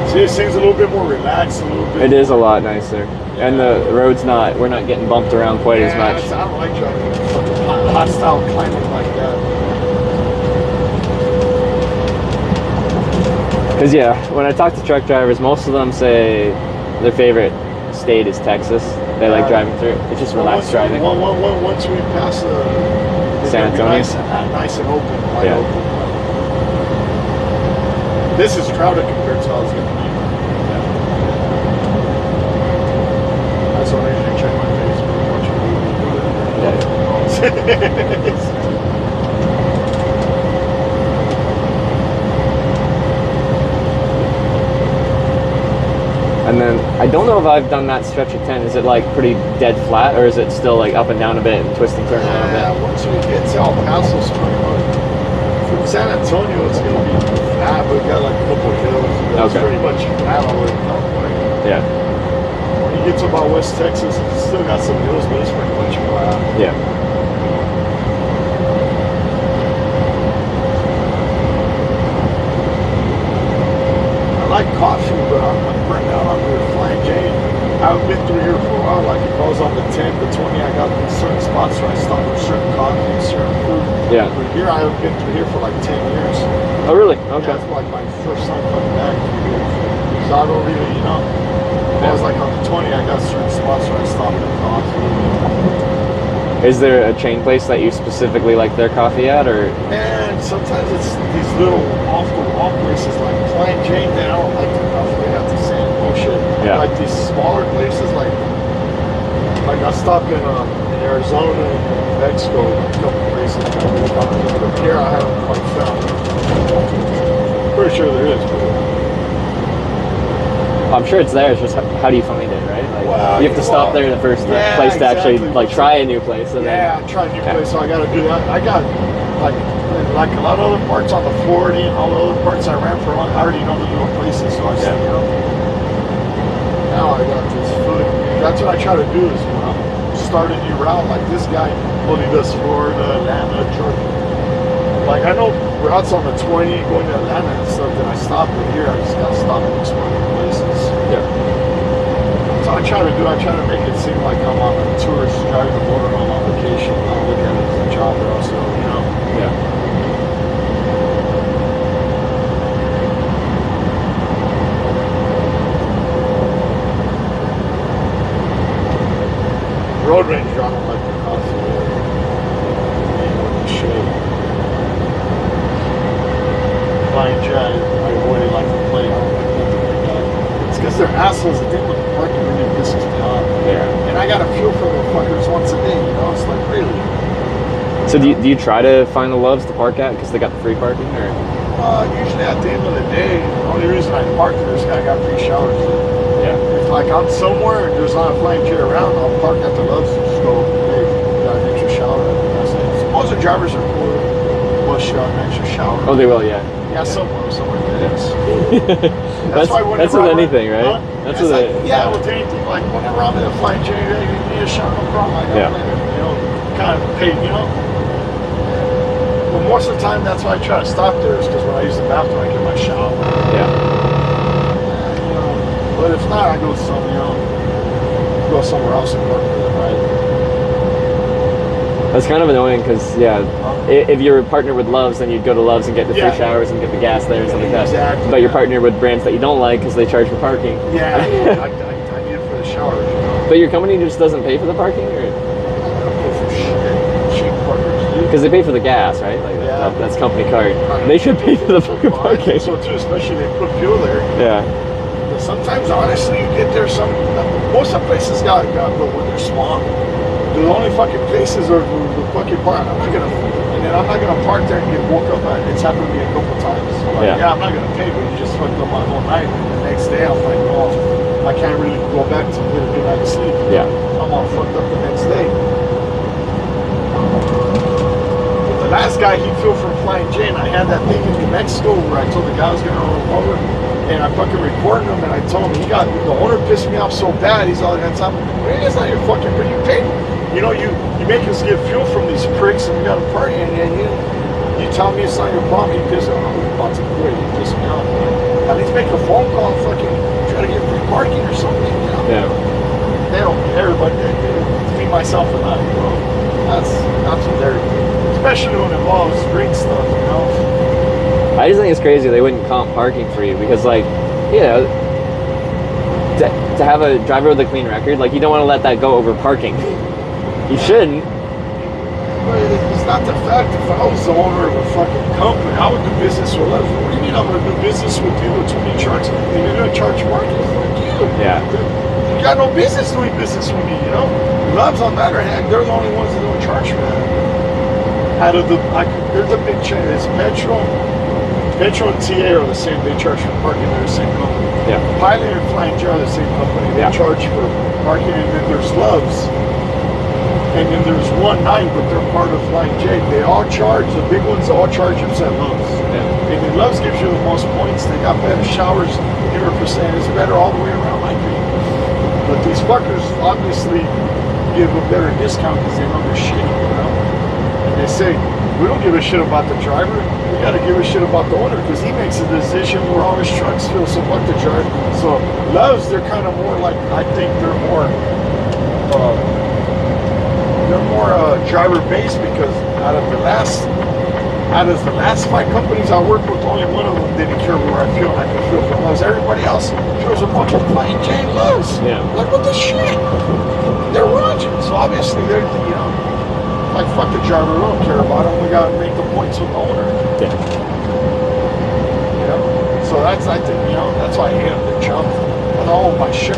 See, this thing's a little bit more relaxed, a little bit. It is a lot nicer, and the road's we're not getting bumped around quite as much. I don't like driving fucking hostile climate like that. Because when I talk to truck drivers, most of them say their favorite state is Texas. They like driving through. It's just relaxed driving. Once we pass San Antonio, nice and open, wide open. This is crowded compared to how it's going to be. That's why I usually check my Facebook and watch a movie. And then I don't know if I've done that stretch of 10. Is it like pretty dead flat, or is it still like up and down a bit and twist and turn around a bit? Once we get to El Paso, from San Antonio, it's going to be flat, but we got like a couple of hills. It's pretty much flat all the way down. Yeah. When you get to about West Texas, it's still got some hills, but it's pretty much flat. Yeah. I like coffee, but I'm burnt out on the Flying J. I've been through here for a while. Like if I was on the 10, the 20, I got these certain spots where I stop for certain coffee and certain food. Yeah. But here, I have been through here for like 10 years. Oh, really? Okay. Yeah, it's like my first time coming back. So I don't really, I was like on the 20, I got certain spots where I stopped for coffee. Is there a chain place that you specifically like their coffee at, or? Man, sometimes it's these little off-the-wall places like Flying J. They don't like the coffee. They got the same bullshit. Yeah. Like these smaller places, like I stopped in Arizona and Mexico, a couple places. But here I haven't quite found. Pretty sure there is, but I'm sure it's there. It's just how do you find it, right? Like, Well, you have to stop there in the first place to actually like try a new place. And then, try a new place. So I got to do that. I got like a lot of other parts on the 40 and all the other parts I ran for. I already know the little places, so I said, you know. Now I got this footing. That's what I try to do is when I'm starting a new route. Like this guy only does Florida, Atlanta, Georgia. Like I know routes on the 20 going to Atlanta and stuff that I stop, but here I just gotta stop and explore new places. Yeah. So I try to make it seem like I'm on a tourist driving the motorhome on vacation. I don't look at it as a job also, you know? Yeah. Road ranger, I don't like the costume. With the shade. Flying jet, I really like to play. I don't like nothing like that. It's because they're assholes that they want to park and really pisses me off. Yeah. And I gotta feel for the fuckers once a day, you know? It's like, really? So do you try to find the loves to park at because they got the free parking, or? Usually at the end of the day, the only reason I park there is I got free showers. Yeah. If like I'm somewhere and there's not a flying jet around, I'll park at the Loves and just go, hey, got an extra shower. Suppose the drivers are cool, will show an extra shower. Oh, they will, yeah. Yeah, somewhere it is. that's why that's with anything, right? That's with it. Yeah, with anything. Like whenever I'm in a flying jet, you need a shower, no problem. I got you know, kind of paid, you know. But most of the time, that's why I try to stop there, is because when I use the bathroom, I get my shower. Yeah. But if not, I go go somewhere else and work with it, right? That's kind of annoying because, if you're partnered with Loves, then you'd go to Loves and get the free showers and get the gas there and stuff like that. Exactly. But you're partnered with brands that you don't like because they charge for parking. Yeah, I need it for the showers, you know? But your company just doesn't pay for the parking, or? I don't pay for shit. Cheap partners. Because they pay for the gas, right? Like that's company card. They should pay for the fucking parking. So too, especially they put fuel there. Yeah. But sometimes, honestly, you get there. Most of the places got, but when they're small, the only fucking places are the fucking park. I'm not gonna park there and get woke up. It's happened to me a couple times. Like, I'm not gonna pay, but you just fucked up my whole night. And the next day, I'm like, oh, I can't really go back to get a good night's sleep. Yeah. I'm all fucked up the next day. The last guy, he flew from Flying J, and I had that thing in New Mexico where I told the guy I was going to roll over, and I fucking recorded him, and I told him the owner pissed me off so bad. He's all that's up. It's not your fucking, but you pay. You know, you make us get fuel from these pricks, and we got to party, and you tell me it's not your problem. You piss me off. You piss me off. At least make a phone call, and fucking try to get free parking or something. You know? Yeah. They don't care, but me, myself, and I, you know, that's what they're. Especially when it involves street stuff, you know? I just think it's crazy they wouldn't comp parking for you because, like, you know, to have a driver with a clean record, like, you don't want to let that go over parking. You shouldn't. But it's not the fact. If I was the owner of a fucking company, I would do business with us. What do you mean I'm going to do business with you? It's when you charge me. You're going to charge parking? Fuck you. Yeah. You got no business doing business with me, you know? Loves, on the other hand, they're the only ones that don't charge for that. There's a big chain. It's Metro and TA are the same. They charge for parking. They're the same company. Yeah. Pilot and Flying J are the same company. They charge for parking, and then there's Loves, and then there's 1-9, but they're part of Flying J. They all charge. The big ones all charge at Loves. Yeah. And then Loves gives you the most points. They got better showers. 0%. It's better all the way around, I think. But these fuckers obviously give a better discount because they know they're shitty, you know. And they say, we don't give a shit about the driver. We got to give a shit about the owner because he makes a decision where all his trucks feel so fuck the driver. So Loves, they're kind of more like, I think they're more driver based because out of the last 5 companies I worked with, only one of them didn't care where I feel. I could feel for Loves. Everybody else feels a fucking Flying J Loves. Yeah. Like what the shit? They're watching. So obviously they're, you know. Like, fuck the driver, we don't care about him. We got to make the points with the owner. Yeah. You know? So I think, you know, that's why I hate them. They're chump. And all of my shit.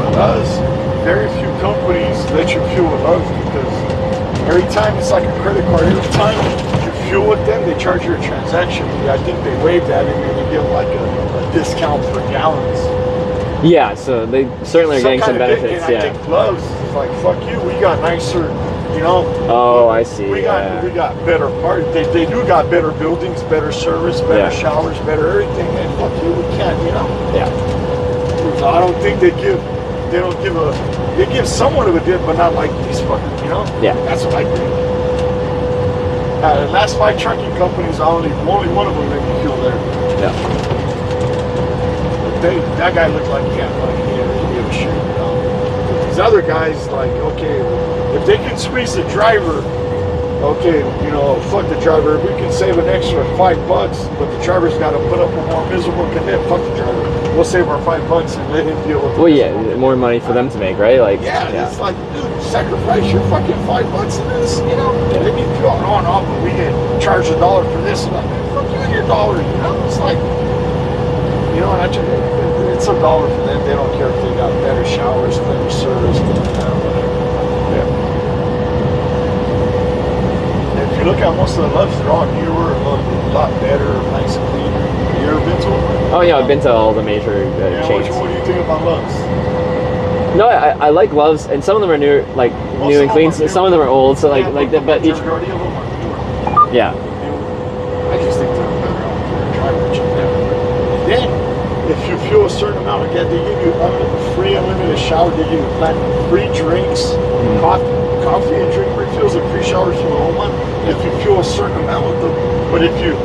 Well, very few companies let you fuel with Loves because Every time it's like a credit card. Every time you fuel with them, they charge you a transaction fee. I think they waive that, and then you get like a discount for gallons. Yeah, so they certainly are getting some benefits. And I think Love's is like, fuck you. We got nicer, you know. Oh, I see. We got better parts. They do got better buildings, better service, better showers, better everything. And fuck you, we can't, you know. Yeah. So I don't think they give somewhat of a dip, but not like these fuckers, you know. Yeah. That's what I think. The last 5 trucking companies, only one of them made me feel there. Yeah. That guy looked like he didn't give a shit, you know. These other guys, like, okay, if they can squeeze the driver, okay, you know, fuck the driver. If we can save an extra $5, but the driver's got to put up a more miserable condition, fuck the driver. We'll save our $5 and let him deal with it. Well, yeah, more money for them to make, right? Like, it's like, dude, sacrifice your fucking $5 in this, you know. And then you go on, but we get charged $1 for this, and I'm like, fuck you and your $1, you know. It's like, you know, and it's $1 for them. They don't care if they got better showers, better service, whatever. Yeah. And if you look at most of the Loves, they're all newer, a lot better, nice and clean. You ever been to them? Oh yeah, I've been to all the major chains. What do you think about Loves? No, I like Loves, and some of them are new, like new and clean. Some of them are old, so but each. Yeah. I just think they're better drivers. Then, if you fuel a certain amount of gas, they give you unlimited shower. They give you free drinks, coffee and drink refills, and free showers from the home one. If you fuel a certain amount with them, but if you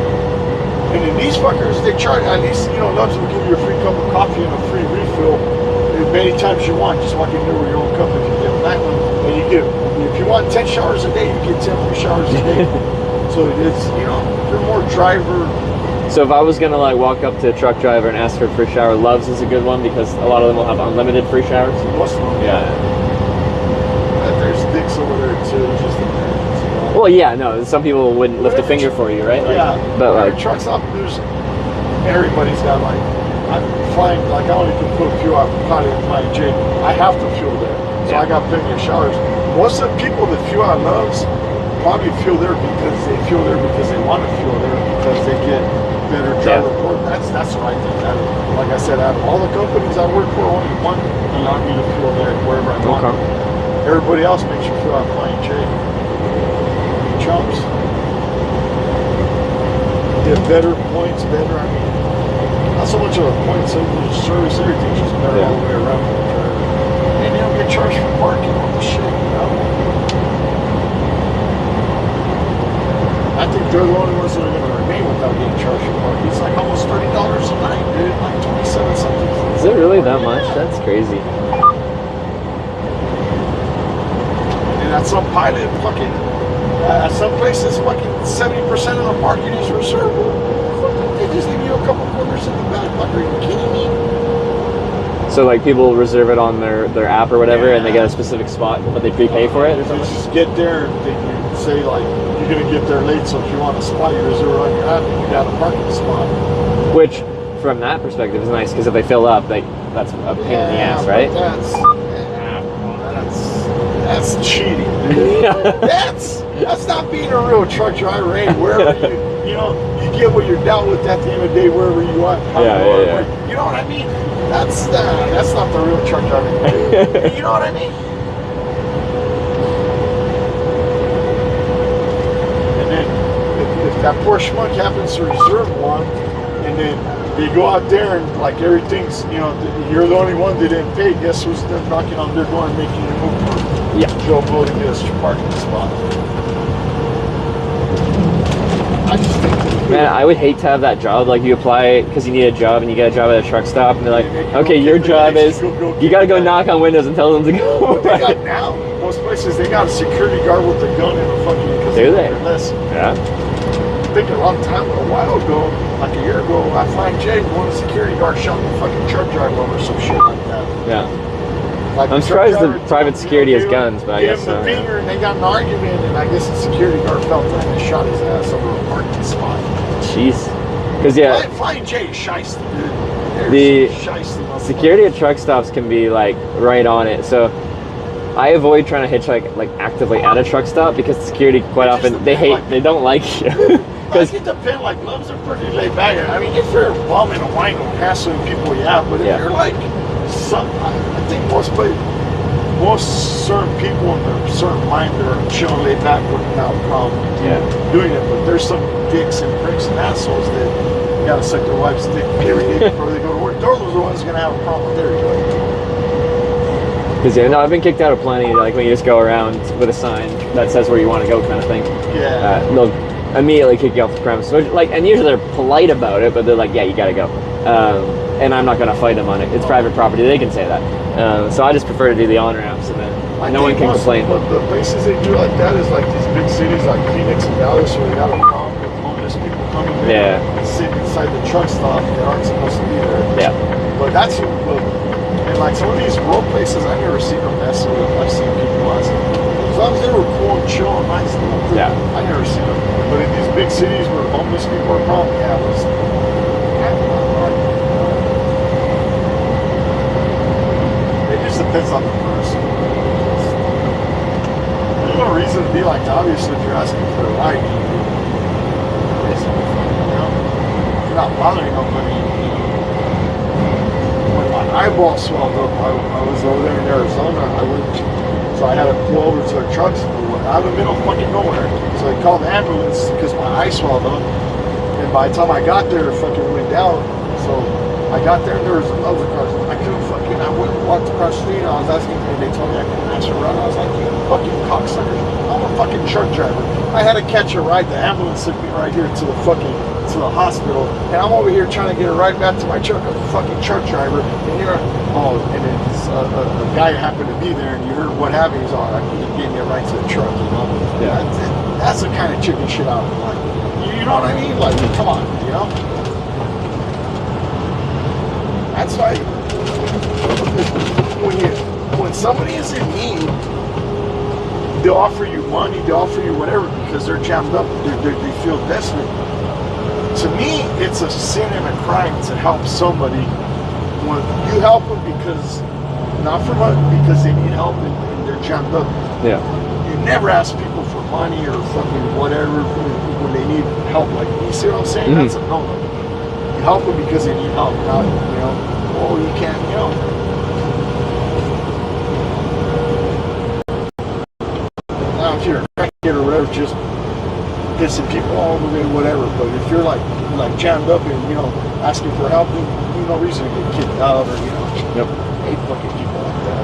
and then these fuckers, they charge, at least, you know, Loves will give you a free cup of coffee and a free refill as many times you want. Just walk in there with your own cup if you get that one. And you get, if you want 10 showers a day, you get 10 free showers a day. So it's, you know, you're more driver. So if I was gonna like walk up to a truck driver and ask for a free shower, Loves is a good one because a lot of them will have unlimited free showers. Most of them. Yeah. There's dicks over there too. Just well, yeah, no. Some people wouldn't lift a finger for you, right? Like, yeah. But like trucks up, everybody's got like, I'm flying, like I only can put a few out probably in Flying J. I have to fuel there, so I got plenty of showers. Most of the people that fuel out Loves probably fuel there because they want to fuel there because they get better driver report. That's the right thing. Like I said, out of all the companies I work for, only one allowed me to fuel there wherever I want. Everybody else makes you fuel out Flying J. Chumps. Get better points, better. I mean, not so much of a point, so service, everything's just better all the way around. And you don't get charged for parking on the shit, you know. I think they're the only ones that are going to remain without getting charged for parking. It's like almost $30 a night, dude. Like 27 something. Is it really that much? That's crazy. And at some pilot, fucking. At some places, fucking 70% of the parking is reserved. They just give you a couple quarters in the back. Like, are you kidding me? So like people reserve it on their app or whatever, and they get a specific spot, but they prepay for it or something. You just get there. They say like you're gonna get there late, so if you want a spot, you reserve it on your app, and you got a parking spot. Which, from that perspective, is nice because if they fill up, that's a pain in the ass, right? That's cheating, dude. That's not being a real truck driver. Hey, wherever you know, you get what you're down with at the end of the day, wherever you are. Yeah. You know what I mean? That's not the real truck driving. You know what I mean? And then if that poor schmuck happens to reserve one, and then they go out there and like everything's, you know, you're the only one that didn't pay. Guess who's there knocking on their door and making you move for? Joe Blow to get us your parking spot. I just think, man, I would hate to have that job. Like you apply because you need a job and you get a job at a truck stop, and they're like, okay, your job is you got to go knock on windows and tell them to go. What they got now? Most places they got a security guard with a gun and a fucking. Do they? Yeah. I think a while ago, like a year ago, I Flying J, one of the security guards shot the fucking truck driver over some shit like that. Yeah. Like I'm surprised the private security has guns, but I guess so. And they got an argument, and I guess the security guard felt that and shot his ass over a parking spot. Jeez. Because Flying J is shiesty, dude. The security at truck stops can be like right on it. So I avoid trying to hitchhike like actively at a truck stop because security quite often they don't like you. Like, it depends. Like, clubs are pretty laid back. I mean, if you're bumming and whining and hassling people, yeah. But if you're like I think most certain people in their certain mind are chilling laid back wouldn't have a problem doing it. But there's some dicks and pricks and assholes that gotta suck their wife's dick every day before they go to work. Those are the ones gonna have a problem with their joint. Because I've been kicked out of plenty. Like when you just go around with a sign that says where you want to go, kind of thing. Yeah. They'll immediately kick you off the premise. And usually they're polite about it, but they're like, yeah, you gotta go. And I'm not gonna fight them on it. It's private property. They can say that. So I just prefer to do the on ramps, and then no one can complain. But the places they do like that is like these big cities like Phoenix and Dallas, where they got a problem with homeless people coming there and sitting inside the truck stop that aren't supposed to be there. Yeah. But that's and like some of these rural places, I've never seen them messing with. I've seen people as long as they were cool and chill and nice. I never seen them. But in these big cities where homeless people are problem, it just depends on the person. There's no reason to be like that. Obviously, if you're asking for a ride, you're not bothering nobody. When my eyeball swelled up, I was over there in Arizona. So I had to pull over to a truck out of the middle of fucking nowhere. So I called the ambulance because my eye swelled up. And by the time I got there, it fucking went down. So I got there and there was other cars. I went and walked across the street and I was asking, and they told me I couldn't answer around. I was like, you fucking cocksucker. I'm a fucking truck driver. I had to catch a ride. The ambulance took me right here to the hospital. And I'm over here trying to get a ride back to my truck. I'm a fucking truck driver. And and it's a guy happened to be there and you heard what happened. He's all, he gave me a ride to the truck, you know? Yeah. That's the kind of chicken shit I would like. You know what I mean? Like, come on, you know? That's why when somebody is in need, they'll offer you money, they'll offer you whatever because they're jammed up, they feel desperate. To me, it's a sin and a crime to help somebody when you help them because, not for money, because they need help and they're jammed up. Yeah. You never ask people for money or fucking whatever when they need help. Like, you see what I'm saying? That's a no-no. You help them because they need help, not, you can't, Now, if you're a crackhead or whatever, just pissing people all the way, whatever. But if you're like jammed up and, asking for help, there's no reason to get kicked out or, hate fucking people like that,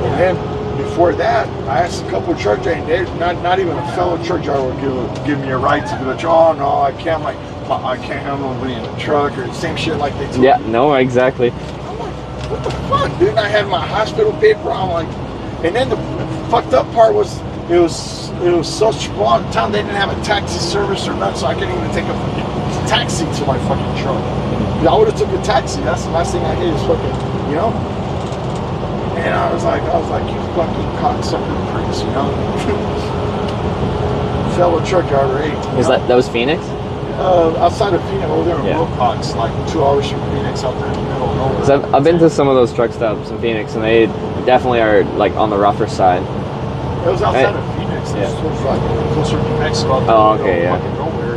And then, before that, I asked a couple of truck drivers, not even a fellow truck driver would give me a ride to the truck. Oh no, I can't have nobody in the truck or same shit like they told me. No, exactly. I'm like, what the fuck, dude? I had my hospital paper. I'm like, and then the fucked up part was it was such a small town they didn't have a taxi service or nothing, so I couldn't even take a fucking taxi to my fucking truck. I would have took a taxi. That's the last thing I did is fucking, And I was like, you fucking cocksucker pricks, Fellow truck driver, That was Phoenix? Outside of Phoenix, over there in Wilcox, like 2 hours from Phoenix, out there in the middle of nowhere. So I've been to some of those truck stops in Phoenix, and they definitely are like on the rougher side. It was outside of Phoenix. It was like closer to Mexico. Fucking nowhere,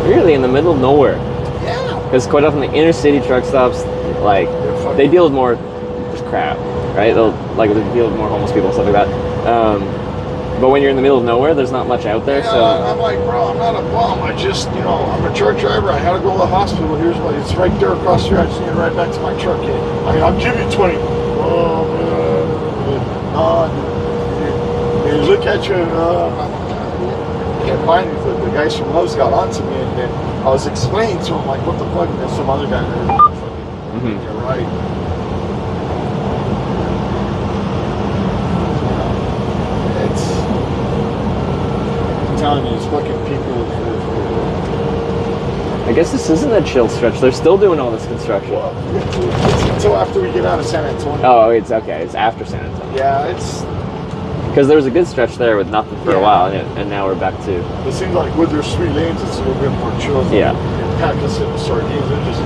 Really, in the middle of nowhere? Yeah. Because quite often the inner city truck stops, like, they deal with more just crap, right? They deal with more homeless people and stuff like that. But when you're in the middle of nowhere, there's not much out there. So I'm like, bro, I'm not a bum. I just, I'm a truck driver. I had to go to the hospital. Here's what it's right there across the street. I just need to ride back to my truck. I'll give you 20. Oh, man. They look at you and can't find it. The guys from Lowe's got onto me, and then I was explaining to them, like, what the fuck? And then some other guy you're right. I'm telling you, it's fucking people. I guess this isn't a chill stretch. They're still doing all this construction. Well, it's until after we get out of San Antonio. Oh, it's okay. It's after San Antonio. Yeah, it's... Because there was a good stretch there with nothing for a while, and now we're back to... It seems like with their 3 lanes, it's a little bit more chill. Yeah. pack us into sardines. And just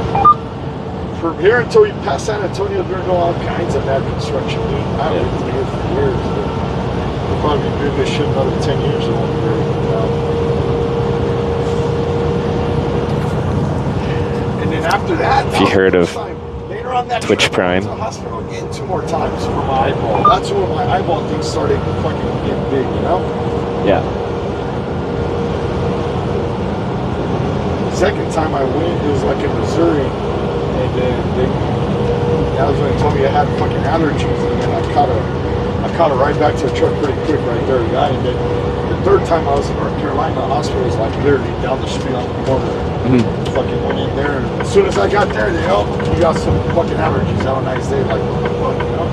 from here until you pass San Antonio, there's going all kinds of bad construction. Dude. I haven't been here for years. But we'll probably do this shit another 10 years or longer. And then after that, if you heard of later on that Twitch Prime, I went to the hospital again 2 more times for my eyeball. That's when my eyeball thing started fucking getting big, you know? Yeah. The second time I went, it was like in Missouri, and then that was when they told me I had fucking allergies, and then I caught a ride back to the truck pretty quick right there, the guy. And then the third time I was in North Carolina, the hospital was like literally down the street on the corner. Fucking went in there, and as soon as I got there, they you got some fucking allergies. Have a nice day. Like, what the fuck, you know?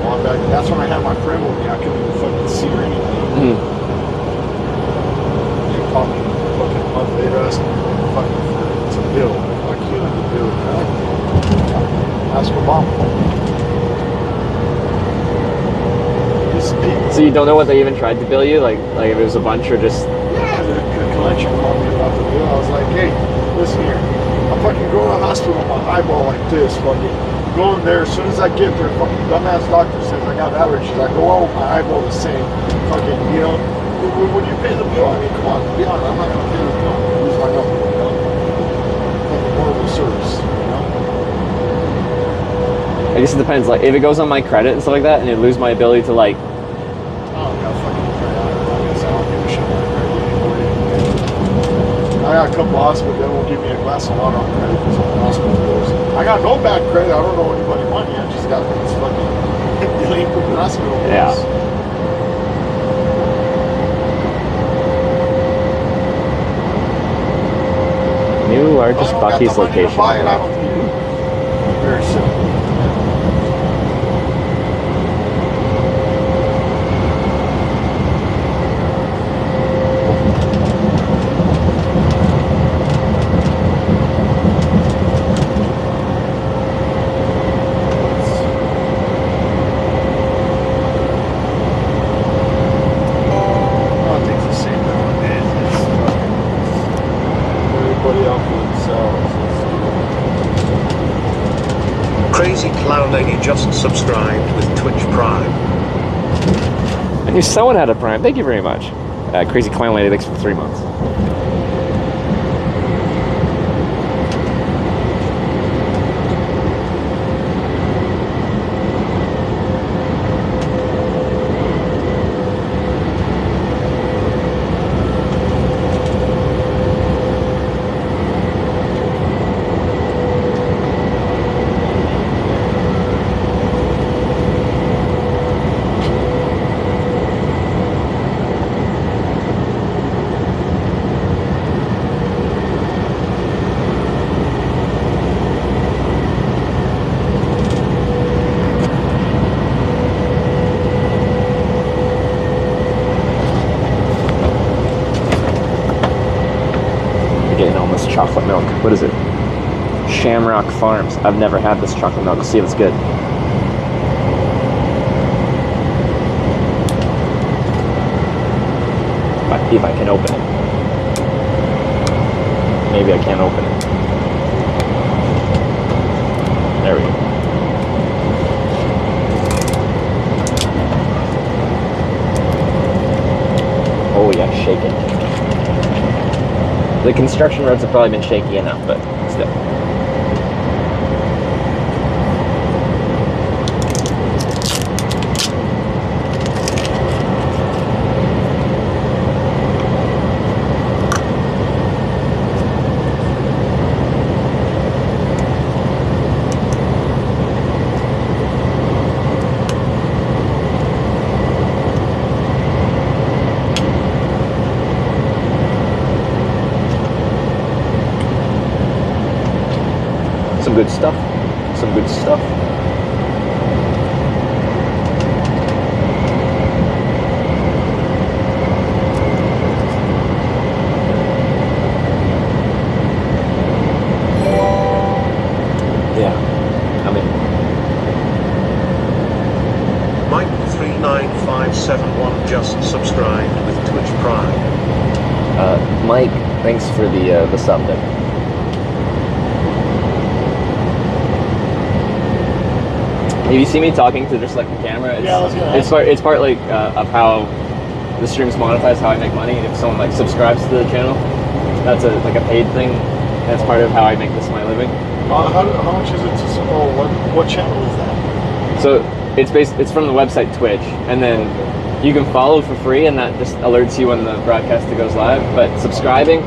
Like, back, that's when I had my friend with me. I couldn't even fucking see or anything. They called me fucking a month later, asking me fucking to bill. Fuck you and the bill, you know? Ask for mom. So you don't know what they even tried to bill you? Like if it was a bunch or just... Yeah, the collection called me about the bill. I was like, hey, listen here. I'm fucking going to the hospital with my eyeball like this, fucking going there. As soon as I get there, fucking dumbass doctor says I got allergies. I go on with my eyeball the same. Fucking, you know, when you pay the bill, I mean, come on, be honest, I'm not going to pay the bill. Lose my number, you know? Fucking horrible service, you know? I guess it depends. Like, if it goes on my credit and stuff like that, and it lose my ability to, like... I got a couple of hospitals that won't give me a glass of water on credit because of the hospital bills. I got no bad credit. I don't owe anybody money. I just got these fucking delinquent hospital bills. Yeah. New largest Buc-ee's location. Buy it, I don't need it. Very simple. Crazy Clown Lady just subscribed with Twitch Prime. I knew someone had a Prime. Thank you very much. Crazy Clown Lady, thanks for 3 months. Chocolate milk. What is it? Shamrock Farms. I've never had this chocolate milk. Let's see if it's good. If I can open it. Maybe I can't open it. There we go. Oh yeah, shake it. The construction roads have probably been shaky enough, but still. Good stuff. Some good stuff. Yeah, I'm in. Mike39571 just subscribed with Twitch Prime. Mike, thanks for the sub there. Have you seen me talking to just like the camera? It's part like of how the stream's monetized, how I make money. If someone like subscribes to the channel, that's like a paid thing. That's part of how I make this my living. How much is it to? Oh, what channel is that? So it's from the website Twitch, and then you can follow for free, and that just alerts you when the broadcast goes live. But subscribing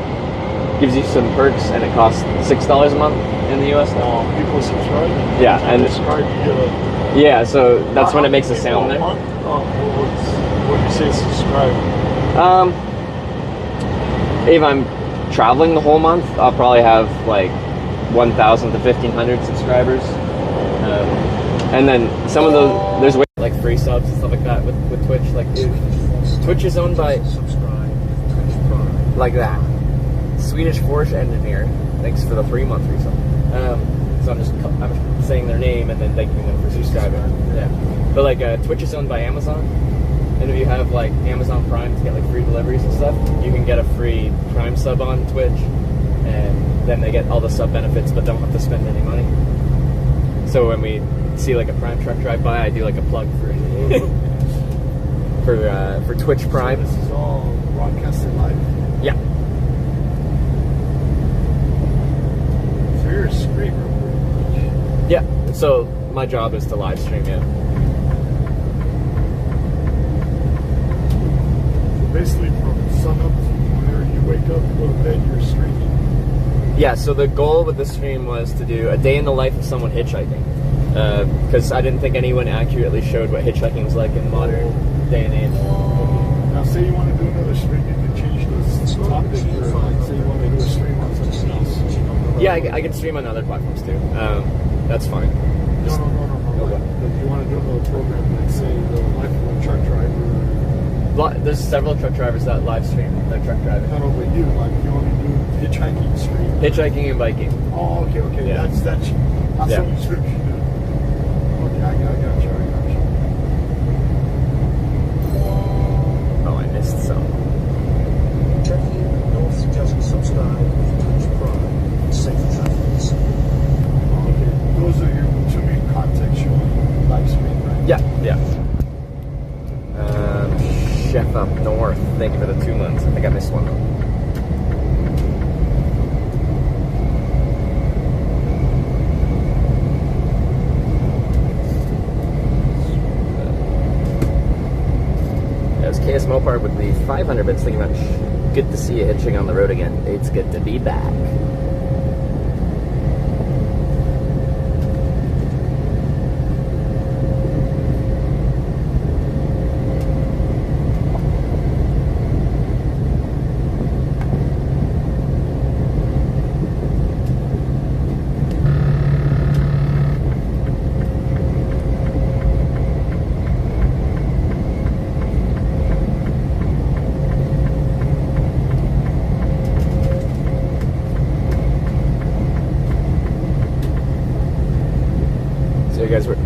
gives you some perks, and it costs $6 a month in the US now. People subscribe? Yeah, and subscribe, you get yeah, so that's when it makes a sound there. What do you say subscribe? If I'm traveling the whole month, I'll probably have like 1,000 to 1,500 subscribers. And then some of those, there's way like free subs and stuff like that with Twitch. Like Twitch is owned by like that Swedish Forge engineer. Thanks for the 3-month resub. So I'm saying their name and then thanking them for subscribing. Yeah. But like Twitch is owned by Amazon, and if you have like Amazon Prime to get like free deliveries and stuff, you can get a free Prime sub on Twitch, and then they get all the sub benefits, but don't have to spend any money. So when we see like a Prime truck drive by, I do like a plug for for Twitch Prime. So this is all broadcasted live. Yeah. So you're a streamer. Yeah, so my job is to live stream, yeah. So basically from sun up to whenever you wake up and go to bed, you're streaming. Yeah, so the goal with the stream was to do a day in the life of someone hitchhiking. Because I didn't think anyone accurately showed what hitchhiking was like in the modern day and age. Now say you want to do another stream, you can change this topic, or like say you want to do a stream on something else. Yeah, I can stream on other platforms too. That's fine. No. Like, if you want to do another program, like say the life of a truck driver. There's several truck drivers that live stream their truck driving. Not only you, like you only do hitchhiking stream. Hitchhiking and biking. Oh, okay. Yeah. That's yeah. Some description. Okay, I got you. Oh, I missed some. Checking North just subscribe with Twitch Prime. Safe travels. Okay, those are your two main contacts showing live stream, right? Yeah. Chef Up North, thank you for the 2 months. I think I missed one. It was KS Mopar with the 500 bits. Thank you much. Good to see you hitching on the road again. It's good to be back.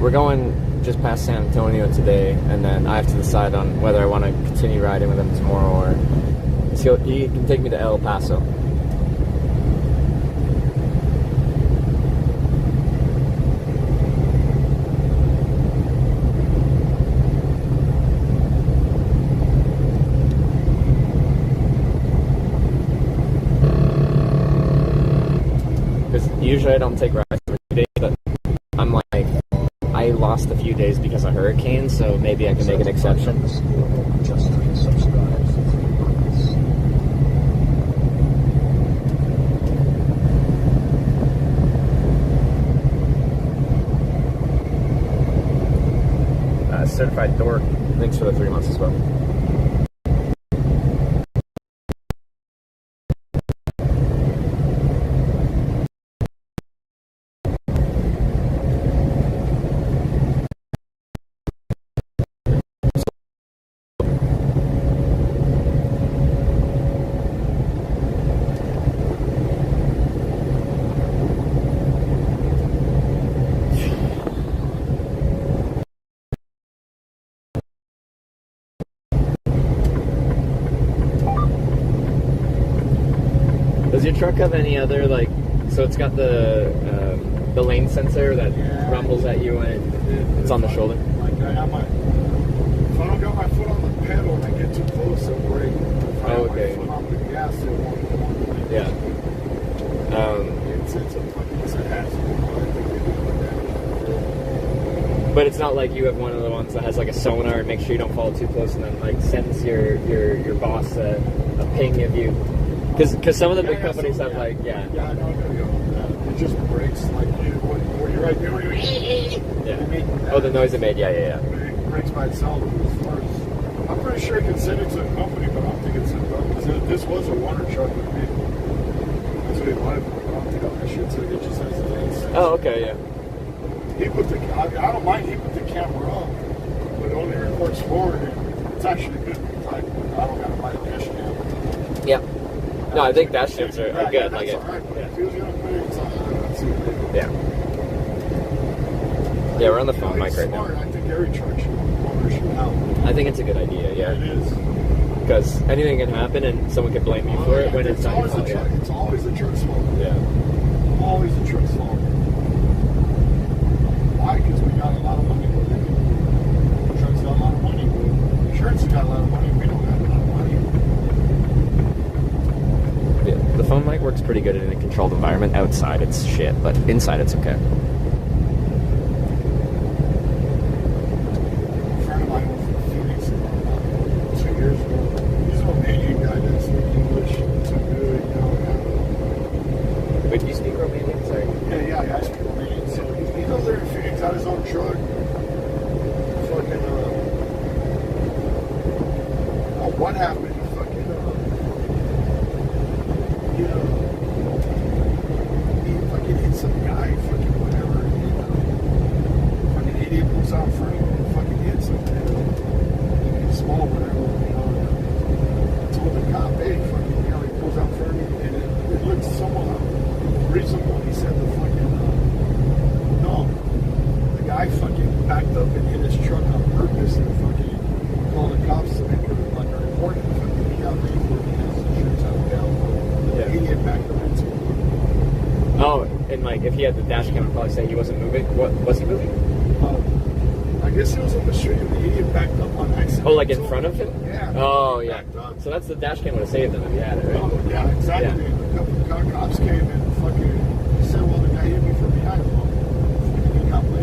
We're going just past San Antonio today, and then I have to decide on whether I want to continue riding with him tomorrow or he can take me to El Paso. Because usually I don't take rides for 2 days, but I'm like, I lost a few days because of hurricanes, so maybe I can make an exception. Just subscribe for 3 months. Certified Dork, thanks for the 3 months as well. truck have any other, like, so it's got the lane sensor that rumbles at you when it's on the shoulder? Like, I have my, if I don't got my foot on the pedal and I get too close, it'll brake. If I have my foot on the gas, it won't. Yeah. It's a hassle. But it's not like you have one of the ones that has like a sonar and makes sure you don't fall too close, and then like sends your boss a ping of you. Because some of the big companies have like Yeah, I know. It just breaks like when you're right there. Yeah. Oh, the noise it made. Yeah. It breaks by itself. As far as, I'm pretty sure it can send it to a company, but I don't think it's a company. This was a water truck with me. That's what he wanted for. I don't think all that shit. So it just has the things. Oh, okay, yeah. He put the. I don't mind. He put the camera up, but it only records forward. And it's actually good. I don't gotta buy a dash cam. Yeah. No, I think dash cams are good. Like it. Right, yeah. If he was gonna put it, it's yeah. Yeah, we're on the phone mic right now. I think every truck should have. I think it's a good idea. Yeah. It is. Because anything can happen and someone can blame you for it when it's not your fault. It's always the truck's fault. Yeah. Always the truck's fault. Why? Because we got a lot of money with it. The truck's got a lot of money with it. Insurance has got a lot of money. We don't have a lot of money. Yeah. The phone mic works pretty good in a controlled environment. Outside it's shit, but inside it's okay. A friend of mine was in Phoenix about 2 years ago. He's an Romanian guy that speaks English too good, you know. Wait, do you speak Romanian? Sorry. Yeah, I speak Romanian. So he goes there in Phoenix, got his own truck. Fucking, what happened? Fucking, he fucking hit some guy, fucking whatever. Fucking idiot pulls out in front of him and fucking hits him. Small, whatever. I told the cop, hey, fucking, he pulls out in front of me, and it looked somewhat reasonable. He said the fucking, no, the guy fucking backed up and hit his truck on purpose and fucking called the cops to make it like a report. And fucking he got paid for it. He has insurance out of hell. The idiot backed up into him. Oh, and like if he had the dash cam, I'd probably say he wasn't moving. What was he moving? I guess he was on the street and the idiot backed up on accident. Oh, like in front of him? Yeah. Oh, yeah. So that's the dash cam would have saved him if he had it, right? Oh, yeah, exactly. Yeah. A couple cops came and fucking said, well, the guy hit me from behind.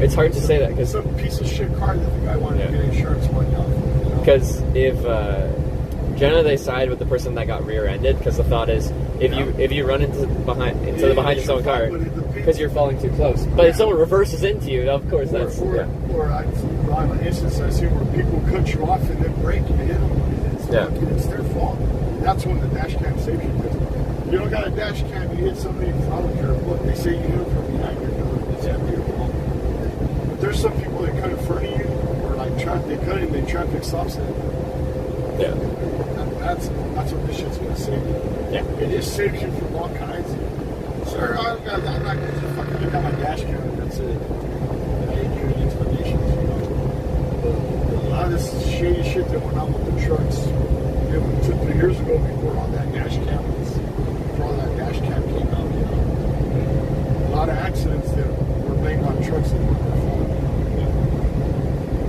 It's hard to say that because some piece of shit car that the guy wanted to get insurance money off. Because if generally they side with the person that got rear-ended, because the thought is if you run into the behind your own car because you're falling too close, but if someone reverses into you, of course that's or I have an instance I see where people cut you off and then brake and hit them. It's their fault. That's when the dash cam saves you. You don't got a dash cam, you hit somebody. I don't care what they say. You hit them from behind your car. It's your fault. But there's some people that cut in front of you, or like they cut in, they traffic stops it. Yeah. That's what this shit's gonna save you. Yeah. It just saves you from all kinds. Sir, I'm not gonna fucking look at my dash cam. That's it. I ain't giving explanations. You know? But a lot of this shady shit that went on with the trucks. It was 2-3 years ago before all that dash cam came out. You know, a lot of accidents that were blamed on trucks that weren't their fault.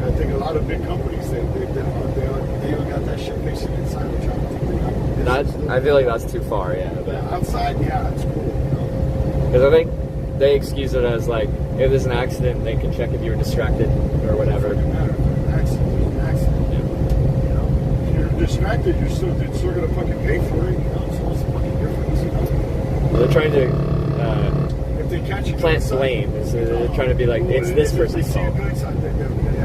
I think a lot of big companies they don't got that shit facing inside, which I don't think they got. I feel like that's too far, yeah. But outside, yeah, it's cool. Because I think they excuse it as like if there's an accident, they can check if you were distracted or whatever. It doesn't matter if there's an accident. There's an accident. Yeah. You know, if you're distracted, you're still gonna fucking pay for it. You know, so what's the fucking difference? You know. Well, they're trying to. If they catch you plant blame, so they're trying to be like, it's this person's fault. They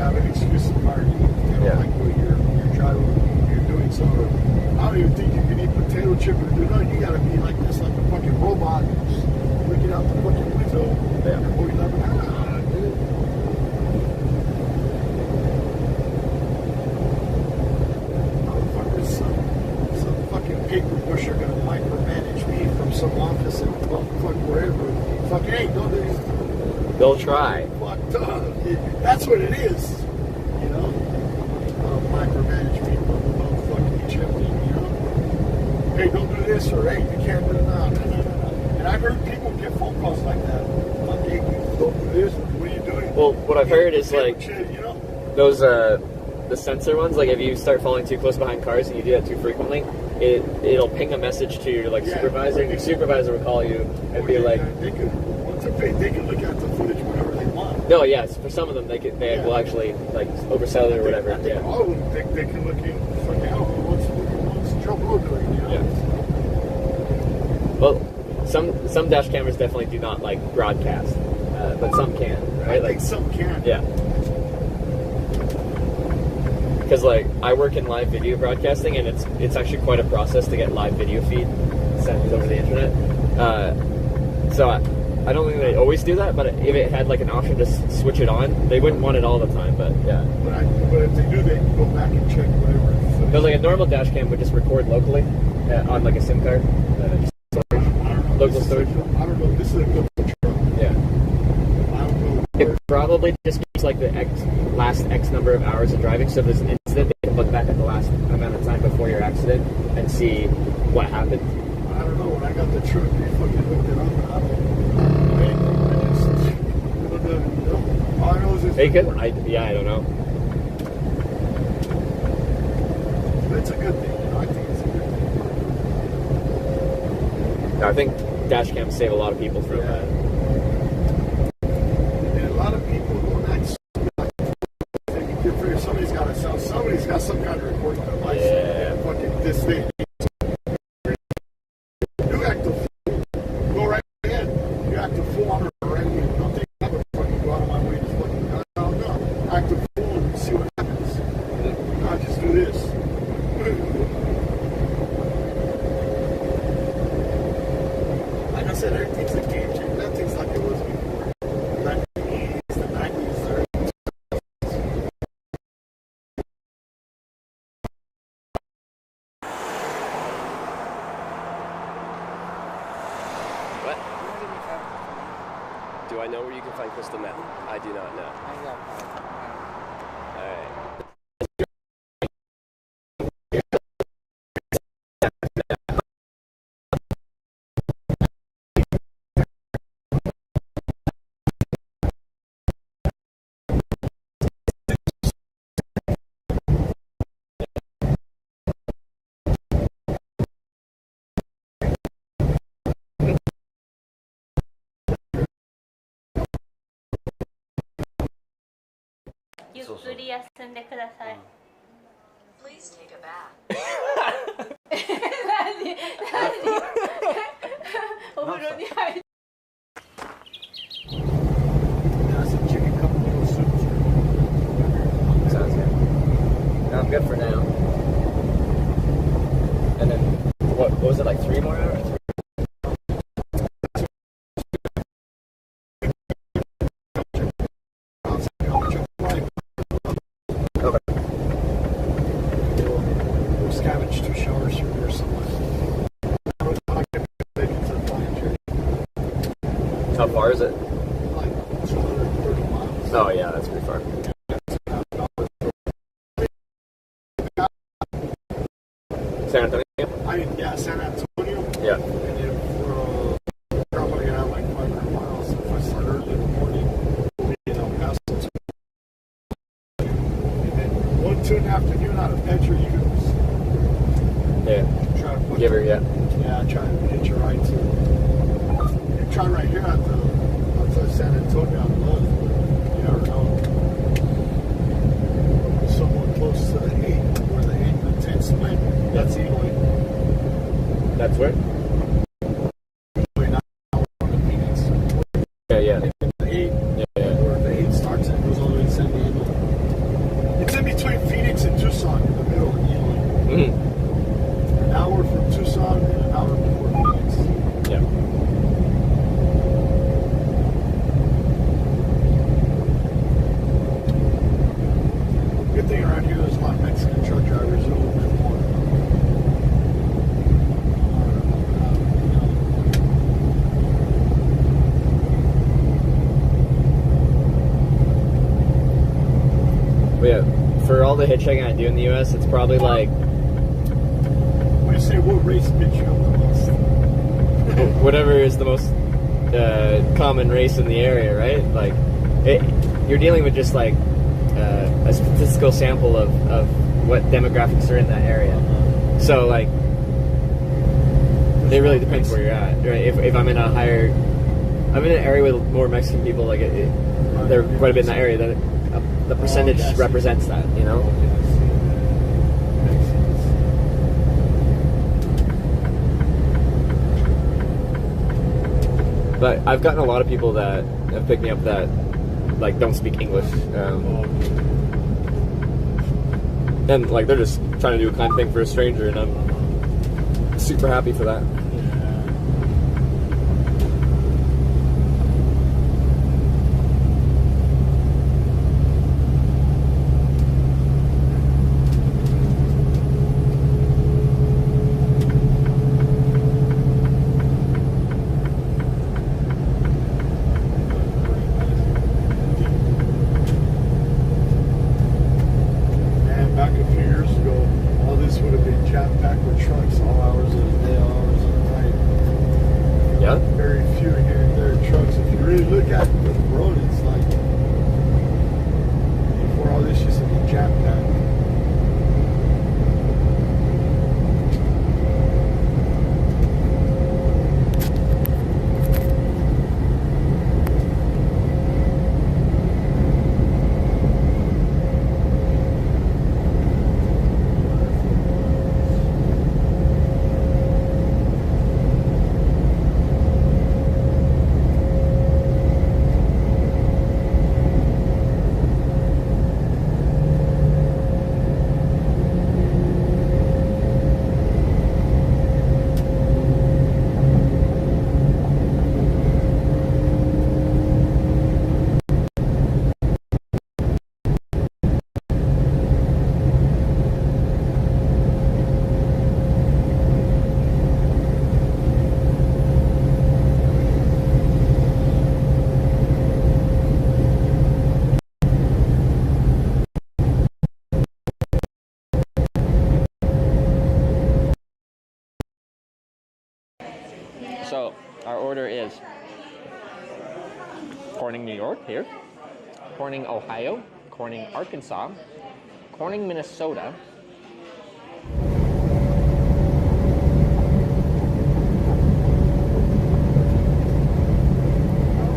have an excuse to fire you. They don't like what you're driving, you're doing. So I don't even think you can eat potato chip or do nothing. You gotta be like this, like a fucking robot, looking out the fucking window. Yeah. Motherfuckers, some fucking paper pusher gonna micromanage me from some office and fuck wherever. Fucking hey, don't do this. They'll try. That's what it is. You know? Micromanage me, fucking each other, you know? Hey, don't do this, or hey, you can't do that. No. And I've heard people get phone calls like that. Like, hey, don't do this. What are you doing? Well, what I've heard is like shit, you know? those the sensor ones. Like if you start falling too close behind cars and you do that too frequently, it'll ping a message to your supervisor. And your supervisor will call you and be like, they can look at the footage whenever they want. no, yes, for some of them they will actually like oversell it or whatever. I think all of them they can look in. Fucking hell, what's Joe Blow doing? You know? Yeah. Well, some dash cameras definitely do not like broadcast, but some can, right? I think some can. Yeah. Because like I work in live video broadcasting, and it's actually quite a process to get live video feed sent over the internet. So I don't think they always do that, but if it had like an option to switch it on, they wouldn't want it all the time. But yeah. But if they do, they can go back and check whatever. Because like a normal dash cam would just record locally on like a SIM card, local storage. I don't know. This is a good truck. Yeah. It probably just keeps like the last X number of hours of driving. So if there's an incident, they can look back at the last amount of time before your accident and see what happened. I don't know. When I got the truck, they fucking hooked it up, and I don't. All I know is it's. They could. I don't know. It's a good thing. You know, I think it's a good thing. I think dash cams save a lot of people from that. And a lot of people don't actually like somebody's got some kind of recording device. Yeah. Fucking this thing. You act a fool. Go right ahead. You act a fool on the right here. Don't think I'm gonna fucking go out of my way to fucking no. Act a fool and see what happens. I just do this. Like I said, everything's a game changer. Nothing's like it was before. Like the 80s, the 90s, the early 2000s. What? Do I know where you can find crystal meth? I do not know. Alright. Please take a bath. お風呂に入る。 Sounds good. No, I'm good for now. And then what was it, like 3 more hours? Scavenge 2 showers or something. How far is it? Like 230 miles. Oh yeah, that's pretty far. San Antonio? Yeah, San Antonio. Yeah. And then we're probably gonna have like 500 miles. If I start early in the morning, we'll be in El Paso. And then 1-2 in the afternoon out of Petro, you can try to put Give her, yeah. Yeah, try and get your right to. You try right here at the San Antonio on Love. You never know. Somewhere close to the 8, where the 8 and the 10 split. That's Eloy. That's where? Yeah, yeah. The 8, where the 8 starts and goes all the way to San Diego. It's in between Phoenix and Tucson, in the middle of Eloy. An hour from Tucson and an hour before Phoenix. Yeah. Good thing around here, there's a lot of Mexican truck drivers a little bit more. But yeah, for all the hitchhiking I do in the U.S., it's probably like. When you say what race gets you up the most? whatever is the most common race in the area, right? Like, you're dealing with just like a statistical sample of what demographics are in that area. So like, it really depends where you're at, right? If I'm in I'm in an area with more Mexican people, like they're quite a bit in that area, then the percentage represents that, you know? But I've gotten a lot of people that have picked me up that like don't speak English, and like they're just trying to do a kind thing for a stranger, and I'm super happy for that. So, our order is Corning, New York, here. Corning, Ohio. Corning, Arkansas. Corning, Minnesota.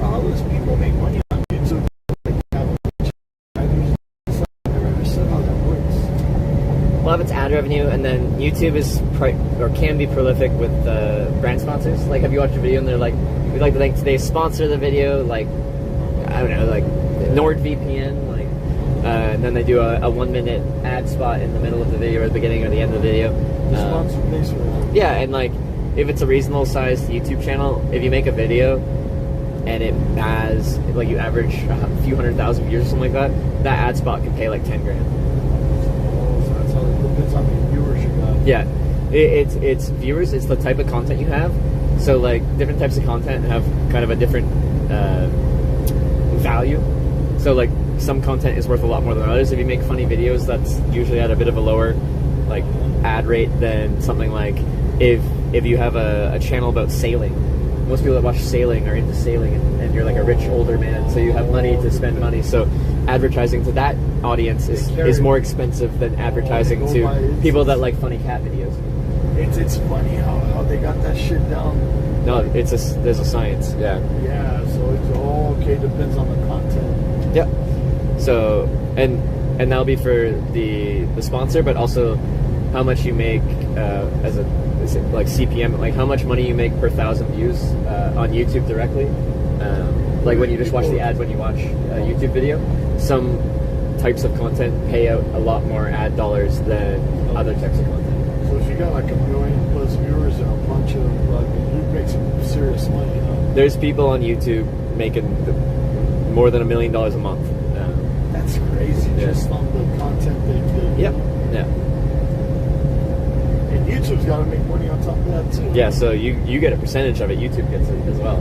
All those people make money on YouTube. A lot of it's ad revenue, and then YouTube is can be prolific with brand sponsors. Like, have you watched a video and they're like, we'd like to thank today's sponsor of the video, like, I don't know, like NordVPN, like, and then they do a 1 minute ad spot in the middle of the video or the beginning or the end of the video. Yeah, and like, if it's a reasonable sized YouTube channel, if you make a video and it has, like, you average a few 100,000 views or something like that, that ad spot can pay like 10 grand. That's how it depends on the viewers you got. Yeah, it's viewers, it's the type of content you have. So like, different types of content have kind of a different value. So like, some content is worth a lot more than others. If you make funny videos, that's usually at a bit of a lower like ad rate than something like if you have a channel about sailing. Most people that watch sailing are into sailing, and you're like a rich older man, so you have money to spend money. So advertising to that audience is more expensive than advertising to people that like funny cat videos. It's funny how they got that shit down. No, there's a science. Yeah. Yeah, so it's all okay. Depends on the content. Yep. So and that'll be for the sponsor, but also how much you make as a like CPM, like how much money you make per 1,000 views on YouTube directly. Like when you just watch the ad when you watch a YouTube video, some types of content pay out a lot more ad dollars than other types of content. So if you got like 1 million plus viewers and a bunch of, you make some serious money, you know? There's people on YouTube making more than $1 million a month. That's crazy, just on the content they do. Yep. Yeah. And YouTube's got to make money on top of that too. Yeah, so you get a percentage of it. YouTube gets it as well.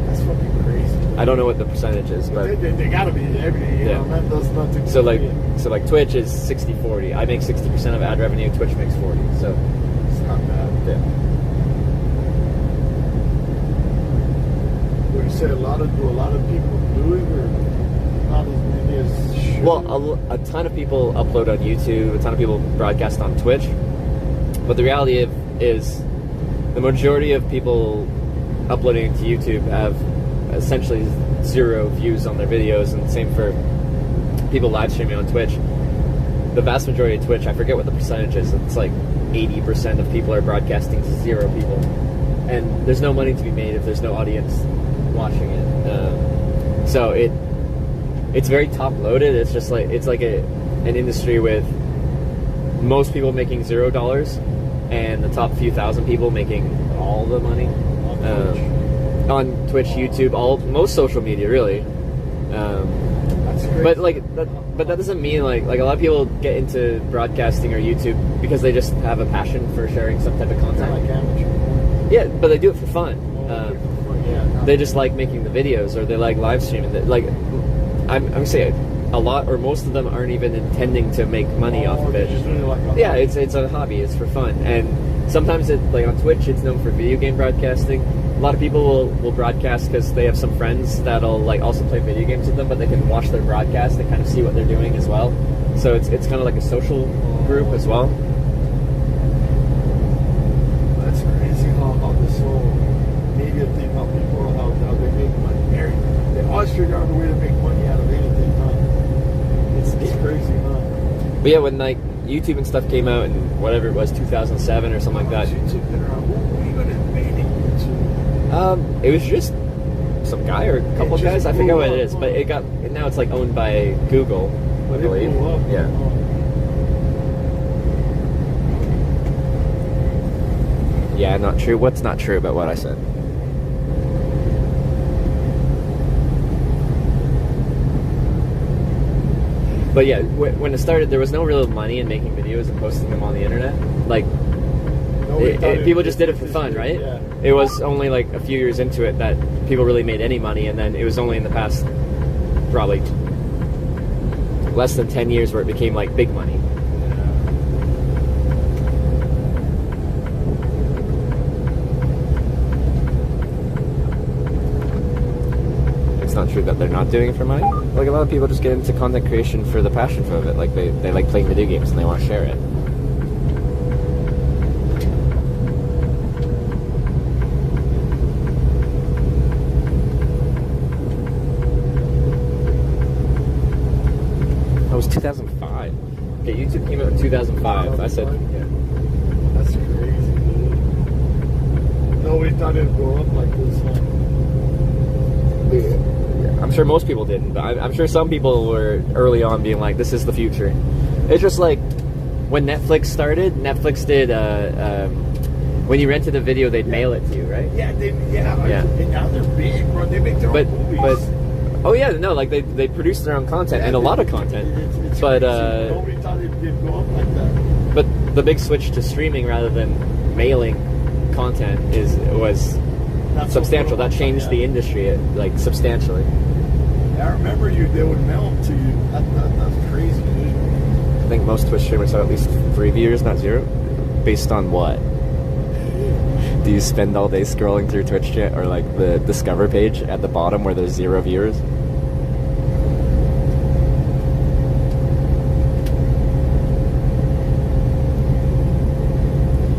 That's fucking crazy. I don't know what the percentage is, but they got to be everything. You know, that does nothing. So like Twitch is 60-40. I make 60% of ad revenue. Twitch makes 40. So it's not bad. Yeah. you say do a lot of people do it, or not as many as should? Well, a ton of people upload on YouTube, a ton of people broadcast on Twitch, but the reality is the majority of people uploading to YouTube have essentially 0 views on their videos, and same for people live streaming on Twitch. The vast majority of Twitch, I forget what the percentage is, it's like 80% of people are broadcasting to 0 people, and there's no money to be made if there's no audience watching it. So it's very top loaded. It's just like an industry with most people making $0 and the top few thousand people making all the money on Twitch, YouTube, most social media, really. But that doesn't mean like a lot of people get into broadcasting or YouTube because they just have a passion for sharing some type of content. Like amateur. Yeah, but they do it for fun. They just like making the videos, or they like live streaming. Like I'm saying, a lot or most of them aren't even intending to make money off of it. Yeah, it's a hobby. It's for fun, and sometimes like on Twitch, it's known for video game broadcasting. A lot of people will broadcast because they have some friends that'll like also play video games with them, but they can watch their broadcast and kind of see what they're doing as well. So it's kind of like a social group as well. That's crazy how this whole media thing, how they make money. They always figure out a way to make money out of anything, huh? It's crazy, huh? But yeah, when like YouTube and stuff came out in whatever it was, 2007 or something like that. It was just some guy or a couple guys. I forget what it is, but now it's like owned by Google, I believe. Yeah. Yeah, not true. What's not true about what I said? But yeah, when it started, there was no real money in making videos and posting them on the internet. Like, people just did it for fun, right? Yeah. It was only like a few years into it that people really made any money, and then it was only in the past probably less than 10 years where it became like big money. It's not true that they're not doing it for money. Like, a lot of people just get into content creation for the passion of it. Like, they like playing video games and they want to share it. That was 2005. Okay, YouTube came out in 2005. I said, yeah. That's crazy, dude. Nobody thought it'd go up like this, huh? I'm sure most people didn't, but I'm sure some people were early on being like, this is the future. It's just like when Netflix started, Netflix did, when you rented a video, they'd mail it to you, right? Yeah, and now they're big, bro. They make their own movies. Oh yeah, no, like they produce their own content, and a lot of content. It's but crazy. Nobody thought it'd go up like that. But the big switch to streaming rather than mailing content was substantial. That changed the industry like substantially. I remember they would mail them to you. That's crazy, dude. I think most Twitch streamers have at least 3 viewers, not 0. Based on what? Do you spend all day scrolling through Twitch chat or like the Discover page at the bottom where there's 0 viewers?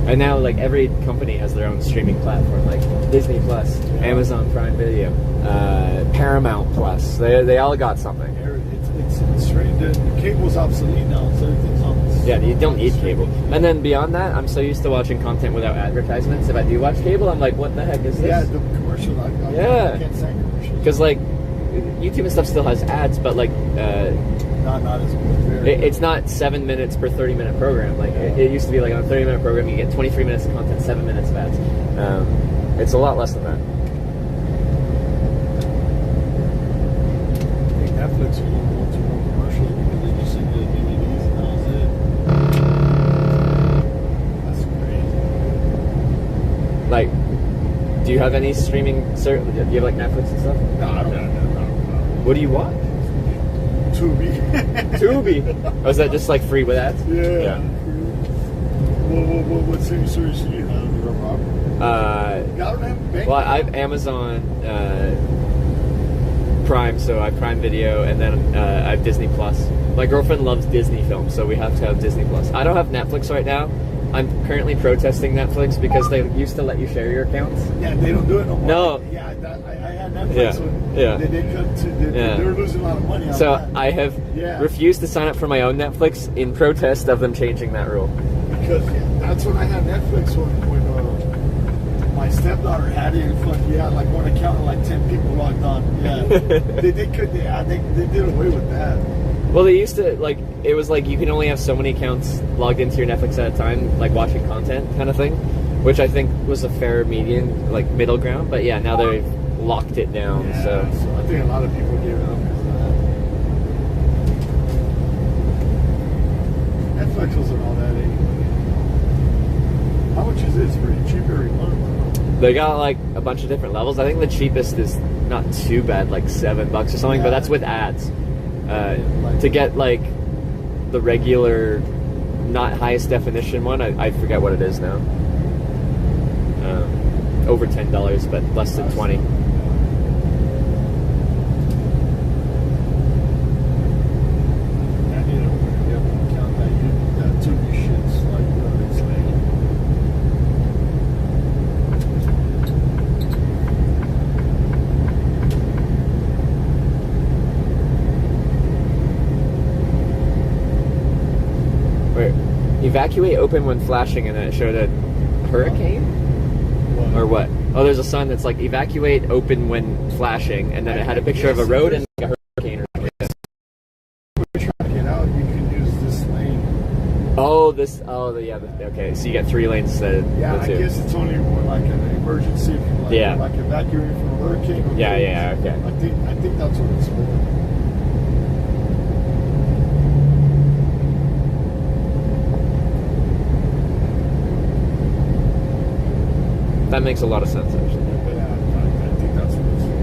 And now, like, every company has their own streaming platform, like Disney Plus, Amazon Prime Video, Paramount Plus. They all got something. It's strange. The cable's obsolete now, so everything's on. Yeah, you don't need cable. And then beyond that, I'm so used to watching content without advertisements. If I do watch cable, I'm like, what the heck is this? Yeah, the commercial. I can't stand commercials. Because, like, YouTube and stuff still has ads, but, like, not as good. It's not 7 minutes per 30-minute program. Like, it used to be like on a 30-minute program, you get 23 minutes of content, 7 minutes of ads. It's a lot less than that. I think Netflix is a little more commercial because they just send you the DVDs and that was it. That's crazy. Like, do you have any streaming service? Do you have like Netflix and stuff? No, I don't have. What do you watch? Tubi. Tubi? Oh, is that just like free with ads? Yeah. What streaming service do you have? Well, I have Amazon, Prime, so I have Prime Video, and then I have Disney Plus. My girlfriend loves Disney films, so we have to have Disney Plus. I don't have Netflix right now. I'm currently protesting Netflix because they used to let you share your accounts. Yeah, they don't do it no more. No. Yeah, I had Netflix when they were losing a lot of money on so that. I have refused to sign up for my own Netflix in protest of them changing that rule. Because that's when I had Netflix when my stepdaughter had it. And like one account and like 10 people logged on. Yeah, they did away with that. Well, they used to, like, it was like you can only have so many accounts logged into your Netflix at a time, like watching content kind of thing, which I think was a fair median, like middle ground. But yeah, now they've locked it down. Yeah, so I think a lot of people gave it up because of that. Netflix wasn't all that anyway. How much is this? Pretty cheap every month. they got like a bunch of different levels. I think the cheapest is not too bad, like $7 or something, but that's with ads. To get like the regular, not highest definition one, I forget what it is now. Over $10, but less than 20. Evacuate open when flashing, and then it showed a hurricane? Or what? Oh, there's a sign that's like evacuate open when flashing, and then it had a picture of a road and like a hurricane or something. We're trying to get out, you can use this lane. Oh, okay, so you get 3 lanes instead of I the 2. guess it's only when like an emergency, like evacuating from a hurricane. Okay. I think that's what it's for. That makes a lot of sense, actually. I think that's what it's for.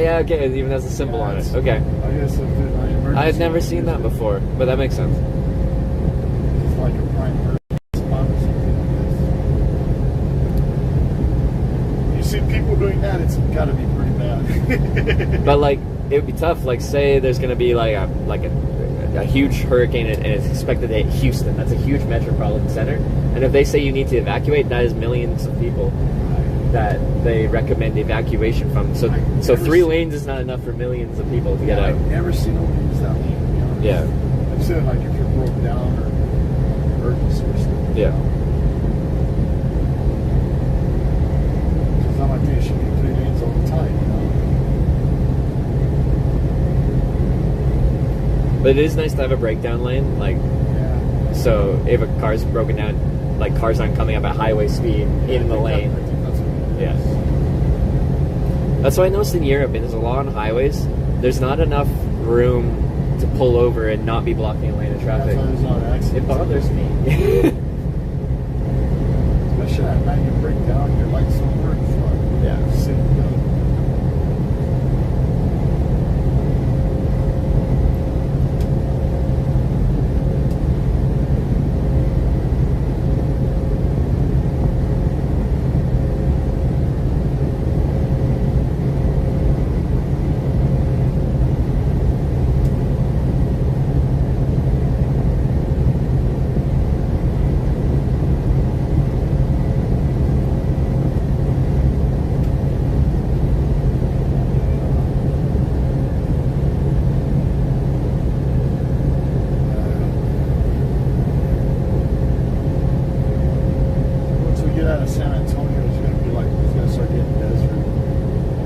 Yeah, okay, it even has a symbol on it. Okay. I guess if there's an emergency. I had never seen that before, but that makes sense. It's like a prime spot or something like this. You see people doing that, it's got to be pretty bad. But like, it would be tough. Like, say there's going to be like a huge hurricane and it's expected to hit Houston. That's a huge metropolitan center. And if they say you need to evacuate, that is millions of people that they recommend evacuation from. So 3 lanes is not enough for millions of people to get out. I've never seen nobody use that lane, to be honest. Yeah. I've seen it like if you're broke down or emergency or something. Yeah. Because I'm like, it should be 3 lanes all the time, you know? But it is nice to have a breakdown lane, like, so if a car's broken down, like cars aren't coming up at highway speed in the lane. I think that's what it is. Yeah. That's why I noticed in Europe, and there's a lot on highways, there's not enough room to pull over and not be blocking a lane of traffic. That's why there's a lot of accidents. It bothers me. Especially at night, you break down, your lights don't work. Yeah. Sitting down.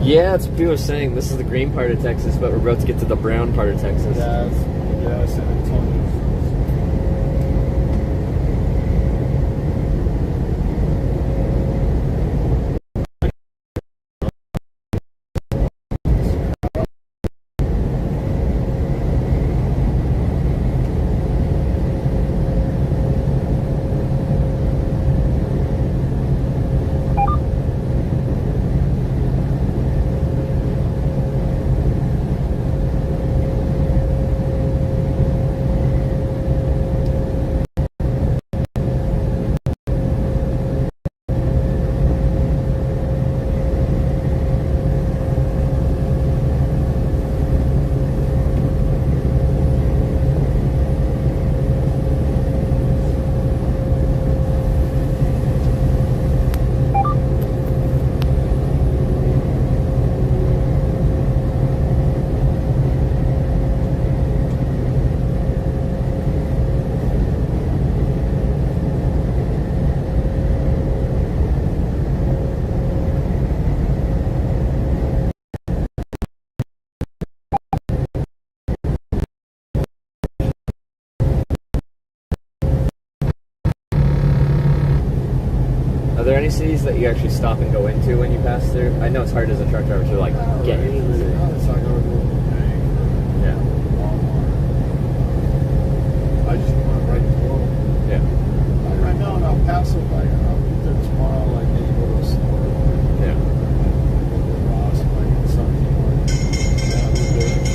Yeah, it's people are saying this is the green part of Texas, but we're about to get to the brown part of Texas. Yeah, San Antonio. there any cities that you actually stop and go into when you pass through? I know it's hard as a truck driver to like get into the city. It's like I would go to the bank. Yeah. I just went right to work. Yeah. Like right now in El Paso, like I'll be there tomorrow, like maybe go to a store. Yeah. Ross, like something like that. I would do it.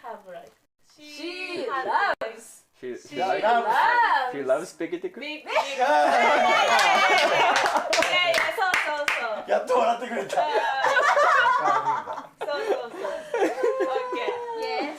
have like She loves. She loves spaghetti. Big. Yeah, so. やっと笑ってくれた。So. Okay. Yes.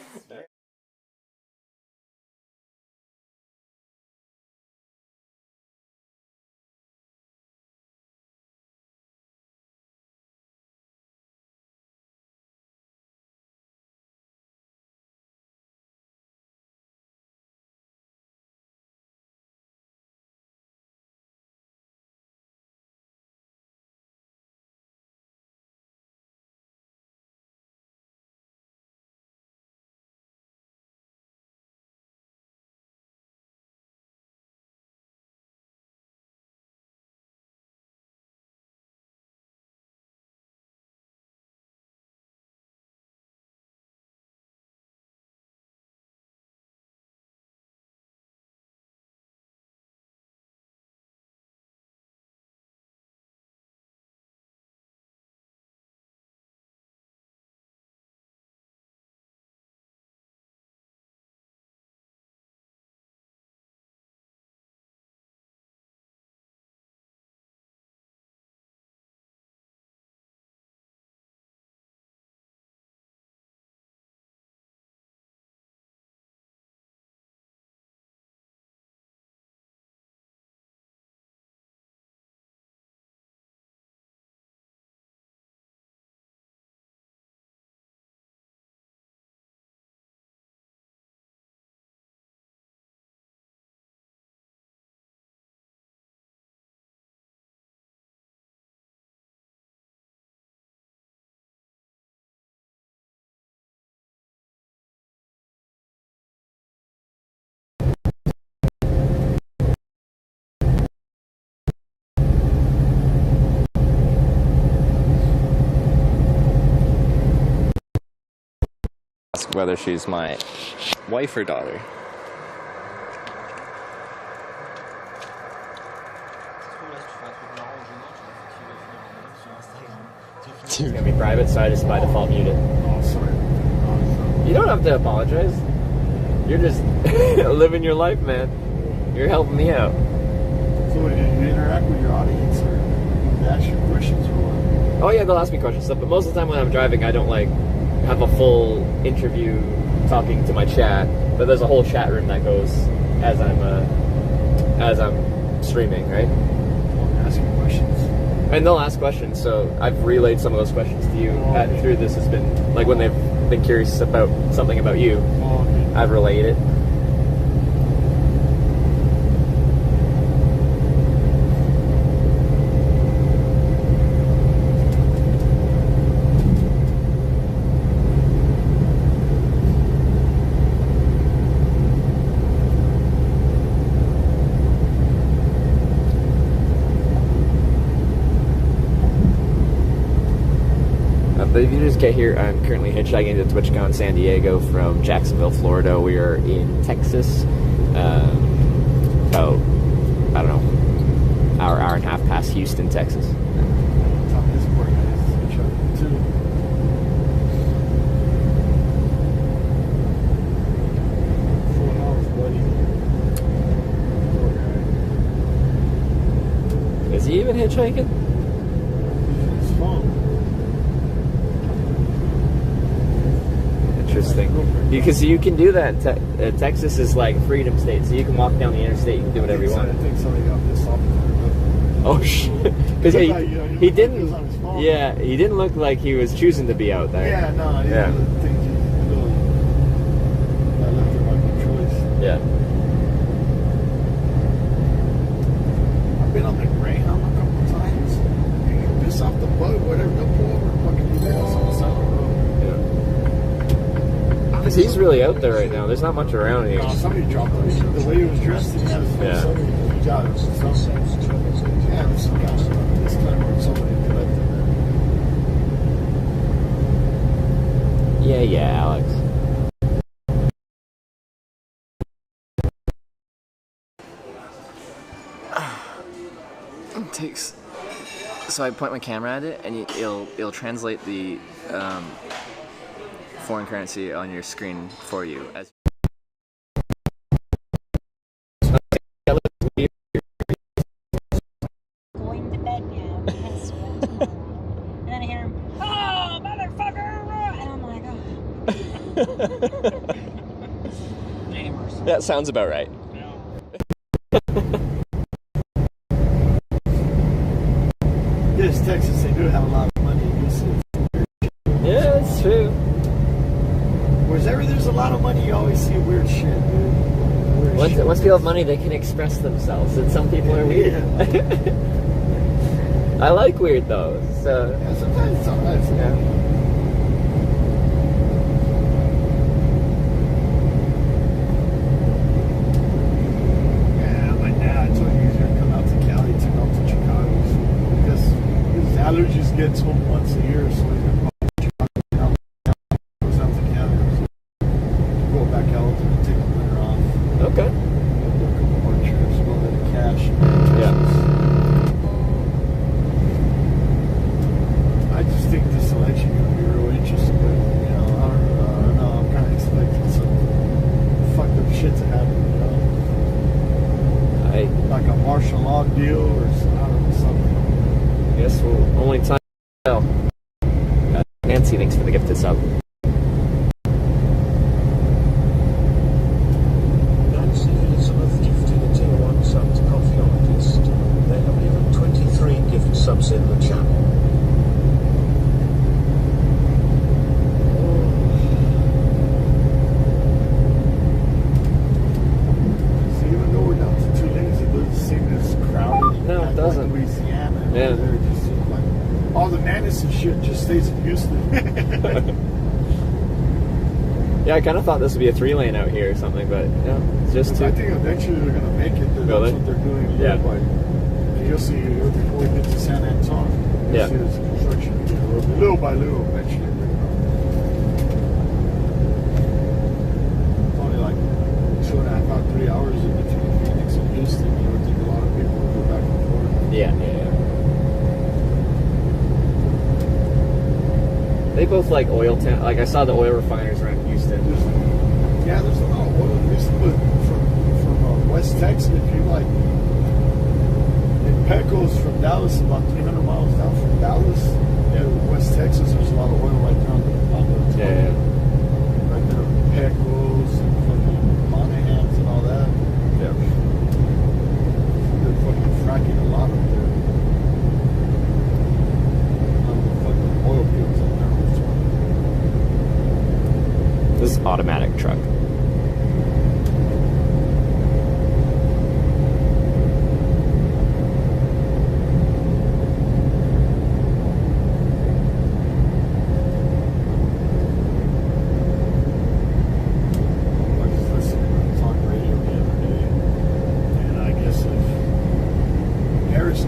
Ask whether she's my wife or daughter. It's gonna be private, so I just by default mute it. Oh, sorry. You don't have to apologize. You're just living your life, man. You're helping me out. So, did you interact with your audience, or you ask your questions, or what? Oh yeah, they'll ask me questions stuff, but most of the time when I'm driving, I don't like have a full interview talking to my chat. But there's a whole chat room that goes as I'm streaming, right? Asking questions. And they'll ask questions, so I've relayed some of those questions to you through this. Has been like when they've been curious about something about you, I've relayed it. But if you just get here, I'm currently hitchhiking to TwitchCon San Diego from Jacksonville, Florida. We are in Texas, about, I don't know, hour and a half past Houston, Texas. Is he even hitchhiking? It's fun. Interesting. Because you can do that. Texas is like a freedom state, so you can walk down the interstate, you can do whatever you want. I think somebody got pissed off. Oh shit! Because he didn't. Yeah, he didn't look like he was choosing to be out there. Yeah, no, I didn't think he really. I left it like a choice. Yeah. I've been on the Greyhound a couple of times. You can piss off the boat, whatever. They'll pull over and fucking do that on the side of the road. Because he's really out there right now. There's not much around here. Somebody dropped him. The way he was dressed, he had his face. Somebody got him. Yeah, this time where somebody left him there. Yeah, Alex. It takes. So I point my camera at it, and it'll translate the foreign currency on your screen for you. As Going to bed now. Yes, and then I hear him, oh, motherfucker! And I'm like, oh. That sounds about right. Yes, Texas, they do have a lot of money. Yeah, it's true. Wherever there's a lot of money, you always see weird shit, dude. Once people have money, they can express themselves, and some people are weird. I like weird though. So yeah, sometimes it's alright. Yeah. Yeah, my dad told me he was gonna come out to Cali to come to Chicago because his allergies get to him once a year, so he's gonna come to Chicago. Goes out to Cali, so go back out and take the winter off. Okay. Do a couple more trips, go to the cash. Yeah. I just think this election is gonna be real interesting, but you know, I don't know. I'm kind of expecting some fucked up shit to happen, you know. Like a martial law deal or I don't know, something. I guess we'll only time will tell. Nancy, thanks for the gifted sub. Nancy Elizabeth gifted a tier 1 sub to Coffee Artist. They have given 23 gift subs in the channel. So even though we're down to 2 lanes, it doesn't seem as crowded. No, it doesn't. Like Louisiana. Yeah. There it just seems like all the madness and shit just stays in Houston. Yeah, I kind of thought this would be a 3-lane out here or something, but yeah, it's just 2. I think eventually they're gonna make it. That's Really? what they're doing. Yeah. Like, you'll see before we get to San Antonio. You'll see this construction little by little. Eventually, they're gonna. It's only like 2.5 or 3 hours in between Phoenix and Houston. You know, I think a lot of people will go back and forth. Yeah. They both like oil town. Like I saw the oil refiners around Houston. Yeah, there's a lot of oil in Houston, but from West Texas, if you like, Petco's from Dallas, about 300 miles down from Dallas. Yeah, West Texas, there's a lot of oil right there on the Yeah. right there, Petco's and fucking Monahans and all that. Yeah. They're fucking fracking a lot up there. Fucking oil fields up there. This automatic truck.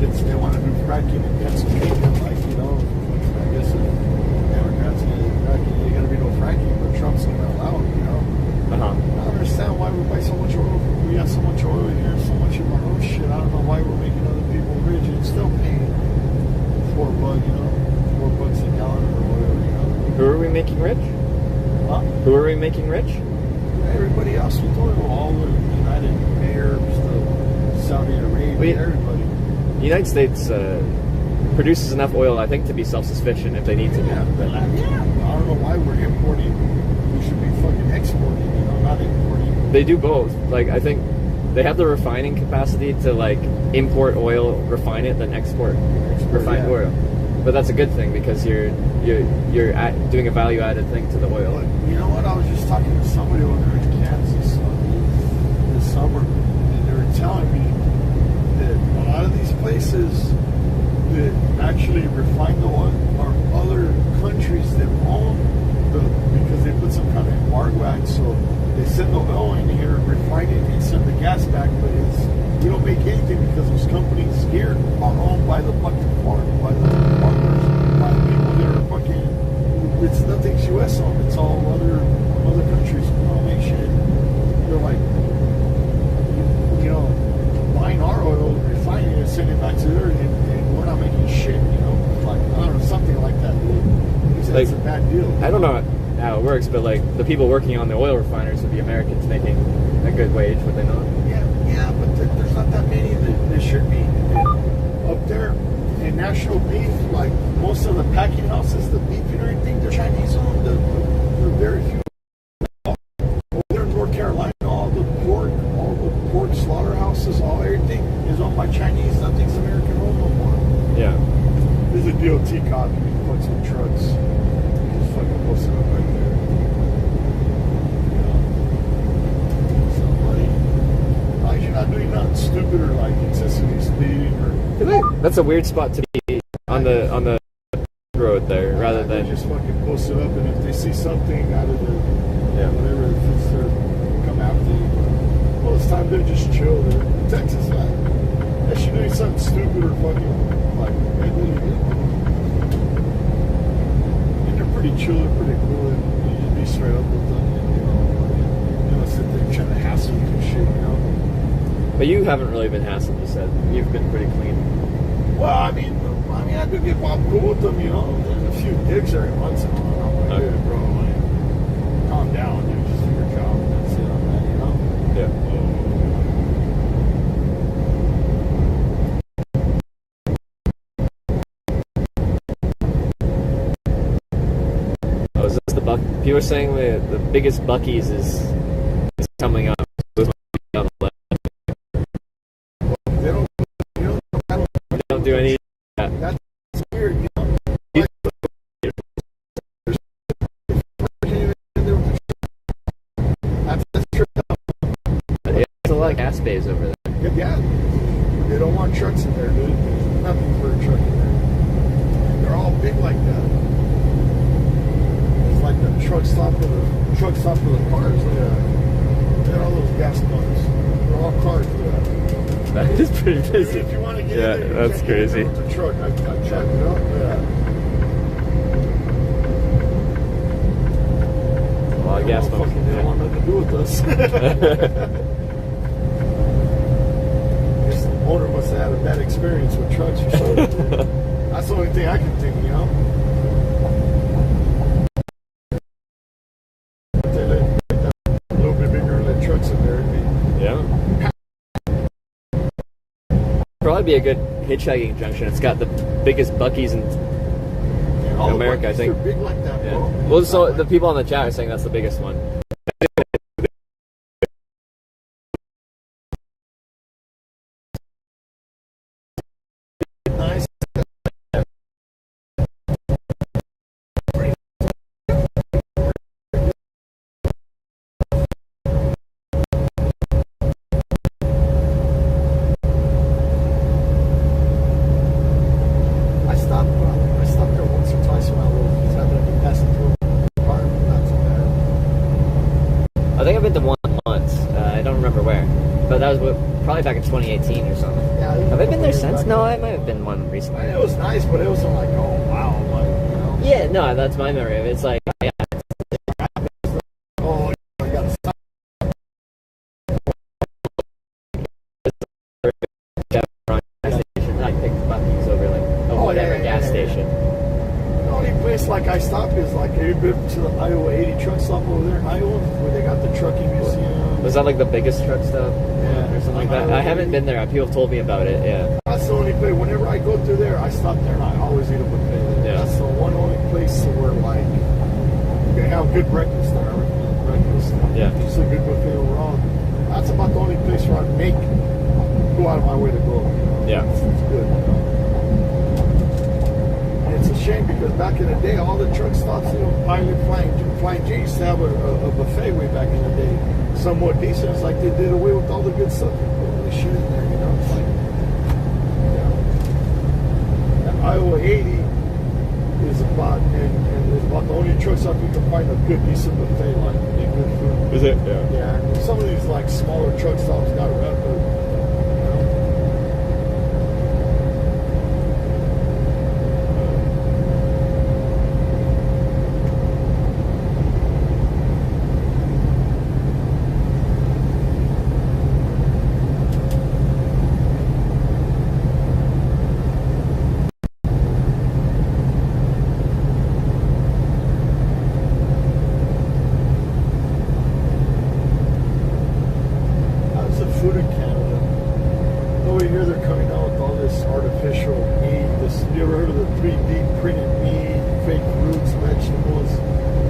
They want to do fracking in Pennsylvania, like, you know, I guess if Democrats are going to do fracking, ain't going to be no fracking, but Trump's going to allow it, you know. I don't understand why we buy so much oil. We got so much oil in here, so much of our own shit. I don't know why we're making other people rich and still paying $4, you know, $4 a gallon or whatever, you know. Who are we making rich? Huh? Who are we making rich? Everybody else with oil, all the United Arabs, the Saudi Arabia, everybody. The United States produces enough oil, I think, to be self-sufficient if they need to be. Yeah, but I don't know why we're importing. We should be fucking exporting, you know, not importing. They do both. Like, I think they have the refining capacity to, like, import oil, refine it, then export refined oil. But that's a good thing because you're doing a value-added thing to the oil. But you know what? I was just talking to somebody over there in Kansas this summer, and they were telling me that a lot of these places that actually refine the oil are other countries that own because they put some kind of embargo act, so they send the oil in here, refine it, and send the gas back, but we don't make anything because those companies here are owned by the fucking foreign, by the farmers, by the people that are fucking, it's nothing's U.S. owned, it's all other countries. We don't make shit. They're like, you know, buying our oil, refining it, and sending it back to there, and we're not making shit, you know? Like, I don't know, something like that, dude. It's a bad deal. I don't know how how it works, but like the people working on the oil refiners would be Americans making a good wage, would they not? Yeah, but there's not that many that there should be. Up there in National Beef, like most of the packing houses, the beef and everything, they're Chinese owned. They're very few. Over there in North Carolina, all the pork slaughterhouses, everything is owned by Chinese. Nothing's American owned no more. Yeah. There's a DOT cop who fucks with trucks. Just fucking posted up right there. Somebody, as long as you're not doing nothing stupid or like excessively speeding or. That's a weird spot to be on the road there, rather than just fucking post it up, and if they see something out of the whatever, if it's their come after you. Most time they're just chill. In Texas, unless you're doing something stupid or fucking like and they're pretty chill, they're pretty cool, and you just be straight up with them, you know, sit there trying to hassle you and shit, you know. But you haven't really been hassled, you said. You've been pretty clean. Well, I mean, I do get cool with them, you know. There's a few digs every once in a while. I'm like, dude, bro, like, calm down, dude. Just do your job. That's it on that, you know. Yeah. Oh, is this the buck? You were saying the biggest Buc-ee's is coming up. They don't do any. That's weird, you know. It's a lot of gas bays over there. Yeah. They don't want trucks in there, dude. There's nothing for a truck in there. They're all big like that. It's like the truck stop for the cars. They're all those gas pumps. They're all cars. That is pretty busy. If you want to get yeah, in there, that's crazy. With the truck, I checked it out. A lot of gas pumps. They don't want nothing to do with us. Guess the owner must have had a bad experience with trucks or something. That's the only thing I can think, you know. They let a little bit bigger and let trucks in there. Yeah. Probably be a good hitchhiking junction. It's got the biggest Buc-ee's in America, I think. Big like that, bro. Well, so the people on the chat are saying that's the biggest one. Nice. I stopped there once or twice when I was having to be passing through a car. Not too bad. I think I've been to one once. I don't remember where, but that was probably back in 2018 or something. Yeah, have I been there since? No, I might have been one recently. It was nice, but it wasn't like, oh wow, like, you know. Yeah, no, that's my memory of it. It's like, yeah. Oh, you gotta stop. I picked Buc-ee's over whatever gas station. The only place like I stop is like a bit to the Iowa 80 truck stop over there in Iowa, where they got the trucking museum. Was that like the biggest truck stop? Yeah, or something like that. I haven't been there. People have told me about it. Yeah. That's the only place. Whenever I go through there, I stop there and I always eat a buffet there. Yeah. That's the only place where like they have good breakfast there. I recommend breakfast. Yeah. Just a good buffet overall. That's about the only place where I go out of my way to go. You know? Yeah. It's good. You know? It's a shame because back in the day, all the truck stops, you know, Pilot Flying J used to have a buffet way back in the day. Somewhat decent. It's like they did away with all the good stuff and put all the shit in there, you know? It's like, yeah. And Iowa 80 is about, and it's about the only truck stop you can find a good, decent buffet, like, and good food. Is it? Yeah. Yeah, and some of these, like, smaller truck stops got around, but, you know. 3D printed meat, fake fruits, vegetables,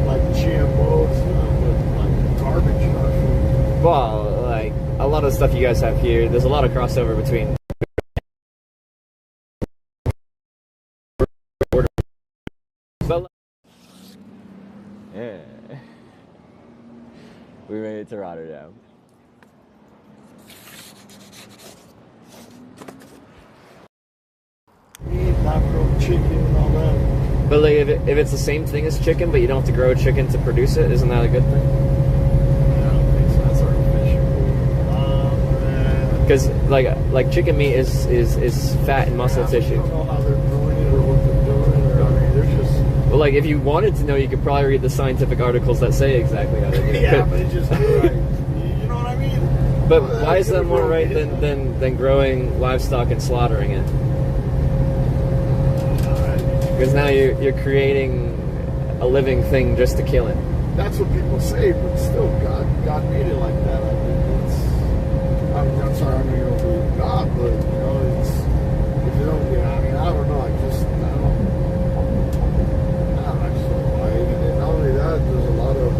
like GMOs, but like garbage, food. Well, like a lot of the stuff you guys have here, there's a lot of crossover between. Yeah. We made it to Rotterdam. Meat, lab-grown chicken, and all that. But like, if it's the same thing as chicken, but you don't have to grow a chicken to produce it, isn't that a good thing? I don't think so. That's artificial. Because like chicken meat is fat and muscle tissue. I don't know how they're growing it or what they're doing. Or, I mean, they're just. Well, like if you wanted to know, you could probably read the scientific articles that say exactly how they do it. Yeah, but it's just right. You know what I mean? But why is that more right than growing livestock and slaughtering it? Because now you're creating a living thing just to kill it. That's what people say, but still, God made it like that. I mean, I'm sorry, I know you don't believe in God, but you know, it's if you don't, I mean, I don't know. I just don't buy it. And not only that, there's a lot of.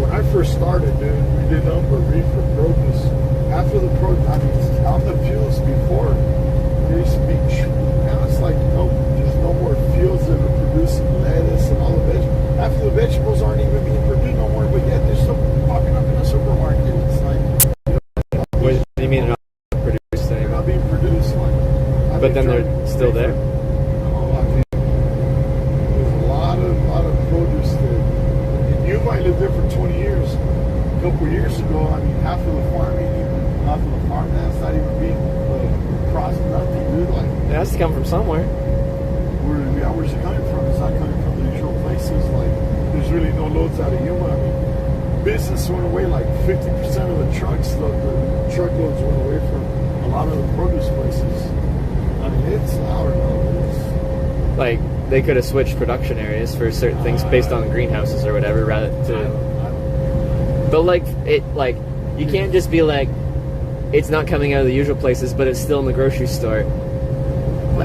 When I first started, dude, we did nothing but reefer produce. After the I mean, on the fields before, there used to be. Now it's like there's no more fields that are producing lettuce and all the vegetables. After the vegetables aren't even being produced no more, but yet they're still popping up in the supermarket. It's like. What do you mean they're not produced anymore? They're not being produced, like. But then they're still there. No, I mean, there's a lot of produce that. And you might live there for 20 years. A couple of years ago, I mean, half of the farmland's not even being processed, nothing, dude. Like. It has to come from somewhere. Where's it coming from? It's not coming from the usual places. Like, there's really no loads out of Yuma. I mean, business went away. Like 50% of the trucks, the truckloads went away from a lot of the produce places. I mean, it's I don't know. Like they could have switched production areas for certain things based on greenhouses or whatever, rather to. But like you can't just be like, it's not coming out of the usual places, but it's still in the grocery store.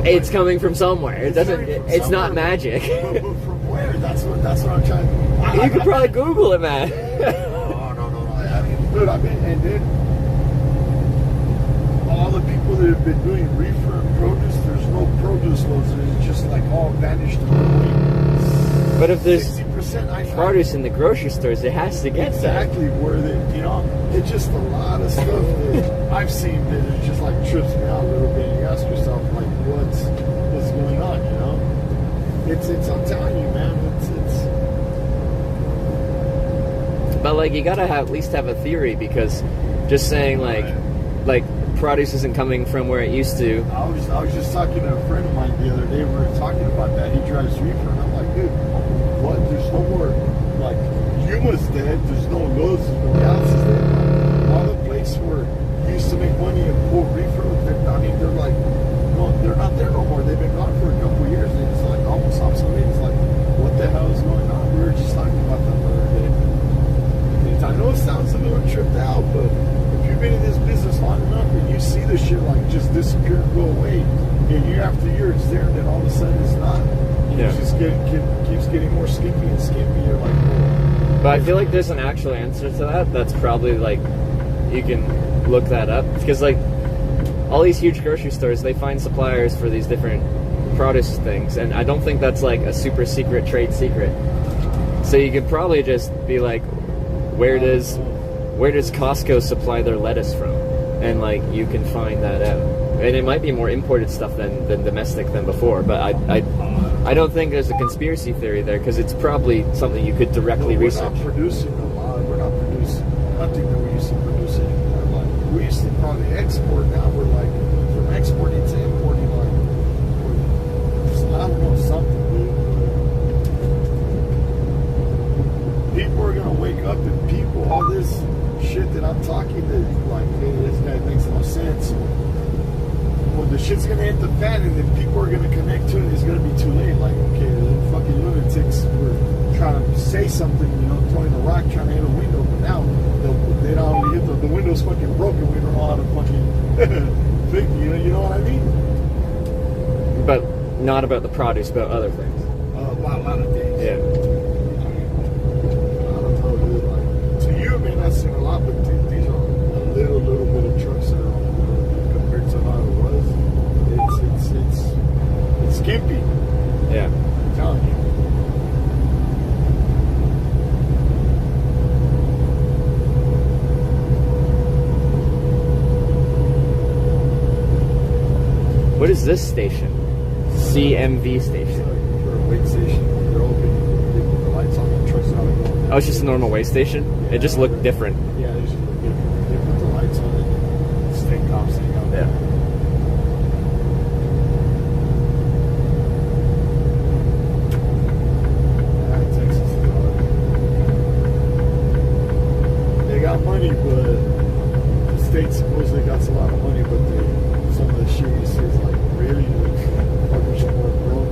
It's coming from somewhere. It doesn't. It's not magic. But from where? That's what I'm trying to. You could probably Google it, man. No. I mean, dude, and then all the people that have been doing reefer and produce, there's no produce loads. It's just like all vanished away. But if there's 60%, produce in the grocery stores, it has to get exactly where they, you know, it's just a lot of stuff that I've seen that it just like trips me out a little bit. You ask yourself like, what's going on? You know, it's I'm telling you, man, it's. But like, you gotta at least have a theory, because just saying like produce isn't coming from where it used to. I was just talking to a friend of mine the other day. We were talking about that. He drives reefer, and I'm like, dude, what? There's no more, like, Yuma's dead. There's no loads. There's no houses there. All the place where you used to make money and pull reefer, I mean, they're like, no, they're not there no more. They've been gone for a couple of years. They just like almost obsolete. It's like, what the hell is going on? We were just talking about that the other day. I know it sounds a little tripped out, but if you've been in this business long enough and you see the shit like just disappear and go away, and year after year it's there, and then all of a sudden it's not. Yeah. It just keeps getting more skimpy and skimpy. You're like, whoa. But I feel like there's an actual answer to that. That's probably like, you can look that up, because like all these huge grocery stores, they find suppliers for these different produce things, and I don't think that's like a super secret trade secret. So you could probably just be like, where does Costco supply their lettuce from? And like, you can find that out. And it might be more imported stuff than domestic than before, but I don't think there's a conspiracy theory there, because it's probably something you could directly research. We're not producing a lot. We're not producing nothing that we used to produce anymore. Like, we used to probably export. Now we're like, from exporting to importing, like, I don't know, something, dude. People are gonna wake up and people, all this shit that I'm talking to, like, hey, this guy makes no sense. Well, the shit's gonna hit the fan, and then people are gonna connect to it. It's gonna be too late. Like, okay, the fucking lunatics were trying to say something, you know, throwing a rock, trying to hit a window, but now they don't only hit the window's fucking broken. We don't know how to fucking fix, you know what I mean? But not about the produce, about other things. A lot of things. Yeah. I don't know, dude. Like, to you, it may not seem a lot, but these are a little bit of trucks that are on the road compared to how it was. It's skimpy. Yeah. I'm telling you. What is this station? CMV station. For a weight station, they're open. They put the lights on the trucks out and going. Oh, it's just a normal way station? Yeah, it just looked different. Yeah, they just look different. They put the lights on it. State cops hang out there. Texas is hard. They got money, but the state supposedly got a lot of money, but some of the shit you see is like, really? Fuckers more broke.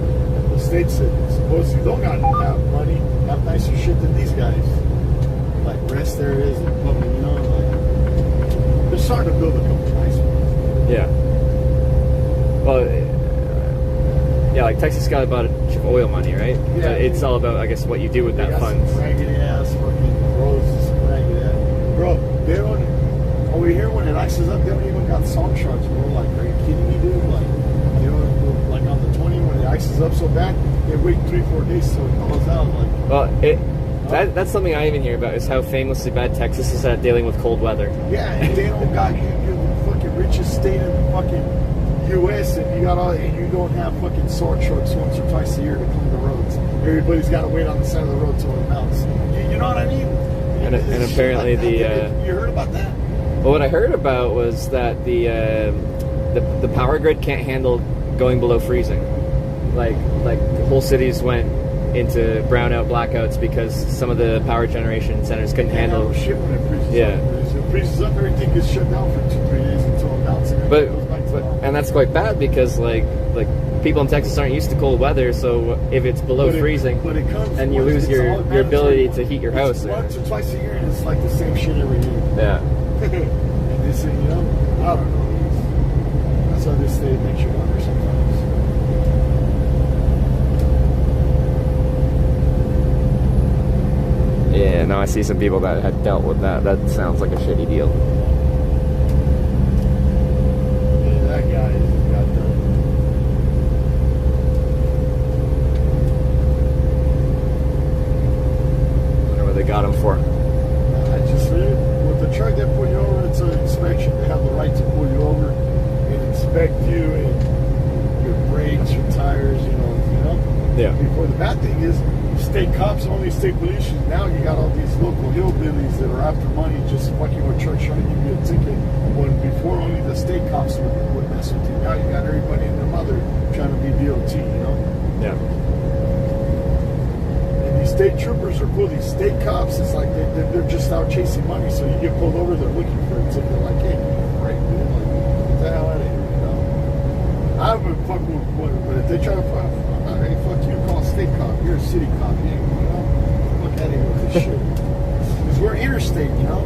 The state said supposedly don't got have money, have nicer shit than these guys. Like rest areas and public, you know, like they're starting to build a couple nice ones. Yeah. Well, yeah, like Texas got a bunch of oil money, right? Yeah. But it's all about, I guess, what you do with that funds. Raggedy ass fucking roads, some raggedy ass. Bro, they don't. Over here, when it ices up, they don't even got salt trucks, bro. Like, are you kidding me, dude? Like, they don't, like on the 20 when it ices up so bad, they wait 3-4 days till it thaws out. Like, well, that's something I even hear about is how famously bad Texas is at dealing with cold weather. Yeah, and they don't got you're the fucking richest state in the fucking U.S. and you got all, and you don't have fucking salt trucks once or twice a year to clean the roads. Everybody's got to wait on the side of the road till it melts. You know what I mean? And apparently like you heard about that? Well, what I heard about was that the power grid can't handle going below freezing. Like whole cities went into brownout blackouts because some of the power generation centers couldn't handle. Shit when it freezes yeah. up. When it freezes up, everything gets shut down for 2-3 days until it melts. And that's quite bad because like people in Texas aren't used to cold weather, so if it's below freezing, and you lose your ability to heat your house. Once or twice a year, and it's like the same shit every year. Yeah. And they say, you know, I don't know. That's how this state makes you wonder sometimes. Yeah, now I see some people that had dealt with that. That sounds like a shitty deal. Yeah, that guy got done. Wonder what they got him for. I just read with the truck that pull you over, it's an inspection. They have the right to pull you over and inspect you and your brakes, your tires, you know. Yeah. Before the bad thing is, state cops, only state police. Now you got all these local hillbillies that are after money, just fucking with trucks trying to give you a ticket. When before only the state cops would mess with you. Now you got everybody and their mother trying to be DOT, you know. Yeah. And these state troopers are cool. These state cops, it's like they're just out chasing money. So you get pulled over, they're looking for a ticket. Like, hey, great, dude. Like, get the hell out of here, you know. I haven't fucking with one, but if they try to fuck, hey, fuck you, call a state cop. You're a city cop, you know. Look at him with this shit. Because we're interstate, you know.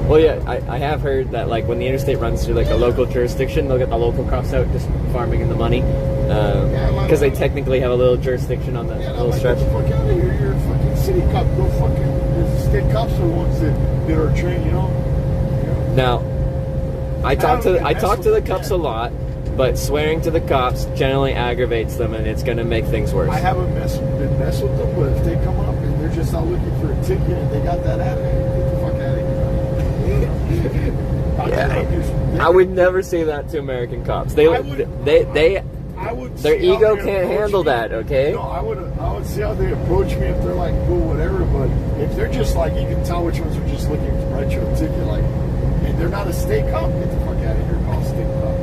Well, yeah, I have heard that like when the interstate runs through like a local jurisdiction, they'll get the local cops out just farming in the money because they technically have a little jurisdiction on that little stretch. Get the fuck out of here! You're a fucking city cop. Go fucking. The state cops are the ones that are trained, you know. Now, I talk to the cops a lot, but swearing to the cops generally aggravates them, and it's going to make things worse. I haven't been messed with them, but if they come up and they're just out looking for a ticket and they got that attitude, get the fuck out of here. Yeah, I would never say that to American cops. Their ego can't handle that. Okay. No, I would see how they approach me if they're like cool, whatever. But if they're just like, you can tell which ones are just looking to write you a ticket, like, and they're not a state cop, get the fuck out of here, call a state cop.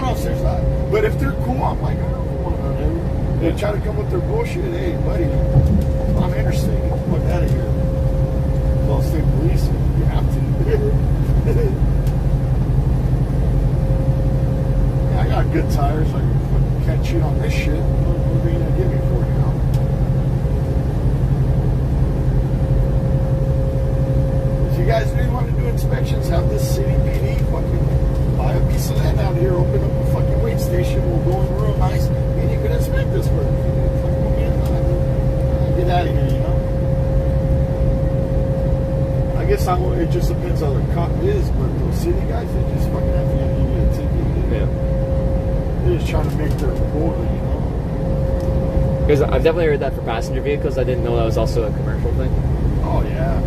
No, seriously. But if they're cool, I'm like, I don't want to. They try to come with their bullshit. Hey, buddy, I'm interstate. Get the fuck out of here. Call state police. You have to. Yeah, I got good tires. I can't cheat on this shit. What are you gonna give me for it now? If you guys really want to do inspections, have this city PD fucking buy a piece of land out here, open up a fucking weight station. We'll go in real nice. guess it just depends on the cop is, but those city guys, they just fucking have to give you a ticket. Yeah. They're just trying to make their quota, you know? Because I've definitely heard that for passenger vehicles. I didn't know that was also a commercial thing. Oh, yeah.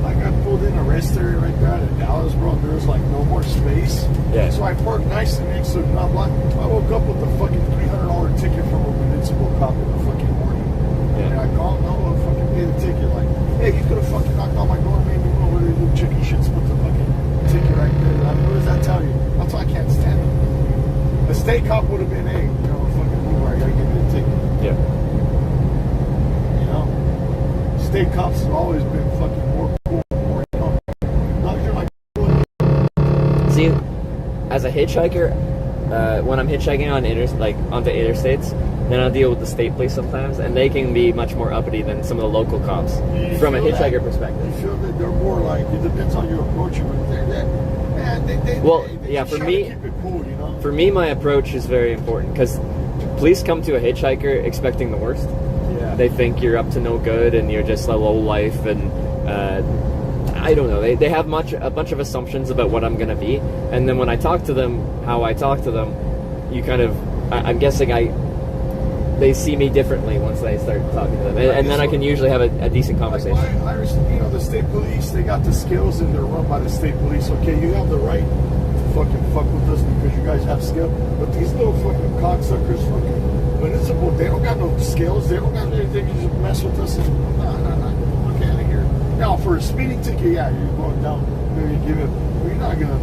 I got pulled in a rest area right there in Dallas, bro. There was like no more space. Yeah. So I parked nicely next to it. And I woke up with a fucking $300 ticket from a municipal cop in the fucking morning. Yeah. And I called, no, I'll fucking pay the ticket. Like, hey, you could have fucking knocked on my door, made me know where they do chicken shits, put the fucking ticket right there. Like, what does that tell you? That's why I can't stand it. A state cop would have been, hey, you know, fucking move, I gotta give you a ticket. Yeah. You know? State cops have always been fucking more cool, more, you know. Not you're like, see, as a hitchhiker, when I'm hitchhiking on onto interstates, then I'll deal with the state police sometimes, and they can be much more uppity than some of the local cops from a hitchhiker perspective. You feel that they're more like, it depends on your approach, but they're that, man, they yeah, just for try me, to keep it cool, you know? For me, my approach is very important, because police come to a hitchhiker expecting the worst. Yeah. They think you're up to no good, and you're just a low life, and I don't know. They have a bunch of assumptions about what I'm going to be, and then when I talk to them, how I talk to them, you kind of, I'm guessing they see me differently once they start talking to them, and then I can usually have a decent conversation. Like you know, the state police, they got the skills and they're run by the state police. Okay, you have the right to fucking fuck with us because you guys have skill, but these little fucking cocksuckers, fucking municipal, they don't got no skills. They don't got anything. You just mess with us and no, look out of here. Now for a speeding ticket, yeah, you're going down. Maybe you give it. You're not gonna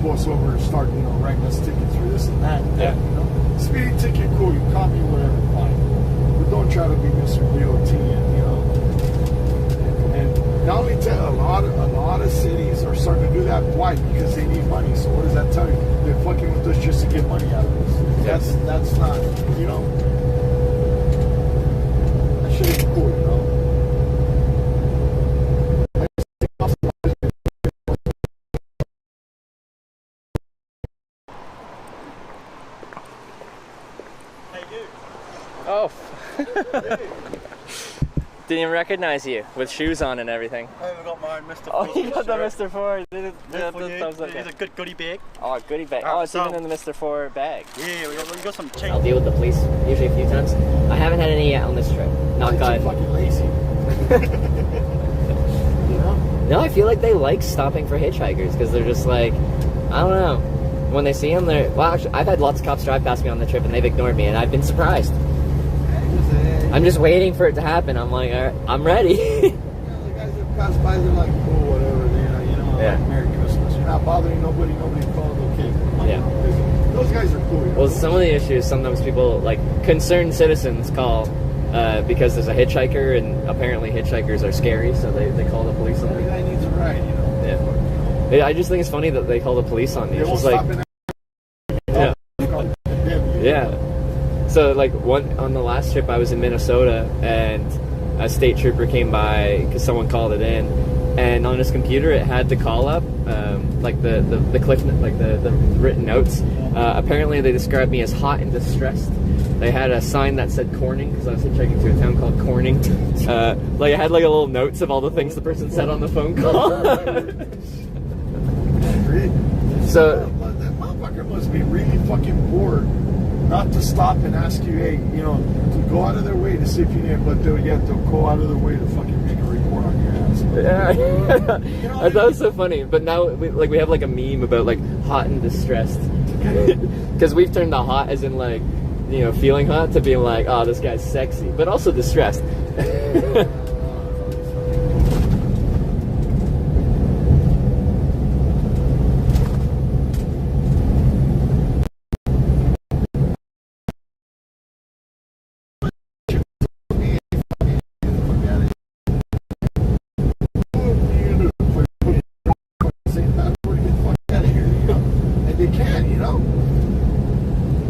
pull us over and start, you know, writing us tickets for this and that. Yeah. You know? Speeding ticket, cool. You caught me, whatever, fine. But don't try to be Mr. DOT, and, you know. And not only tell, a lot of cities are starting to do that. Why? Because they need money. So what does that tell you? They're fucking with us just to get money out of us. Yes. That's not, you know. That shit is cool, you know. Oh. Didn't even recognize you with shoes on and everything. I haven't got my Mr. Oh, Ford you got the shirt. Mr. Ford. Here's a good goodie bag. Oh, goodie bag. Oh, Oh, it's even in the Mr. Ford bag. Yeah, we got some cheap. I'll deal with the police usually a few times. I haven't had any yet on this trip. Not God. You're fucking lazy. You know? No, I feel like they like stopping for hitchhikers because they're just like, I don't know. When they see them, they're... Well, actually, I've had lots of cops drive past me on the trip and they've ignored me and I've been surprised. I'm just waiting for it to happen. I'm like, all right, I'm ready. The guys that pass by, they're like, cool, whatever. You know, Yeah. like, Merry Christmas. You're not bothering nobody called, okay. Yeah. Those guys are cool. You know? Well, some of the issues, sometimes people, like, concerned citizens call because there's a hitchhiker, and apparently hitchhikers are scary, so they call the police on Every me. guy needs a ride, you know. Yeah. I just think it's funny that they call the police on me. It's just like, yeah. Yeah. So, like, on the last trip, I was in Minnesota, and a state trooper came by because someone called it in, and on his computer, it had the call up, like the cliff, like the written notes. Apparently, they described me as hot and distressed. They had a sign that said Corning, because I was hitchhiking to a town called Corning. Like, it had like a little notes of all the things the person said on the phone call. So that motherfucker must be really fucking bored not to stop and ask you, hey, you know, to go out of their way to see if you need, but they'll go out of their way to fucking make a report on your ass. Yeah, You know I thought it was so funny. But now we have like a meme about like hot and distressed, because we've turned the hot as in like, you know, feeling hot to being like, oh, this guy's sexy, but also distressed.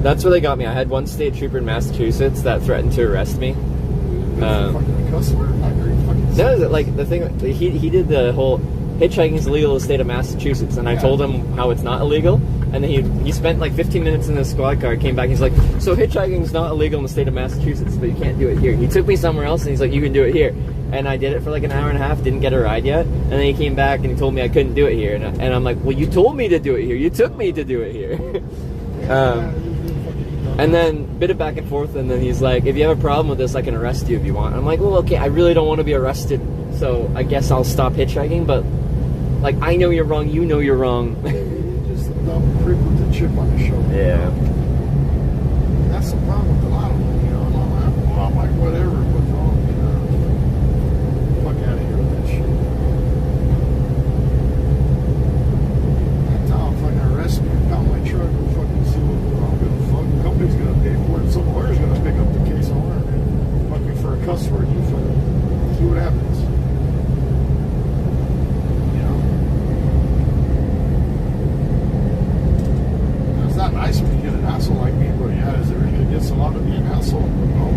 That's where they got me. I had one state trooper in Massachusetts that threatened to arrest me. No, like the thing, he did the whole hitchhiking is illegal in the state of Massachusetts, and I told him how it's not illegal, and then he spent like 15 minutes in the squad car, came back, he's like, so hitchhiking is not illegal in the state of Massachusetts, but you can't do it here. He took me somewhere else, and he's like, you can do it here. and I did it for like an hour and a half, didn't get a ride yet, and then he came back and he told me I couldn't do it here, and I'm like, well, you told me to do it here, you took me to do it here. And then bit it back and forth, and then he's like, if you have a problem with this, I can arrest you if you want. I'm like, well, okay, I really don't want to be arrested, so I guess I'll stop hitchhiking, but like, I know you're wrong, you know you're wrong. Just a dumb prick with a chip on his shoulder. Yeah. That's the problem with a lot of them, you know. I'm like, whatever, what's wrong, you know. Fuck out of here with that shit. That time I'm fucking arrest me and pound my truck and fucking see what's wrong with the fucking company's gonna pay for it. Some lawyer's gonna pick up the case on her and fucking for a cuss word, you fucking see what happens. It's not nice when you get an asshole like me, but yeah, is there anything against a lot of being an asshole? No.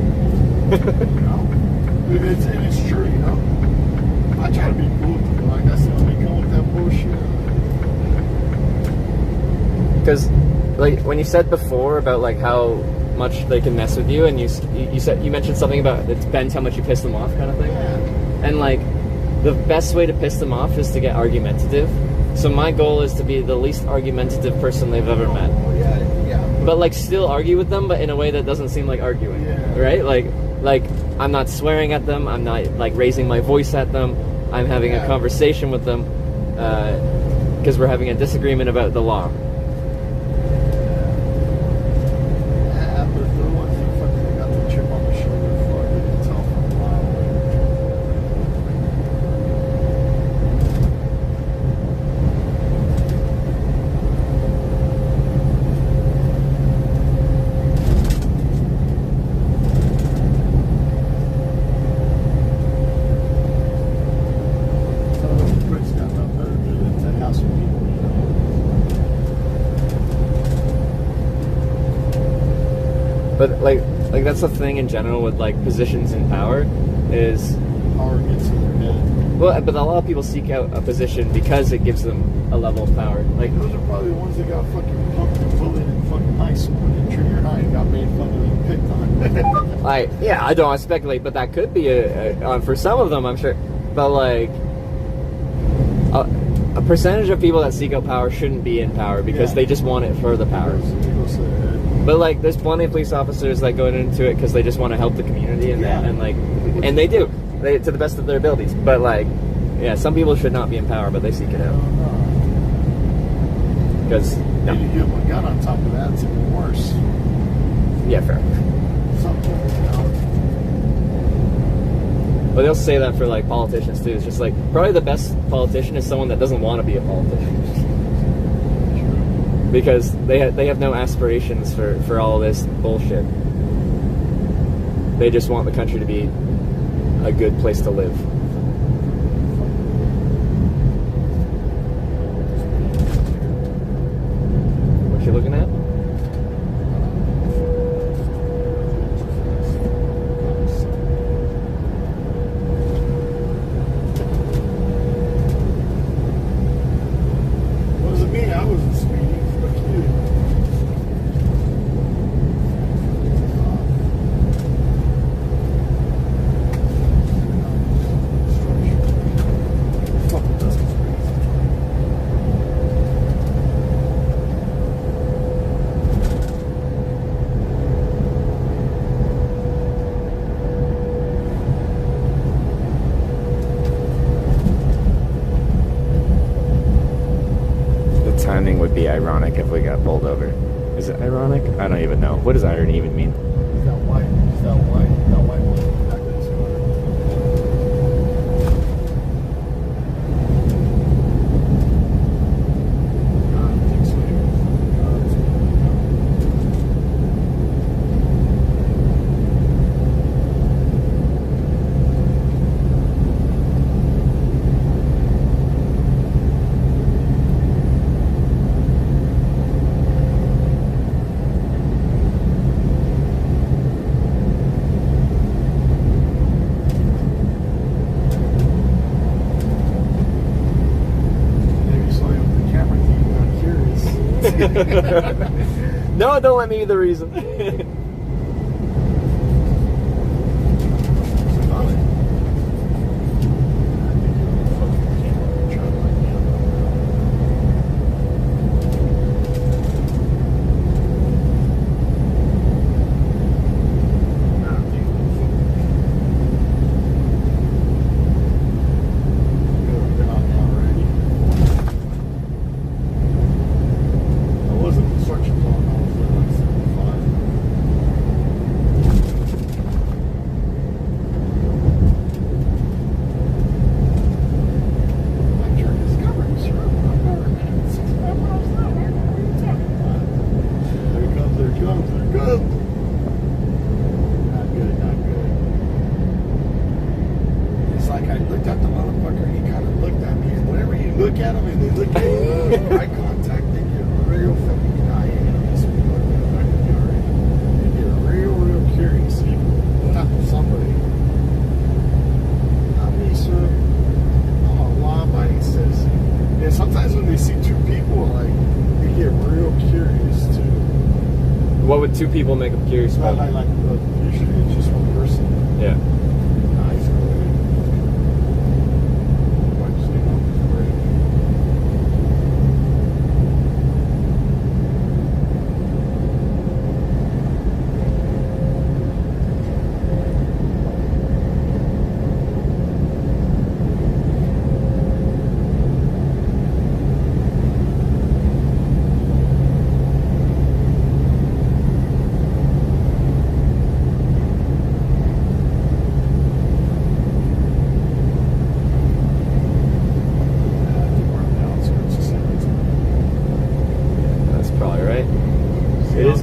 You know? And it's true, you know? I try to be cool with people. Like, that's the only come with that bullshit. Because, like, when you said before about, like, how much they can mess with you, and you mentioned something about it depends how much you piss them off kind of thing. Yeah. And, like, the best way to piss them off is to get argumentative. So my goal is to be the least argumentative person they've ever met. But like still argue with them, but in a way that doesn't seem like arguing, right? Like I'm not swearing at them. I'm not like raising my voice at them. I'm having a conversation with them because we're having a disagreement about the law. Yeah, but if they're ones that fucking got the chip on the shoulder, fuck, you can tell from a mile away. But like that's the thing in general with like positions in power is power gets in their head. Well, but a lot of people seek out a position because it gives them a level of power. Like those are probably the ones that got fucking pumped and bullied in fucking high school and junior high and got made fun of and picked on. I don't want to speculate, but that could be for some of them, I'm sure. But like a percentage of people that seek out power shouldn't be in power because they just want it for the power. But like, there's plenty of police officers that go into it because they just want to help the community, and and they do, to the best of their abilities. But like, yeah, some people should not be in power, but they seek it out. Because you get one gun on top of that, it's even worse. Yeah, fair. But they'll say that for like politicians too. It's just like probably the best politician is someone that doesn't want to be a politician. Because they have no aspirations for all this bullshit. They just want the country to be a good place to live. What you looking at? Wasn't me, I wasn't speeding. Timing would be ironic if we got pulled over. Is it ironic? I don't even know. What does irony even mean? Is that white one back in this corner? I don't think so. No, don't let me be the reason. look at them and they look at you, eye contact, they get real fucking they get real curious. Not somebody. Not me, sir. Oh, law-abiding citizen. Yeah, sometimes when they see two people, like, they get real curious too. What would two people make them curious about? Like usually it's just one person. Yeah. Nice.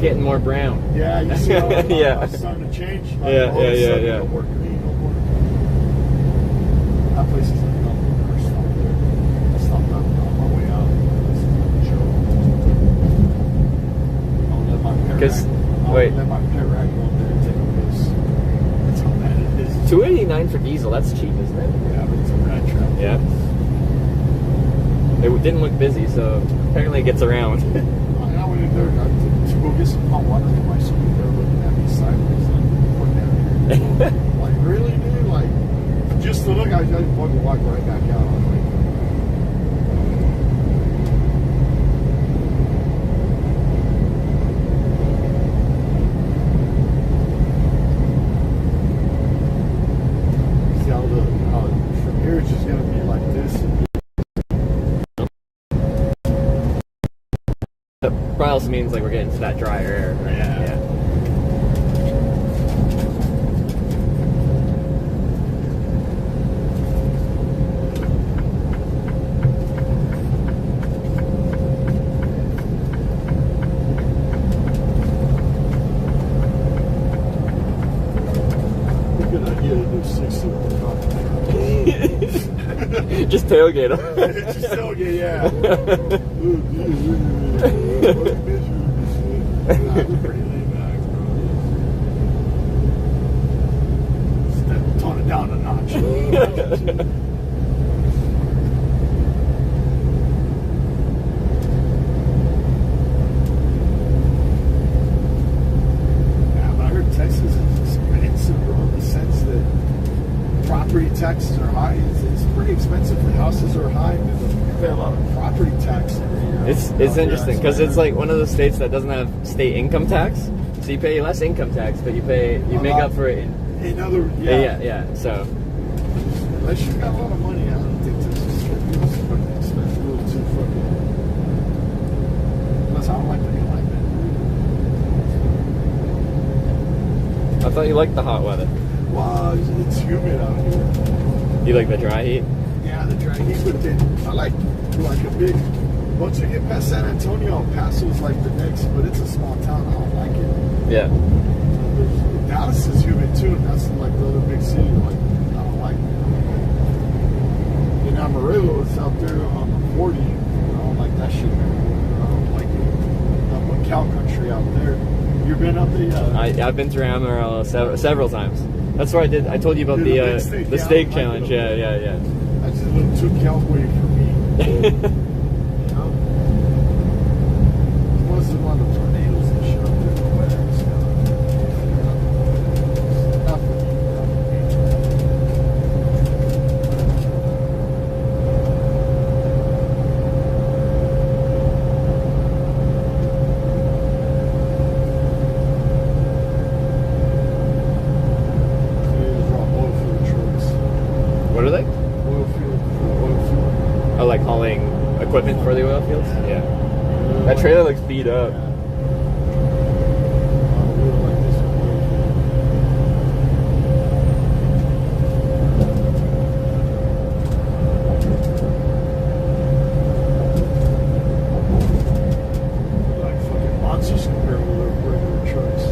Getting more brown. Yeah, you see how yeah. it's starting to change. Like, Yeah. No more green, no more. That place is like nothing. I stopped there. I stopped on my way out. This is like a joke. I'll let my pet let my pet rag go up there and take a piss. That's how bad it is. $2.89 for diesel. That's cheap, isn't it? Yeah, but it's a rat trap. Yeah. It didn't look busy, so apparently it gets around. I went in there to go get some hot water for my son. They're looking at me sideways, like, what down here? Like, really, dude? Like, just to look, I just fucking walk right back out. I was like, see how from here it's just gonna be like this. Probably also means like we're getting to that drier air. Right? Yeah. Good idea to do 60 on Just tailgate them. Just tailgate, yeah. Pretty laid back, bro. Tone it down a notch. Yeah, but I heard Texas is expensive, bro, in the sense that property taxes are high. It's pretty expensive for houses are high, but you pay a lot of property tax every year. It's interesting because it's like one of those states that doesn't have state income tax, so you pay less income tax, but you make up for it in other yeah. So unless you got a lot of money, I don't think Texas is fucking expensive. A little too fucking. Unless I don't like the climate. I thought you liked the hot weather. Well, it's humid out here. You like the dry heat? Yeah, the dry heat, but then I like a big. Once you get past San Antonio, El Paso's like the next, but it's a small town. I don't like it. Yeah. Dallas is humid too, and that's like the other big city. Like I don't like it. And Amarillo is out there on the 40. I don't like that shit. I don't like it. Up in cow country out there. You been up the? I've been through Amarillo several times. That's where I told you about the steak challenge. Yeah. That's just a little too cowboy for me. Plus, there's a lot of tornadoes and shit up there. The weather and stuff. Not for me. What are they? Oil field. Oh, like hauling equipment for the oil fields? Yeah. That trailer looks beat up. Like fucking monsters compared to their regular trucks.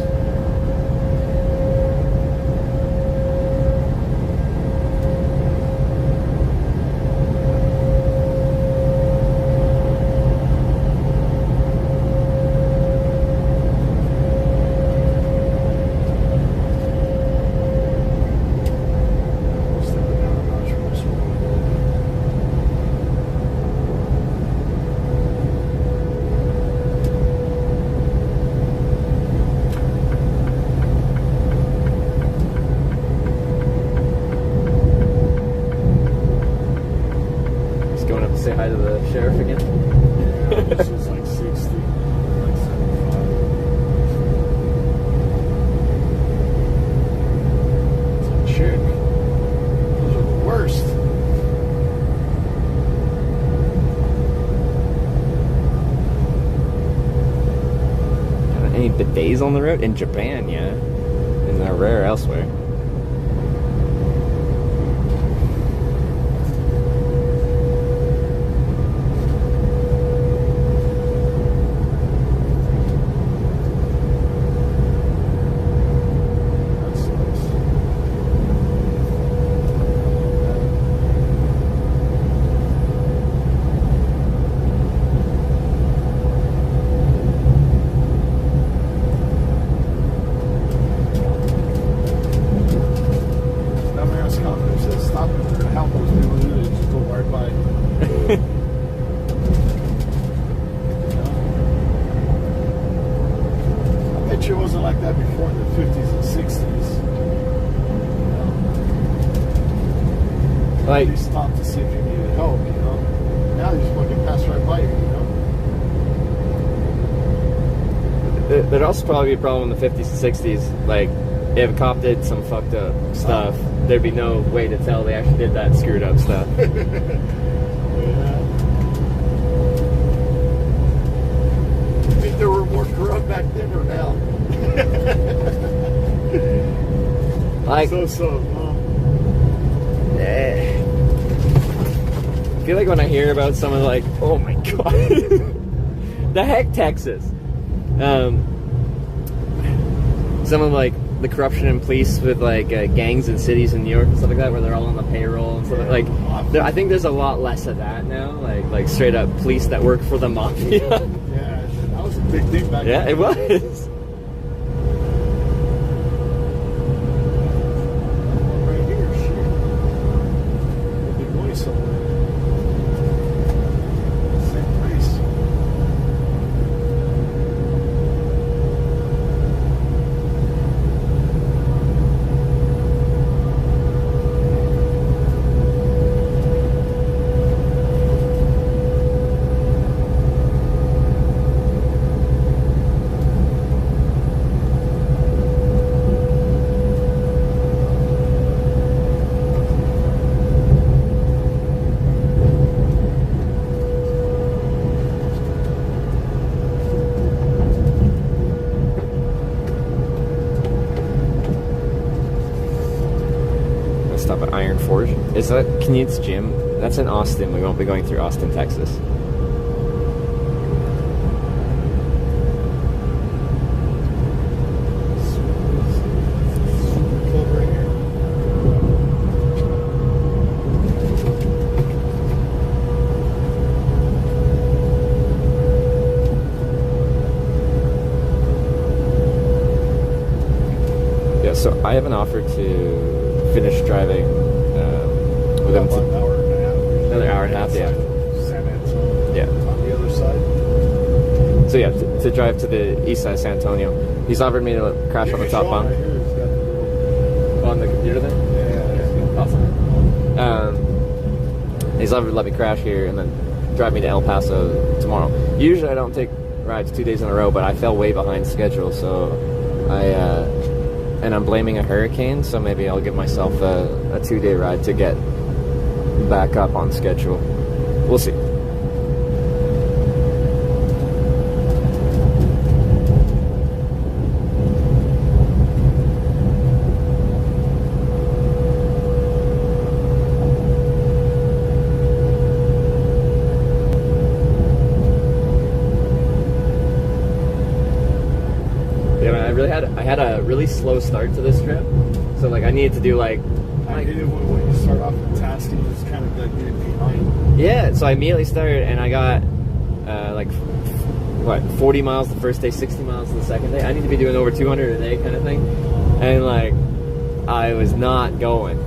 say hi to the sheriff again? Yeah, this was like 60, like 75. It's a chick. Those are the worst. Any bidets on the road? In Japan, yeah. And they're rare elsewhere. It wasn't like that before in the 50s and 60s. Like, they stopped to see if you needed help, you know. Now they just fucking pass right by you, you know. There'd also probably be a problem in the 50s and 60s. Like, if a cop did some fucked up stuff, there'd be no way to tell they actually did that screwed up stuff. Yeah. You think there were more corrupt back then or now? Like, I feel like when I hear about someone like, oh my god, the heck, Texas, someone like the corruption in police with like gangs in cities in New York and stuff like that, where they're all on the payroll and stuff like I think there's a lot less of that now, like straight up police that work for the mafia. Yeah, that was a big thing back then. Yeah, it was. Stop at Iron Forge. Is that Knut's Gym? That's in Austin. We won't be going through Austin, Texas. Yeah, so I have an offer to finish driving with them another hour and a half, yeah. San Antonio. Yeah. On the other side. So yeah, to drive to the east side of San Antonio. He's offered me to crash on the top bunk. On the computer there? Yeah. Awesome. He's offered to let me crash here and then drive me to El Paso tomorrow. Usually I don't take rides 2 days in a row, but I fell way behind schedule, so and I'm blaming a hurricane, so maybe I'll give myself a 2-day ride to get back up on schedule. We'll see. I had a really slow start to this trip, so like I needed to do like I did it when you start off with tasking, you just kind of like get behind. Yeah, so I immediately started and I got like 40 miles the first day, 60 miles the second day. I need to be doing over 200 a day kind of thing, and like I was not going.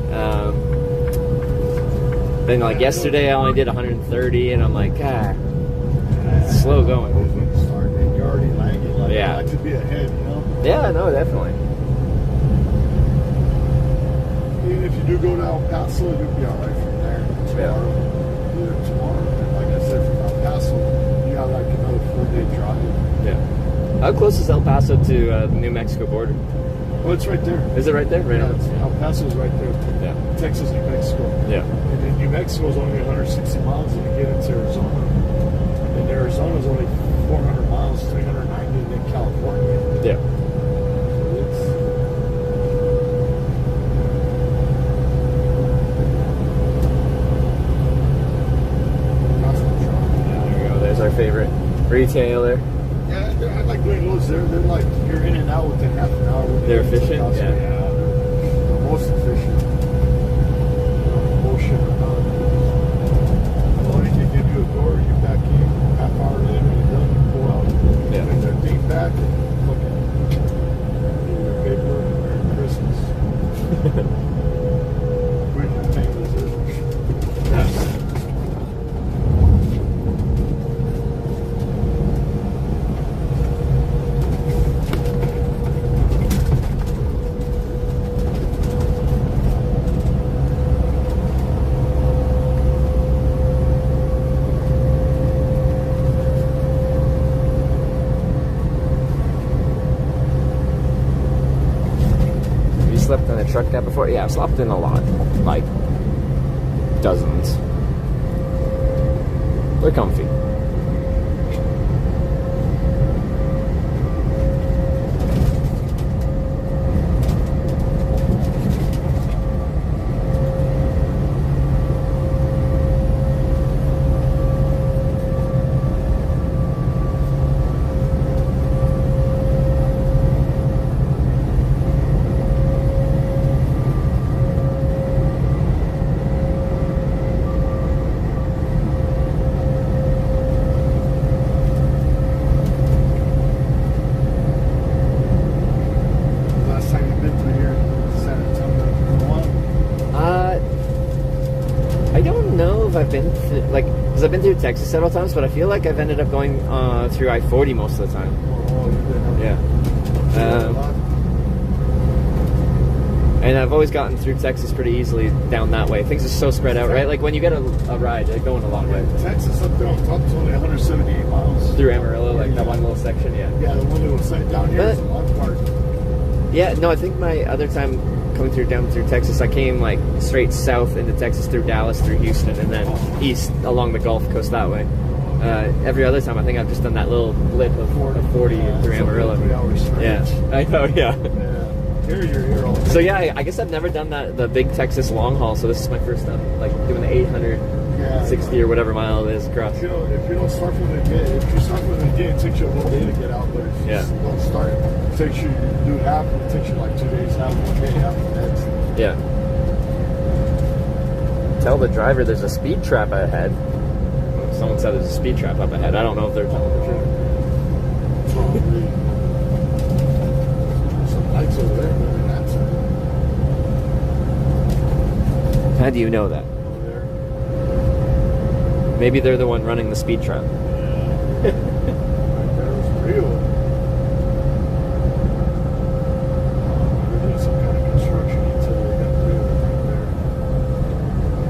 Then like yesterday I only did 130, and I'm like, God, it's slow going. You're already lagging. Like, yeah, I like to be ahead, you know. Yeah, no, definitely. Even if you do go to El Paso, you'll be alright from there tomorrow. Either tomorrow or How close is El Paso to the New Mexico border? Well, it's right there. Is it right there? Right on. El Paso's right there. Yeah. Texas, New Mexico. Yeah. And then New Mexico is only 160 miles and you get into Arizona. And Arizona is only 400 miles, 390, and then California. Yeah. There we go. There's our favorite retailer. Yeah, I like doing those. They're like, you're in and out within half an hour. They're efficient? Yeah. Yeah, they're the most efficient. Bullshit or not. Only they give you a door, you back in, half hour later, when you're done, you pull out. Yeah. Bring their thing back and look at your paper and Merry Christmas. Quick and painless. Yes. Slept in a truck cab before? Yeah, I've slept in a lot. Like, dozens. They're comfy. I've been through, like, because I've been through Texas several times, but I feel like I've ended up going through I-40 most of the time. Yeah. And I've always gotten through Texas pretty easily down that way. Things are so spread out, right? Like when you get a ride, they're going a long way. Texas up there on top is only 178 miles. Through Amarillo, like that one little section, yeah. Yeah, the one little section down here is a long part. Yeah, no, I think my other time coming down through Texas, I came like straight south into Texas through Dallas, through Houston, and then east along the Gulf Coast that way. Every other time, I think I've just done that little blip of 40 through Amarillo. Yeah, I know, yeah. So yeah, I guess I've never done the big Texas long haul, so this is my first time, like doing the 860 or whatever mile it is across. If you don't start from the gate, if you start from the gate, it takes you a whole day to get out. But if you don't start, it takes you do half, it takes you like 2 days, half one day, half the next. Yeah. Tell the driver there's a speed trap ahead. Someone said there's a speed trap up ahead. I don't know if they're telling the truth. Probably. Some lights over there, but on that side. How do you know that? Maybe they're the one running the speed trap. Right there was real.